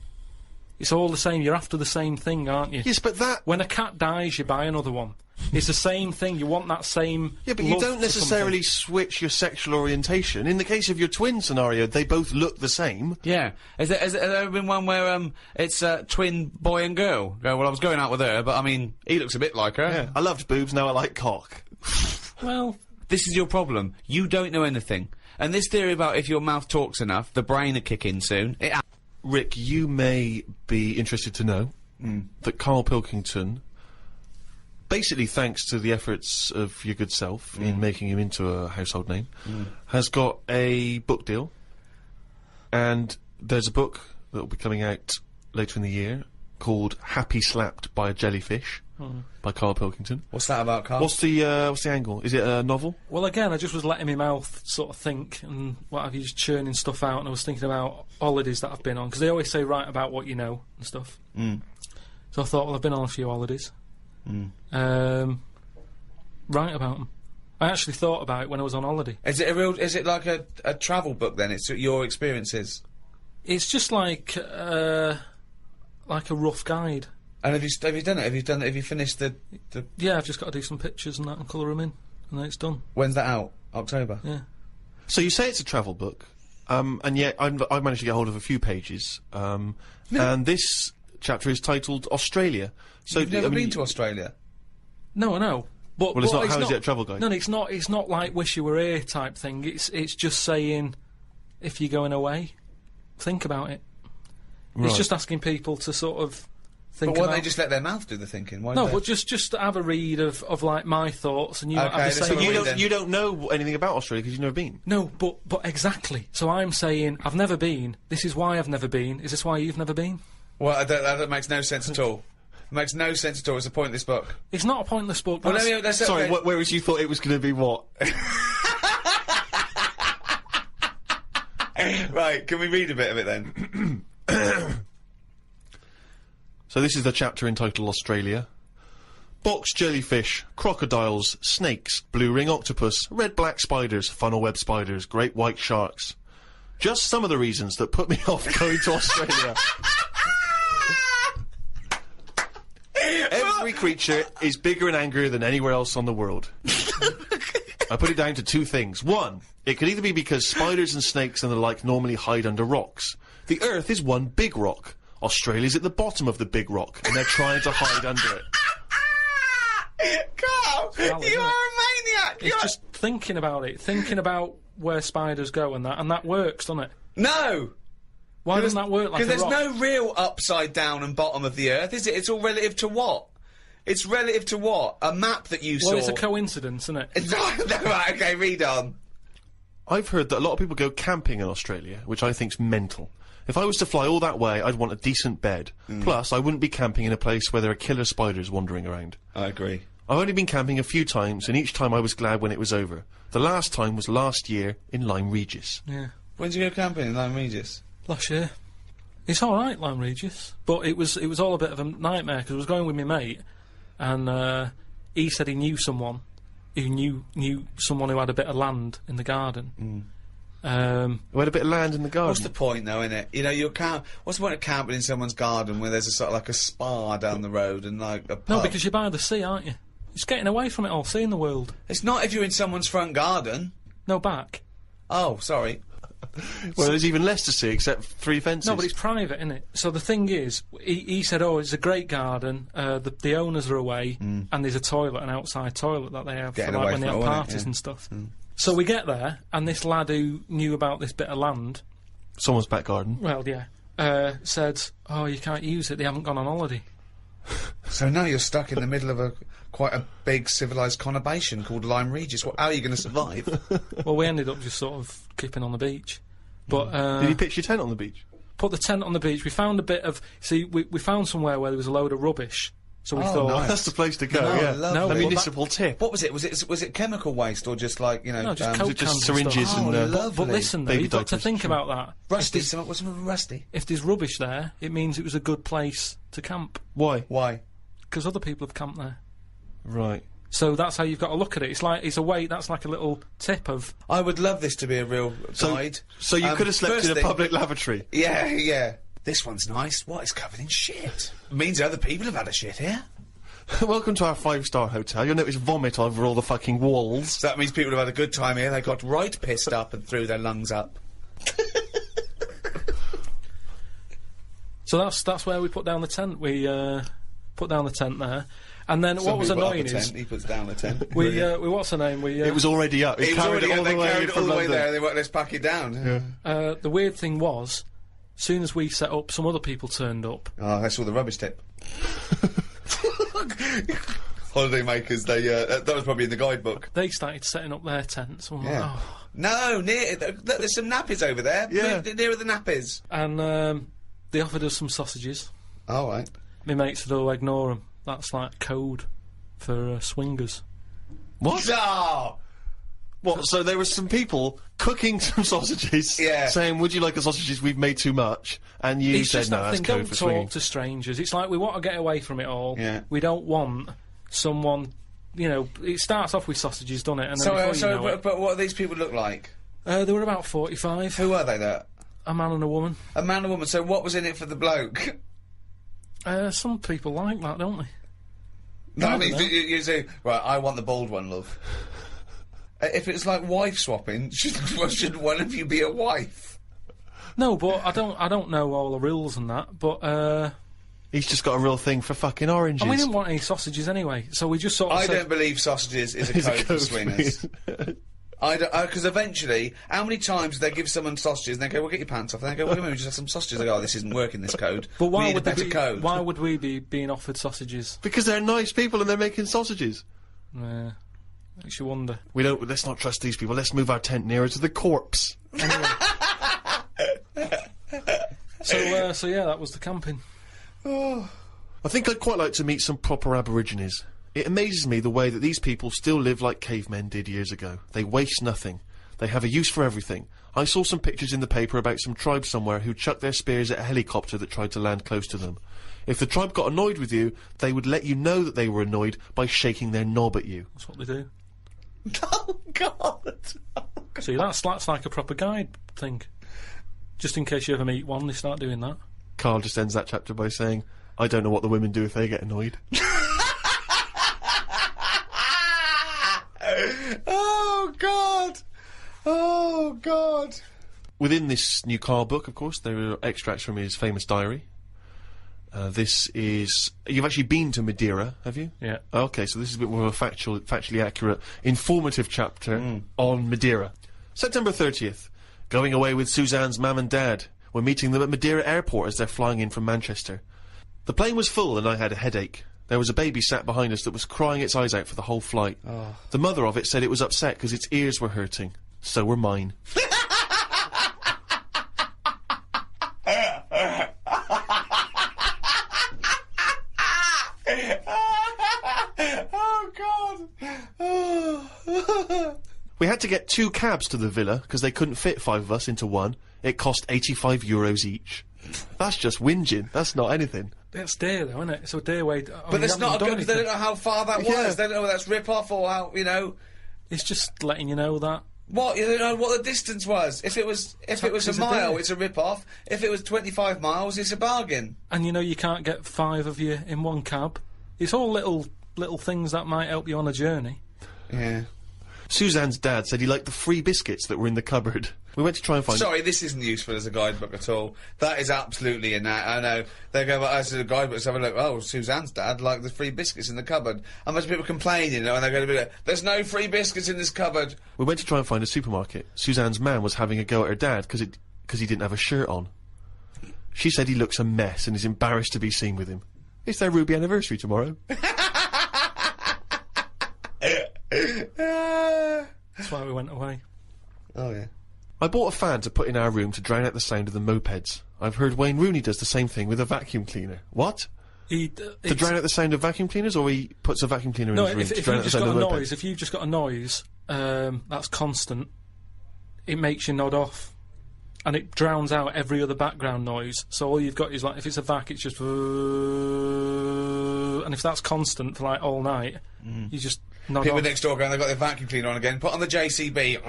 It's all the same. You're after the same thing, aren't you? Yes, but that... When a cat dies, you buy another one. It's the same thing. You want that same... Yeah, but you don't necessarily switch your sexual orientation. In the case of your twin scenario, they both look the same. Yeah. Has there ever been one where, it's a twin boy and girl? Go, well, I was going out with her, but, I mean, he looks a bit like her. Yeah. I loved boobs, now I like cock. Well... This is your problem. You don't know anything. And this theory about if your mouth talks enough, the brain will kick in soon. Rick, you may be interested to know that Karl Pilkington, basically thanks to the efforts of your good self in making him into a household name, has got a book deal. And there's a book that will be coming out later in the year called Happy Slapped by a Jellyfish. By Karl Pilkington. What's that about, Karl? What's the angle? Is it a novel? Well, again, I just was letting my mouth sort of think and what have you, just churning stuff out, and I was thinking about holidays that I've been on, because they always say write about what you know and stuff. So I thought, well, I've been on a few holidays. Write about them. I actually thought about it when I was on holiday. Is it like a travel book then? It's your experiences? It's just like a rough guide. And have you done it? Have you finished the... Yeah, I've just got to do some pictures and that and colour them in, and then it's done. When's that out? October? Yeah. So you say it's a travel book, and yet I've managed to get hold of a few pages, and this chapter is titled Australia. So You've never been to Australia? No, I know. But, well, it's not. How is it a travel guide? No, it's not. It's not like Wish You Were Here type thing. It's just saying, if you're going away, think about it. Right. It's just asking people to sort of think. But why about... don't they just let their mouth do the thinking? Why no, but just have a read of like my thoughts, and you might have the same. You don't know anything about Australia because you've never been. No, but exactly. So I'm saying I've never been. This is why I've never been. Is this why you've never been? Well, that makes no sense at all. It makes no sense at all. It's a pointless book. It's not a pointless book. Well, sorry, whereas you thought it was going to be what? Right, can we read a bit of it then? So this is the chapter entitled Australia. Box jellyfish, crocodiles, snakes, blue ring octopus, red-black spiders, funnel web spiders, great white sharks. Just some of the reasons that put me off going to Australia. Every creature is bigger and angrier than anywhere else on the world. I put it down to two things. One, it could either be because spiders and snakes and the like normally hide under rocks. The Earth is one big rock. Australia's at the bottom of the big rock, and they're trying to hide under it. Carl, you are a maniac! It's just thinking about it, thinking about where spiders go and that works, doesn't it? No! Why doesn't that work like a rock? Because there's no real upside down and bottom of the Earth, is it? It's all relative to what? It's relative to what? A map that you saw? Well, it's a coincidence, isn't it? No, right, okay, read on. I've heard that a lot of people go camping in Australia, which I think's mental. If I was to fly all that way, I'd want a decent bed. Plus, I wouldn't be camping in a place where there are killer spiders wandering around. I agree. I've only been camping a few times, and each time I was glad when it was over. The last time was last year in Lyme Regis. Yeah. When did you go camping in Lyme Regis? Last year. It's alright, Lyme Regis. But it was all a bit of a nightmare, because I was going with my mate, and he said he knew someone who knew someone who had a bit of land in the garden. We had a bit of land in the garden. What's the point, though, innit? You know, what's the point of camping in someone's garden where there's a sort of like a spa down the road and like a pub? No, because you're by the sea, aren't you? It's getting away from it all, seeing the world. It's not if you're in someone's front garden. No, back. Oh, sorry. Well, there's even less to see except 3 fences. No, but it's private, isn't it? So the thing is, he said, oh, it's a great garden, the owners are away, and there's a toilet, an outside toilet that they have Getting for, like, away when they from have it, innit? parties Yeah. and stuff. So we get there, and this lad who knew about this bit of land, Someone's back garden. well, yeah, said, oh, you can't use it, they haven't gone on holiday. So now you're stuck in the middle of quite a big civilised conurbation called Lyme Regis. How are you going to survive? Well, we ended up just sort of keeping on the beach. But, Did you pitch your tent on the beach? put the tent on the beach, we found a bit of, see, we found somewhere where there was a load of rubbish, so we thought, nice. That's the place to go, No, yeah. lovely. No, a well, municipal tip. What was it? Was it chemical waste or just like, you know... no, just Coke just cans syringes and stuff. and, Oh, lovely. But listen, though, baby you've got to diapers, think sure. about that. Rusty, what's rusty? If there's rubbish there, it means it was a good place to camp, Why? Why? because other people have camped there. Right. So that's how you've got to look at it. It's a way. That's like a little tip of. I would love this to be a real guide. So you could have slept first in a thing- public lavatory. Yeah, yeah. This one's nice. What? It's covered in shit. Means other people have had a shit here. Welcome to our 5-star hotel. You'll notice vomit over all the fucking walls. So that means people have had a good time here. They got right pissed up and threw their lungs up. So that's where we put down the tent. We put down the tent there, and then what was annoying is he puts down the tent. we what's her name? We It was already up. It carried it all the way carried it all from the way London. there. They went, let's pack it down. Yeah. the weird thing was, soon as we set up, some other people turned up. Oh, that's all the rubbish tip. Holiday makers, they that was probably in the guidebook. They started setting up their tents. I'm like, oh. No, there's some nappies over there. Yeah. Nearer the nappies. And they offered us some sausages. All right. My mate said, "Oh, ignore them. That's like code for swingers." What? Oh! What? So there were some people cooking some sausages, Yeah. saying, "Would you like the sausages? We've made too much." And you It's said, just "No, that that's thing. code Don't for talk swinging." to strangers. It's like we want to get away from it all. Yeah. We don't want someone. You know, it starts off with sausages, doesn't it? And then before you know it, But what do these people look like? they were about 45. Who are they? There, A man and a woman. a man and a woman. So what was in it for the bloke? Some people like that, don't they? No, I I mean, don't know. you say, right, I want the bald one, love. If it's like wife swapping, should one of you be a wife? No, but I don't know all the rules and that. But He's just got a real thing for fucking oranges. and we didn't want any sausages anyway, so we just sort of I said, don't believe sausages is a It's a code for code for swingers. I don't, because eventually, how many times they give someone sausages and they go, "Well, get your pants off," and they go, "Well, we just have some sausages." They go, "Oh, this isn't working, this code. But we why need a would they better be, code." Why would we be being offered sausages? Because they're nice people and they're making sausages. Makes you wonder. Let's not trust these people. Let's move our tent nearer to the corpse. So yeah, that was the camping. I think I'd quite like to meet some proper Aborigines. It amazes me the way that these people still live like cavemen did years ago. They waste nothing. They have a use for everything. I saw some pictures in the paper about some tribe somewhere who chucked their spears at a helicopter that tried to land close to them. If the tribe got annoyed with you, they would let you know that they were annoyed by shaking their knob at you. That's what they do. Oh God! See, that's like a proper guide thing. Just in case you ever meet one, they start doing that. Karl just ends that chapter by saying, "I don't know what the women do if they get annoyed." Oh God! Oh God! Within this new Karl book, of course, there are extracts from his famous diary. This is... You've actually been to Madeira, have you? Yeah. Okay, so this is a bit more of a factually accurate, informative chapter on Madeira. September 30th. Going away with Suzanne's mum and dad. We're meeting them at Madeira Airport as they're flying in from Manchester. The plane was full and I had a headache. There was a baby sat behind us that was crying its eyes out for the whole flight. Oh. The mother of it said it was upset because its ears were hurting. So were mine. Oh, God. Oh. We had to get 2 cabs to the villa because they couldn't fit 5 of us into one. It cost €85 each. That's just whinging. That's not anything. It's dear, though, isn't it? It's a dear way. But that's not good because they don't know how far that was. Yeah. They don't know whether that's rip-off or how, you know... It's just letting you know that. What? You don't know what the distance was. If it was a Taxes a mile, day. it's a rip-off. If it was 25 miles, it's a bargain. And you know you can't get 5 of you in one cab. It's all little things that might help you on a journey. Yeah. Suzanne's dad said he liked the free biscuits that were in the cupboard. We went to try and find... Sorry, this isn't useful as a guidebook at all. That is absolutely I know. They go, as a guidebook, let's have a look. Oh, Suzanne's dad liked the free biscuits in the cupboard. And much people complaining, you know, and they're going to be like, there's no free biscuits in this cupboard. We went to try and find a supermarket. Suzanne's man was having a go at her dad because he didn't have a shirt on. She said he looks a mess and is embarrassed to be seen with him. It's their Ruby anniversary tomorrow. That's why we went away. Oh, yeah. I bought a fan to put in our room to drown out the sound of the mopeds. I've heard Wayne Rooney does the same thing with a vacuum cleaner. What? To drown out the sound of vacuum cleaners, or he puts a vacuum cleaner in his room to drown out the sound of the mopeds? If you've just got a noise that's constant, it makes you nod off. And it drowns out every other background noise. So all you've got is, like, if it's a vac, it's just... And if that's constant for, like, all night, you just nod People off. next door going, they've got their vacuum cleaner on again. Put on the JCB.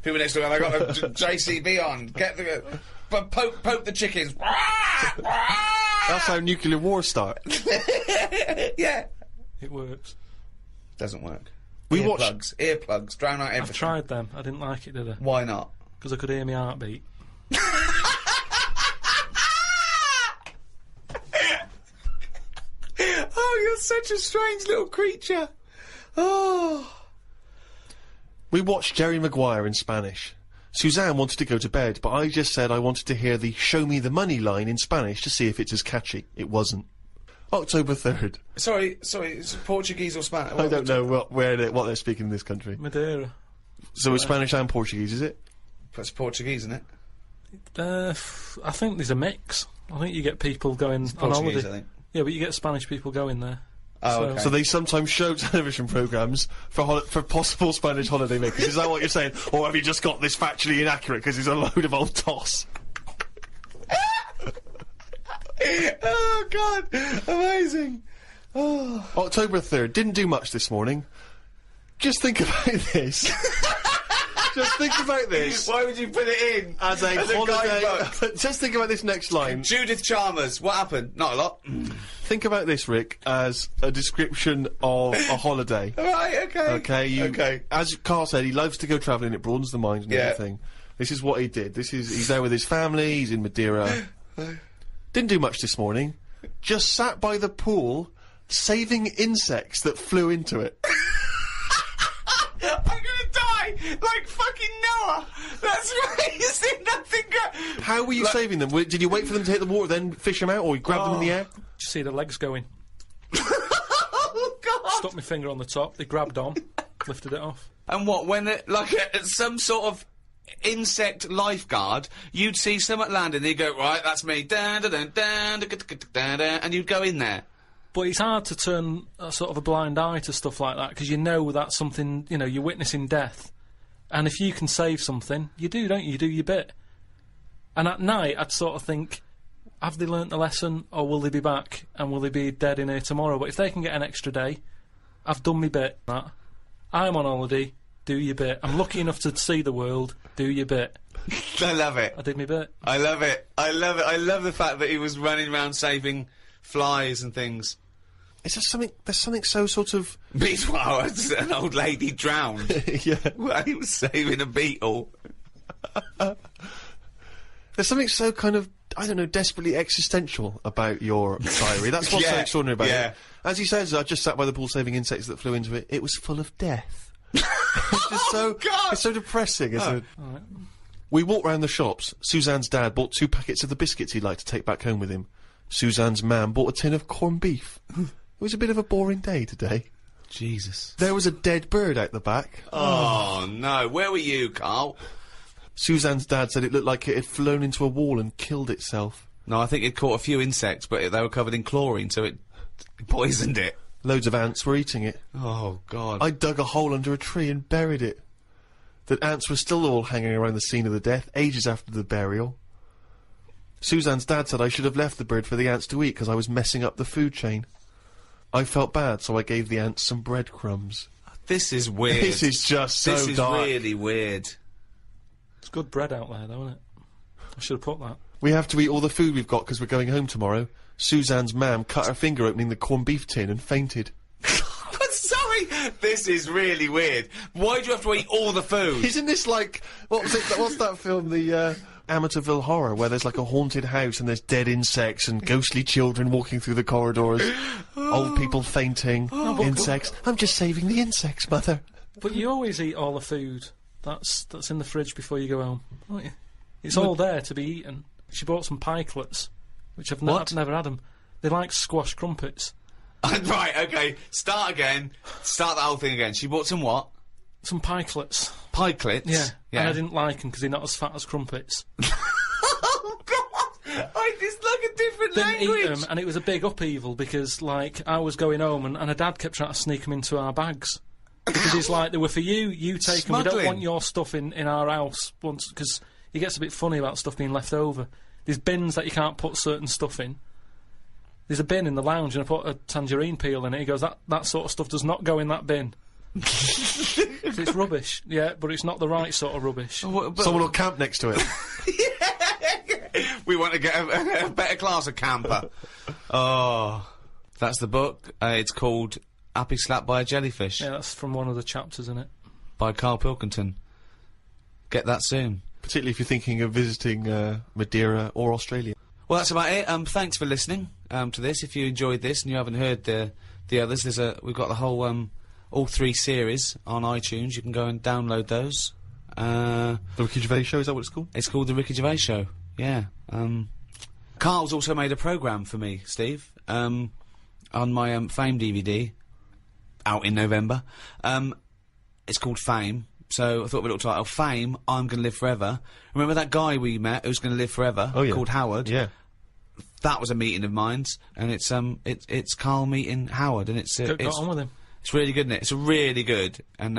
People next door going, they've got the JCB on. Get the... Poke the chickens. That's how nuclear wars start. Yeah. It works. Doesn't work. We Earplugs. Drown out everything. I've tried them. I didn't like it, did I? Why not? Because I could hear my heartbeat. Oh, you're such a strange little creature. Oh. We watched Jerry Maguire in Spanish. Suzanne wanted to go to bed, but I just said I wanted to hear the "show me the money" line in Spanish to see if it's as catchy. It wasn't. October 3rd. Sorry, is it Portuguese or Spanish? I don't know what they're speaking in this country. Madeira. So it's Spanish and Portuguese, is it? It's Portuguese, isn't it? I think there's a mix. I think you get people going on holiday. I think. Yeah, but you get Spanish people going there. Oh, okay. So they sometimes show television programmes for possible Spanish holiday makers. Is that what you're saying? Or have you just got this factually inaccurate because it's a load of old toss? Oh, God. Amazing. Oh. October 3rd. Didn't do much this morning. Just think about this. Just think about this. Why would you put it in? As a holiday. Just think about this next line. Judith Chalmers. What happened? Not a lot. Think about this, Rick, as a description of a holiday. Right, okay. Okay, Okay. As Karl said, he loves to go travelling, it broadens the mind and everything. This is what he did. He's there with his family, he's in Madeira. Didn't do much this morning. Just sat by the pool, saving insects that flew into it. I'm gonna die like fucking Noah. That's right. You see nothing go. How were you saving them? Did you wait for them to hit the water, then fish them out, or you grab them in the air? Did you see the legs going? Oh, God. Stuck my finger on the top, they grabbed on, lifted it off. And what, when it, like some sort of insect lifeguard, you'd see someone landing, you'd go, right, that's me, and you'd go in there. But it's hard to turn a sort of a blind eye to stuff like that, because you know that's something, you know, you're witnessing death. And if you can save something, you do, don't you? You do your bit. And at night, I'd sort of think, have they learnt the lesson, or will they be back, and will they be dead in here tomorrow? But if they can get an extra day, I've done my bit. I'm on holiday, do your bit. I'm lucky enough to see the world, do your bit. I love it. I did my bit. I love it. I love it. I love the fact that he was running around saving flies and things. Is there something? There's something so sort of. Meanwhile, an old lady drowned. Yeah. While he was saving a beetle. There's something so kind of, I don't know, desperately existential about your diary. That's what's so extraordinary about it. As he says, I just sat by the pool saving insects that flew into it. It was full of death. It's just so. God. It's so depressing, isn't it? Right. We walked round the shops. Suzanne's dad bought 2 packets of the biscuits he'd like to take back home with him. Suzanne's mam bought a tin of corned beef. It was a bit of a boring day today. Jesus. There was a dead bird out the back. Oh, no. Where were you, Carl? Suzanne's dad said it looked like it had flown into a wall and killed itself. No, I think it caught a few insects, but they were covered in chlorine, so it poisoned it. Loads of ants were eating it. Oh, God. I dug a hole under a tree and buried it. The ants were still all hanging around the scene of the death, ages after the burial. Suzanne's dad said I should have left the bird for the ants to eat because I was messing up the food chain. I felt bad, so I gave the ants some breadcrumbs. This is weird. This is just so This is dark. really weird. It's good bread out there, though, isn't it? I should have put that. We have to eat all the food we've got because we're going home tomorrow. Suzanne's mam cut her finger opening the corned beef tin and fainted. Sorry! This is really weird. Why do you have to eat all the food? Isn't this like... What's that film, the, Amityville Horror, where there's like a haunted house and there's dead insects and ghostly children walking through the corridors, old people fainting, insects. I'm just saving the insects, Mother. But you always eat all the food that's in the fridge before you go home, don't you? It's all there to be eaten. She bought some pikelets, which I've never had them. They're like squash crumpets. Right, okay. Start again. Start the whole thing again. She bought some what? Some pikelets. Pikelets? Yeah. And I didn't like them because they're not as fat as crumpets. Oh, God! It's like a different Didn't language! eat them, and it was a big upheaval because, like, I was going home and her dad kept trying to sneak them into our bags. Because he's like, they were for you, you take them. We don't want your stuff in our house once, because he gets a bit funny about stuff being left over. There's bins that you can't put certain stuff in. There's a bin in the lounge and I put a tangerine peel in it. He goes, that sort of stuff does not go in that bin. So it's rubbish, yeah, but it's not the right sort of rubbish. Someone will camp next to it. We want to get a better class of camper. Oh. That's the book. It's called Happy Slapped by a Jellyfish. Yeah, that's from one of the chapters in it. By Karl Pilkington. Get that soon. Particularly if you're thinking of visiting Madeira or Australia. Well, that's about it. Thanks for listening to this. If you enjoyed this and you haven't heard the others, we've got the whole all 3 series on iTunes. You can go and download those. The Ricky Gervais Show, is that what it's called? It's called The Ricky Gervais Show, yeah. Karl's also made a programme for me, Steve, on my Fame DVD, out in November. It's called Fame, so I thought of a little title, Fame, I'm Gonna Live Forever. Remember that guy we met who's gonna live forever? Oh, yeah. Called Howard? Yeah. That was a meeting of minds, and it's Karl meeting Howard, and Got on with him. It's really good, isn't it? It's really good, and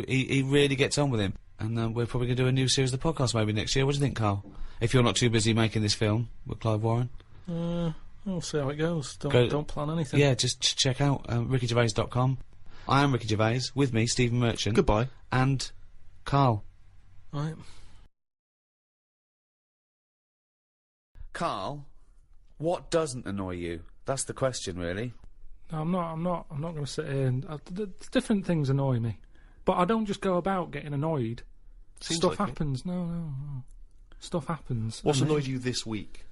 he really gets on with him. And we're probably going to do a new series of the podcast maybe next year. What do you think, Karl? If you're not too busy making this film with Clive Warren. We'll see how it goes. Don't plan anything. Yeah, just check out rickygervais.com. I am Ricky Gervais. With me, Stephen Merchant. Goodbye. And Karl. Right. Karl, what doesn't annoy you? That's the question, really. No, I'm not going to sit here and... different things annoy me. But I don't just go about getting annoyed. Seems Stuff like happens. No. Stuff happens. What's and annoyed you this week?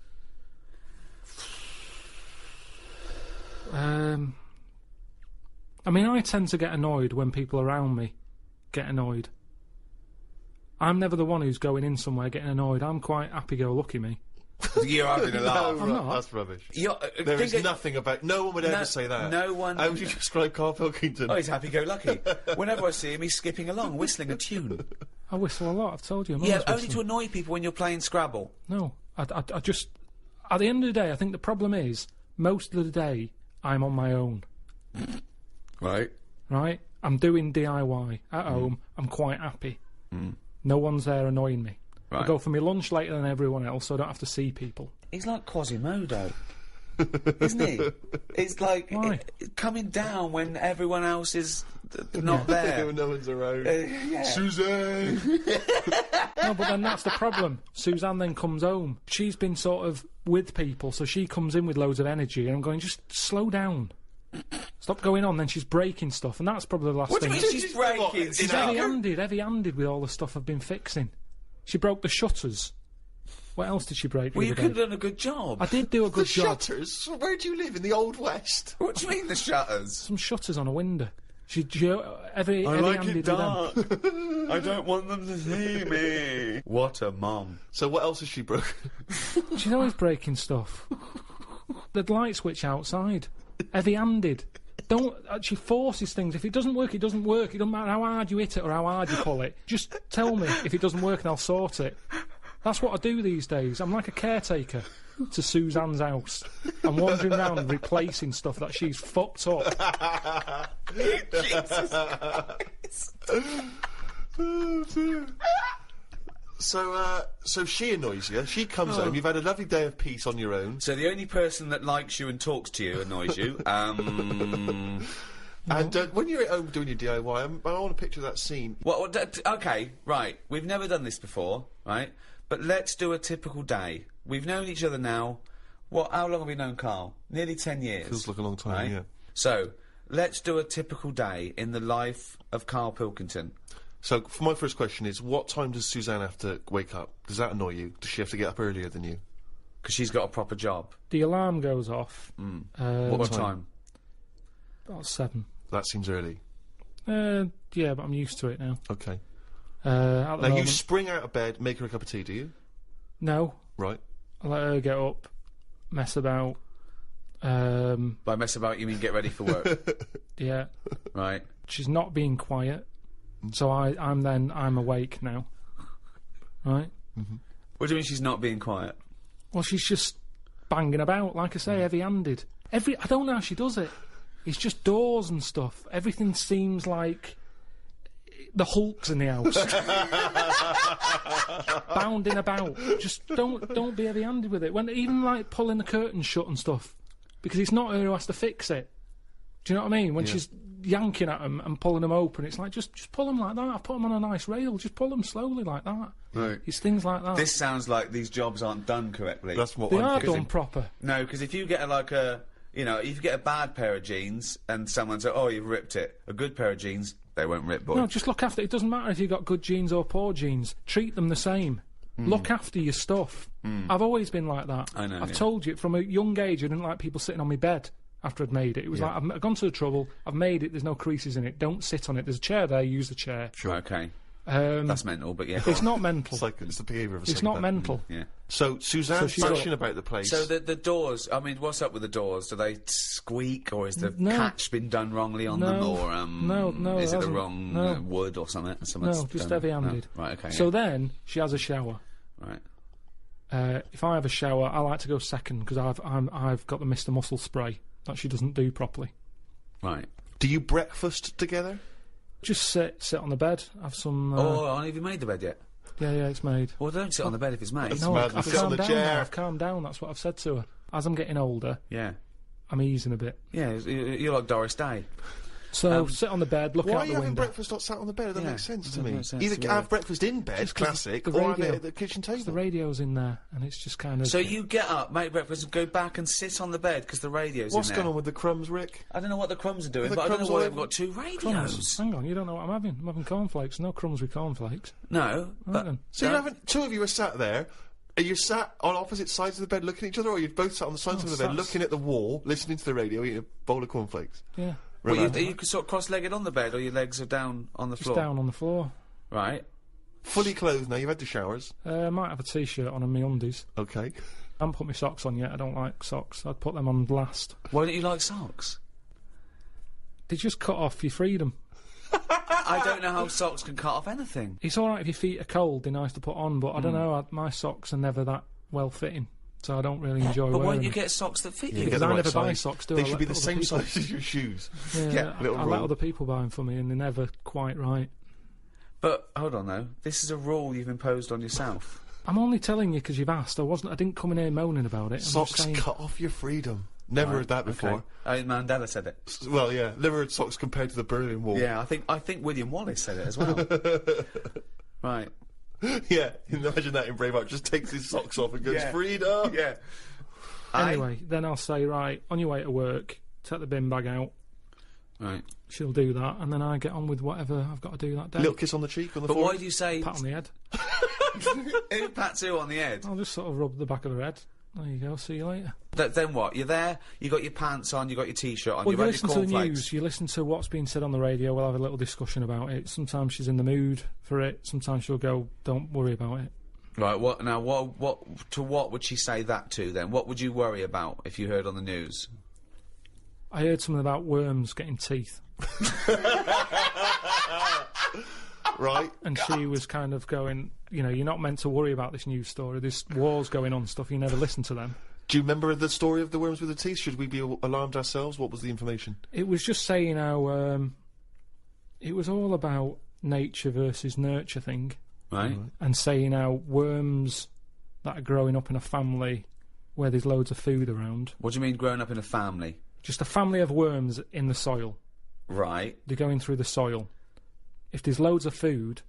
I mean, I tend to get annoyed when people around me get annoyed. I'm never the one who's going in somewhere getting annoyed. I'm quite happy-go-lucky, me. You're having a laugh. I'm not. That's rubbish. There is nothing about... No one would ever say that. No one... How would you describe Karl Pilkington? Oh, he's happy-go-lucky. Whenever I see him, he's skipping along, whistling a tune. I whistle a lot, I've told you. I'm Yeah, always only to whistling. annoy people when you're playing Scrabble. No, I just... At the end of the day, I think the problem is, most of the day, I'm on my own. Right. Right? I'm doing DIY at home. I'm quite happy. No one's there annoying me. I Right. go for my lunch later than everyone else, so I don't have to see people. He's like Quasimodo. Isn't he? It's like Why? coming down when everyone else is not there. When no one's around. Yeah. Suzanne! No, but then that's the problem. Suzanne then comes home. She's been sort of with people, so she comes in with loads of energy, and I'm going, just slow down. Stop going on. Then she's breaking stuff, and that's probably the last What do thing. you mean she's breaking? She's heavy-handed with all the stuff I've been fixing. She broke the shutters. What else did she break? Well, the you other could day? have done a good job. I did do a good job. Shutters? Where do you live? In the Old West? What do you mean the shutters? Some shutters on a window. She heavy I like handed it dark. I don't want them to see me. What a mum. So what else has she broken? She's always breaking stuff. The light switch outside. Heavy-handed. Don't actually forces things. If it doesn't work, it doesn't work. It doesn't matter how hard you hit it or how hard you pull it. Just tell me if it doesn't work and I'll sort it. That's what I do these days. I'm like a caretaker to Suzanne's house. I'm wandering around replacing stuff that she's fucked up. Jesus Christ. So she annoys you. She comes home. You've had a lovely day of peace on your own. So the only person that likes you and talks to you annoys you. And when you're at home doing your DIY, I want to picture that scene. Okay, right. We've never done this before, right? But let's do a typical day. We've known each other now. How long have we known Karl? Nearly 10 years. Feels like a long time, right? yeah. So, let's do a typical day in the life of Karl Pilkington. So, for my first question is, what time does Suzanne have to wake up? Does that annoy you? Does she have to get up earlier than you? Because she's got a proper job. The alarm goes off. What time? About 7. That seems early. Yeah, but I'm used to it now. Okay. At the Now, moment, you spring out of bed, make her a cup of tea, do you? No. Right. I let her get up, mess about. By mess about, you mean get ready for work? Yeah. Right. She's not being quiet, so I'm awake now. Right? What do you mean she's not being quiet? Well, she's just banging about, like I say, heavy-handed. I don't know how she does it. It's just doors and stuff. Everything seems like the Hulk's in the house. Bounding about. Just don't be heavy-handed with it. When even like pulling the curtains shut and stuff, because it's not her who has to fix it. Do you know what I mean? When she's yanking at them and pulling them open, it's like just pull them like that. I've put them on a nice rail. Just pull them slowly like that. Right. It's things like that. This sounds like these jobs aren't done correctly. That's what They I'm are thinking. done proper. No, because if you get if you get a bad pair of jeans and someone says, "Oh, you've ripped it," a good pair of jeans, they won't rip, boy. No, just look after it. It doesn't matter if you've got good jeans or poor jeans. Treat them the same. Look after your stuff. I've always been like that. I know, I've yeah. told you, from a young age, I didn't like people sitting on my bed after I'd made it. It was like, I've gone to the trouble, I've made it, there's no creases in it, don't sit on it. There's a chair there, use the chair. Sure. Okay. That's mental, but yeah. It's not mental. It's the behaviour of a It's not psychopath. mental. Yeah. So, Suzanne's she's got- bashing about the place. So the doors, I mean, what's up with the doors? Do they squeak, or is the catch been done wrongly on them, or no, is it the hasn't. wrong No. wood or something? No, just heavy-handed. No. Right, okay. So then, she has a shower. right. If I have a shower, I like to go second, because I've got the Mr. Muscle spray that she doesn't do properly. Right. Do you breakfast together? Just sit on the bed, have some... Have you made the bed yet? Yeah, it's made. Well, don't sit on the bed if it's made. No, madness. I've Sit on calmed the down chair. now, I've calmed down, that's what I've said to her. As I'm getting older, Yeah. I'm easing a bit. Yeah, you're like Doris Day. So, sit on the bed, look Why out are you the having window. breakfast not sat on the bed? That Yeah, makes sense to doesn't me. make sense Either to me. have breakfast in bed, Just 'cause classic, the or have it radio- at the kitchen table. The radio's in there, and it's just kind of... So you get up, make breakfast, and go back and sit on the bed because the radio's What's in there. going on with the crumbs, Rick? I don't know what the crumbs are doing, The but I don't crumbs know why all they've got two radios. Crumbs. Hang on, you don't know what I'm having. I'm having cornflakes. No crumbs with cornflakes. No, but then. So you haven't. Two of you are sat there. Are you sat on opposite sides of the bed looking at each other, or are you both sat on the sides of the bed sat- looking at the wall, listening to the radio, eating a bowl of cornflakes? Yeah. well, you sort of cross-legged on the bed, or your legs are down on the Just floor. down on the floor. Right. Fully clothed now, you've had the showers. I might have a t-shirt on and my undies. Okay. I haven't put my socks on yet. I don't like socks. I'd put them on last. Why don't you like socks? They just cut off your freedom. I don't know how socks can cut off anything. It's alright if your feet are cold, they're nice to put on, but I don't know, my socks are never that well-fitting, so I don't really enjoy But why wearing don't you them. get socks that fit You you? get Because the I right never buy size. socks, do They I? should Let be the other same people- size as your shoes. Yeah, little I let rule. other people buy them for me, and they're never quite right. But hold on though, this is a rule you've imposed on yourself. I'm only telling you because you've asked. I didn't come in here moaning about it. I'm just Socks saying, cut off your freedom. Never heard that before. Mandela said it. Well, yeah, never heard socks compared to the Berlin Wall. Yeah, I think William Wallace said it as well. Right. Yeah, imagine that in Braveheart. Just takes his socks off and goes, Yeah. freedom! Yeah. Anyway, then I'll say, right, on your way to work, take the bin bag out. Right. She'll do that, and then I get on with whatever I've got to do that day. Little kiss on the cheek, on the But forehead. why do you say Pat on the head. who pats who on the head? I'll just sort of rub the back of her head. There you go, see you later. Then what? You're there, you got your pants on, you got your t-shirt on, Well, you've you had listen your to the cornflakes. news, you listen to what's being said on the radio, we'll have a little discussion about it. Sometimes she's in the mood for it, sometimes she'll go, don't worry about it. Right, what would she say that to then? What would you worry about if you heard on the news? I heard something about worms getting teeth. Right. And she was kind of going, you know, you're not meant to worry about this news story. There's wars going on, stuff, you never listen to them. Do you remember the story of the worms with the teeth? Should we be alarmed ourselves? What was the information? It was just saying how, it was all about nature versus nurture thing. Right. And saying how worms that are growing up in a family where there's loads of food around. What do you mean growing up in a family? Just a family of worms in the soil. Right. They're going through the soil. If there's loads of food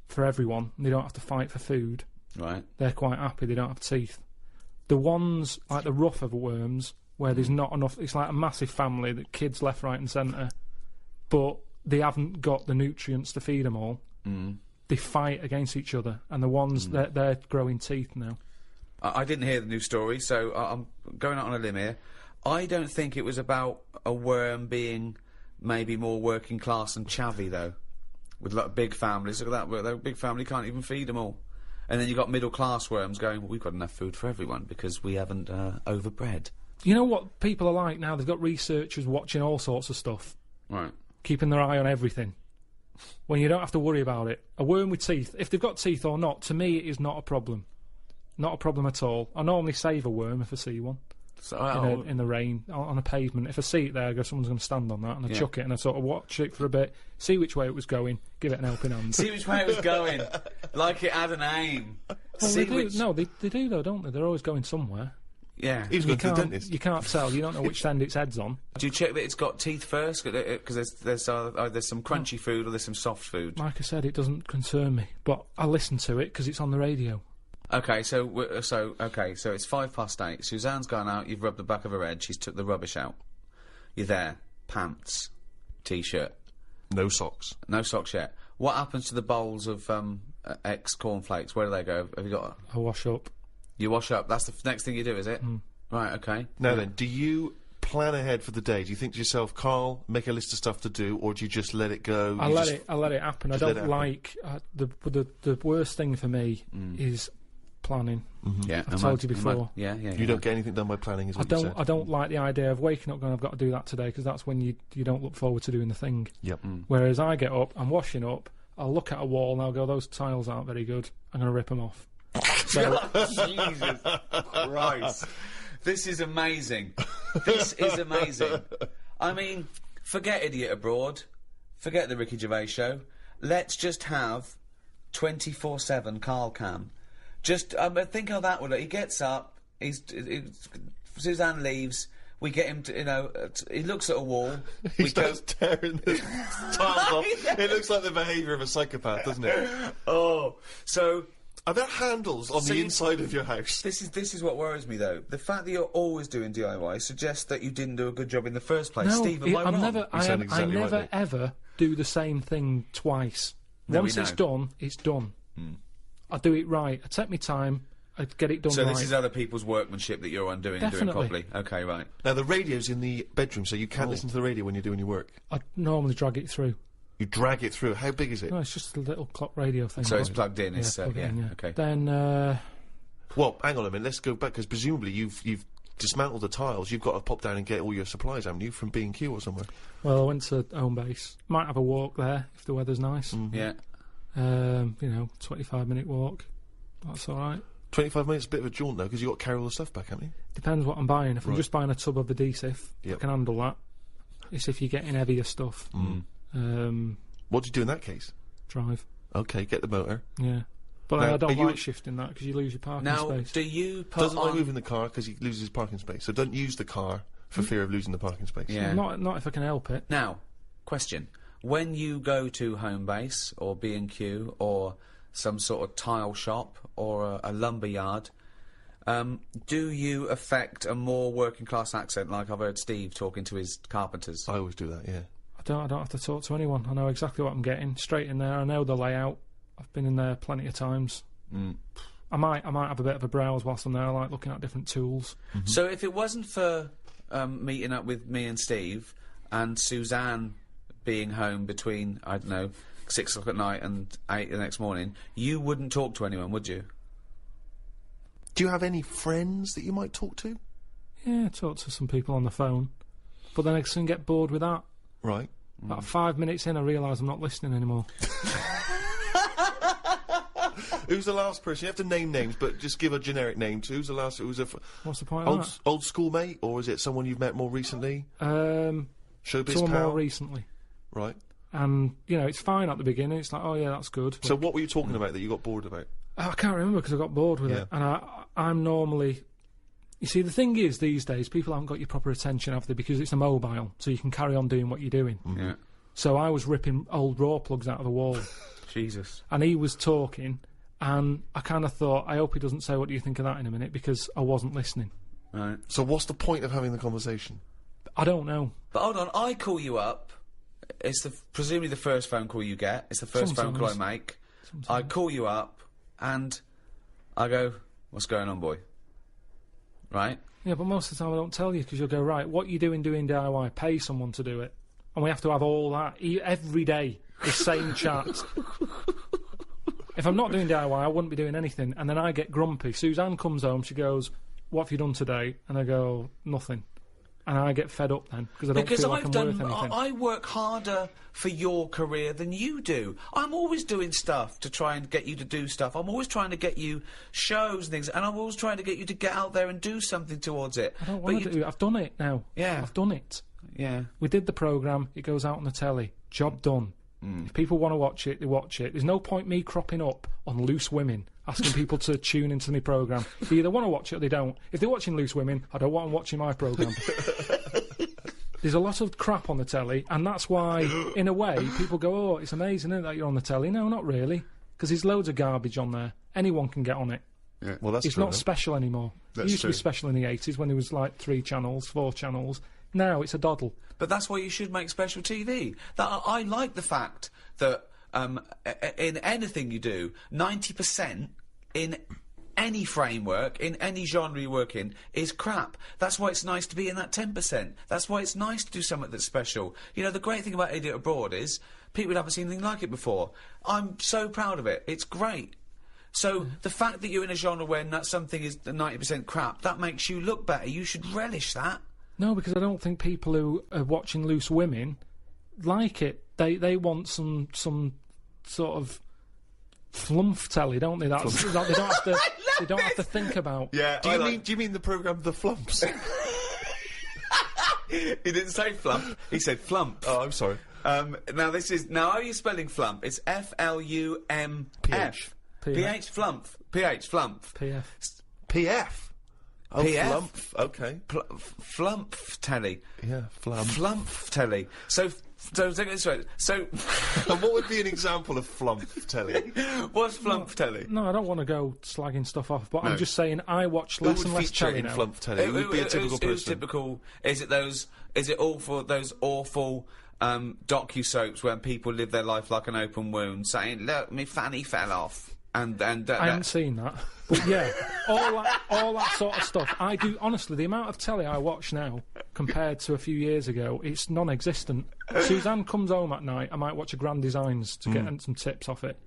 for everyone, and they don't have to fight for food, right, they're quite happy, they don't have teeth. The ones, like the rougher worms, where there's not enough, it's like a massive family, that kids left, right and centre, but they haven't got the nutrients to feed them all. They fight against each other, and the ones, they're growing teeth now. I didn't hear the news story, so I'm going out on a limb here. I don't think it was about a worm being maybe more working class and chavvy, though. With like big families, look at that, their big family can't even feed them all. And then you've got middle class worms going, well, we've got enough food for everyone because we haven't overbred. You know what people are like now? They've got researchers watching all sorts of stuff. Right. Keeping their eye on everything. When you don't have to worry about it. A worm with teeth, if they've got teeth or not, to me it is not a problem. Not a problem at all. I normally save a worm if I see one. So, in the rain, on a pavement. If I see it there, I go, someone's going to stand on that, and I chuck it, and I sort of watch it for a bit, see which way it was going, give it an helping hand. See which way it was going, like it had an aim. Well, they do. No, they do though, don't they? They're always going somewhere. Yeah. He was going to the dentist. You can't tell. You don't know which end its head's on. Do you check that it's got teeth first? Because there's some crunchy food or there's some soft food. Like I said, it doesn't concern me, but I listen to it because it's on the radio. Okay, so it's 8:05. Suzanne's gone out. You've rubbed the back of her head. She's took the rubbish out. You're there. Pants, t-shirt. No socks. No socks yet. What happens to the bowls of ex cornflakes? Where do they go? Have you got? I wash up. You wash up. That's the next thing you do, is it? Right. Okay. Now then, do you plan ahead for the day? Do you think to yourself, Karl, make a list of stuff to do, or do you just let it go? I let it happen. I don't like the worst thing for me is planning. Yeah, I've told you before. Yeah. You don't get anything done by planning, is what you said. I don't like the idea of waking up going, I've got to do that today, because that's when you don't look forward to doing the thing. Yep. Whereas I get up, I'm washing up, I'll look at a wall and I'll go, those tiles aren't very good, I'm going to rip them off. So, Jesus Christ. This is amazing. This is amazing. I mean, forget Idiot Abroad. Forget the Ricky Gervais show. Let's just have 24/7 Karl Cam. Just, think how that would look. He gets up, Suzanne leaves, we get him to, he looks at a wall. He starts tearing the tiles off. It looks like the behaviour of a psychopath, doesn't it? Oh, so... Are there handles on the inside of your house? This is what worries me, though. The fact that you're always doing DIY suggests that you didn't do a good job in the first place. No, Steve, am I wrong? I never ever do the same thing twice. Once it's done, it's done. I do it right. I take my time. I get it done right. So this is other people's workmanship that you're undoing and doing properly. Okay, right. Now the radio's in the bedroom, so you can't listen to the radio when you're doing your work. I normally drag it through. You drag it through. How big is it? No, it's just a little clock radio thing. So it's plugged in. Okay. Then. Well, hang on a minute. Let's go back, because presumably you've dismantled the tiles. You've got to pop down and get all your supplies, haven't you, from B&Q or somewhere? Well, I went to home base. Might have a walk there if the weather's nice. Yeah. 25-minute walk. That's all right. 25 minutes, a bit of a jaunt though, because you've got to carry all the stuff back, haven't you? Depends what I'm buying. If I'm just buying a tub of adhesive, I can handle that. It's if you're getting heavier stuff. What do you do in that case? Drive. Okay, get the motor. Yeah. But now, I don't like shifting that, because you lose your parking space. Do you put Doesn't like moving the car because he loses his parking space, so don't use the car for fear of losing the parking space. Yeah. Not if I can help it. Now, question. When you go to Homebase or B&Q or some sort of tile shop or a lumber yard, do you affect a more working class accent like I've heard Steve talking to his carpenters? I always do that, yeah. I don't have to talk to anyone. I know exactly what I'm getting. Straight in there. I know the layout. I've been in there plenty of times. I might have a bit of a browse whilst I'm there. I like looking at different tools. So if it wasn't for meeting up with me and Steve and Suzanne being home between, I don't know, 6 o'clock at night and 8 the next morning, you wouldn't talk to anyone, would you? Do you have any friends that you might talk to? Yeah, talk to some people on the phone. But then I soon get bored with that. Right. About 5 minutes in, I realise I'm not listening anymore. Who's the last person? You have to name names, but just give a generic name. Who's the last? Who's What's the point of that? old schoolmate, or is it someone you've met more recently? Showbiz Someone pal? more recently. Right. And, you know, it's fine at the beginning. It's like, oh, yeah, that's good. So what were you talking about that you got bored about? I can't remember because I got bored with it. And I'm normally... You see, the thing is, these days, people haven't got your proper attention, have they? Because it's a mobile, so you can carry on doing what you're doing. Yeah. So I was ripping old raw plugs out of the wall. Jesus. And he was talking, and I kind of thought, I hope he doesn't say, what do you think of that in a minute, because I wasn't listening. Right. So what's the point of having the conversation? I don't know. But hold on, I call you up. It's presumably the first phone call you get. It's the first phone call I make. I call you up, and I go, what's going on, boy? Right? Yeah, but most of the time I don't tell you, because you'll go, right, what you doing DIY? Pay someone to do it. And we have to have all that, every day, the same chat. If I'm not doing DIY, I wouldn't be doing anything. And then I get grumpy. Suzanne comes home, she goes, what have you done today? And I go, nothing. And I get fed up then, because I don't feel like I'm worth anything. I work harder for your career than you do. I'm always doing stuff to try and get you to do stuff. I'm always trying to get you shows and things, and I'm always trying to get you to get out there and do something towards it. I don't want to do it. I've done it now. Yeah. I've done it. Yeah. We did the programme, it goes out on the telly. Job done. If people want to watch it, they watch it. There's no point me cropping up on Loose Women, asking people to tune into my programme. They either want to watch it or they don't. If they're watching Loose Women, I don't want them watching my programme. There's a lot of crap on the telly, and that's why, in a way, people go, oh, it's amazing, isn't it, that you're on the telly? No, not really, because there's loads of garbage on there. Anyone can get on it. Yeah. Well, that's It's true, not special anymore. That's It used to be true. special in the 80s when there was like 3 channels, 4 channels. Now it's a doddle. But that's why you should make special TV. I like the fact that in anything you do, 90% in any framework, in any genre you work in, is crap. That's why it's nice to be in that 10%. That's why it's nice to do something that's special. You know, the great thing about Idiot Abroad is people haven't seen anything like it before. I'm so proud of it. It's great. So the fact that you're in a genre where something is 90% crap, that makes you look better. You should relish that. No, because I don't think people who are watching Loose Women like it. They want some sort of flump telly, don't they? That's that they don't have to think about. Yeah. Do you mean the programme The Flumps? He didn't say flump. He said flump. Oh, I'm sorry. Now how are you spelling flump? It's F-L-U-M-F. P-H flump. P-H flump. PF. PF. Oh, PF? Flump. Okay. Flump telly. Yeah, flump. Flump telly. So take it this way. So And what would be an example of flump telly? what's flump telly? No, I don't want to go slagging stuff off, but I'm just saying I watch Who less would and less feature telly in now. flump telly? Who would be a typical Who's person? typical? Is it all for those awful docu-soaps where people live their life like an open wound, saying, "Look, me fanny fell off," and I haven't seen that, but yeah, all that sort of stuff. I do honestly. The amount of telly I watch now compared to a few years ago, it's non-existent. Suzanne comes home at night. I might watch a Grand Designs to get some tips off it.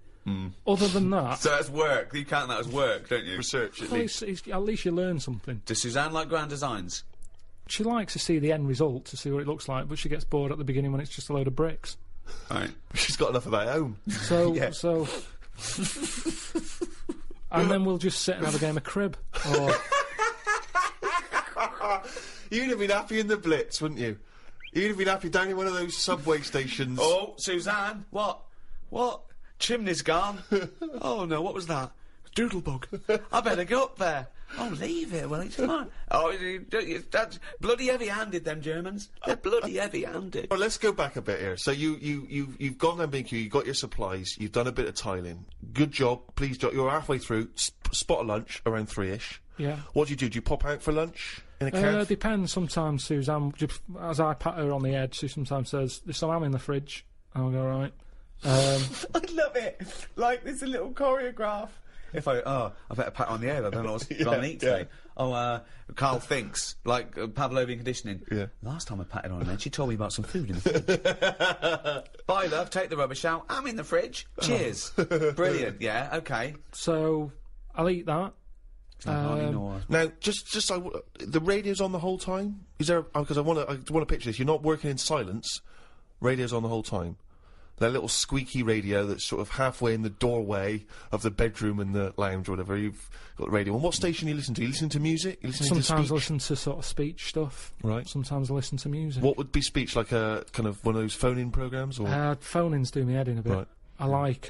Other than that, So that's work. You count that as work, don't you? Research, at well, least. at least you learn something. Does Suzanne like Grand Designs? She likes to see the end result, to see what it looks like, but she gets bored at the beginning when it's just a load of bricks. Right. She's got enough of that at home. So, Yeah. so, and then we'll just sit and have a game of crib. Or You'd have been happy in the Blitz, wouldn't you? You'd have been happy down in one of those subway stations. Oh, Suzanne, what? Chimney's gone. Oh no, what was that? Doodlebug. I better go up there. Oh, leave it. Well, it's fine. Oh, that's bloody heavy-handed. Them Germans. They're bloody heavy-handed. Well, let's go back a bit here. So you've gone down B&Q, you've got your supplies, you've done a bit of tiling. Good job. Please, you're halfway through. Spot a lunch around 3ish. yeah. What do? Do you pop out for lunch in a cab? Depends. Sometimes Suzanne, as I pat her on the head, she sometimes says, "There's some ham in the fridge." I'll go, right. I love it. Like, there's a little choreograph. If I better pat her on the head, I don't know what's going to eat today. Oh, Karl thinks, like Pavlovian conditioning. Yeah. Last time I patted her on the head, she told me about some food in the fridge. Bye, love, take the rubbish out. I'm in the fridge. Cheers. Brilliant, yeah, okay. So, I'll eat that. Now, just the radio's on the whole time. Is there? Because I want to picture this. You're not working in silence. Radio's on the whole time. That little squeaky radio that's sort of halfway in the doorway of the bedroom and the lounge or whatever. You've got the radio. And what station you listen to? You listen to music? You listen to Sometimes speech? I listen to sort of speech stuff. Right. Sometimes I listen to music. What would be speech? Like a kind of one of those phone-in programs, or phone-ins do me head in a bit. Right. I like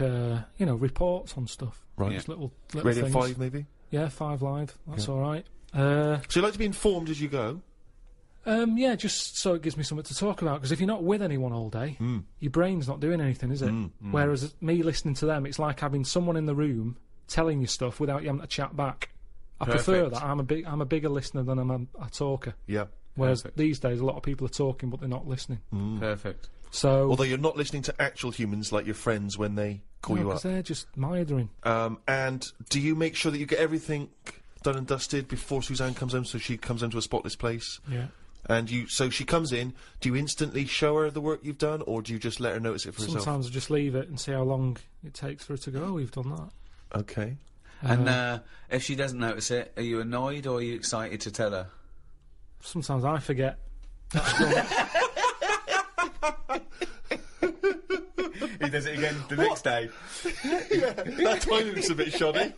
reports on stuff. Right. Just little Radio things. 5 maybe. Yeah, 5 Live. That's all right. So you like to be informed as you go? Yeah, just so it gives me something to talk about. Because if you're not with anyone all day, your brain's not doing anything, is it? Whereas me listening to them, it's like having someone in the room telling you stuff without you having to chat back. I prefer that. I'm a bigger listener than I'm a talker. Yeah. Whereas these days, a lot of people are talking, but they're not listening. Perfect. So, although you're not listening to actual humans like your friends when they call you up. because they're just mithering. And do you make sure that you get everything done and dusted before Suzanne comes home, so she comes home to a spotless place? Yeah. And so she comes in, do you instantly show her the work you've done, or do you just let her notice it for herself? Sometimes I just leave it and see how long it takes for her to go, oh, we've done that. Okay. And if she doesn't notice it, are you annoyed or are you excited to tell her? Sometimes I forget. He does it again the next day. Yeah, that time looks a bit shoddy.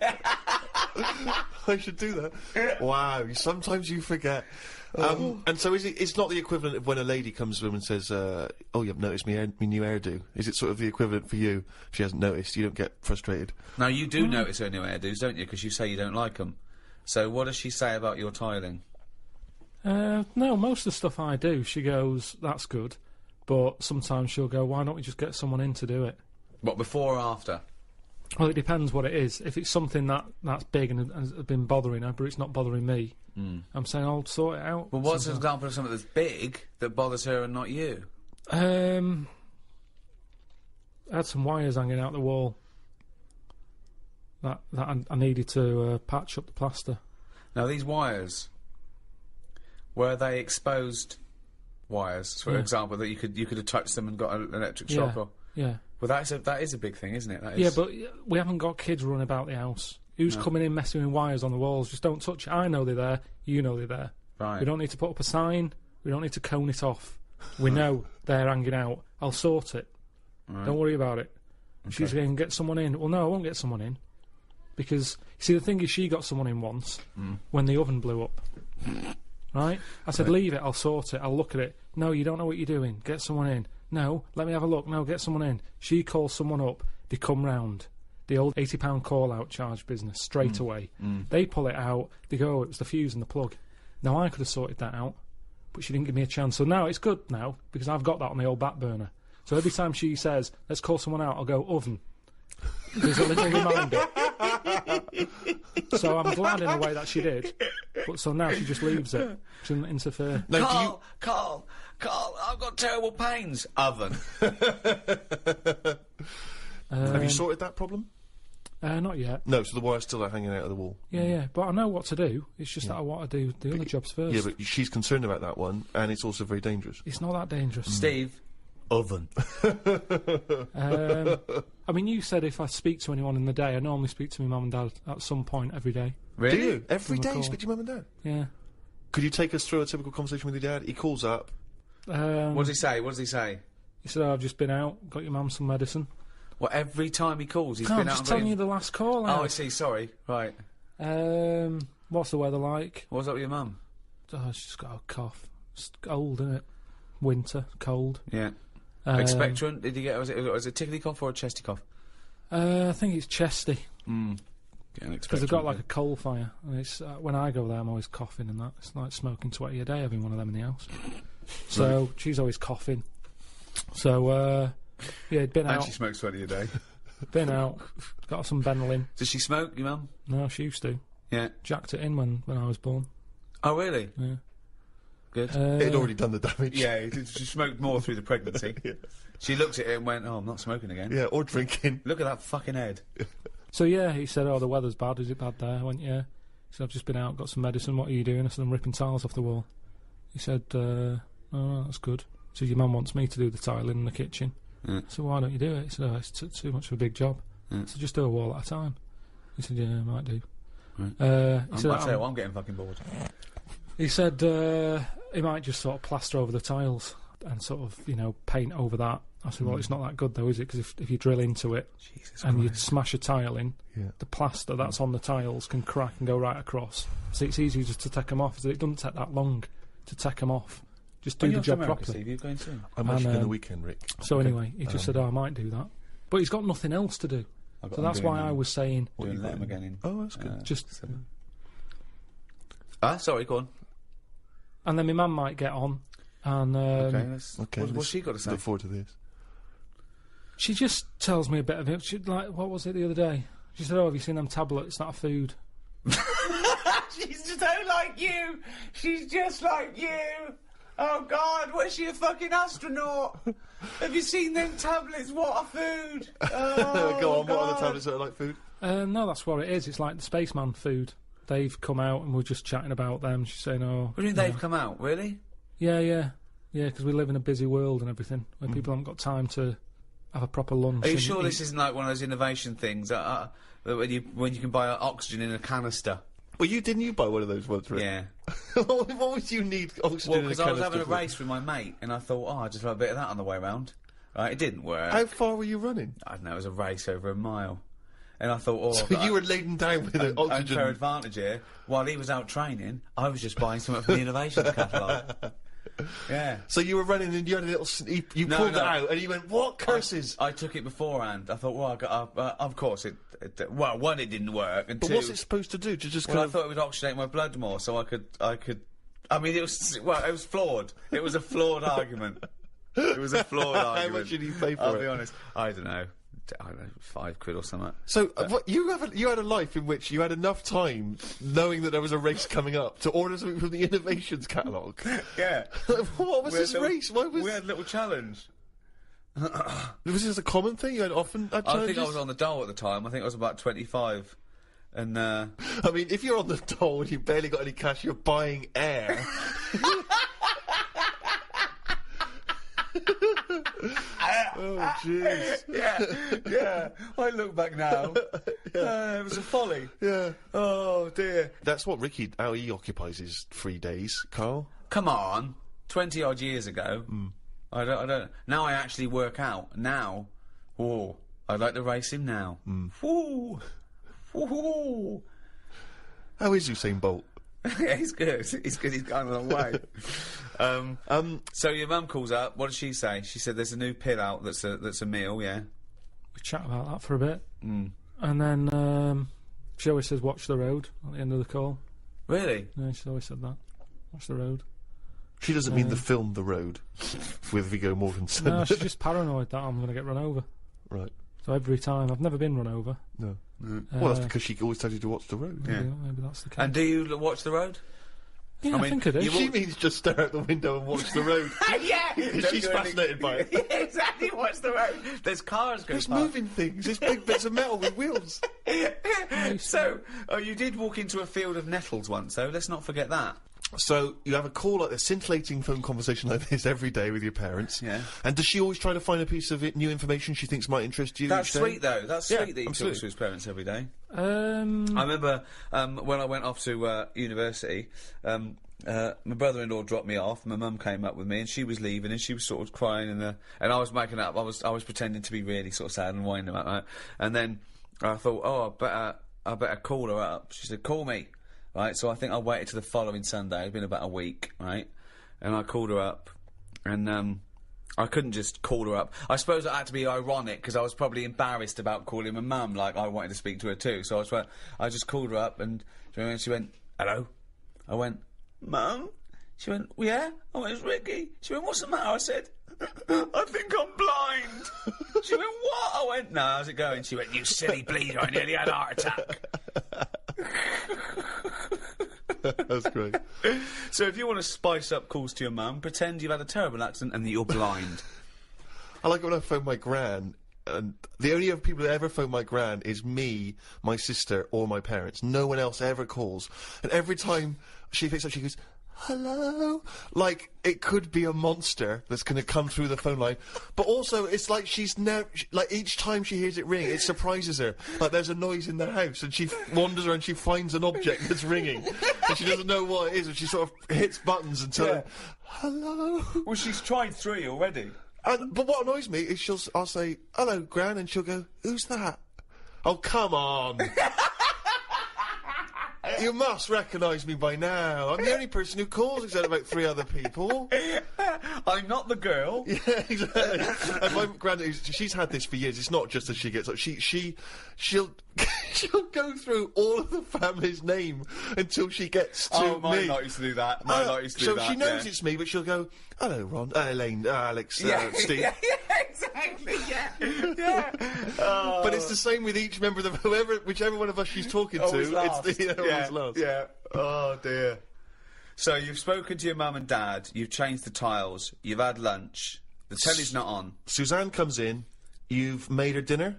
I should do that. Wow, sometimes you forget. And so it's not the equivalent of when a lady comes to him and says, oh, you've noticed me new hairdo. Is it sort of the equivalent for you? If she hasn't noticed, you don't get frustrated? Now, you do notice her new hairdos, don't you? Because you say you don't like them. So what does she say about your tiling? No, most of the stuff I do, she goes, that's good. But sometimes she'll go, why don't we just get someone in to do it? What, before or after? Well, it depends what it is. If it's something that's big and has been bothering her, but it's not bothering me, I'm saying I'll sort it out. Well, what's an example of something that's big that bothers her and not you? I had some wires hanging out the wall that I needed to patch up the plaster. Now, these wires, were they exposed wires, for example, that you could have touched them and got an electric shock? Or? Yeah. Well, that is a big thing, isn't it? That is. Yeah, but we haven't got kids running about the house. Who's coming in messing with wires on the walls? Just don't touch it. I know they're there. You know they're there. Right. We don't need to put up a sign. We don't need to cone it off. We know they're hanging out. I'll sort it. Right. Don't worry about it. Okay. She's going to get someone in. Well, no, I won't get someone in. Because, you see, the thing is, she got someone in once when the oven blew up. Right? I said, leave it, I'll sort it, I'll look at it. No, you don't know what you're doing. Get someone in. No, let me have a look. No, get someone in. She calls someone up. They come round. The old £80 call-out charge business, straight away. They pull it out. They go, it was the fuse and the plug. Now, I could have sorted that out, but she didn't give me a chance. So now it's good now, because I've got that on the old back burner. So every time she says, let's call someone out, I'll go, oven. There's a little reminder. So I'm glad in a way that she did. But so now she just leaves it. She doesn't interfere. No, Karl, I've got terrible pains. Oven. Have you sorted that problem? Not yet. No, so the wire's still hanging out of the wall. Yeah, but I know what to do. It's just that I want to do the other jobs first. Yeah, but she's concerned about that one, and it's also very dangerous. It's not that dangerous. Steve. Oven. I mean, you said if I speak to anyone in the day, I normally speak to my mum and dad at some point every day. Really? Do you? Every From a day you call. speak to your mum and dad? Yeah. Could you take us through a typical conversation with your dad? He calls up. What does he say? What does he say? He said, I've just been out, got your mum some medicine. Well, every time he calls, he's No, been I'm out just and telling got you the last call Oh, out. I see, sorry. Right. What's the weather like? What's up with your mum? Oh, she's got a cough. It's old, isn't it? Winter, cold. Yeah. Expectorant? Did you get? Was it a tickly cough or a chesty cough? I think it's chesty. Getting Because they've got like a coal fire. And it's when I go there, I'm always coughing and that. It's like smoking 20 a day, having one of them in the house. So she's always coughing. So yeah, been And out. she smokes 20 a day. Been out. Got some Benylin. Does she smoke, your mum? No, she used to. Yeah. Jacked it in when I was born. Oh, really? Yeah. Good. It had already done the damage. Yeah, she smoked more through the pregnancy. Yeah. She looked at it and went, oh, I'm not smoking again. Yeah, or drinking. Look at that fucking head. So yeah, he said, "Oh, the weather's bad. Is it bad there?" I went, "Yeah." He said, "I've just been out, got some medicine. What are you doing?" I said, "I'm ripping tiles off the wall." He said, "Oh, that's good." So your mum wants me to do the tiling in the kitchen. Yeah. So why don't you do it? He said, "Oh, it's too much of a big job." So just do a wall at a time. He said, "Yeah, I might do." Right. He said, I tell you what, I'm getting fucking bored. He said he might just sort of plaster over the tiles and sort of, you know, paint over that. I said, well, it's not that good though, is it? Because if you drill into it and you smash a tile in, the plaster that's on the tiles can crack and go right across. So it's easy just to take them off. So it doesn't take that long to take them off. Just do the job properly. Steve, you're going soon. I'm actually going the weekend, Rick. So anyway, he just said, I might do that. But he's got nothing else to do. So that's why I was saying... Doing let him again in. Oh, that's good. Just... sorry, go on. And then my mum might get on. And what's she got to say? Look forward to this. she just tells me a bit of it. She, like, what was it the other day? She said, "Oh, have you seen them tablets? That are food." She's just so like you. She's just like you. Oh God, what is she, a fucking astronaut? Have you seen them tablets? What are food? Oh, Go on, God. what are the tablets that are like food? No, that's what it is. It's like the Spaceman food. They've come out and we're just chatting about them. She's saying, "Oh, What do you mean they've come out? Really? yeah, because we live in a busy world and everything, where people haven't got time to have a proper lunch." Are you and sure eat. this isn't like one of those innovation things that when you can buy oxygen in a canister? Well, didn't you buy one of those once, Rick? Yeah. What would you need oxygen Well, in a because I was canister having a for? race with my mate, and I thought, I'd just have a bit of that on the way round. Right, it didn't work. How far were you running? I don't know, it was a race over a mile. And I thought, So you were laden down with an oxygen... unfair advantage here. While he was out training, I was just buying something from the innovations catalogue. Yeah. So you were running and you had a little... You pulled it out and you went, what curses? I took it beforehand. I thought, well, of course, well, one, it didn't work, and But two... what's it supposed to do? To just Well, kind I of... thought it would oxygenate my blood more, so I could... I mean, it was flawed. It was a flawed argument. It was a flawed argument. How much did you pay for I'll it? be honest. I don't know, £5 or something. So what, you had a life in which you had enough time, knowing that there was a race coming up, to order something from the innovations catalogue. Yeah. What was this race? Why was... We had a little challenge. Was this a common thing? You had often had I challenges? think I was on the dole at the time. I think I was about 25. And, I mean, if you're on the dole and you've barely got any cash, you're buying air. Oh, jeez. yeah. I look back now. It was a folly. Yeah. Oh, dear. That's what how he occupies his free days, Karl. Come on. 20 odd years ago. I don't. Now I actually work out. Now. Oh, I'd like to race him now. Woo. Woo. How is Usain Bolt? Yeah, he's good. He's good. He's gone a long way. So your mum calls up. What did she say? She said there's a new pill out that's a meal. Yeah. We chat about that for a bit. And then she always says, "Watch the road" at the end of the call. Really? Yeah, she's always said that. Watch the road. She doesn't mean the film The Road with Viggo Mortensen. No, she's just paranoid that I'm going to get run over. Right. So every time, I've never been run over. No. Well, that's because she always tells you to watch the road. Yeah. Maybe that's the case. And do you watch the road? Yeah, I think I do. She means just stare out the window and watch the road. Yeah! She's fascinated by it. Yeah, exactly, watch the road. There's cars going It's past. moving things. It's big bits of metal with wheels. So, you did walk into a field of nettles once, though. Let's not forget that. So you have a call, like a scintillating phone conversation like this every day with your parents. Yeah. And does she always try to find a piece of new information she thinks might interest you? That's each day? sweet, though. That's Yeah, sweet that he absolutely. talks to his parents every day. I I remember when I went off to university, my brother-in-law dropped me off. My mum came up with me, and she was leaving, and she was sort of crying, and I was making up. I was pretending to be really sort of sad and whining about that. And then I thought, I better call her up. She said, "Call me." Right, so I think I waited to the following Sunday. It'd been about a week, right? And I called her up, and I couldn't just call her up. I suppose I had to be ironic because I was probably embarrassed about calling my mum. Like I wanted to speak to her too. So I just called her up, and she went, "Hello." I went, "Mum?" She went, "Yeah." I went, "It's Ricky." She went, "What's the matter?" I said, "I think I'm blind." She went, "What?" I went, "No, how's it going?" She went, "You silly bleeder, I nearly had a heart attack." That's great. So if you want to spice up calls to your mum, pretend you've had a terrible accident and that you're blind. I like when I phoned my gran and the only other people that ever phone my gran is me, my sister, or my parents. No one else ever calls. And every time she picks up, she goes, hello? Like, it could be a monster that's gonna come through the phone line. But also, it's like she's like, each time she hears it ring, it surprises her. Like, there's a noise in the house, and she wanders around and she finds an object that's ringing. And she doesn't know what it is, and she sort of hits buttons until, hello? Well, she's tried 3 already. But what annoys me is I'll say, hello, Gran, and she'll go, who's that? Oh, come on! You must recognise me by now. I'm the only person who calls, except about 3 other people. I'm not the girl. Yeah, exactly. And my granddad, she's had this for years. It's not just as she gets up. She'll go through all of the family's name until she gets to me. Oh, my lot used to do that. My lot used to do that. So she knows it's me, but she'll go, hello, Ron, Elaine, Alex, Steve. Yeah, exactly, yeah. But it's the same with each member of the, whichever one of us she's talking Always to, last. it's the, always last. Yeah. Oh, dear. So you've spoken to your mum and dad, you've changed the tiles, you've had lunch, the telly's not on. Suzanne comes in, you've made her dinner?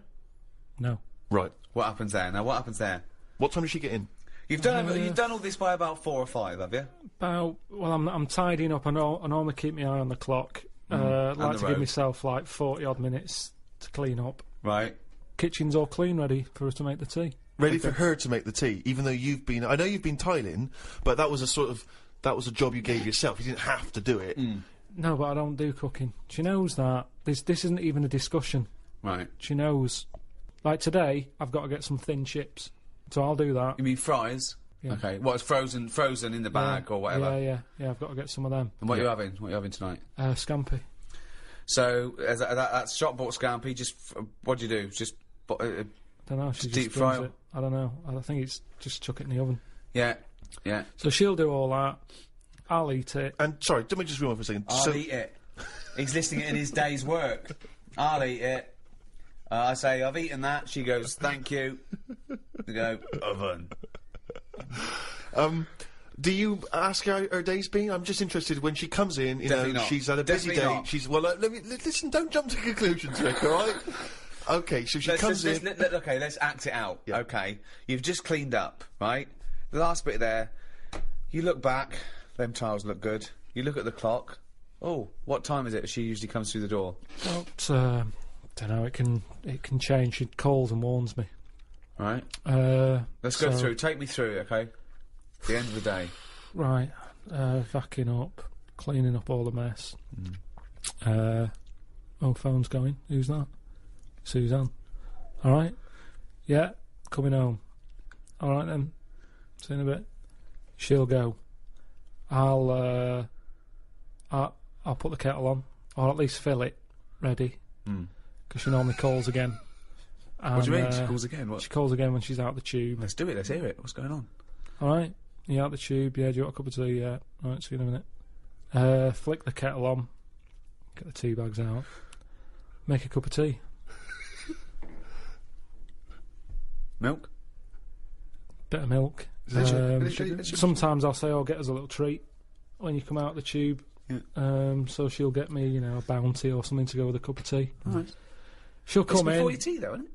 No. Right. What happens there? Now, what happens there? What time does she get in? You've done all this by about 4 or 5, have you? Well, I'm tidying up. I normally keep my eye on the clock. Like the to road. give myself like 40 odd minutes to clean up. Right. Kitchen's all clean, ready for us to make the tea. Ready for her to make the tea, even though I know you've been tiling, but that was a job you gave yourself. You didn't have to do it. No, but I don't do cooking. She knows that. This isn't even a discussion. Right. She knows. Like today, I've got to get some thin chips, so I'll do that. You mean fries? Yeah. Okay. What, it's frozen in the bag or whatever? Yeah, I've got to get some of them. And what are you having? What are you having tonight? Scampi. So, that's shop bought scampi, just, what do you do? Just, I don't know, she deep just fry brings it. I don't know. I think it's just chuck it in the oven. yeah, yeah. So she'll do all that. I'll eat it. And, sorry, let me just rewind for a second. I'll eat it. He's listing it in his day's work. I'll eat it. I say, I've eaten that. She goes, thank you. We go, oven. Do you ask her how her day's been? I'm just interested when she comes in, Definitely not. she's had a busy Definitely day. not. She's, well, listen, don't jump to conclusions, Rick, alright? Okay, so she comes in. Okay, let's act it out. Yeah. Okay, you've just cleaned up, right? The last bit there, you look back, them tiles look good. You look at the clock. Oh, what time is it? She usually comes through the door. Well, don't know. It can change. She calls and warns me. Right. Let's go through. Take me through, okay? The end of the day. Right. Vacuuming up, cleaning up all the mess. Phone's going. Who's that? Suzanne. All right. Yeah. Coming home. All right then. See you in a bit. She'll go. I'll put the kettle on, or at least fill it, ready. Because she normally calls again. What do you mean? She calls again? What? She calls again when she's out the tube. Let's do it. Let's hear it. What's going on? All right. You out the tube? Yeah. Do you want a cup of tea? Yeah. All right. See you in a minute. Flick the kettle on. Get the tea bags out. Make a cup of tea. Milk? Bit of milk. Sometimes I'll say, "Oh, get us a little treat when you come out the tube." Yeah. So she'll get me, a bounty or something to go with a cup of tea. Right. She'll come in. Before your tea, though, isn't it?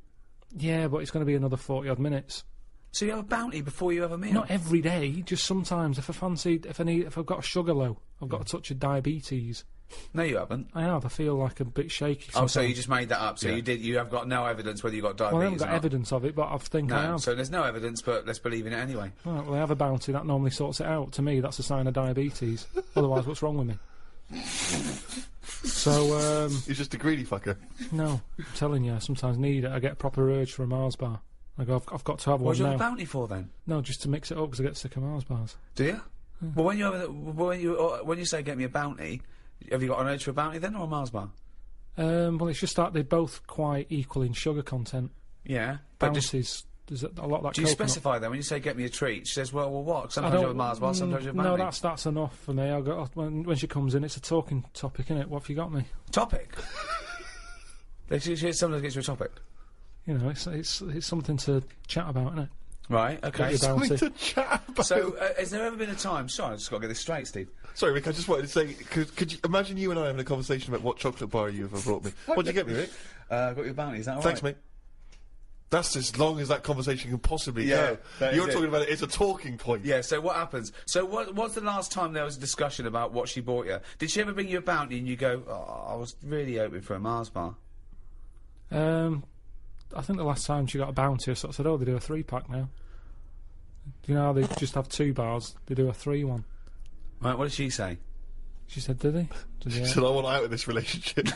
Yeah, but it's going to be another 40 odd minutes. So you have a bounty before you have a meal? Not every day, just sometimes. If I've got a sugar low, I've got a touch of diabetes. No, you haven't. I have. I feel like a bit shaky. Oh, so sometimes. you just made that up. So you have got no evidence whether you got diabetes. Well, I haven't got or not. evidence of it, but I think I No, have. so there's no evidence, but let's believe in it anyway. Right, well, I have a bounty that normally sorts it out. To me, that's a sign of diabetes. Otherwise, what's wrong with me? So, You're just a greedy fucker. no, I'm telling you, I sometimes need it. I get a proper urge for a Mars bar. I go, I've got to have What one do you now. have a bounty for then? No, just to mix it up because I get sick of Mars bars. Do you? Well, when you say get me a bounty, have you got an urge for a bounty then, or a Mars bar? Well, it's just that they're both quite equal in sugar content. Yeah, but Bounties, there's a lot of that. do you coconut. specify then when you say get me a treat? She says, well, what? I Sometimes you don't- have a Mars bar, sometimes you have a bounty. No, that's enough for me. When she comes in, it's a talking topic, innit? What have you got me? Topic. She sometimes gets you a topic. It's something to chat about, isn't it? Right. Okay. Get your bounty. To chat about. So, has there ever been a time? Sorry, I just got to get this straight, Steve. Sorry, Rick, I just wanted to say, could you imagine you and I having a conversation about what chocolate bar you have brought me? What did you get me, Rick? got your bounty, is that all Thanks, right? mate. That's as long as that conversation can possibly Yeah, go. that is You're it. talking about it's a talking point. Yeah, so what happens? So what's the last time there was a discussion about what she bought you? Did she ever bring you a bounty and you go, oh, I was really hoping for a Mars bar? I think the last time she got a bounty, I sort of said, oh, they do a 3-pack now. Do you know how they just have 2 bars? They do a 3 one. Right, what did she say? She said, did he? She said, I want out of this relationship.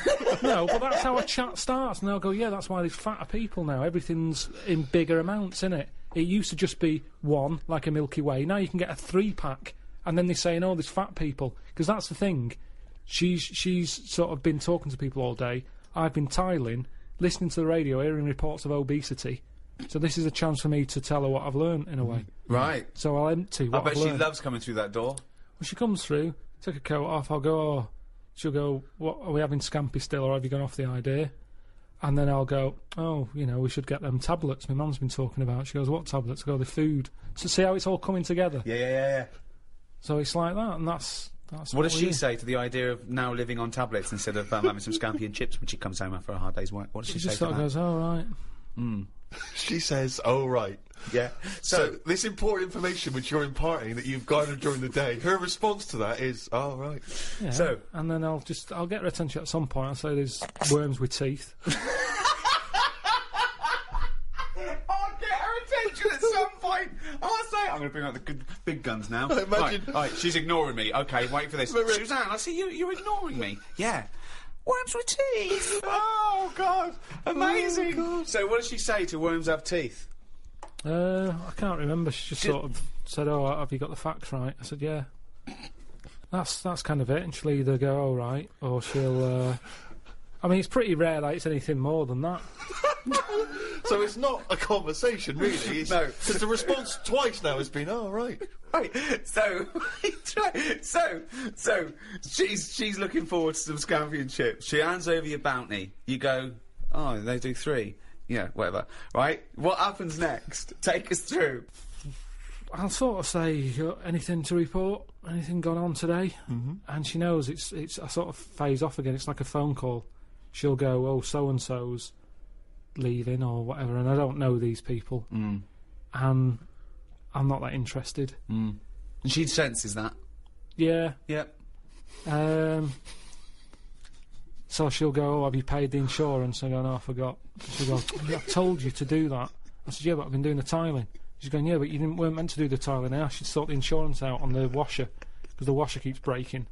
No, but that's how a chat starts, and they'll go, yeah, that's why there's fatter people now. Everything's in bigger amounts, innit? It used to just be 1, like a Milky Way. Now you can get a 3-pack, and then they're saying, oh, there's fat people. Because that's the thing. She's sort of been talking to people all day. I've been tiling, listening to the radio, hearing reports of obesity. So this is a chance for me to tell her what I've learned, in a way. Right. So I'll empty what I bet I've she learned. loves coming through that door. Well, she comes through, take her coat off, I'll go, oh. She'll go, what, are we having scampi still, or have you gone off the idea? And then I'll go, oh, you know, we should get them tablets my mum's been talking about. She goes, what tablets? I go, the food. So see how it's all coming together? Yeah. So it's like that, and that's What does we she do. say to the idea of now living on tablets instead of having some scampi and chips when she comes home after a hard day's work? What does she She say just to sort of that? goes, oh, right. She says, oh, right. Yeah. So this important information which you're imparting that you've garnered during the day, her response to that is, oh, right. Yeah. So- and then I'll get her attention at some point. I'll say there's worms with teeth. I'll get her attention at some point. I'll say, I'm going to bring out the good big guns now. Imagine- Right, she's ignoring me. Okay, wait for this. Suzanne, I see you're ignoring me. Yeah. Worms with teeth. Oh, God. Amazing. So what does she say to worms have teeth? I can't remember. She just sort of said, oh, have you got the facts right? I said, yeah. That's kind of it. And she'll either go, all right, or she'll... I mean, it's pretty rare that it's anything more than that. So it's not a conversation, really. It's, No. Because the response twice now has been, oh, right. Right, so she's looking forward to some scampi and chips. She hands over your bounty. You go, oh, they do 3. Yeah, whatever. Right? What happens next? Take us through. I'll sort of say, anything to report? Anything gone on today? Mm-hmm. And she knows it's. I sort of phase off again. It's like a phone call. She'll go, oh, so-and-so's leaving or whatever, and I don't know these people. And I'm not that interested. And she senses that. Yeah. Yep. So she'll go, oh, have you paid the insurance? I go, no, I forgot. She'll go, yeah, I told you to do that. I said, yeah, but I've been doing the tiling. She's going, yeah, but you weren't meant to do the tiling. I asked you to sort the insurance out on the washer, because the washer keeps breaking.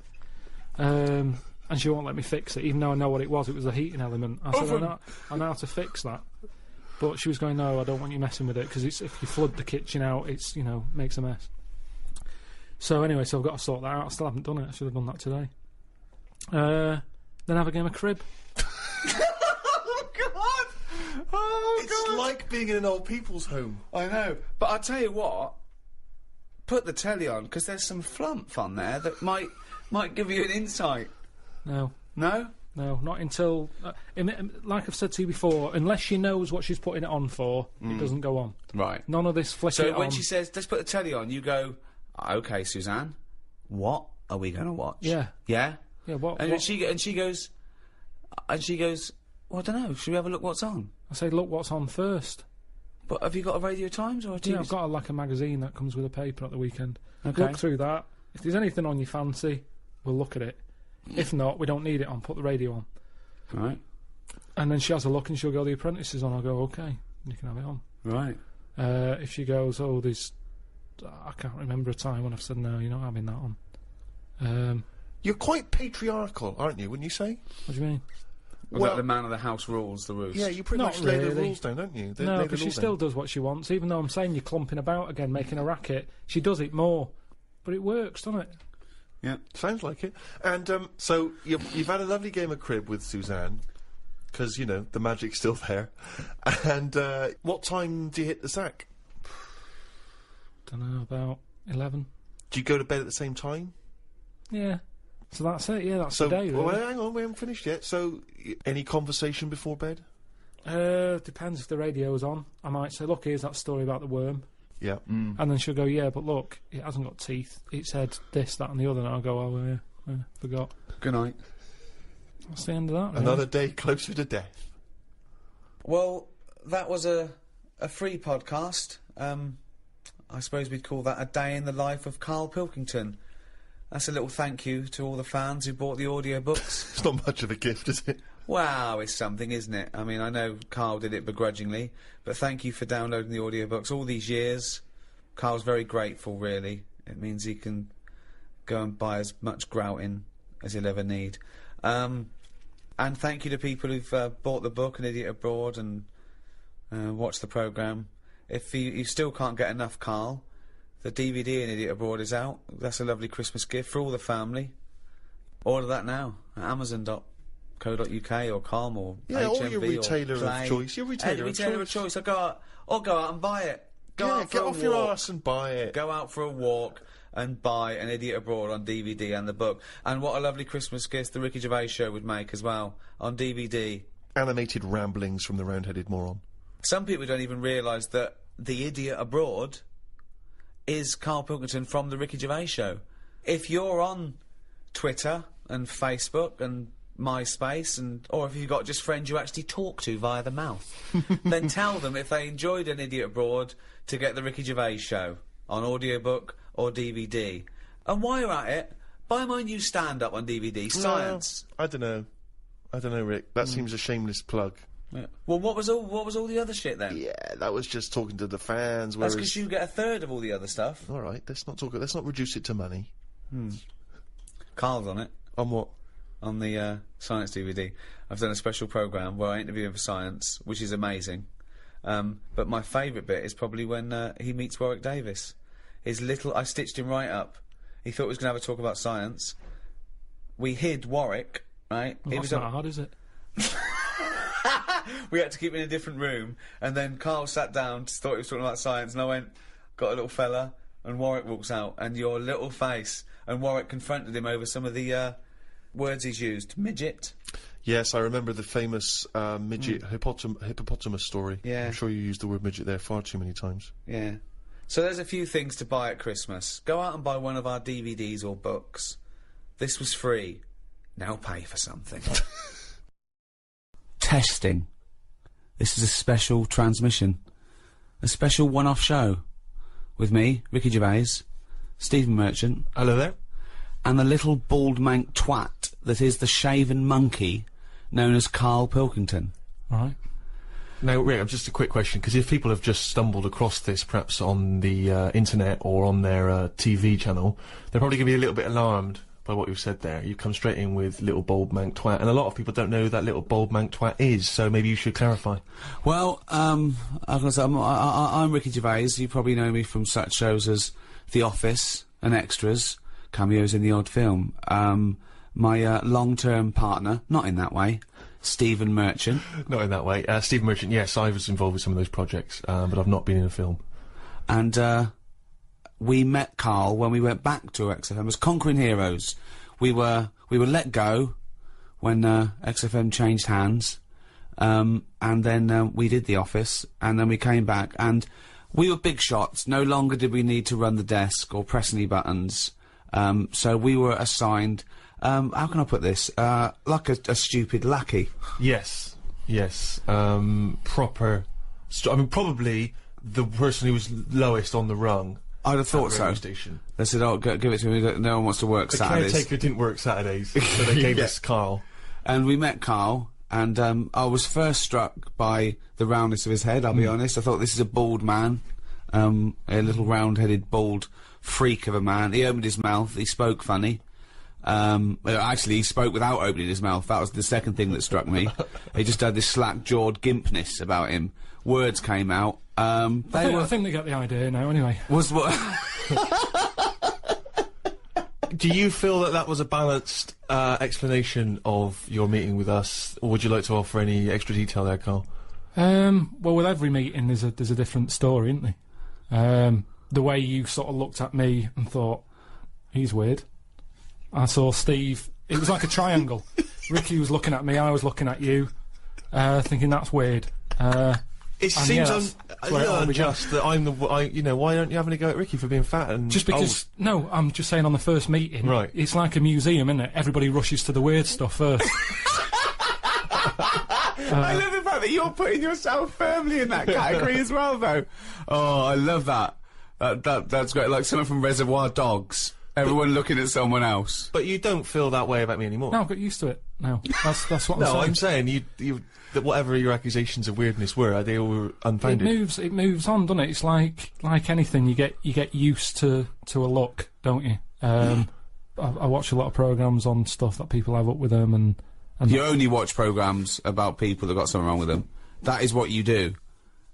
And she won't let me fix it, even though I know what it was. It was a heating element. I said, I know how to fix that. But she was going, no, I don't want you messing with it, because if you flood the kitchen out, it's, you know, makes a mess. So anyway, so I've got to sort that out. I still haven't done it. I should have done that today. Then have a game of crib. Oh, God! Oh, It's like being in an old people's home. I know. But I'll tell you what, put the telly on, because there's some flump on there that might give you an insight. No. No? No, not until... like I've said to you before, unless she knows what she's putting it on for, it doesn't go on. Right. None of this flicking it So when on. she says, let's put the telly on, you go, OK, Suzanne, what are we going to watch? Yeah. Yeah? Yeah, what... And what- she goes, well, I don't know, should we have a look what's on? I say, look what's on first. But have you got a Radio Times or a TV? Yeah, I've got a magazine that comes with a paper at the weekend. Okay. Look through that. If there's anything on your fancy, we'll look at it. If not, we don't need it on. Put the radio on. Right. And then she has a look and she'll go, The Apprentice is on. I'll go, OK, you can have it on. Right. If she goes, oh, there's... I can't remember a time when I've said, no, you're not having that on. You're quite patriarchal, aren't you, wouldn't you say? What do you mean? Was that the man of the house rules the roost? Yeah, you pretty Not much lay the really. rules down, don't you? No, because she still does what she wants. Even though I'm saying you're clumping about again, making a racket, she does it more. But it works, doesn't it? Yeah. Sounds like it. And so you've had a lovely game of crib with Suzanne, because, you know, the magic's still there. And what time do you hit the sack? Don't know, about 11. Do you go to bed at the same time? Yeah. So that's it, yeah, that's So, the day, really. well, hang on, we haven't finished yet. So, any conversation before bed? Depends if the radio's on. I might say, look, here's that story about the worm. Yeah. And then she'll go, yeah, but look, it hasn't got teeth. It said this, that and the other. And I'll go, oh, yeah, forgot. Good night. That's the end of that, really. Another day closer to death. Well, that was a free podcast. I suppose we'd call that a day in the life of Karl Pilkington. That's a little thank you to all the fans who bought the audiobooks. It's not much of a gift, is it? Wow, it's something, isn't it? I mean, I know Karl did it begrudgingly, but thank you for downloading the audiobooks all these years. Karl's very grateful, really. It means he can go and buy as much grouting as he'll ever need. And thank you to people who've bought the book, An Idiot Abroad, and watched the programme. If you still can't get enough Karl, the DVD An Idiot Abroad is out. That's a lovely Christmas gift for all the family. Order that now at Amazon.co.uk or Com or Yeah, HMV or your retailer or Play. of choice. Your retailer of choice. Or go out and buy it. Go out for get a off your walk. arse and buy it. Go out for a walk and buy An Idiot Abroad on DVD and the book. And what a lovely Christmas gift the Ricky Gervais show would make as well on DVD. Animated ramblings from the round-headed moron. Some people don't even realise that The Idiot Abroad is Karl Pilkington from the Ricky Gervais show. If you're on Twitter and Facebook and MySpace, or if you've got just friends you actually talk to via the mouth, then tell them if they enjoyed An Idiot Abroad to get the Ricky Gervais show on audiobook or DVD. And while you're at it, buy my new stand-up on DVD, Science. No, I don't know, Rick. That seems a shameless plug. Yeah. Well, what was all the other shit then? Yeah, that was just talking to the fans. That's because you get a third of all the other stuff. All right, let's not reduce it to money. Karl's on it. On what? On the Science DVD. I've done a special programme where I interview him for Science, which is amazing. But my favourite bit is probably when he meets Warwick Davis. I stitched him right up. He thought he was going to have a talk about science. We hid Warwick, right? Well, that's not hard, is it? We had to keep him in a different room, and then Karl sat down, thought he was talking about science, and I went, got a little fella, and Warwick walks out, and your little face, and Warwick confronted him over some of the words he's used. Midget. Yes, I remember the famous midget hippopotamus story. Yeah. I'm sure you used the word midget there far too many times. Yeah. So there's a few things to buy at Christmas. Go out and buy one of our DVDs or books. This was free. Now pay for something. Testing. This is a special transmission. A special one-off show. With me, Ricky Gervais, Stephen Merchant. Hello there. And the little bald mank twat that is the shaven monkey known as Karl Pilkington. Right. Now, Rick, just a quick question, because if people have just stumbled across this, perhaps on the internet or on their TV channel, they're probably going to be a little bit alarmed by what you've said there. You've come straight in with little bald mank twat, and a lot of people don't know who that little bald mank twat is, so maybe you should clarify. Well, I'm Ricky Gervais. You probably know me from such shows as The Office and Extras, cameos in the odd film. My long-term partner, not in that way, Stephen Merchant. Not in that way. Stephen Merchant, yes, I was involved with some of those projects, but I've not been in a film. And, we met Karl when we went back to XFM as Conquering Heroes. We were let go when XFM changed hands, and then we did The Office, and then we came back, and we were big shots. No longer did we need to run the desk or press any buttons, so we were assigned, how can I put this, like a stupid lackey. Yes, proper... I mean, probably the person who was lowest on the rung. I'd have thought so. Station. They said, "Oh, give it to me. No one wants to work Saturdays." The caretaker didn't work Saturdays, so they gave us Karl. And we met Karl, and I was first struck by the roundness of his head. I'll be honest. I thought this is a bald man, a little round-headed bald freak of a man. He opened his mouth. He spoke funny. Actually, he spoke without opening his mouth. That was the second thing that struck me. He just had this slack-jawed gimpness about him. Words came out. I think they get the idea now, anyway. Was what? Do you feel that was a balanced explanation of your meeting with us, or would you like to offer any extra detail there, Karl? Well, with every meeting, there's a different story, isn't there? The way you sort of looked at me and thought, he's weird. I saw Steve. It was like a triangle. Ricky was looking at me, I was looking at you, thinking that's weird. It seems unjust that I'm why don't you have any go at Ricky for being fat and just because old? No, I'm just saying on the first meeting, right? It's like a museum, isn't it? Everybody rushes to the weird stuff first. I love the fact fact that you're putting yourself firmly in that category as well, though. Oh, I love that. That's great. Like someone from Reservoir Dogs. Everyone looking at someone else. But you don't feel that way about me anymore. No, I've got used to it now. That's what No, I'm saying. I'm saying that whatever your accusations of weirdness were, they all were unfounded. It moves on, doesn't it? It's like anything. You get used to a look, don't you? I watch a lot of programmes on stuff that people have up with them, and you only watch programmes about people that got something wrong with them. That is what you do.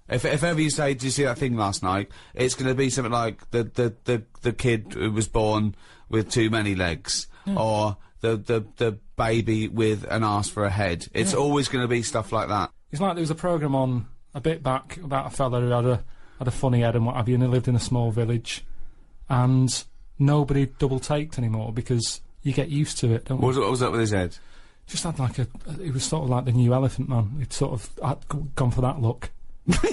If ever you say, "Did you see that thing last night?" It's going to be something like the kid who was born with too many legs, or the baby with an arse for a head. It's always going to be stuff like that. It's like there was a programme on a bit back about a fella who had a funny head and what have you, and he lived in a small village, and nobody double taked anymore because you get used to it, don't you? What was up with his head? Just had like it was sort of like the new Elephant Man. He'd sort of gone for that look.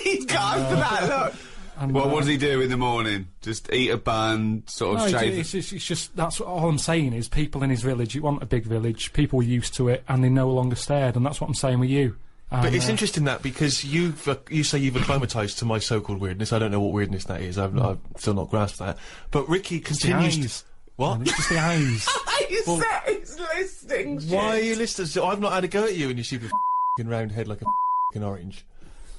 He's gone for that look. And, what does he do in the morning? Just eat a bun, sort of shave? It's just that's all I'm saying is people in his village. You want a big village. People are used to it, and they no longer stared. And that's what I'm saying with you. But it's interesting that because you say you've acclimatised to my so-called weirdness. I don't know what weirdness that is. I've still not grasped that. But Ricky continues. What? It's just the eyes. He's listening. Why are you listening? So I've not had a go at you and your stupid round head like a orange.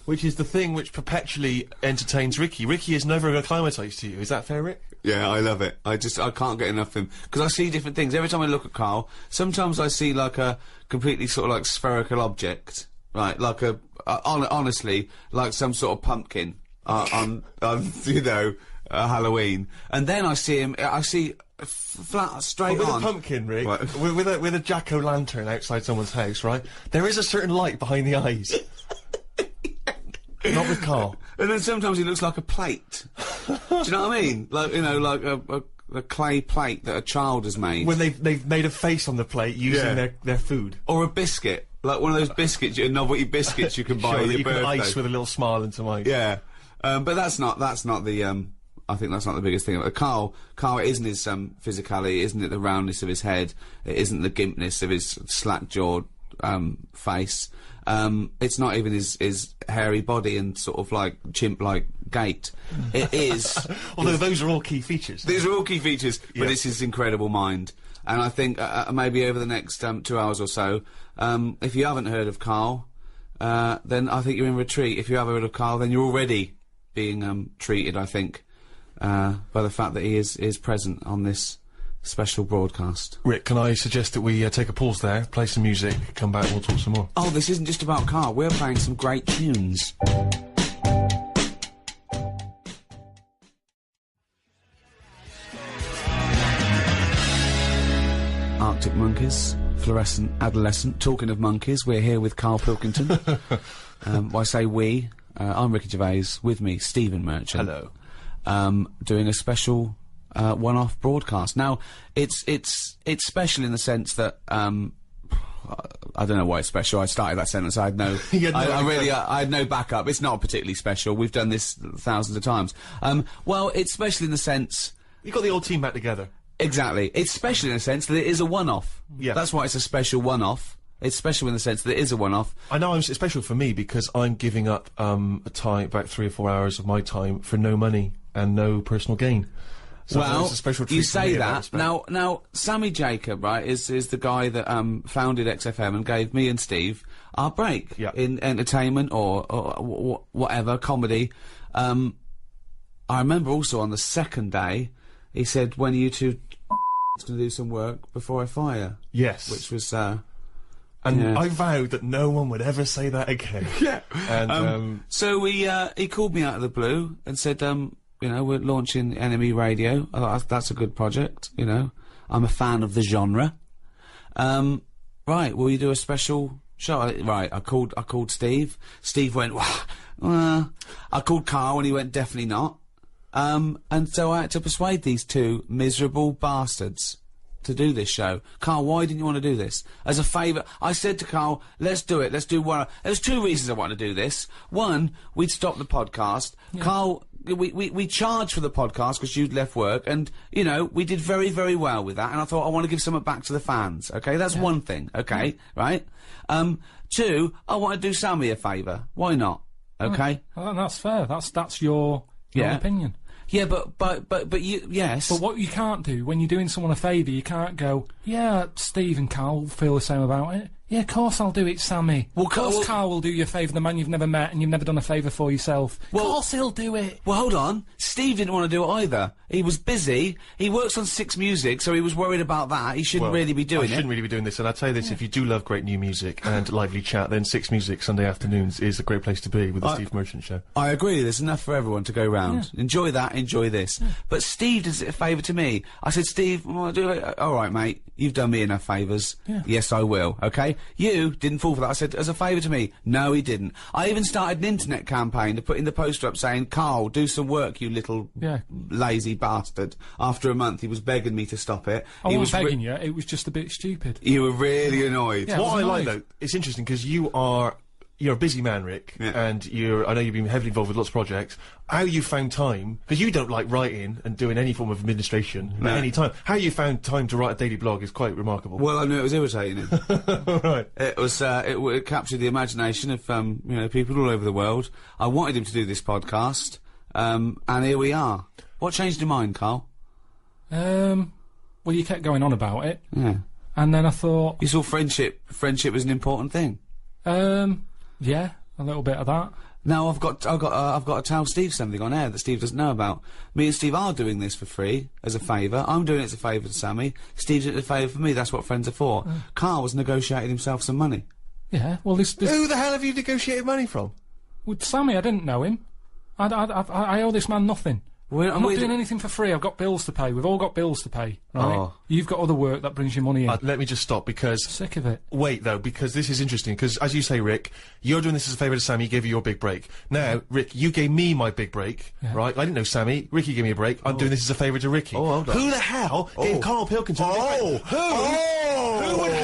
Which is the thing which perpetually entertains Ricky. Ricky is never acclimatised to you. Is that fair, Rick? Yeah, I love it. I can't get enough of him. Because I see different things. Every time I look at Karl, sometimes I see like a completely sort of like spherical object. Right, like honestly, like some sort of pumpkin on Halloween. And then I see flat, straight with on. A pumpkin, Rick, with a jack-o'-lantern outside someone's house, right? There is a certain light behind the eyes. Not with Karl. And then sometimes he looks like a plate. Do you know what I mean? Like, you know, like a clay plate that a child has made. When they've made a face on the plate using their food. Or a biscuit. Like one of those biscuits, novelty biscuits you can buy sure, at your you birthday. can ice with a little smile into mine. Yeah. But that's not the, I think that's not the biggest thing. Karl, it isn't his, physicality, isn't it the roundness of his head, it isn't the gimpness of his slack-jawed, face. It's not even his hairy body and sort of like chimp-like gait. It is. Although those are all key features. These are all key features, but it's his incredible mind. And I think maybe over the next 2 hours or so, if you haven't heard of Karl, then I think you're in retreat. If you have heard of Karl, then you're already being treated, I think, by the fact that he is present on this special broadcast. Rick, can I suggest that we take a pause there, play some music, come back and we'll talk some more? Oh, this isn't just about Karl. We're playing some great tunes. Arctic Monkeys, Fluorescent Adolescent. Talking of monkeys, we're here with Karl Pilkington. I say we. I'm Ricky Gervais. With me, Stephen Merchant. Hello. Doing a special one-off broadcast. Now, it's special in the sense that I don't know why it's special. I started that sentence. I had no. I had no backup. It's not particularly special. We've done this thousands of times. Well, it's special in the sense you got the old team back together. Exactly. It's special in the sense that it is a one-off. Yeah. That's why it's a special one-off. It's special in the sense that it is a one-off. I know it's special for me because I'm giving up a time, about 3 or 4 hours of my time for no money and no personal gain. So well, it's a special treat you for me say in that. respect. Now, Sammy Jacob, right, is the guy that founded XFM and gave me and Steve our break in entertainment or whatever, comedy. I remember also on the second day, he said, when are you two going to do some work before I fire? Yes. Which was, and I vowed that no one would ever say that again. Yeah. And, so he called me out of the blue and said, you know, we're launching Enemy Radio. That's a good project, you know. I'm a fan of the genre. Right, will you do a special show? Right, I called Steve. Steve went, well, I called Karl and he went, definitely not. And so I had to persuade these two miserable bastards to do this show. Karl, why didn't you want to do this? As a favour, I said to Karl, let's do it, let's do one. There's 2 reasons I want to do this. One, we'd stop the podcast. Yeah. we charged for the podcast because you'd left work, and you know we did very, very well with that. And I thought I want to give something back to the fans. Okay, that's one thing. Okay, right. 2, I want to do Sammy a favour. Why not? Okay, well, that's fair. That's your opinion. Yeah, but you, yes. But what you can't do when you're doing someone a favour, you can't go, yeah, Steve and Karl feel the same about it. Yeah, of course I'll do it, Sammy. Well, of course Karl will do you a favour, the man you've never met and you've never done a favour for yourself. Well, of course he'll do it. Well, hold on. Steve didn't want to do it either. He was busy. He works on 6 Music, so he was worried about that. He shouldn't really be doing it. I shouldn't really be doing this, and I'll tell you this, if you do love great new music and lively chat, then 6 Music Sunday afternoons is a great place to be with the Steve Merchant Show. I agree. There's enough for everyone to go round. Yeah. Enjoy that, enjoy this. Yeah. But Steve does it a favour to me. I said, Steve, I'll do it. All right, mate. You've done me enough favours. Yeah. Yes, I will. Okay? You didn't fall for that. I said, as a favour to me. No, he didn't. I even started an internet campaign to put in the poster up saying, Karl, do some work, you little lazy bastard. After a month, he was begging me to stop it. I wasn't begging you. It was just a bit stupid. You were really annoyed. Yeah, what I like, though, it's interesting because you're a busy man, Rick, and I know you've been heavily involved with lots of projects. How you found time, because you don't like writing and doing any form of administration at any time. How you found time to write a daily blog is quite remarkable. Well, I knew it was irritating. Right. It was, it captured the imagination of, you know, people all over the world. I wanted him to do this podcast, and here we are. What changed your mind, Karl? Well, you kept going on about it. Yeah. And then I thought... You saw friendship was an important thing. Yeah, a little bit of that. Now I've got to tell Steve something on air that Steve doesn't know about. Me and Steve are doing this for free, as a favour. I'm doing it as a favour to Sammy. Steve's doing it as a favour for me. That's what friends are for. Karl was negotiating himself some money. Yeah, well, this... Who the hell have you negotiated money from? With Sammy, I didn't know him. I owe this man nothing. I'm not doing anything for free. I've got bills to pay. We've all got bills to pay, right? Oh. You've got other work that brings you money in. Let me just stop because... Sick of it. Wait, though, because this is interesting, because, as you say, Rick, you're doing this as a favour to Sammy, he gave you your big break. Now, Rick, you gave me my big break, right? I didn't know Sammy. Ricky gave me a break. I'm doing this as a favour to Ricky. Oh, hold on. Who the hell gave Karl Pilkington a big break? Who would...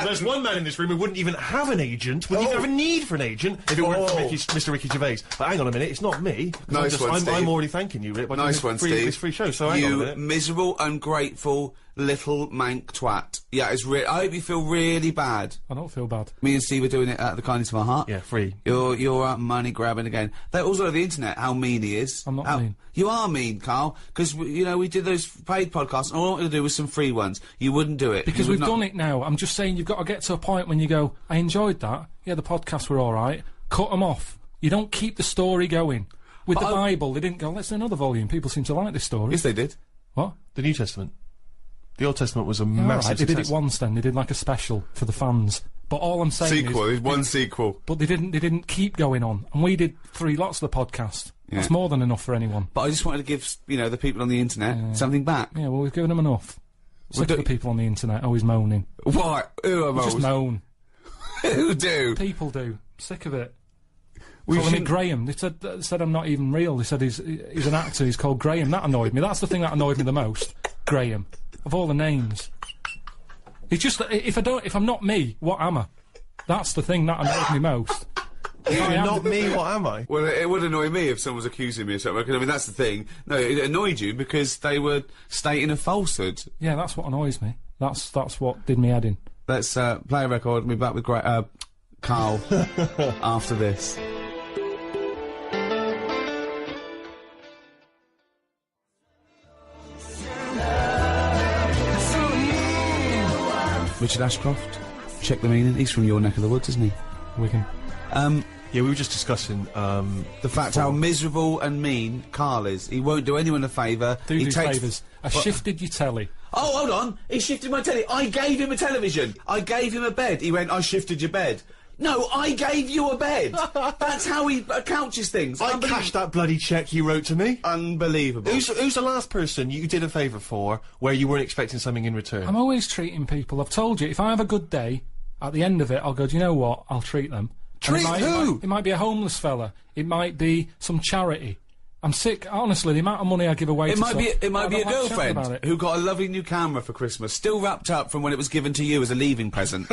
There's one man in this room who wouldn't even have an agent, wouldn't even have a need for an agent if it weren't for Mr. Ricky Gervais. But hang on a minute, it's not me. Nice one, Steve. I'm already thanking you, Rick. Nice one, Steve. This free show, so hang on a minute. You miserable, ungrateful, little mank twat. Yeah, it's I hope you feel really bad. I don't feel bad. Me and Steve are doing it out of the kindness of our heart. Yeah, free. You're money grabbing again. They also the internet, how mean he is. I'm not mean. You are mean, Karl, because, you know, we did those paid podcasts, and all I wanted to do was some free ones. You wouldn't do it. Because we've done it now. I'm just saying you've got to get to a point when you go, I enjoyed that. Yeah, the podcasts were alright. Cut them off. You don't keep the story going. With the Bible, they didn't go, let's do another volume. People seem to like this story. Yes, they did. What? The New Testament. The Old Testament was a massive They did it once then. They did like a special for the fans. But all I'm saying is... One sequel. But they didn't keep going on. And we did 3 lots of the podcast. Yeah. That's more than enough for anyone. But I just wanted to give, you know, the people on the internet something back. Yeah, well, we've given them enough. Sick of the people on the internet always moaning. What? Who are moaning? Just moan. Who do? People do. Sick of it. Calling me Graham. They said I'm not even real. They said he's an actor. He's called Graham. That annoyed me. That's the thing that annoyed me the most. Graham. Of all the names. It's just that if I'm not me, what am I? That's the thing that annoyed me most. You're not me, what am I? Well, it would annoy me if someone was accusing me of something. Because, I mean, that's the thing. No, it annoyed you because they were stating a falsehood. Yeah, that's what annoys me. That's what did me head in. Let's play a record and be back with Karl after this. Richard Ashcroft, check the meaning. He's from your neck of the woods, isn't he? Wigan. Yeah, we were just discussing the fact how miserable and mean Karl is. He won't do anyone a favour. He takes favours. I shifted your telly. Oh, hold on. He shifted my telly. I gave him a television. I gave him a bed. He went, I shifted your bed. No, I gave you a bed. That's how he couches things. I cashed that bloody cheque you wrote to me. Unbelievable. Who's the last person you did a favour for where you weren't expecting something in return? I'm always treating people. I've told you, if I have a good day, at the end of it, I'll go, do you know what? I'll treat them. Treat who? It might be a homeless fella. It might be some charity. I'm sick, honestly, the amount of money I give away it might be a girlfriend who got a lovely new camera for Christmas, still wrapped up from when it was given to you as a leaving present.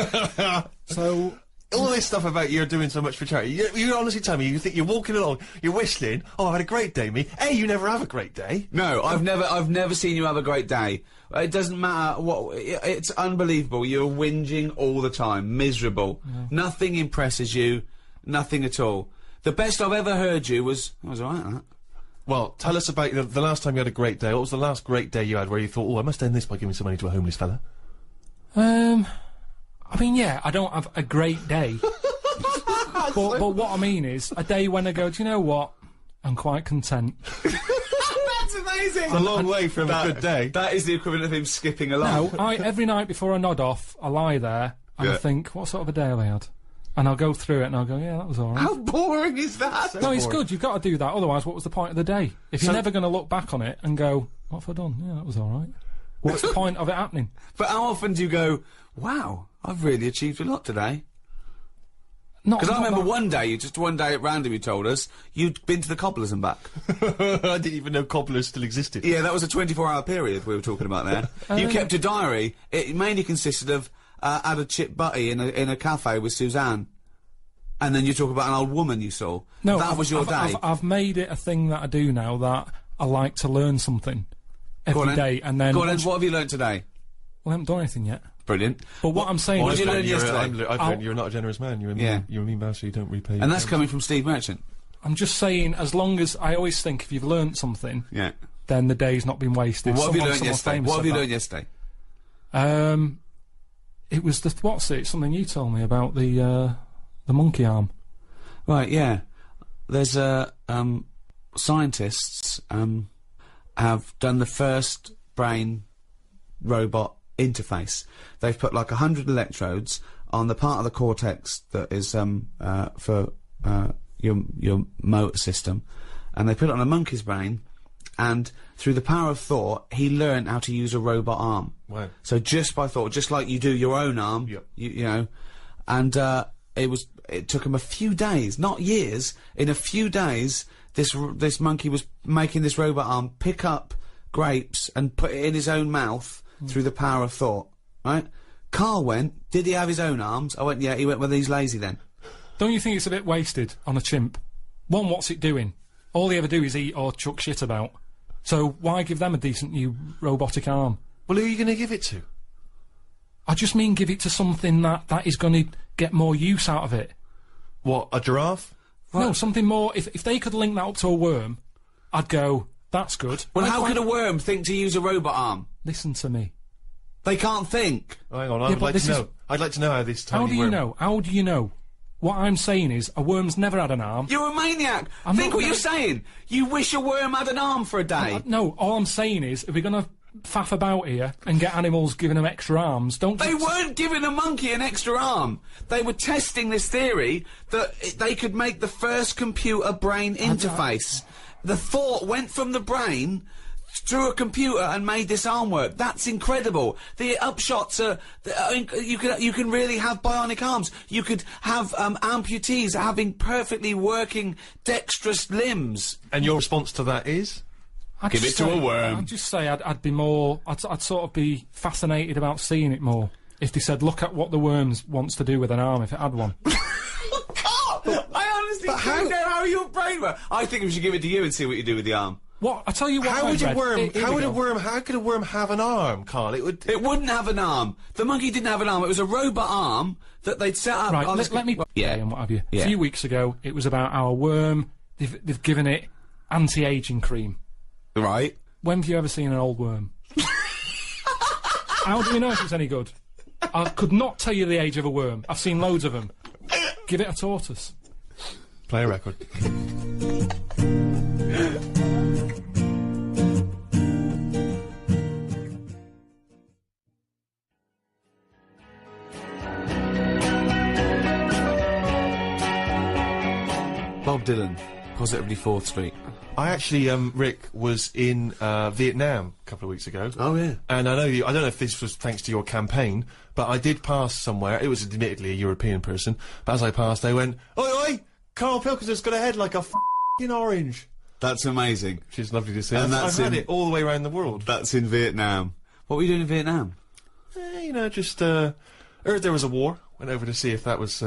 So, all this stuff about you're doing so much for charity. You honestly tell me, you think you're walking along, you're whistling, oh, I had a great day, me. A, you never have a great day. No, I've never seen you have a great day. It doesn't matter what, it's unbelievable. You're whinging all the time, miserable. Yeah. Nothing impresses you, nothing at all. The best I've ever heard you was alright, that. Well, tell us about the last time you had a great day. What was the last great day you had where you thought, oh, I must end this by giving some money to a homeless fella? I mean, yeah, I don't have a great day. but what I mean is, a day when I go, do you know what? I'm quite content. That's amazing! It's a long way from a good day. That is the equivalent of him skipping along. No, every night before I nod off, I lie there and I think, what sort of a day have I had? And I'll go through it and I'll go, yeah, that was alright. How boring is that? No, it's good, you've got to do that, otherwise what was the point of the day? If you're never going to look back on it and go, what have I done? Yeah, that was alright. What's the point of it happening? But how often do you go, wow, I've really achieved a lot today? Because I remember one day at random you told us, you'd been to the cobblers and back. I didn't even know cobblers still existed. Yeah, that was a 24-hour period we were talking about there. You kept a diary. It mainly consisted of, had a chip butty in a cafe with Suzanne. And then you talk about an old woman you saw. No, that was your day. I've made it a thing that I do now, that I like to learn something every day, and then... Go on, then, what have you learnt today? Well, I haven't done anything yet. Brilliant. But what I'm saying What is... did you learn yesterday? I've learned you're not a generous man. You're a mean bastard, you don't repay your And that's friends. coming from Steve Merchant. I'm just saying, as long as... I always think if you've learnt something, Yeah. then the day's not been wasted. Well, what have you learnt yesterday? What have you learnt yesterday? It was the... What's it? Something you told me about the monkey arm. Right, yeah. There's scientists have done the first brain robot interface. They've put like 100 electrodes on the part of the cortex that is for your motor system, and they put it on a monkey's brain, and through the power of thought, he learned how to use a robot arm. Wow. So just by thought, just like you do your own arm, Yep. you know, and it took him a few days, not years. In a few days, this monkey was making this robot arm pick up grapes and put it in his own mouth through the power of thought. Right? Karl went. Did he have his own arms? I went. Yeah. He went. Well, he's lazy then. Don't you think it's a bit wasted on a chimp? One, what's it doing? All they ever do is eat or chuck shit about. So why give them a decent new robotic arm? Well, who are you going to give it to? I just mean give it to something that is going to get more use out of it. What, a giraffe? No, something more... If they could link that up to a worm, I'd go, that's good. Well, how could a worm think to use a robot arm? Listen to me. They can't think. Hang on, I'd like to know. I'd like to know how this tiny How do you worm... know? How do you know? What I'm saying is, a worm's never had an arm. You're a maniac. I'm Think not what you're gonna- saying. You wish a worm had an arm for a day. No, all I'm saying is, if we're going to faff about here and get animals giving them extra arms, don't... They weren't giving a monkey an extra arm. They were testing this theory that they could make the first computer-brain interface. The thought went from the brain through a computer and made this arm work. That's incredible. The upshots are... You can really have bionic arms. You could have amputees having perfectly working dexterous limbs. And your response to that is? I'd Give just it to say- a worm. I'd just say I'd be more... I'd sort of be fascinated about seeing it more. If they said, look at what the worm wants to do with an arm if it had one. I honestly don't know how your brain works. I think we should give it to you and see what you do with the arm. What? I tell you what. How would a worm? Here How we would a go. worm? How could a worm have an arm, Karl? It would. It wouldn't have an arm. The monkey didn't have an arm. It was a robot arm that they'd set up. Right, on let me... Yeah. And what have you. Yeah. A few weeks ago, it was about our worm. They've given it anti-aging cream. Right. When have you ever seen an old worm? How do you know if it's any good? I could not tell you the age of a worm. I've seen loads of them. Give it a tortoise. Play a record. Bob Dylan, Positively 4th Street. I actually, Rick, was in Vietnam a couple of weeks ago. Oh, yeah. And I don't know if this was thanks to your campaign, but I did pass somewhere. It was admittedly a European person, but as I passed, they went, "Oi, oi! Karl Pilkington's got a head like a f***ing orange." That's amazing. Which is lovely to see. And I've that's had in- it all the way around the world. That's in Vietnam. What were you doing in Vietnam? You know, just heard there was a war Went over to see if that was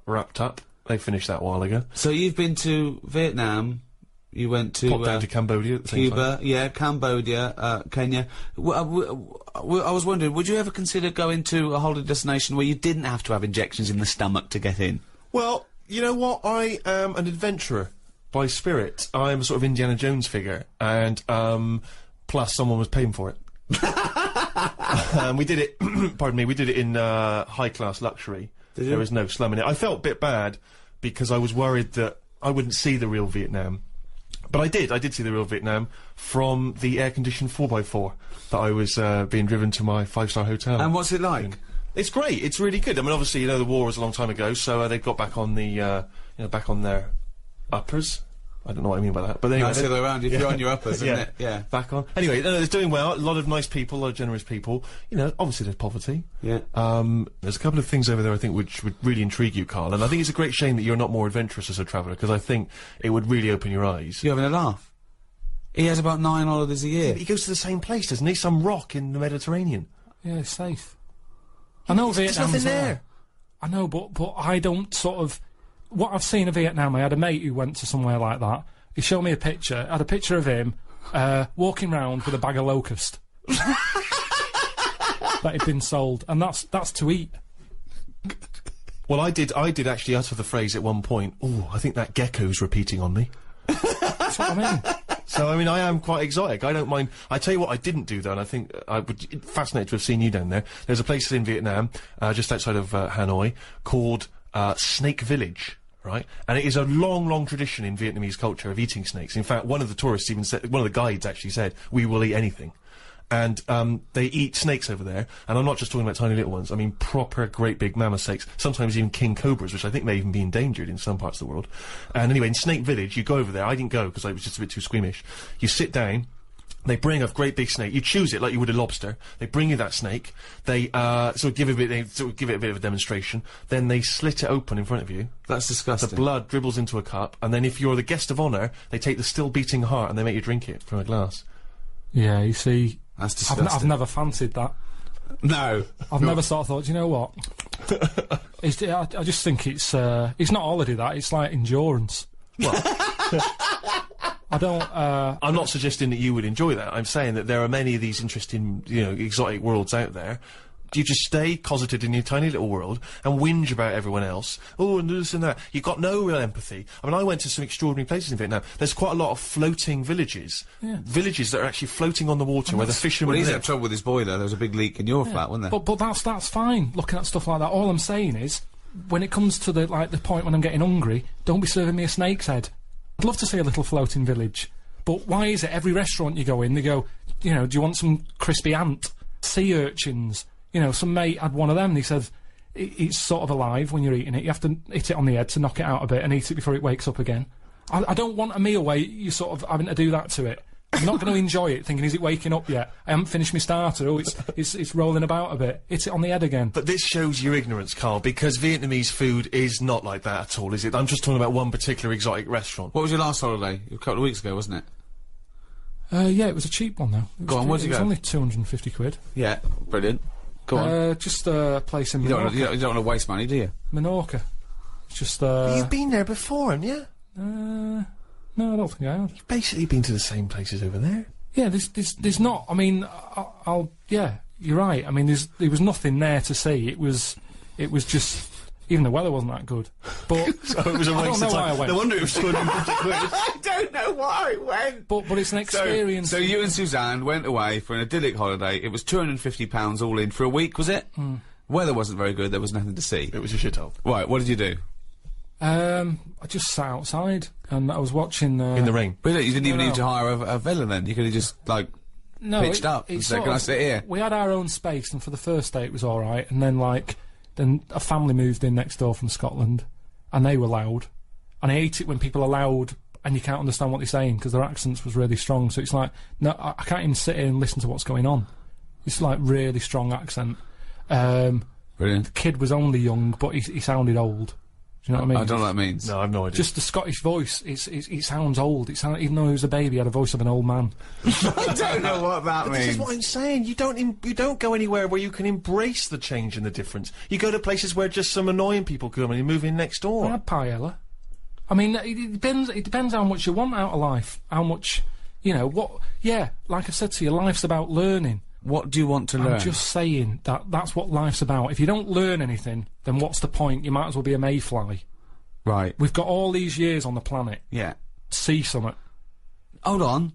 wrapped up. They finished that a while ago. So you've been to Vietnam. You went to Popped down to Cambodia at the same Cuba, time. yeah, Cambodia, Kenya. I was wondering, would you ever consider going to a holiday destination where you didn't have to have injections in the stomach to get in? Well, you know what? I am an adventurer by spirit. I'm a sort of Indiana Jones figure, and plus someone was paying for it. We did it. Pardon me. We did it in high-class luxury. Did you? There was no slum in it. I felt a bit bad because I was worried that I wouldn't see the real Vietnam. But I did see the real Vietnam from the air-conditioned 4x4 that I was being driven to my 5-star hotel. And what's it like? It's great, it's really good. I mean, obviously, you know, the war was a long time ago, so they got back on the, you know, back on their uppers. I don't know what I mean by that, but anyway. No, it's the other way around, if you're on your uppers, isn't Yeah. it? Yeah. Back on. Anyway, it's doing well, a lot of nice people, a lot of generous people. You know, obviously there's poverty. Yeah. There's a couple of things over there I think which would really intrigue you, Karl, and I think it's a great shame that you're not more adventurous as a traveller, because I think it would really open your eyes. You're having a laugh. He has about 9 holidays a year. He goes to the same place, doesn't he? Some rock in the Mediterranean. Yeah, it's safe. I know There's Vietnam's nothing there. I know, but I don't sort of... What I've seen of Vietnam, I had a mate who went to somewhere like that. He showed me a picture. I had a picture of him walking round with a bag of locust that had been sold, and that's to eat. Well, I did actually utter the phrase at one point, "Oh, I think that gecko's repeating on me." That's what I mean. So, I mean, I am quite exotic. I don't mind. I tell you what I didn't do, though, and I think I would fascinated to have seen you down there. There's a place in Vietnam, just outside of Hanoi, called Snake Village, right? And it is a long, long tradition in Vietnamese culture of eating snakes. In fact, one of the tourists even said, one of the guides actually said, "We will eat anything." And they eat snakes over there, and I'm not just talking about tiny little ones, I mean proper great big mammoth snakes, sometimes even king cobras, which I think may even be endangered in some parts of the world. And anyway, in Snake Village, you go over there, I didn't go because I was just a bit too squeamish. You sit down, they bring a great big snake, you choose it like you would a lobster, they bring you that snake, they sort of give it a bit of a demonstration, then they slit it open in front of you. That's disgusting. The blood dribbles into a cup, and then if you're the guest of honour, they take the still beating heart and they make you drink it from a glass. Yeah, you see... That's disgusting. I've never fancied that. No. I've never sort of thought, you know what? I just think it's not holiday, that, it's like endurance. Well, I don't, I'm not suggesting that you would enjoy that. I'm saying that there are many of these interesting, you know, exotic worlds out there. You just stay closeted in your tiny little world and whinge about everyone else. Oh, and this and that. You've got no real empathy. I mean, I went to some extraordinary places in Vietnam. There's quite a lot of floating villages. Yeah. Villages that are actually floating on the water where the fishermen Well, he's live. had trouble with his boiler. There was a big leak in your flat, wasn't there? but that's fine, looking at stuff like that. All I'm saying is, when it comes to the point when I'm getting hungry, don't be serving me a snake's head. I'd love to see a little floating village. But why is it every restaurant you go in, they go, you know, do you want some crispy ant? Sea urchins? You know, some mate had one of them, and he said, it's sort of alive when you're eating it. You have to hit it on the head to knock it out a bit and eat it before it wakes up again. I don't want a meal where you're sort of having to do that to it. I'm not going to enjoy it, thinking, is it waking up yet? I haven't finished my starter. Oh, it's rolling about a bit. Hit it on the head again. But this shows your ignorance, Karl, because Vietnamese food is not like that at all, is it? I'm just talking about one particular exotic restaurant. What was your last holiday? A couple of weeks ago, wasn't it? Yeah, it was a cheap one, though. Go on, where'd you go? It was only 250 quid. Yeah, brilliant. Go on. Just a place in You Menorca. don't want to waste money, do you? Menorca. It's just, You've been there before, haven't you? no, I don't think I have. You've basically been to the same places over there. Yeah, there's not, I mean, yeah, you're right. I mean, there was nothing there to see. It was just, even the weather wasn't that good. But So it was a I waste don't of know why I time. went. No wonder it was 250 quid. I don't know why I went. But it's an experience. So you and Suzanne went away for an idyllic holiday. It was £250 all in for a week, was it? Weather wasn't very good. There was nothing to see. It was a shithole. Right. What did you do? I just sat outside and I was watching. In the rain. Really? You didn't even No. need to hire a villa then. You could have just like pitched up and said, "Can I sit here?" We had our own space, and for the first day it was all right. And then a family moved in next door from Scotland, and they were loud. And I hate it when people are loud and you can't understand what they're saying because their accents was really strong. So it's like, no, I can't even sit here and listen to what's going on. It's like really strong accent. Brilliant. The kid was only young, but he sounded old. Do you know what I mean? I don't know what that means. No, I've no idea. Just the Scottish voice. It sounds old. Even though he was a baby, he had a voice of an old man. I don't know what that means. This is what I'm saying. You don't go anywhere where you can embrace the change and the difference. You go to places where just some annoying people come and you move in next door. I had paella. I mean, it depends. It depends how much you want out of life. How much, what? Yeah, like I said to you, life's about learning. What do you want to learn? I'm just saying that's what life's about. If you don't learn anything, then what's the point? You might as well be a mayfly. Right. We've got all these years on the planet. Yeah. See something. Hold on.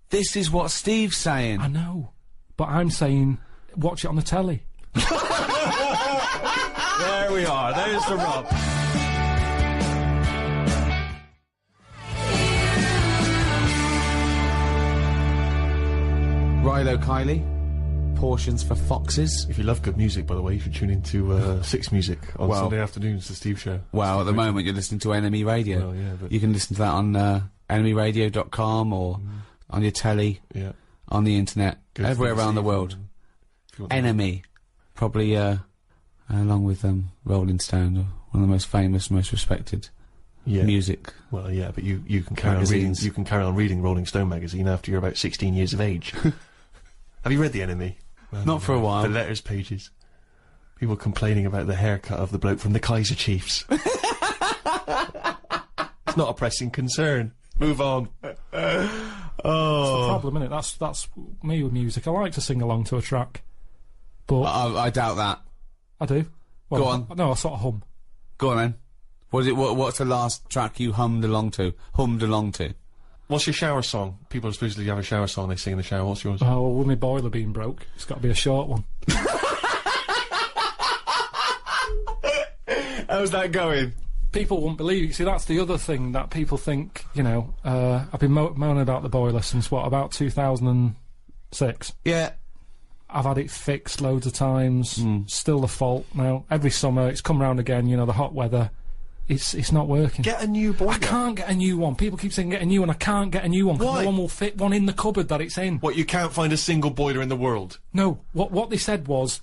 This is what Steve's saying. I know, but I'm saying watch it on the telly. There we are. There's the rub. Righto, Kylie. Portions for foxes. If you love good music, by the way, you should tune into 6 Music on Sunday afternoons, the Steve Show. Well, at the moment you're listening to Enemy Radio. Well, yeah, but you can listen to that on enemyradio.com or on your telly, on the internet, everywhere around the world. Enemy, probably along with Rolling Stone, one of the most famous, most respected music. Well, yeah, but you can carry on reading. You can carry on reading Rolling Stone magazine after you're about 16 years of age. Have you read The Enemy? Well, not for a while. The letters pages. People complaining about the haircut of the bloke from the Kaiser Chiefs. It's not a pressing concern. Move on. That's the problem, isn't it? That's me with music. I like to sing along to a track, but I doubt that. I do. Well, Go on. No, I sort of hum. Go on then. What's the last track you hummed along to? What's your shower song? People supposedly have a shower song they sing in the shower. What's yours? Oh, well, with my boiler being broke, it's got to be a short one. How's that going? People won't believe it. See, that's the other thing that people think, I've been moaning about the boiler since, about 2006? Yeah. I've had it fixed loads of times. Still the fault now. Every summer, it's come round again, the hot weather. It's not working. Get a new boiler. I can't get a new one. People keep saying get a new one. I can't get a new one because Why? no one will fit one in the cupboard that it's in. What, you can't find a single boiler in the world? No. What they said was,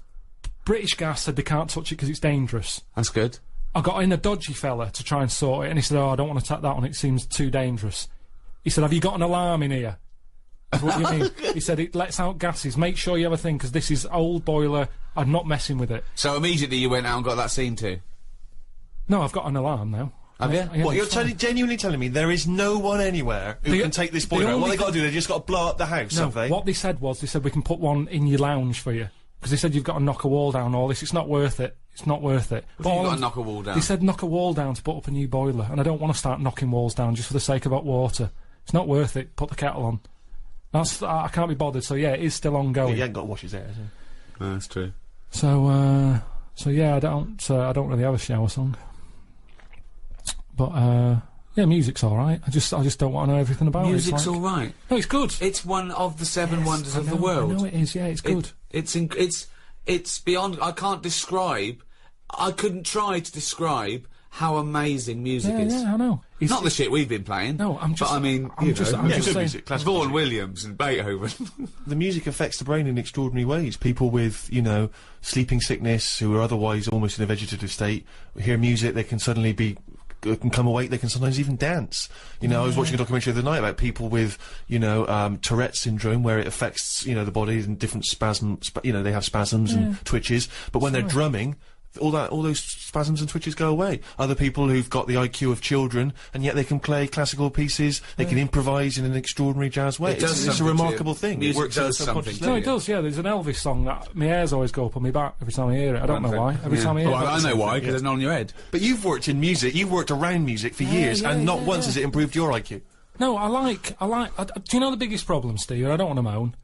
British Gas said they can't touch it because it's dangerous. That's good. I got in a dodgy fella to try and sort it, and he said, I don't want to tap that one, it seems too dangerous. He said, have you got an alarm in here? What do you mean? He said, it lets out gases. Make sure you have a thing, because this is old boiler. I'm not messing with it. So immediately you went out and got that seen to? No, I've got an alarm now. Have you? What, you're genuinely telling me there is no one anywhere who can take this boiler out? What they got to do, they just got to blow up the house, have they? What they said was, we can put one in your lounge for you. Because they said you've got to knock a wall down, all this. It's not worth it. It's not worth it. You've got to knock a wall down? They said knock a wall down to put up a new boiler, and I don't want to start knocking walls down just for the sake of hot water. It's not worth it. Put the kettle on. I can't be bothered, so yeah, it is still ongoing. Yeah, you ain't got to wash his hair, has he? No, that's true. So yeah, I don't really have a shower song. But, yeah, music's alright. I just don't want to know everything about it. Music's alright? No, it's good. It's one of the 7 wonders of the world. I know it is, yeah, it's good. It's beyond... I can't describe... I couldn't try to describe how amazing music is. Yeah, I know. Not the shit we've been playing. No, I'm just... But I mean, I'm just saying... Music, classical Vaughan music. Williams and Beethoven. The music affects the brain in extraordinary ways. People with, sleeping sickness, who are otherwise almost in a vegetative state, hear music, they can suddenly can come awake, they can sometimes even dance. I was watching a documentary the other night about people with, Tourette's syndrome, where it affects, the body and different spasms, they have spasms and twitches, but when they're drumming, all those spasms and twitches go away. Other people who've got the IQ of children, and yet they can play classical pieces, they can improvise in an extraordinary jazz way. It's a remarkable thing. It works does something. No, it does, yeah. There's an Elvis song that my hairs always go up on my back every time I hear it. I don't know why. Every time I hear it. Well, I know why, because there's none on your head. But you've worked in music, you've worked around music for years, and not once has it improved your IQ. No, do you know the biggest problem, Steve? I don't want to moan.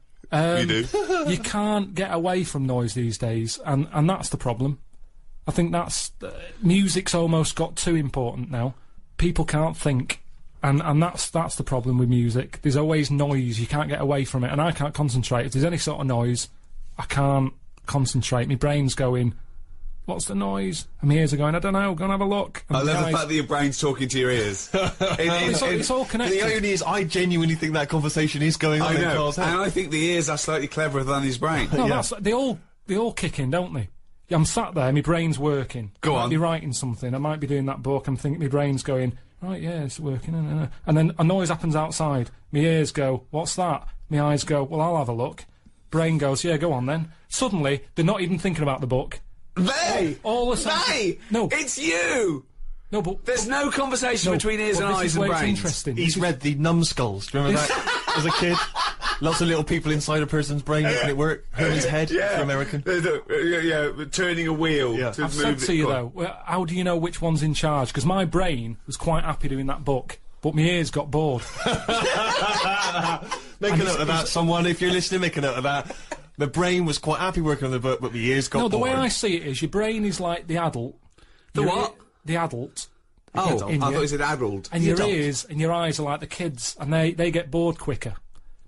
You do. You can't get away from noise these days, and that's the problem. I think that's... music's almost got too important now. People can't think, and that's the problem with music. There's always noise, you can't get away from it, and I can't concentrate. If there's any sort of noise, I can't concentrate. My brain's going, what's the noise? And my ears are going, I don't know, go and have a look. And I love the fact that your brain's talking to your ears. It's all connected. The irony is, I genuinely think that conversation is going on in Karl's head. And I think the ears are slightly cleverer than his brain. No, they all kick in, don't they? I'm sat there, my brain's working. Go I might on. be writing something, I might be doing that book, I'm thinking, my brain's going, right, yeah, it's working, and then a noise happens outside. My ears go, what's that? My eyes go, well, I'll have a look. Brain goes, yeah, go on then. Suddenly, they're not even thinking about the book. All the senses- No. It's you! No, but... There's no conversation between ears and this eyes is and where it's brains. interesting. He's read the numbskulls. Do you remember that as a kid? Lots of little people inside a person's brain making it work. Herman's head for American. Turning a wheel to I've move said it. to you, Go on. though, well, how do you know which one's in charge? Because my brain was quite happy doing that book, but my ears got bored. Make a note of that, someone. If you're listening, make a note of that. The brain was quite happy working on the book, but the ears got bored. No, the way I see it is your brain is like the adult. The Your what? The adult. Oh, In I you. thought you said adult. And your ears and your eyes are like the kids, and they get bored quicker.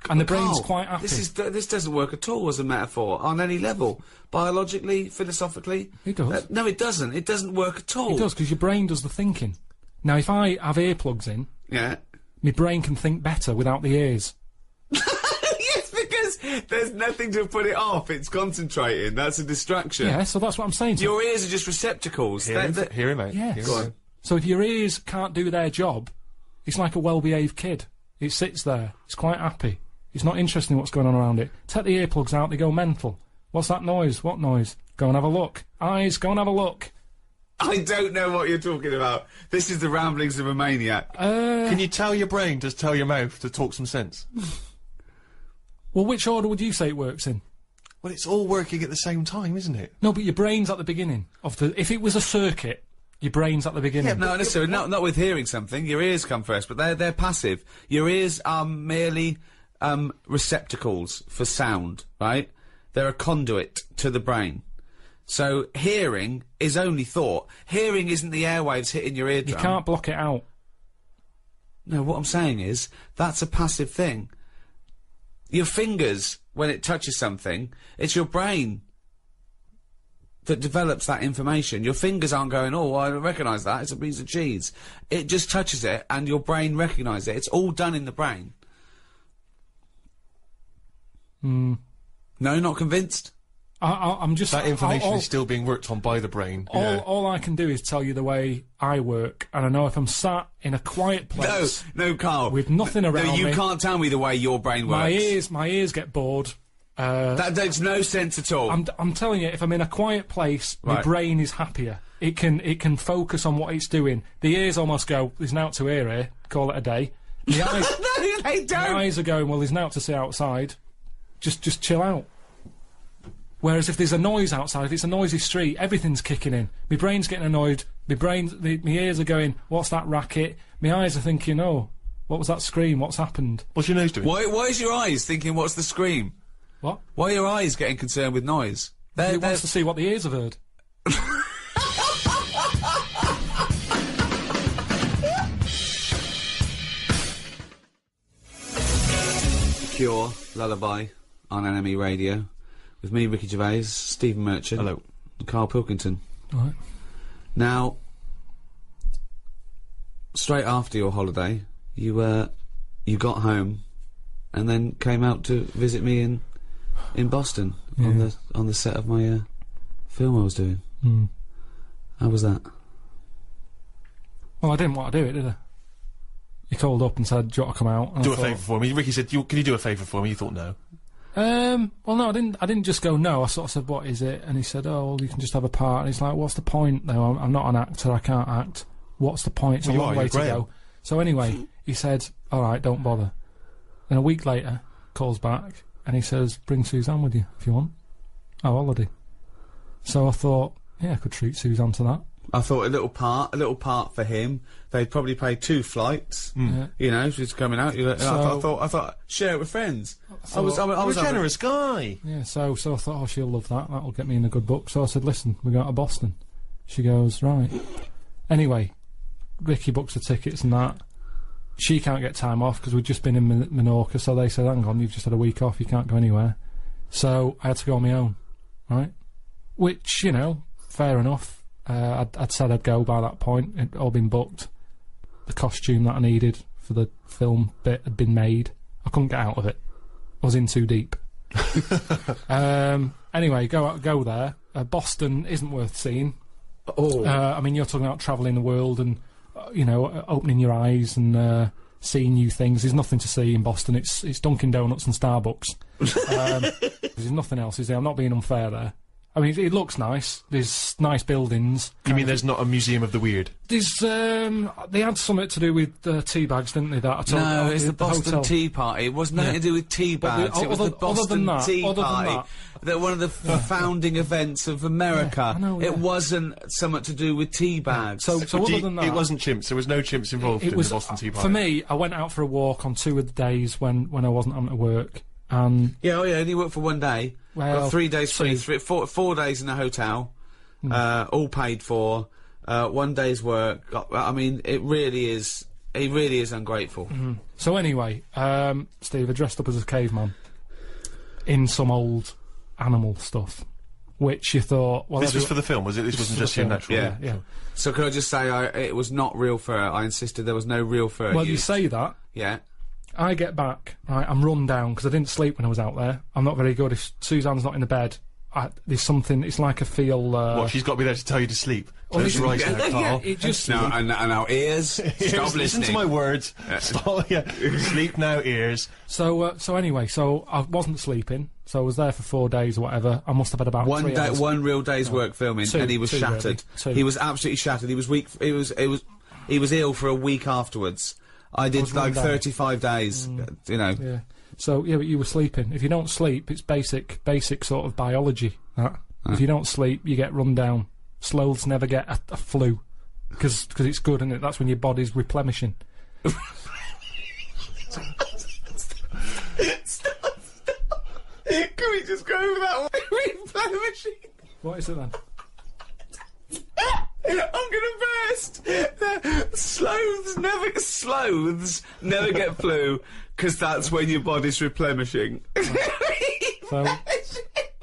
And the brain's Carl, quite happy. This doesn't work at all as a metaphor on any level. Biologically, philosophically. It does. No, it doesn't. It doesn't work at all. It does, because your brain does the thinking. Now, if I have earplugs in, Yeah. my brain can think better without the ears. Yes, because there's nothing to put it off. It's concentrating. That's a distraction. Yeah, so that's what I'm saying. Your ears are just receptacles. Hear him, mate. Yes. Hear him. Go on. So if your ears can't do their job, it's like a well-behaved kid. It sits there. It's quite happy. It's not interested in what's going on around it. Take the earplugs out, they go mental. What's that noise? What noise? Go and have a look. Eyes, go and have a look. I don't know what you're talking about. This is the ramblings of a maniac. Can you tell your brain to tell your mouth to talk some sense? Well, which order would you say it works in? Well, it's all working at the same time, isn't it? No, but your brain's at the beginning of the... If it was a circuit, your brain's at the beginning. No, necessarily. Not with hearing something. Your ears come first, but they're passive. Your ears are merely receptacles for sound, right? They're a conduit to the brain. So hearing is only thought. Hearing isn't the airwaves hitting your eardrum. You can't block it out. No, what I'm saying is that's a passive thing. Your fingers, when it touches something, it's your brain that develops that information. Your fingers aren't going, oh, I recognise that, it's a piece of cheese. It just touches it, and your brain recognises it. It's all done in the brain. No, not convinced? I'm just... That information all- is still being worked on by the brain. All I can do is tell you the way I work, and I know if I'm sat in a quiet place... No, Carl. With nothing around No, you me, can't tell me the way your brain works. my ears get bored. That makes no sense at all. I'm telling you, if I'm in a quiet place, my Right. brain is happier. It can focus on what it's doing. The ears almost go, there's nought to hear here, call it a day. The eyes, No, they the don't. eyes are going, well, there's nought to see outside. Just chill out. Whereas if there's a noise outside, if it's a noisy street, everything's kicking in. My brain's getting annoyed. My ears are going, what's that racket? My eyes are thinking, oh, what was that scream? What's happened? What's your nose doing? Why is your eyes thinking, what's the scream? What? Why are your eyes getting concerned with noise? He wants to see what the ears have heard. Cure, Lullaby, on Enemy Radio. With me, Ricky Gervais, Stephen Merchant. Hello. And Karl Pilkington. All right. Now, straight after your holiday, you got home and then came out to visit me in Boston on the set of my film I was doing. How was that? Well, I didn't want to do it, did I? He called up and said, do you want to come out? And Do I a thought, favour for me. Ricky said, can you do a favour for me? You thought no. Well, no, I didn't just go no. I sort of said, what is it? And he said, oh, well, you can just have a part. And he's like, what's the point, though? I'm not an actor. I can't act. What's the point? It's Well, a you long are, way you're to Graham. go. So anyway, he said, all right, don't bother. Then a week later, calls back, and he says, bring Suzanne with you, if you want. Oh, holiday. So I thought, yeah, I could treat Suzanne to that. I thought a little part for him. They'd probably pay 2 flights. Yeah. You know, she's coming out. I thought, share it with friends. I was You're a having- generous guy. Yeah, so I thought, oh, she'll love that. That'll get me in a good book. So I said, listen, we're going to Boston. She goes, right. Anyway, Ricky books the tickets and that. She can't get time off because we'd just been in Menorca, so they said, hang on, you've just had a week off, you can't go anywhere. So I had to go on my own, right? Which, you know, fair enough. I'd said I'd go by that point. It'd all been booked. The costume that I needed for the film bit had been made. I couldn't get out of it. I was in too deep. Anyway, go there. Boston isn't worth seeing. Oh. I mean, you're talking about travelling the world and, opening your eyes and seeing new things. There's nothing to see in Boston. It's Dunkin' Donuts and Starbucks. There's nothing else, is there? I'm not being unfair there. I mean, it looks nice. There's nice buildings. You mean there's not a museum of the weird? There's, they had something to do with tea bags, didn't they? No, it's the Boston hotel. Tea Party. It was nothing to do with tea bags. It was the Boston Tea Party. That one of the founding events of America. I know, It wasn't something to do with tea bags. So other than that, it wasn't chimps. There was no chimps involved in the Boston Tea Party. For me, I went out for a walk on 2 of the days when I wasn't having to work. And yeah, only worked for 1 day. Well, got 3 days free, 4 days in a hotel, all paid for. 1 day's work. I mean, it really is ungrateful. So anyway, Steve, I dressed up as a caveman in some old animal stuff, which you thought, well, this was for the film, was it? This wasn't just your natural. Yeah. So can I just say, it was not real fur. I insisted there was no real fur. Well, used. you say that. Yeah. I get back, right, I'm run down because I didn't sleep when I was out there. I'm not very good. If Suzanne's not in the bed, there's something, it's like I feel... What, she's got to be there to tell you to sleep? Close your eyes now, Karl. It just... Now, and our ears, stop listening. Listen to my words. Stop, sleep now, ears. So anyway, I wasn't sleeping, so I was there for 4 days or whatever. I must have had about 3 hours. One real day's work filming, and he was shattered. Really. He was absolutely shattered. He was weak. He was ill for a week afterwards. I did like 35 days, Yeah. So, yeah, but you were sleeping. If you don't sleep, it's basic sort of biology, that. If you don't sleep, you get run down. Sloths never get a flu. Because it's good, isn't it? That's when your body's replenishing. Stop. Can we just go over that way? Replenishing. What is it then? I'm gonna burst. Sloths never get flu because that's when your body's replenishing.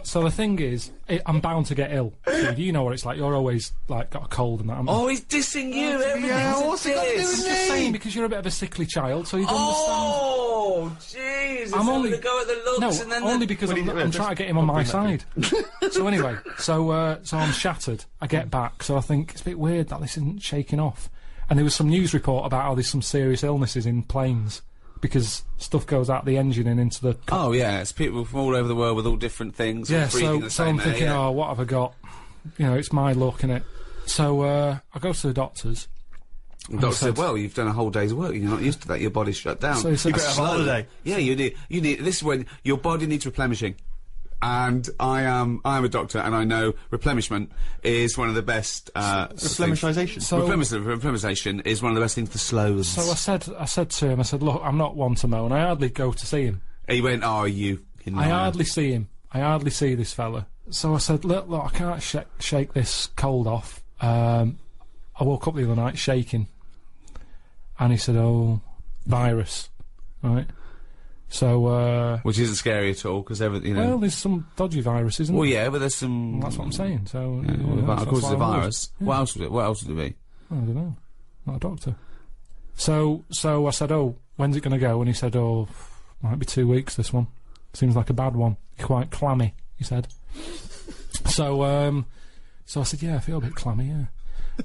So the thing is, I'm bound to get ill. So you know what it's like. You're always like got a cold and that. Oh, he's dissing you. What's he got to do with me? I'm just saying because you're a bit of a sickly child, so you don't understand. Oh, Jesus! I'm only going to go at the looks and then only because I'm trying to get him on my side. So anyway, so I'm shattered. I get back, so I think it's a bit weird that this isn't shaking off. And there was some news report about how there's some serious illnesses in planes because stuff goes out the engine and into the. Oh yeah, it's people from all over the world with all different things. Yeah, breathing the so same I'm thinking, air, yeah. oh, what have I got? It's my luck, innit? So I go to the doctors. The doctor said, well, you've done a whole day's work, you're not used to that, your body's shut down. So he said, you better have a holiday. Yeah, you need, this is when your body needs replenishing. And I am a doctor, and I know replenishment is one of the best, replenishization. Replenishization is one of the best things for sloths. So I said to him, look, I'm not one to moan, I hardly go to see him. He went, oh, you. I hardly see him. I hardly see this fella. So I said, look, I can't shake this cold off. I woke up the other night shaking. And he said, oh, virus. Right? So, which isn't scary at all, because well, there's some dodgy virus, isn't there? Well, yeah, but there's some... That's what I'm saying, so... of course it's a virus. Yeah. What else would it be? I don't know. Not a doctor. So I said, oh, when's it going to go? And he said, oh, might be 2 weeks, this one. Seems like a bad one. Quite clammy, he said. So I said, yeah, I feel a bit clammy, yeah.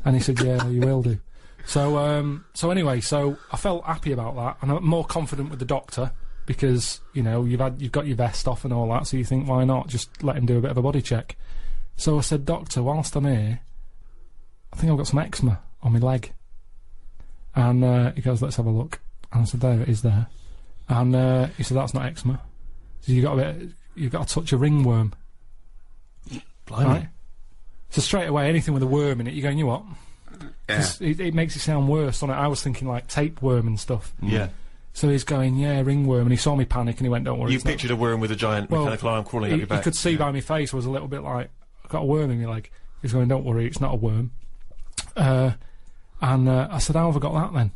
And he said, yeah, you will do. So anyway, so I felt happy about that, and I'm more confident with the doctor, because, you've got your vest off and all that, so you think, why not just let him do a bit of a body check? So I said, doctor, whilst I'm here, I think I've got some eczema on my leg. And he goes, let's have a look. And I said, there it is there. And he said, that's not eczema. So you've got a touch of ringworm. Blimey. Right? So straight away, anything with a worm in it, you're going, you what? Yeah. It makes it sound worse, doesn't it? I was thinking like tapeworm and stuff. Yeah. So he's going, yeah, ringworm, and he saw me panic and he went, don't worry. You pictured a worm with a giant mechanical arm crawling up your back. You could see by my face I was a little bit like, I've got a worm in my leg. He's going, don't worry, it's not a worm. And I said, how have I got that then?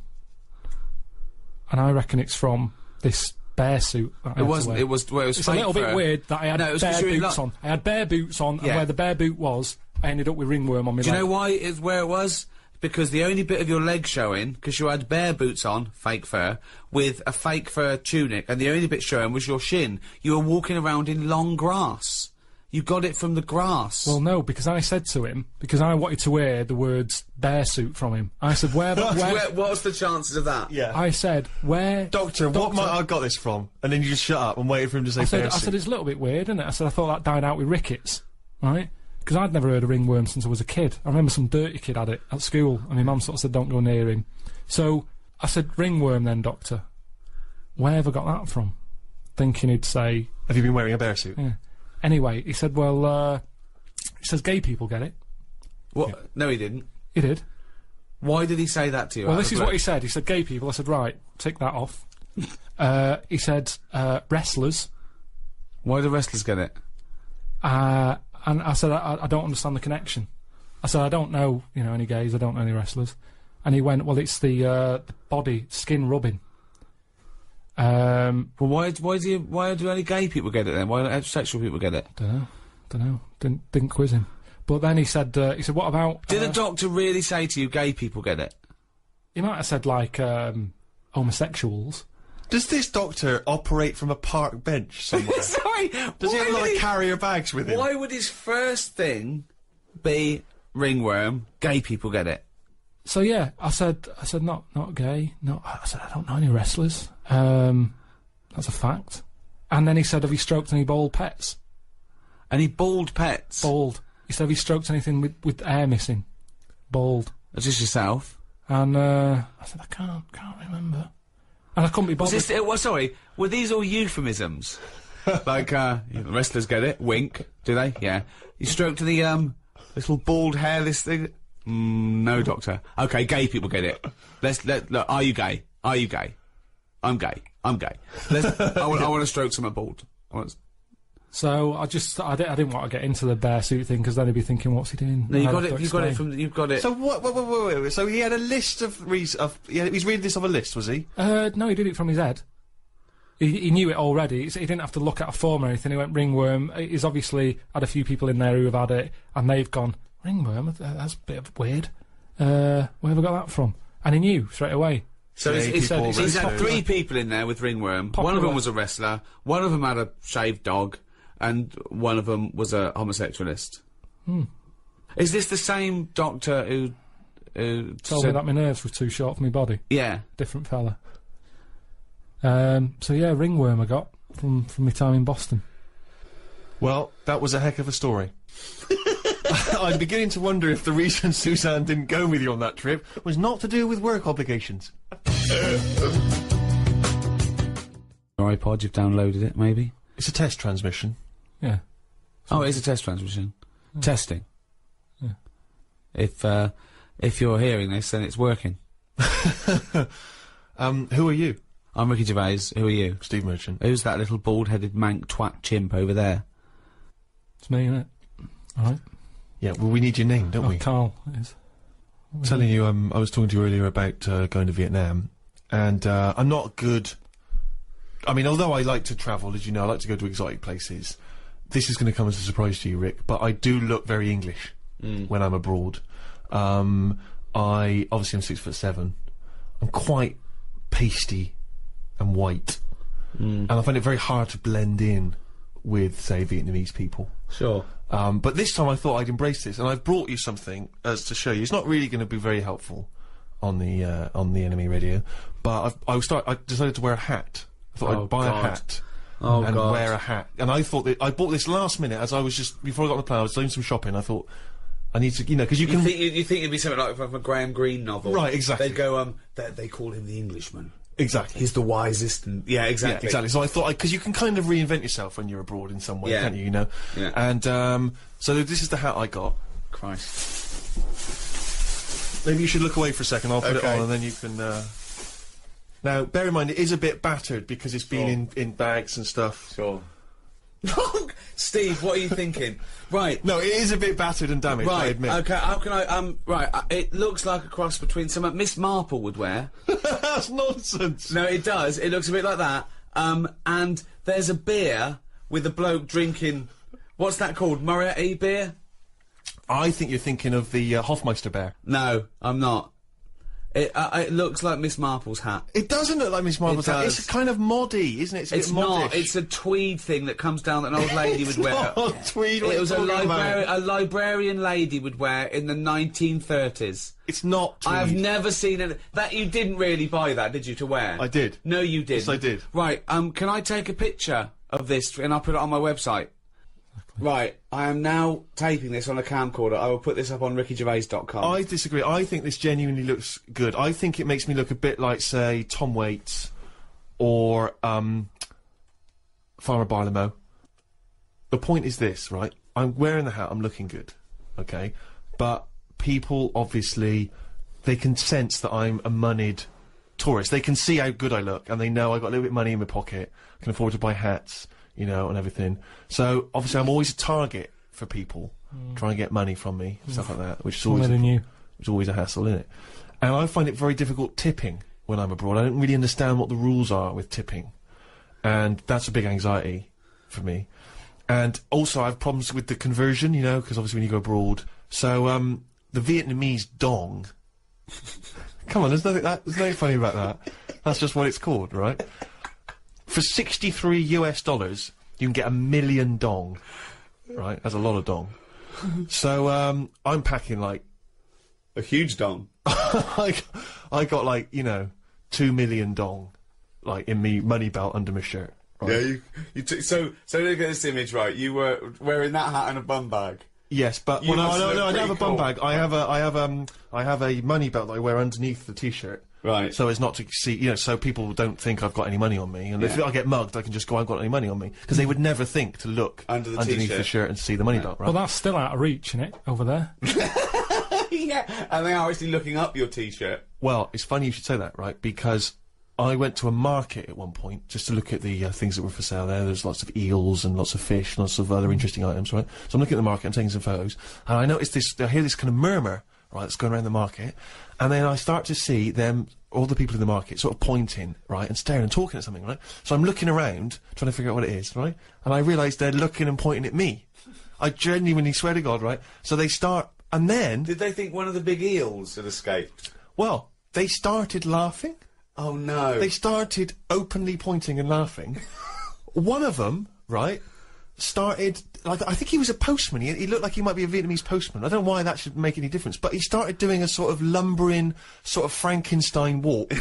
And I reckon it's from this bear suit that I had to wear. It was it's a little bit weird that I had bare boots on. I had bare boots on, and where the bare boot was, I ended up with ringworm on my leg. Do you know why it's where it was? Because the only bit of your leg showing, because you had bare boots on, fake fur, with a fake fur tunic, and the only bit showing was your shin. You were walking around in long grass. You got it from the grass. Well, no, because I said to him, because I wanted to hear the words bear suit from him. I said, What's the chances of that? Yeah. I said, where... Doctor, what might I got this from? And then you just shut up and waited for him to say I said, it's a little bit weird, isn't it? I said, I thought that died out with rickets, right? Because I'd never heard of ringworm since I was a kid. I remember some dirty kid had it at school, and my mum sort of said, don't go near him. So, I said, ringworm then, doctor. Where have I got that from? Thinking he'd say... Have you been wearing a bear suit? Yeah. Anyway, he said, well, he says gay people get it. What? Yeah. No, he didn't. He did. Why did he say that to you? Well, this is what he said. He said gay people. I said, right, tick that off. He said, wrestlers. Why do wrestlers get it? And I said, I don't understand the connection. I said, I don't know, any gays, I don't know any wrestlers. And he went, well, it's the body, skin rubbing. Well, why do only gay people get it then? Why don't heterosexual people get it? Don't know. Didn't quiz him. But then he said, what about... Did the doctor really say to you, gay people get it? He might have said, like, homosexuals. Does this doctor operate from a park bench somewhere? Sorry! Does he have a lot of carrier bags with him? Why would his first thing be ringworm, gay people get it? So yeah, I said not gay. I said I don't know any wrestlers. That's a fact. And then he said, have you stroked any bald pets? Any bald pets? Bald. He said, have you stroked anything with hair missing? Bald. Just yourself? And I said, I can't remember. And I couldn't be bothered. Sorry, were these all euphemisms? Like, wrestlers get it, wink, do they? Yeah. You stroked the, little bald hairless thing? No, doctor. Okay, gay people get it. Look, are you gay? Are you gay? I'm gay. I'm gay. I want to stroke someone bald. So I didn't want to get into the bear suit thing because then he'd be thinking, what's he doing? No, you've got it. So wait. So he had a list of he's reading this off a list, was he? No, he did it from his head. He knew it already. He didn't have to look at a form or anything. He went ringworm. He's obviously had a few people in there who have had it, and they've gone ringworm. That's a bit of weird. Where have I got that from? And he knew straight away. So he's had 3 people in there with ringworm. Popular. One of them was a wrestler. One of them had a shaved dog, and one of them was a homosexualist. Is this the same doctor who told me that my nerves were too short for my body? Yeah, different fella. So yeah, ringworm I got from my time in Boston. Well, that was a heck of a story. I'm beginning to wonder if the reason Suzanne didn't go with you on that trip was not to do with work obligations. Your iPod, you've downloaded it, maybe? It's a test transmission. Yeah. Oh, it is a test transmission. Yeah. Testing. Yeah. If you're hearing this, then it's working. Who are you? I'm Ricky Gervais. Who are you? Steve Merchant. Who's that little bald-headed mank twat chimp over there? It's me, innit? Alright. Yeah, well, we need your name, don't we? Karl is. Telling you, I was talking to you earlier about going to Vietnam, and I'm not good. I mean, although I like to travel, as you know, I like to go to exotic places. This is going to come as a surprise to you, Rick, but I do look very English when I'm abroad. I'm 6'7". I'm quite pasty and white, and I find it very hard to blend in with, say, Vietnamese people. Sure. But this time I thought I'd embrace this, and I've brought you something to show you. It's not really going to be very helpful on the enemy radio, but I decided to wear a hat. I thought I'd buy a hat and wear a hat, and I thought that I bought this last minute as I was just before I got on the plane. I was doing some shopping. I thought I need to, because you can. You think it'd be something like from a Graham Greene novel, right? Exactly. They'd go, they call him the Englishman. Exactly. He's the wisest, and yeah, exactly. Yeah, exactly. So I thought, because you can kind of reinvent yourself when you're abroad in some way, can't you? Yeah. And so this is the hat I got. Christ. Maybe you should look away for a second. I'll put it on, and then you can. Now, bear in mind, it is a bit battered because it's been in bags and stuff. Sure. Steve, what are you thinking? Right. No, it is a bit battered and damaged, I admit. Okay, how can I, right, it looks like a cross between something Miss Marple would wear. That's nonsense. No, it does. It looks a bit like that. And there's a beer with a bloke drinking, what's that called? Moretti beer? I think you're thinking of the Hofmeister bear. No, I'm not. It looks like Miss Marple's hat. It doesn't look like Miss Marple's hat. does. It's kind of moddy, isn't it? It's a bit not. modish. It's a tweed thing that comes down that an old lady would wear. Tweed. It was a about? librarian lady would wear in the 1930s. It's not tweed. I have never seen it. That you didn't really buy that, did you, to wear? I did. No, you didn't. Yes, I did. Right. Can I take a picture of this and I'll put it on my website? Right, I am now taping this on a camcorder. I will put this up on rickygervais.com. I disagree. I think this genuinely looks good. I think it makes me look a bit like, say, Tom Waits or Farmer Barlow. The point is this, right? I'm wearing the hat, I'm looking good, okay? But people, obviously, they can sense that I'm a moneyed tourist. They can see how good I look, and they know I've got a little bit of money in my pocket, I can afford to buy hats, you know, and everything. So, obviously, I'm always a target for people trying to get money from me, stuff like that, which is always a hassle, isn't it? And I find it very difficult tipping when I'm abroad. I don't really understand what the rules are with tipping. And that's a big anxiety for me. And also, I have problems with the conversion, you know, because obviously when you go abroad. So, the Vietnamese dong. Come on, there's nothing funny about that. That's just what it's called, right? For $63 US, you can get 1 million dong. Right? That's a lot of dong. So, I'm packing, like... A huge dong. I got, like, you know, 2 million dong, like, in me money belt under my shirt. Right? Yeah, so look at this image, right? You were wearing that hat and a bum bag. Yes, but You must no, look I don't have a pretty bum bag. I have a money belt that I wear underneath the t-shirt. Right. So as not to see, you know, so people don't think I've got any money on me. And if I get mugged, I can just go, I've got any money on me. Because they would never think to look underneath the shirt and see the money belt, right? Well, that's still out of reach, isn't it, over there? Yeah, and they are actually looking up your t-shirt. Well, it's funny you should say that, right? Because I went to a market at one point just to look at the things that were for sale there. There's lots of eels and lots of fish, lots of other interesting items, right? So I'm looking at the market, I'm taking some photos, and I noticed this, I hear this kind of murmur, right, that's going around the market, and then I start to see them, all the people in the market, sort of pointing, right, and staring and talking at something, right? So I'm looking around, trying to figure out what it is, right? And I realise they're looking and pointing at me. I genuinely swear to God, right? So they start, and then... Did they think one of the big eels had escaped? Well, they started laughing. Oh no. They started openly pointing and laughing. One of them, right, started, like, I think he was a postman. He looked like he might be a Vietnamese postman. I don't know why that should make any difference, but he started doing a sort of lumbering, sort of Frankenstein walk.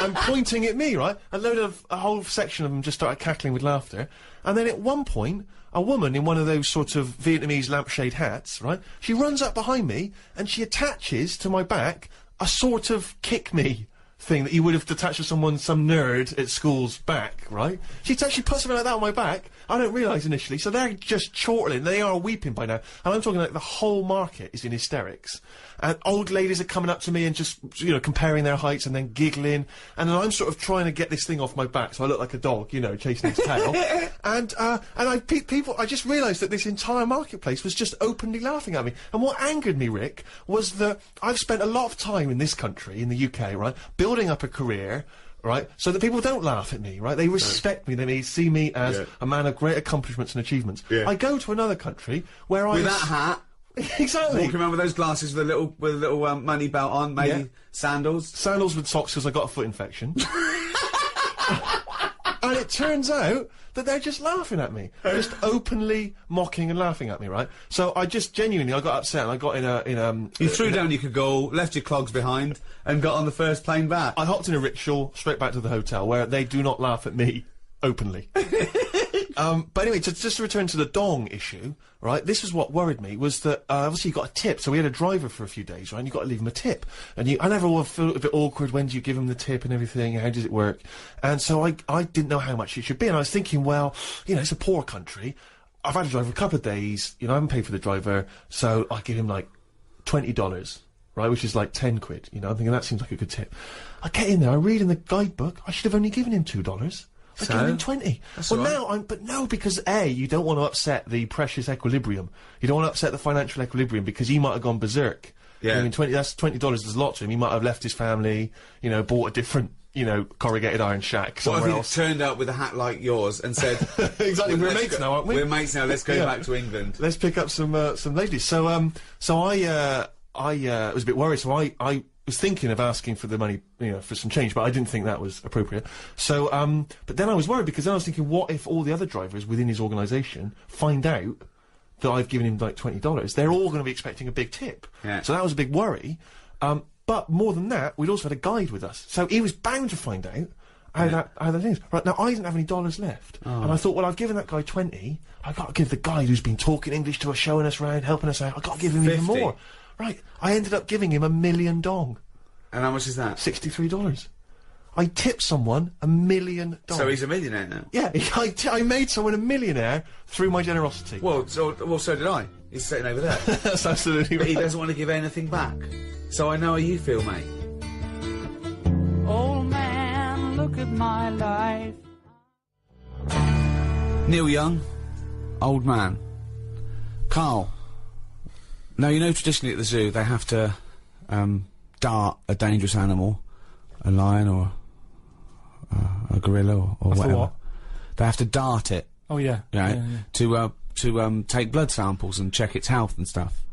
And pointing at me, right? A whole section of them just started cackling with laughter. And then at one point, a woman in one of those sort of Vietnamese lampshade hats, right, she runs up behind me and she attaches to my back a sort of kick me thing that you would have attached to some nerd at school's back, right? She puts something like that on my back. I don't realise initially, so they're just chortling. They are weeping by now. And I'm talking like the whole market is in hysterics. And old ladies are coming up to me and just, you know, comparing their heights and then giggling. And then I'm sort of trying to get this thing off my back so I look like a dog, you know, chasing its tail. And I just realised that this entire marketplace was just openly laughing at me. And what angered me, Rick, was that I've spent a lot of time in this country, in the UK, right, building up a career, right, so that people don't laugh at me, right? They respect me, they see me as a man of great accomplishments and achievements. I go to another country where with that hat, exactly, walking around with those glasses with a little money belt on, maybe sandals with socks because I got a foot infection. And it turns out that they're just laughing at me, just openly mocking and laughing at me, right? So I just genuinely, I got upset and I got You threw down your cagoule, left your clogs behind, and got on the first plane back. I hopped in a rickshaw straight back to the hotel where they do not laugh at me openly. But anyway, just to return to the dong issue, right, this is what worried me, was that, obviously you got a tip, so we had a driver for a few days, right, and you got to leave him a tip. And I never feel a bit awkward, when do you give him the tip and everything, how does it work? And so I didn't know how much it should be, and I was thinking, well, you know, it's a poor country, I've had a driver a couple of days, you know, I haven't paid for the driver, so I give him, like, $20, right, which is like 10 quid, you know, I'm thinking that seems like a good tip. I get in there, I read in the guidebook, I should have only given him $2. I gave him 20. That's well, right. no, because A, you don't want to upset the precious equilibrium. You don't want to upset the financial equilibrium because he might have gone berserk. Yeah. I mean, that's $20 is a lot to him. He might have left his family, you know, bought a different, you know, corrugated iron shack somewhere what if else. He turned up with a hat like yours and said, exactly, we're mates now, aren't we? We're mates now, let's go back to England. Let's pick up some ladies. So I was a bit worried, so I was thinking of asking for the money, you know, for some change, but I didn't think that was appropriate. So, but then I was worried because then I was thinking, what if all the other drivers within his organisation find out that I've given him like $20? They're all going to be expecting a big tip. Yeah. So that was a big worry. But more than that, we'd also had a guide with us, so he was bound to find out how that is. Right, now I didn't have any dollars left, and I thought, well, I've given that guy 20, I've got to give the guide who's been talking English to us, showing us around, helping us out, I've got to give him even 50. more. Right, I ended up giving him $1 million. And how much is that? $63. I tipped someone $1 million. So he's a millionaire now? Yeah, I made someone a millionaire through my generosity. Well, so did I. He's sitting over there. That's absolutely But right. he doesn't want to give anything back. So I know how you feel, mate. Old man, look at my life. Neil Young, old man. Karl. Now, you know, traditionally at the zoo, they have to, dart a dangerous animal, a lion or a gorilla or whatever. what? They have to dart it, Oh yeah. right, Yeah. to take blood samples and check its health and stuff.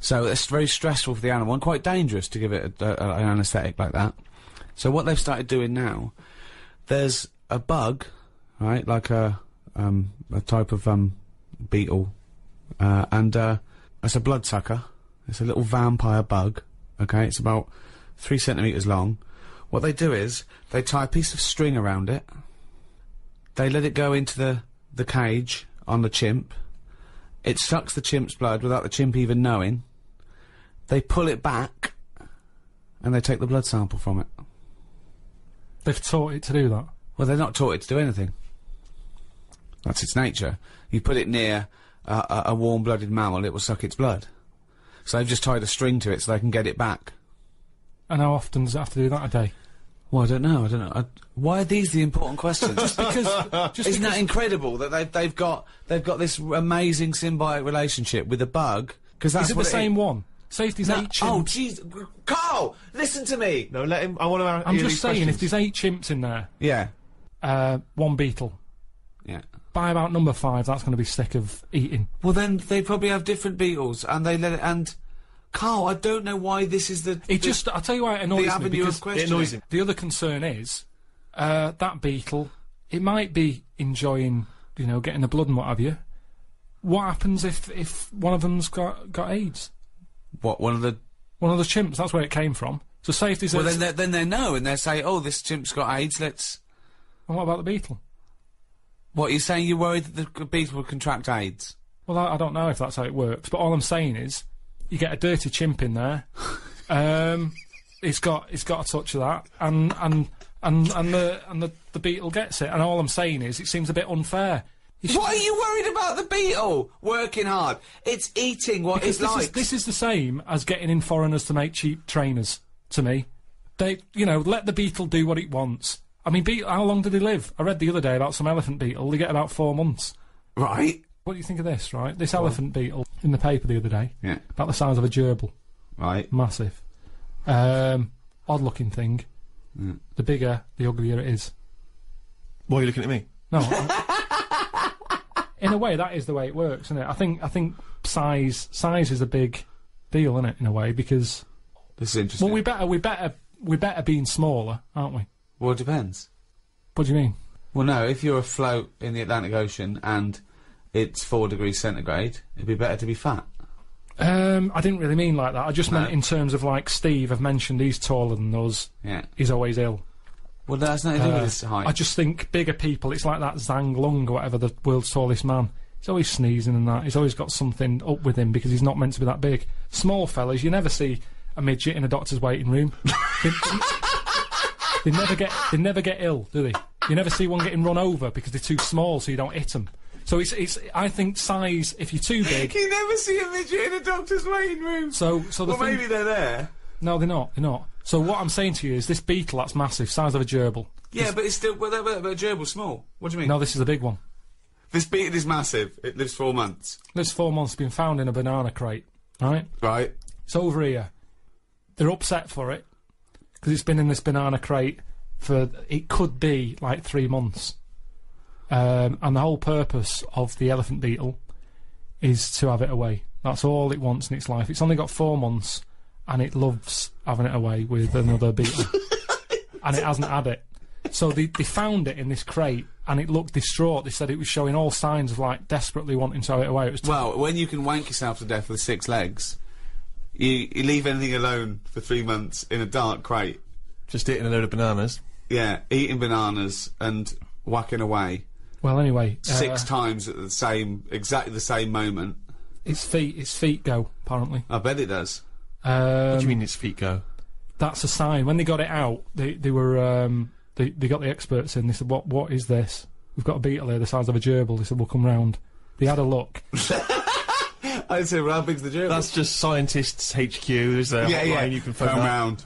So it's very stressful for the animal and quite dangerous to give it an anaesthetic like that. So what they've started doing now, there's a bug, right, like a type of beetle, and it's a bloodsucker. It's a little vampire bug. Okay, it's about 3 centimetres long. What they do is they tie a piece of string around it. They let it go into the cage on the chimp. It sucks the chimp's blood without the chimp even knowing. They pull it back, and they take the blood sample from it. They've taught it to do that. Well, they're not taught it to do anything. That's its nature. You put it near a warm-blooded mammal, it will suck its blood. So they've just tied a string to it so they can get it back. And how often does it have to do that a day? Well, I don't know. Why are these the important questions? Isn't that incredible that they've got this amazing symbiotic relationship with a bug? Because that's Is it what the same one? Safety's 8 chimps. Oh, jeez, Karl, listen to me. No, let him. I want to. I'm just saying, if there's 8 chimps in there, Yeah, 1 beetle. yeah. By about number 5, that's going to be sick of eating. Well, then they probably have different beetles, and they let it. And Karl, I don't know why this is the. I'll tell you why it annoys me, avenue because of questioning. It annoys him. the other concern is, that beetle, it might be enjoying, you know, getting the blood and what have you. What happens if one of them's got AIDS? What, one of the. One of the chimps, that's where it came from. So safety's... Well, then they know, and they say, oh, this chimp's got AIDS, let's. And what about the beetle? What, you're saying you're worried that the beetle will contract AIDS? Well, I don't know if that's how it works, but all I'm saying is, you get a dirty chimp in there, it's got a touch of that, and the beetle gets it, and all I'm saying is, it seems a bit unfair. What are you worried about the beetle? Working hard. It's eating what Because it likes. this is the same as getting in foreigners to make cheap trainers, to me. They, you know, let the beetle do what it wants. I mean, how long do they live? I read the other day about some elephant beetle, they get about 4 months. Right. What do you think of this, right? This elephant beetle, in the paper the other day, Yeah. about the size of a gerbil. Right. Massive. Odd-looking thing. The bigger, the uglier it is. Why are you looking at me? No. In a way, that is the way it works, isn't it? I think size is a big deal, isn't it? In a way, because This is interesting. well, we better being smaller, aren't we? Well, it depends. What do you mean? Well, no, if you're afloat in the Atlantic Ocean and it's 4 degrees centigrade, it'd be better to be fat. I didn't really mean like that. I just meant in terms of, like, Steve, I've mentioned he's taller than us. Yeah. He's always ill. Well, that's nothing to do with his height. I just think bigger people, it's like that Zhang Lung or whatever, the world's tallest man. He's always sneezing and that. He's always got something up with him because he's not meant to be that big. Small fellas, you never see a midget in a doctor's waiting room. They never get ill, do they? You never see one getting run over because they're too small, so you don't hit them. So I think size, if you're too big... You never see a midget in a doctor's waiting room. So the well, thing... maybe they're there. No, they're not. So what I'm saying to you is this beetle, that's massive, size of a gerbil. Yeah, but it's still... But a gerbil's small. What do you mean? No, this is a big one. This beetle is massive. It lives 4 months. Lives 4 months, been found in a banana crate, right? Right. It's over here. They're upset for it, because it's been in this banana crate for, it could be, like 3 months. And the whole purpose of the elephant beetle is to have it away. That's all it wants in its life. It's only got 4 months, and it loves having it away with another beetle. And it hasn't had it. So they found it in this crate, and it looked distraught. They said it was showing all signs of, like, desperately wanting to have it away. It was Well, when you can wank yourself to death with 6 legs, you leave anything alone for 3 months in a dark crate. Just eating a load of bananas. Yeah, eating bananas and whacking away. Well, anyway... 6 times at exactly the same moment. Its feet go, apparently. I bet it does. What do you mean its feet go? That's a sign. When they got it out, they were... They got the experts in. They said, "What is this? We've got a beetle here the size of a gerbil." They said, "We'll come round." They had a look. I said, "Well, how big's the gerbil?" That's just scientists HQ. There's a hotline you can phone come round.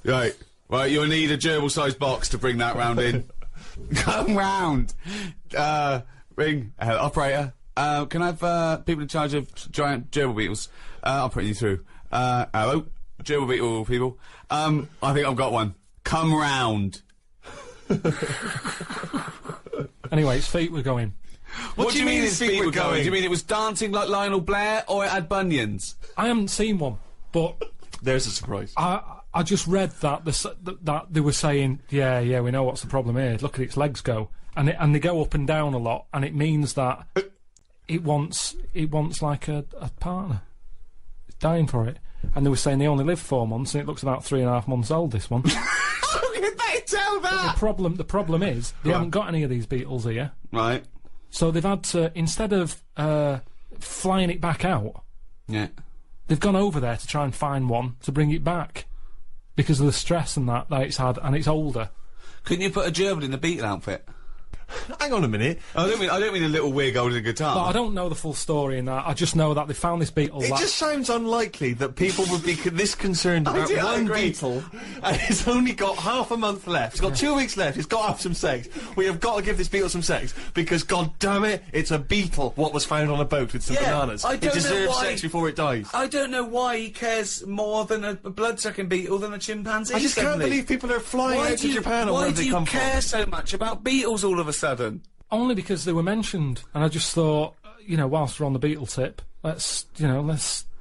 Right. Well, you'll need a gerbil-sized box to bring that round in. Come round. Ring. Operator. Can I have people in charge of giant gerbil beetles? I'll put you through. Hello? Gerbil beetle people. I think I've got one. Come round. Anyway, its feet were going. What do you mean its feet were going? Do you mean it was dancing like Lionel Blair, or it had bunions? I haven't seen one, but... There's a surprise. I just read that that they were saying, yeah, we know what's the problem here. Look at its legs go. And they go up and down a lot, and it means that it wants like a partner. It's dying for it. And they were saying they only live 4 months, and it looks about 3.5 months old, this one. How could they tell that? The problem is, they haven't got any of these beetles here. Right. So they've had to, instead of flying it back out, yeah, they've gone over there to try and find one to bring it back. Because of the stress and that it's had, and it's older. Couldn't you put a gerbil in a beetle outfit? Hang on a minute. I don't mean a little wig holding a guitar. But I don't know the full story in that. I just know that they found this beetle. It just sounds unlikely that people would be this concerned about one beetle, and it's only got half a month left. It's got 2 weeks left. It's got to have some sex. We have got to give this beetle some sex because, god damn it, it's a beetle. What was found on a boat with some bananas? I don't it deserves know why, sex before it dies. I don't know why he cares more than a blood-sucking beetle than a chimpanzee. I just can't believe people are flying out to Japan or wherever they come from. Why do you care so much about beetles all of a sudden? Only because they were mentioned, and I just thought, whilst we're on the beetle tip, let's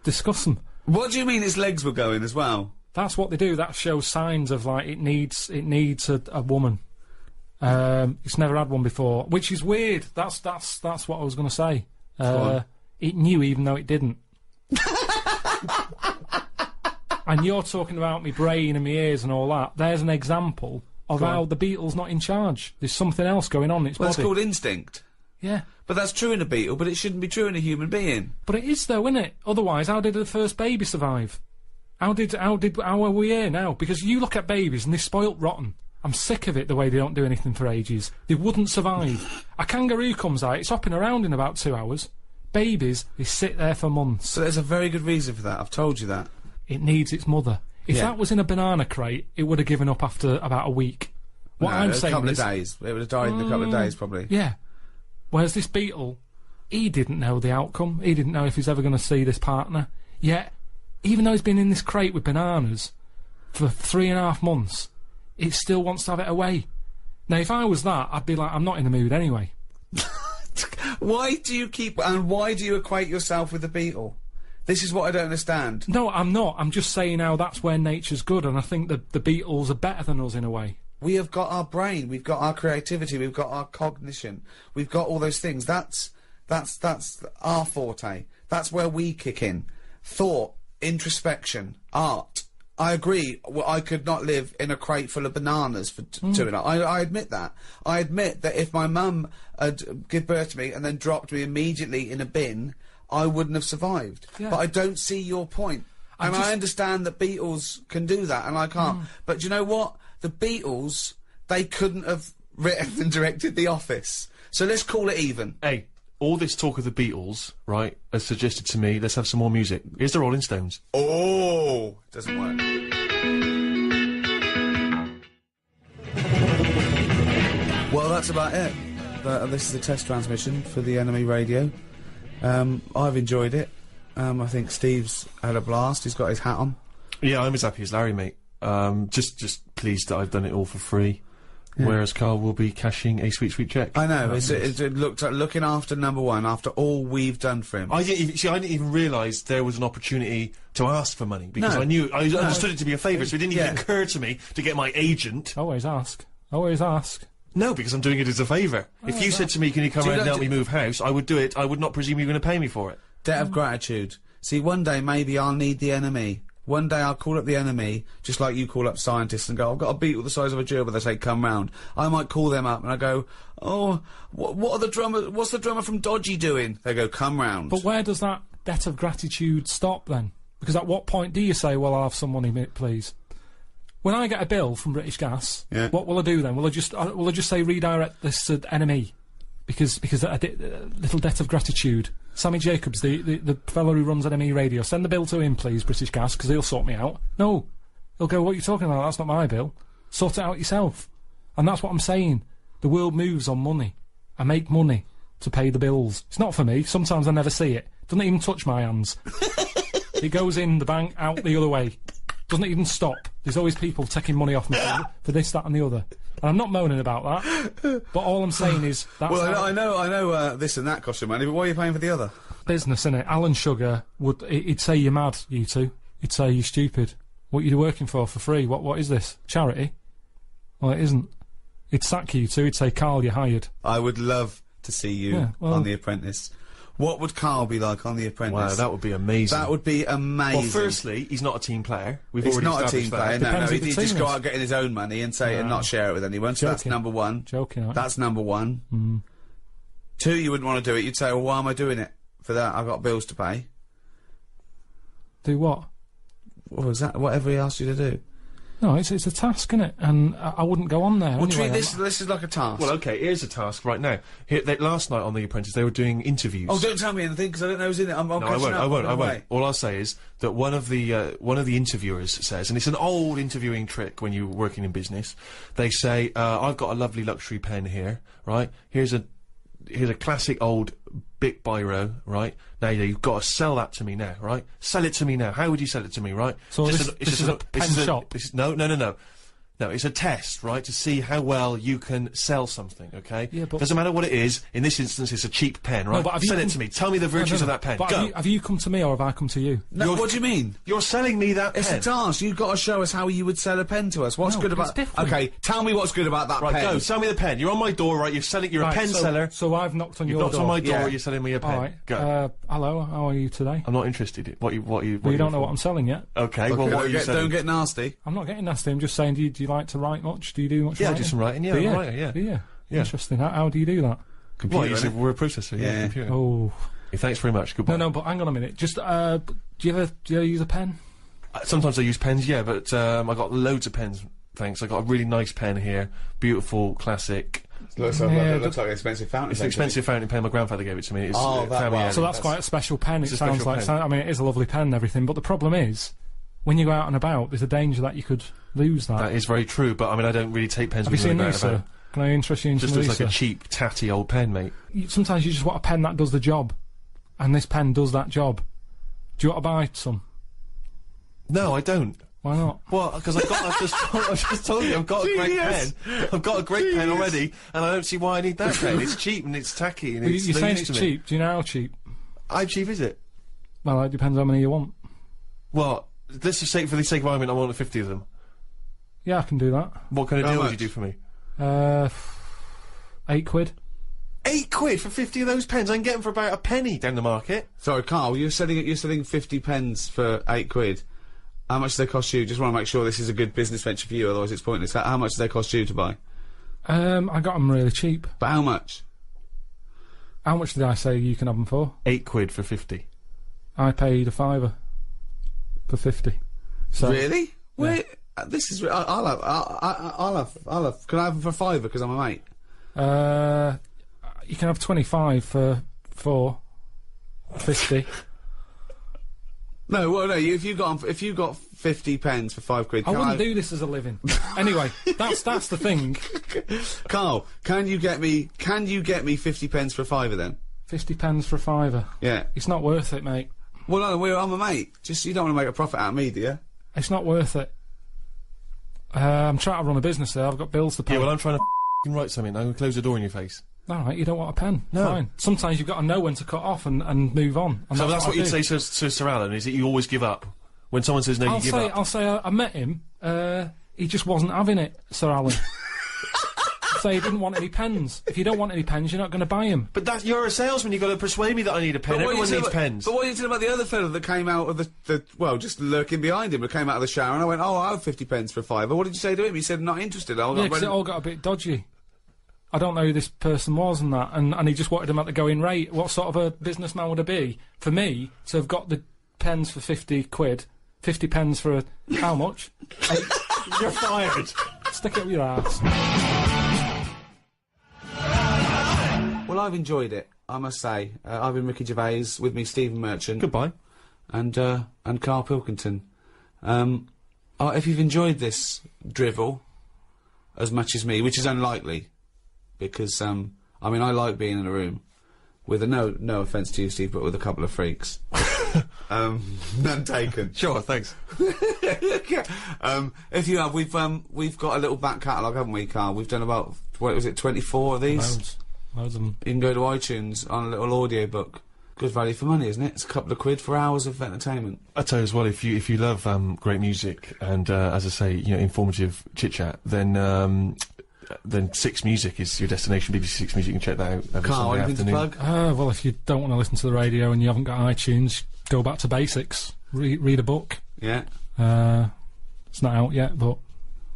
discuss them. What do you mean its legs were going as well? That's what they do. That shows signs of, like, it needs a woman. It's never had one before, which is weird. That's what I was going to say. It knew even though it didn't. And you're talking about me brain and my ears and all that. There's an example of how the beetle's not in charge. There's something else going on in its body. It's called instinct. Yeah. But that's true in a beetle, but it shouldn't be true in a human being. But it is though, isn't it? Otherwise, how did the first baby survive? How are we here now? Because you look at babies and they're spoilt rotten. I'm sick of it, the way they don't do anything for ages. They wouldn't survive. A kangaroo comes out, it's hopping around in about 2 hours. Babies, they sit there for months. So there's a very good reason for that, I've told you that. It needs its mother. If that was in a banana crate, it would have given up after about a week. What I'm saying is... a couple of days. It would have died in a couple of days, probably. Yeah. Whereas this beetle, he didn't know the outcome. He didn't know if he's ever going to see this partner. Yet, even though he's been in this crate with bananas for 3.5 months, it still wants to have it away. Now, if I was that, I'd be like, I'm not in the mood anyway. Why do you equate yourself with the beetle? This is what I don't understand. No, I'm not. I'm just saying how that's where nature's good, and I think that the beetles are better than us in a way. We have got our brain, we've got our creativity, we've got our cognition, we've got all those things. That's our forte. That's where we kick in. Thought, introspection, art. I agree. Well, I could not live in a crate full of bananas for 2 hours. I admit that. I admit that if my mum had given birth to me and then dropped me immediately in a bin, I wouldn't have survived. Yeah. But I don't see your point. And I understand that beetles can do that, and I can't. But do you know what? The Beatles, they couldn't have written and directed The Office. So let's call it even. Hey, all this talk of the Beatles, right, has suggested to me, let's have some more music. Here's the Rolling Stones. Oh! Doesn't work. Well, that's about it. This is a test transmission for the Enemy Radio. I've enjoyed it. I think Steve's had a blast. He's got his hat on. Yeah, I'm as happy as Larry, mate. Just pleased that I've done it all for free. whereas Karl will be cashing a sweet, sweet cheque. I know, it looked like looking after number one, after all we've done for him. I didn't even realise there was an opportunity to ask for money, because I understood it to be a favour, so it didn't even occur to me to get my agent. Always ask. Always ask. No, because I'm doing it as a favour. If you said to me, can you come around and help me move house, I would do it. I would not presume you were going to pay me for it. Debt of gratitude. See, one day maybe I'll need the enemy. One day I'll call up the enemy, just like you call up scientists and go, I've got a beetle the size of a gerbil, they say, come round. I might call them up and I go, oh, what's the drummer from Dodgy doing? They go, come round. But where does that debt of gratitude stop then? Because at what point do you say, well, I'll have some money, please? When I get a bill from British Gas, what will I do then? Will I just say redirect this to enemy? Because little debt of gratitude. Sammy Jacobs, the fellow who runs NME Radio, send the bill to him, please, British Gas, because he'll sort me out. No. He'll go, what are you talking about? That's not my bill. Sort it out yourself. And that's what I'm saying. The world moves on money. I make money to pay the bills. It's not for me. Sometimes I never see it. Doesn't even touch my hands. It goes in the bank, out the other way. Doesn't even stop. There's always people taking money off me for this, that and the other. And I'm not moaning about that, but all I'm saying is that's well, I know this and that costs you money, but why are you paying for the other? Business, innit? Alan Sugar he'd say you're mad, you two. He'd say you're stupid. What are you working for free? What is this? Charity? Well, it isn't. He'd sack you two. He'd say, Karl, you're hired. I would love to see you on The Apprentice. What would Karl be like on The Apprentice? Wow, that would be amazing. That would be amazing. Well, firstly, he's not a team player. He's not a team player. No, he'd just go out getting his own money and say and not share it with anyone. So that's number one. Joking. That's number one. 2, you wouldn't want to do it. You'd say, well, why am I doing it? For that, I've got bills to pay. Do what? What was that? Whatever he asked you to do. No, it's a task, innit? And I wouldn't go on there. Well, anyway. treat this is like a task. Well, okay, here's a task right now. Last night on The Apprentice, they were doing interviews. Oh, don't tell me anything, because I don't know who's in it. I won't. All I'll say is that one of the interviewers says, and it's an old interviewing trick when you're working in business, they say, I've got a lovely luxury pen here, right? Here's a classic old Bic biro, right? Now you've got to sell that to me now, right? Sell it to me now. How would you sell it to me, right? So this is a pen shop? No. No, it's a test, right, to see how well you can sell something, okay? Yeah, but doesn't matter what it is. In this instance, it's a cheap pen, right? No, but sell it to me. Tell me the virtues of that pen. But Go. have you come to me or have I come to you? No, what do you mean? You're selling me that pen. It's a task. You've got to show us how you would sell a pen to us. What's good about... it's different. Okay, tell me what's good about that pen. Right, go. Sell me the pen. You're on my door, right? You're a pen seller. So I've knocked on your door. door. You've knocked on my door, you're selling me a pen. All right. Go. Hello, how are you today? I'm not interested. What you Well, you don't know what I'm selling yet. Okay, well, what are you selling? Don't get nasty. I'm not getting nasty. I'm just saying, do you like to write much? Do you do much writing? I do some writing, yeah, I'm a writer, yeah. Do you? Yeah. Interesting. How do you do that? Computer, you said we're a processor, yeah. Computer. Oh. Yeah, thanks very much, goodbye. No, but hang on a minute. Just, do you ever use a pen? Sometimes I use pens, yeah, but I got loads of pens, thanks. I got a really nice pen here, beautiful, classic. Looks like an expensive fountain pen. It's an expensive fountain pen, my grandfather gave it to me. It's so that's quite a special pen, it sounds like. I mean, it is a lovely pen and everything, but the problem is, when you go out and about, there's a danger that you could lose that. That is very true, but I mean, I don't really take pens with me. Have you seen these, sir? Can I interest you in some of these? Just looks like a cheap, tatty old pen, mate. Sometimes you just want a pen that does the job, and this pen does that job. Do you want to buy some? No, I don't. Why not? Well, because I just told you, I've got a great pen. I've got a great pen already, and I don't see why I need that pen. It's cheap and it's tacky and it's you're saying it's cheap. Do you know how cheap? How cheap is it? Well, it depends how many you want. Well, let's just say, for the sake of argument, I want 50 of them. Yeah, I can do that. What kind of deal would you do for me? £8. £8 for 50 of those pens? I can get them for about a penny down the market. Sorry, Karl, you're selling 50 pens for £8. How much do they cost you? Just want to make sure this is a good business venture for you, otherwise it's pointless. How much do they cost you to buy? I got them really cheap. But how much? How much did I say you can have them for? £8 for 50. I paid a £5 for 50. So really? Yeah. Wait, this is. I'll have. Can I have them for £5 because I'm a mate? You can have 25 for 50. No, well, no. If you got 50 pens for £5, I wouldn't do this as a living. Anyway, that's the thing. Karl, can you get me 50 pens for £5 then? 50 pens for £5. Yeah. It's not worth it, mate. Well, no, I'm a mate. Just you don't want to make a profit out of me, do you? It's not worth it. I'm trying to run a business there. I've got bills to pay. Yeah, well, I'm trying to write something. I'm going to close the door in your face. All right, you don't want a pen. No. Fine. Sometimes you've got to know when to cut off and move on. And So that's what I you'd do. say to Sir Alan, is that you always give up? When someone says no, you give up? I'll say I met him, he just wasn't having it, Sir Alan. So he didn't want any pens. If you don't want any pens, you're not going to buy them. But you're a salesman, you've got to persuade me that I need a pen. But what Everyone you needs said pens. But what are you saying about the other fellow that came out of the well, just lurking behind him, that came out of the shower, and I went, oh, I'll have 50 pence for a fiver. What did you say to him? He said, not interested. Yeah, because it all got a bit dodgy. I don't know who this person was and that, and he just wanted him at the going rate. What sort of a businessman would it be for me to have got the pens for 50 quid, 50 pens for how much? You're fired. Stick it up your ass. Well, I've enjoyed it, I must say. I've been Ricky Gervais, with me Stephen Merchant. Goodbye. And Karl Pilkington. If you've enjoyed this drivel as much as me, which is unlikely, because, I mean, I like being in a room with no offence to you, Steve, but with a couple of freaks. None taken. Sure, thanks. If you have, we've got a little back catalogue, haven't we, Karl? We've done about, what was it, 24 of these? Loads of them. You can go to iTunes on a little audio book. Good value for money, isn't it? It's a couple of quid for hours of entertainment. I tell you as well, if you love great music and as I say, you know, informative chit chat, then Six Music is your destination. BBC Six Music, you can check that out every Karl, Sunday anything to afternoon. plug? Well, if you don't want to listen to the radio and you haven't got iTunes, go back to basics. Read a book. Yeah. It's not out yet, but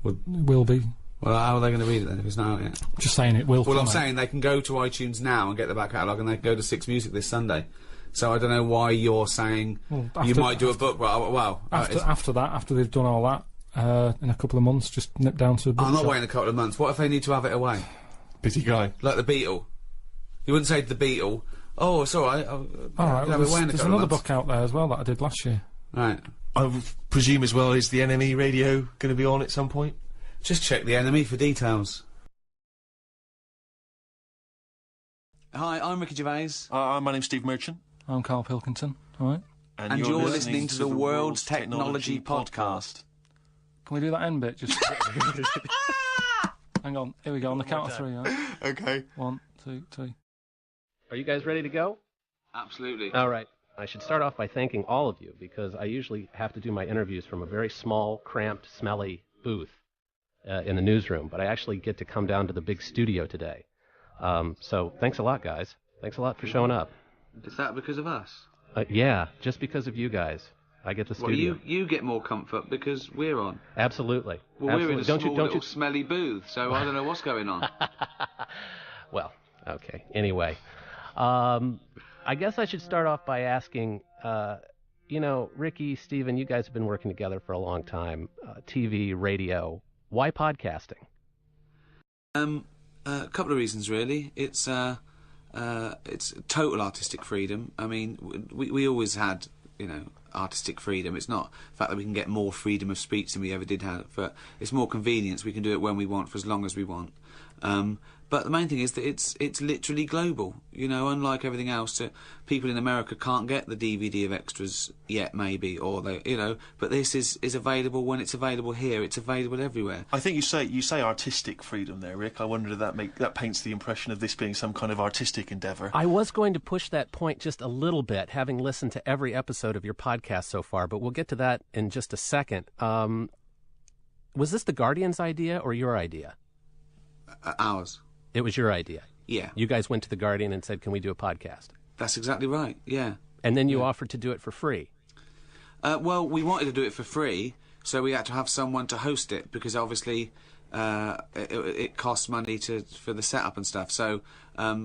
it will be. Well, how are they going to read it then if it's not out yet? Just saying it will. Well, I'm come out. saying they can go to iTunes now and get the back catalogue, and they can go to Six Music this Sunday. So I don't know why you're saying you might do a book. Well, after that, after they've done all that, in a couple of months, just nip down to a book I'm not shop. waiting a couple of months. What if they need to have it away? Busy guy. Like the Beatle. You wouldn't say to the Beatle, oh, it's alright. All right, well, there's another book out there as well that I did last year. Right. I would presume as well, is the NME radio going to be on at some point? Just check the NME for details. Hi, I'm Ricky Gervais. My name's Steve Merchant. I'm Karl Pilkington. All right. And you're listening to the World's Technology Podcast. Can we do that end bit? Just hang on. Here we go. On the count of three. Right? Okay. 1, 2, 3. Are you guys ready to go? Absolutely. All right. I should start off by thanking all of you, because I usually have to do my interviews from a very small, cramped, smelly booth in the newsroom, but I actually get to come down to the big studio today. So thanks a lot, guys. Thanks a lot for showing up. Is that because of us? Yeah, just because of you guys. I get the studio. Well, you get more comfort because we're on. Absolutely. Well, we're in a Absolutely. small little smelly booth, so I don't know what's going on. Well, okay. Anyway, I guess I should start off by asking, you know, Ricky, Stephen, you guys have been working together for a long time. TV, radio. Why podcasting? A couple of reasons, really. It's total artistic freedom. I mean, we always had, you know, artistic freedom. It's not the fact that we can get more freedom of speech than we ever did have, but it's more convenience. We can do it when we want for as long as we want. But the main thing is that it's literally global. You know, unlike everything else, people in America can't get the DVD of extras yet, maybe, or they, you know. But this is available when it's available here. It's available everywhere. I think you say artistic freedom there, Rick. I wonder if that paints the impression of this being some kind of artistic endeavour. I was going to push that point just a little bit, having listened to every episode of your podcast so far, but we'll get to that in just a second. Was this the Guardian's idea or your idea? Ours. It was your idea. Yeah. You guys went to the Guardian and said, "Can we do a podcast?" That's exactly right. Yeah. And then you offered to do it for free. Well, we wanted to do it for free, so we had to have someone to host it because obviously it costs money for the setup and stuff. So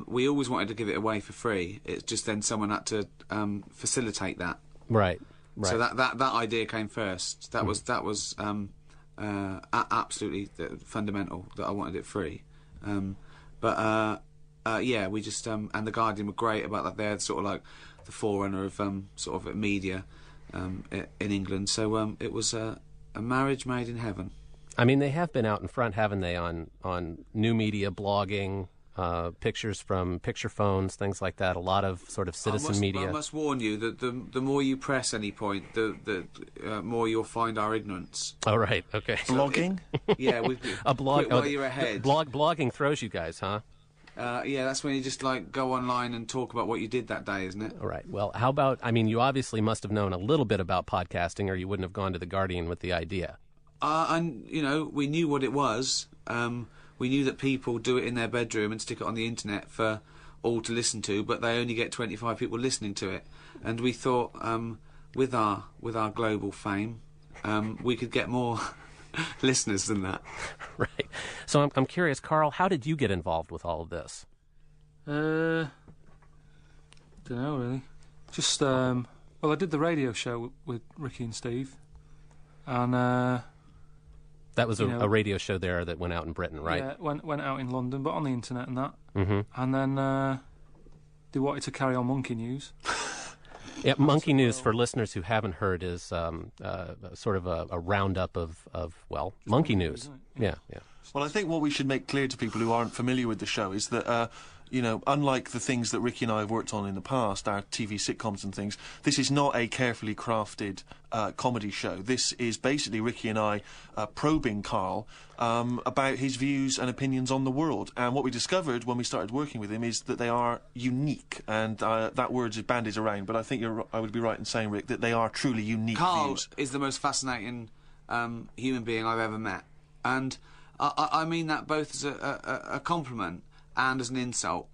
we always wanted to give it away for free. It's just then someone had to facilitate that. Right. Right. So that idea came first. That was absolutely fundamental that I wanted it free. Yeah, we just and the Guardian were great about that. They're sort of like the forerunner of sort of media in England. So it was a marriage made in heaven. I mean, they have been out in front, haven't they, on new media, blogging, pictures from picture phones, things like that. A lot of sort of citizen media. I must warn you that the more you press any point, the more you'll find our ignorance. Oh, right. Okay. Blogging? Yeah, a blog. while you're ahead. Blogging throws you guys, huh? Yeah, that's when you just like go online and talk about what you did that day, isn't it? All right. Well, how about? I mean, you obviously must have known a little bit about podcasting, or you wouldn't have gone to the Guardian with the idea. And you know, we knew what it was. We knew that people do it in their bedroom and stick it on the internet for all to listen to, but they only get 25 people listening to it. And we thought, with our global fame, we could get more listeners than that. Right. So I'm curious, Karl, how did you get involved with all of this? Don't know really. Just well, I did the radio show with Ricky and Steve, and that was a radio show there that went out in Britain, right? Yeah, went out in London, but on the internet and that. Mm-hmm. And then they wanted to carry on Monkey News. Yeah, Monkey News, for listeners who haven't heard, is sort of a roundup of Monkey News. Yeah. Well, I think what we should make clear to people who aren't familiar with the show is that, unlike the things that Ricky and I have worked on in the past, our TV sitcoms and things, this is not a carefully crafted comedy show. This is basically Ricky and I probing Karl about his views and opinions on the world. And what we discovered when we started working with him is that they are unique. And that word is bandied around, but I think I would be right in saying, Rick, that they are truly unique Karl views. is the most fascinating human being I've ever met. And I mean that both as a compliment and as an insult.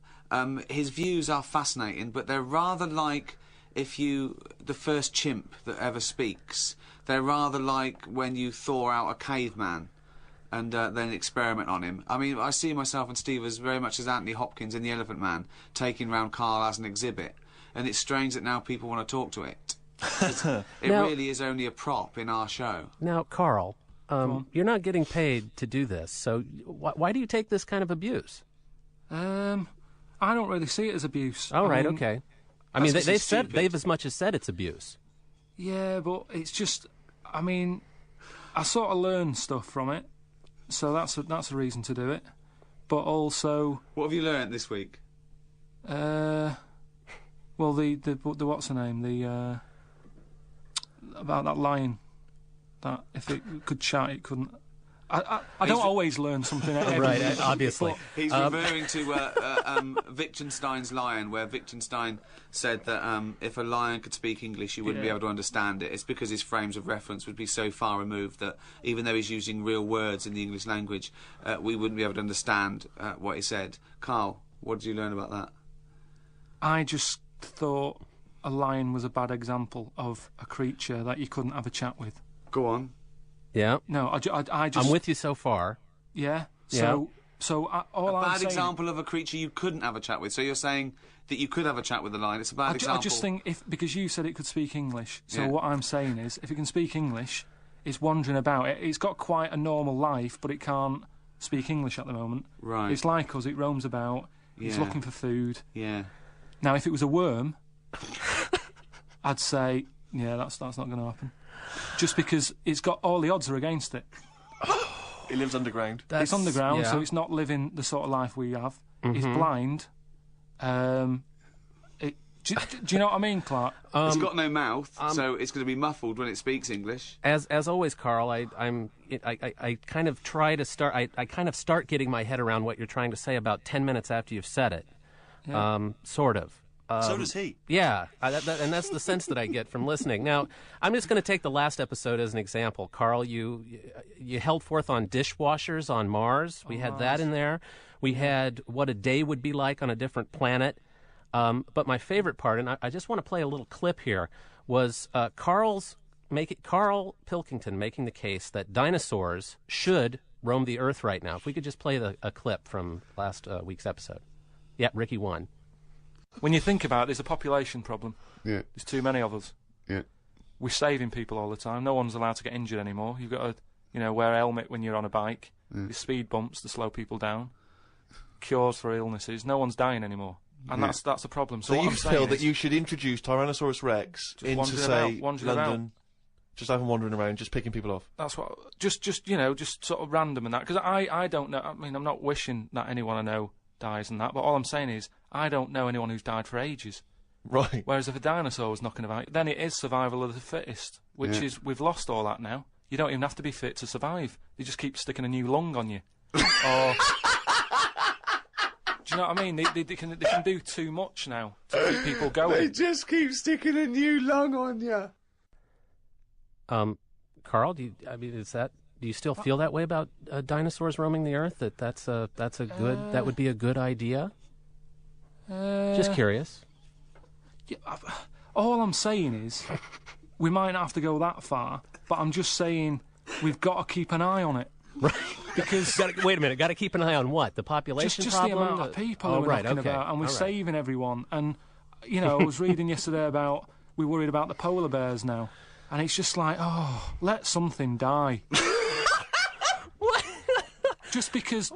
His views are fascinating, but they're rather like the first chimp that ever speaks. They're rather like when you thaw out a caveman and then experiment on him. I mean, I see myself and Steve as very much as Anthony Hopkins in The Elephant Man, taking round Karl as an exhibit. And it's strange that now people want to talk to it. It really is only a prop in our show. Now, Karl, you're not getting paid to do this, so why do you take this kind of abuse? I don't really see it as abuse. Oh, right, okay. I mean, they've as much as said it's abuse. Yeah, but it's just, I mean, I sort of learn stuff from it, so that's a reason to do it. But also, what have you learnt this week? Well, the what's her name? About that lion. That if it could shout, it couldn't. I don't always learn something every right, week, obviously. He's referring to Wittgenstein's Lion, where Wittgenstein said that if a lion could speak English, you wouldn't be able to understand it. It's because his frames of reference would be so far removed that even though he's using real words in the English language, we wouldn't be able to understand what he said. Karl, what did you learn about that? I just thought a lion was a bad example of a creature that you couldn't have a chat with. Go on. Yeah. No, I just... I'm with you so far. Yeah. Yeah. So all a I'm bad saying... example of a creature you couldn't have a chat with. So you're saying that you could have a chat with the lion. It's a bad example. I just think because you said it could speak English. So what I'm saying is, if it can speak English, it's wandering about. It's got quite a normal life, but it can't speak English at the moment. Right. It's like us. It roams about. It's looking for food. Yeah. Now, if it was a worm, I'd say, yeah, that's not going to happen. Just because it's got all the odds are against it. It lives underground. It's underground, so it's not living the sort of life we have. Mm-hmm. It's blind. Do you know what I mean, Clark? It's got no mouth, so it's going to be muffled when it speaks English. As always, Karl, I kind of try to start. I kind of start getting my head around what you're trying to say about 10 minutes after you've said it. Yeah. Sort of. So does he. Yeah, and that's the sense that I get from listening. Now, I'm just going to take the last episode as an example. Karl, you held forth on dishwashers on Mars. We had that in there. We had what a day would be like on a different planet. But my favorite part, and I just want to play a little clip here, was Karl Pilkington making the case that dinosaurs should roam the Earth right now. If we could just play a clip from last week's episode. Yeah, Ricky won. When you think about it, there's a population problem. Yeah. There's too many of us. Yeah. We're saving people all the time. No one's allowed to get injured anymore. You've got to, wear a helmet when you're on a bike. There's speed bumps to slow people down. Cures for illnesses. No one's dying anymore. And that's a problem. So you feel that you should introduce Tyrannosaurus Rex into, say, London, just have him wandering around, just picking people off. That's what, just sort of random and that. Because I don't know, I mean, I'm not wishing that anyone I know dies and that, but all I'm saying is, I don't know anyone who's died for ages. Right. Whereas if a dinosaur was knocking about, then it is survival of the fittest, which is, we've lost all that now. You don't even have to be fit to survive. They just keep sticking a new lung on you. Or... Do you know what I mean? They can do too much now to keep people going. They just keep sticking a new lung on you. Karl, do you still feel that way about dinosaurs roaming the earth? That would be a good idea? Just curious. Yeah, all I'm saying is, we might not have to go that far, but I'm just saying we've got to keep an eye on it. Right. Because wait a minute, got to keep an eye on what? The population just problem? the amount of people who we're knocking about, and we're saving everyone. And, you know, I was reading yesterday about, we're worried about the polar bears now. And it's just like, oh, let something die. What? Just because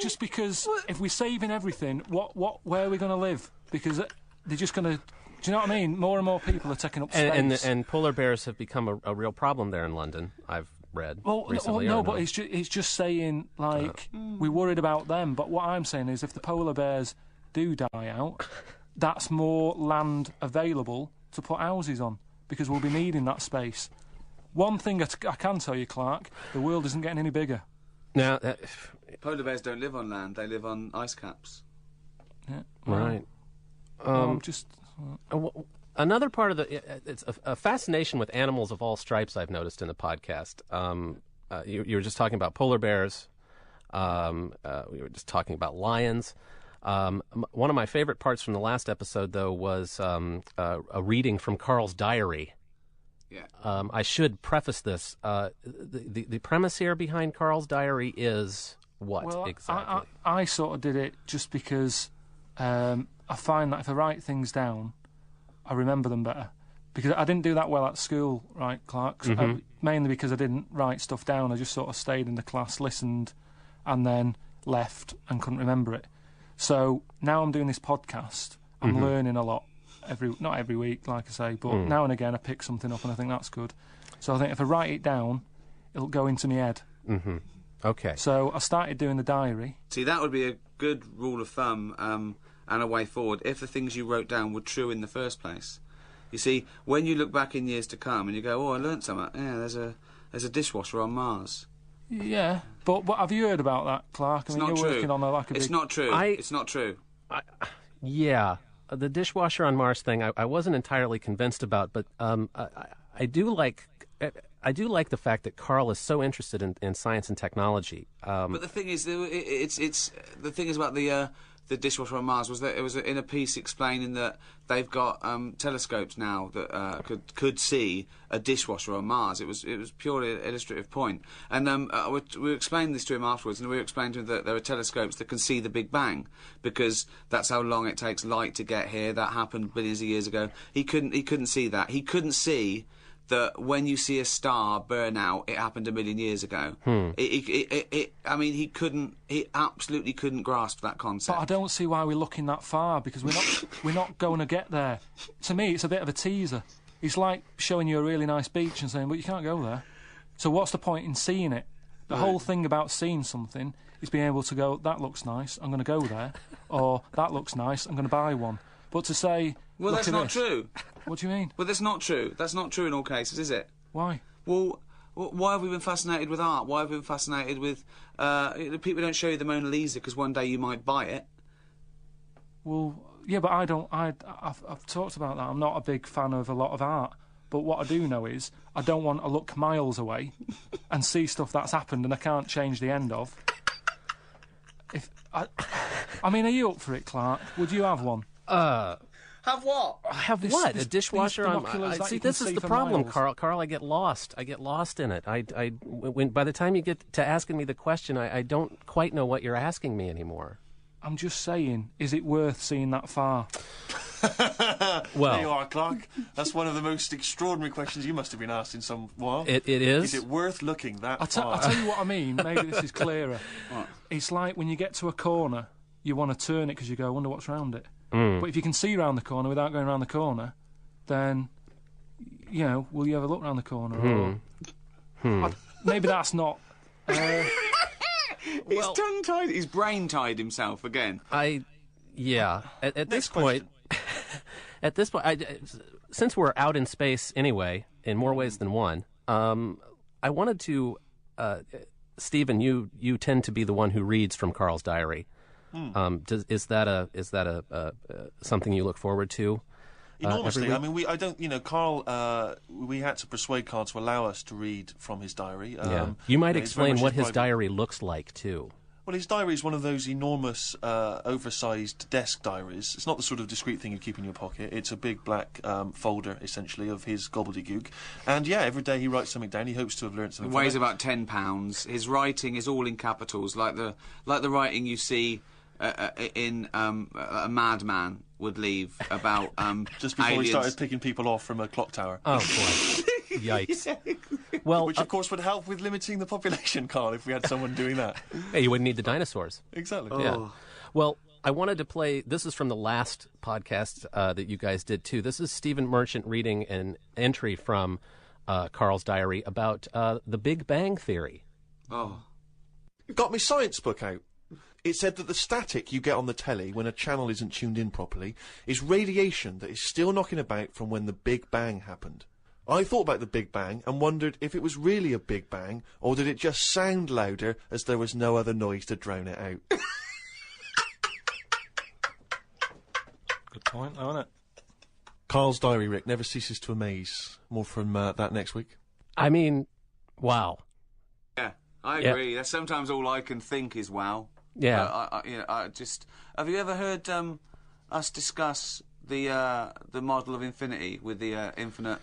if we're saving everything, where are we going to live? Because they're just going to... Do you know what I mean? More and more people are taking up space. And polar bears have become a real problem there in London, I've read recently. No, but it's just saying, like, we're worried about them. But what I'm saying is, if the polar bears do die out, that's more land available to put houses on, because we'll be needing that space. One thing I can tell you, Clark, the world isn't getting any bigger. Now, polar bears don't live on land; they live on ice caps. Yeah, right. Another part of it's a fascination with animals of all stripes I've noticed in the podcast. You were just talking about polar bears. We were just talking about lions. One of my favorite parts from the last episode, though, was a reading from Karl's diary. Yeah. I should preface this. The premise here behind Karl's diary is what exactly? I sort of did it just because I find that if I write things down, I remember them better. Because I didn't do that well at school, right, Clark? Mainly because I didn't write stuff down. I just sort of stayed in the class, listened, and then left and couldn't remember it. So now I'm doing this podcast. I'm learning a lot. Not every week, like I say, but now and again I pick something up and I think that's good. So I think if I write it down, it'll go into my head. Okay. So I started doing the diary. See, that would be a good rule of thumb and a way forward if the things you wrote down were true in the first place. You see, when you look back in years to come and you go, oh, I learnt something. Yeah, there's a dishwasher on Mars. Yeah, but have you heard about that, Clark? It's not you're true. Working on a big... It's not true. It's not true. Yeah. The dishwasher on Mars thing, I wasn't entirely convinced about, but I do like the fact that Karl is so interested in science and technology. But the thing is, it's the thing is about the dishwasher on Mars was that it was in a piece explaining that they've got telescopes now that could see a dishwasher on Mars. It was purely an illustrative point, and we explained this to him afterwards, and we explained to him that there are telescopes that can see the Big Bang because that's how long it takes light to get here. That happened billions of years ago. He couldn't see that. He couldn't see that when you see a star burn out, it happened a million years ago. I mean, he absolutely couldn't grasp that concept. But I don't see why we're looking that far, because we're not going to get there. To me, it's a bit of a teaser. It's like showing you a really nice beach and saying, but you can't go there. So what's the point in seeing it? The whole thing about seeing something is being able to go, that looks nice, I'm going to go there, or that looks nice, I'm going to buy one. But to say, well, that's not true. What do you mean? Well, that's not true. That's not true in all cases, is it? Why? Well, why have we been fascinated with art? Why have we been fascinated with... people don't show you the Mona Lisa because one day you might buy it. Well, yeah, but I've talked about that. I'm not a big fan of a lot of art. But what I do know is I don't want to look miles away and see stuff that's happened and I can't change the end of. I mean, are you up for it, Clark? Would you have one? Have what? Have what? A dishwasher on... See, this is the problem, Karl. Karl, I get lost. I get lost in it. By the time you get to asking me the question, I don't quite know what you're asking me anymore. I'm just saying, is it worth seeing that far? Well, there you are, Clark. That's one of the most extraordinary questions you must have been asked in some while. It is. Is it worth looking that far? I'll tell you what I mean. Maybe this is clearer. Right. It's like when you get to a corner, you want to turn it because you go, I wonder what's round it. But if you can see round the corner without going round the corner, then, you know, will you ever look round the corner? Maybe that's not... He's tongue-tied. He's brain-tied himself again. Yeah. At this point, question. Since we're out in space anyway, in more ways than one, I wanted to, Stephen, you tend to be the one who reads from Karl's diary. Is that something you look forward to? Enormously. I mean, Karl, we had to persuade Karl to allow us to read from his diary. You might explain what his diary looks like, too. Well, his diary is one of those enormous, oversized desk diaries. It's not the sort of discreet thing you keep in your pocket. It's a big black folder, essentially, of his gobbledygook. And, yeah, every day he writes something down. He hopes to have learnt something. It weighs about £10. His writing is all in capitals, like the writing you see in a madman would leave about just before aliens. he started picking people off from a clock tower. Oh boy! Yikes! Well, which of course would help with limiting the population, Karl, if we had someone doing that. Hey, you wouldn't need the dinosaurs. Exactly. Oh. Yeah. Well, I wanted to play. This is from the last podcast that you guys did too. This is Stephen Merchant reading an entry from Karl's diary about the Big Bang Theory. Oh. Got my science book out. It said that the static you get on the telly when a channel isn't tuned in properly is radiation that is still knocking about from when the Big Bang happened. I thought about the Big Bang and wondered if it was really a Big Bang, or did it just sound louder as there was no other noise to drown it out. Good point, though, isn't it? Karl's diary, Rick, never ceases to amaze. More from that next week. I mean, wow. Yeah, I agree. That's sometimes all I can think is wow. Yeah. I just. Have you ever heard us discuss the model of infinity with the infinite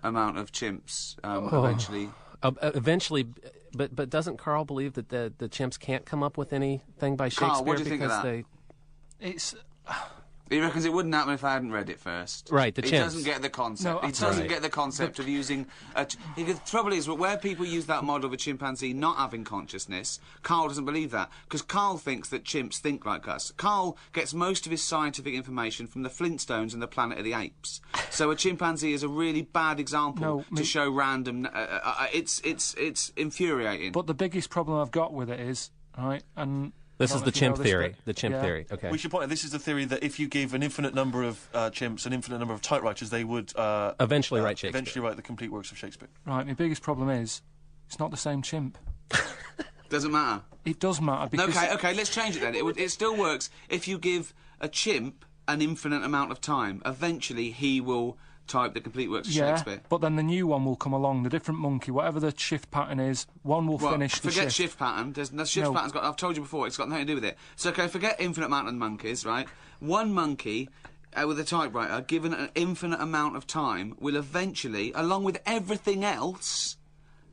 amount of chimps eventually? Eventually, but doesn't Karl believe that the chimps can't come up with anything by Shakespeare? Karl, what do you think of that? It's. He reckons it wouldn't happen if I hadn't read it first. Right, He doesn't get the concept. No, he doesn't get the concept of using... the trouble is, where people use that model of a chimpanzee not having consciousness, Karl doesn't believe that. Because Karl thinks that chimps think like us. Karl gets most of his scientific information from the Flintstones and the Planet of the Apes. So a chimpanzee is a really bad example to show random... it's infuriating. But the biggest problem I've got with it is, right, and... This is the chimp theory. The chimp theory. Okay. We should point out this is the theory that if you give an infinite number of chimps an infinite number of typewriters, they would eventually write Shakespeare. Eventually write the complete works of Shakespeare. Right. My biggest problem is it's not the same chimp. Doesn't matter. It does matter because. Okay. Let's change it then. It still works if you give a chimp an infinite amount of time. Eventually, he will type the complete works of Shakespeare. But then the new one will come along, the different monkey, whatever the shift pattern is, one will finish the shift. Forget shift pattern. The shift pattern's got, I've told you before, it's got nothing to do with it. So, okay, forget infinite amount of monkeys, right? One monkey with a typewriter, given an infinite amount of time, will eventually, along with everything else,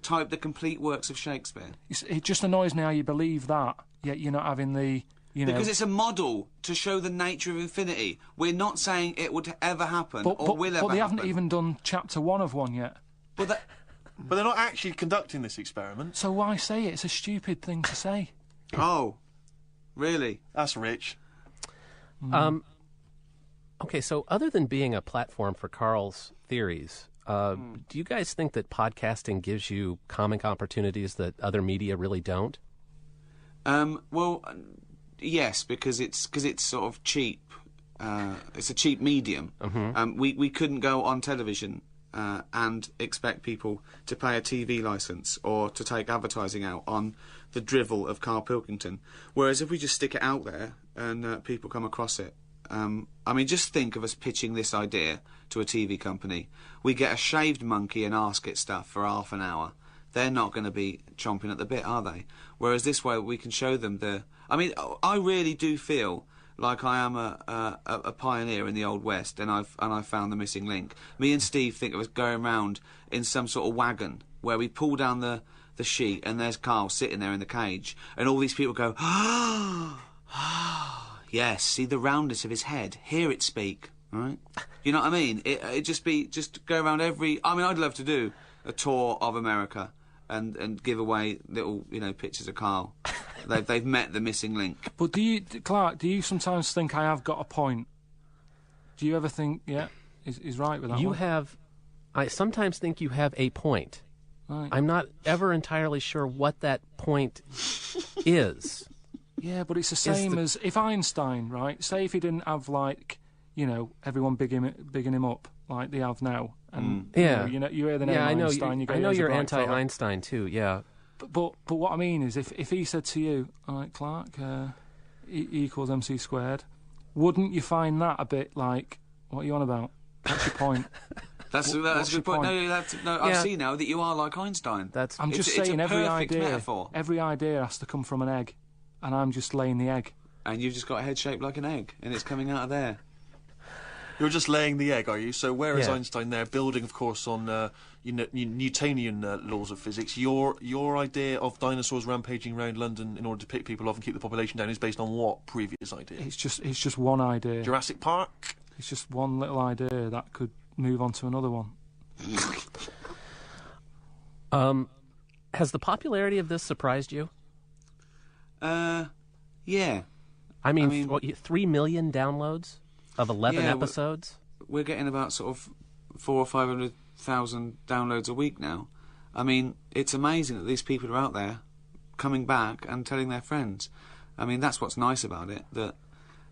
type the complete works of Shakespeare. It just annoys me how you believe that, yet you're not having the... Because it's a model to show the nature of infinity. We're not saying it would ever happen or will ever happen. But they haven't even done chapter 1 of one yet. But they're not actually conducting this experiment. So why say it? It's a stupid thing to say. Oh, really? That's rich. Okay, so other than being a platform for Karl's theories, do you guys think that podcasting gives you comic opportunities that other media really don't? Well... Yes, because it's sort of cheap. It's a cheap medium. We couldn't go on television and expect people to pay a TV licence or to take advertising out on the drivel of Karl Pilkington. Whereas if we just stick it out there and people come across it, I mean, just think of us pitching this idea to a TV company. We get a shaved monkey and ask it stuff for half an hour. They're not going to be chomping at the bit, are they? Whereas this way we can show them the... I mean, I really do feel like I am a pioneer in the Old West, and I've found the missing link. Me and Steve think of us going round in some sort of wagon where we pull down the sheet, and there's Karl sitting there in the cage, and all these people go, yes, see the roundness of his head, hear it speak, right? You know what I mean? It just go around every... I mean, I'd love to do a tour of America and give away little, pictures of Karl. They've met the missing link. But Clark, do you sometimes think I have got a point? Do you ever think, he's right with that one? I sometimes think you have a point. Right. I'm not ever entirely sure what that point is. Yeah, but it's the same as if Einstein, right? Say if he didn't have, like, you know, everyone bigging him up like they have now. And, Yeah. you hear the name Einstein, you go, I know "Here's a you're bright fella." anti-Einstein, too, yeah. But what I mean is, if he said to you, all right, Clark, E equals MC squared, wouldn't you find that a bit like, what are you on about? What's your point? That's a good point. I see now that you are like Einstein. I'm just saying it's a perfect metaphor. Every idea has to come from an egg, and I'm just laying the egg. And you've just got a head shaped like an egg, and it's coming out of there. You're just laying the egg, are you? So whereas Einstein there, building, of course, on Newtonian laws of physics, your idea of dinosaurs rampaging around London in order to pick people off and keep the population down is based on what previous idea? It's just one idea. Jurassic Park? It's just one little idea that could move on to another one. Has the popularity of this surprised you? Yeah. I mean, what, 3 million downloads of 11 episodes? We're getting about sort of 400,000 or 500,000 downloads a week now. I mean, it's amazing that these people are out there coming back and telling their friends. I mean, that's what's nice about it, that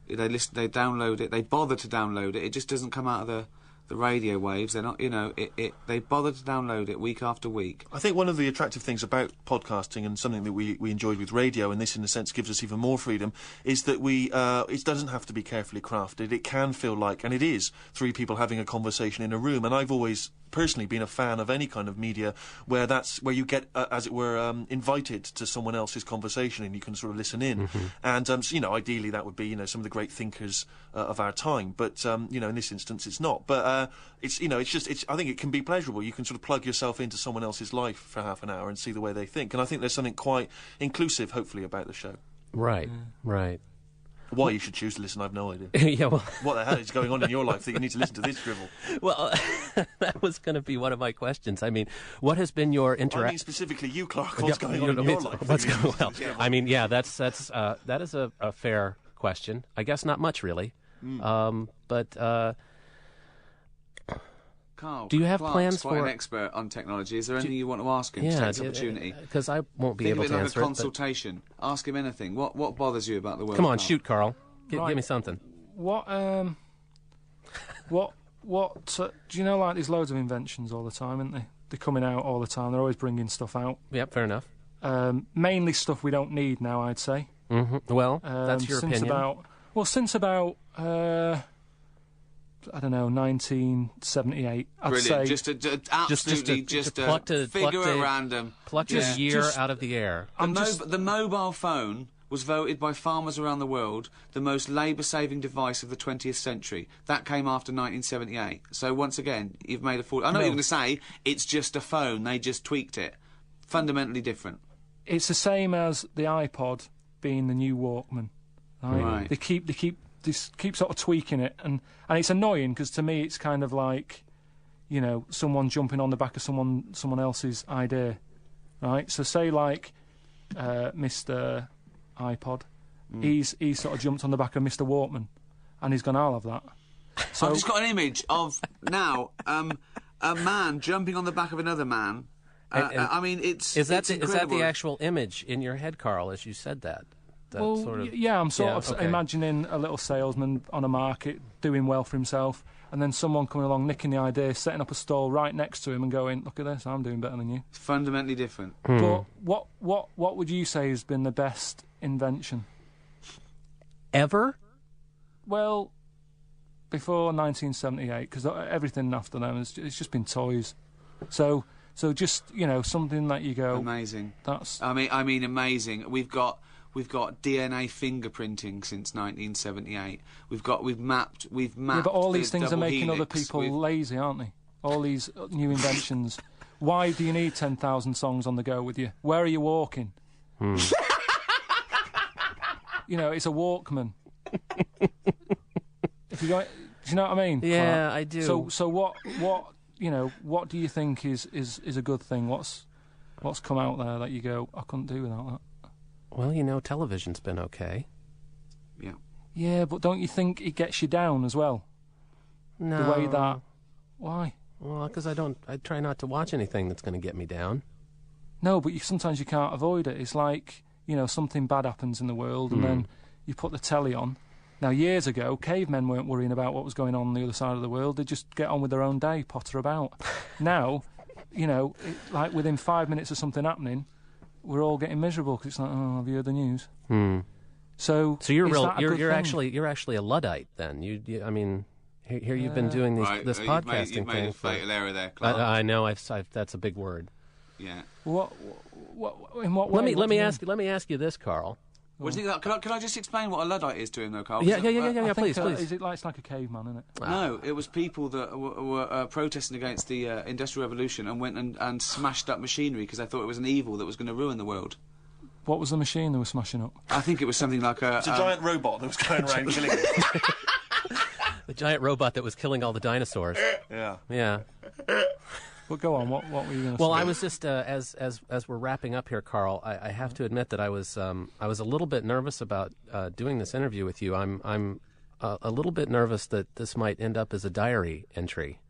they listen, they download it, they bother to download it. It just doesn't come out of the radio waves. They're not, you know, they bother to download it week after week. I think one of the attractive things about podcasting, and something that we enjoyed with radio, and this in a sense gives us even more freedom, is that it doesn't have to be carefully crafted. It can feel like, and it is, three people having a conversation in a room. And I've always personally been a fan of any kind of media where you get, as it were, invited to someone else's conversation and you can sort of listen in. And so, you know, ideally that would be, you know, some of the great thinkers of our time. But you know, in this instance, it's not. But it's, you know, it's just, I think it can be pleasurable. You can sort of plug yourself into someone else's life for half an hour and see the way they think. And I think there's something quite inclusive, hopefully, about the show. Right, right. Why you should choose to listen, I've no idea. Yeah, well... What the hell is going on in your life that you need to listen to this drivel? Well, that was going to be one of my questions. I mean, what has been your interaction... I mean, specifically you, Clark. What's going on in your life? I mean, yeah, that is a fair question. I guess not much, really. But... Carl, do you have Clark's plans quite for an expert on technology? Is there anything you want to ask him to take this opportunity? Because I won't be able to answer it. Think of it like a consultation. Ask him anything. What bothers you about the world? Come on, shoot, Carl. Give me something. What do you know, like, there's loads of inventions all the time, aren't they? They're coming out all the time. They're always bringing stuff out. Yep, fair enough. Mainly stuff we don't need now, I'd say. Well, that's your opinion. Since about I don't know, 1978. I'd Brilliant. say just figure at random. Plucked a year out of the air. The mobile phone was voted by farmers around the world the most labour-saving device of the 20th century. That came after 1978. So once again, you've made a fool. I know you're going to say it's just a phone. They just tweaked it. Fundamentally different. It's the same as the iPod being the new Walkman. Right. They keep sort of tweaking it, and it's annoying because to me it's kind of like, you know, someone jumping on the back of someone else's idea, right? So say like Mr. iPod, he's sort of jumped on the back of Mr. Walkman, and he's gone, I'll have that. So I've just got an image of now a man jumping on the back of another man. I mean, it's incredible. Is that the actual image in your head, Karl, as you said that? Yeah, I'm sort of imagining a little salesman on a market doing well for himself, and then someone coming along, nicking the idea, setting up a stall right next to him and going, look at this, I'm doing better than you. It's fundamentally different. But what would you say has been the best invention? Ever? Well, before 1978, because everything after them, it's just been toys. So just, you know, something that you go... Amazing. That's... I mean, amazing. We've got DNA fingerprinting since 1978. We've mapped. Yeah, but all these things are making other people lazy, aren't they? All these new inventions. Why do you need 10,000 songs on the go with you? Where are you walking? You know, it's a Walkman. If you go, do you know what I mean? Yeah, Clark? I do. So what you know, what do you think is a good thing? What's come out there that you go, I couldn't do without that? Well, you know, television's been okay. Yeah. Yeah, but don't you think it gets you down as well? No. The way that... Why? Well, because I try not to watch anything that's going to get me down. No, but sometimes you can't avoid it. It's like, you know, something bad happens in the world, and then you put the telly on. Now, years ago, cavemen weren't worrying about what was going on the other side of the world. They'd just get on with their own day, potter about. Now, you know, like within 5 minutes of something happening, we're all getting miserable because it's like, oh, have you heard the news? So you're actually a Luddite then. I mean, here you've been doing this podcasting you've made thing. A fatal error there, Clark. I know. That's a big word. Yeah. What? In what way? Let me ask you this, Karl. What do you think? Can I just explain what a Luddite is to him, though, Karl? Yeah, please. Is it like it's like a caveman, isn't it? No, it was people that were protesting against the Industrial Revolution and went and smashed up machinery because they thought it was an evil that was going to ruin the world. What was the machine they were smashing up? I think it was something like a... It's a giant robot that was going around killing it. The giant robot that was killing all the dinosaurs. Yeah. Yeah. Well, go on. What were you going to say? Well, I was just as we're wrapping up here, Karl. I have to admit that I was a little bit nervous about doing this interview with you. I'm a little bit nervous that this might end up as a diary entry.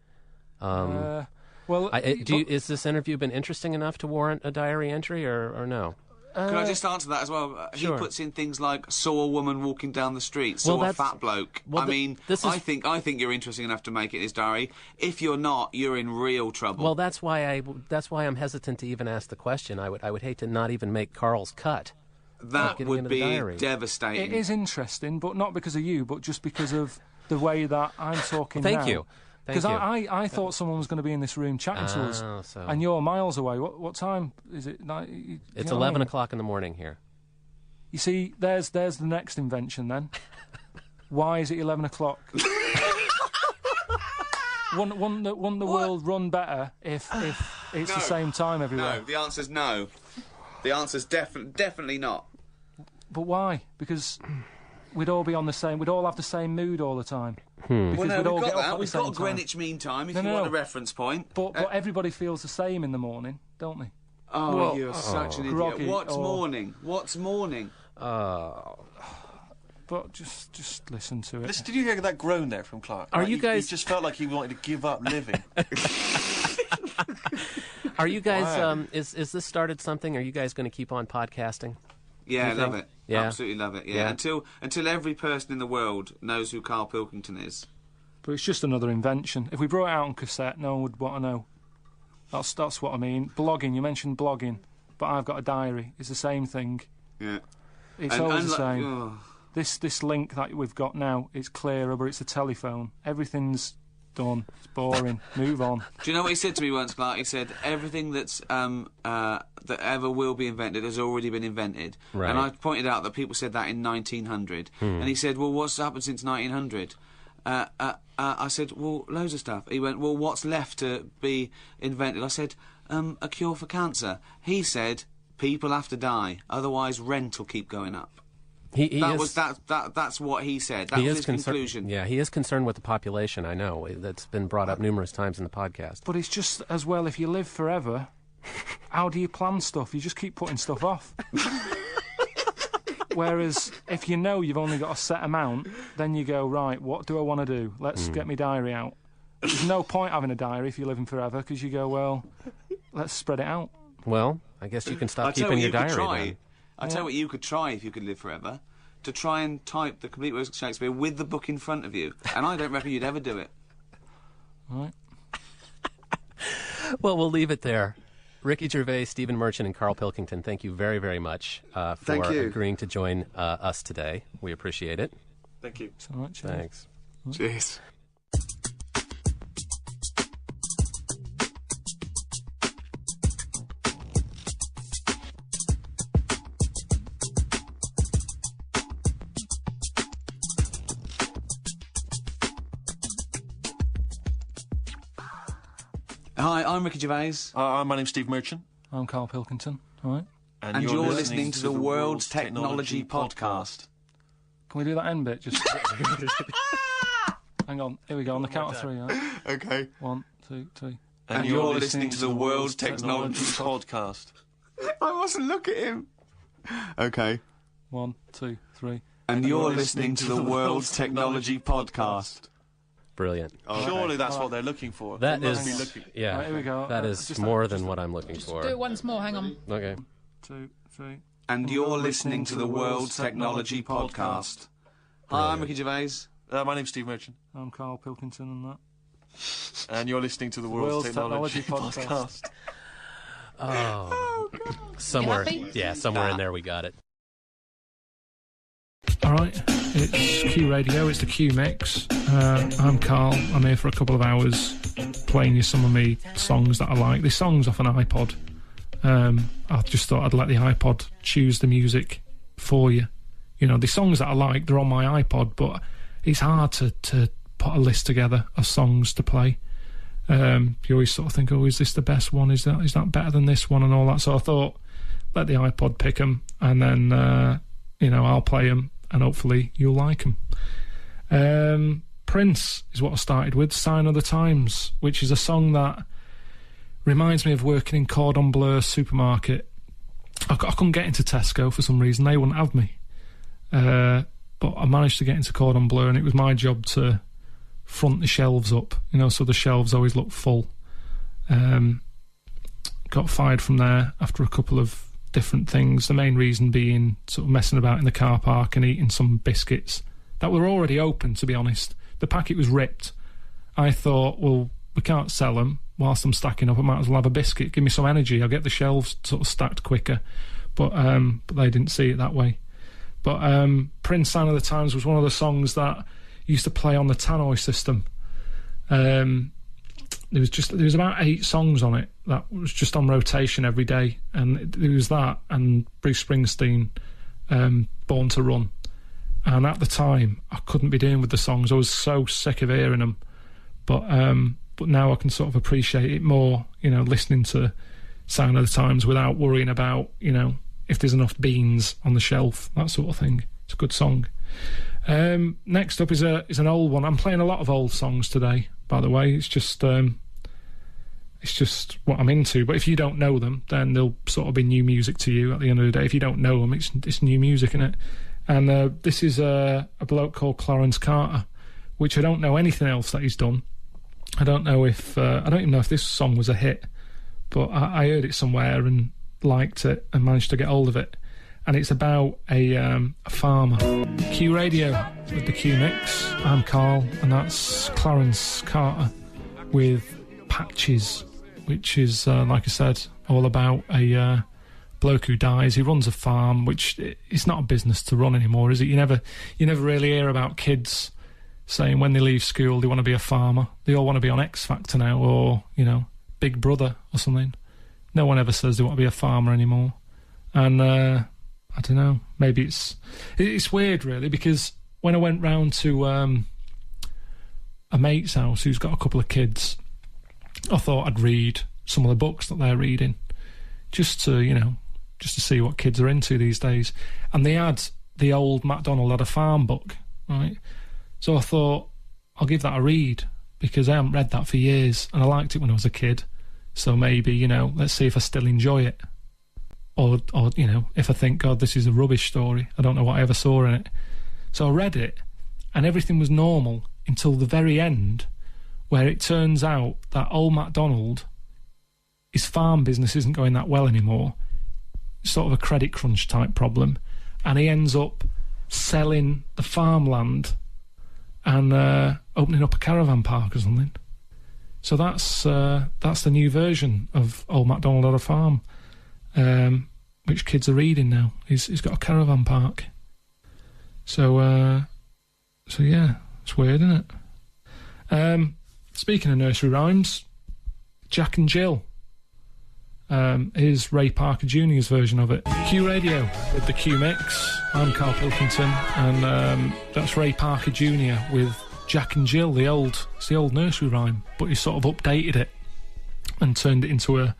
Is this interview been interesting enough to warrant a diary entry, or no? Can I just answer that as well? Sure. He puts in things like saw a woman walking down the street, saw a fat bloke. I mean, I think you're interesting enough to make it his diary. If you're not, you're in real trouble. Well, that's why I'm hesitant to even ask the question. I would hate to not even make Karl's cut. That would be devastating. It is interesting, but not because of you, but just because of the way that I'm talking now. Thank you. Because I thought someone was going to be in this room chatting to us, and you're miles away. What time is it? It's 11 o'clock in the morning here. You see, there's the next invention then. Why is it 11 o'clock? Wouldn't the world run better if it's the same time everywhere? No, the answer's no. The answer's definitely not. But why? Because we'd all be on the same. We'd all have the same mood all the time. Well, no, we've got that. We've got Greenwich Mean Time, if you want a reference point. But everybody feels the same in the morning, don't they? Oh, well, you're such an idiot. Groggy What's morning? What's morning? But just listen to it. Listen, did you hear that groan there from Clark? Are you guys... He just felt like he wanted to give up living. Are you guys... Is this started something? Are you guys going to keep on podcasting? Yeah, I love it. Yeah? Absolutely love it, yeah. Until every person in the world knows who Karl Pilkington is. But it's just another invention. If we brought it out on cassette, no one would want to know. That's what I mean. Blogging, you mentioned blogging, but I've got a diary. It's the same thing. Yeah. It's always the same. This link that we've got now, it's clearer, but it's a telephone. Everything's done. It's boring. Move on. Do you know what he said to me once, Clark? He said, everything that's that ever will be invented has already been invented. Right. And I pointed out that people said that in 1900. And he said, well, what's happened since 1900? I said, well, loads of stuff. He went, well, what's left to be invented? I said, a cure for cancer. He said, people have to die, otherwise rent will keep going up. That's what he said. That was his conclusion. Yeah, he is concerned with the population, I know. That's been brought up numerous times in the podcast. But it's just, as well, if you live forever, how do you plan stuff? You just keep putting stuff off. Whereas, if you know you've only got a set amount, then you go, right, what do I want to do? Let's get my diary out. There's no point having a diary if you're living forever, because you go, well, let's spread it out. Well, I guess you can stop keeping your diary then. I tell you what you could try if you could live forever, to try and type the complete works of Shakespeare with the book in front of you, and I don't reckon you'd ever do it. Right. Well, we'll leave it there. Ricky Gervais, Stephen Merchant, and Karl Pilkington, thank you very, very much for agreeing to join us today. We appreciate it. Thank you. So much. Thanks. Cheers. Hi, I'm Ricky Gervais. My name's Steve Merchant. I'm Karl Pilkington. All right. And you're listening to the World's Technology Podcast. Can we do that end bit? Just hang on. Here we go. On the count of three. Right? Okay. 1, 2, 3. And you're listening to the World's Technology Podcast. I mustn't look at him. Okay. 1, 2, 3. And you're listening to the World's Technology Podcast. Brilliant. Okay. Surely that's what they're looking for. That they is, must be looking. Yeah. Right, here we go. That is more than what I'm looking for. Do it once more, hang on. Okay. 2, 3. And you're listening to the World's Technology Podcast. Hi, I'm Ricky Gervais. My name's Steve Merchant. I'm Karl Pilkington and that. And you're listening to the World's Technology Podcast. Oh, somewhere, yeah, somewhere in there we got it. Alright, it's Q Radio, it's the Q Mix. I'm Karl, I'm here for a couple of hours playing you some of me songs that I like. These songs off an iPod. I just thought I'd let the iPod choose the music for you. You know, the songs that I like, they're on my iPod, but it's hard to put a list together of songs to play. You always sort of think, oh, is this the best one? Is that better than this one and all that? So I thought, let the iPod pick them, and then, you know, I'll play them, and hopefully you'll like them. Prince is what I started with, Sign of the Times, which is a song that reminds me of working in Cordon Bleu supermarket. I couldn't get into Tesco for some reason, they wouldn't have me. But I managed to get into Cordon Bleu, and it was my job to front the shelves up, you know, so the shelves always look full. Got fired from there after a couple of different things, the main reason being sort of messing about in the car park and eating some biscuits that were already open, to be honest. The packet was ripped. I thought, well, we can't sell them whilst I'm stacking up, I might as well have a biscuit, give me some energy, I'll get the shelves sort of stacked quicker. But they didn't see it that way. But Prince, Sign of the Times was one of the songs that used to play on the tannoy system. There was about 8 songs on it that was just on rotation every day, and there was that and Bruce Springsteen, Born to Run. And at the time, I couldn't be doing with the songs. I was so sick of hearing them. But now I can sort of appreciate it more, you know, listening to Sign of the Times without worrying about, you know, if there's enough beans on the shelf, that sort of thing. It's a good song. Next up is an old one. I'm playing a lot of old songs today, by the way. It's just what I'm into. But if you don't know them, then they'll sort of be new music to you at the end of the day. If you don't know them, it's new music, isn't it? And this is a bloke called Clarence Carter, which I don't know anything else that he's done. I don't know if I don't even know if this song was a hit, but I heard it somewhere and liked it and managed to get hold of it. And it's about a farmer. Q Radio with the Q Mix. I'm Karl, and that's Clarence Carter with Patches, which is, like I said, all about a bloke who dies. He runs a farm, which it's not a business to run anymore, is it? You never really hear about kids saying when they leave school they want to be a farmer. They all want to be on X Factor now, or, you know, Big Brother or something. No one ever says they want to be a farmer anymore. And I don't know, maybe it's weird really, because when I went round to a mate's house who's got a couple of kids, I thought I'd read some of the books that they're reading, just to see what kids are into these days. And they had the old MacDonald Had a Farm book, right? So I thought, I'll give that a read, because I haven't read that for years, and I liked it when I was a kid. So maybe, you know, let's see if I still enjoy it. Or you know, if I think, God, this is a rubbish story, I don't know what I ever saw in it. So I read it, and everything was normal until the very end, where it turns out that old MacDonald, his farm business isn't going that well anymore. It's sort of a credit crunch type problem, and he ends up selling the farmland and opening up a caravan park or something. So that's the new version of Old MacDonald Had a Farm, which kids are reading now. He's got a caravan park. So yeah, it's weird, isn't it? Speaking of nursery rhymes, Jack and Jill. Here's Ray Parker Jr.'s version of it. Q Radio with the Q Mix. I'm Karl Pilkington, and that's Ray Parker Jr. with Jack and Jill, it's the old nursery rhyme, but he sort of updated it and turned it into a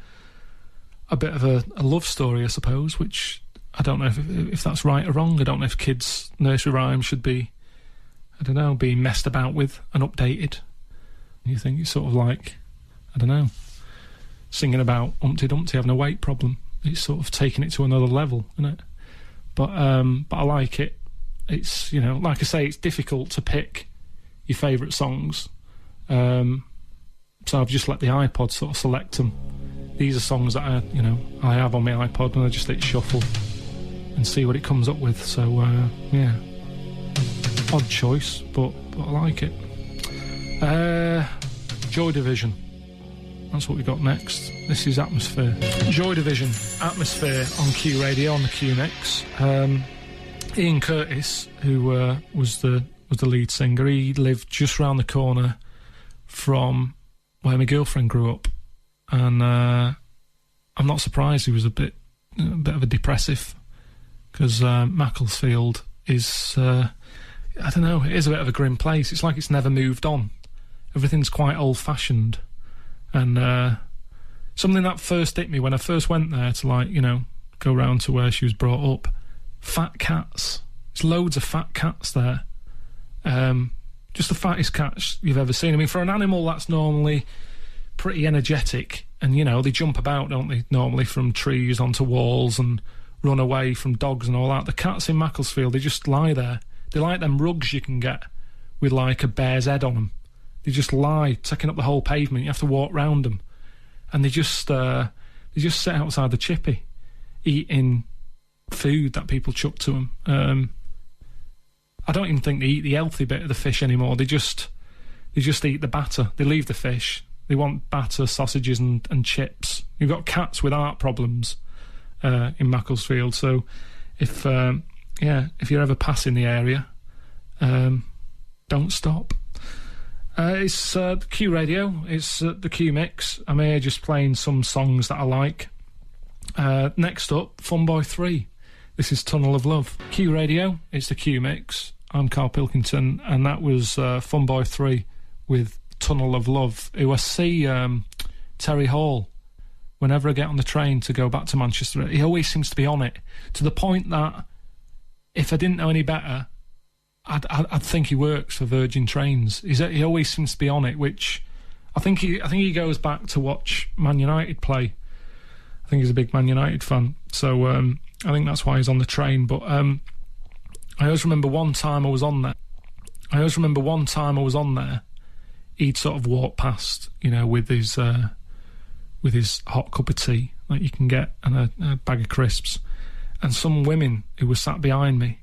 bit of a love story, I suppose, which I don't know if that's right or wrong. I don't know if kids' nursery rhymes should be, I don't know, being messed about with and updated. You think it's sort of like, I don't know, singing about Humpty Dumpty having a weight problem. It's sort of taking it to another level, isn't it? But I like it. It's, you know, like I say, it's difficult to pick your favourite songs. So I've just let the iPod sort of select them. These are songs that I have on my iPod, and I just hit shuffle. and see what it comes up with. So yeah, odd choice, but I like it. Joy Division. That's what we got next. This is Atmosphere. Joy Division, Atmosphere on Q Radio, on the Q Mix. Ian Curtis, who was the lead singer, he lived just round the corner from where my girlfriend grew up, and I'm not surprised he was a bit of a depressive, because Macclesfield is, I don't know, it is a bit of a grim place. It's like it's never moved on. Everything's quite old-fashioned. And something that first hit me when I first went there to, like, you know, go round to where she was brought up, fat cats. There's loads of fat cats there. Just the fattest cats you've ever seen. I mean, for an animal that's normally pretty energetic, and, you know, they jump about, don't they, normally, from trees onto walls and run away from dogs and all that. The cats in Macclesfield, they just lie there. They're like them rugs you can get with, like, a bear's head on them. They just lie, taking up the whole pavement. You have to walk round them. And they just sit outside the chippy, eating food that people chuck to them. I don't even think they eat the healthy bit of the fish anymore. They just eat the batter. They leave the fish. They want batter, sausages and chips. You've got cats with heart problems in Macclesfield. So if you're ever passing the area, don't stop. It's Q Radio. It's the Q Mix. I'm here just playing some songs that I like. Next up, Fun Boy 3. This is Tunnel of Love. Q Radio. It's the Q Mix. I'm Karl Pilkington, and that was Fun Boy 3 with Tunnel of Love. Who I see Terry Hall whenever I get on the train to go back to Manchester. He always seems to be on it, to the point that if I didn't know any better, I'd think he works for Virgin Trains. He always seems to be on it, which I think he goes back to watch Man United play. I think he's a big Man United fan, so I think that's why he's on the train. But I always remember one time I was on there. He'd sort of walk past, you know, with his hot cup of tea like you can get and a bag of crisps, and some women who were sat behind me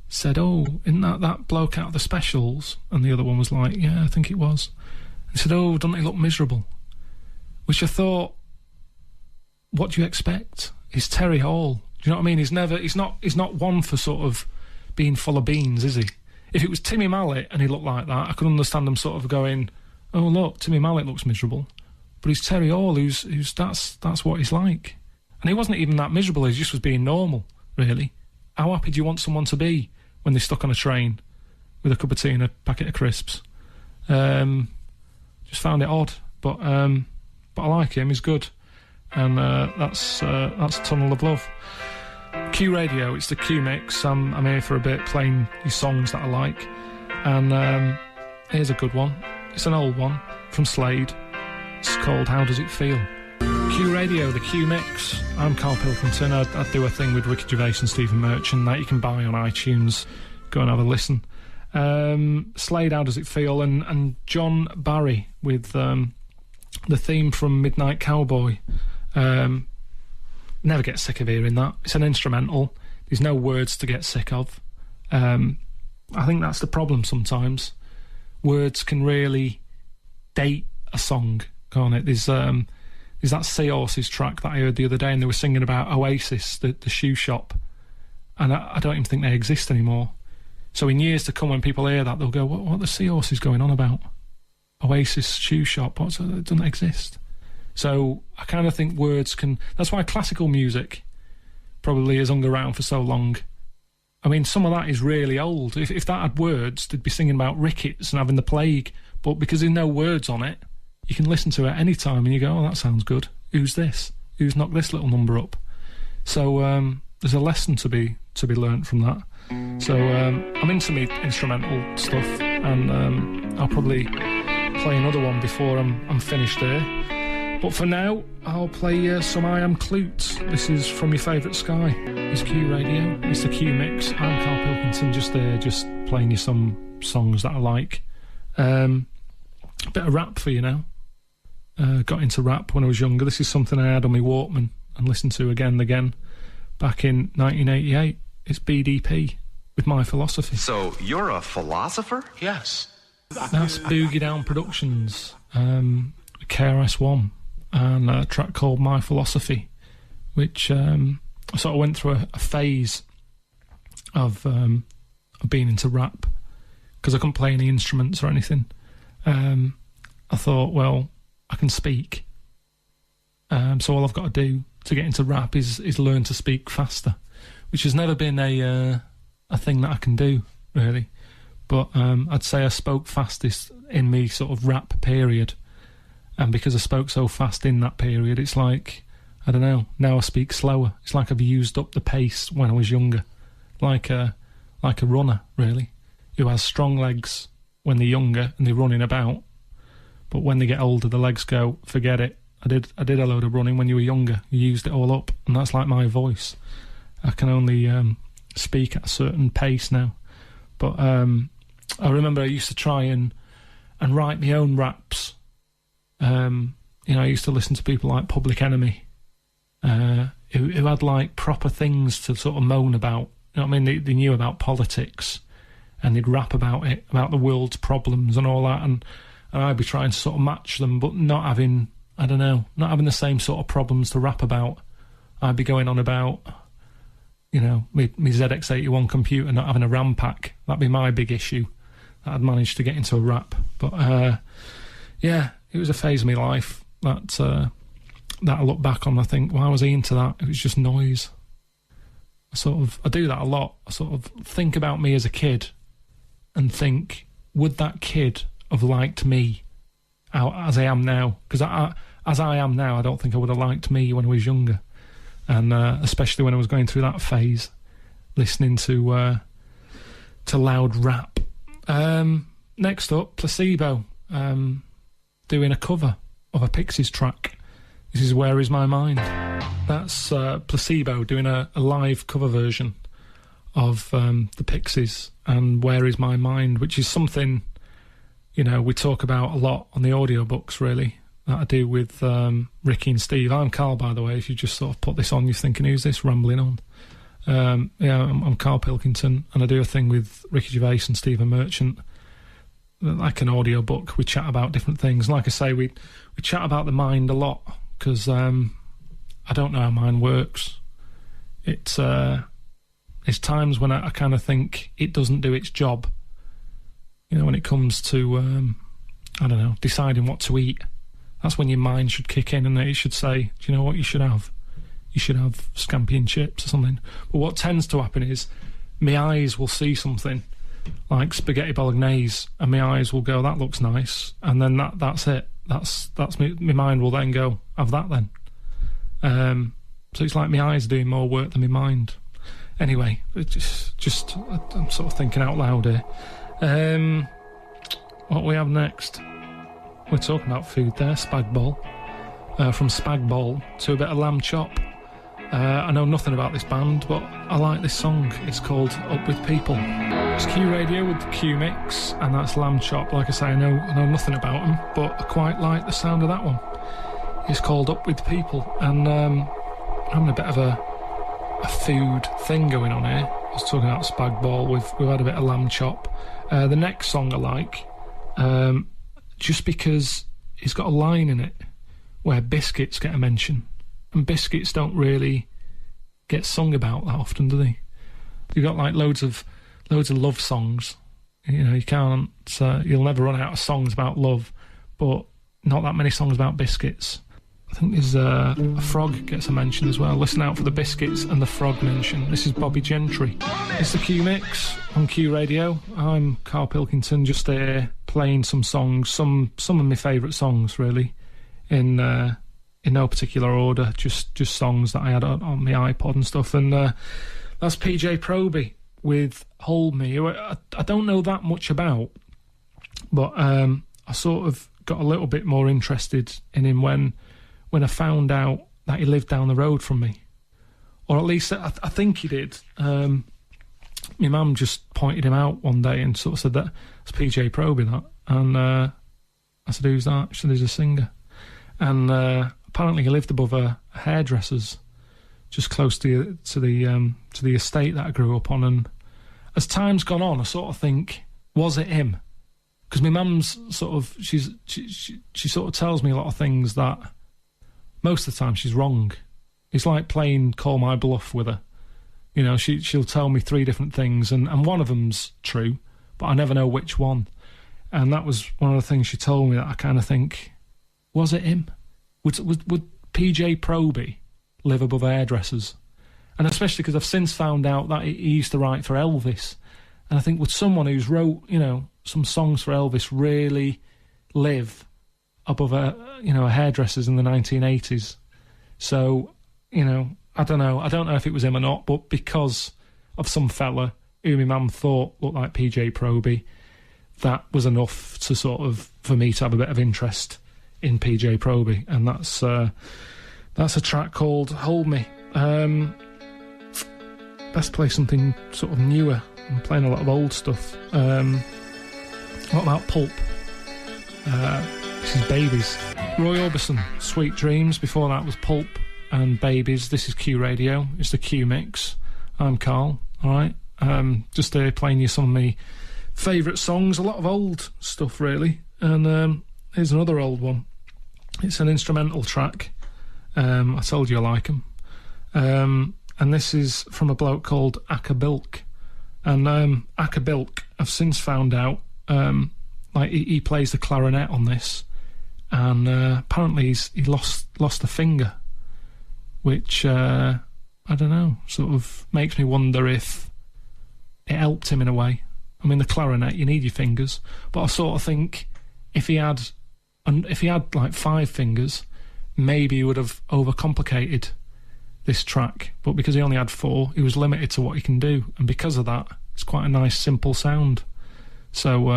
said, "Oh, isn't that bloke out of the specials?" And the other one was like, "Yeah, I think it was." And said, "Oh, doesn't he look miserable?" Which I thought, what do you expect? He's Terry Hall. Do you know what I mean? He's not one for sort of being full of beans, is he? If it was Timmy Mallet and he looked like that, I could understand him sort of going, "Oh, look, Timmy Mallet looks miserable." But he's Terry Hall, who's that's what he's like. And he wasn't even that miserable, he just was being normal, really. How happy do you want someone to be when they're stuck on a train with a cup of tea and a packet of crisps? Just found it odd, but I like him. He's good, and that's Tunnel of Love. Q Radio, it's the Q Mix. I'm here for a bit playing these songs that I like, and here's a good one. It's an old one from Slade. It's called How Does It Feel? Q Radio, the Q Mix. I'm Karl Pilkington. I do a thing with Ricky Gervais and Stephen Merchant that you can buy on iTunes. Go and have a listen. Slade, How Does It Feel? And John Barry with the theme from Midnight Cowboy. Never get sick of hearing that. It's an instrumental. There's no words to get sick of. I think that's the problem sometimes. Words can really date a song, can't it? There's that Seahorses track that I heard the other day, and they were singing about Oasis, the shoe shop, and I don't even think they exist anymore. So in years to come, when people hear that, they'll go, what are the Seahorses going on about? Oasis shoe shop, it doesn't exist. So I kind of think words can... That's why classical music probably has hung around for so long. I mean, some of that is really old. If that had words, they'd be singing about rickets and having the plague. But because there's no words on it, you can listen to it any time and you go, "Oh, that sounds good. Who's this? Who's knocked this little number up?" So there's a lesson to be learnt from that. So I'm into me instrumental stuff, and I'll probably play another one before I'm finished here. But for now, I'll play some I Am Clute. This is From Your Favourite Sky. It's Q Radio. It's the Q Mix. I'm Karl Pilkington, just there, just playing you some songs that I like. A bit of rap for you now. Got into rap when I was younger. This is something I had on my Walkman and listened to again and again. back in 1988. It's BDP with My Philosophy. So you're a philosopher? Yes. That's Boogie Down Productions, KRS-One, and a track called My Philosophy, which I sort of went through a phase of being into rap, because I couldn't play any instruments or anything. I thought, well, I can speak, so all I've got to do to get into rap is learn to speak faster, which has never been a thing that I can do, really. But I'd say I spoke fastest in me sort of rap period, and because I spoke so fast in that period, it's like, I don't know, now I speak slower. It's like I've used up the pace when I was younger, like a runner, really, who has strong legs when they're younger and they're running about, but when they get older, the legs go, forget it. I did a load of running when you were younger. You used it all up, and that's like my voice. I can only speak at a certain pace now. But I remember I used to try and write my own raps. You know, I used to listen to people like Public Enemy, who had like proper things to sort of moan about. You know what I mean? They knew about politics, and they'd rap about it, about the world's problems and all that. And I'd be trying to sort of match them, but not having, I don't know, not having the same sort of problems to rap about. I'd be going on about, you know, my ZX81 computer not having a RAM pack. That'd be my big issue. That I'd managed to get into a rap. But, yeah, it was a phase of my life that I look back on. I think, why was he into that? It was just noise. I do that a lot. I sort of think about me as a kid and think, would that kid have liked me out as I am now? Because as I am now, I don't think I would have liked me when I was younger. And especially when I was going through that phase, listening to loud rap. Next up, Placebo, doing a cover of a Pixies track. This is Where Is My Mind. That's Placebo doing a live cover version of the Pixies and Where Is My Mind, which is something, you know, we talk about a lot on the audiobooks, really, that I do with Ricky and Steve. I'm Karl, by the way, if you just sort of put this on, you're thinking, who's this rambling on? Yeah, I'm Karl Pilkington, and I do a thing with Ricky Gervais and Stephen Merchant, like an audiobook. We chat about different things. Like I say, we chat about the mind a lot, because I don't know how mine works. It's times when I kind of think it doesn't do its job. You know, when it comes to, I don't know, deciding what to eat. That's when your mind should kick in and it should say, do you know what you should have? You should have scampi and chips or something. But what tends to happen is my eyes will see something like spaghetti bolognese, and my eyes will go, that looks nice, and then that's it. That's my mind will then go, have that then. So it's like my eyes doing more work than my mind. Anyway, it's just I'm sort of thinking out loud here. What we have next? We're talking about food there, spag bol. From spag bol to a bit of lamb chop. I know nothing about this band, but I like this song. It's called Up With People. It's Q Radio with the Q Mix, and that's lamb chop. Like I say, I know nothing about them, but I quite like the sound of that one. It's called Up With People, and having a bit of a food thing going on here. I was talking about spag bol, we've had a bit of lamb chop. The next song I like, just because it's got a line in it where biscuits get a mention, and biscuits don't really get sung about that often, do they? You've got like loads of love songs. You know, you can't, you'll never run out of songs about love, but not that many songs about biscuits. I think there's a frog gets a mention as well. Listen out for the biscuits and the frog mention. This is Bobby Gentry. It's the Q Mix on Q Radio. I'm Karl Pilkington, just there playing some songs, some of my favourite songs, really, in no particular order, just songs that I had on my iPod and stuff. And that's PJ Proby with Hold Me, who I don't know that much about, but I sort of got a little bit more interested in him when I found out that he lived down the road from me. Or at least I think he did. My mum just pointed him out one day and sort of said that it's PJ Proby, that. And I said, who's that? She said, he's a singer. And apparently he lived above a hairdresser's just close to the estate that I grew up on. And as time's gone on, I sort of think, was it him? Because my mum's sort of, she sort of tells me a lot of things that most of the time she's wrong. It's like playing Call My Bluff with her. You know, she'll tell me 3 different things, and one of them's true, but I never know which one. And that was one of the things she told me that I kind of think, was it him? Would PJ Proby live above hairdressers? And especially because I've since found out that he used to write for Elvis. And I think, would someone who's wrote, you know, some songs for Elvis really live above a hairdressers in the 1980s? So, you know, I don't know if it was him or not, but because of some fella who my mum thought looked like PJ Proby, that was enough to sort of, for me to have a bit of interest in PJ Proby. And that's a track called Hold Me. Best play something sort of newer. I'm playing a lot of old stuff. What about Pulp? This is Babies. Roy Orbison, Sweet Dreams. Before that was Pulp and Babies. This is Q Radio. It's the Q Mix. I'm Karl, alright? Just playing you some of my favourite songs. A lot of old stuff, really. And here's another old one. It's an instrumental track. I told you I like them. And this is from a bloke called Akabilk. And Akabilk, I've since found out, like he plays the clarinet on this, and apparently he lost a finger, which I don't know, sort of makes me wonder if it helped him in a way. I mean, the clarinet, you need your fingers, but I sort of think if he had like 5 fingers, maybe he would have overcomplicated this track, but because he only had 4, he was limited to what he can do, and because of that, it's quite a nice, simple sound. So,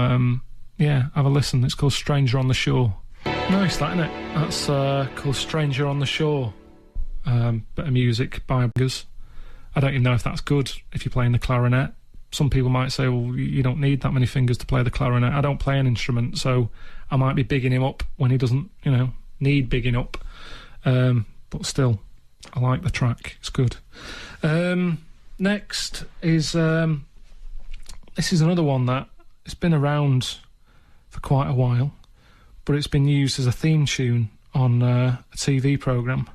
yeah, have a listen. It's called Stranger on the Shore. Nice, that, isn't it? That's called Stranger on the Shore. Bit of music by Biggers. I don't even know if that's good if you're playing the clarinet. Some people might say, well, you don't need that many fingers to play the clarinet. I don't play an instrument, so I might be bigging him up when he doesn't, you know, need bigging up. But still, I like the track. It's good. Next is this is another one that it's been around for quite a while, but it's been used as a theme tune on a TV programme,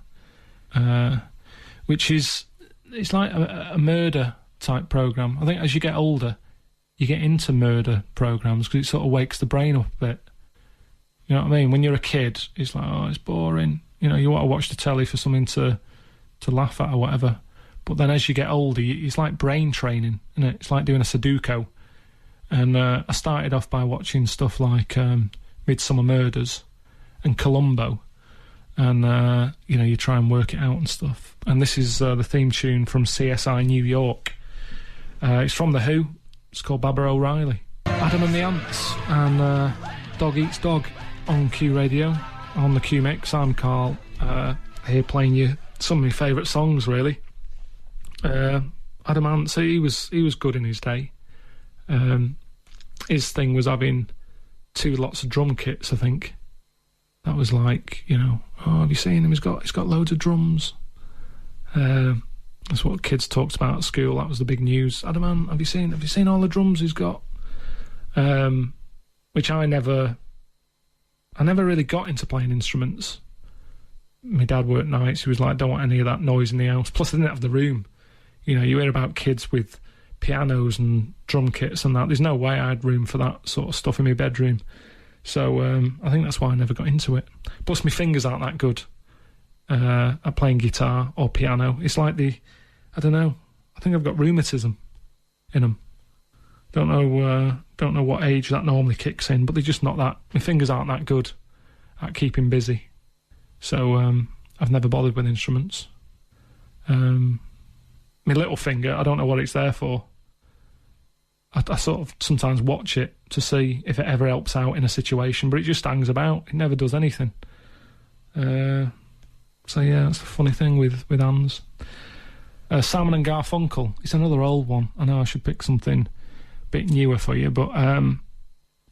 which is, it's like a murder type programme. I think as you get older, you get into murder programmes because it sort of wakes the brain up a bit. You know what I mean? When you're a kid, it's like, oh, it's boring. You know, you want to watch the telly for something to laugh at or whatever. But then as you get older, it's like brain training, isn't it? It's like doing a Sudoku. And I started off by watching stuff like Midsummer Murders and Columbo. And, you know, you try and work it out and stuff. And this is the theme tune from CSI New York. It's from The Who. It's called Baba O'Reilly. Adam and the Ants and Dog Eats Dog on Q Radio, on the Q Mix. I'm Karl, here playing you some of my favourite songs, really. Adam Ants, he was good in his day. His thing was having 2 lots of drum kits, I think. That was like, you know, oh, have you seen him? He's got loads of drums. That's what kids talked about at school. That was the big news. Adam Ant, have you seen all the drums he's got? Which I never really got into playing instruments. My dad worked nights. He was like, don't want any of that noise in the house. Plus, I didn't have the room. You know, you hear about kids with pianos and drum kits and that. There's no way I had room for that sort of stuff in my bedroom. So I think that's why I never got into it. Plus, my fingers aren't that good at playing guitar or piano. It's like I don't know. I think I've got rheumatism in them. Don't know what age that normally kicks in, but they're just not that. My fingers aren't that good at keeping busy. So I've never bothered with instruments. My little finger, I don't know what it's there for. I sort of sometimes watch it to see if it ever helps out in a situation, but it just hangs about. It never does anything. So yeah, that's the funny thing with hands. Simon and Garfunkel, it's another old one. I know I should pick something a bit newer for you, but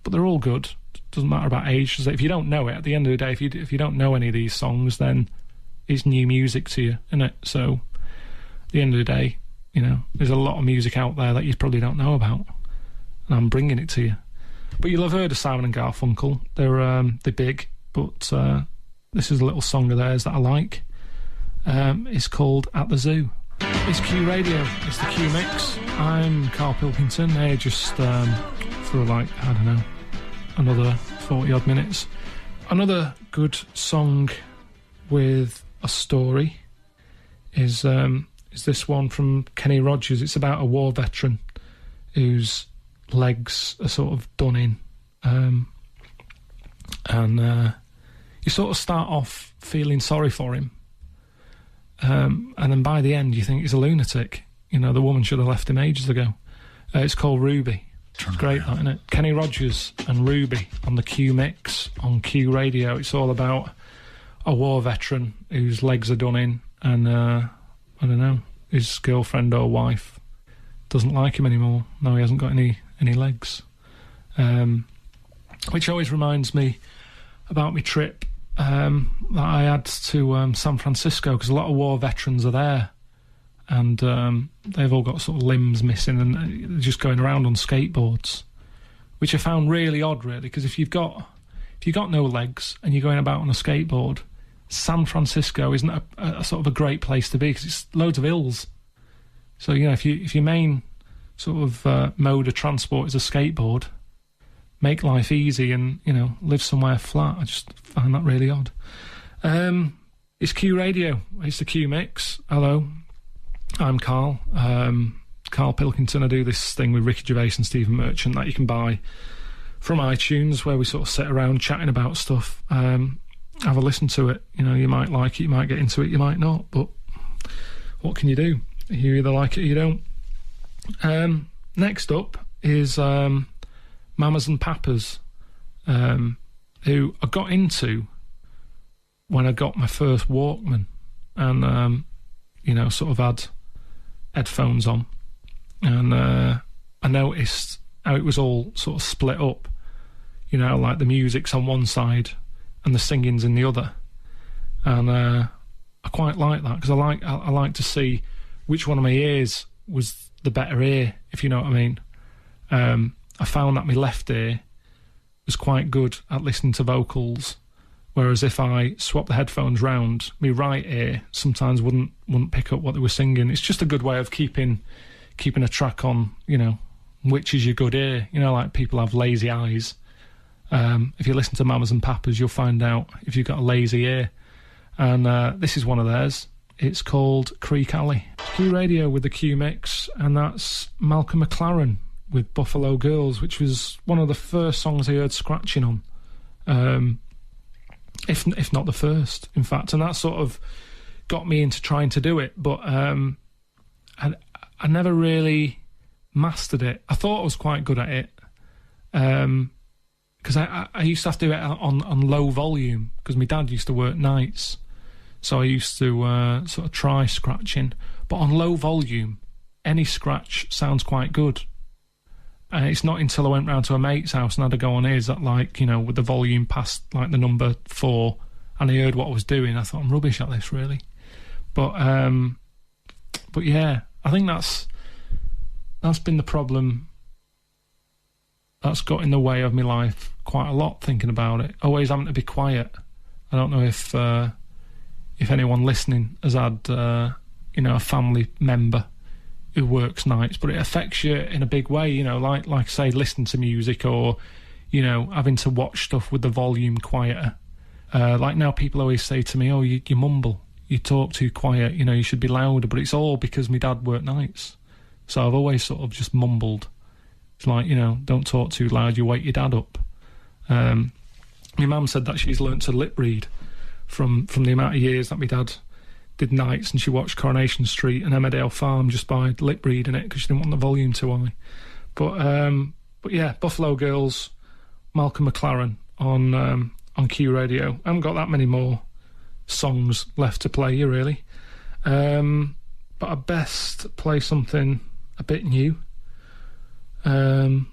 they're all good. Doesn't matter about age. If you don't know it, at the end of the day, if you don't know any of these songs, then it's new music to you, isn't it? So the end of the day, you know, there's a lot of music out there that you probably don't know about, and I'm bringing it to you. But you'll have heard of Simon and Garfunkel. They're big, but this is a little song of theirs that I like. It's called At the Zoo. It's Q Radio. It's the Q Mix. I'm Karl Pilkington. Here just for like, I don't know, another 40 odd minutes. Another good song with a story is this one from Kenny Rogers. It's about a war veteran whose legs are sort of done in, and you sort of start off feeling sorry for him, and then by the end you think he's a lunatic. You know, the woman should have left him ages ago. It's called Ruby. It's great, that, isn't it? Kenny Rogers and Ruby on the Q Mix on Q Radio. It's all about a war veteran whose legs are done in, and I don't know, his girlfriend or wife doesn't like him anymore. No, he hasn't got any legs. Which always reminds me about my trip that I had to San Francisco, because a lot of war veterans are there, and they've all got sort of limbs missing, and they're just going around on skateboards, which I found really odd, really, because if you've got no legs and you're going about on a skateboard, San Francisco isn't a sort of a great place to be, because it's loads of hills. So, you know, if your main sort of mode of transport is a skateboard, make life easy and, you know, live somewhere flat. I just find that really odd. It's Q Radio. It's the Q Mix. Hello, I'm Karl. Karl Pilkington. I do this thing with Ricky Gervais and Stephen Merchant that you can buy from iTunes, where we sort of sit around chatting about stuff. Have a listen to it. You know, you might like it, you might get into it, you might not, but what can you do? You either like it or you don't. Next up is Mamas and Papas, who I got into when I got my first Walkman, and you know, sort of had headphones on, and I noticed how it was all sort of split up, you know, like the music's on one side and the singing's in the other, and I quite like that, because I like to see which one of my ears was the better ear, if you know what I mean. I found that my left ear was quite good at listening to vocals, whereas if I swapped the headphones round, my right ear sometimes wouldn't pick up what they were singing. It's just a good way of keeping a track on, you know, which is your good ear. You know, like people have lazy eyes. If you listen to Mamas and Papas, you'll find out if you've got a lazy ear. And this is one of theirs. It's called Creek Alley. Q Radio with the Q Mix, and that's Malcolm McLaren with Buffalo Girls, which was one of the first songs I heard scratching on. If not the first, in fact. And that sort of got me into trying to do it, but I never really mastered it. I thought I was quite good at it, because I used to have to do it on low volume, because my dad used to work nights, so I used to sort of try scratching, but on low volume any scratch sounds quite good. And it's not until I went round to a mate's house and had to go on his that, like, you know, with the volume past like the number 4, and I heard what I was doing, I thought, I'm rubbish at this, really. But yeah, I think that's been the problem that's got in the way of my life quite a lot, thinking about it. Always having to be quiet. I don't know if anyone listening has had, you know, a family member who works nights, but it affects you in a big way, you know, like say, listening to music, or, you know, having to watch stuff with the volume quieter. Like now people always say to me, oh, you mumble, you talk too quiet, you know, you should be louder, but it's all because my dad worked nights. So I've always sort of just mumbled. It's like, you know, don't talk too loud, you wake your dad up. My mum said that she's learnt to lip read from the amount of years that my dad did nights, and she watched Coronation Street and Emmerdale Farm just by lip reading it, because she didn't want the volume too high. But yeah, Buffalo Girls, Malcolm McLaren on Q Radio. I haven't got that many more songs left to play you, really. But I best play something a bit new, or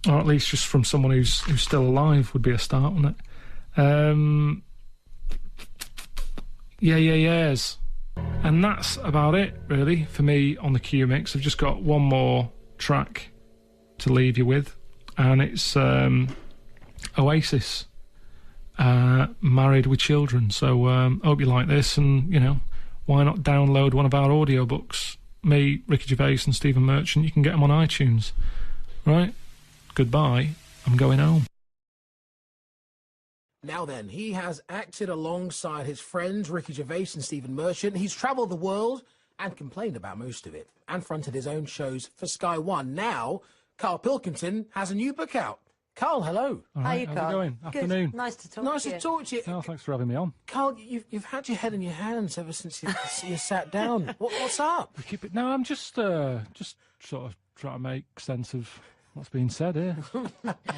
at least just from someone who's still alive would be a start, wouldn't it? Yeah, Yeahs. And that's about it, really, for me on the Q Mix. I've just got one more track to leave you with, and it's Oasis, Married with Children. So hope you like this, and, you know, why not download one of our audiobooks? Me, Ricky Gervais and Stephen Merchant, you can get them on iTunes. Right? Goodbye. I'm going home. Now then, he has acted alongside his friends Ricky Gervais and Stephen Merchant. He's travelled the world and complained about most of it, and fronted his own shows for Sky One. Now, Karl Pilkington has a new book out. Karl, hello. All right, how's it going? Good. Afternoon. Nice to talk Nice to you. to talk to you. Oh, thanks for having me on. Karl, you've had your head in your hands ever since you sat down. What's up? Keep it. No, I'm just sort of trying to make sense of what's being said here. All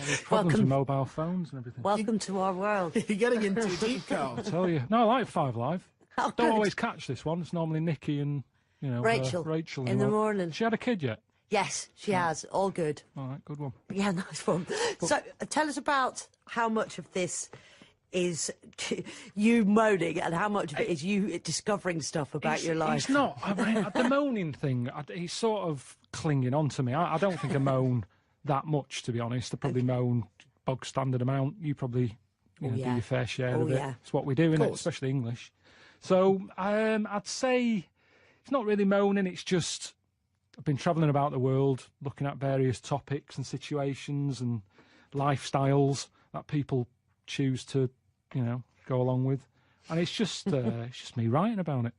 these problems with mobile phones and everything. Welcome to our world. You're getting in too deep, Karl. I tell you. No, I like Five Live. Oh, Don't good. always catch this one. It's normally Nikki and, you know, Rachel. Rachel in the morning. She had a kid yet? Yes, she has. All good. All right, good one. Yeah, nice one. So, tell us about how much of this is you moaning and how much of it is you discovering stuff about your life. It's not. I mean, the moaning thing, he's sort of clinging on to me. I don't think I moan that much, to be honest. I probably moan bog standard amount. You probably do your fair share of it. Yeah. It's what we do, innit? Especially English. So I'd say it's not really moaning. It's just I've been travelling about the world, looking at various topics and situations and lifestyles that people choose to, you know, go along with, and it's just me writing about it.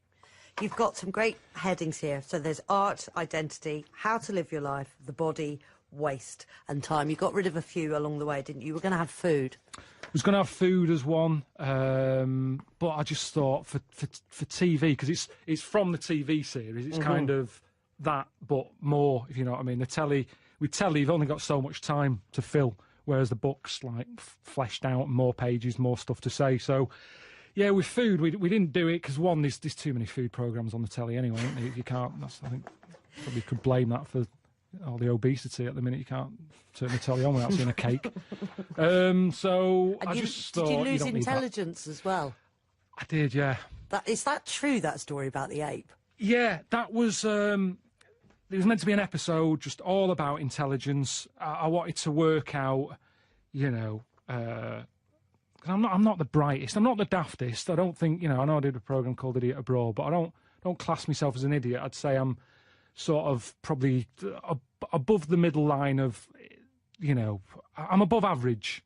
You've got some great headings here. So there's art, identity, how to live your life, the body, waste, and time. You got rid of a few along the way, didn't you? You were going to have food. I was going to have food as one, but I just thought for TV, because it's from the TV series. It's kind of that, but more, if you know what I mean. With telly, you've only got so much time to fill, whereas the book's like fleshed out, more pages, more stuff to say. So, yeah, with food, we didn't do it because one, there's too many food programs on the telly anyway. You can't. I think probably could blame that for all the obesity at the minute. You can't turn the telly on without seeing a cake. So And I just thought, did you lose don't need that. intelligence as well? I did, yeah. Is that true, that story about the ape? Yeah, that was. It was meant to be an episode just all about intelligence. I wanted to work out, you know, 'cause I'm not the brightest, I'm not the daftest. I don't think, you know, I know I did a program called Idiot Abroad, but I don't class myself as an idiot. I'd say I'm sort of probably above the middle line of, you know, I'm above average.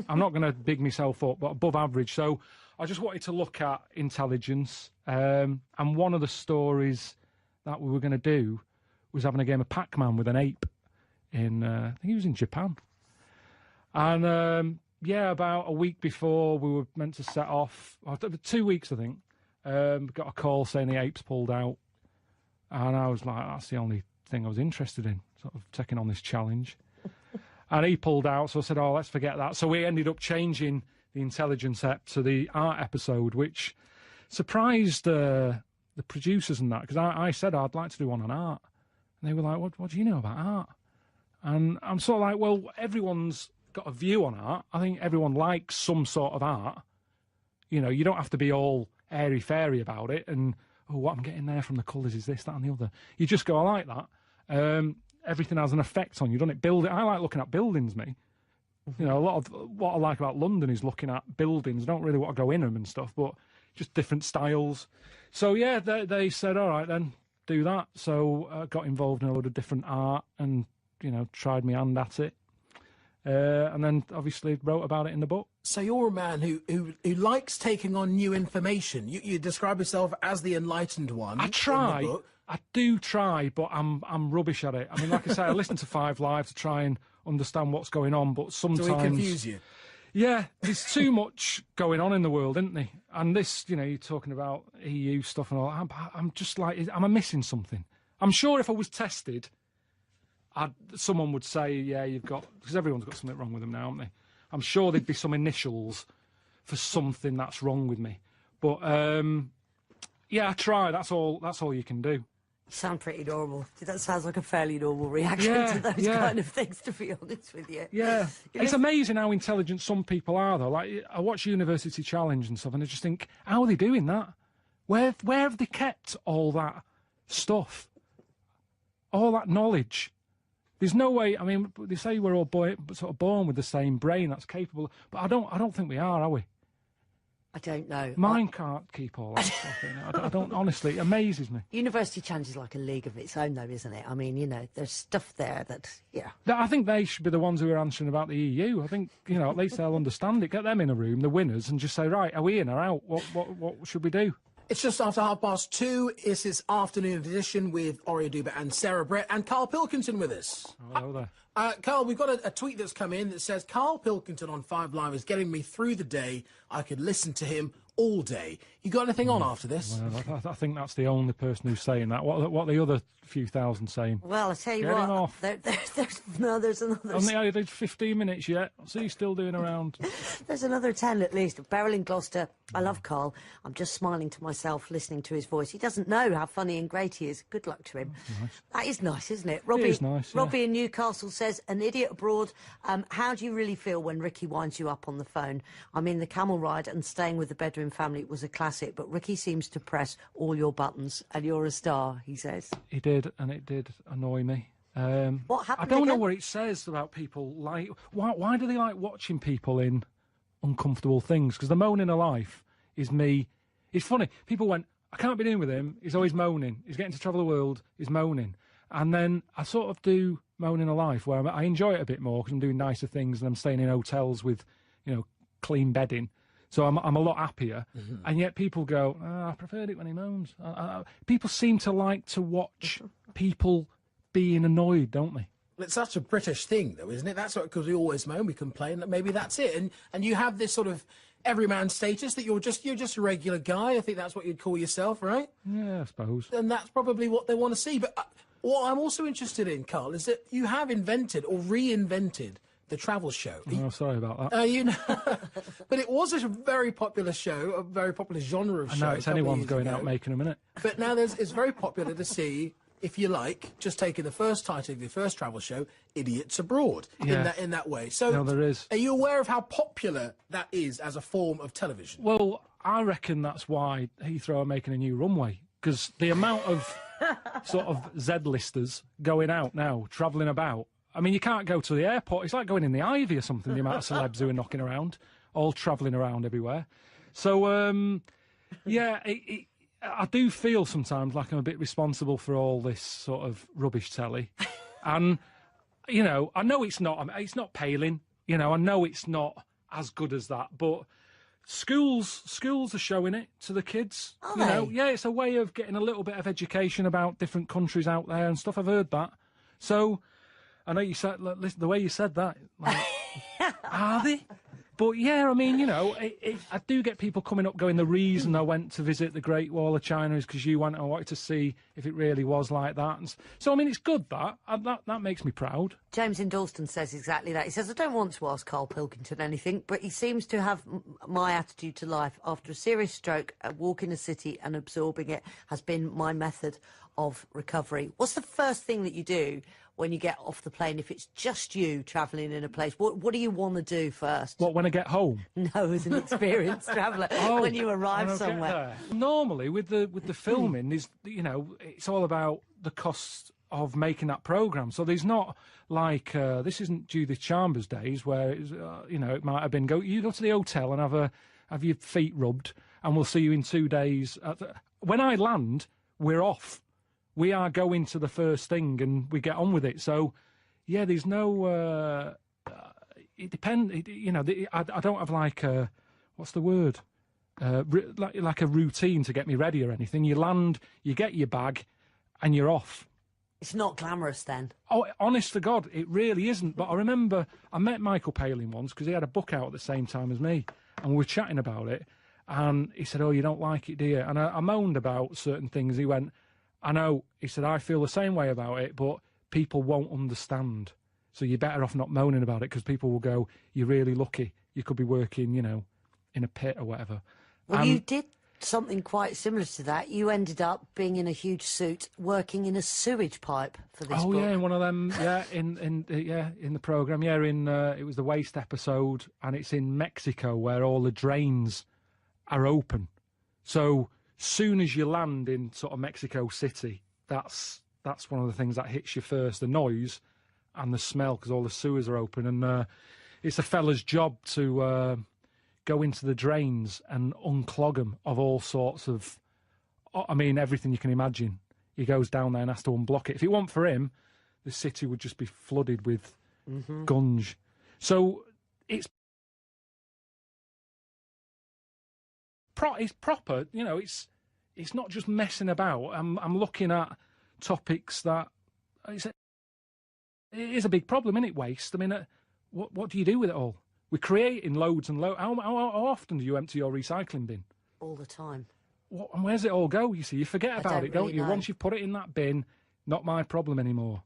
I'm not going to big myself up, but above average. So I just wanted to look at intelligence. And one of the stories that we were going to do was having a game of Pac-Man with an ape in, I think he was in Japan. And, yeah, about a week before we were meant to set off, or 2 weeks, I think, got a call saying the ape's pulled out. And I was like, that's the only thing I was interested in, sort of taking on this challenge. And he pulled out, so I said, oh, let's forget that. So we ended up changing the intelligence ep to the art episode, which surprised the producers and that, because I said I'd like to do one on art. And they were like, what do you know about art? And I'm sort of like, well, everyone's got a view on art. I think everyone likes some sort of art. You know, you don't have to be all airy-fairy about it and, oh, what I'm getting there from the colours is this, that and the other. You just go, I like that. Everything has an effect on you, doesn't it? I like looking at buildings, me. You know, a lot of what I like about London is looking at buildings. I don't really want to go in them and stuff, but just different styles. So, yeah, they said, all right, then, do that. So I got involved in a lot of different art and, you know, tried my hand at it. And then, obviously, wrote about it in the book. So you're a man who likes taking on new information. You describe yourself as the enlightened one. I try. I do try, but I'm rubbish at it. I mean, like I say, I listen to Five Live to try and understand what's going on, but sometimes... So he confuse you? Yeah, there's too much going on in the world, isn't there? And this, you know, you're talking about EU stuff and all. I'm just like, am I missing something? I'm sure if I was tested, someone would say, yeah, you've got... Because everyone's got something wrong with them now, haven't they? I'm sure there'd be some initials for something that's wrong with me. But, yeah, I try. That's all you can do. Sound pretty normal. That sounds like a fairly normal reaction to those kind of things, to be honest with you. Yeah. It's amazing how intelligent some people are, though. Like, I watch University Challenge and stuff, and I just think, how are they doing that? Where have they kept all that stuff? All that knowledge? There's no way. I mean, they say we're all sort of born with the same brain that's capable, but I don't think we are we? I don't know. Mine can't keep all that stuff in. I don't, honestly, it amazes me. University Challenge is like a league of its own, though, isn't it? I mean, you know, there's stuff there that, yeah. I think they should be the ones who are answering about the EU. I think, you know, at least they'll understand it. Get them in a room, the winners, and just say, right, are we in or out? What should we do? It's just after 2:30. It's his afternoon edition with Oria Duba and Sarah Brett and Karl Pilkington with us. Oh, hello there. Karl, we've got a tweet that's come in that says, Karl Pilkington on 5 Live is getting me through the day. I could listen to him all day. You got anything on after this? Well, I think that's the only person who's saying that. What are the other few thousand saying? Well, I tell you Get what. him off. There's another. Only I did 15 minutes yet. So he's still doing around. There's another 10 at least. Beryl in Gloucester. I love Karl. I'm just smiling to myself listening to his voice. He doesn't know how funny and great he is. Good luck to him. Nice. That is nice, isn't it? Robbie, it is nice, yeah. Robbie in Newcastle says, an idiot abroad. How do you really feel when Ricky winds you up on the phone? I mean, the camel ride and staying with the Bedouin family was a classic, but Ricky seems to press all your buttons, and you're a star, he says. He did, and it did annoy me. What happened I don't know again? what it says about people like... Why do they like watching people in uncomfortable things? Because the moaning of life is me... It's funny. People went, I can't be doing with him. He's always moaning. He's getting to travel the world. He's moaning. And then I sort of do moaning of life, where I enjoy it a bit more because I'm doing nicer things and I'm staying in hotels with, you know, clean bedding. So I'm a lot happier. And yet people go, I preferred it when he moans. People seem to like to watch people being annoyed, don't they? It's such a British thing, though, isn't it? That's what, because we always moan, we complain, that maybe that's it. And you have this sort of everyman status that you're just a regular guy. I think that's what you'd call yourself, right? Yeah, I suppose. And that's probably what they want to see. But what I'm also interested in, Karl, is that you have invented or reinvented the travel show. Oh, sorry about that. You know, but it was a very popular show, a very popular genre of show. I know, it's anyone's going out making them, isn't it? But now it's very popular to see, if you like, just taking the first title of your first travel show, Idiots Abroad, in that way. So, no, there is. Are you aware of how popular that is as a form of television? Well, I reckon that's why Heathrow are making a new runway, because the amount of sort of Z-listers going out now, travelling about. I mean, you can't go to the airport. It's like going in the Ivy or something, the amount of celebs who are knocking around, all travelling around everywhere. So, yeah, I do feel sometimes like I'm a bit responsible for all this sort of rubbish telly. And, you know, I know it's not Palin. You know, I know it's not as good as that, but schools are showing it to the kids. Are you know, they? yeah, it's a way of getting a little bit of education about different countries out there and stuff. I've heard that. So I know you said, listen, the way you said that, like, are they? But yeah, I mean, you know, I do get people coming up going, the reason I went to visit the Great Wall of China is because you went and wanted to see if it really was like that. And so, I mean, it's good that makes me proud. James in Dalston says exactly that. He says, I don't want to ask Karl Pilkington anything, but he seems to have my attitude to life. After a serious stroke, a walk in a city and absorbing it has been my method of recovery. What's the first thing that you do when you get off the plane, if it's just you travelling in a place? What do you want to do first? What, when I get home? No, as an experienced traveller, when you arrive somewhere. Normally, with the filming, is, you know, it's all about the cost of making that programme. So there's not like, this isn't Judith Chambers days where, it's, you know, it might have been, you go to the hotel and have your feet rubbed and we'll see you in 2 days. When I land, we're off. We are going to the first thing and we get on with it. So, yeah, there's no... it depends... You know, I don't have like a... What's the word? Like a routine to get me ready or anything. You land, you get your bag, and you're off. It's not glamorous then. Oh, honest to God, it really isn't. But I remember I met Michael Palin once because he had a book out at the same time as me. And we were chatting about it. And he said, oh, you don't like it, do you? And I moaned about certain things. He went... I know, he said, I feel the same way about it, but people won't understand. So you're better off not moaning about it because people will go, you're really lucky. You could be working, you know, in a pit or whatever. Well, you did something quite similar to that. You ended up being in a huge suit, working in a sewage pipe for this book. Oh, yeah, in one of them, yeah, in the programme. Yeah, it was the waste episode, and it's in Mexico where all the drains are open. So soon as you land in sort of Mexico City, that's one of the things that hits you first, the noise and the smell, because all the sewers are open, and it's a fella's job to go into the drains and unclog them of all sorts of, I mean, everything you can imagine. He goes down there and has to unblock it. If it weren't for him, the city would just be flooded with gunge. So it's proper, you know, it's not just messing about. I'm looking at topics that it is a big problem, isn't it, waste? I mean, what do you do with it all? We're creating loads and loads. How often do you empty your recycling bin? All the time. And where's it all go? You see, you forget about it, don't you? Know. Once you've put it in that bin, not my problem anymore.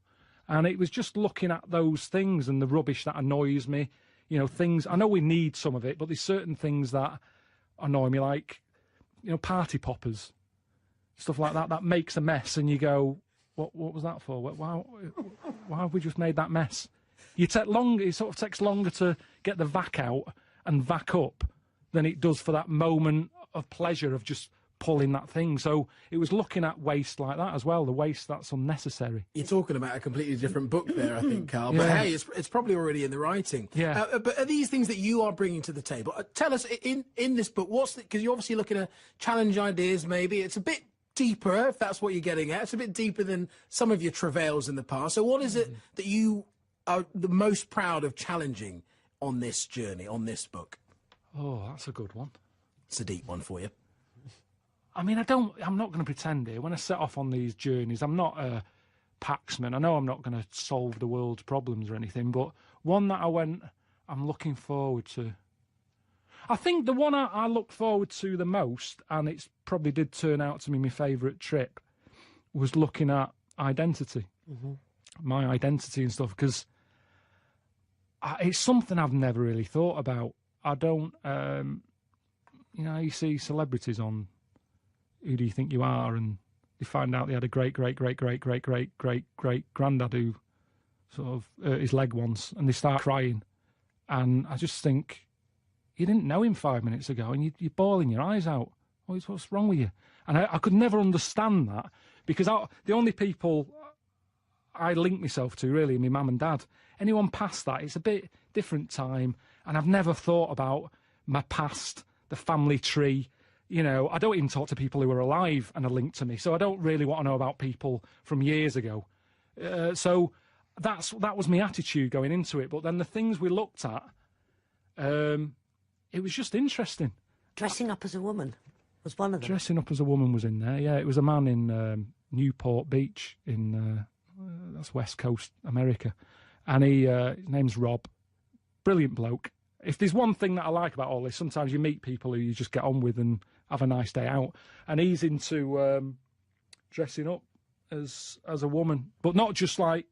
And it was just looking at those things and the rubbish that annoys me. You know, things, I know we need some of it, but there's certain things that annoy me, like, you know, party poppers, stuff like that, that makes a mess, and you go, what was that for? Why have we just made that mess? It sort of takes longer to get the vac out and vac up than it does for that moment of pleasure of just pulling that thing. So it was looking at waste like that as well, the waste that's unnecessary. You're talking about a completely different book there, I think, Karl. But hey, it's probably already in the writing. Yeah. But are these things that you are bringing to the table? Tell us, in this book, because you're obviously looking at challenge ideas, maybe. It's a bit deeper, if that's what you're getting at. It's a bit deeper than some of your travails in the past. So what is it that you are the most proud of challenging on this journey, on this book? Oh, that's a good one. It's a deep one for you. I mean, I'm not going to pretend here. When I set off on these journeys, I'm not a Paxman. I know I'm not going to solve the world's problems or anything, but one that I'm looking forward to. I think the one I look forward to the most, and it's probably did turn out to be my favourite trip, was looking at identity. My identity and stuff, because it's something I've never really thought about. I don't, you know, you see celebrities on Who Do You Think You Are, and they find out they had a great granddad who sort of hurt his leg once, and they start crying. And I just think, you didn't know him 5 minutes ago, and you're bawling your eyes out. What's wrong with you? And I could never understand that, because the only people I link myself to, really, my mum and dad. Anyone past that, it's a bit different time, and I've never thought about my past, the family tree. You know, I don't even talk to people who are alive and are linked to me, so I don't really want to know about people from years ago. So that was my attitude going into it. But then the things we looked at, it was just interesting. Dressing up as a woman was one of them. Dressing up as a woman was in there, yeah. It was a man in Newport Beach in, that's West Coast America. And his name's Rob. Brilliant bloke. If there's one thing that I like about all this, sometimes you meet people who you just get on with and have a nice day out. And he's into dressing up as a woman, but not just like,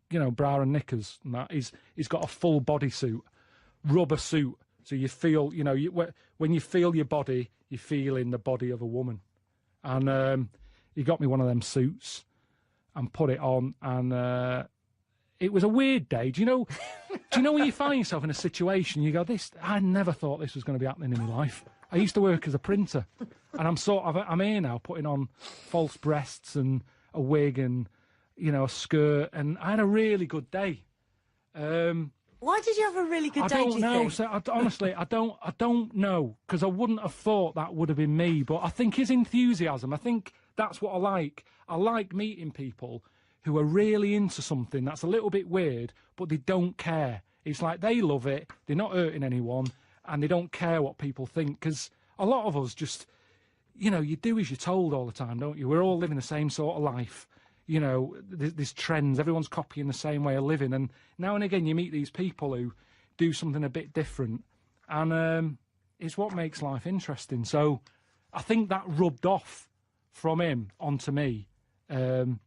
you know, bra and knickers and that. He's got a full bodysuit, rubber suit, so you feel, you know, when you feel your body, you feel in the body of a woman. And he got me one of them suits and put it on, and it was a weird day. Do you know when you find yourself in a situation, you go, I never thought this was going to be happening in my life. I used to work as a printer, and I'm here now putting on false breasts and a wig and, you know, a skirt, and I had a really good day. Why did you have a really good day, I don't do you know. think? So honestly, I don't know, because I wouldn't have thought that would have been me. But I think his enthusiasm, I think that's what I like. I like meeting people who are really into something that's a little bit weird, but they don't care. It's like they love it, they're not hurting anyone, and they don't care what people think. Because a lot of us just, you know, you do as you're told all the time, don't you? We're all living the same sort of life. You know, there's trends, everyone's copying the same way of living, and now and again you meet these people who do something a bit different, and it's what makes life interesting. So I think that rubbed off from him onto me, and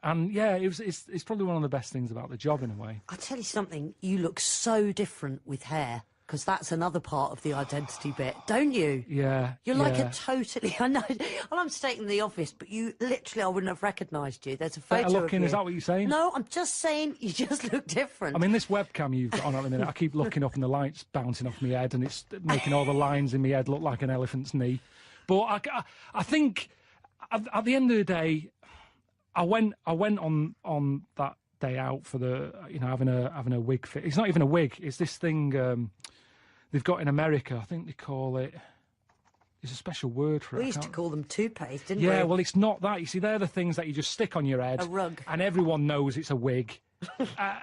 yeah, it's probably one of the best things about the job in a way. I'll tell you something, you look so different with hair, because that's another part of the identity bit, don't you? Yeah. You're like a totally, I know, well, I'm staying in the office, but you literally, I wouldn't have recognised you. There's a photo Better looking, of you. is that what you're saying? No, I'm just saying you just look different. I mean, this webcam you've got on at the minute, I keep looking up and the light's bouncing off my head, and it's making all the lines in my head look like an elephant's knee. But I think at the end of the day, I went on that day out for the, you know, having a wig fit. It's not even a wig. It's this thing they've got in America. I think they call it. There's a special word for it. We used to call them toupees, didn't we? Yeah, well, it's not that. You see, they're the things that you just stick on your head. A rug. And everyone knows it's a wig.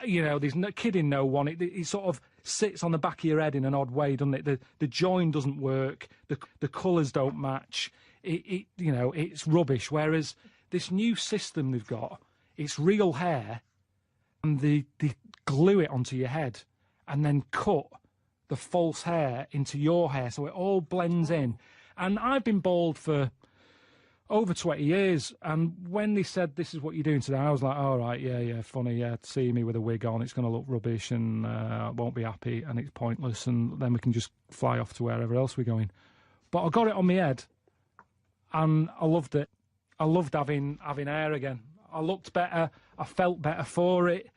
You know, there's no kidding no one. It sort of sits on the back of your head in an odd way, doesn't it? The join doesn't work. The colours don't match. You know, it's rubbish. Whereas this new system they've got, it's real hair, and they glue it onto your head and then cut the false hair into your hair, so it all blends in. And I've been bald for over 20 years, and when they said this is what you're doing today, I was like, all right, yeah, funny, yeah, see me with a wig on, it's going to look rubbish, and I won't be happy, and it's pointless, and then we can just fly off to wherever else we're going. But I got it on my head, and I loved it. I loved having hair again. I looked better, I felt better for it.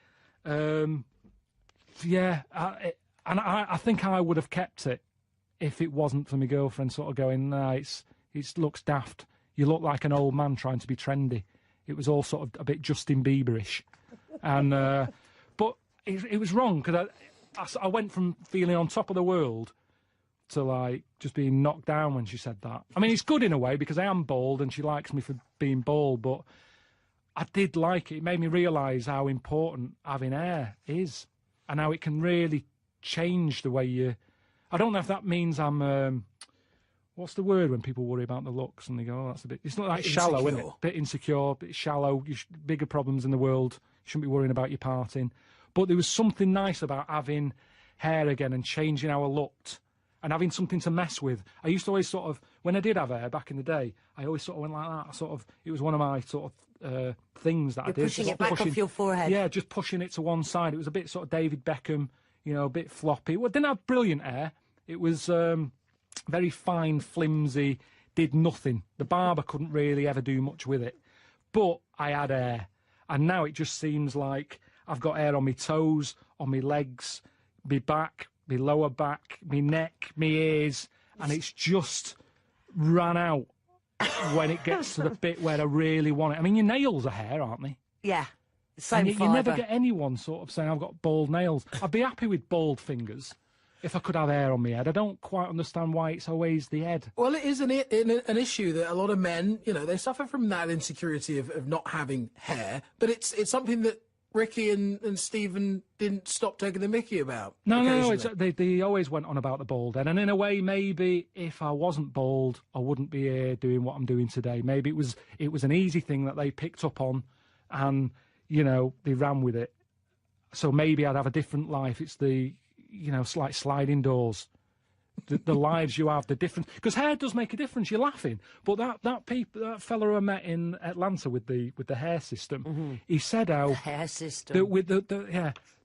Yeah, I think I would have kept it if it wasn't for my girlfriend sort of going, nah, it looks daft. You look like an old man trying to be trendy. It was all sort of a bit Justin Bieberish. And, but it was wrong, because I went from feeling on top of the world to, like, just being knocked down when she said that. I mean, it's good in a way, because I am bald and she likes me for being bald, but I did like it. It made me realise how important having hair is and how it can really change the way you... I don't know if that means I'm... what's the word when people worry about the looks and they go, oh, that's a bit... It's not like shallow, isn't it? Bit insecure, bit shallow, bigger problems in the world. You shouldn't be worrying about your parting. But there was something nice about having hair again and changing how I looked and having something to mess with. I used to always sort of... When I did have hair back in the day, I always sort of went like that. It was one of my sort of things that I did. Pushing it back off your forehead. Yeah, just pushing it to one side. It was a bit sort of David Beckham, you know, a bit floppy. Well, it didn't have brilliant hair. It was very fine, flimsy, did nothing. The barber couldn't really ever do much with it. But I had hair. And now it just seems like I've got hair on my toes, on my legs, my back, my lower back, my neck, my ears. And it's just ran out when it gets to the bit where I really want it. I mean, your nails are hair, aren't they? Yeah. Same and you never get anyone sort of saying, I've got bald nails. I'd be happy with bald fingers if I could have hair on my head. I don't quite understand why it's always the head. Well, it is an issue that a lot of men, you know, they suffer from that insecurity of not having hair, but it's something that Ricky and Stephen didn't stop taking the mickey about. No, they always went on about the bald head, and in a way, maybe if I wasn't bald, I wouldn't be here doing what I'm doing today. Maybe it was an easy thing that they picked up on, and, you know, they ran with it. So maybe I'd have a different life. It's the... you know, like sliding doors, the lives you have, the difference. Because hair does make a difference. You're laughing, but that fella I met in Atlanta with the hair system, he said how the hair system.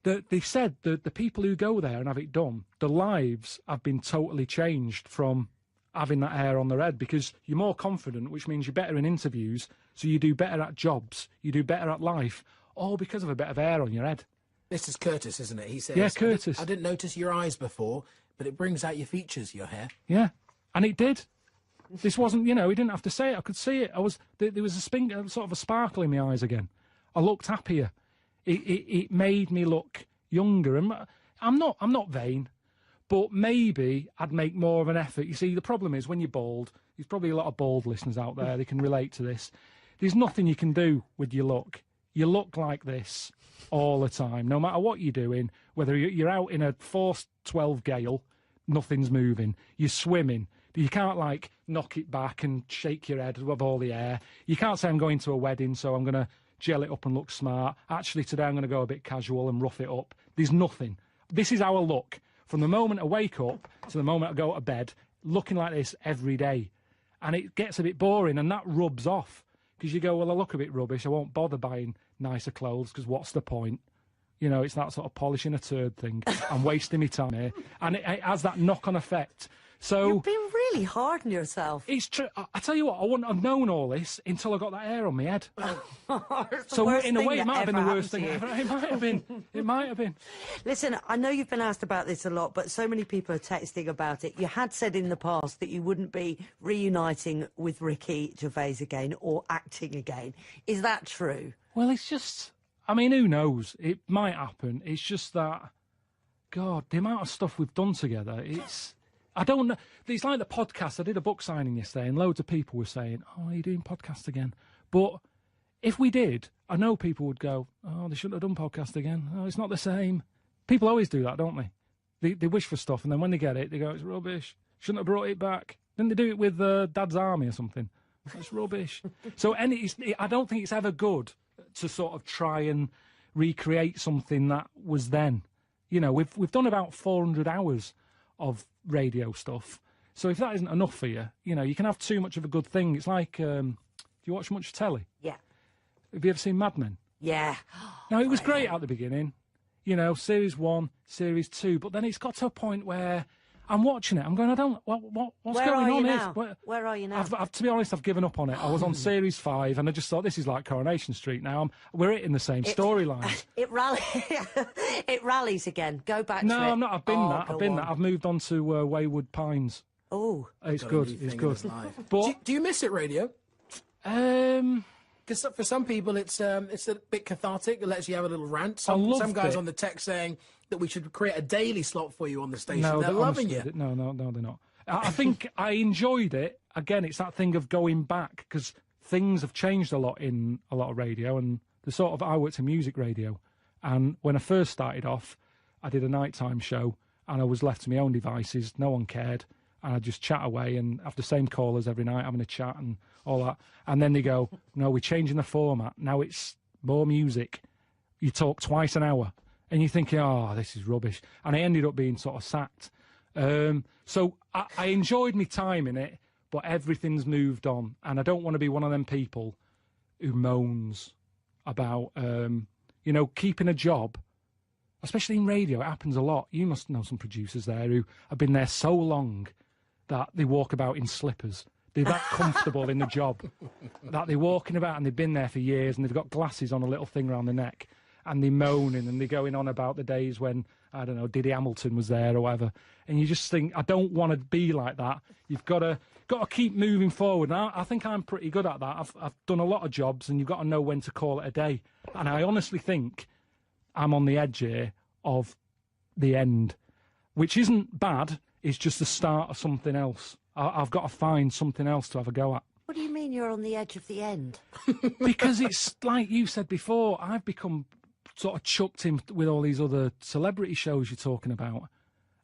They said that the people who go there and have it done, the lives have been totally changed from having that hair on their head, because you're more confident, which means you're better in interviews, so you do better at jobs, you do better at life, all because of a bit of hair on your head. This is Curtis, isn't it? He says, yeah, Curtis. I didn't notice your eyes before, but it brings out your features, your hair. Yeah, and it did. This wasn't, you know, he didn't have to say it. I could see it. There was sort of a sparkle in my eyes again. I looked happier. It made me look younger. And I'm not vain, but maybe I'd make more of an effort. You see, the problem is when you're bald, there's probably a lot of bald listeners out there. They can relate to this. There's nothing you can do with your look. You look like this all the time, no matter what you're doing, whether you're out in a force 12 gale, nothing's moving. You're swimming. You can't, like, knock it back and shake your head with all the air. You can't say, I'm going to a wedding, so I'm going to gel it up and look smart. Actually, today I'm going to go a bit casual and rough it up. There's nothing. This is how I look. From the moment I wake up to the moment I go to bed, looking like this every day. And it gets a bit boring, and that rubs off. Because you go, well, I look a bit rubbish, I won't bother buying nicer clothes, because what's the point? You know, it's that sort of polishing a turd thing. I'm wasting my time here. And it has that knock-on effect. So You've been really hard on yourself. it's true. I tell you what, I wouldn't have known all this until I got that hair on my head. So in a way, it might have been the worst thing ever. It might have been. It might have been. Listen, I know you've been asked about this a lot, but so many people are texting about it. You had said in the past that you wouldn't be reuniting with Ricky Gervais again or acting again. Is that true? Well, it's just. I mean, who knows? It might happen. It's just that. God, the amount of stuff we've done together. It's. I don't know. It's like the podcast. I did a book signing yesterday, and loads of people were saying, "Oh, are you doing podcast again?" But if we did, I know people would go, "Oh, they shouldn't have done podcast again. Oh, it's not the same." People always do that, don't they? They wish for stuff, and then when they get it, they go, "It's rubbish. Shouldn't have brought it back." Then they do it with Dad's Army or something. It's rubbish. So I don't think it's ever good to sort of try and recreate something that was then. You know, we've done about 400 hours of radio stuff. So if that isn't enough for you, you know, you can have too much of a good thing. It's like, do you watch much telly? Yeah. Have you ever seen Mad Men? Yeah. Now, it was great at the beginning, you know, series 1, series 2, but then it's got to a point where I'm watching it, I'm going, what's Where going are on you here? now? Where are you now? To be honest, I've given up on it. I was on series 5, and I just thought, this is like Coronation Street now. We're hitting the same storylines. It rallies again. Go back to it. No, I'm not. I've been that. Go I've been on. that. I've moved on to Wayward Pines. Oh. It's Got a good. new It's thing in good. his life. But Do you miss it, radio? Because for some people, it's a bit cathartic. It lets you have a little rant. Some loved guys it. on the text saying that we should create a daily slot for you on the station. no, They're loving honestly, you. No, they're not. I think I enjoyed it. Again, it's that thing of going back, because things have changed a lot in a lot of radio, and I worked in music radio, and when I first started off, I did a nighttime show, and I was left to my own devices. No one cared, and I'd just chat away and have the same callers every night, having a chat and all that. And then they go, "No, we're changing the format. Now it's more music. You talk twice an hour." And you're thinking, "Oh, this is rubbish." And I ended up being sort of sacked. So I enjoyed my time in it, but everything's moved on. And I don't want to be one of them people who moans about, keeping a job. Especially in radio, it happens a lot. You must know some producers there who have been there so long that they walk about in slippers. They're that comfortable in the job that they're walking about, and they've been there for years, and they've got glasses on, a little thing around the neck, and they're moaning, and they're going on about the days when, I don't know, Diddy Hamilton was there or whatever. And you just think, I don't want to be like that. You've got to keep moving forward. And I think I'm pretty good at that. I've done a lot of jobs, and you've got to know when to call it a day. And I honestly think I'm on the edge here of the end, which isn't bad. It's just the start of something else. I've got to find something else to have a go at. What do you mean you're on the edge of the end? Because it's like you said before, I've become sort of chucked in with all these other celebrity shows you're talking about,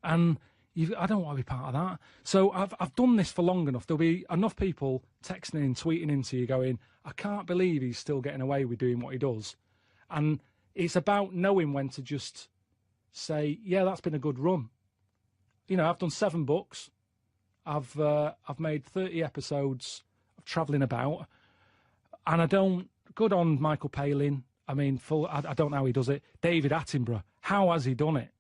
and I don't want to be part of that. So I've done this for long enough. There'll be enough people texting and tweeting into you going, "I can't believe he's still getting away with doing what he does." And it's about knowing when to just say, "Yeah, that's been a good run." You know, I've done 7 books. I've made 30 episodes of travelling about, and I don't. Good on Michael Palin. I mean, I don't know how he does it. David Attenborough, how has he done it?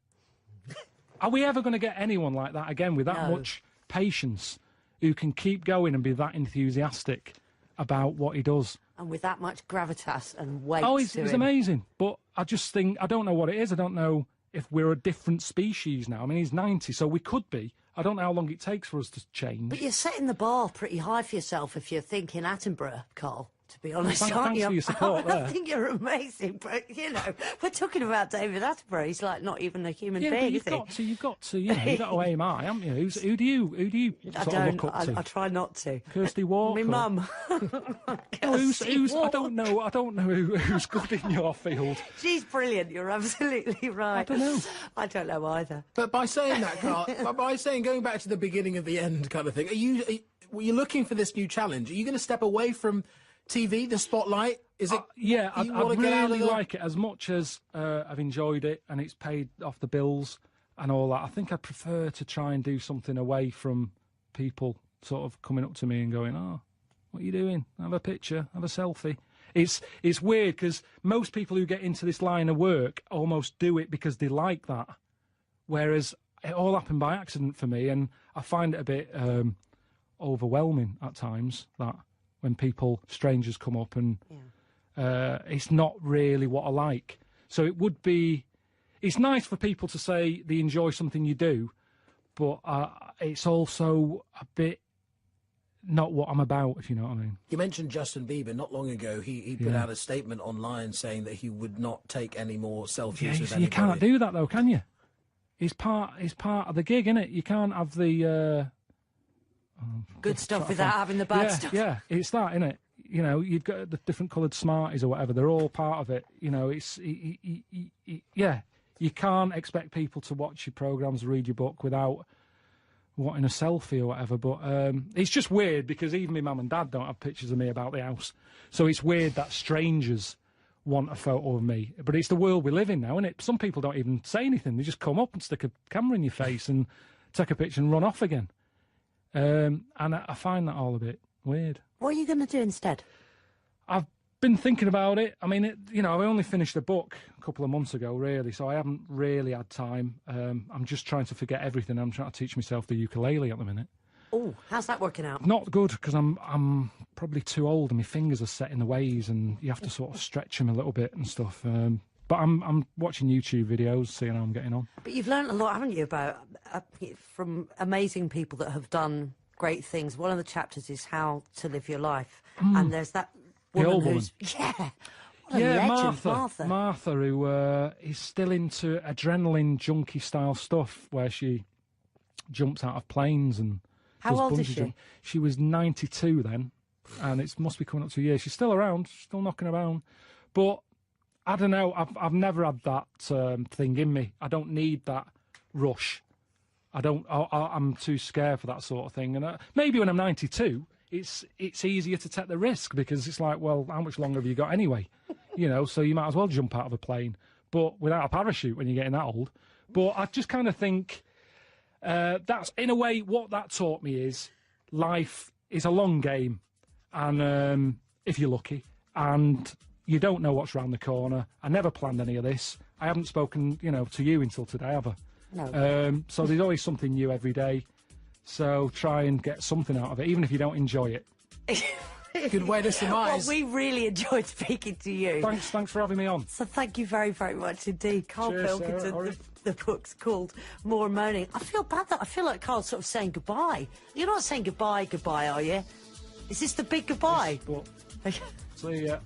Are we ever going to get anyone like that again with that much patience, who can keep going and be that enthusiastic about what he does? And with that much gravitas and weight. Oh, he's to him. amazing. But I just think, I don't know what it is. I don't know if we're a different species now. I mean, he's 90, so we could be. I don't know how long it takes for us to change. But you're setting the bar pretty high for yourself if you're thinking Attenborough, Carl. To be honest, aren't Thanks you? for your support there. I think you're amazing, but you know, we're talking about David Attenborough. He's like not even a human Yeah, being. but you've got to, you've got to aim high, haven't you? Who do you sort of look up to? I try not to. Kirsty Walker. My mum. Who's I don't know who's good in your field. She's brilliant. You're absolutely right. I don't know. I don't know either. But by saying that, Carl, by saying going back to the beginning of the end kind of thing, were you looking for this new challenge? Are you going to step away from TV, the spotlight? Is it? Yeah, I really like it as much as I've enjoyed it, and it's paid off the bills and all that. I think I prefer to try and do something away from people sort of coming up to me and going, "Oh, what are you doing? Have a picture, have a selfie." It's weird because most people who get into this line of work almost do it because they like that, whereas it all happened by accident for me, and I find it a bit overwhelming at times that when strangers come up and it's not really what I like. So it's nice for people to say they enjoy something you do, but it's also a bit not what I'm about, if you know what I mean. You mentioned Justin Bieber. Not long ago, he put out a statement online saying that he would not take any more selfies with anybody. You can't do that, though, can you? It's part of the gig, isn't it? You can't have the... good stuff without having the bad stuff. Yeah, it's that, isn't it? You know, you've got the different coloured Smarties or whatever. They're all part of it. You know, you can't expect people to watch your programmes, read your book without wanting a selfie or whatever. But it's just weird because even my mum and dad don't have pictures of me about the house. So it's weird that strangers want a photo of me. But it's the world we live in now, isn't it? Some people don't even say anything. They just come up and stick a camera in your face and take a picture and run off again. And I find that all a bit weird. What are you going to do instead? I've been thinking about it. I mean, I only finished a book a couple of months ago, really, so I haven't really had time. I'm just trying to forget everything. I'm trying to teach myself the ukulele at the minute. Oh, how's that working out? Not good, because I'm probably too old and my fingers are set in the ways and you have to sort of stretch them a little bit and stuff. But I'm watching YouTube videos, seeing how I'm getting on. But you've learned a lot, haven't you, about from amazing people that have done great things. One of the chapters is how to live your life, and there's that woman who's what a legend, Martha, who is still into adrenaline junkie style stuff, where she jumps out of planes and how old is she? She was 92 then, and it must be coming up to a year. She's still around, still knocking around, but. I don't know. I've never had that thing in me. I don't need that rush. I'm too scared for that sort of thing. And maybe when I'm 92, it's easier to take the risk because it's like, well, how much longer have you got anyway? You know, so you might as well jump out of a plane, but without a parachute when you're getting that old. But I just kind of think that's in a way what that taught me is life is a long game, and if you're lucky, and you don't know what's round the corner. I never planned any of this. I haven't spoken, to you until today, have I? No. So there's always something new every day. So try and get something out of it, even if you don't enjoy it. Good way to surmise. Well, we really enjoyed speaking to you. Thanks for having me on. So thank you very, very much indeed. Karl Pilkington, the book's called More Moaning. I feel bad that I feel like Karl's sort of saying goodbye. You're not saying goodbye, are you? Is this the big goodbye? See ya.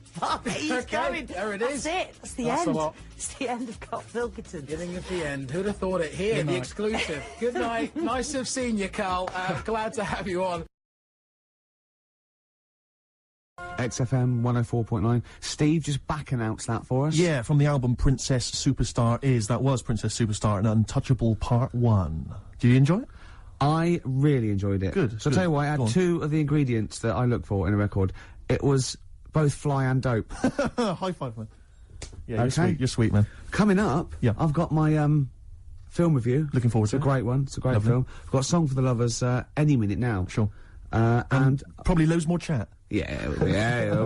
He's going. There it is. That's it. That's the end. It's the end of Karl Pilkington. Getting at the end. Who'd have thought it? Here, the exclusive. Good night. Nice to have seen you, Karl. Glad to have you on. XFM 104.9. Steve, just back announced that for us. Yeah, from the album Princess Superstar that was Princess Superstar, an Untouchable Part 1. Did you enjoy it? I really enjoyed it. Good. So I'll tell you what, I had two of the ingredients that I look for in a record. It was both fly and dope. High five, man. Yeah, okay. You're sweet, man. Coming up, I've got my film review. Looking forward to it. It's a great one. It's a great film. I've got a song for the lovers any minute now. Sure. And probably loads more chat. Yeah,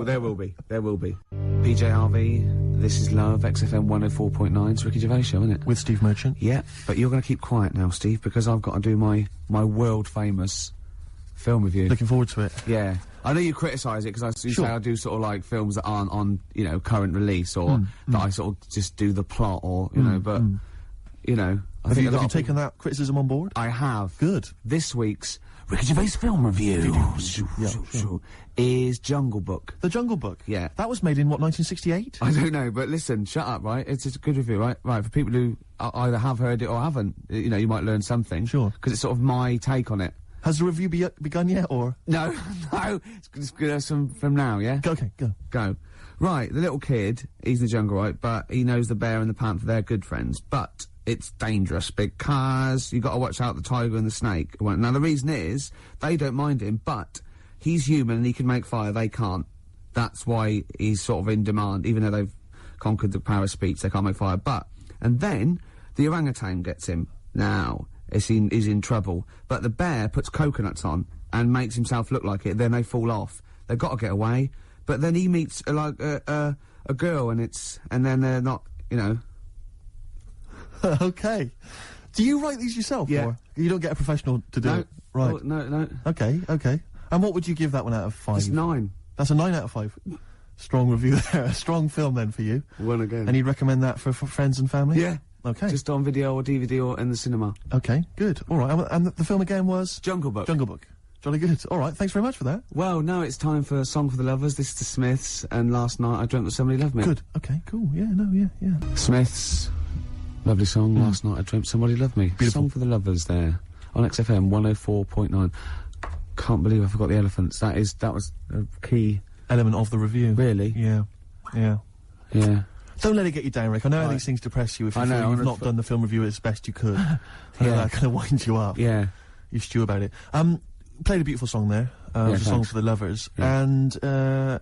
there will be. There will be. PJRV, This Is Love, XFM 104.9. It's Ricky Gervais show, isn't it? With Steve Merchant. Yeah, but you're going to keep quiet now, Steve, because I've got to do my world-famous film review. Looking forward to it. Yeah. I know you criticise it, because you say I do sort of like films that aren't on, current release, or that I sort of just do the plot, or, but, I think have you taken that criticism on board? I have. Good. This week's Ricky Gervais film review is Jungle Book. The Jungle Book? Yeah. That was made in, 1968? I don't know, but listen, shut up, right? It's a good review, right? Right, for people who either have heard it or haven't, you might learn something. Sure. Because it's sort of my take on it. Has the review begun yet, or...? No, it's from now, yeah? Okay, Go. Right, the little kid, he's in the jungle, right, but he knows the bear and the panther, they're good friends, but it's dangerous because you got to watch out the tiger and the snake. Well, now, the reason is, they don't mind him, but he's human and he can make fire, they can't. That's why he's sort of in demand, even though they've conquered the power of speech, they can't make fire. And then, the orangutan gets him. Now, he's in trouble. But the bear puts coconuts on and makes himself look like it, then they fall off. They've got to get away. But then he meets, a girl, and then they're not, Okay. Do you write these yourself? Yeah. Or you don't get a professional to do No. it? Right. Oh, no. Okay, okay. And what would you give that one out of 5? It's 9. That's a 9 out of 5. Strong review there. A strong film then for you. One again. And you'd recommend that for friends and family? Yeah. Okay. Just on video or DVD or in the cinema. Okay, good. All right. And the film again was? Jungle Book. Jungle Book. Jolly good. All right. Thanks very much for that. Well, now it's time for Song for the Lovers. This is the Smiths, and last night I dreamt that somebody loved me. Good. Okay, cool. Yeah, no, yeah. Smiths. Lovely song. Last night I dreamt somebody loved me. Beautiful. Song for the Lovers there. On XFM 104.9. Can't believe I forgot the elephants. That was a key element of the review. Really? Yeah. Yeah. Don't let it get you down, Rick. I know how these things depress you if you feel you've not done the film review as best you could. That kind of winds you up. Yeah. You stew about it. Played a beautiful song there. It was a song for the lovers. Yeah. And, I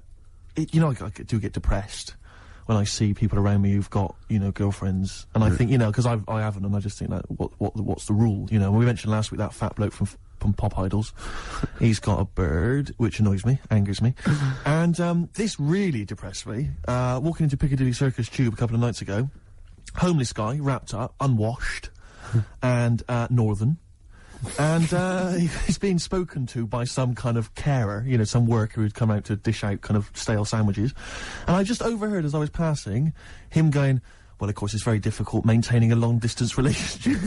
do get depressed when I see people around me who've got, girlfriends. And I think, because I haven't, and I just think that, what's the rule? When we mentioned last week that fat bloke from Pop Idols, he's got a bird, which annoys me, angers me. And, this really depressed me. Walking into Piccadilly Circus Tube a couple of nights ago, homeless guy, wrapped up, unwashed, and, northern. And, he's being spoken to by some kind of carer, some worker who'd come out to dish out kind of stale sandwiches. And I just overheard as I was passing, him going, well, of course, it's very difficult maintaining a long-distance relationship.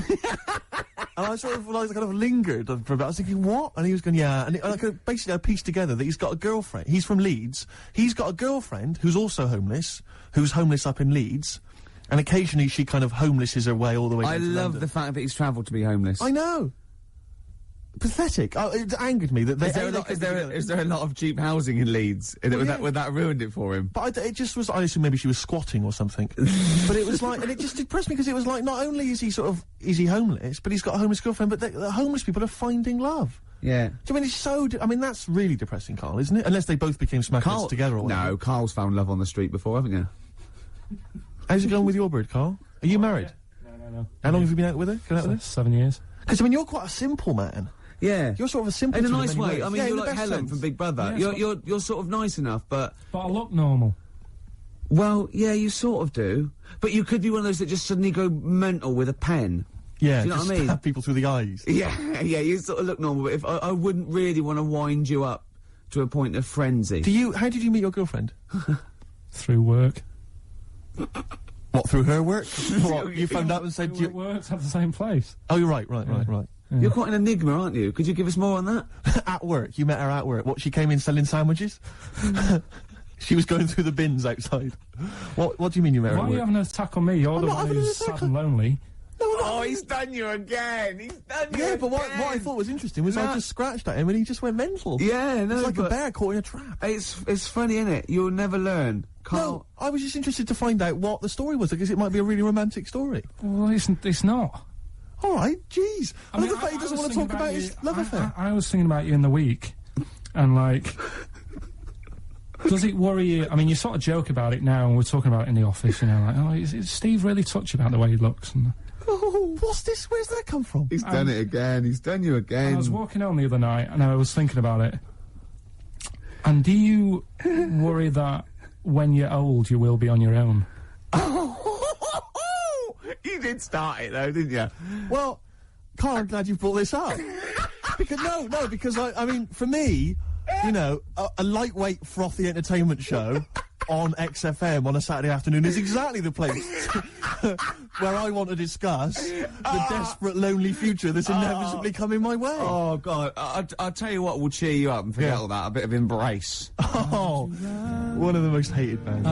And I sort of, kind of lingered for a bit. I was thinking, what? And he was going, yeah. And basically I pieced together that he's got a girlfriend. He's from Leeds. He's got a girlfriend who's also homeless, who's homeless up in Leeds. And occasionally she kind of homelesses her way all the way down to London. I love the fact that he's travelled to be homeless. I know. Pathetic. It angered me that Is there a lot of cheap housing in Leeds? Would that ruined it for him? But it just was. I assume maybe she was squatting or something. But it was like, and it just depressed me because it was like, not only is he homeless, but he's got a homeless girlfriend. But the homeless people are finding love. Yeah. Do you mean it's so? That's really depressing, Karl, isn't it? Unless they both became smackers together. Or whatever. No, Karl's found love on the street before, haven't you? How's it going with your bird, Karl? Are you married? No. How long have you been out with her? 7 years. Because you're quite a simple man. Yeah. You're sort of a simple in a in nice many way. ways. I mean, in you're the like best Helen sense. from Big Brother. Yeah, you're sort of nice enough, but I look normal. Well, yeah, you sort of do. But you could be one of those that just suddenly go mental with a pen. Yeah, do you know what I mean? Stab people through the eyes. Yeah, you sort of look normal. But if I wouldn't really want to wind you up to a point of frenzy. How did you meet your girlfriend? Through work. What, through her work? What, you found out and said We worked at the same place. Oh, you're right. Yeah. You're quite an enigma, aren't you? Could you give us more on that? At work. You met her at work. What, she came in selling sandwiches? She was going through the bins outside. What do you mean you met her Why at are you work? having an attack on me? You're the one who's sad and lonely. Oh, he's done you again. Yeah, but what I thought was interesting was I just scratched at him and he just went mental. Yeah, no, it's like a bear caught in a trap. It's funny, innit? You'll never learn. No, I was just interested to find out what the story was, because it might be a really romantic story. Well, it's not. All right, jeez. I mean, the fact he doesn't want to talk about his love affair. I was thinking about you in the week, and like, does it worry you? I mean, you sort of joke about it now, and we're talking about it in the office, like, oh, is Steve really touchy about the way he looks? And, oh, what's this? Where's that come from? He's done it again. He's done you again. I was walking home the other night, and I was thinking about it. And do you worry that when you're old, you will be on your own? You did start it, though, didn't you? Well, Karl, I'm glad you brought this up. because I mean, for me, a lightweight, frothy entertainment show on XFM on a Saturday afternoon is exactly the place where I want to discuss the desperate, lonely future that's inevitably coming my way. Oh, God. I'll tell you what will cheer you up and forget all that. A bit of Embrace. Oh, one of the most hated bands.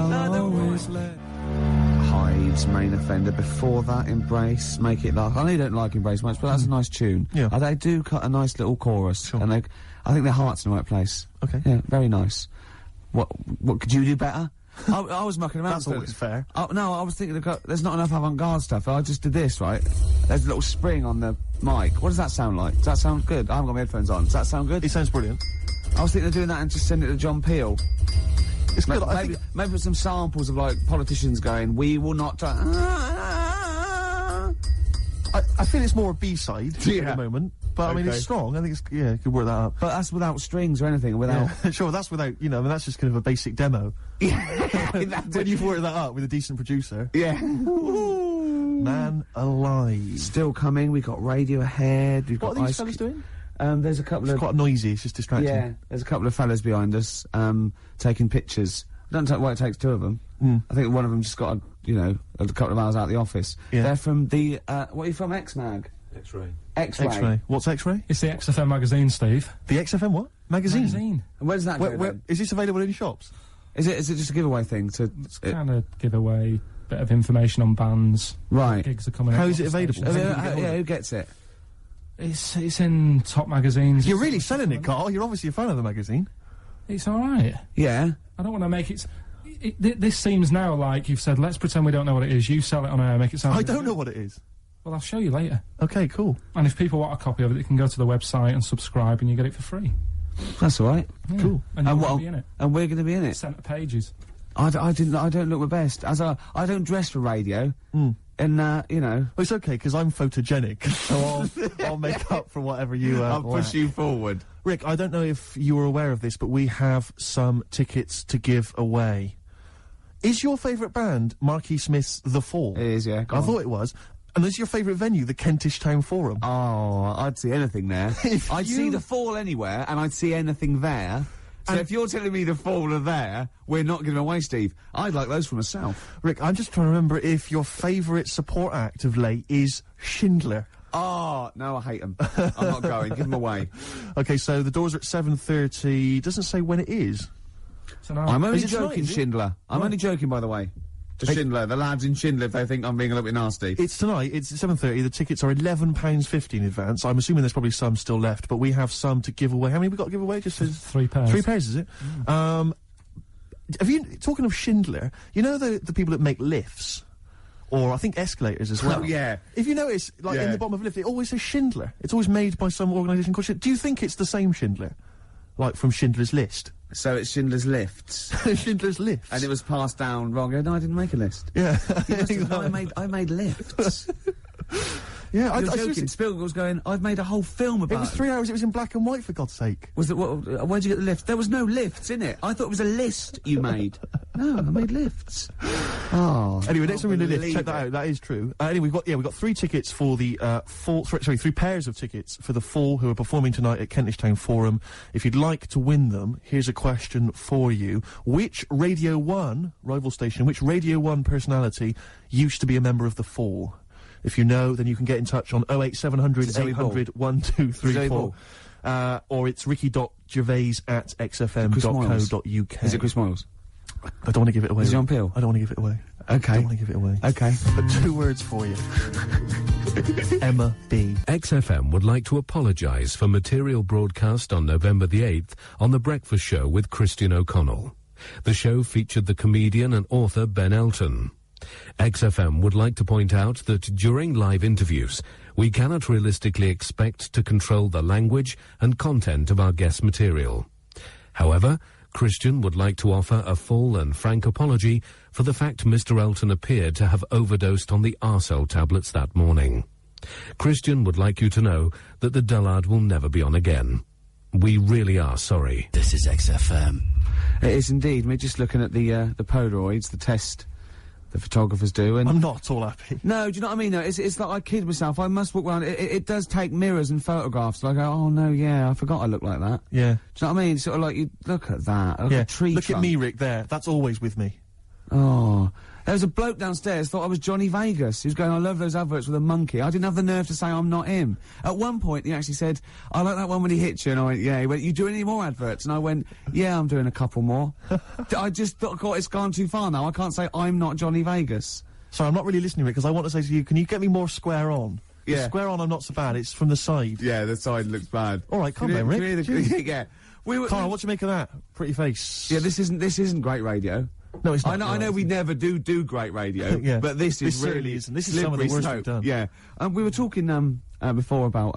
Hives, Main Offender. Before that, Embrace, Make It Last. I know you don't like Embrace much, but that's a nice tune. Yeah. They do cut a nice little chorus. Sure. And I think their heart's in the right place. Okay. Yeah, very nice. What could you do better? I was mucking around. That's always fair. No, I was thinking, there's not enough avant-garde stuff. I just did this, right? There's a little spring on the mic. What does that sound like? Does that sound good? I haven't got my headphones on. Does that sound good? It sounds brilliant. I was thinking of doing that and just send it to John Peel. It's good. Maybe with some samples of, like, politicians going, we will not... I feel it's more a B-side at the moment, but I mean, it's strong. I think you could work that up. But that's without strings or anything, without... Yeah, sure, that's without, I mean, that's just kind of a basic demo. When you've worked that up with a decent producer. Yeah. Man alive. Still coming. We've got Radio Ahead. We've What got are these Ice fellas doing? There's a couple It's of... quite noisy, it's just distracting. Yeah, there's a couple of fellas behind us, taking pictures. I don't know why it takes two of them. I think one of them just got, a couple of hours out of the office. Yeah. They're from the, what are you from, X-Mag? X-Ray. X-Ray. X-Ray. What's X-Ray? It's the XFM magazine, Steve. The XFM what? Magazine? And where's that go then? Is this available in shops? Is it just a giveaway thing? It's kind of giveaway, bit of information on bands. Right. Gigs are coming up. How is it available? Who gets it? It's in top magazines. You're really selling it, Carl. You're obviously a fan of the magazine. It's alright. Yeah. I don't want to make it... This seems now like you've said, let's pretend we don't know what it is. You sell it on air, make it sound... I don't know what it is. Well, I'll show you later. Okay, cool. And if people want a copy of it, they can go to the website and subscribe and you get it for free. That's all right. Yeah. Cool. And you're going to be in it. And we're going to be in it. Centre pages. I don't look my best. I don't dress for radio. And, Well, it's okay, because I'm photogenic, so I'll make up for whatever you, I'll push you forward. Rick, I don't know if you were aware of this, but we have some tickets to give away. Is your favourite band Marquis Smith's The Fall? It is, yeah. I thought it was. And is your favourite venue the Kentish Town Forum? Oh, I'd see anything there. I'd see The Fall anywhere, and I'd see anything there. So if you're telling me The Fall are there, we're not giving away, Steve. I'd like those for myself. Rick, I'm just trying to remember if your favourite support act of late is Schindler. Oh, no, I hate them. I'm not going. Give them away. Okay, so the doors are at 7:30. Doesn't say when it is. I'm only Is it joking, tonight, is it? Schindler. I'm only joking, by the way. To Schindler, the lads in Schindler, if they think I'm being a little bit nasty. It's tonight, it's 7:30, the tickets are £11.50 in advance. I'm assuming there's probably some still left, but we have some to give away. How many have we got to give away? Just 3 pairs. 3 pairs, is it? Have you, talking of Schindler, you know the people that make lifts? Or I think escalators as well. Oh, yeah. If you notice, like in the bottom of a lift, it always says Schindler. It's always made by some organisation called Schindler. Do you think it's the same Schindler? Like from Schindler's List? So it's Schindler's Lifts. Schindler's Lifts. And it was passed down wrong. No, I didn't make a list. Yeah. I made lifts. Yeah, I You're seriously- joking. Spielberg was going, I've made a whole film about It was 3 hours, it was in black and white, for God's sake. Was it, where'd you get the lift? There was no lifts in it. I thought it was a list you made. No, I made lifts. Oh. Anyway, next time we're in the lift, believe check that it. out, that is true. Anyway, we've got 3 tickets for the, sorry, 3 pairs of tickets for the Fall, who are performing tonight at Kentish Town Forum. If you'd like to win them, here's a question for you. Which Radio 1, rival station, which Radio 1 personality used to be a member of the Fall? If you know, then you can get in touch on 08700 800 1234. Or it's ricky.gervais@xfm.co.uk. Is it Chris Moyles? I don't want to give it away. Is it on Peel? I don't want to give it away. Okay. I don't want to give it away. Okay. But 2 words for you. Emma B. XFM would like to apologise for material broadcast on November the 8th on The Breakfast Show with Christian O'Connell. The show featured the comedian and author Ben Elton. XFM would like to point out that during live interviews, we cannot realistically expect to control the language and content of our guest material. However, Christian would like to offer a full and frank apology for the fact Mr. Elton appeared to have overdosed on the Arcel tablets that morning. Christian would like you to know that the dullard will never be on again. We really are sorry. This is XFM. It is indeed. We're just looking at the Polaroids, the test the photographers do, and I'm not all happy. No, do you know what I mean? No, it's like I kid myself. I must walk around. It does take mirrors and photographs. So I go, oh no, yeah, I forgot I look like that. Yeah. Do you know what I mean? It's sort of like you look at that. Look at tree Look trunk. at me, Rick, there. That's always with me. Oh. There was a bloke downstairs thought I was Johnny Vegas. He was going, I love those adverts with a monkey. I didn't have the nerve to say I'm not him. At one point, he actually said, I like that one when he hits you. And I went, yeah. He went, you do any more adverts? And I went, yeah, I'm doing a couple more. I just thought, God, it's gone too far now. I can't say I'm not Johnny Vegas. Sorry, I'm not really listening, Rick, because I want to say to you, can you get me more square on? Yeah. Square on, I'm not so bad. It's from the side. Yeah, the side looks bad. All right, calm down, Rick. Yeah. Carl, what do you make of that? Pretty face. Yeah, this isn't great radio. No, it's not. I know we never do great radio, Yeah. but this is certainly really isn't. This is some of the slippery worst we've slope. done. Yeah. We were talking before about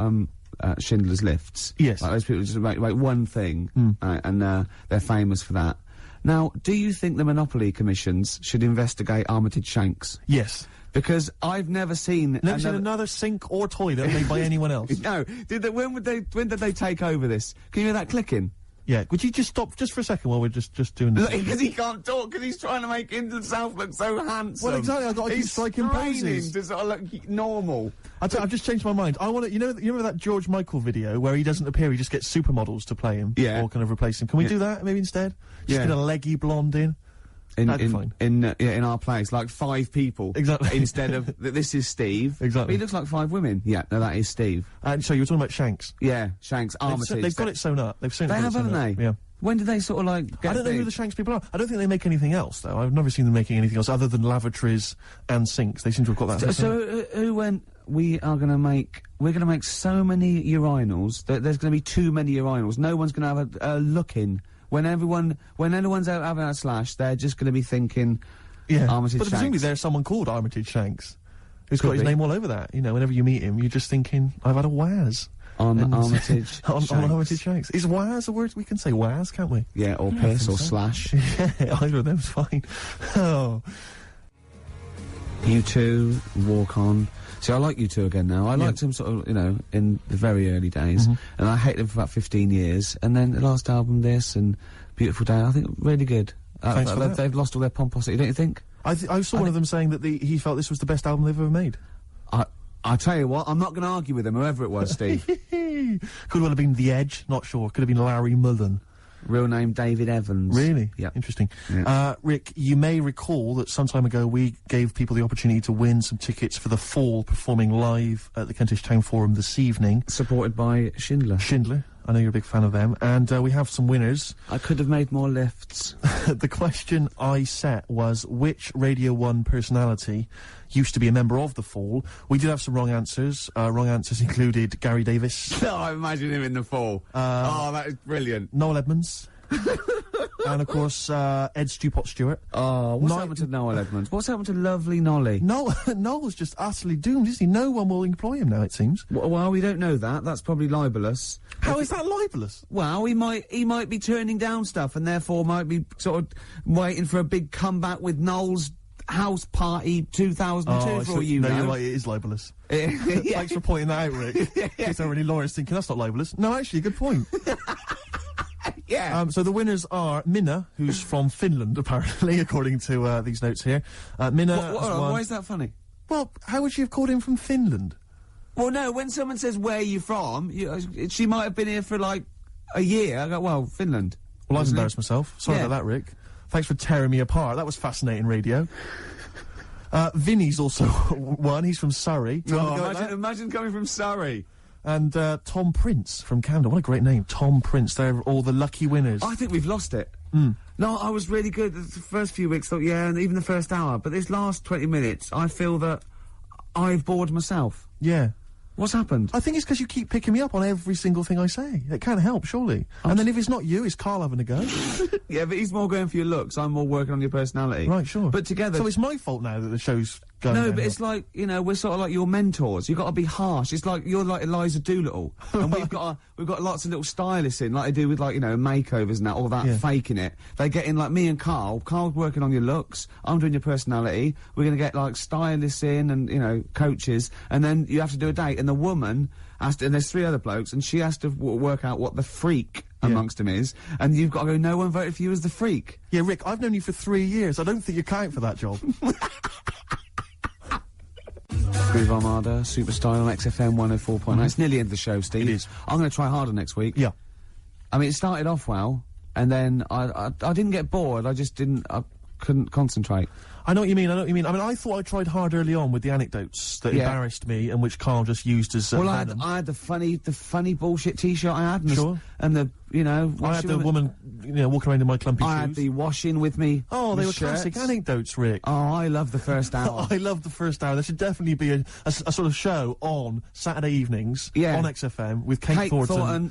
Schindler's Lifts. Yes. Like those people just make one thing, and they're famous for that. Now, do you think the Monopoly commissions should investigate Armitage Shanks? Yes. Because I've never seen another sink or toilet made by anyone else. No. When did they take over this? Can you hear that clicking? Yeah, would you just stop just for a second while we're just doing this? Because he can't talk, because he's trying to make himself look so handsome. Well, exactly, I've got to keep striking poses. to sort of look normal. I've just changed my mind. I want to, you remember that George Michael video where he doesn't appear, he just gets supermodels to play him? Yeah. Or kind of replace him. Can we do that, maybe, instead? Just get a leggy blonde in? That'd be fine. In our place, like 5 people. Exactly. Instead of, this is Steve. Exactly. But he looks like 5 women. Yeah, no, that is Steve. And so you were talking about Shanks? Yeah, Shanks, Armitage. They've got it sewn up. They've certainly They got have, it sewn haven't up. they? Yeah. When did they sort of like get I don't know big? who the Shanks people are. I don't think they make anything else, though. I've never seen them making anything else other than lavatories and sinks. They seem to have got that. So who went, we're going to make so many urinals that there's going to be too many urinals. No one's going to have a look in. When anyone's out having a slash, they're just going to be thinking, Armitage but Shanks. presumably there's someone called Armitage Shanks who's got his name all over that. You know, whenever you meet him, you're just thinking, I've had a Waz. On Armitage on Armitage Shanks. Is Waz a word? We can say Waz, can't we? Yeah, or piss or slash. Yeah, either of them's fine. Oh. U2, Walk On. See, I like U2 again now. I liked him sort of, in the very early days. And I hated him for about 15 years. And then the last album, this, and Beautiful Day, I think really good. Thanks for that. They've lost all their pomposity, don't you think? I saw one of them saying that he felt this was the best album they've ever made. I tell you what, I'm not going to argue with him, whoever it was, Steve. Could well have been The Edge, not sure. Could have been Larry Mullen. Real name David Evans. Really? Yeah. Interesting. Yeah. Rick, you may recall that some time ago we gave people the opportunity to win some tickets for the Fall performing live at the Kentish Town Forum this evening. Supported by Schindler. Schindler. I know you're a big fan of them. And we have some winners. I could have made more lifts. The question I set was, which Radio 1 personality used to be a member of the Fall? We did have some wrong answers. Wrong answers included Gary Davis. No, I imagine him in the Fall. Oh, that is brilliant. Noel Edmonds. And, of course, Ed Stewpot Stewart. Oh, what's happened to Noel Edmonds? What's happened to lovely Nolly? Noel's just utterly doomed, isn't he? No one will employ him now, it seems. Well, we don't know that. That's probably libelous. How is that libelous? Well, he might be turning down stuff and therefore might be sort of waiting for a big comeback with Noel's House Party 2002 for all you know. No, you're right, it is libelous. Thanks for pointing that out, Rick. In case there are any lawyers thinking that's not libelous. No, actually, good point. Yeah. So the winners are Minna, who's from Finland, apparently, according to these notes here. Minna why is that funny? Well, how would she have called him from Finland? Well, no, when someone says, where are you from, she might have been here for, like, a year. I go, well, Finland. Well, I've embarrassed myself. Sorry about that, Rick. Thanks for tearing me apart. That was fascinating radio. Vinny's also one. He's from Surrey. Imagine coming from Surrey. And Tom Prince from Camden. What a great name. Tom Prince. They're all the lucky winners. I think we've lost it. No, I was really good. The first few weeks, thought, yeah, and even the first hour. But this last 20 minutes, I feel that I've bored myself. Yeah. What's happened? I think it's because you keep picking me up on every single thing I say. It can't help, surely. And then if it's not you, it's Karl having a go. Yeah, but he's more going for your looks. I'm more working on your personality. Right, sure. But together... So it's my fault now that the show's going No, downhill. but it's like, we're sort of like your mentors. You've got to be harsh. It's like, you're like Eliza Doolittle. And we've got lots of little stylists in, like they do with, like, makeovers and that, all that, faking it. They get in, like, me and Karl. Karl's working on your looks. I'm doing your personality. We're going to get, like, stylists in and, coaches. And then you have to do a date. And the woman has to, and there's 3 other blokes, and she has to work out what the freak amongst them is. And you've got to go, no one voted for you as the freak. Yeah, Rick, I've known you for 3 years. I don't think you count for that job. Groove Armada, Superstyle on XFM 104.9. It's nearly the end of the show, Steve. It is. I'm going to try harder next week. Yeah. I mean, it started off well, and then I didn't get bored. I couldn't concentrate. I know what you mean. I mean, I thought I tried hard early on with the anecdotes that embarrassed me and which Karl just used as well, venom. I had the funny bullshit T-shirt I had. And the I had the woman, walking around in my clumpy shoes. I had the washing with me. Oh, they were classic anecdotes, Rick. Oh, I love the first hour. I love the first hour. There should definitely be a sort of show on Saturday evenings on XFM with Kate Thornton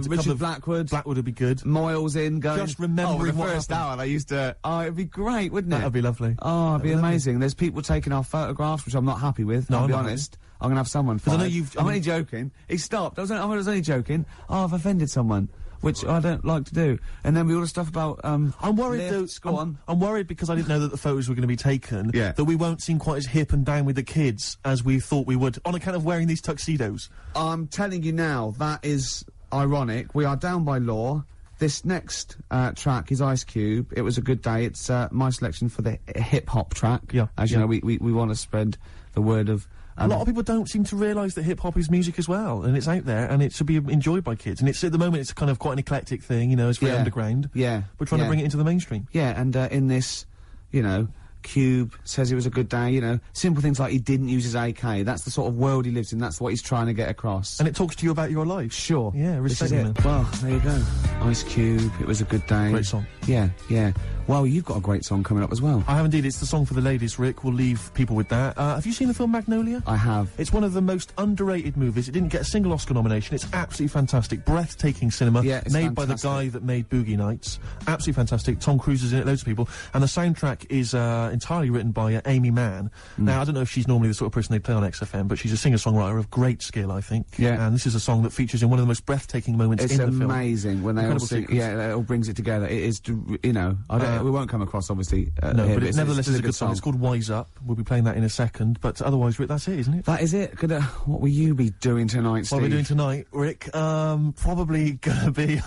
Richard Blackwood. Blackwood would be good. Moyles in going. Just remembering the first hour. They used to. Oh, it'd be great, wouldn't it? That'd be lovely. Oh, it'd be amazing. There's people taking our photographs, which I'm not happy with. I'll be honest. I'm gonna have someone fired. I'm only joking. He stopped. I was only joking. Oh, I've offended someone, which I don't like to do. And then we all the stuff about I'm worried lifts, I'm worried because I didn't know that the photos were going to be taken. Yeah. That we won't seem quite as hip and down with the kids as we thought we would on account of wearing these tuxedos. I'm telling you now, that is ironic. We are down by law. this next track is Ice Cube. It was a good day. It's my selection for the hip-hop track. Yeah. As you know, we want to spread the word of... a lot of people don't seem to realise that hip-hop is music as well, and it's out there, and it should be enjoyed by kids. And it's, at the moment, it's kind of quite an eclectic thing, you know, it's very underground. Yeah. We're trying to bring it into the mainstream. Yeah, and in this, you know, Cube says it was a good day, you know, simple things like he didn't use his AK. That's the sort of world he lives in, that's what he's trying to get across. And it talks to you about your life. Sure. Yeah, respect it. Well, there you go. Ice Cube, it was a good day. Great song. Yeah, yeah. Well, you've got a great song coming up as well. I have indeed. It's the song for the ladies, Rick. We'll leave people with that. Have you seen the film Magnolia? I have. It's one of the most underrated movies. It didn't get a single Oscar nomination. It's absolutely fantastic. Breathtaking cinema. Yeah, it's made by the guy that made Boogie Nights. Absolutely fantastic. Tom Cruise is in it, loads of people. And the soundtrack is entirely written by Amy Mann. Now, I don't know if she's normally the sort of person they play on XFM, but she's a singer-songwriter of great skill, I think. Yeah. And this is a song that features in one of the most breathtaking moments in the film. It's amazing when they all sing. Sequence. Yeah, it all brings it together. It is, you know, we won't come across, obviously. No, here, but it nevertheless is a good song. song. It's called Wise Up. We'll be playing that in a second. But otherwise, Rick, that's it, isn't it? That is it. What will you be doing tonight, Steve? What we're doing tonight, Rick, probably gonna be,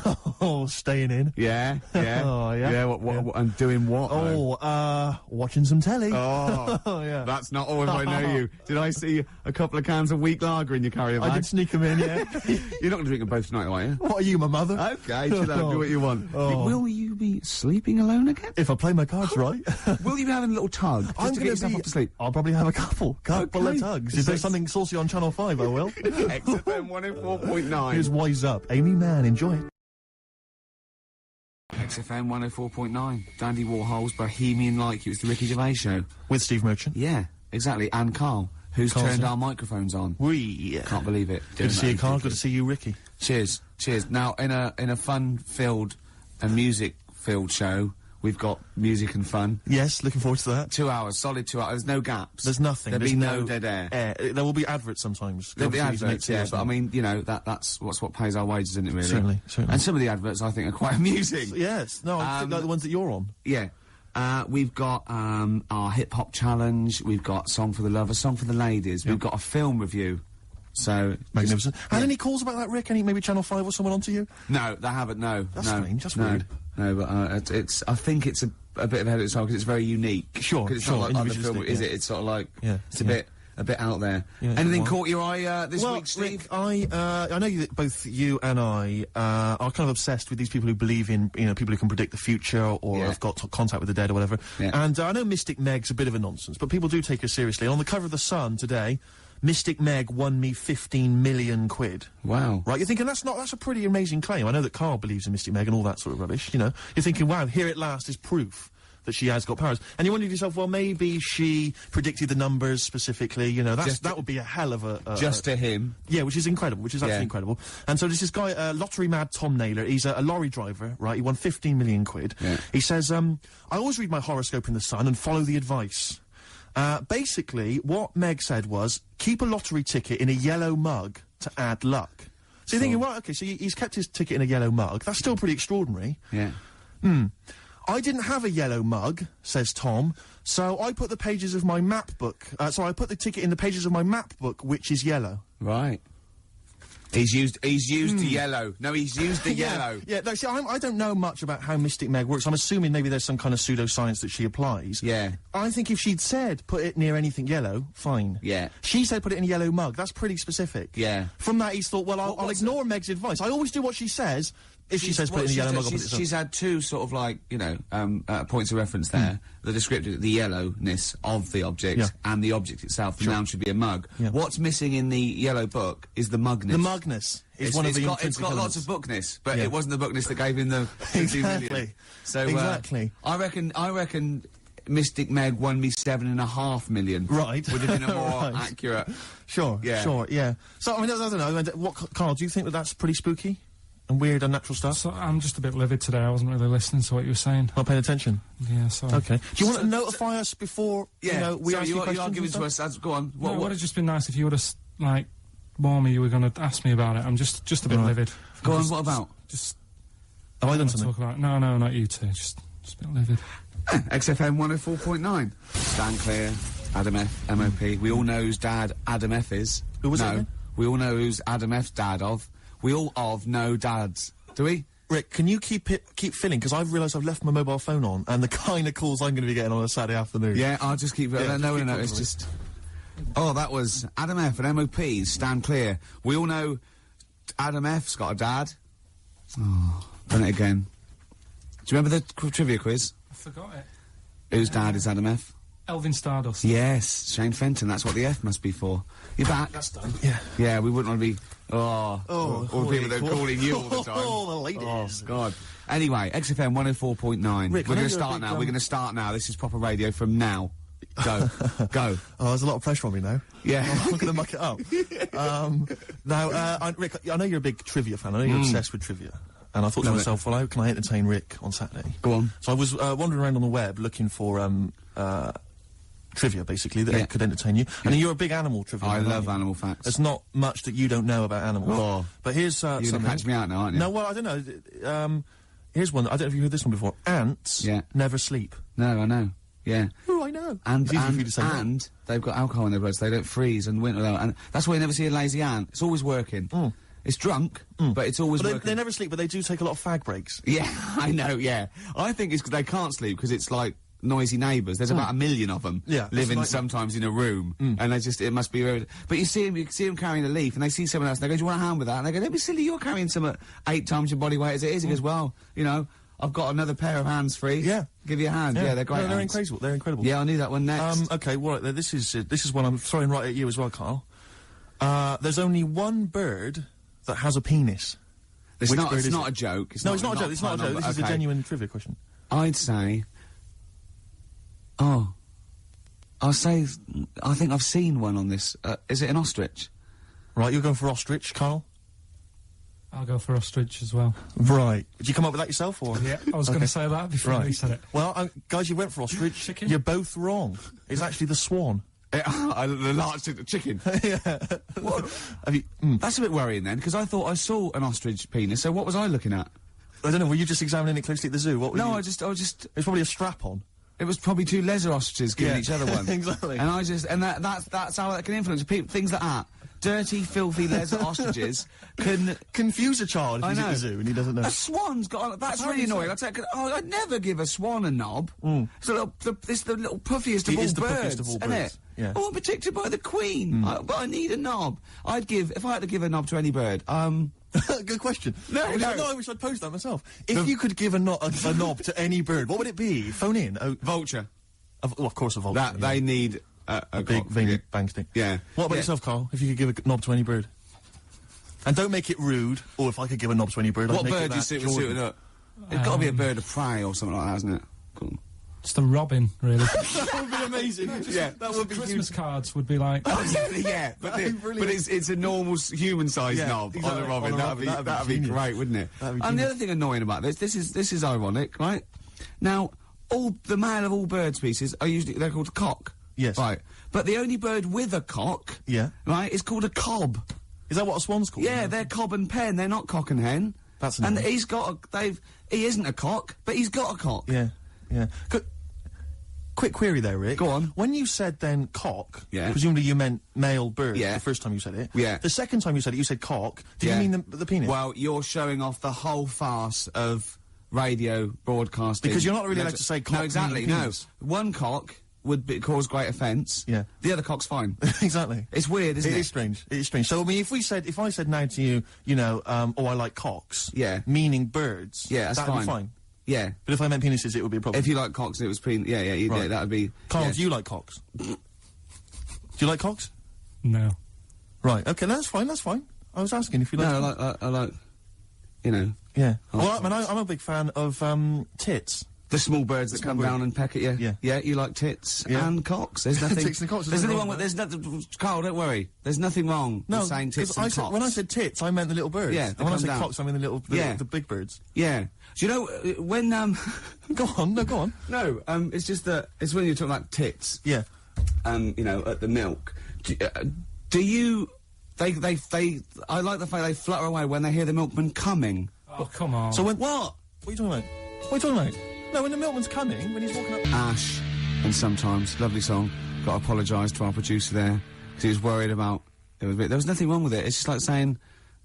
staying in. Yeah, yeah. Oh, yeah. Yeah, what, and doing what? Watching some telly. Oh, yeah. That's not all if I know you. Did I see a couple of cans of weak lager in your carrier bag? I did sneak them in, yeah. You're not going to drink them both tonight, are you? What are you, my mother? Okay, chill out, do what you want. Oh. Will you be sleeping alone again? If I play my cards right. Will you be having a little tug just I'm to get yourself off to sleep? I'll probably have a couple of tugs. Is there something saucy on Channel 5, I will. XFM 104.9. Here's Wise Up. Amy Mann, enjoy it. XFM 104.9. Dandy Warhol's Bohemian Like You. It's the Ricky Gervais Show. With Steve Merchant. Yeah, exactly. And Karl, who's Carl's turned in. our microphones on. Can't believe it. Good to see you, Karl. Good to see you, Ricky. Cheers. Cheers. Now, in a fun-filled and music-filled show, we've got music and fun. Yes, looking forward to that. 2 hours, solid 2 hours. There's no gaps. There's nothing. There'll There's be no dead air. There will be adverts sometimes. There'll be Obviously, adverts, yeah, but I mean, you know, that's what pays our wages, isn't it, really? Certainly. And some of the adverts, I think, are quite amusing. Yes. No, I think like the ones that you're on. Yeah. We've got our hip-hop challenge, we've got Song for the Lovers, Song for the Ladies, we've got a film review. So... Magnificent. Had any calls about that, Rick? Any, maybe Channel 5 or someone onto you? No, they haven't, no. That's no, strange, that's no, weird. No, but I think it's a bit ahead of its time because it's very unique. Sure, 'Cause it's sure, not like other film, individualistic, is it? It's sort of like... Yeah, It's a bit out there. Yeah, Anything well. caught your eye this week, Steve? Rick, I know that both you and I are kind of obsessed with these people who believe in, you know, people who can predict the future or have got contact with the dead or whatever. Yeah. And I know Mystic Meg's a bit of a nonsense, but people do take her seriously. On the cover of The Sun today, Mystic Meg won me 15 million quid. Wow. Right, you're thinking that's a pretty amazing claim. I know that Karl believes in Mystic Meg and all that sort of rubbish, you know. You're thinking, wow, here at last is proof that she has got powers. And you wonder to yourself, well, maybe she predicted the numbers specifically, you know, that would be a hell of a... just to him. Yeah, which is incredible, which is absolutely incredible. And so there's this guy, lottery mad Tom Naylor, he's a lorry driver, right, he won 15 million quid. Yeah. He says, I always read my horoscope in The Sun and follow the advice. Basically, what Meg said was, keep a lottery ticket in a yellow mug to add luck. So you're thinking, well, okay, so he's kept his ticket in a yellow mug. That's still pretty extraordinary. Yeah. I didn't have a yellow mug, says Tom, so I put the pages of my map book, so I put the ticket in the pages of my map book, which is yellow. Right. He's used the yellow. No, he's used the yellow. Yeah, no, see, I don't know much about how Mystic Meg works. I'm assuming maybe there's some kind of pseudoscience that she applies. Yeah. I think if she'd said, put it near anything yellow, fine. Yeah. She said, put it in a yellow mug. That's pretty specific. Yeah. From that, he's thought, well, I'll ignore Meg's advice. I always do what she says. If she says put it in a yellow mug, I'll put it in. She's had two sort of like, you know, points of reference there. The descriptive, the yellowness of the object, and the object itself. The noun should be a mug. Yeah. What's missing in the yellow book is the mugness. The mugness is one of the It's got lots of bookness, but it wasn't the bookness that gave him the 50 Exactly. million. So, Exactly. I reckon Mystic Meg won me 7.5 million. Right. Would have been a more Right. accurate. Sure, Yeah. sure, yeah. So, I mean, I don't know, what, Karl, do you think that that's pretty spooky? And weird, unnatural stuff? So I'm just a bit livid today. I wasn't really listening to what you were saying. Not paying attention? Yeah, sorry. Okay. Do you want to notify us before, you know, we ask you questions? You are giving to us, go on. It would have just been nice if you would have, like, warned me you were going to ask me about it. I'm just a bit livid. Go on, what about? Just... Have I done something? Talk about, no, not you two. Just a bit livid. XFM 104.9. Stand clear, Adam F, MOP. We all know whose dad Adam F is. Who was it No. again? We all know who's Adam F's dad of. We all know dads. Do we? Rick, can you keep filling? Because I've realised I've left my mobile phone on, and the kind of calls I'm going to be getting on a Saturday afternoon. Yeah, I'll just keep... No, it's just... Oh, that was Adam F. and MOPs, stand clear. We all know Adam F's got a dad. Oh, done it again. Do you remember the trivia quiz? I forgot it. Whose dad is Adam F? Elvin Stardust. Yes, Shane Fenton, that's what the F must be for. You're back. That's done. Yeah, we wouldn't want to be... all the people that are calling you all the time. Oh, the ladies. Oh, God. Anyway, XFM 104.9. We're going to start now. We're going to start now. This is proper radio from now. Go. Go. Oh, there's a lot of pressure on me now. Yeah. I'm going to muck it up. Now, Rick, I know you're a big trivia fan. I know you're obsessed with trivia. And I thought to myself, well, how can I entertain Rick on Saturday? Go on. So I was wandering around on the web looking for trivia, basically, that could entertain you. And you're a big animal trivia I fan, love aren't you? animal facts. There's not much that you don't know about animals. Oh. But here's You're going to catch me out now, aren't you? No, well, I don't know. Here's one. I don't know if you heard this one before. Ants never sleep. No, I know. Yeah. Oh, I know. And it's easy for you to say that. and they've got alcohol in their blood, so they don't freeze and winter out. And that's why you never see a lazy ant. It's always working. It's drunk, but it's always working. They never sleep, but they do take a lot of fag breaks. Yeah, I know, yeah. I think it's 'cause they can't sleep because it's like noisy neighbours. There's about 1 million of them living sometimes in a room, and it must be very... But you see them carrying a leaf, and they see someone else, and they go, do you want a hand with that? And they go, don't be silly, you're carrying some at 8 times your body weight as it is. He goes, well, you know, I've got another pair of hands free. Yeah. Give you a hand. Yeah, they're great. No, they're incredible. They're incredible. Yeah, I knew that one next. Okay, well, this is one I'm throwing right at you as well, Karl. There's only one bird that has a penis. It's not a joke. It's not a joke. It's not a joke. This is a genuine trivia question. I'd say... Oh. I'll say... I think I've seen one on this. Is it an ostrich? Right, you're going for ostrich, Karl? I'll go for ostrich as well. Right. Did you come up with that yourself, or...? Yeah, I was going to say that before you said it. Well, guys, you went for ostrich. Chicken? You're both wrong. It's actually the swan. The large chicken. Yeah. What? That's a bit worrying then, because I thought I saw an ostrich penis, so what was I looking at? I don't know, were you just examining it closely at the zoo? What were you... I was just... It's probably a strap-on. It was probably 2 leather ostriches giving each other one. Exactly. And that's how that can influence people. Things like that. Dirty, filthy leather ostriches can confuse a child if he's at the zoo and he doesn't know. A swan's got... That's really annoying. I'd never give a swan a knob. It's the little puffiest of all birds, isn't it? Yeah. Oh, I'm protected by the queen, but I need a knob. If I had to give a knob to any bird, Good question. No, I wish I'd posed that myself. If you could give a knob to any bird, what would it be? Phone in. Vulture. Of course a vulture. They need a big veiny bang stick. Yeah. What about yourself, Karl? If you could give a knob to any bird? And don't make it rude, or if I could give a knob to any bird, I'd make it that. What bird do you see suited up? It's got to be a bird of prey or something like that, hasn't it? Cool. It's the robin, really. That would be amazing. That would be Christmas cards would be like... yeah, but it's a normal human-sized knob on a robin. That'd be great, wouldn't it? And the other thing annoying about this is ironic, right? Now, the male of all bird species they're called cock. Yes. Right. But the only bird with a cock, right, is called a cob. Is that what a swan's called? Yeah, they're cob and pen. They're not cock and hen. That's annoying. And he isn't a cock, but he's got a cock. Yeah. Yeah. Quick query there, Rick. Go on. When you said then cock, presumably you meant male bird the first time you said it. Yeah. The second time you said it, you said cock. Did you mean the penis? Well, you're showing off the whole farce of radio broadcasting. Because you're not really allowed to say cock. No, exactly, no. One cock would cause great offence. Yeah. The other cock's fine. Exactly. It's weird, isn't it? It is strange. It is strange. So, I mean, if I said now to you, you know, oh, I like cocks. Yeah. Meaning birds. Yeah, that's that'd fine. Be fine. Yeah. But if I meant penises, it would be a problem. If you like cocks and it was penis, yeah, that'd be... Karl, do you like cocks? Do you like cocks? No. Right, okay, that's fine. I was asking if you like... No, I like, you know... Yeah. Well, I'm a big fan of, tits. The small birds that come down and peck at you. Yeah. Yeah, you like tits and cocks. There's nothing... Tits and cocks. There's nothing wrong with... There's nothing... Karl, don't worry. There's nothing wrong with saying tits and cocks. When I said tits, I meant the little birds. Yeah, and when I said cocks, I mean the big birds. Yeah. Do you know, when, Go on, no, go on. No, it's just that... It's when you're talking about tits. Yeah. You know, at the milk. Do you... I like the fact they flutter away when they hear the milkman coming. Oh, come on. So when... What? What are you talking about? What are you talking about? No, when the milkman's coming, when he's walking up... Ash, and sometimes, lovely song. Got to apologise to our producer there, because he was worried about... There was nothing wrong with it. It's just like saying,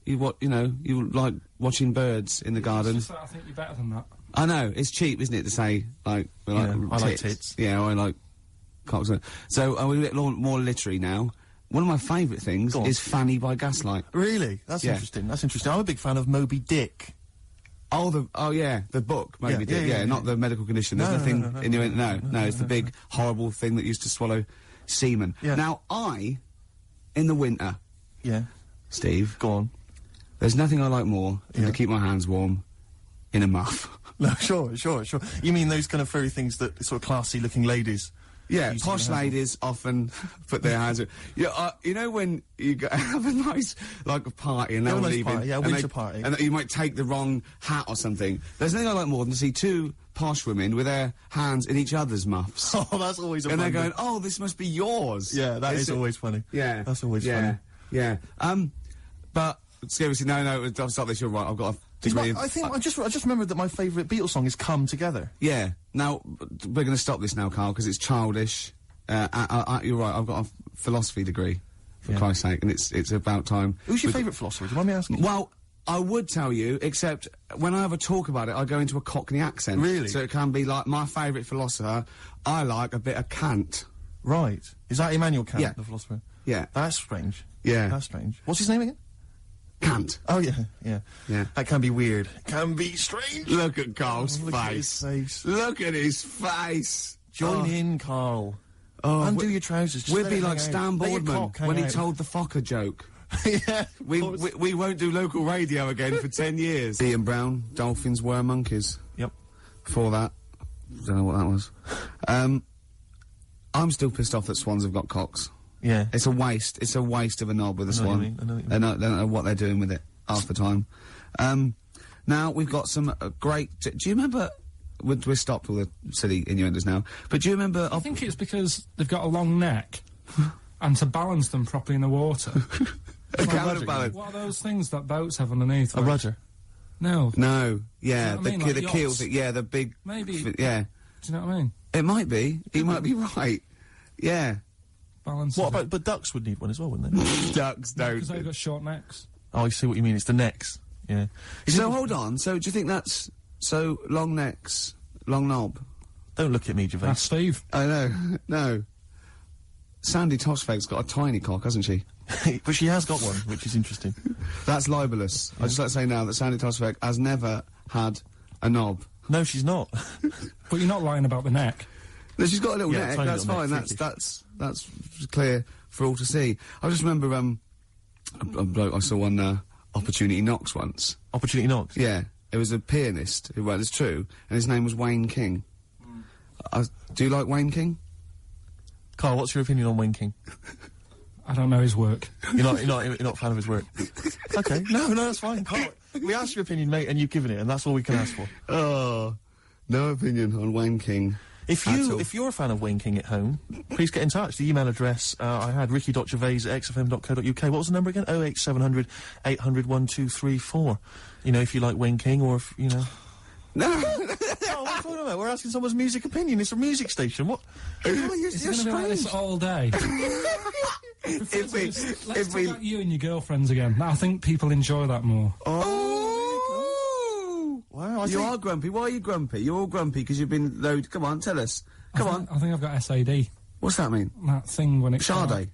you like watching birds in the garden. Just that I think you're better than that. I know, it's cheap, isn't it, to say, like, we like I like tits. Yeah, I like cocks. So, we're a bit more literary now. One of my favourite things is Fanny by Gaslight. Really? That's interesting. That's interesting. I'm a big fan of Moby Dick. Oh yeah, the book, Moby Dick, yeah, not the medical condition. There's nothing innuendo. No, it's the big, horrible thing that used to swallow semen. Yeah. Now, in the winter... Yeah. Steve. Go on. There's nothing I like more than to keep my hands warm in a muff. No, sure. You mean those kind of furry things that sort of classy-looking ladies... Yeah, posh ladies often put their hands... Yeah, you know when you have a nice, like, a party and they're all leaving... Yeah, winter party. And you might take the wrong hat or something. There's nothing I like more than to see two posh women with their hands in each other's muffs. Oh, that's always a And fun they're going, bit. oh, this must be yours. Yeah, that is always funny. Yeah. That's always funny. Yeah. But, seriously, no, I'll stop this, you're right, I've got a... I just remembered that my favourite Beatles song is Come Together. Yeah. Now, we're going to stop this now, Carl, because it's childish. You're right, I've got a philosophy degree, for Christ's sake, and it's about time. Who's your favourite philosopher? Do you mind me asking? Well, I would tell you, except when I have a talk about it, I go into a Cockney accent. Really? So it can be like, my favourite philosopher, I like a bit of Kant. Right. Is that Immanuel Kant, Yeah. the philosopher? Yeah. That's strange. Yeah. That's strange. What's his name again? Kant. Oh, yeah. That can be weird. Can be strange. Look at Carl's Look at his face. Look at his face. Join in, Carl. Oh, undo your trousers. Just We'd let be it like hang Stan out. Let your Boardman cock hang when he out. told the Fokker joke. Yeah. We won't do local radio again for 10 years. Ian Brown, dolphins were monkeys. Yep. Before that, don't know what that was. I'm still pissed off that swans have got cocks. Yeah. It's a waste. It's a waste of a knob with a I know what swan. you mean, I know what you They don't know what they're doing with it half the time. Now we've got some great. Do you remember? We're stopped all the silly innuendos now. But do you remember? I think it's because they've got a long neck, and to balance them properly in the water. Balance. What are those things that boats have underneath? A rudder. No. No. Yeah. Do you know what I mean? The Like keels. yachts? Yeah. The big. Maybe. Yeah. Do you know what I mean? It might be. He might be right. Yeah. Balance. What about? But ducks would need one as well, wouldn't they? Ducks don't. Because they've got short necks. Oh, I see what you mean. It's the necks. Yeah. So hold on. So do you think that's long necks, long knob? Don't look at me, Gervais. That's Steve. I know. No. Sandy Tossfeg's got a tiny cock, hasn't she? But she has got one, which is interesting. That's libelous. I'd just like to say now that Sandy Tossfeg has never had a knob. No, she's not. But you're not lying about the neck. No, she's got a little neck. tiny That's little fine. neck, That's clear for all to see. I just remember a bloke I saw on Opportunity Knocks once. Opportunity Knocks? Yeah, it was a pianist. Well, it's true, and his name was Wayne King. Do you like Wayne King? Carl, what's your opinion on Wayne King? I don't know his work. You're not a fan of his work. Okay, no, that's fine. Carl, we asked your opinion, mate, and you've given it, and that's all we can ask for. Oh, no opinion on Wayne King. If you're a fan of Wayne King at home, please get in touch. The email address I had, ricky.gervais@xfm.co.uk. What was the number again? 08700 800 1234. You know, if you like Wayne King, or if, you know... No! Oh, what are you talking about? We're asking someone's music opinion. It's a music station. What? You're It's going to be like this all day. If Let's talk about you and your girlfriends again. I think people enjoy that more. Wow, You are grumpy. Why are you grumpy? You're all grumpy because you've been loaded. Come on, tell us. Come on. I think I've got SAD. What's that mean? That thing when it's Sade.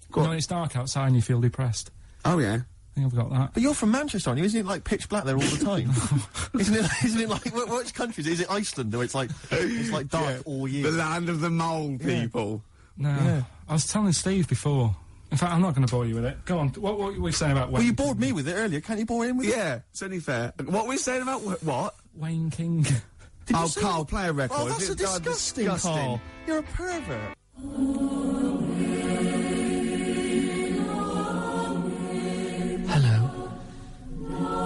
When it's dark outside and you feel depressed. Oh, yeah. I think I've got that. But you're from Manchester, aren't you? Isn't it like pitch black there all the time? Isn't it like which countries? Is it Iceland where it's like dark all year? The land of the mole people. No. Yeah. I was telling Steve before. In fact, I'm not going to bore you with it. Go on. What were we saying about Wayne? Well, you bored me with it earlier. Can't you bore him with it? Yeah, it's only fair. What were we saying about what? Wayne King. Oh, Carl, play a record. Oh, that's a disgusting, Carl. You're a pervert. Hello.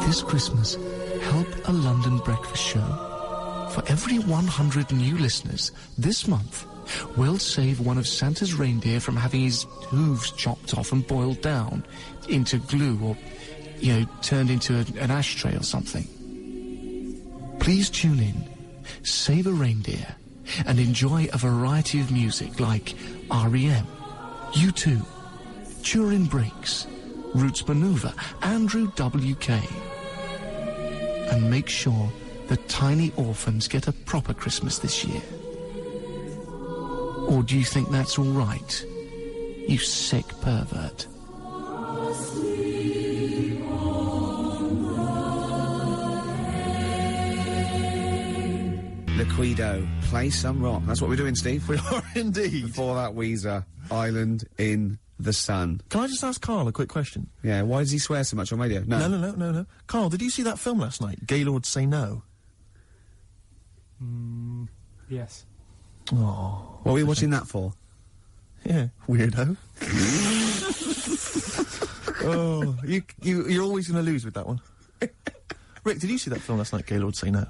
This Christmas, help a London breakfast show. For every 100 new listeners this month, we'll save one of Santa's reindeer from having his hooves chopped off and boiled down into glue or, turned into an ashtray or something. Please tune in, save a reindeer, and enjoy a variety of music like R.E.M., U2, Turin Breaks, Roots Maneuver, Andrew WK. And make sure that tiny orphans get a proper Christmas this year. Or do you think that's all right? You sick pervert. Liquido, play some rock. That's what we're doing, Steve. We are indeed. Before that, Weezer, Island in the Sun. Can I just ask Karl a quick question? Yeah, why does he swear so much on radio? No. Karl, did you see that film last night, Gaylord Say No? Yes. Oh. What were you watching that for? Yeah, weirdo. Oh, you're always going to lose with that one. Rick, did you see that film last night, Gaylord Say No?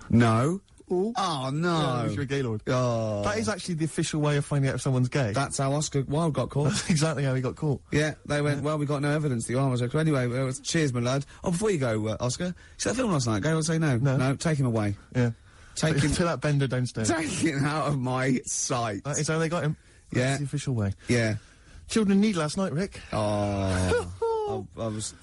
No. Ooh. Oh, no. Yeah, you're a Gaylord. Oh. That is actually the official way of finding out if someone's gay. That's how Oscar Wilde got caught. That's exactly how he got caught. Yeah, they went, well, we got no evidence that your arm was okay. Anyway, cheers, my lad. Oh, before you go, Oscar, you see that film last night? Gaylord Say No? No, take him away. Yeah. Take him to that bender downstairs. Take him out of my sight. That is how they got him. Yeah. That's the official way. Yeah. Children in Need last night, Rick. Oh. I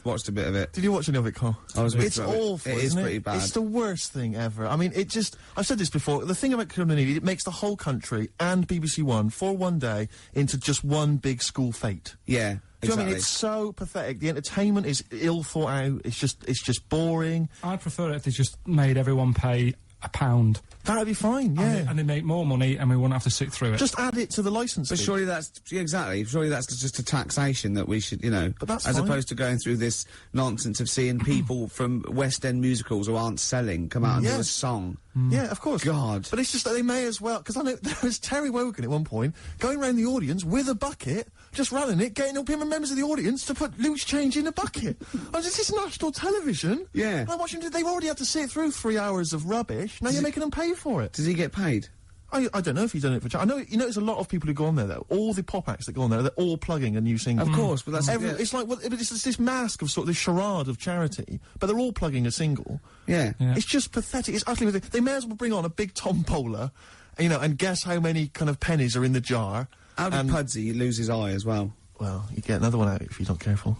watched a bit of it. Did you watch any of it, Karl? It's awful, It is isn't pretty bad. It's the worst thing ever. I mean, I've said this before, the thing about Children in Need, it makes the whole country and BBC One, for one day, into just one big school fete. Yeah. Do you know what I mean? Exactly. It's so pathetic. The entertainment is ill thought out. It's just boring. I'd prefer it if they just made everyone pay £1. That'd be fine, yeah. And they make more money and we wouldn't have to sit through it. Just add it to the licence But fee. surely that's, yeah, exactly, surely that's just a taxation that we should, you know, But that's as fine. opposed to going through this nonsense of seeing people from West End musicals who aren't selling come out and do a song. Yeah, of course. God. But it's just that they may as well, because I know there was Terry Wogan at one point going around the audience with a bucket, just running it, getting up members of the audience to put loose change in a bucket. This is national television. Yeah. I'm watching, they've already had to sit through 3 hours of rubbish, now you're making them pay for it. Does he get paid? I don't know if he's done it for I know, you know, there's a lot of people who go on there, though. All the pop acts that go on there, they're all plugging a new single. Of course, but that's... It's like, it's this mask of sort of this charade of charity, but they're all plugging a single. Yeah. It's just pathetic. It's utterly pathetic. They may as well bring on a big tombola, you know, and guess how many kind of pennies are in the jar. How did Pudsey lose his eye as well? Well, you get another one out if you're not careful.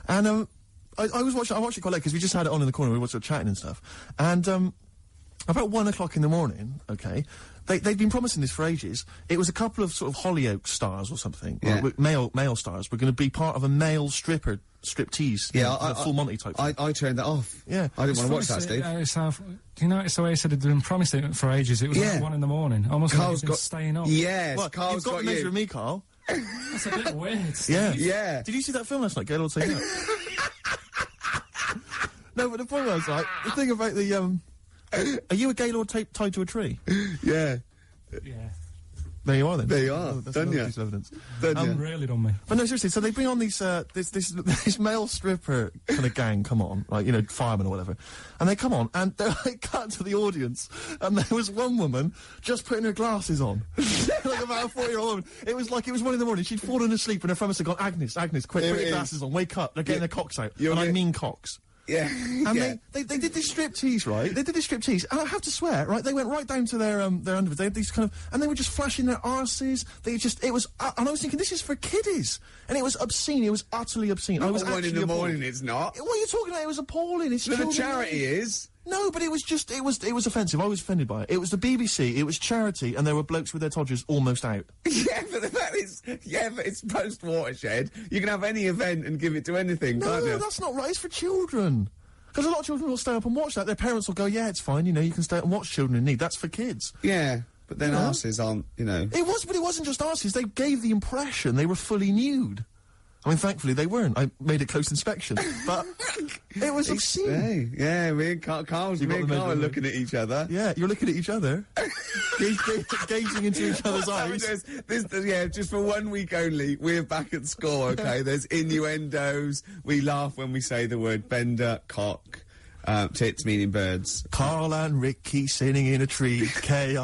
And, I watched it quite late, because we just had it on in the corner, we were sort of chatting and stuff. And, about 1 o'clock in the morning, okay, they'd been promising this for ages. It was a couple of sort of Hollyoaks stars or something, male stars, were going to be part of a male striptease. Yeah, full Monty type. I turned that off. Yeah, I didn't want to watch that, Steve. Do you notice the way he said he'd been promised it for ages? It was like 1 in the morning. Almost Carl's like he'd been staying up. Yes, What, Carl's you've got to you. measure me, Karl. That's a bit weird, Steve. Yeah. Yeah. Did you see that film last night, Gaylord Say No? No, but the point was, like, the thing about the, are you a Gaylord tied to a tree? Yeah. Yeah. There you are, then. There you are. That's Done another ya. piece of evidence. Really done me. But no, seriously, so they bring on these, this male stripper kind of gang come on, like, you know, firemen or whatever. And they come on, and they're like, cut to the audience, and there was one woman just putting her glasses on. Like about a 4-year-old woman. It was 1 in the morning, she'd fallen asleep, and her friend had gone, Agnes, quick, put your glasses on, wake up, they're getting their cocks out. And I mean cocks. Yeah. And they did this striptease, right? They did this striptease, and I have to swear, right? They went right down to their underwear. They had these kind of, and they were just flashing their arses. It was, and I was thinking, this is for kiddies, and it was obscene. It was utterly obscene. I was 1 in actually the appalled. morning, it's not. What are you talking about? It was appalling. It's The children charity only. is. No, but it was offensive. I was offended by it. It was the BBC, it was charity, and there were blokes with their todgers almost out. Yeah, but the fact is, but it's post-watershed. You can have any event and give it to anything, can't you? No, that's not right. It's for children. Because a lot of children will stay up and watch that. Their parents will go, yeah, it's fine, you know, you can stay up and watch Children in Need. That's for kids. Yeah, but then arses aren't, you know. But it wasn't just arses. They gave the impression they were fully nude. I mean, thankfully they weren't. I made a close inspection. But it was obscene. Yeah, me and Carl are looking at each other. Yeah, you're looking at each other. Gazing into each other's eyes. Just for 1 week only, we're back at score, okay? There's innuendos. We laugh when we say the word bender, cock, tits meaning birds. Karl and Ricky sitting in a tree, Kissing.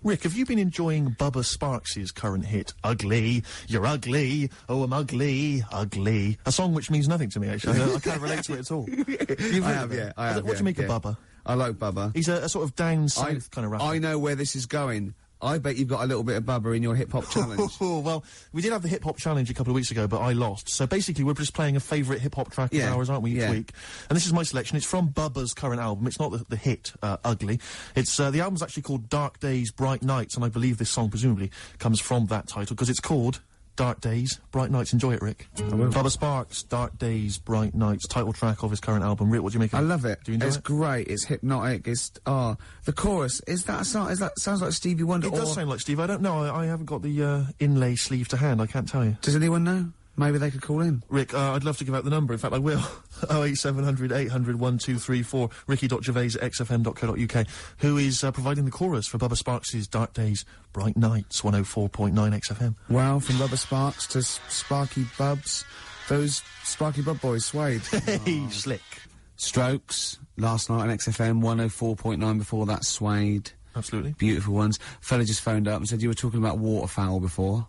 Rick, have you been enjoying Bubba Sparks' current hit, Ugly? You're ugly. Oh, I'm ugly. Ugly. A song which means nothing to me, actually. I can't relate to it at all. I have. What do you make of Bubba? I like Bubba. He's a sort of down south kind of rapper. I know where this is going. I bet you've got a little bit of Bubba in your hip-hop challenge. Well, we did have the hip-hop challenge a couple of weeks ago, but I lost. So basically, we're just playing a favourite hip-hop track of ours, aren't we, each week? And this is my selection. It's from Bubba's current album. It's not the hit, Ugly. It's, the album's actually called Dark Days, Bright Nights, and I believe this song presumably comes from that title, because it's called Dark Days, Bright Nights. Enjoy it, Rick. Bubba Sparks, Dark Days, Bright Nights, title track of his current album. Rick, what do you make of it? I love it. Do you enjoy it's it? Great. It's hypnotic. It's the chorus. Is that a song? Sounds like Stevie Wonder? It does sound like Steve. I don't know. I haven't got the inlay sleeve to hand. I can't tell you. Does anyone know? Maybe they could call in. Rick, I'd love to give out the number. In fact, I will. 08700 800 1234. Ricky.Gervais@xfm.co.uk, who is providing the chorus for Bubba Sparks' Dark Days, Bright Nights, 104.9 XFM. Wow, from Bubba Sparks to Sparky Bubs. Those Sparky Bub boys swayed. Hey, slick. Strokes, last night on XFM, 104.9 before that, Swayed. Absolutely. Beautiful ones. Fella just phoned up and said you were talking about waterfowl before.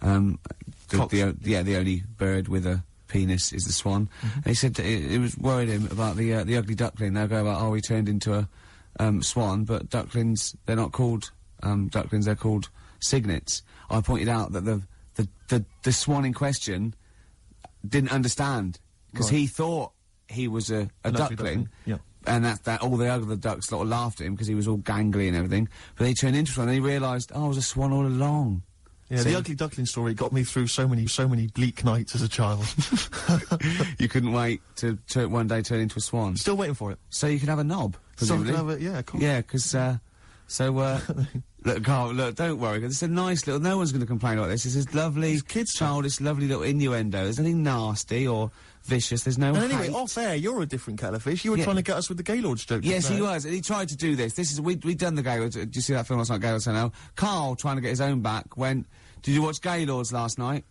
The only bird with a penis is the swan. And he said it was worried him about the ugly duckling. They'll go about, he turned into a swan, but ducklings, they're not called ducklings, they're called cygnets. I pointed out that the swan in question didn't understand, because he thought he was a duckling. Yeah. And that all the other ducks sort of laughed at him because he was all gangly and everything. But he turned into a swan and he realised, I was a swan all along. Yeah, the ugly duckling story got me through so many bleak nights as a child. You couldn't wait to one day turn into a swan. Still waiting for it. So you could have a knob, presumably. Yeah, because, look, Karl, look, don't worry, it's a nice little, no one's going to complain about this. It's this lovely, childish, lovely little innuendo. There's nothing nasty or vicious, there's no And anyway, hate. off air, you're a different kettle of fish. You were trying to get us with the Gaylord's joke. Yes, he was, and he tried to do this. We'd done the Gaylords. Did you see that film last night, Gaylords Say No? Karl, trying to get his own back, went, did you watch Gaylords last night?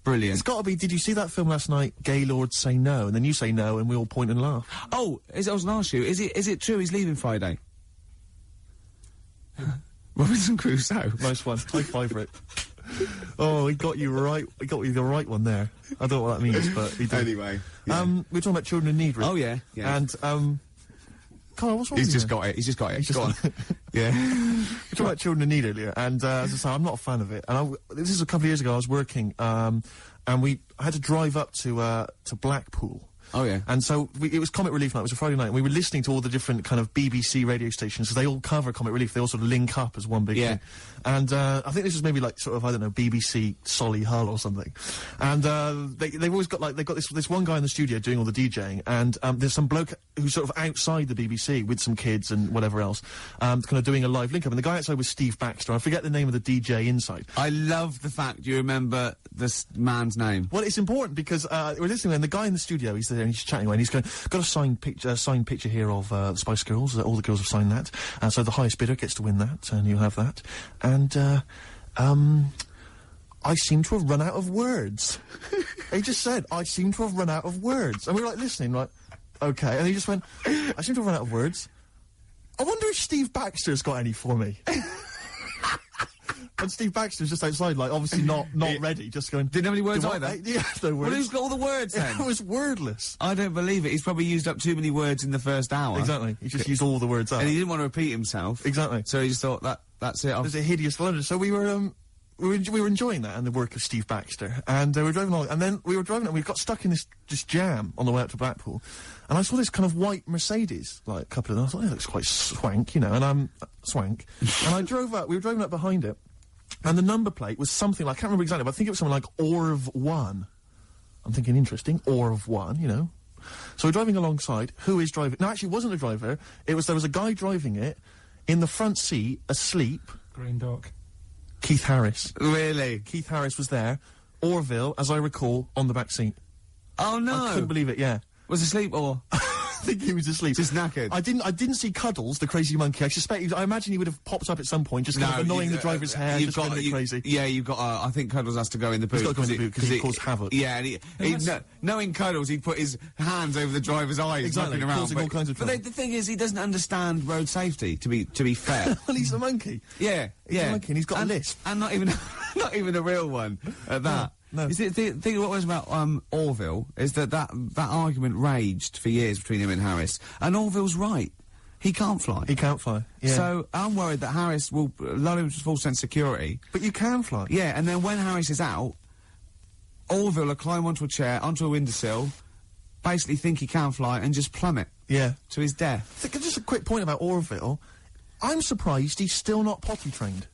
Brilliant. It's got to be, did you see that film last night, Gaylord Say No? And then you say no, and we all point and laugh. Oh, I was going to ask you, is it true he's leaving Friday? Robinson Crusoe. Nice one. High five, Rick. Oh, he got you right. He got you the right one there. I don't know what that means, but he did. Anyway. Yeah. We're talking about children in need, Rick. Oh, yeah. And, Karl, what's wrong with you? He's just got it. Go on. Yeah. We were talking about children in need earlier, and as I say, I'm not a fan of it. And this is a couple of years ago. I was working, and I had to drive up to Blackpool. Oh, yeah. And so it was Comic Relief night. It was a Friday night, and we were listening to all the different kind of BBC radio stations, because they all cover Comic Relief. They all sort of link up as one big thing. And I think this was maybe like sort of, I don't know, BBC Solihull or something. And they've always got like, they've got this one guy in the studio doing all the DJing, and there's some bloke who's sort of outside the BBC with some kids and whatever else, kind of doing a live link up. And the guy outside was Steve Baxter. I forget the name of the DJ inside. I love the fact you remember this man's name. Well, it's important because we're listening, and the guy in the studio, he's there and he's chatting away, and he's going, got a signed picture here of the Spice Girls. All the girls have signed that, so the highest bidder gets to win that, and you have that. And I seem to have run out of words. He just said, I seem to have run out of words, and we were like listening, like, okay, and he just went, I seem to have run out of words. I wonder if Steve Baxter's got any for me. And Steve Baxter's just outside, like, obviously not ready, just going... Didn't have any words either? Yeah, no words. Well, who's got all the words, then? It was wordless. I don't believe it. He's probably used up too many words in the first hour. Exactly. He just used all the words up. And he didn't want to repeat himself. Exactly. So he just thought, that's it. There's a hideous blunder. So we were enjoying that and the work of Steve Baxter. And we were driving along, and then we were driving, and we got stuck in this jam on the way up to Blackpool. And I saw this kind of white Mercedes, like, a couple of them. I thought, it looks quite swank, you know, and swank. And I drove up, we were driving up behind it. And the number plate was something like, I can't remember exactly, but I think it was something like Orv 1. I'm thinking, interesting, Orv 1, you know. So we're driving alongside. Who is driving? No, actually, it wasn't a driver. There was a guy driving it, in the front seat, asleep. Green Dog. Keith Harris. Really? Keith Harris was there. Orville, as I recall, on the back seat. Oh, no. I couldn't believe it, yeah. Was asleep, or...? I think he was asleep. Just knackered. I didn't see Cuddles, the crazy monkey. I imagine he would have popped up at some point, just kind of annoying the driver's hair, just going a bit crazy. Yeah, you've got, I think Cuddles has to go in the boot. He's got to go in the boot, because he caused havoc. Yeah, and knowing Cuddles, he'd put his hands over the driver's eyes, exactly, around, causing all kinds of trouble. But the thing is, he doesn't understand road safety, to be fair. Well, he's a monkey. Yeah, he's a monkey, and he's got a lisp. And not even a real one, at that. No. You see, the thing what was about Orville is that argument raged for years between him and Harris, and Orville's right. He can't fly. He can't fly. Yeah. So I'm worried that Harris will lull him to full sense of security. But you can fly. Yeah, and then when Harris is out, Orville will climb onto a chair, onto a windowsill, basically think he can fly, and just plummet. Yeah. To his death. Just a quick point about Orville. I'm surprised he's still not potty trained.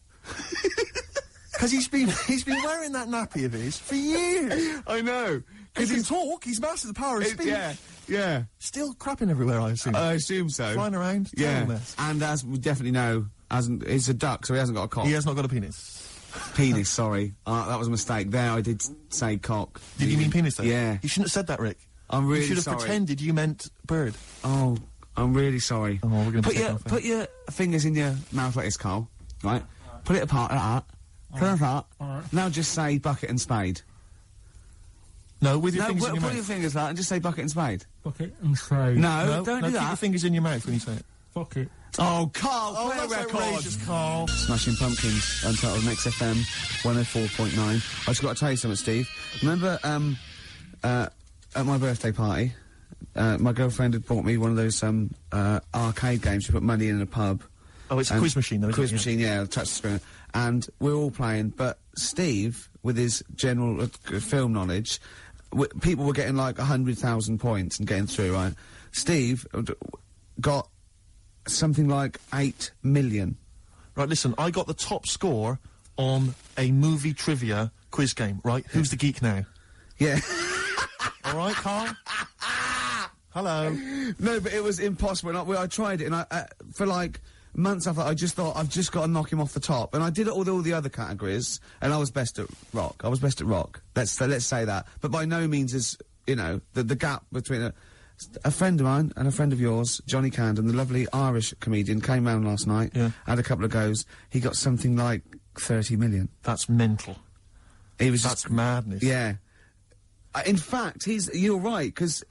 Because he's been wearing that nappy of his for years. I know. He can talk. He's mastered the power of speech. Yeah. Yeah. Still crapping everywhere, I assume. I assume so. Flying around. Yeah. Terrible mess. And as we definitely know, he's a duck, so he hasn't got a cock. He has not got a penis. Penis, sorry. That was a mistake. There, I did say cock. Did you mean penis, though? Yeah. You shouldn't have said that, Rick. I'm really sorry. You should have pretended you meant bird. Oh, I'm really sorry. Oh, we're going to put your fingers in your mouth like this, Karl. Right? Put it apart like that. Put it apart. Now just say bucket and spade. No, with your fingers in your mouth. Put your fingers like that and just say bucket and spade. Bucket and spade. No, don't do keep that. your fingers in your mouth when you say it. Bucket. Oh, Karl, Oh, play a that's record. outrageous, Karl. Smashing Pumpkins, Untitled on XFM 104.9. I just got to tell you something, Steve. Remember, at my birthday party, my girlfriend had bought me one of those, arcade games. She put money in a pub. Oh, it's a quiz machine, though, isn't it? Quiz machine, yeah, touch the screen. And we're all playing, but Steve, with his general film knowledge, people were getting like 100,000 points and getting through, right? Steve got something like 8 million. Right, listen, I got the top score on a movie trivia quiz game, right? Who's the geek now? Yeah. All right, Karl? Hello. No, but it was impossible. And I tried it, and for like months after, I just thought, I've just got to knock him off the top. And I did it with all the other categories, and I was best at rock. Let's say that. But by no means is, you know, the gap between a friend of mine and a friend of yours, Johnny Camden, the lovely Irish comedian, came round last night, had a couple of goes. He got something like 30 million. That's mental. That's madness. Yeah. In fact, you're right, because,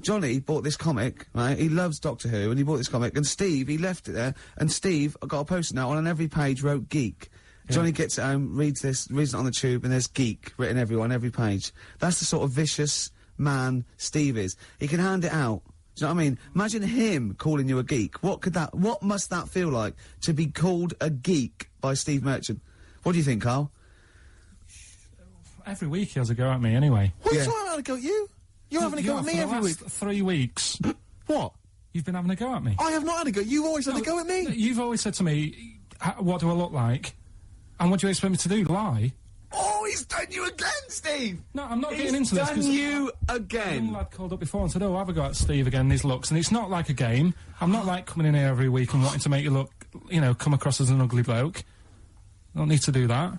Johnny bought this comic, right? He loves Doctor Who, and he bought this comic, and Steve, he left it there, and Steve got a post-it note on every page wrote geek. Yeah. Johnny gets it home, reads it on the tube, and there's geek written on every page. That's the sort of vicious man Steve is. He can hand it out. Do you know what I mean? Imagine him calling you a geek. What must that feel like, to be called a geek by Steve Merchant? What do you think, Karl? Every week he has a go at me, anyway. What are you talking about, a go at you? You're having a go at me every week. 3 weeks. What? You've been having a go at me. I have not had a go. You've always had a go at me. You've always said to me, what do I look like? And what do you expect me to do? Lie? Oh, he's done you again, Steve! No, I'm not getting into this. He's done you again. A young lad called up before and said, have a go at Steve again, these looks. And it's not like a game. I'm not like coming in here every week and wanting to make you look, you know, come across as an ugly bloke. I don't need to do that.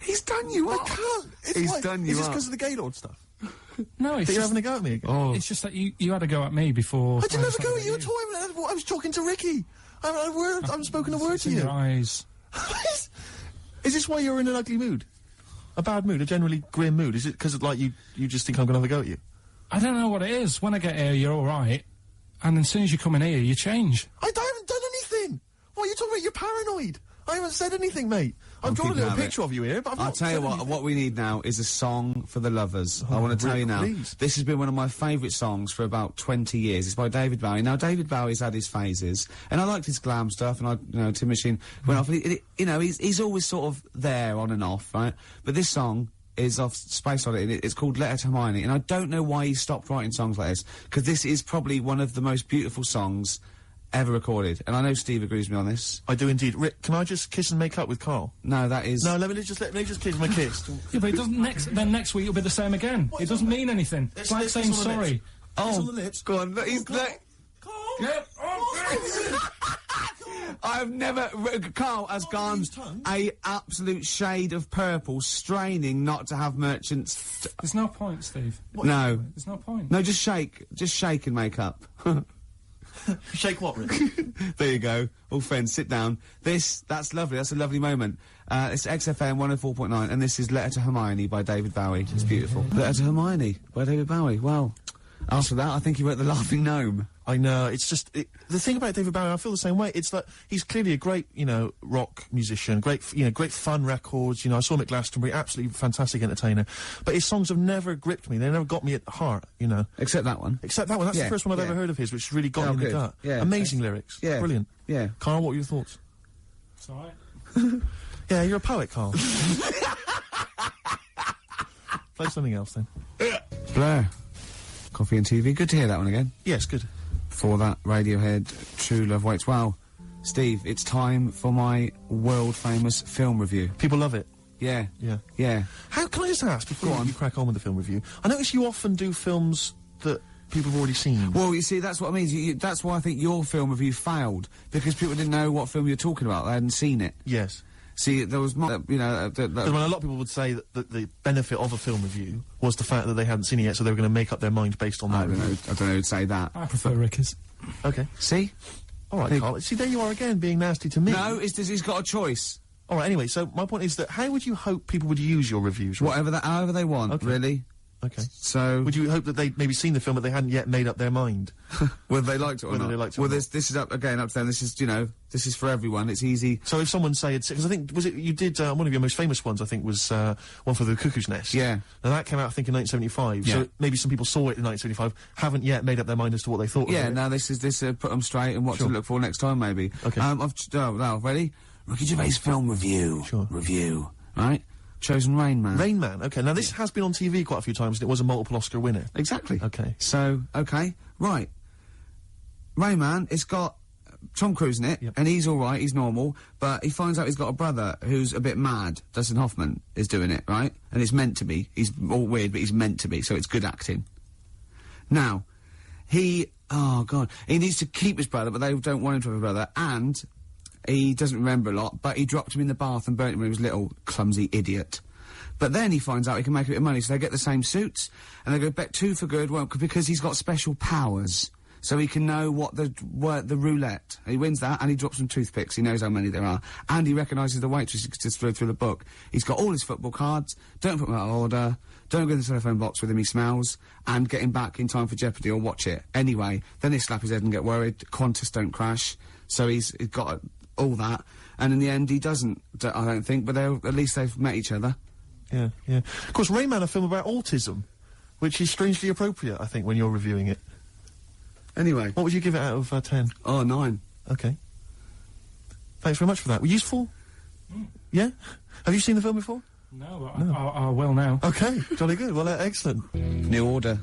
He's done you up. He's done you up. Is this because of the Gaylord stuff? No, it's that you're having a go at me again? Oh. It's just that you had a go at me before. I didn't have a go at you at all. I was talking to Ricky. I'm spoken a word to you. Your eyes. Is this why you're in an ugly mood? A bad mood? A generally grim mood? Is it because, like, you just think I'm going to have a go at you? I don't know what it is. When I get here, you're all right. And as soon as you come in here, you change. I haven't done anything. What are you talking about? You're paranoid. I haven't said anything, mate. I've drawn a little picture of you here, but I'll tell you what we need now is a song for the lovers. I want to tell you now. Please. This has been one of my favourite songs for about 20 years. It's by David Bowie. Now, David Bowie's had his phases, and I liked his glam stuff, and Tin Machine went off. He's always sort of there, on and off, right? But this song is off Space Oddity. It's called Letter to Hermione, and I don't know why he stopped writing songs like this, because this is probably one of the most beautiful songs ever recorded, and I know Steve agrees with me on this. I do indeed. Rick, can I just kiss and make up with Karl? No, that is... No, let me just kiss my kiss. Yeah, but it doesn't next week it'll be the same again. It doesn't mean anything. It's like saying sorry. Oh, on the lips. Go on, he's like... Yep. I've never... Karl has gone a absolute shade of purple, straining not to have Merchant's... There's no point, Steve. No. There's no point. No, just shake and make up. Shake what, Rick? There you go. All friends, sit down. That's lovely. That's a lovely moment. It's XFM 104.9, and this is Letter to Hermione by David Bowie. It's beautiful. Letter to Hermione by David Bowie. Wow. After that, I think he wrote The Laughing Gnome. I know, it's just, the thing about David Bowie, I feel the same way, it's that he's clearly a great, you know, rock musician, great fun records, you know, I saw him at Glastonbury, absolutely fantastic entertainer, but his songs have never gripped me, they never got me at heart, you know. Except that one. Except that one, that's the first one I've ever heard of his, which really got me in the gut. Yeah. Amazing lyrics. Yeah. Brilliant. Yeah. Carl, what were your thoughts? It's alright. Yeah, you're a poet, Carl. Play something else then. Blur. Coffee and TV. Good to hear that one again. Yes, good. For that, Radiohead, True Love Waits. Well, Steve, it's time for my world-famous film review. People love it. Yeah. Yeah. Yeah. How, can I just ask, before you crack on with the film review, I notice you often do films that people have already seen. Well, you see, that's what I mean. That's why I think your film review failed, because people didn't know what film you're talking about. They hadn't seen it. Yes. See, there was, you know... Because a lot of people would say that the benefit of a film review was the fact that they hadn't seen it yet, so they were going to make up their mind based on that review. I don't know who'd say that. I prefer Ricky's. Okay. See? All right, Carl. See, there you are again, being nasty to me. No, it's just he's got a choice. All right, anyway, so my point is that how would you hope people would use your reviews? However they want, really. Okay. So... Would you hope that they'd maybe seen the film but they hadn't yet made up their mind? Whether they liked it or Whether not. they liked it or well, not. this is up to them. This is, you know, this is for everyone. It's easy. So if someone say it's... Because I think, was it... You did, one of your most famous ones, I think, was, one for The Cuckoo's Nest. Yeah. Now that came out, I think, in 1975. Yeah. So maybe some people saw it in 1975, haven't yet made up their mind as to what they thought of it. Yeah, now this put them straight and what to look for next time, maybe. Okay. Now, ready? Ricky Gervais film review. Sure. Review. Right? Chosen Rain Man. Rain Man, okay. Now, this has been on TV quite a few times, and it was a multiple Oscar winner. Exactly. Okay. So, okay, right. Rain Man, it's got Tom Cruise in it, and he's alright, he's normal, but he finds out he's got a brother who's a bit mad. Dustin Hoffman is doing it, right? And it's meant to be. He's all weird, but he's meant to be, so it's good acting. Now, oh God, he needs to keep his brother, but they don't want him to have a brother, and... he doesn't remember a lot, but he dropped him in the bath and burnt him when he was little. Clumsy idiot. But then he finds out he can make a bit of money, so they get the same suits, and they go bet two for good, well, because he's got special powers. So he can know what the roulette. He wins that, and he drops some toothpicks. He knows how many there are. And he recognises the waitress just through the book. He's got all his football cards. Don't put them out of order. Don't go in the telephone box with him, he smells. And get him back in time for Jeopardy or watch it. Anyway, then they slap his head and get worried. Qantas don't crash. So he's got... all that, and in the end he doesn't, I don't think, but at least they've met each other. Yeah, yeah. Of course, Rain Man, a film about autism, which is strangely appropriate, I think, when you're reviewing it. Anyway. What would you give it out of 10? Oh, 9. Okay. Thanks very much for that. Were useful? Yeah? Have you seen the film before? No, but I will now. Okay, jolly good. Well, excellent. New Order.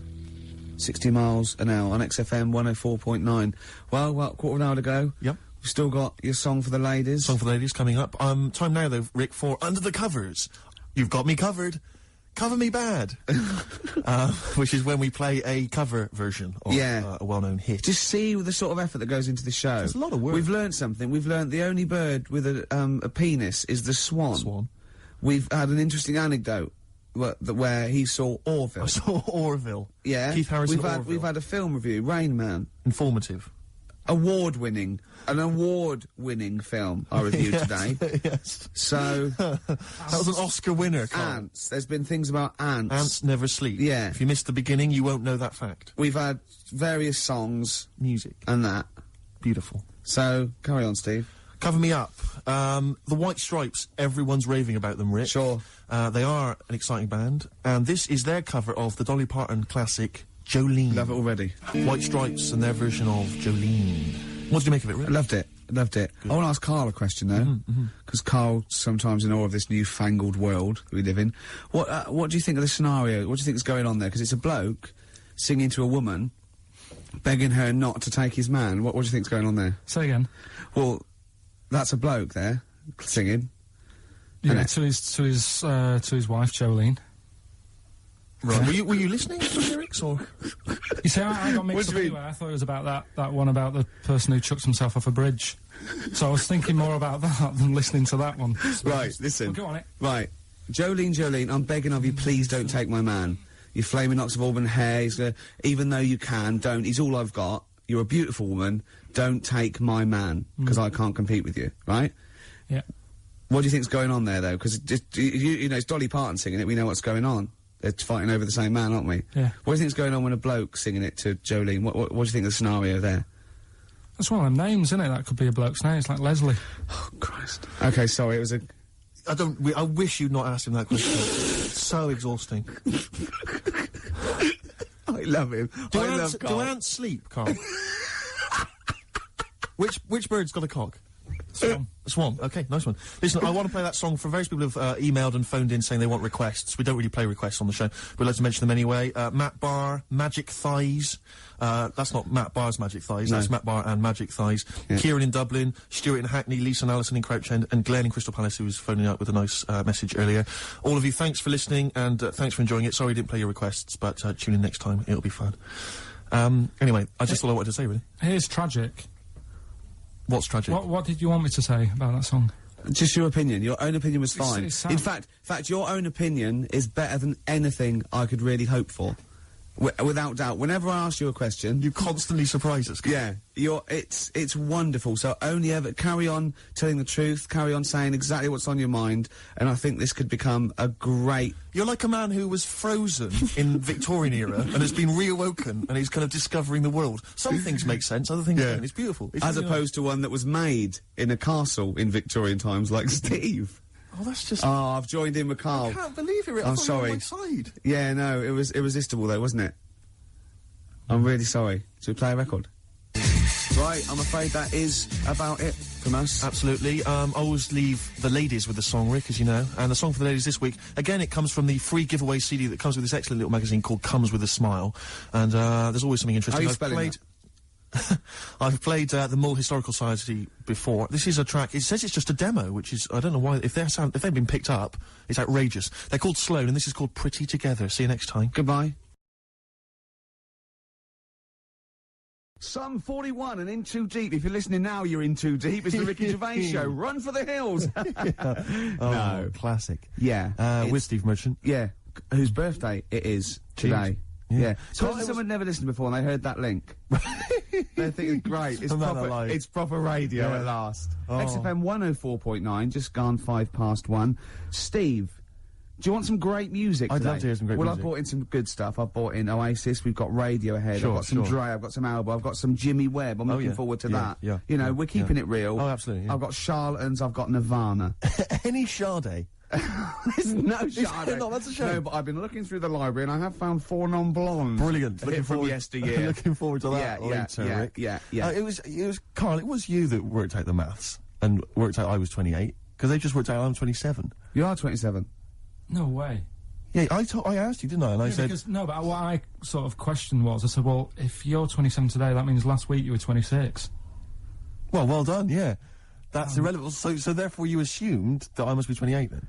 60 miles an hour on XFM 104.9. Well, quarter of an hour to go. Yep. We've still got your Song for the Ladies. Song for the Ladies coming up. Time now, though, Rick, for Under the Covers. You've got me covered. Cover me bad. Which is when we play a cover version of a well-known hit. Just see the sort of effort that goes into the show. There's a lot of work. We've learnt something. We've learnt the only bird with a penis is the swan. Swan. We've had an interesting anecdote where he saw Orville. I saw Orville. Yeah. Keith Harrison Orville. We've had a film review, Rain Man. Informative. An award-winning film I reviewed today. Yes. So... that was an Oscar winner, Carl. Ants. There's been things about ants. Ants never sleep. Yeah. If you missed the beginning, you won't know that fact. We've had various songs. Music. And that. Beautiful. So, carry on, Steve. Cover me up. The White Stripes, everyone's raving about them, Rick. Sure. They are an exciting band, and this is their cover of the Dolly Parton classic, Jolene. Love it already. White Stripes and their version of Jolene. What did you make of it, Rick? I loved it. Loved it. Good. I want to ask Karl a question, though, because Karl's sometimes in awe of this newfangled world we live in. What do you think of the scenario? What do you think is going on there? Because it's a bloke singing to a woman, begging her not to take his man. What do you think's going on there? Say again. Well, that's a bloke there singing. Yeah, to his wife Jolene. Right. Were you listening to the lyrics, or? You see, I got mixed up anyway. I thought it was about that one about the person who chucks himself off a bridge. So I was thinking more about that than listening to that one. Right, listen. Well, go on it. Right. Jolene, I'm begging of you, please don't take my man. You flaming locks of auburn hair, even though you can, don't. He's all I've got. You're a beautiful woman. Don't take my man, because I can't compete with you, right? Yeah. What do you think's going on there, though? Because, you know, it's Dolly Parton singing it, we know what's going on. They're fighting over the same man, aren't we? Yeah. What do you think's going on when a bloke's singing it to Jolene? What do you think of the scenario there? That's one of them names, isn't it? That could be a bloke's name. It's like Leslie. Oh, Christ. Okay, sorry, it was a... I wish you'd not asked him that question. So exhausting. I love him. Do I love ants, Karl. do ants sleep, Karl? Which bird's got a cock? Swan. Swan. Okay, nice one. Listen, I want to play that song for various people who've emailed and phoned in saying they want requests. We don't really play requests on the show. We'd like to mention them anyway. Matt Barr, Magic Thighs. That's not Matt Barr's Magic Thighs. No. That's Matt Barr and Magic Thighs. Yeah. Kieran in Dublin, Stuart in Hackney, Lisa and Alison in Crouch End, and Glenn in Crystal Palace, who was phoning up with a nice message earlier. All of you, thanks for listening and thanks for enjoying it. Sorry we didn't play your requests, but tune in next time. It'll be fun. Anyway, I just all I wanted to say, really. Here's tragic. What's tragic? What did you want me to say about that song? Just your opinion. Your own opinion was fine. it's In fact, your own opinion is better than anything I could really hope for. Without doubt. Whenever I ask you a question... You constantly surprise us. Yeah. It's wonderful. So only ever... Carry on telling the truth. Carry on saying exactly what's on your mind. And I think this could become a great... You're like a man who was frozen in Victorian era and has been reawoken and he's kind of discovering the world. Some things make sense, other things don't. It's beautiful. It's As really opposed to one that was made in a castle in Victorian times, like Steve. Oh, that's just... Oh, I've joined in with Karl. I can't believe it, Rick. I I'm thought you were sorry. on my side. Yeah, no, it was irresistible though, wasn't it? I'm really sorry. Should we play a record? Right, I'm afraid that is about it from us. Absolutely. I always leave the ladies with the song, Rick, as you know. And the song for the ladies this week, again, it comes from the free giveaway CD that comes with this excellent little magazine called Comes With a Smile. And there's always something interesting. How are you spelling that? I've played the Mull Historical Society before. This is a track. It says it's just a demo, which is I don't know why. If they've been picked up, it's outrageous. They're called Sloan, and this is called Pretty Together. See you next time. Goodbye. Sum 41 and In Too Deep. If you're listening now, you're in too deep. It's the Ricky Gervais Show. Run for the hills. Oh, No. classic. Yeah. With Steve Merchant. Yeah. Whose birthday it is today. Yeah. So Karl, someone never listened before and they heard that link. They're thinking, great, it's proper radio at last. Oh. XFM 104.9, just gone 1:05. Steve, do you want some great music I'd today? love to hear some great music. Well, I've brought in some good stuff. I've brought in Oasis, we've got Radiohead, Sure, I've got some sure. Dre, I've got some Alba, I've got some Jimmy Webb. I'm looking forward to that. Yeah. You know, we're keeping it real. Oh, absolutely. Yeah. I've got Charlatans, I've got Nirvana. Any Sade? There's no Is there Sade. not? That's a shame. No, but I've been looking through the library and I have found 4 non-blondes. Brilliant. Looking from yesteryear. Looking forward to that later, Rick. Yeah. It was Karl. It was you that worked out the maths and worked out I was 28 because they just worked out I'm 27. You are 27. No way. Yeah, I asked you, didn't I? And I said Because, no, but what I sort of questioned was, I said, well, if you're 27 today, that means last week you were 26. well done. Yeah, that's irrelevant. So therefore you assumed that I must be 28 then.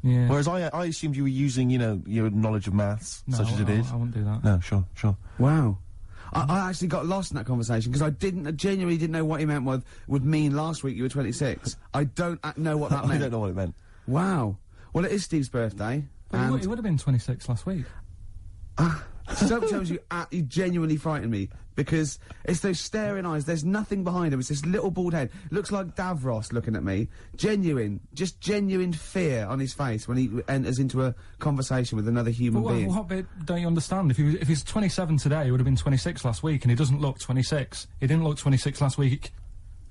Yeah. Whereas I assumed you were using, you know, your knowledge of maths, No, such as it is. I wouldn't do that. No, sure. Wow. I actually got lost in that conversation because I genuinely didn't know what he meant would mean last week you were 26. I don't know what that meant. I don't know what it meant. Wow. Well, it is Steve's birthday. But he would have been 26 last week. So tells you genuinely frightened me because it's those staring eyes. There's nothing behind him. It's this little bald head. Looks like Davros looking at me. Genuine fear on his face when he enters into a conversation with another human But being. what bit don't you understand? If he's 27 today, he would have been 26 last week, and he doesn't look 26. He didn't look 26 last week.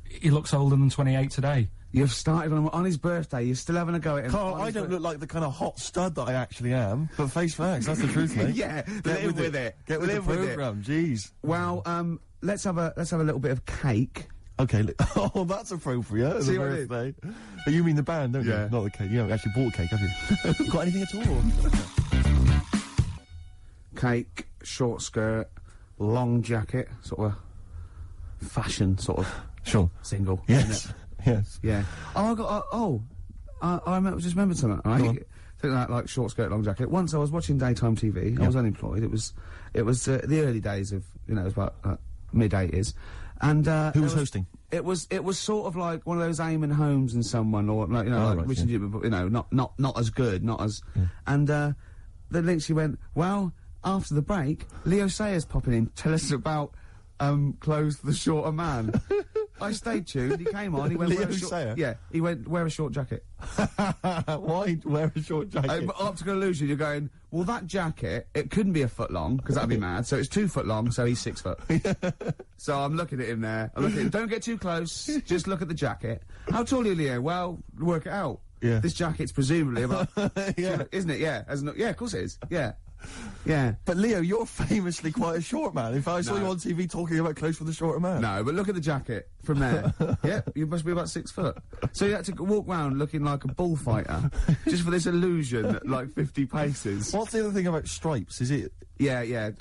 He looks older than 28 today. You've started on his birthday. You're still having a go at him. Karl, I don't look like the kind of hot stud that I actually am, but face facts, that's the truth, mate. Yeah, live with it. Get with Live the with it. programme, jeez. Well, let's have a little bit of cake. Okay, oh, that's appropriate as a See what I did? birthday. But you mean the band, don't Yeah. you? Not the cake. You haven't actually bought cake, have you? Got anything at all? Cake, short skirt, long jacket, sort of fashion sort of Sure. single. Yes. Isn't it? Yes. Yeah. Oh, I got. Just remembered something. Go Right. on. Think like short skirt, long jacket. Once I was watching daytime TV. I was unemployed. It was the early days of it was about mid-80s, and Who was hosting? It was sort of like one of those Eamon Holmes and someone, or like right, Richard, not as good, not as. And the link she went, well, after the break, Leo Sayers popping in, tell us about clothes for the shorter man. I stayed tuned. He came on. He went, Leo wear a short, Sayer? yeah. He went, wear a short jacket. Why wear a short jacket? Optical illusion. You're going, well, that jacket, it couldn't be a foot long because that'd be mad. So it's 2 foot long. So he's 6 foot. So I'm looking at him there. I'm looking at him. Don't get too close. Just look at the jacket. How tall are you, Leo? Well, work it out. Yeah. This jacket's presumably about. Yeah. Isn't it? Yeah. Yeah. Of course it is. Yeah. Yeah. But Leo, you're famously quite a short man. In fact, I saw you on TV talking about clothes for the shorter man. No, but look at the jacket from there. Yeah, you must be about 6 foot. So you had to walk round looking like a bullfighter just for this illusion at like 50 paces. What's the other thing about stripes? Is it? Yeah.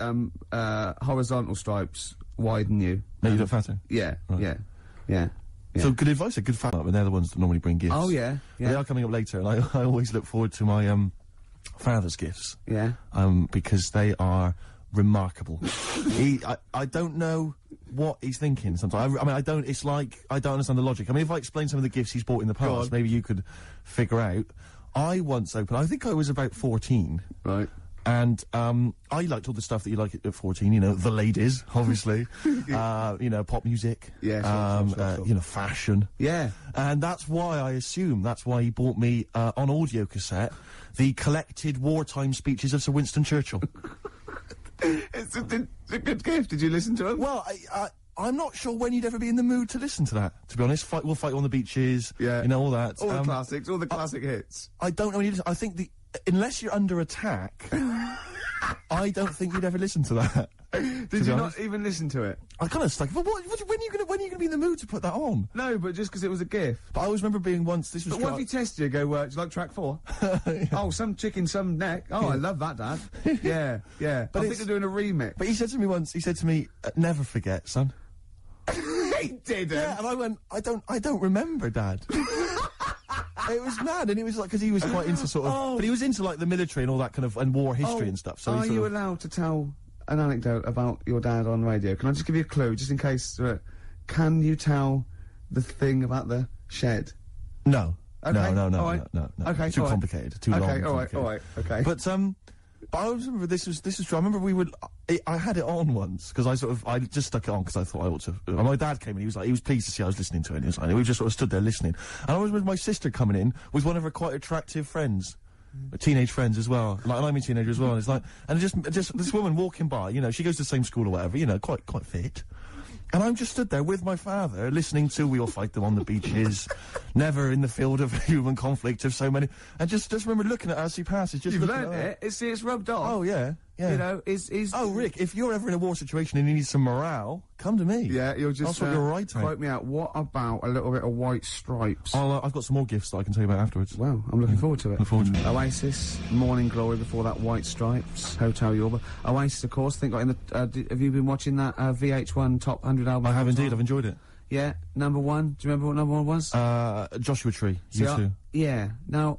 Horizontal stripes widen you. Make you look fatter? Yeah, Right. yeah. So good advice, a good fan up, and they're the ones that normally bring gifts. Oh, yeah. They are coming up later, and I always look forward to my father's gifts. Yeah. Because they are remarkable. I don't know what he's thinking sometimes. It's like, I don't understand the logic. I mean, if I explain some of the gifts he's bought in the past, maybe you could figure out. I once opened, I think I was about 14. Right. And, I liked all the stuff that you like at 14, you know, the ladies, obviously, you know, pop music, sure. you know, fashion. Yeah. And that's why he bought me, on audio cassette, the collected wartime speeches of Sir Winston Churchill. It's a good gift. Did you listen to it? Well, I'm not sure when you'd ever be in the mood to listen to that, to be honest. We'll fight on the beaches, you know, all that. All the classics, all the classic hits. I don't know when you listen. I think unless you're under attack, I don't think you'd ever listen to that. Did you not even listen to it? I kind of stuck. But when are you gonna be in the mood to put that on? No, but just because it was a gift. But I always remember being once. This was. But what if he tested you? Go, do you like track 4? Yeah. Oh, some chicken, some neck. Oh, I love that, Dad. Yeah. But I think they're doing a remix. But he said to me once. He said to me, "Never forget, son." He didn't. Yeah, and I went, I don't remember, Dad. It was mad, and it was like, because he was quite into sort of, but he was into like the military and all that kind of, and war history and stuff. So are you allowed to tell an anecdote about your dad on radio? Can I just give you a clue, just in case? Can you tell the thing about the shed? No. Okay. No. Okay. Too complicated. Too long. Okay. All right. Okay. But I always remember this was true. I remember I had it on once because I just stuck it on because I thought I ought to. And my dad came in. He was pleased to see I was listening to it. And he was like, we just sort of stood there listening. And I was with my sister coming in with one of her quite attractive friends, teenage friends as well. Like, and I'm a teenager as well. And it's like, and just this woman walking by. You know, she goes to the same school or whatever. You know, quite fit. And I'm just stood there with my father, listening to "We All Fight Them on the Beaches," "Never in the Field of Human Conflict" of so many, and just remember looking at her as she passes. Just You've looking learnt at her. it's rubbed off. Oh yeah. You know, is Oh, Rick, if you're ever in a war situation and you need some morale, come to me. Yeah, you'll just I'll sort your right out. quote me out. What about a little bit of White Stripes? I've got some more gifts that I can tell you about afterwards. Well, I'm looking forward to it. Look forward to it. Oasis, Morning Glory before that, White Stripes, Hotel Yorba. Oasis, of course. I think got in the. Have you been watching that VH1 Top 100 albums? I have indeed. I've enjoyed it. Yeah, number 1. Do you remember what number 1 was? Joshua Tree. See, You too. Yeah. Now,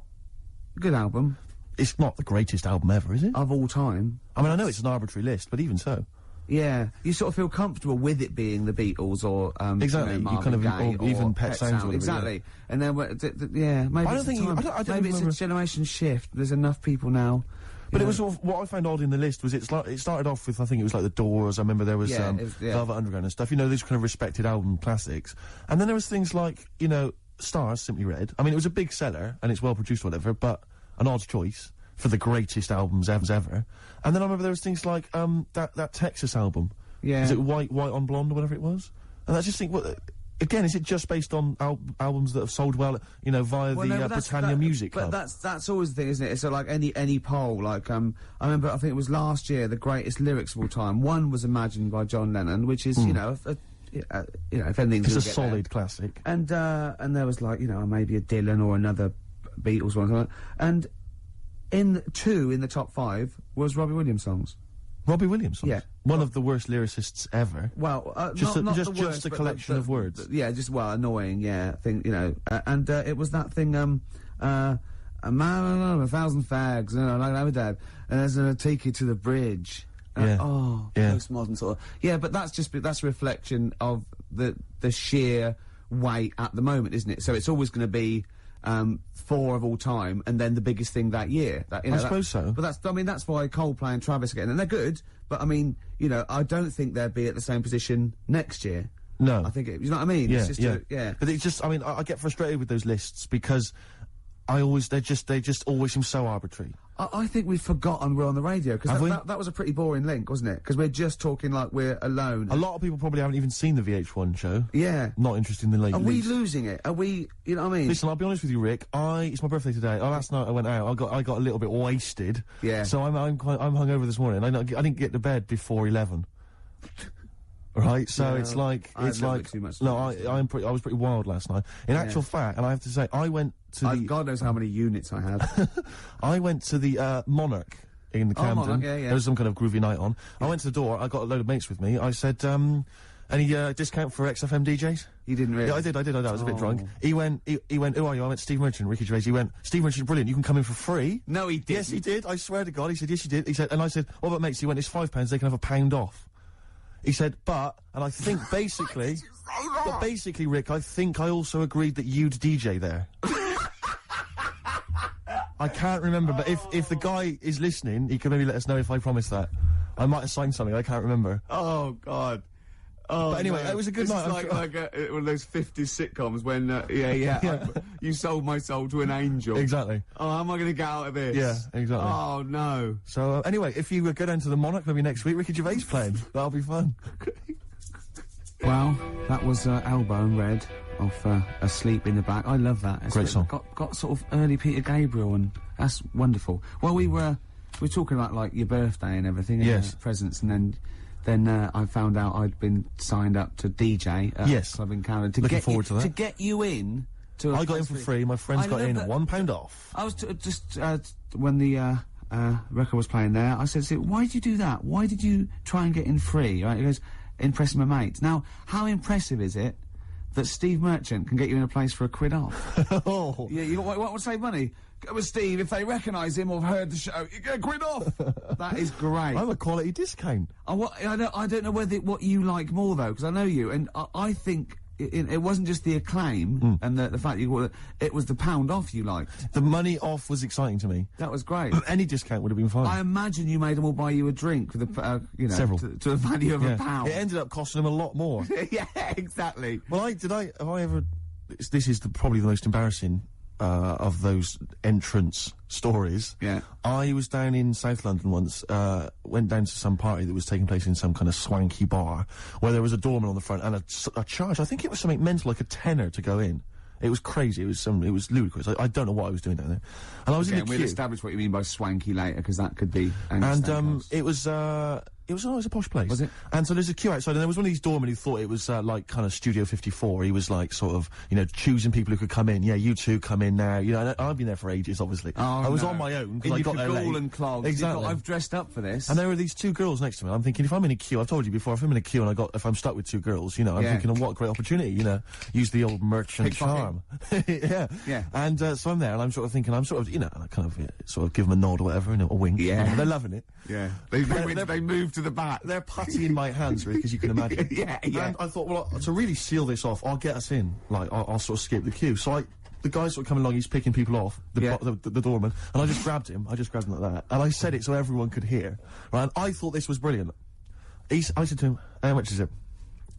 good album. It's not the greatest album ever, is it? Of all time. I mean, I know it's an arbitrary list, but even so. Yeah, you sort of feel comfortable with it being the Beatles or exactly. You know, You kind of Marvin Gaye or even or Pet Sounds or whatever, exactly. Yeah. And then maybe I don't it's think the time. I don't maybe remember. it's a generation shift. There's enough people now. But it was sort of, what I found odd in the list was it started off with, I think it was like the Doors. I remember there was Velvet Underground and stuff. You know, these kind of respected album classics. And then there was things like, you know, Stars, Simply Red. I mean, it was a big seller and it's well produced or whatever, but an odd choice for the greatest albums ever. And then I remember there was things like that Texas album. Yeah. Is it White on Blonde or whatever it was? And I just think, again, is it just based on albums that have sold well, you know, via the Britannia Music Club? But that's always the thing, isn't it? It's like any poll. Like I remember, I think it was last year, the greatest lyrics of all time. One was Imagined by John Lennon, which is you know, if anything's it's a solid classic. And there was like, you know, maybe a Dylan or another Beatles one, and in the top 5 was Robbie Williams songs. Robbie Williams songs? Yeah. One of the worst lyricists ever. Well, just not just the worst, a collection of words. Yeah, just, annoying, yeah, thing, you know. And it was that thing, a man, 1,000 fags, you know, like I'm a dad, and there's a take you to the bridge. Postmodern sort of. Yeah, but that's a reflection of the sheer weight at the moment, isn't it? So it's always going to be 4 of all time, and then the biggest thing that year. I suppose so. But that's why Coldplay and Travis again, and they're good. But I mean, you know, I don't think they'll be at the same position next year. No. I think you know what I mean? Yeah, It's just yeah. But it's just, I mean, I get frustrated with those lists because they just always seem so arbitrary. I think we've forgotten we're on the radio, because that was a pretty boring link, wasn't it? Because we're just talking like we're alone. A lot of people probably haven't even seen the VH1 show. Yeah. Not interested in the late Are we losing it? Are we, you know what I mean? Listen, I'll be honest with you, Rick. It's my birthday today. Last night I went out. I got a little bit wasted. Yeah. So I'm hungover this morning. I didn't get to bed before 11. Right, so Yeah, it's like I was pretty wild last night. In actual fact, and I have to say, I went to God knows how many units I had. I went to the Monarch in the Camden. Monarch, yeah. There was some kind of groovy night on. I went to the door. I got a load of mates with me. I said, any discount for XFM DJs? You didn't really? Yeah, I did. I was a bit drunk. He went, who are you? I went, Steve Merchant, Ricky Gervais. He went, Steve Merchant, brilliant. You can come in for free. No, he didn't. Yes, he did. I swear to God. He said, yes, you did. He said, and I said, what about mates? He went, it's £5. They can have £1 off. He said, and I think basically, Rick, I think I also agreed that you'd DJ there. I can't remember, but if the guy is listening, he can maybe let us know if I promised that. I might have signed something, I can't remember. Oh, God. Oh, but anyway, it was a good night. It's like one of those 50s sitcoms when, you sold my soul to an angel. Exactly. Oh, how am I going to get out of this? Yeah, exactly. Oh, no. So, anyway, if you go down to the Monarch maybe next week, Ricky Gervais playing. That'll be fun. Well, that was Elbow and Red off Asleep in the Back. I love that. Great song. Got sort of early Peter Gabriel, and that's wonderful. Well, we were talking about, like, your birthday and everything. Yes. And presents, and then I found out I'd been signed up to DJ at a club in Canada. Looking forward to that. To get you in to I got in for free, my friends got in at £1 off. I was just when the record was playing there, I said, why did you do that? Why did you try and get in free? Right? He goes, impressing my mates. Now, how impressive is it that Steve Merchant can get you in a place for £1 off? Oh. Yeah, you what would save money? Go with Steve, if they recognise him or have heard the show, you get £1 off! That is great. I'm a quality discount. I don't know what you like more, though, because I know you, and I think it wasn't just the acclaim and the fact it was the £1 off you liked. The money off was exciting to me. That was great. Any discount would have been fine. I imagine you made them all buy you a drink for the, Several. to the value of £1. It ended up costing them a lot more. Yeah, exactly. Well, have I ever... This is probably the most embarrassing of those entrance stories. Yeah. I was down in South London once, went down to some party that was taking place in some kind of swanky bar, where there was a doorman on the front and a charge. I think it was something mental, like a tenner to go in. It was crazy. It was ludicrous. I don't know what I was doing down there. And I was in the queue. We'll establish what you mean by swanky later, because that could be... And, it was a posh place. Was it? And so there's a queue outside, and there was one of these doormen who thought it was, like, kind of Studio 54. He was, like, sort of, choosing people who could come in. Yeah, you two come in now. And I've been there for ages, obviously. Oh, I was on my own, because I got there late. and clogs. Exactly. I've dressed up for this. And there were these two girls next to me. I'm thinking, if I'm in a queue, I've told you before, if I'm in a queue and if I'm stuck with two girls, I'm thinking, what a great opportunity, use the old merchant charm. Yeah. Yeah. And, so I'm there, and I'm sort of thinking, I kind of give them a nod or whatever, a wink. Yeah. They're loving it. Yeah. They move to the back. They're putty in my hands, Rick, as you can imagine. Yeah. And I thought, well, to really seal this off, I'll get us in. Like, I'll sort of skip the queue. So the guy's sort of coming along, he's picking people off, the doorman, and I just grabbed him. I just grabbed him like that. And I said it so everyone could hear. Right? And I thought this was brilliant. I said to him, how much is it?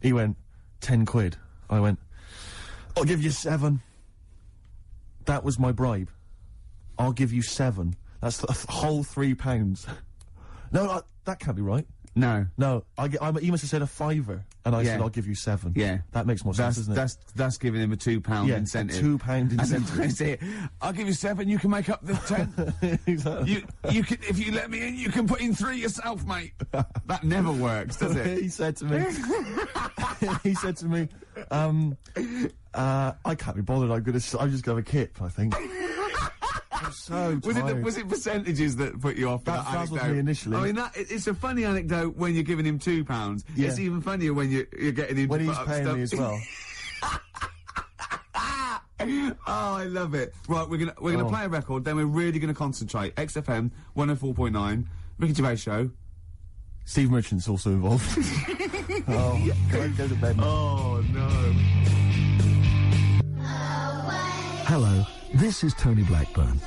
He went, 10 quid. I went, I'll give you 7. That was my bribe. I'll give you 7. That's the whole £3. No, that can't be right. No. No, he must have said a £5, and I said, I'll give you 7. Yeah. That makes more sense, doesn't it? That's giving him a £2 incentive. A £2 incentive. And then I'll give you 7, you can make up the 10. Exactly. You can, if you let me in, you can put in 3 yourself, mate. That never works, does it? He said to me, I can't be bothered, I'm just gonna have a kip, I think. I'm so tired. Was it percentages that put you off? That frazzled me initially. I mean, it's a funny anecdote when you're giving him £2. Yeah. It's even funnier when you're getting him when to he's put up paying stuff. me as well. Oh, I love it. Right, we're gonna play a record, then we're really gonna concentrate. XFM 104.9, Ricky Gervais Show. Steve Merchant's also involved. Oh, go to bed. Oh no. Hello, this is Tony Blackburn.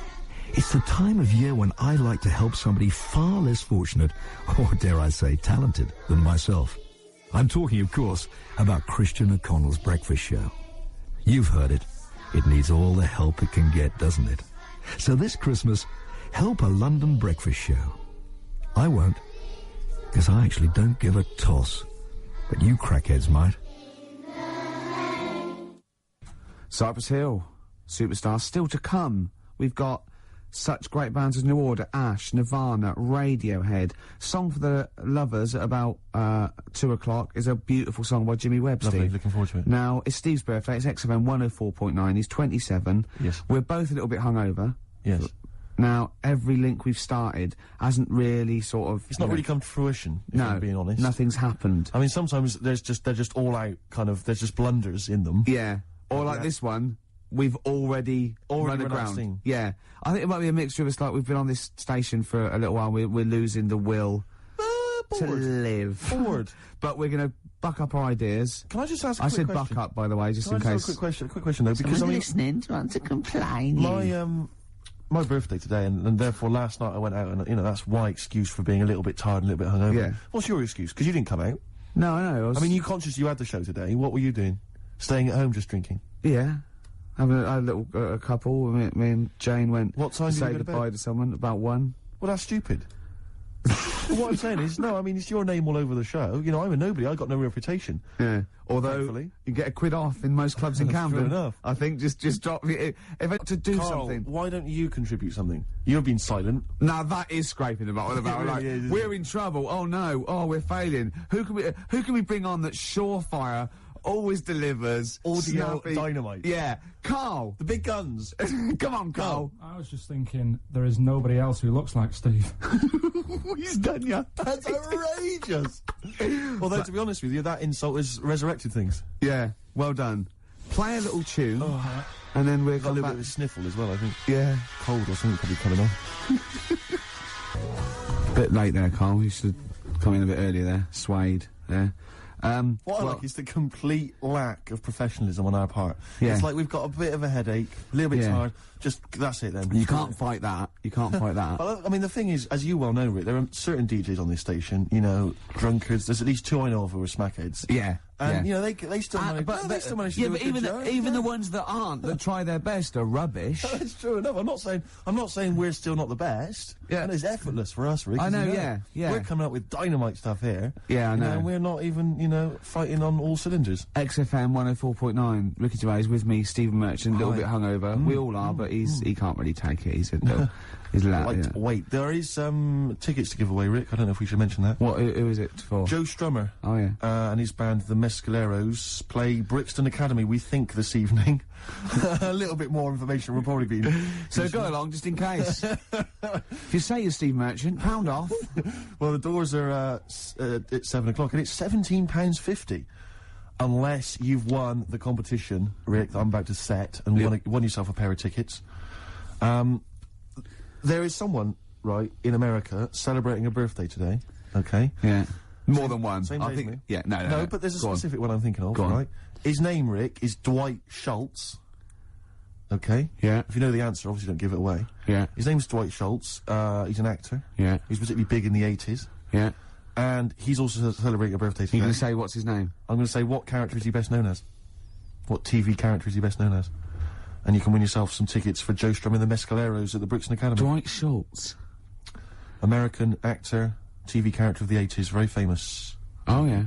It's the time of year when I like to help somebody far less fortunate, or dare I say talented, than myself. I'm talking, of course, about Christian O'Connell's breakfast show. You've heard it. It needs all the help it can get, doesn't it? So this Christmas, help a London breakfast show. I won't, because I actually don't give a toss. But you crackheads might. Cypress Hill, superstars still to come. We've got such great bands as New Order, Ash, Nirvana, Radiohead. Song for the Lovers at about 2 o'clock is a beautiful song by Jimmy Webb, Lovely, Steve. looking forward to it. Now, it's Steve's birthday, it's XFM 104.9, he's 27. Yes. We're both a little bit hungover. Yes. Now, every link we've started hasn't really sort of... It's not really come to fruition, if I'm being honest. Nothing's happened. I mean, sometimes they're just all out, kind of, there's just blunders in them. Yeah. Or like this one, we've already run run out of aground. steam. Yeah. I think it might be a mixture of us, like, we've been on this station for a little while, we're losing the will to live. Bored. But we're going to buck up our ideas. Can I just ask a I quick said question? buck up, by the way, just Can in I case. just ask a quick question though, because I mean... listening want to complain. My birthday today, and therefore last night I went out, and, you know, that's my excuse for being a little bit tired and a little bit hungover. Yeah. What's your excuse? Because you didn't come out. No, I know. I mean, you conscious you had the show today. What were you doing? Staying at home just drinking? Yeah. Having a little couple. Me and Jane went What time to did say you go to goodbye bed? to someone, about 1. Well, that's stupid. Well, what I'm saying is, no, I mean, it's your name all over the show. You know, I'm a nobody. I got no reputation. Yeah. Although, Thankfully. you get a quid off in most clubs in Camden. Fair enough. I think just drop... If I had to do Karl, something... why don't you contribute something? You've been silent. Now that is scraping the bottom about It like really is, we're in trouble. Oh no! Oh, we're failing. Who can we bring on that's surefire, always delivers, Audio snappy? dynamite. Yeah, Karl, The big guns. come on, Karl. I was just thinking, there is nobody else who looks like Steve. He's done ya. That's outrageous. Although, to be honest with you, that insult has resurrected things. Yeah, well done. Play a little tune, and then we're Got a little back. bit of a sniffle as well, I think. Yeah, Cold or something probably coming on. bit late there, Karl. You should come in a bit earlier there. Suede there. What I like is the complete lack of professionalism on our part. Yeah. It's like we've got a bit of a headache, a little bit Yeah. tired, just, that's it then. You can't fight that. You can't fight that. Well, I mean, the thing is, as you well know, Rick, there are certain DJs on this station, you know, drunkards. There's at least 2 I know of who are smackheads. Yeah. And, yeah. you know, they still manage, they still manage to yeah, do but a good job. even the ones that aren't, that try their best, are rubbish. It's true enough. I'm not saying we're still not the best. Yeah. And it's effortless for us, Rick. I as you know, yeah, yeah. We're coming up with dynamite stuff here. Yeah, I You know. and we're not even, you know, fighting on all cylinders. XFM 104.9, Ricky Gervais with me, Stephen Merchant, a little Hi. bit hungover. We all are, but he can't really take it. He's a little, he's loud. Yeah. Wait, there is tickets to give away, Rick. I don't know if we should mention that. What? Who is it for? Joe Strummer. Oh yeah. And his band, the Mescaleros, play Brixton Academy, we think, this evening. A little bit more information will probably be... So go along, just in case. If you say you're Steve Merchant, pound off. Well, the doors are at 7 o'clock, and it's £17.50. Unless you've won the competition, Rick, that I'm about to set, and won yourself a pair of tickets. There is someone, right, in America, celebrating a birthday today, okay? Yeah. More than one. Same I day as think. me. Yeah. No. No, but there's a Go on. specific one I'm thinking of, Go on. right? His name, Rick, is Dwight Schultz. Okay? Yeah. If you know the answer, obviously don't give it away. Yeah. His name's Dwight Schultz. He's an actor. Yeah. He's particularly big in the 80s. Yeah. And he's also celebrating a birthday today. You're going to say what's his name? I'm going to say what character is he best known as? What TV character is he best known as? And you can win yourself some tickets for Joe Strum and the Mescaleros at the Brixton Academy. Dwight Schultz. American actor, TV character of the 80s, very famous. Oh yeah.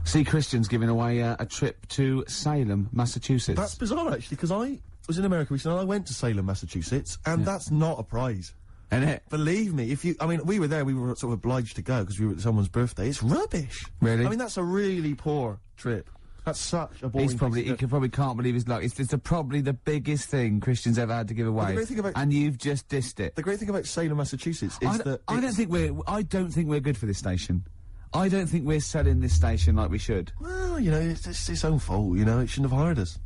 See, Christian's giving away a trip to Salem, Massachusetts. That's bizarre, actually, because I was in America recently and I went to Salem, Massachusetts, and that's not a prize. Isn't it? Believe me, I mean, we were there, we were sort of obliged to go because we were at someone's birthday. It's rubbish. Really? I mean, that's a really poor trip. That's such a boring He probably can't believe his luck. It's probably the biggest thing Christian's ever had to give away. the great thing about- and you've just dissed it. The great thing about Salem, Massachusetts is that I don't think we're good for this station. I don't think we're selling this station like we should. Well, you know, it's its own fault, you know, it shouldn't have hired us.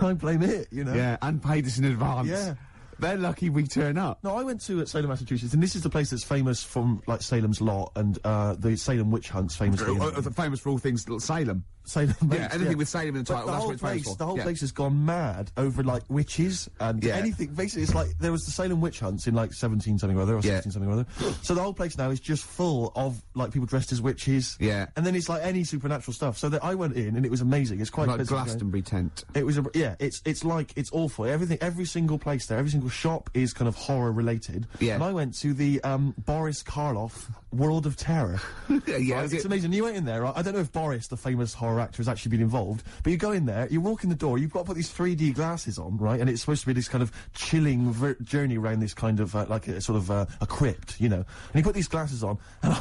I blame it, you know. Yeah, and paid us in advance. Yeah. They're lucky we turn up. No, I went to Salem, Massachusetts, and this is the place that's famous from, like, Salem's Lot and the Salem witch hunts, famously. Famous for all things Salem. Salem. Yeah, anything with Salem in the title, that's what it's famous for. The whole Yeah. place has gone mad over, like, witches and anything. Basically, it's like, there was the Salem witch hunts in, like, 17 something or other, or 16 something or other. So the whole place now is just full of, like, people dressed as witches. Yeah. And then it's, like, any supernatural stuff. So that I went in, and it was amazing. It's quite like expensive. Glastonbury tent. It was, it's like, it's awful. Every single place there, every single shop is kind of horror related. Yeah. And I went to the, Boris Karloff World of Terror. Yeah, Right? It's amazing. You went in there, right? I don't know if Boris, the famous horror actor, has actually been involved, but you go in there, you walk in the door, you've got to put these 3D glasses on, right? And it's supposed to be this kind of chilling journey around this kind of, like a sort of, a crypt, you know? And you put these glasses on, and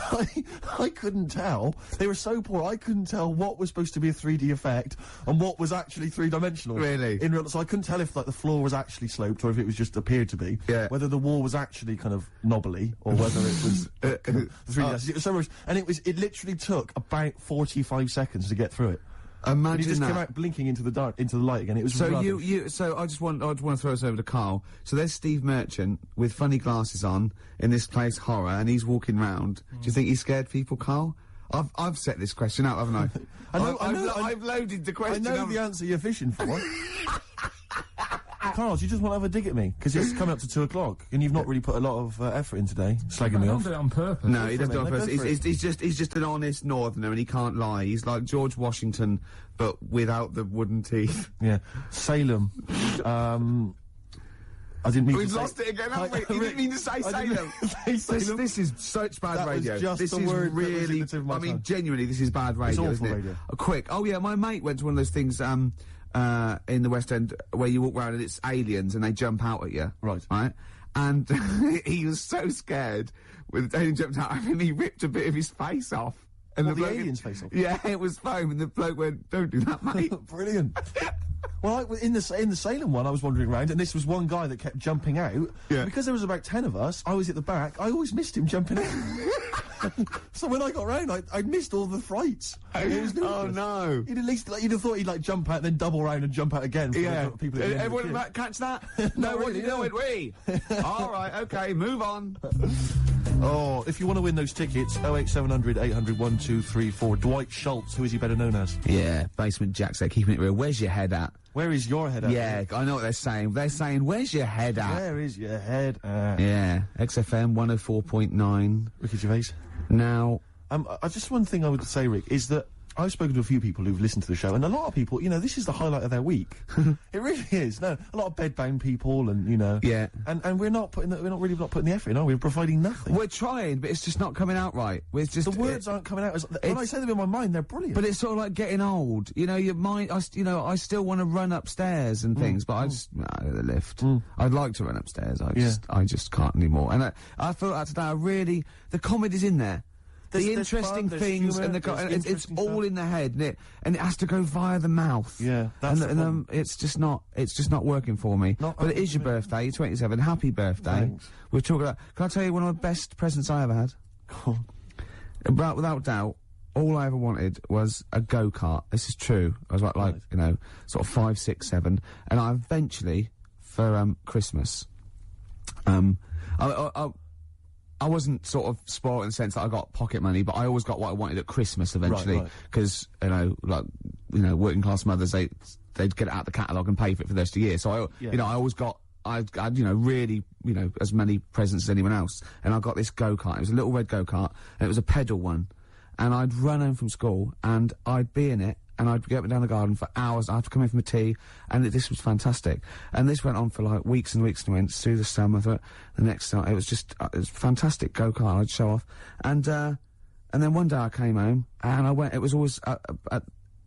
I couldn't tell. They were so poor, I couldn't tell what was supposed to be a 3D effect and what was actually three-dimensional. Really? So I couldn't tell if, like, the floor was actually sloped or if it was just appeared to be. Yeah. Whether the wall was actually kind of knobbly or whether it was kind of 3D glasses. It was so much, and it literally took about 45 seconds to get through it. Imagine and he just that. came out blinking into the light again. It was So rubbish. so I just want to throw us over to Karl. So there's Steve Merchant with funny glasses on in this place horror, and he's walking round. Do you think he scared people, Karl? I've set this question out, haven't I? I've loaded the question. I know the answer you're fishing for. Karl, do you just want to have a dig at me? Because it's coming up to 2 o'clock, and you've not really put a lot of effort in today, slagging me off. I don't do it on purpose. No, he doesn't do it on Go purpose. for it. He's just an honest northerner, and he can't lie. He's like George Washington, but without the wooden teeth. Yeah. Salem. I didn't mean We've to say... lost it again, haven't we? You didn't mean to say Salem. This is such bad That was radio. just This the is word that was in really... the tip of my I mean, tongue. genuinely, this is bad radio, awful isn't it? radio. Quick. Oh, yeah, my mate went to one of those things, in the West End, where you walk around and it's aliens and they jump out at you. Right. Right? And he was so scared when the alien jumped out, and he ripped a bit of his face off. And What, the bloke- alien's face off? Yeah, it was foam, and the bloke went, "Don't do that, mate." Brilliant. Well, in the Salem one, I was wandering around, and this was one guy that kept jumping out. Yeah. Because there was about 10 of us, I was at the back, I always missed him jumping out. So when I got round, I missed all the frights. It was Oh, no. You'd at least, you'd have thought he'd, like, jump out, then double round and jump out again. For Yeah. the people at the end of the Everyone queue. about catch that? No, what really, do you know no. it, we? All right, okay, move on. Oh, if you want to win those tickets, 08700 800 1234. Dwight Schultz, who is he better known as? Yeah, Basement Jack's there, keeping it real. Where's your head at? Where is your head at? Yeah, I know what they're saying. They're saying, where's your head at? Where is your head at? Yeah, XFM 104.9. Ricky Gervais. Now... just one thing I would say, Rick, is that I've spoken to a few people who've listened to the show, and a lot of people, you know, this is the highlight of their week. It really is. No, a lot of bedbound people, and you know, Yeah. and we're not putting we're not really putting the effort in, are we? We're providing nothing. We're trying, but it's just not coming out right. It's just The words aren't coming out. When I say them in my mind, they're brilliant. But it's sort of like getting old. You know, your mind. I still want to run upstairs and things, but I just the lift. I'd like to run upstairs. I just can't anymore. And I felt that today. The comedy's in there. There's Interesting fun, there's things humour, and there's it's interesting all stuff. in the head, and it has to go via the mouth. Yeah, that's the problem. it's just not working for for me. But it is your birthday. You're 27. Happy birthday. Thanks. We're talking about. Can I tell you one of the best presents I ever had? Without doubt. All I ever wanted was a go-kart. This is true. I was like, you know, sort of 5, 6, 7, and I eventually, for Christmas, I wasn't sort of spoiled in the sense that I got pocket money, but I always got what I wanted at Christmas eventually, because you know, working class mothers, they'd get it out the catalogue and pay for it for the rest of the year. So you know, I always got. I you know, really, you know, as many presents as anyone else, and I got this go-kart. It was a little red go-kart, and it was a pedal one, and I'd run home from school, and I'd be in it, and I'd get up and down the garden for hours. I'd have to come in from a tea, and this was fantastic. And this went on for like weeks and weeks and weeks through the summer. The next time, it was just it was fantastic go-kart. I'd show off, and then one day I came home, and I went. It was always at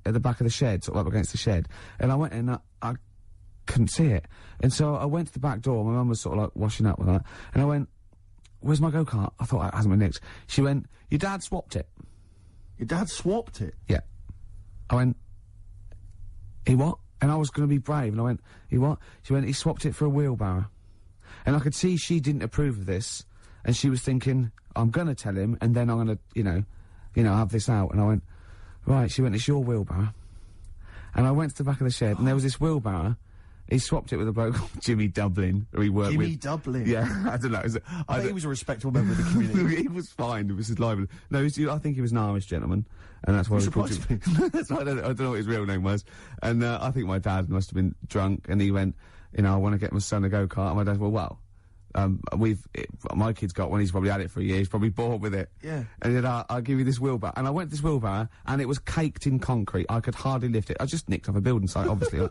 the back of the shed, sort of up against the shed, and I went in. I couldn't see it, and so I went to the back door. My mum was sort of like washing up with that, and I went, "Where's my go-kart?" I thought it hasn't been nicked. She went, "Your dad swapped it." Your dad swapped it? Yeah. I went, "He what?" And I was going to be brave, and I went, "He what?" She went, "He swapped it for a wheelbarrow." And I could see she didn't approve of this, and she was thinking, "I'm going to tell him, and then I'm going to, you know, have this out." And I went, "Right." She went, "It's your wheelbarrow." And I went to the back of the shed, and there was this wheelbarrow, he swapped it with a bloke called Jimmy Dublin, who he worked with. Jimmy Dublin? Yeah, I don't know. I think he was a respectable member of the community. He was fine. It was his libel. No, I think he was an Irish gentleman, and that's why he called him. That's why I don't know what his real name was. And I think my dad must have been drunk, and he went, I want to get my son a go-kart. And my dad, my kid's got one, he's probably had it for a year, he's probably bored with it. Yeah. And he said, I'll give you this wheelbarrow. And I went to this wheelbarrow, and it was caked in concrete. I could hardly lift it. I just nicked off a building site, obviously.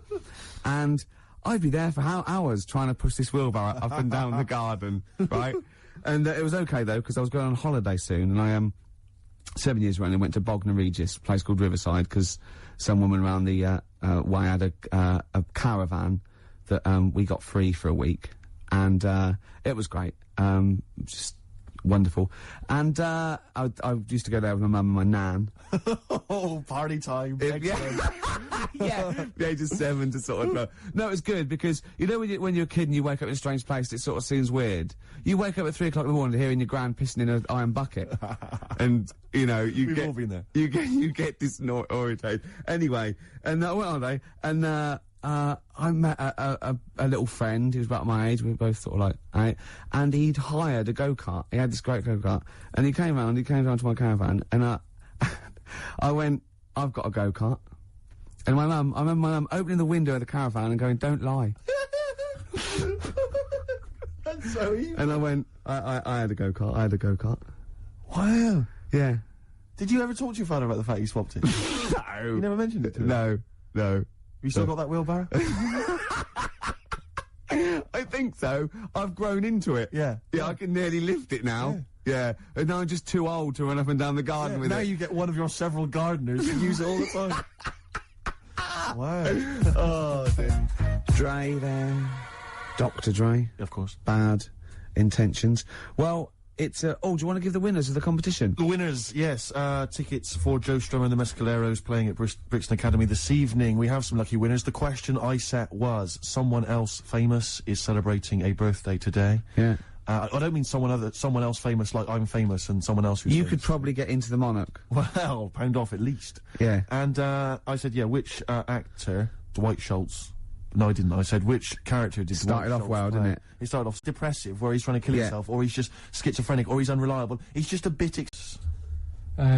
And I'd be there for hours trying to push this wheelbarrow up and down the garden, right? And it was okay, though, because I was going on holiday soon, and I 7 years running, went to Bognor Regis, a place called Riverside, because some woman around the way had a caravan that we got free for a week. And it was great, just wonderful. And I used to go there with my mum and my nan. Oh, party time! Yeah, the age of 7 to sort of. No, it was good because when you're a kid and you wake up in a strange place, it sort of seems weird. You wake up at 3 o'clock in the morning hearing your gran pissing in an iron bucket, and We've all been there. You get disorientated. Anyway, and I went on holiday and. I met a little friend who was about my age. We were both sort of like, right? And he'd hired a go-kart. He had this great go-kart. And he came round to my caravan, and I went, I've got a go-kart. And I remember my mum opening the window of the caravan and going, don't lie. That's so evil. And I went, I had a go-kart. I had a go-kart. Wow. Yeah. Did you ever talk to your father about the fact you swapped it? No. You never mentioned it to him? No. You still got that wheelbarrow? I think so. I've grown into it. Yeah. Yeah, I can nearly lift it now. Yeah. And now I'm just too old to run up and down the garden with now it. Now you get one of your several gardeners to use it all the time. Wow. Oh, dear. Dre there. Dr. Dre. Of course. Bad intentions. Well, it's, do you want to give the winners of the competition? The winners, yes. Tickets for Joe Strummer and the Mescaleros playing at Brixton Academy this evening. We have some lucky winners. The question I set was, someone else famous is celebrating a birthday today. Yeah. I don't mean someone else famous like I'm famous and someone else who's You famous. could probably get into the Monarch. Well, pound off at least. Yeah. And, I said, yeah, which, actor, Dwight Schultz. No, I didn't. I said, which character did Started Dwight off Schultz well, play? didn't it? He started off depressive, where he's trying to kill himself, or he's just schizophrenic, or he's unreliable. He's just a bit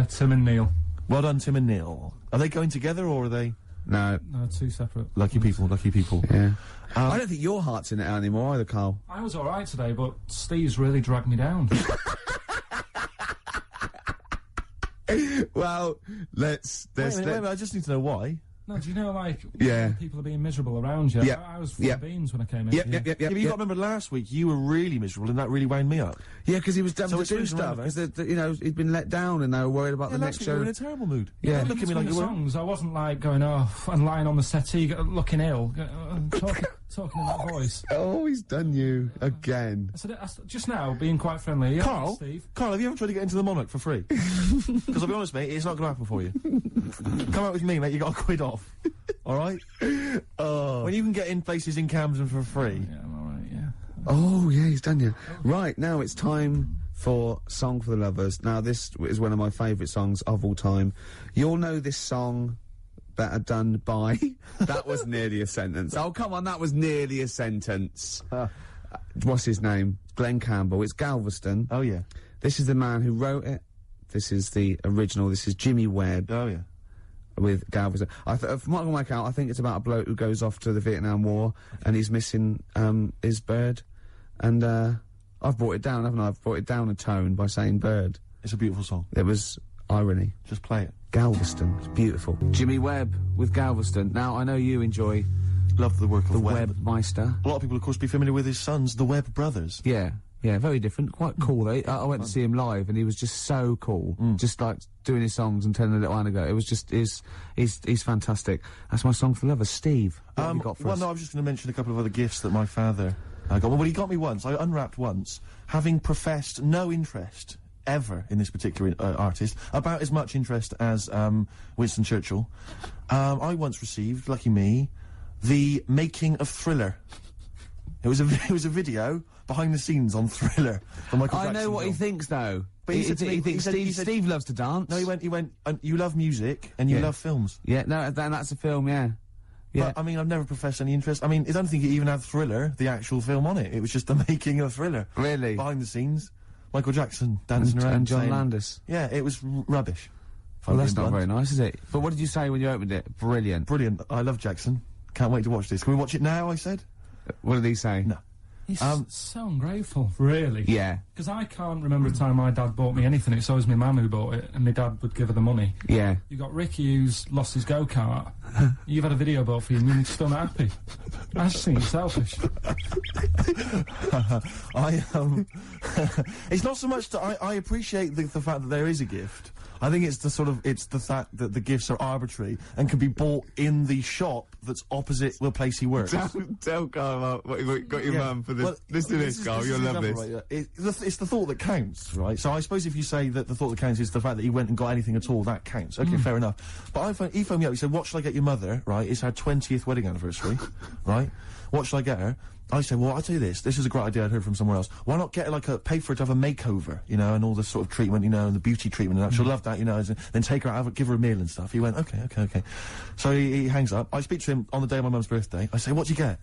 Tim and Neil. Well done, Tim and Neil. Are they going together, or are they... No. No, two separate. Lucky people, lucky people. Yeah. I don't think your heart's in it anymore either, Karl. I was alright today, but Steve's really dragged me down. Well, let's... Wait a minute, I just need to know why. No, do you know, like, Yeah. when people are being miserable around you? Yeah. I was full of beans when I came in. Yep. Yeah, but you got to remember last week, you were really miserable, and that really wound me up. Yeah, because he was having So to it's do really stuff. relevant. Because, he'd been let down and they were worried about the last next week show. you were in a terrible mood. Yeah. Look at me like you were. songs, I wasn't, like, going off and lying on the settee, looking ill, talking in that voice. Oh, he's done you again. I said, just now, being quite friendly. Yeah, Carl, Steve. Carl, have you ever tried to get into the Monarch for free? Because I'll be honest, mate, it's not going to happen for you. Come out with me, mate, you got a quid off. Alright? Oh. When you can get in places in Camden for free. Yeah, I'm alright, yeah. Oh, yeah, he's done you. Right, now it's time for Song for the Lovers. Now, this is one of my favourite songs of all time. You'll know this song better done by... That was nearly a sentence. Oh, come on, that was nearly a sentence. What's his name? Glenn Campbell. It's Galveston. Oh, yeah. This is the man who wrote it. This is the original. This is Jimmy Webb. Oh, yeah. With Galveston. From what I can work out, I think it's about a bloke who goes off to the Vietnam War and he's missing his bird. And I've brought it down, haven't I? I've brought it down a tone by saying bird. It's a beautiful song. It was irony. Just play it. Galveston. It's beautiful. Jimmy Webb with Galveston. Now, I know you enjoy... Love the work of the Webb. Webb-meister. A lot of people, of course, be familiar with his sons, the Webb brothers. Yeah. Yeah, very different. Quite cool, though. I went to see him live, and he was just so cool. Just, like, doing his songs and telling a little anecdote. It was just... He's fantastic. That's my song for lovers. Steve, what have you got for us? No, I was just going to mention a couple of other gifts that my father got. Well, he got me once. I unwrapped once, having professed no interest ever in this particular artist, about as much interest as Winston Churchill. I once received, lucky me, the making of Thriller. It was a video behind the scenes on Thriller from Michael Jackson. I know what he thinks, though. But he thinks Steve loves to dance. No, he went, you love music and you love films. Yeah, no, that's a film, yeah. Yeah. But, I mean, I've never professed any interest. I mean, I don't think it even had Thriller, the actual film, on it. It was just the making of Thriller. Really? Behind the scenes. Michael Jackson dancing around. And John saying- Landis. Yeah, it was rubbish. Well, that's not blunt. very nice, is it? But what did you say when you opened it? Brilliant. Brilliant. I love Jackson. Can't wait to watch this. Can we watch it now, I said? What did he say? No. He's so ungrateful, really. Yeah. Because I can't remember a time my dad bought me anything. It's always my mum who bought it, and my dad would give her the money. Yeah. You got Ricky who's lost his go-kart. You've had a video bought for you, and you're still not happy. I just think you're selfish. It's not so much that I appreciate the fact that there is a gift. I think it's the fact that the gifts are arbitrary and can be bought in the shop that's opposite the place he works. Tell Karl about what you got your mum for this. Well, Listen to this, Karl, you'll love this. Right, yeah. It's the thought that counts, right? So I suppose if you say that the thought that counts is the fact that he went and got anything at all, that counts. Okay, fair enough. But he phoned me up, he said, what shall I get your mother, right? It's her 20th wedding anniversary, right? What shall I get her? I said, well, I'll tell you this is a great idea I'd heard from somewhere else. Why not get her, pay for her to have a makeover, you know, and all this sort of treatment, you know, and the beauty treatment and that. She'll love that, you know, then take her out, give her a meal and stuff. He went, okay. So he hangs up. I speak to him on the day of my mum's birthday. I say, what'd you get?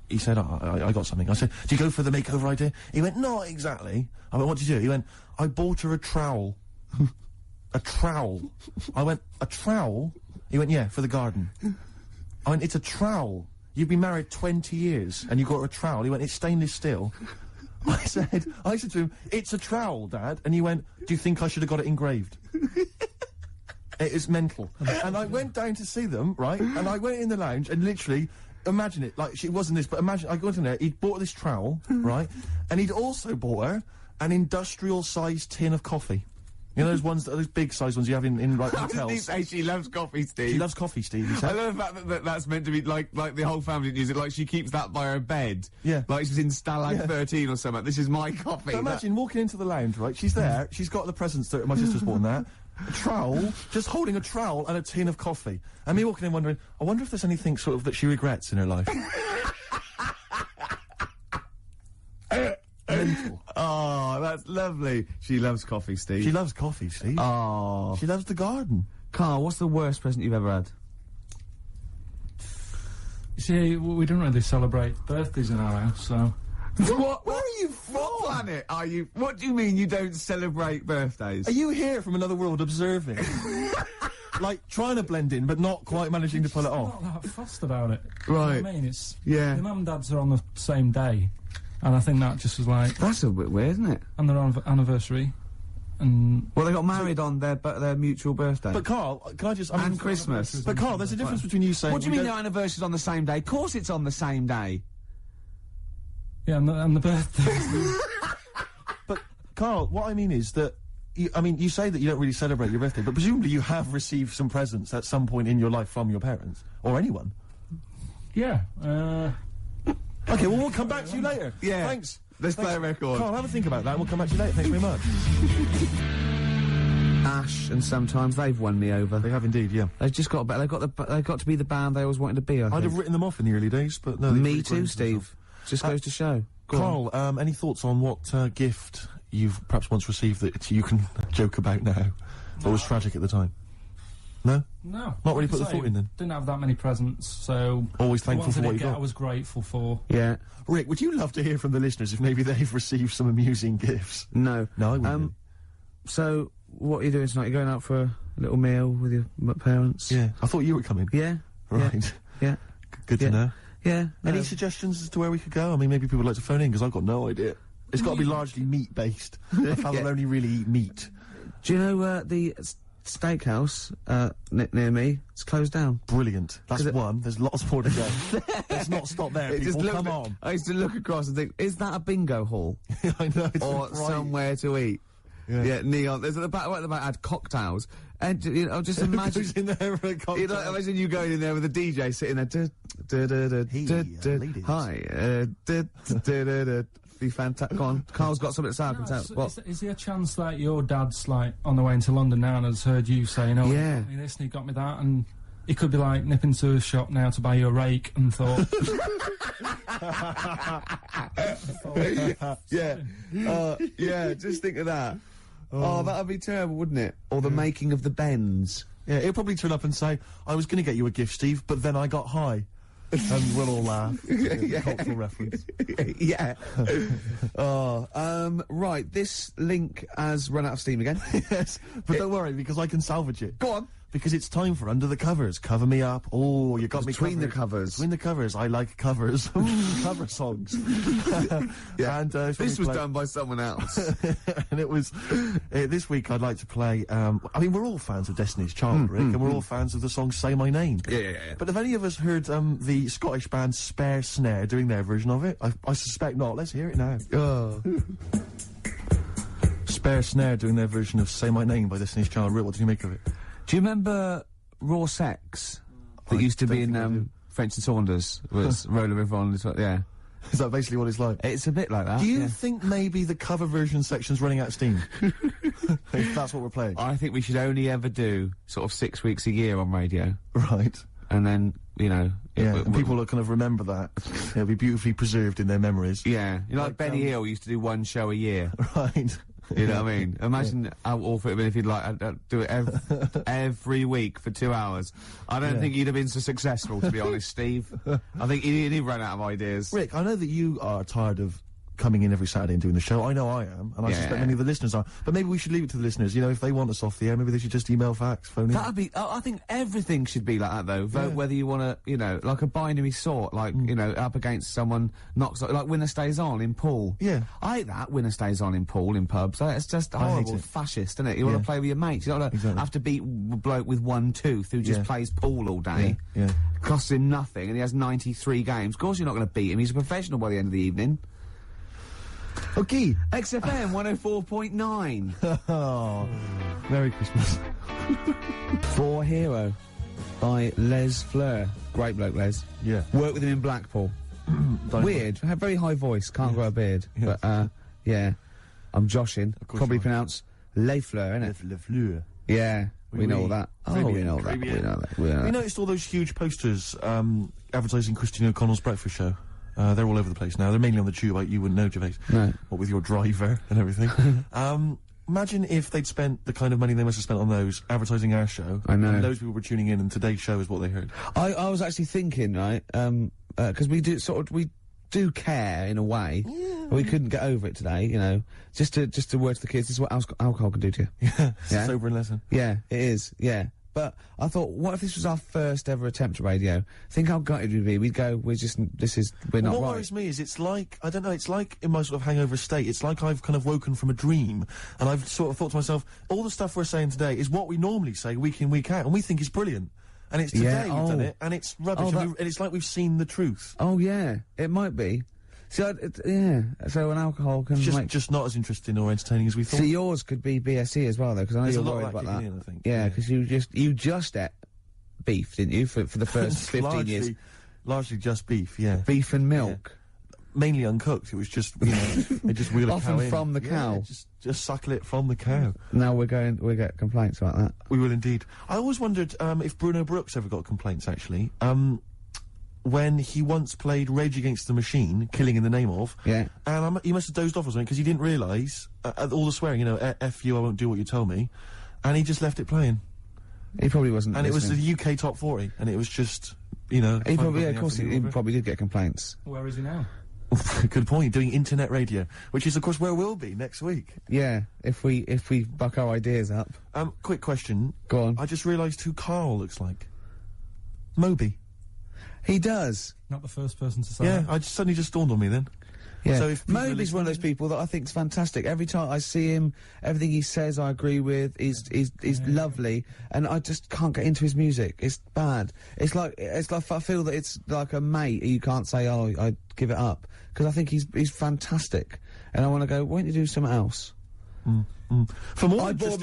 He said, I got something. I said, do you go for the makeover idea? He went, not exactly. I went, what'd you do? He went, I bought her a trowel. A trowel. I went, a trowel? He went, yeah, for the garden. I went, it's a trowel. You've been married 20 years, and you got her a trowel. He went, it's stainless steel. I said to him, it's a trowel, Dad. And he went, do you think I should have got it engraved? It is mental. And I went down to see them, right? And I went in the lounge, and literally, imagine it, like, she wasn't this, but imagine, I got in there, he'd bought this trowel, right? And he'd also bought her an industrial-sized tin of coffee. You know those big-sized ones you have in like, hotels? Did he say she loves coffee, Steve? She loves coffee, Steve, he said. I love the fact that that's meant to be, like the whole family use it, like she keeps that by her bed. Yeah. Like she's in Stalag 13 or something. This is my coffee. So imagine walking into the lounge, right? She's there, she's got the presents that my sister's bought and that. A trowel, just holding a trowel and a tin of coffee. And me walking in wondering, I wonder if there's anything sort of that she regrets in her life. Mental. Oh, that's lovely. She loves coffee, Steve. She loves coffee, Steve. Oh. She loves the garden. Karl, what's the worst present you've ever had? You see, we don't really celebrate birthdays in our house, so... What? Where are you from? What planet are you? What do you mean you don't celebrate birthdays? Are you here from another world observing? Like, trying to blend in, but not quite managing to pull it off? Not that fussed about it. Right. You know what I mean? It's... Yeah. My mum and dad's are on the same day. And I think that just was like... That's a bit weird, isn't it? And their anniversary. And... Well, they got married on their mutual birthday. But Karl, can I just... and Christmas. But Karl, there's a difference between you saying... What do you mean their anniversary's on the same day? Of course it's on the same day. Yeah, and the birthday. But, Karl, what I mean is that... you say that you don't really celebrate your birthday, but presumably you have received some presents at some point in your life from your parents. Or anyone. Yeah, Okay, well, we'll come back to you later. Yeah. Thanks. Let's play a record. Karl, have a think about that and we'll come back to you later. Thanks very much. Ash and Sometimes, they've won me over. They have indeed, yeah. They've just got they've got to be the band they always wanted to be, I think. I'd have written them off in the early days, but no. Me too, Steve. Just goes to show. Karl, any thoughts on what gift you've perhaps once received that you can joke about now, but was tragic at the time? No? No. Not really put the thought in then? Didn't have that many presents, so... Always thankful for what you got. got. I was grateful for. Yeah. Rick, would you love to hear from the listeners if maybe they've received some amusing gifts? No. No, I wouldn't. So, what are you doing tonight? You're going out for a little meal with your parents? Yeah. I thought you were coming. Yeah. Right. Yeah. Good to know. Yeah. Any suggestions as to where we could go? I mean, maybe people would like to phone in, because I've got no idea. It's got to be largely meat-based. A fella will only really eat meat. Do you know, the steakhouse, near me, it's closed down. Brilliant. That's one. There's lots more to go. Let's not stop there, people. Come on. I used to look across and think, is that a bingo hall? I know, it's or bright. Somewhere to eat? Yeah, neon. There's at the back, right at the back, had cocktails. And, you know, just imagine... Who's in there for a cocktail? You know, imagine you going in there with a DJ sitting there. Hi, be fantastic. Go on, Karl's got something to say. I can tell. What? Is there a chance that your dad's like on the way into London now and has heard you saying, "Oh, yeah, he got me this and he got me that," and he could be like nipping to a shop now to buy you a rake and thought, yeah, just think of that. Oh, that'd be terrible, wouldn't it? Or the making of the bends. Yeah, he'll probably turn up and say, I was going to get you a gift, Steve, but then I got high. And we'll all laugh. Yeah. Cultural reference. Yeah. Right, this link has run out of steam again. Yes, but don't worry, because I can salvage it. Go on. Because it's time for Under the Covers. Cover me up. Oh, you got me Between the covered. covers. Between the covers. I like covers. Cover songs. Yeah. And this was done by someone else. And it was this week I'd like to play I mean, we're all fans of Destiny's Child, Rick, and we're all fans of the song Say My Name. Yeah. But have any of us heard the Scottish band Spare Snare doing their version of it? I suspect not. Let's hear it now. Spare Snare doing their version of Say My Name by Destiny's Child. Rick, what do you make of it? Do you remember Raw Sex that used to be in French and Saunders? Was Roll a River on this one? Yeah. Is that basically what it's like? It's a bit like that. Do you yeah. think maybe the cover version section's running out of steam? If that's what we're playing. I think we should only ever do sort of 6 weeks a year on radio. Right. And then, you know... and people will kind of remember that. It'll be beautifully preserved in their memories. Yeah. You know, like Benny Hill used to do one show a year. Right. You know what I mean? Imagine how awful it'd been if you'd like do it every week for 2 hours. I don't think you'd have been so successful, to be honest, Steve. I think he'd run out of ideas. Rick, I know that you are tired of coming in every Saturday and doing the show. I know I am, and I suspect many of the listeners are. But maybe we should leave it to the listeners. You know, if they want us off the air, maybe they should just email, fax, phone in. That'd be... I think everything should be like that, though. Vote whether you want to, you know, like a binary sort, like, you know, up against someone knocks... Like Winner Stays On in pool. Yeah. I hate that, Winner Stays On in pool, in pubs. It's just horrible, fascist, isn't it? You want to play with your mates. You don't want to have to beat a bloke with one tooth who just plays pool all day. Yeah. Costs him nothing, and he has 93 games. Of course you're not going to beat him. He's a professional by the end of the evening. Okay. XFM 104.9. Oh, Merry Christmas. For Hero by Les Fleur. Great bloke, Les. Yeah. Worked with him in Blackpool. Weird. Had very high voice. Can't grow a beard. Yes. But, yeah. I'm joshing. Probably pronounced Les Fleur, innit? Les Fleur. Yeah. We know all that. Oh, we know that. We know that. We noticed all those huge posters advertising Christine O'Connell's breakfast show. They're all over the place now. They're mainly on the tube. You wouldn't know, Gervais. No. What with your driver and everything. Imagine if they'd spent the kind of money they must have spent on those advertising our show. I know. And those people were tuning in, and today's show is what they heard. I was actually thinking, right, because we do care in a way. Yeah. We couldn't get over it today, you know. Just to word to the kids, this is what alcohol can do to you. Yeah. It's a sobering lesson. Yeah, it is. Yeah. But I thought, what if this was our first ever attempt at radio? Think how gutted we'd be. We'd go, we're not What right. worries me is it's like, I don't know, it's like in my sort of hangover state, it's like I've kind of woken from a dream, and I've sort of thought to myself, all the stuff we're saying today is what we normally say week in, week out, and we think is brilliant. And it's today we've done it, and it's rubbish, and it's like we've seen the truth. Oh, yeah, it might be. See, so an alcohol can it's just not as interesting or entertaining as we thought. See, yours could be BSE as well, though, because I know you're worried about that. In, I think. Yeah, because you just ate beef, didn't you, for the first 15 years? Largely just beef, yeah. Beef and milk. Yeah. Mainly uncooked. It was just, you know, they just wheel a cow in. From the cow. Yeah, just suckle it from the cow. Now we'll get complaints about that. We will indeed. I always wondered if Bruno Brooks ever got complaints, actually. When he once played Rage Against the Machine, Killing in the Name of, and he must have dozed off or something, because he didn't realise all the swearing, you know, F you, I won't do what you tell me, and he just left it playing. He probably wasn't And listening. it was the UK Top 40, and it was just, you know... He probably, of course, he probably did get complaints. Where is he now? Good point, doing internet radio, which is, of course, where we'll be next week. Yeah, if we buck our ideas up. Quick question. Go on. I just realised who Karl looks like. Moby. He does. Not the first person to say that. Yeah, suddenly just dawned on me then. Yeah. So if Moby's one of those people that I think is fantastic. Every time I see him, everything he says I agree with. He's lovely, and I just can't get into his music. It's bad. It's like I feel that it's like a mate you can't say, oh, I give it up, because I think he's fantastic, and I want to go, why don't you do something else? For more I bought